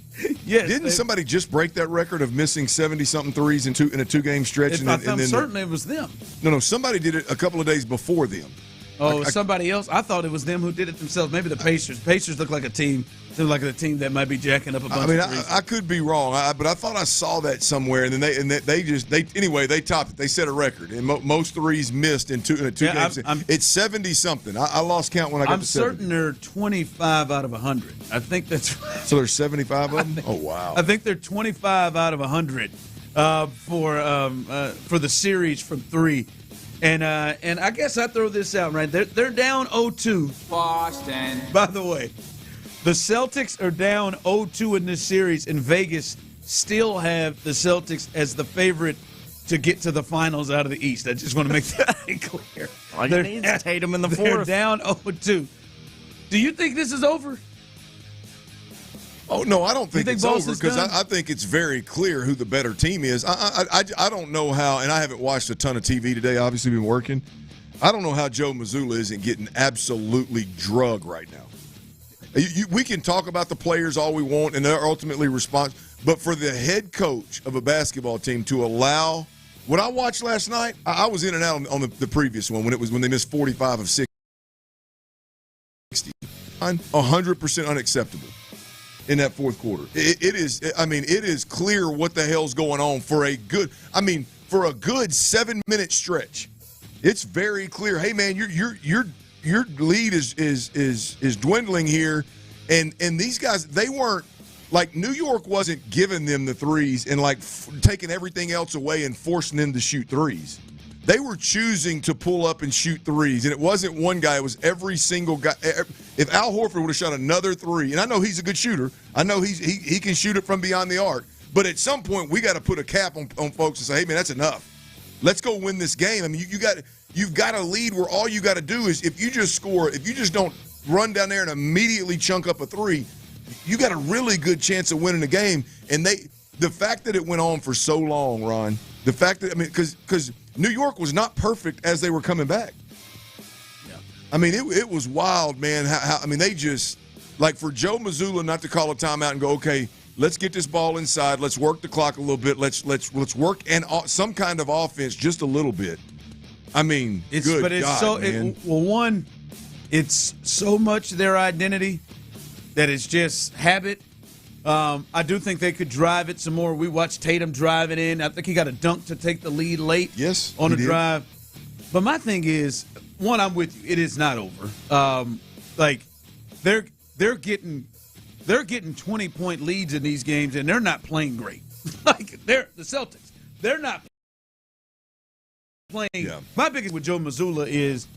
[SPEAKER 5] Yes,
[SPEAKER 14] Didn't somebody just break that record of missing 70-something threes in a two-game stretch?
[SPEAKER 5] I'm certain it was them.
[SPEAKER 14] No, somebody did it a couple of days before them.
[SPEAKER 5] Oh, somebody else? I thought it was them who did it themselves. Maybe the Pacers. Pacers look like a team. They look like a team that might be jacking up a bunch of threes.
[SPEAKER 14] I could be wrong, but I thought I saw that somewhere. And then they topped it. They set a record, and most threes missed in two games. It's 70-something. I lost count when I got to 70.
[SPEAKER 5] I'm certain they're 25 out of 100. I think that's right.
[SPEAKER 14] So there's 75 of them. Oh wow!
[SPEAKER 5] I think they're 25 out of 100 for the series from three. And I guess I throw this out, right? They're down 0-2.
[SPEAKER 19] Boston.
[SPEAKER 5] By the way, the Celtics are down 0-2 in this series, and Vegas still have the Celtics as the favorite to get to the finals out of the East. I just want to make that clear.
[SPEAKER 16] All you need is Tatum in the
[SPEAKER 5] They're
[SPEAKER 16] fourth.
[SPEAKER 5] down 0-2. Do you think this is over?
[SPEAKER 14] Oh, no, I don't think it's
[SPEAKER 5] Boston's
[SPEAKER 14] over because
[SPEAKER 5] done?
[SPEAKER 14] I think it's very clear who the better team is. I don't know how, and I haven't watched a ton of TV today, obviously been working. I don't know how Joe Mazzulla isn't getting absolutely drugged right now. We can talk about the players all we want, and they're ultimately responsible. But for the head coach of a basketball team to allow what I watched last night, I was in and out on the previous one when they missed 45 of 60. 100% unacceptable in that fourth quarter. It is clear what the hell's going on for a good 7-minute stretch. It's very clear. Hey man, your lead is dwindling here, and these guys, they weren't like New York wasn't giving them the threes and taking everything else away and forcing them to shoot threes. They were choosing to pull up and shoot threes, and it wasn't one guy. It was every single guy. If Al Horford would have shot another three, and I know he's a good shooter, I know he can shoot it from beyond the arc, but at some point we got to put a cap on folks and say, hey man, that's enough. Let's go win this game. I mean, you've got a lead where all you got to do is if you just don't run down there and immediately chunk up a three, you got a really good chance of winning the game. And the fact that it went on for so long, Ron, the fact that because New York was not perfect as they were coming back. Yeah. I mean, it was wild, man. They just for Joe Mazzulla not to call a timeout and go, okay, let's get this ball inside. Let's work the clock a little bit. Let's work and some kind of offense just a little bit. I mean, it's so much their identity that it's just habit. I do think they could drive it some more. We watched Tatum drive it in. I think he got a dunk to take the lead late. Yes,
[SPEAKER 5] on the drive. But my thing is, I'm with you. It is not over. They're getting 20-point leads in these games, and they're not playing great. They're the Celtics. They're not playing. Yeah. My biggest with Joe Mazzulla is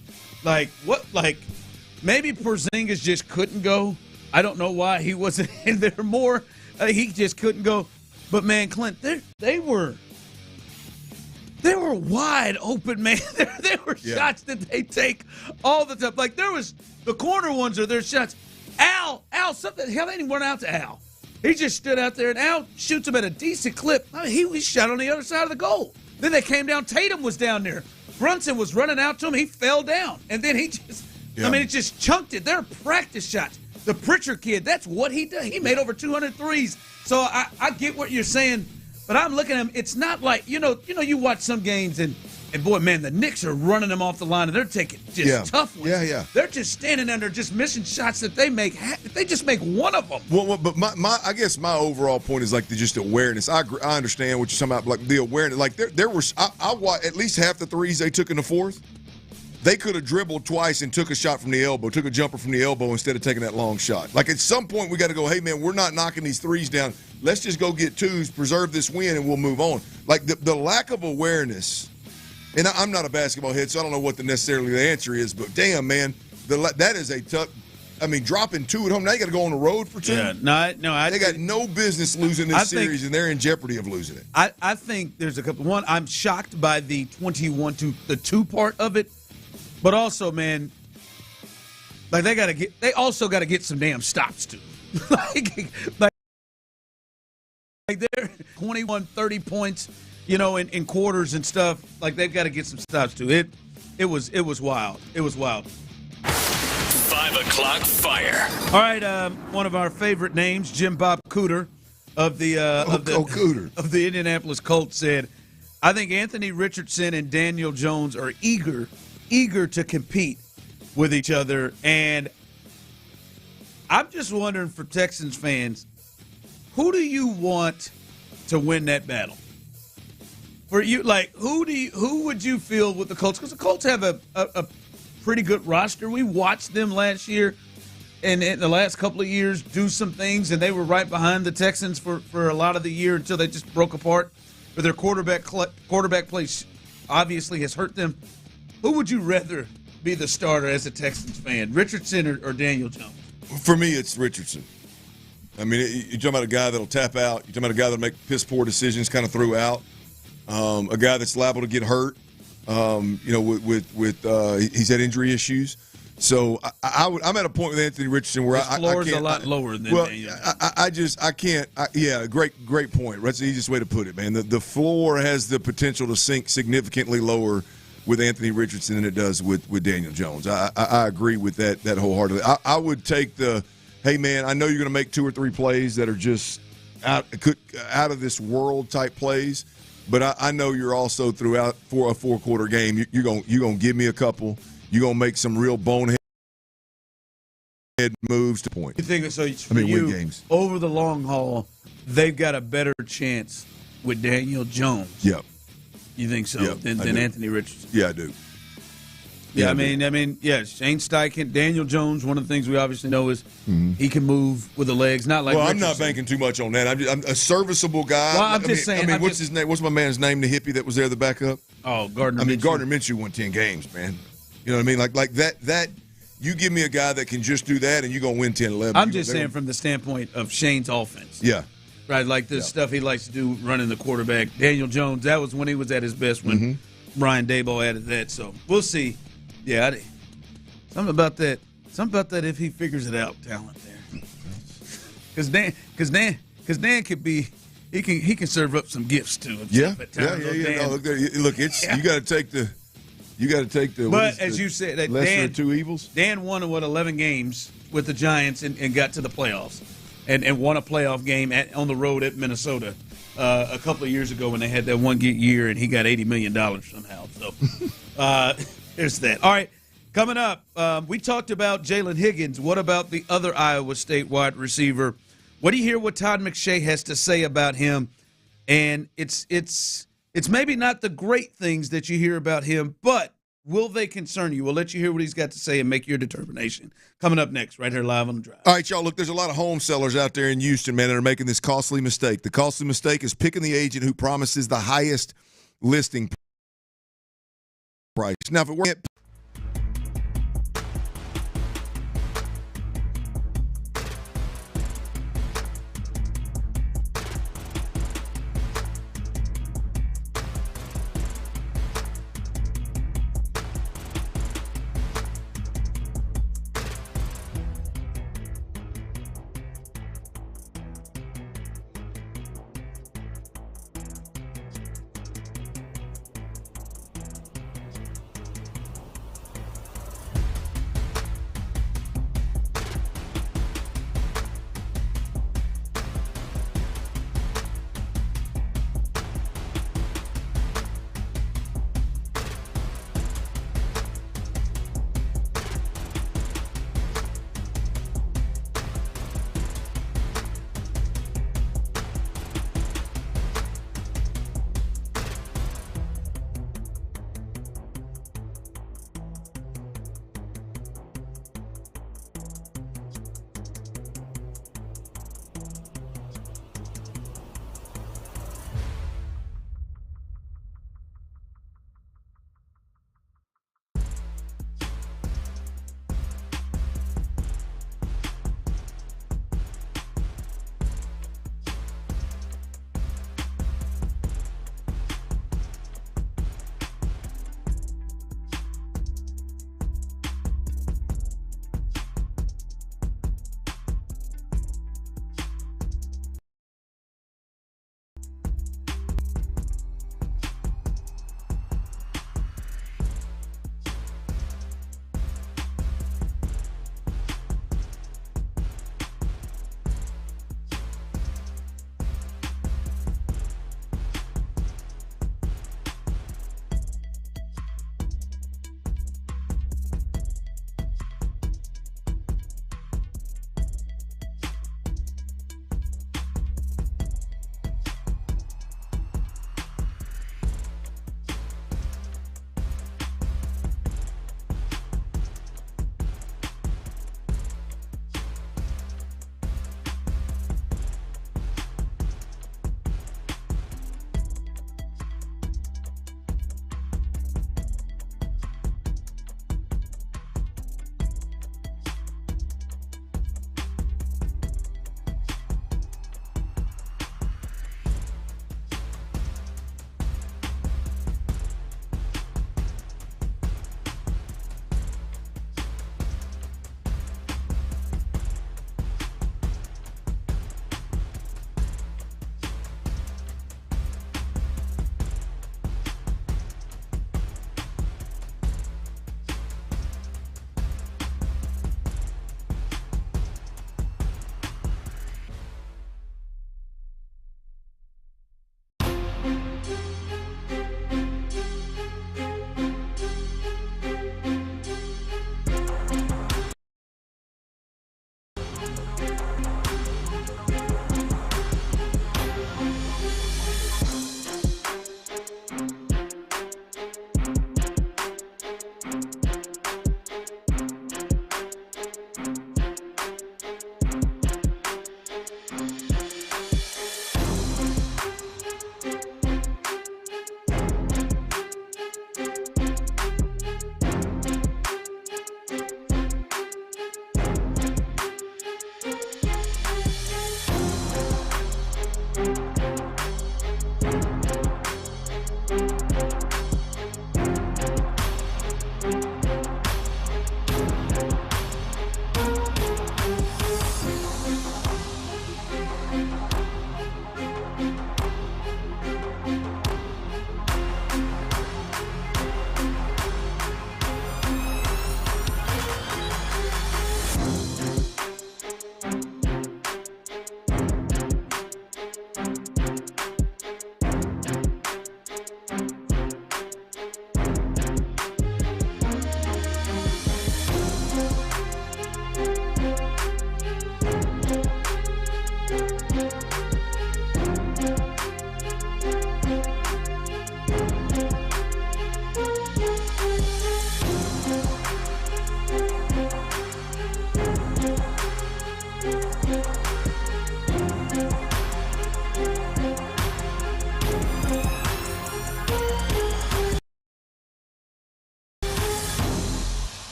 [SPEAKER 5] maybe Porzingis just couldn't go. I don't know why he wasn't in there more. He just couldn't go. But man, Clint, they were wide open, man. There were shots that they take all the time. There was the corner ones are their shots. Al, something hell they didn't run out to Al. He just stood out there and Al shoots him at a decent clip. I mean, he shot on the other side of the goal. Then they came down. Tatum was down there. Brunson was running out to him. He fell down, and then he just. Yeah. I mean, it just chunked it. They're practice shots. The Pritchard kid, that's what he did. He made over 200 threes. So I get what you're saying, but I'm looking at him. It's not like, you you watch some games and boy, man, the Knicks are running them off the line and they're taking just tough ones.
[SPEAKER 14] Yeah.
[SPEAKER 5] They're just standing there just missing shots that they make. They just make one of them.
[SPEAKER 14] Well, but I guess my overall point is just awareness. I understand what you're talking about, the awareness. There was I watched at least half the threes they took in the fourth. They could have dribbled twice and took a shot from the elbow, took a jumper from the elbow instead of taking that long shot. At some point, we got to go, hey, man, we're not knocking these threes down. Let's just go get twos, preserve this win, and we'll move on. The lack of awareness, and I'm not a basketball head, so I don't know what necessarily the answer is, but damn, man, that is a tough – I mean, dropping two at home, now you got to go on the road for two?
[SPEAKER 5] Yeah,
[SPEAKER 14] they got no business losing this series, and they're in jeopardy of losing it.
[SPEAKER 5] I think there's a couple – one, I'm shocked by the 21-2 part of it. But also, man, they also got to get some damn stops too. They're 21, 30 points, in quarters and stuff. They've got to get some stops too. It was wild. It was wild.
[SPEAKER 3] 5 o'clock fire.
[SPEAKER 5] All right, one of our favorite names, Jim Bob Cooter of the Indianapolis Colts said, "I think Anthony Richardson and Daniel Jones are eager to compete with each other, and I'm just wondering for Texans fans, who do you want to win that battle? For you, who would you feel with the Colts? Because the Colts have a pretty good roster. We watched them last year and in the last couple of years do some things, and they were right behind the Texans for a lot of the year until they just broke apart. But their quarterback play obviously has hurt them. Who would you rather be the starter as a Texans fan, Richardson or Daniel Jones?
[SPEAKER 14] For me, it's Richardson. I mean, you're talking about a guy that'll tap out. You're talking about a guy that'll make piss-poor decisions kind of throughout. a guy that's liable to get hurt. He's had injury issues. So I'm at a point with Anthony Richardson where
[SPEAKER 5] his floor is a lot lower than Daniel.
[SPEAKER 14] I can't. Great point. That's the easiest way to put it, man. The floor has the potential to sink significantly lower with Anthony Richardson than it does with Daniel Jones. I agree with that wholeheartedly. I would take hey man, I know you're going to make 2 or 3 plays that are just out of this world type plays, but I know you're also throughout for a 4-quarter game. You're going to give me a couple. You're going to make some real bonehead moves to point.
[SPEAKER 5] You think so? Win games over the long haul. They've got a better chance with Daniel Jones.
[SPEAKER 14] Yep.
[SPEAKER 5] You think so?
[SPEAKER 14] Yep,
[SPEAKER 5] than Anthony Richardson?
[SPEAKER 14] Yeah, I do.
[SPEAKER 5] Yeah, I mean, Shane Steichen, Daniel Jones. One of the things we obviously know is he can move with the legs. Not like.
[SPEAKER 14] Well,
[SPEAKER 5] Richardson.
[SPEAKER 14] I'm not banking too much on that. I'm a serviceable guy.
[SPEAKER 5] Well, I'm just saying.
[SPEAKER 14] What's his name? What's my man's name? The hippie that was there, the backup.
[SPEAKER 5] Oh, Gardner Minshew.
[SPEAKER 14] Gardner Minshew won 10 games, man. You know what I mean? Like that. You give me a guy that can just do that, and you're gonna win 10-11.
[SPEAKER 5] I'm just saying from the standpoint of Shane's offense.
[SPEAKER 14] Yeah.
[SPEAKER 5] Right, like the stuff he likes to do running the quarterback. Daniel Jones, that was when he was at his best when Brian Daboll added that. So we'll see. Yeah, something about that if he figures it out, talent there. Because Dan could be he can serve up some gifts to him.
[SPEAKER 14] Yeah. No, look, you got to take the.
[SPEAKER 5] But as you said, that
[SPEAKER 14] lesser of 2 evils.
[SPEAKER 5] Dan won 11 games with the Giants and got to the playoffs, and won a playoff game on the road at Minnesota a couple of years ago when they had that one year and he got $80 million somehow. So there's that. All right, coming up, we talked about Jalen Higgins. What about the other Iowa State wide receiver? What do you hear what Todd McShay has to say about him? And it's maybe not the great things that you hear about him, but will they concern you? We'll let you hear what he's got to say and make your determination. Coming up next, right here live on The Drive.
[SPEAKER 14] All right, y'all, look, there's a lot of home sellers out there in Houston, man, that are making this costly mistake. The costly mistake is picking the agent who promises the highest listing price. Now, if it weren't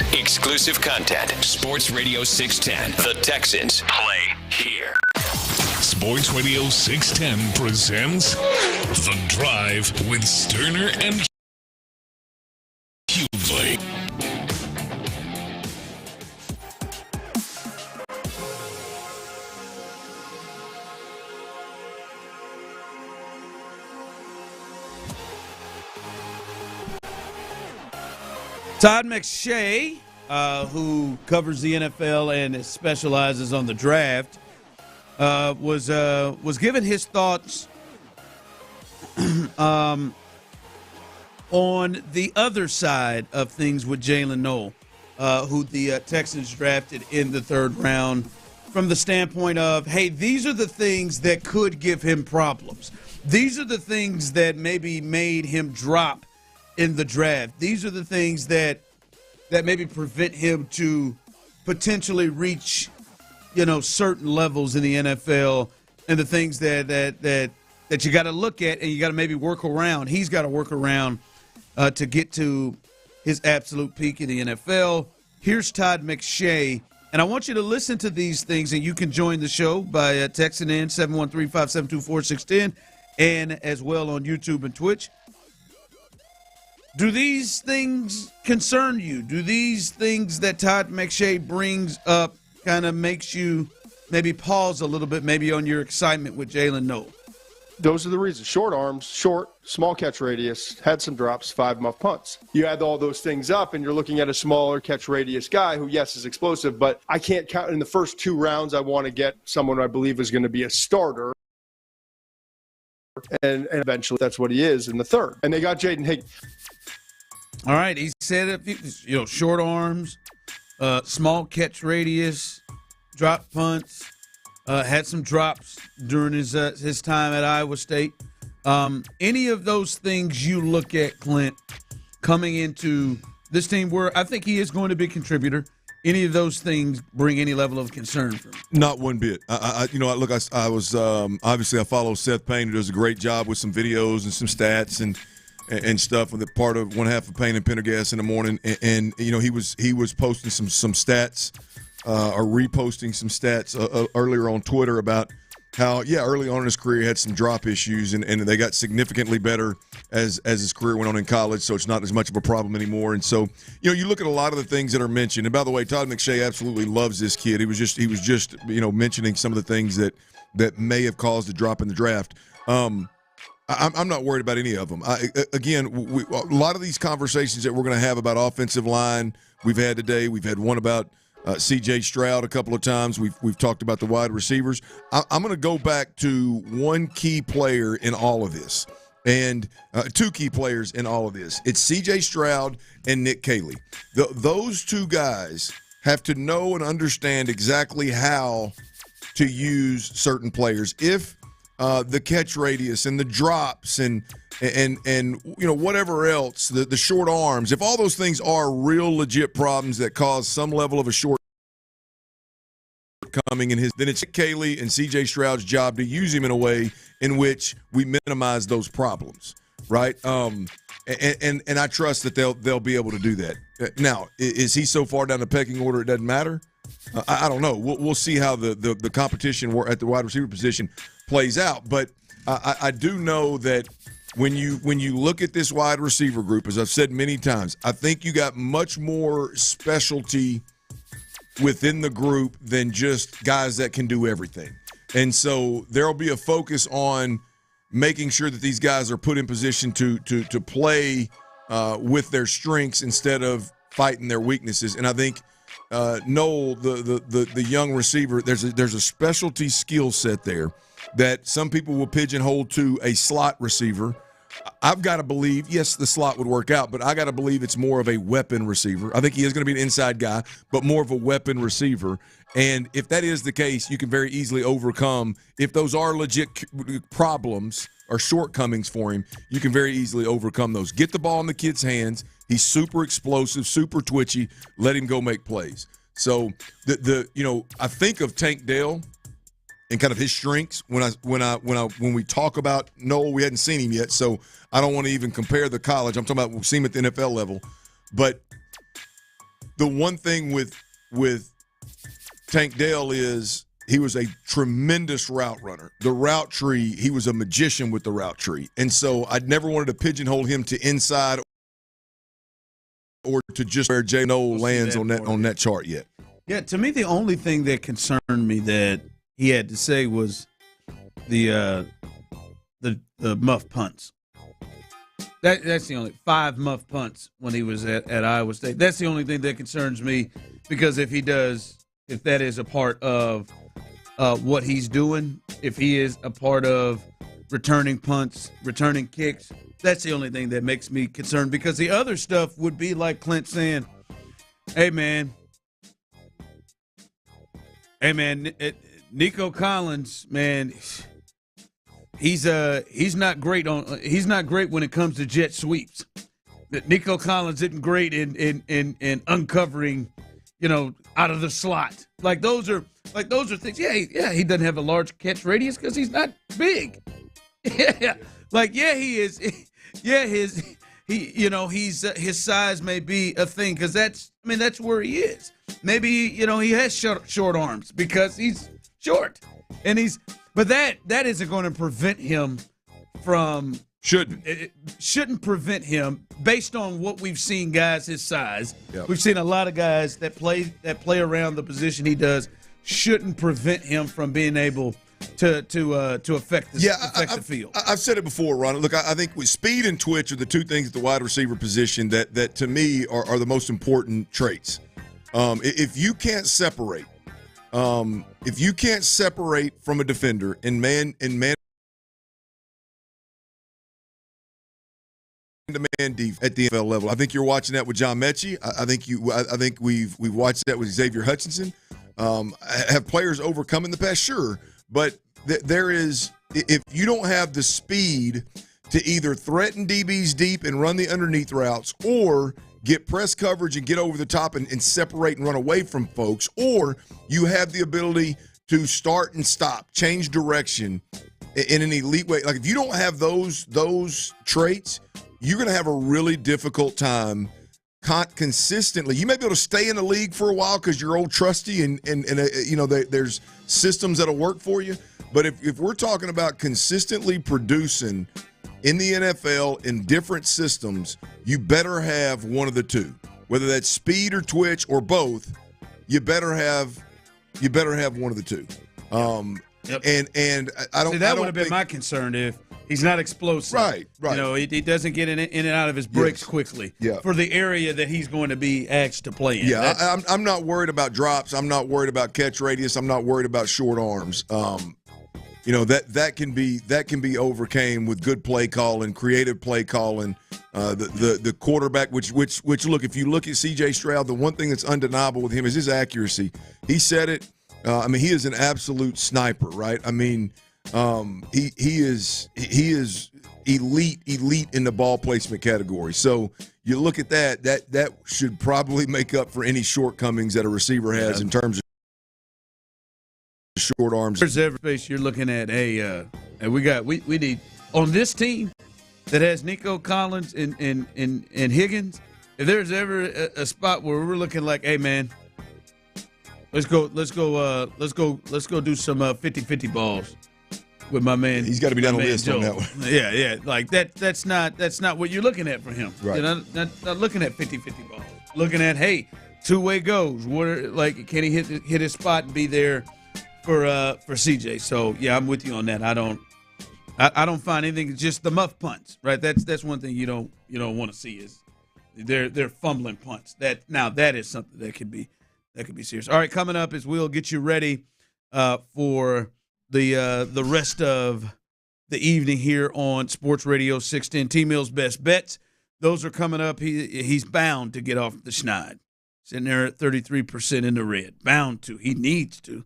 [SPEAKER 3] news, exclusive content. Sports Radio 610. The Texans play here.
[SPEAKER 1] Sports Radio 610 presents The Drive with Stoerner and Hughley.
[SPEAKER 5] Todd McShay, who covers the NFL and specializes on the draft, was given his thoughts on the other side of things with Jalen Noel, who the Texans drafted in the third round, from the standpoint of, hey, these are the things that could give him problems. These are the things that maybe made him drop in the draft. These are the things that maybe prevent him to potentially reach, certain levels in the NFL, and the things that you got to look at and you got to maybe work around. He's got to work around to get to his absolute peak in the NFL. Here's Todd McShay, and I want you to listen to these things, and you can join the show by texting in 713-572-4610 and as well on YouTube and Twitch. Do these things concern you? Do these things that Todd McShay brings up kind of makes you maybe pause a little bit, maybe on your excitement with Jalen Noel?
[SPEAKER 19] Those are the reasons. Short arms, short, small catch radius, had some drops, 5 muff punts. You add all those things up, and you're looking at a smaller catch radius guy who, yes, is explosive, but I can't count. In the first 2 rounds, I want to get someone who I believe is going to be a starter. And eventually that's what he is in the third. And they got Jaden Higgins.
[SPEAKER 5] All right, he said, short arms, small catch radius, drop punts, had some drops during his time at Iowa State. Any of those things you look at, Clint, coming into this team where I think he is going to be a contributor, any of those things bring any level of concern for me?
[SPEAKER 14] Not one bit. I was obviously I follow Seth Payne, who does a great job with some videos and some stats and stuff, with the part of one half of Payne and Pendergast in the morning, and he was posting some stats or reposting some stats earlier on Twitter about how early on in his career he had some drop issues, and they got significantly better as his career went on in college, so it's not as much of a problem anymore. And so you look at a lot of the things that are mentioned, and by the way, Todd McShay absolutely loves this kid. He was just mentioning some of the things that may have caused a drop in the draft. I'm not worried about any of them. A lot of these conversations that we're going to have about offensive line we've had today. We've had one about C.J. Stroud a couple of times. We've talked about the wide receivers. I'm going to go back to one key player in all of this, and 2 key players in all of this. It's C.J. Stroud and Nick Caley. Those 2 guys have to know and understand exactly how to use certain players. If the catch radius and the drops and whatever else, the short arms, if all those things are real legit problems that cause some level of a shortcoming in his, then it's Caley and C.J. Stroud's job to use him in a way in which we minimize those problems, right? And I trust that they'll be able to do that. Now, is he so far down the pecking order it doesn't matter? I don't know. We'll see how the competition at the wide receiver position plays out. But I do know that when you look at this wide receiver group, as I've said many times, I think you got much more specialty within the group than just guys that can do everything. And so there'll be a focus on making sure that these guys are put in position to play with their strengths instead of fighting their weaknesses. And I think Noel, the young receiver, there's a specialty skill set there that some people will pigeonhole to a slot receiver. I've got to believe, yes, the slot would work out, but I got to believe it's more of a weapon receiver. I think he is going to be an inside guy, but more of a weapon receiver. And if that is the case, you can very easily overcome. If those are legit problems or shortcomings for him, you can very easily overcome those. Get the ball in the kid's hands. He's super explosive, super twitchy. Let him go make plays. So I think of Tank Dell and kind of his strengths when we talk about Noel. We hadn't seen him yet, so I don't want to even compare the college. I'm talking about we'll see him at the NFL level. But the one thing with Tank Dell is he was a tremendous route runner. The route tree, he was a magician with the route tree. And so I never wanted to pigeonhole him to inside or to just where Jay Noel lands on that chart yet.
[SPEAKER 5] Yeah, to me, the only thing that concerned me that he had to say was the muff punts. That's the only 5 muff punts when he was at Iowa State. That's the only thing that concerns me, because if that is a part of what he's doing, if he is a part of returning punts, returning kicks, that's the only thing that makes me concerned, because the other stuff would be like Clint saying, hey, man, Nico Collins, man, he's not great when it comes to jet sweeps. Nico Collins isn't great in uncovering, out of the slot. Like those are things. Yeah, he doesn't have a large catch radius because he's not big. He is. Yeah, his size may be a thing, because that's where he is. Maybe he has short arms because he's short, but that isn't going to prevent him from. It shouldn't prevent him, based on what we've seen guys his size. Yep. We've seen a lot of guys that play around the position he does. Shouldn't prevent him from being able to affect the field.
[SPEAKER 14] I've said it before, Ron. Look, I think with speed and twitch are the two things at the wide receiver position that to me are the most important traits. If you can't separate, from a defender in man man defense at the NFL level, I think you're watching that with John Mechie. I think we've watched that with Xavier Hutchinson. Have players overcome in the past? Sure, but there is, if you don't have the speed to either threaten DBs deep and run the underneath routes, or get press coverage and get over the top and separate and run away from folks, or you have the ability to start and stop, change direction in an elite way. Like, if you don't have those traits, you're going to have a really difficult time consistently. You may be able to stay in the league for a while because you're old trusty and there's systems that'll work for you. But if we're talking about consistently producing in the NFL in different systems, you better have one of the two, whether that's speed or twitch or both. You better have one of the two.
[SPEAKER 5] Yep.
[SPEAKER 14] And I don't.
[SPEAKER 5] See, that would have been my concern if he's not explosive.
[SPEAKER 14] Right.
[SPEAKER 5] He doesn't get in and out of his breaks quickly.
[SPEAKER 14] Yeah.
[SPEAKER 5] For the area that he's going to be asked to play in.
[SPEAKER 14] Yeah, I'm not worried about drops. I'm not worried about catch radius. I'm not worried about short arms. That can be overcame with good play calling, creative play calling. The quarterback, which look, if you look at C.J. Stroud, the one thing that's undeniable with him is his accuracy. He said it. He is an absolute sniper, right? He is elite in the ball placement category. So you look at that should probably make up for any shortcomings that a receiver has in terms of short arms.
[SPEAKER 5] There's every space you're looking at. And we need on this team that has Nico Collins and Higgins. If there's ever a spot where we're looking like, hey man, let's go do some 50-50 balls with my man.
[SPEAKER 14] He's got to be down the list
[SPEAKER 5] Joe.
[SPEAKER 14] on that one.
[SPEAKER 5] Yeah. Like that's not what you're looking at for him.
[SPEAKER 14] Right.
[SPEAKER 5] You're not looking at 50-50 balls. Looking at, hey, two-way goes. Can he hit his spot and be there for CJ? So yeah, I'm with you on that. I don't find anything. Just the muff punts, right? That's one thing you don't want to see is they're fumbling punts. That is something that could be serious. All right, coming up is we'll get you ready for the rest of the evening here on Sports Radio 610. T-Mill's Best Bets. Those are coming up. He's bound to get off the schneid. Sitting there at 33% in the red. Bound to. He needs to,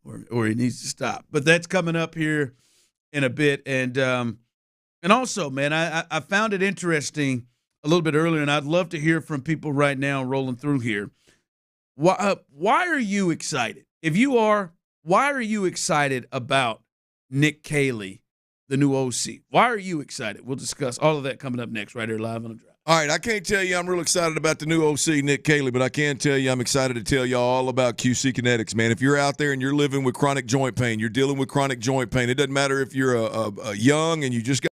[SPEAKER 5] or he needs to stop. But that's coming up here in a bit. And also, man, I found it interesting a little bit earlier, and I'd love to hear from people right now rolling through here. Why are you excited? If you are, why are you excited about Nick Caley, the new OC? Why are you excited? We'll discuss all of that coming up next right here live on The Drive.
[SPEAKER 14] All right, I can't tell you I'm real excited about the new OC, Nick Caley, but I can tell you I'm excited to tell y'all all about QC Kinetics, man. If you're out there and you're living with chronic joint pain, you're dealing with chronic joint pain, it doesn't matter if you're a young and you just got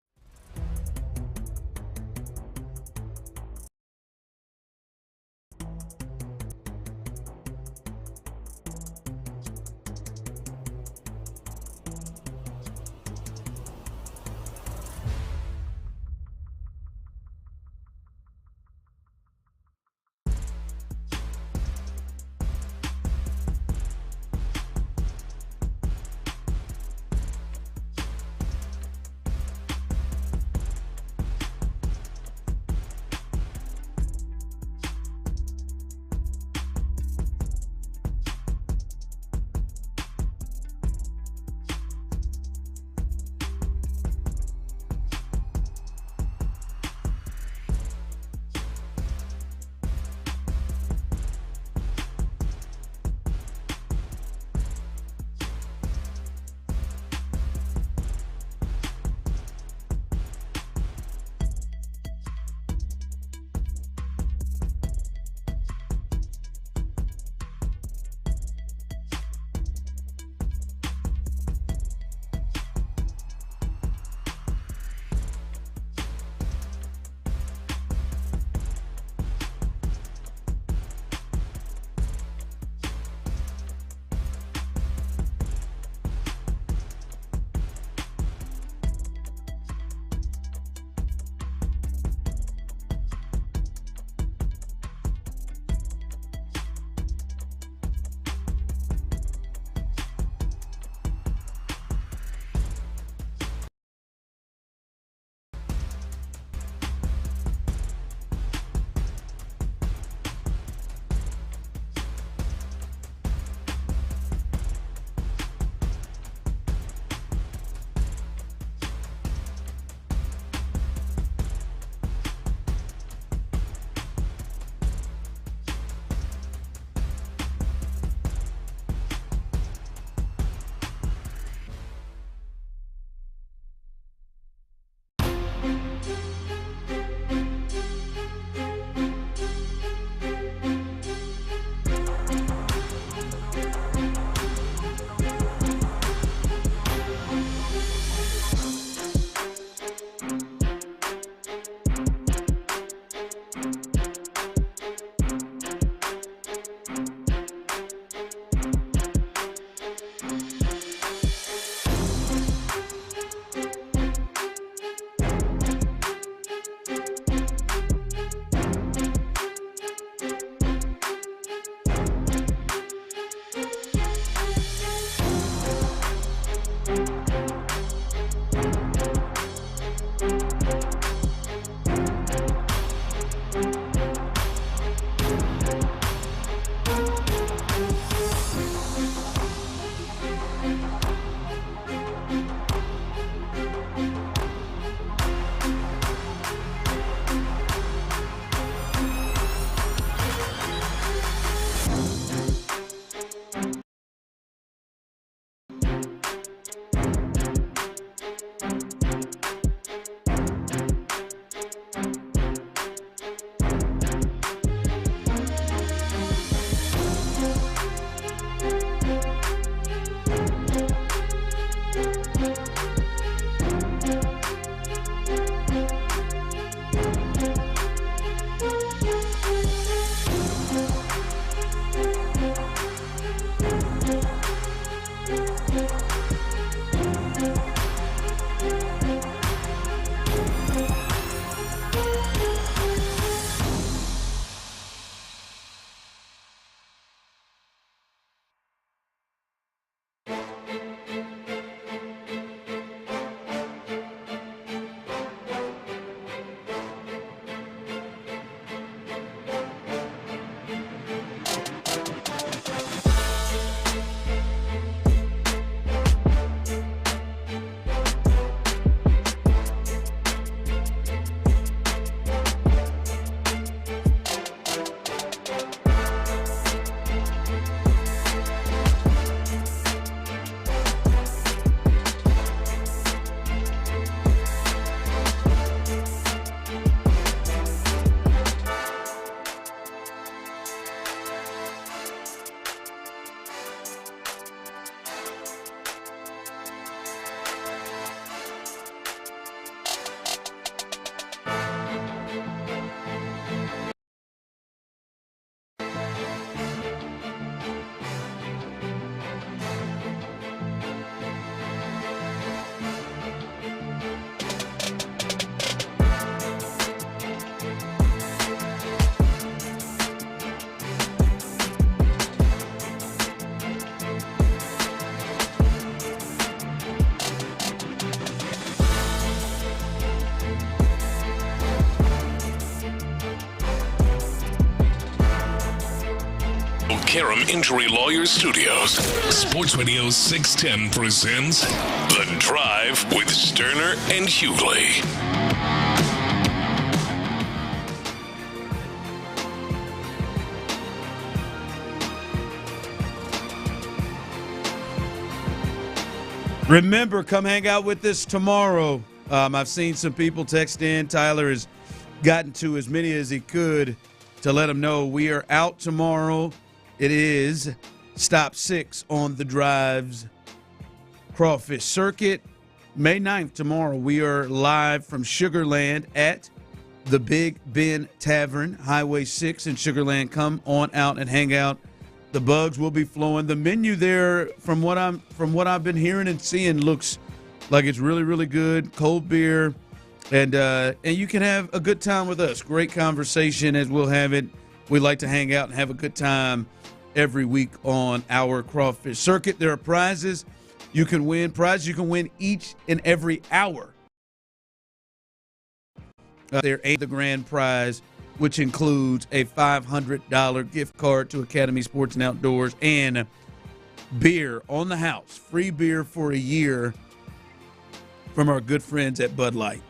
[SPEAKER 1] Karam Injury Lawyers Studios. Sports Radio 610 presents The Drive with Stoerner and Hughley.
[SPEAKER 5] Remember, come hang out with us tomorrow. I've seen some people text in. Tyler has gotten to as many as he could to let them know we are out tomorrow. It is Stop 6 on the Drive's Crawfish Circuit. May 9th tomorrow, we are live from Sugarland at the Big Ben Tavern, Highway 6 in Sugarland. Come on out and hang out. The bugs will be flowing. The menu there, from what I've been hearing and seeing, looks like it's really, really good. Cold beer, and you can have a good time with us. Great conversation as we'll have it. We like to hang out and have a good time every week on our Crawfish Circuit. There are prizes you can win. Prizes you can win each and every hour. There ain't the grand prize, which includes a $500 gift card to Academy Sports and Outdoors and beer on the house, free beer for a year from our good friends at Bud Light.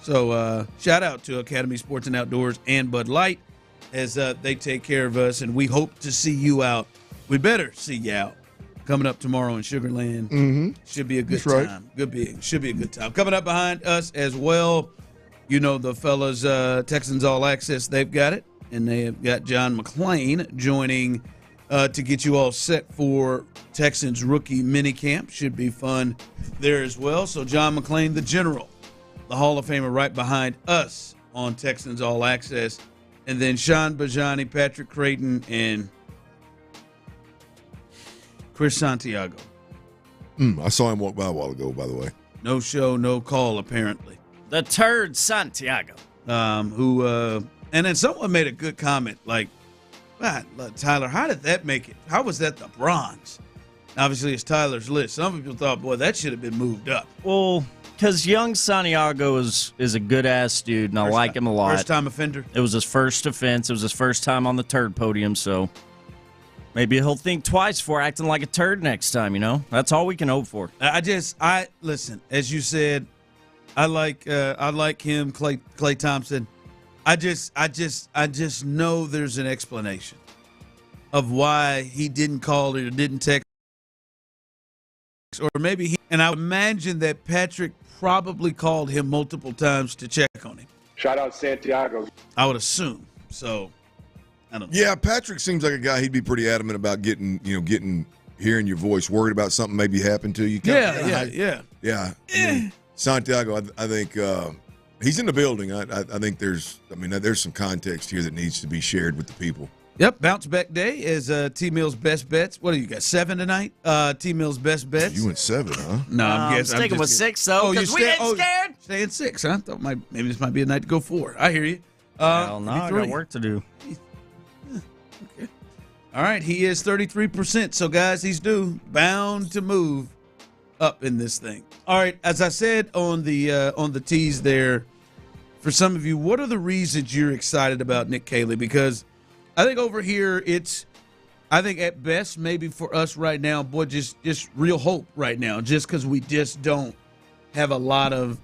[SPEAKER 5] So shout out to Academy Sports and Outdoors and Bud Light as they take care of us, and we hope to see you out. We better see you out coming up tomorrow in Sugarland.
[SPEAKER 14] Mm-hmm.
[SPEAKER 5] Should be a good
[SPEAKER 14] That's
[SPEAKER 5] time. Should be a good time. Coming up behind us as well, you know the fellas, Texans All Access, they've got it, and they have got John McClain joining to get you all set for Texans rookie minicamp. Should be fun there as well. So John McClain, the general, the Hall of Famer, right behind us on Texans All Access. And then Sean Bijani, Patrick Creighton, and Chris Santiago.
[SPEAKER 14] I saw him walk by a while ago, by the way.
[SPEAKER 5] No show, no call, apparently.
[SPEAKER 16] The turd Santiago.
[SPEAKER 5] And then someone made a good comment, like, Tyler, how did that make it? How was that the bronze? Obviously, it's Tyler's list. Some people thought, boy, that should have been moved up.
[SPEAKER 16] Well, because young Santiago is a good-ass dude, and I like him a lot.
[SPEAKER 5] First-time offender?
[SPEAKER 16] It was his first offense. It was his first time on the turd podium, so maybe he'll think twice before acting like a turd next time, you know? That's all we can hope for.
[SPEAKER 5] Listen, as you said, I like him, Clay Thompson. I just know there's an explanation of why he didn't call or didn't text, or maybe and I imagine that Patrick probably called him multiple times to check on him.
[SPEAKER 6] Shout out Santiago.
[SPEAKER 5] I would assume. So I don't know.
[SPEAKER 14] Yeah, Patrick seems like a guy he'd be pretty adamant about getting hearing your voice, worried about something maybe happened to you.
[SPEAKER 5] Yeah.
[SPEAKER 14] I mean, Santiago, I think he's in the building. I think there's some context here that needs to be shared with the people.
[SPEAKER 5] Yep, bounce back day is T-Mill's best bets. What do you got, 7 tonight? T-Mill's best bets.
[SPEAKER 14] You went 7, huh?
[SPEAKER 5] No,
[SPEAKER 16] I'm sticking with 6, though, because we ain't scared.
[SPEAKER 5] Staying 6, huh? Thought maybe this might be a night to go 4. I hear you.
[SPEAKER 16] Hell no, I got work to do.
[SPEAKER 5] Okay. All right, he is 33%. So, guys, he's bound to move up in this thing. All right, as I said on the tease there, for some of you, what are the reasons you're excited about Nick Caley? Because I think over here I think at best maybe for us right now, boy, just real hope right now, just because we just don't have a lot of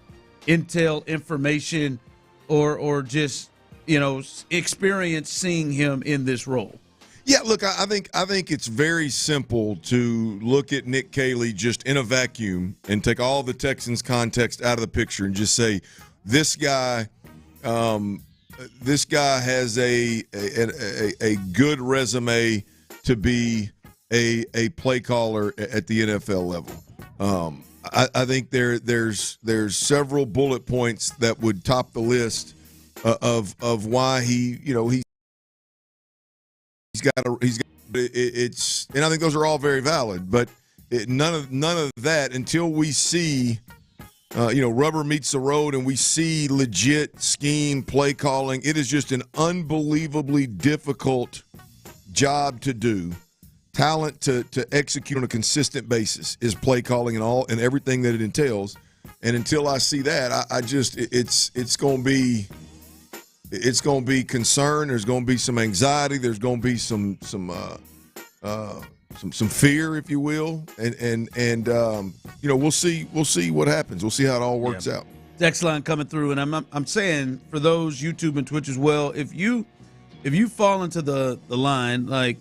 [SPEAKER 5] intel information or just experience seeing him in this role.
[SPEAKER 14] Yeah, look, I think it's very simple to look at Nick Caley just in a vacuum and take all the Texans context out of the picture and just say this guy has a good resume to be a play caller at the NFL level. I think there's several bullet points that would top the list of why he's got it's, and I think those are all very valid, but none of that until we see rubber meets the road and we see legit scheme play calling. It is just an unbelievably difficult job to do. Talent to execute on a consistent basis is play calling and everything that it entails. And until I see that, it's going to be It's going to be concern. There's going to be some anxiety. There's going to be some fear, if you will, and we'll see what happens. We'll see how it all works out.
[SPEAKER 5] Text line coming through, and I'm saying for those YouTube and Twitch as well, if you fall into the line like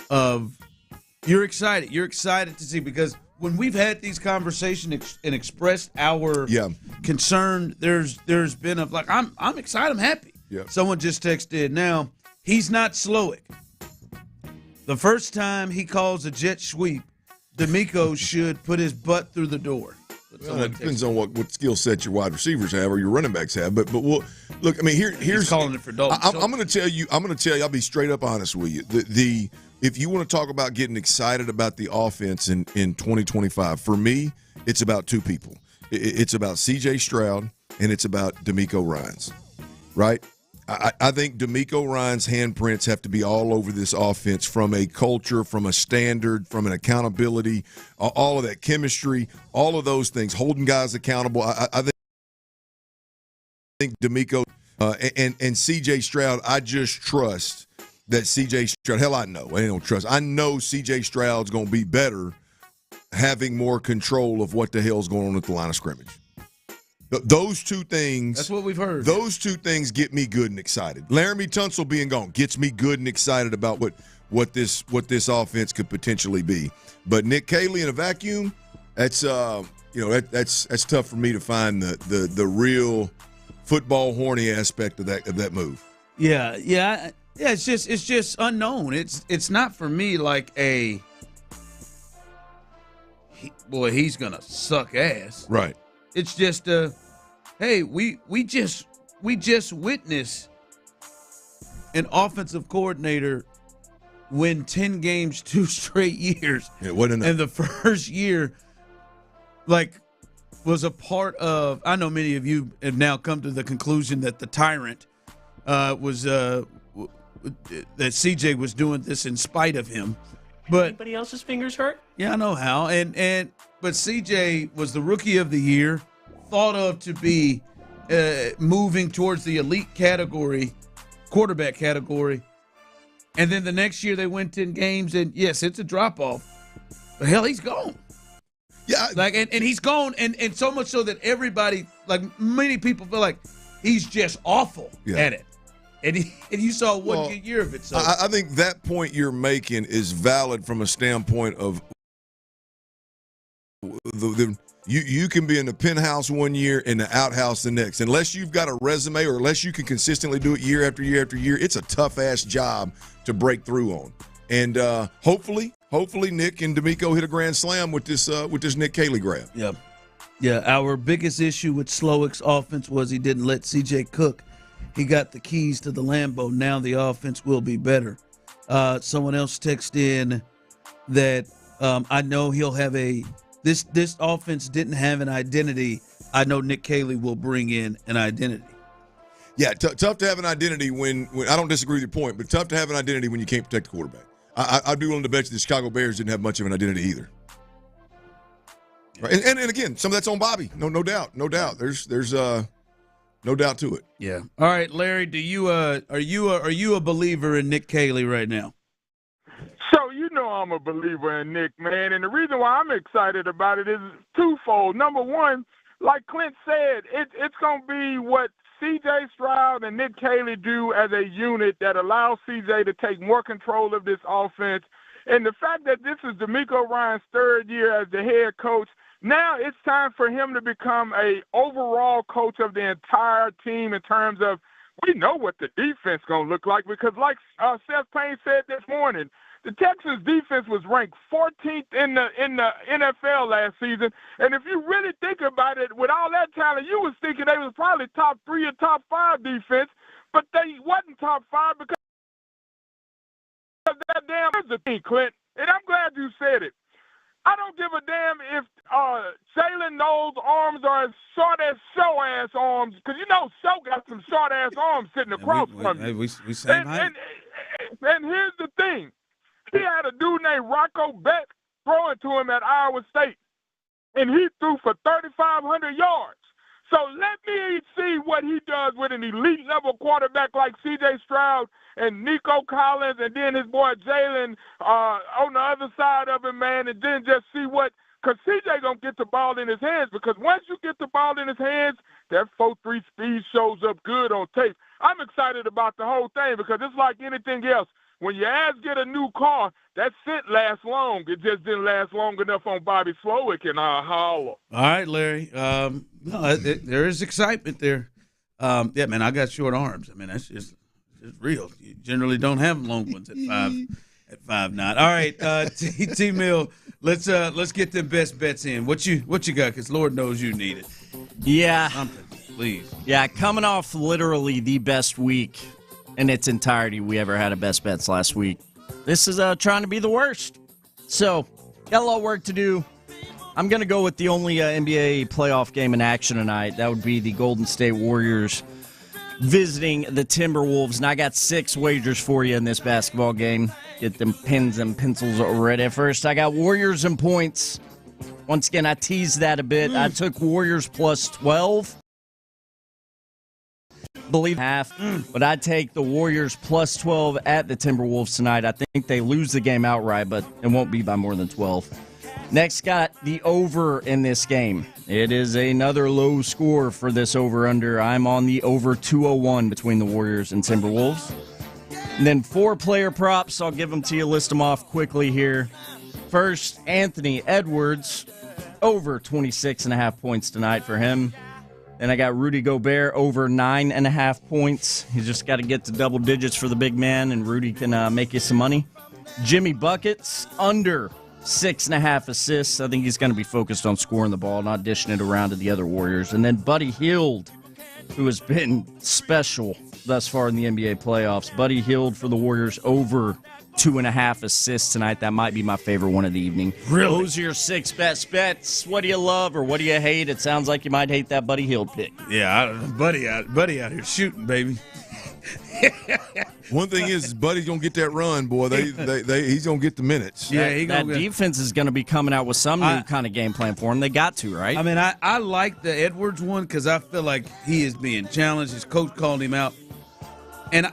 [SPEAKER 5] of you're excited to see, because when we've had these conversations and expressed our concern, there's been I'm excited, I'm happy. Yeah. Someone just texted now, he's not Slowick. The first time he calls a jet sweep, D'Amico should put his butt through the door.
[SPEAKER 14] Well, it depends on what skill set your wide receivers have or your running backs have. But we'll look. I mean, here's
[SPEAKER 5] he's calling it for Dalton.
[SPEAKER 14] I'm going to tell you. I'll be straight up honest with you. If you want to talk about getting excited about the offense in 2025, for me, it's about two people. It's about C.J. Stroud and it's about D'Amico Ryans, right? I think D'Amico Ryans' handprints have to be all over this offense, from a culture, from a standard, from an accountability, all of that chemistry, all of those things, holding guys accountable. I think D'Amico and C.J. Stroud, I just trust that C.J. Stroud, hell, I don't trust. I know C.J. Stroud's going to be better having more control of what the hell's going on at the line of scrimmage. Those two things.
[SPEAKER 5] That's what we've heard.
[SPEAKER 14] Those two things get me good and excited. Laramie Tunsil being gone gets me good and excited about what this offense could potentially be. But Nick Caley in a vacuum, that's that's tough for me to find the real football horny aspect of that move.
[SPEAKER 5] Yeah. It's just unknown. It's not for me like he's gonna suck ass.
[SPEAKER 14] Right.
[SPEAKER 5] It's just hey, we just witnessed an offensive coordinator win 10 games 2 straight years.
[SPEAKER 14] It wasn't enough.
[SPEAKER 5] And the first year, was a part of. I know many of you have now come to the conclusion that the tyrant was that CJ was doing this in spite of him. But
[SPEAKER 10] anybody else's fingers hurt?
[SPEAKER 5] Yeah, I know how. But CJ was the rookie of the year, thought of to be moving towards the elite category, quarterback category. And then the next year they win 10 games, and yes, it's a drop off. But hell, he's gone.
[SPEAKER 14] Yeah,
[SPEAKER 5] and he's gone, and so much so that everybody, many people feel like he's just awful at it. And you saw one good year of it. So
[SPEAKER 14] I think that point you're making is valid from a standpoint of you can be in the penthouse one year and the outhouse the next. Unless you've got a resume or unless you can consistently do it year after year after year, it's a tough-ass job to break through on. And hopefully Nick and D'Amico hit a grand slam with this Nick Caley grab.
[SPEAKER 5] Yeah. Our biggest issue with Slowick's offense was he didn't let C.J. cook. He got the keys to the Lambo. Now the offense will be better. Someone else texted in that I know he'll have this offense didn't have an identity. I know Nick Caley will bring in an identity.
[SPEAKER 14] Yeah, tough to have an identity when I don't disagree with your point, but tough to have an identity when you can't protect the quarterback. I'd be willing to bet you the Chicago Bears didn't have much of an identity either. Right? And again, some of that's on Bobby. No doubt. There's no doubt to it.
[SPEAKER 5] Yeah. All right, Larry, are you a believer in Nick Caley right now?
[SPEAKER 20] So I'm a believer in Nick, man, and the reason why I'm excited about it is twofold. Number one, like Clint said, it's going to be what C.J. Stroud and Nick Caley do as a unit that allows C.J. to take more control of this offense. And the fact that this is D'Amico Ryans' third year as the head coach, now it's time for him to become a overall coach of the entire team in terms of we know what the defense going to look like because like Seth Payne said this morning, the Texans defense was ranked 14th in the NFL last season. And if you really think about it, with all that talent, you was thinking they was probably top 3 or top 5 defense, but they wasn't top 5 because of that damn team, Clint. And I'm glad you said it. I don't give a damn if Jalen Knowles' arms are as short as Show-ass arms, because Show got some short-ass arms sitting across from you.
[SPEAKER 5] We same height.
[SPEAKER 20] And here's the thing. He had a dude named Rocco Beck throwing to him at Iowa State, and he threw for 3,500 yards. So let me see what he does with an elite-level quarterback like C.J. Stroud and Nico Collins and then his boy Jalen on the other side of him, man, and then just see what – because C.J. going to get the ball in his hands, because once you get the ball in his hands, that 4.3 speed shows up good on tape. I'm excited about the whole thing because it's like anything else. When your ass get a new car, that scent lasts long. It just didn't last long enough on Bobby Slowick and Holler.
[SPEAKER 5] All right, Larry. There is excitement there. Yeah, man, I got short arms. I mean, that's just real. You generally don't have long ones at 5'9". All right, T Mill, let's get them best bets in. What you got? Because Lord knows you need it.
[SPEAKER 16] Yeah.
[SPEAKER 5] Something, please.
[SPEAKER 16] Yeah, coming off literally the best week in its entirety we ever had of best bets last week. This is trying to be the worst. So, got a lot of work to do. I'm going to go with the only NBA playoff game in action tonight. That would be the Golden State Warriors visiting the Timberwolves. And I got 6 wagers for you in this basketball game. Get them pens and pencils ready. First, I got Warriors and points. Once again, I teased that a bit. I took Warriors plus 12. Believe half, but I'd take the Warriors plus 12 at the Timberwolves tonight. I think they lose the game outright, but it won't be by more than 12. Next, got the over in this game. It is another low score for this over-under. I'm on the over 201 between the Warriors and Timberwolves. And then 4 player props. I'll give them to you, list them off quickly here. First, Anthony Edwards, over 26.5 points tonight for him. Then I got Rudy Gobert over 9.5 points. He's just got to get to double digits for the big man, and Rudy can make you some money. Jimmy Buckets, under 6.5 assists. I think he's going to be focused on scoring the ball, not dishing it around to the other Warriors. And then Buddy Hield, who has been special thus far in the NBA playoffs. Buddy Hield for the Warriors over 2.5 assists tonight. That might be my favorite one of the evening.
[SPEAKER 5] Really?
[SPEAKER 16] Those are your 6 best bets. What do you love or what do you hate? It sounds like you might hate that Buddy Hield pick.
[SPEAKER 5] Yeah, Buddy out here shooting, baby.
[SPEAKER 14] One thing is, Buddy's gonna get that run, boy. He's gonna get the minutes.
[SPEAKER 16] Yeah, that defense is gonna be coming out with some new kind of game plan for him. They got to, right?
[SPEAKER 5] I mean, I like the Edwards one because I feel like he is being challenged. His coach called him out, and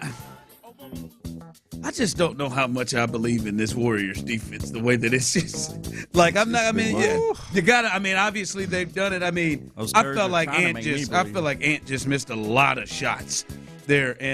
[SPEAKER 5] I just don't know how much I believe in this Warriors defense. The way that it's just like I'm not. I mean, you got to. I mean, obviously they've done it. I mean, I felt like Ant just missed a lot of shots there, and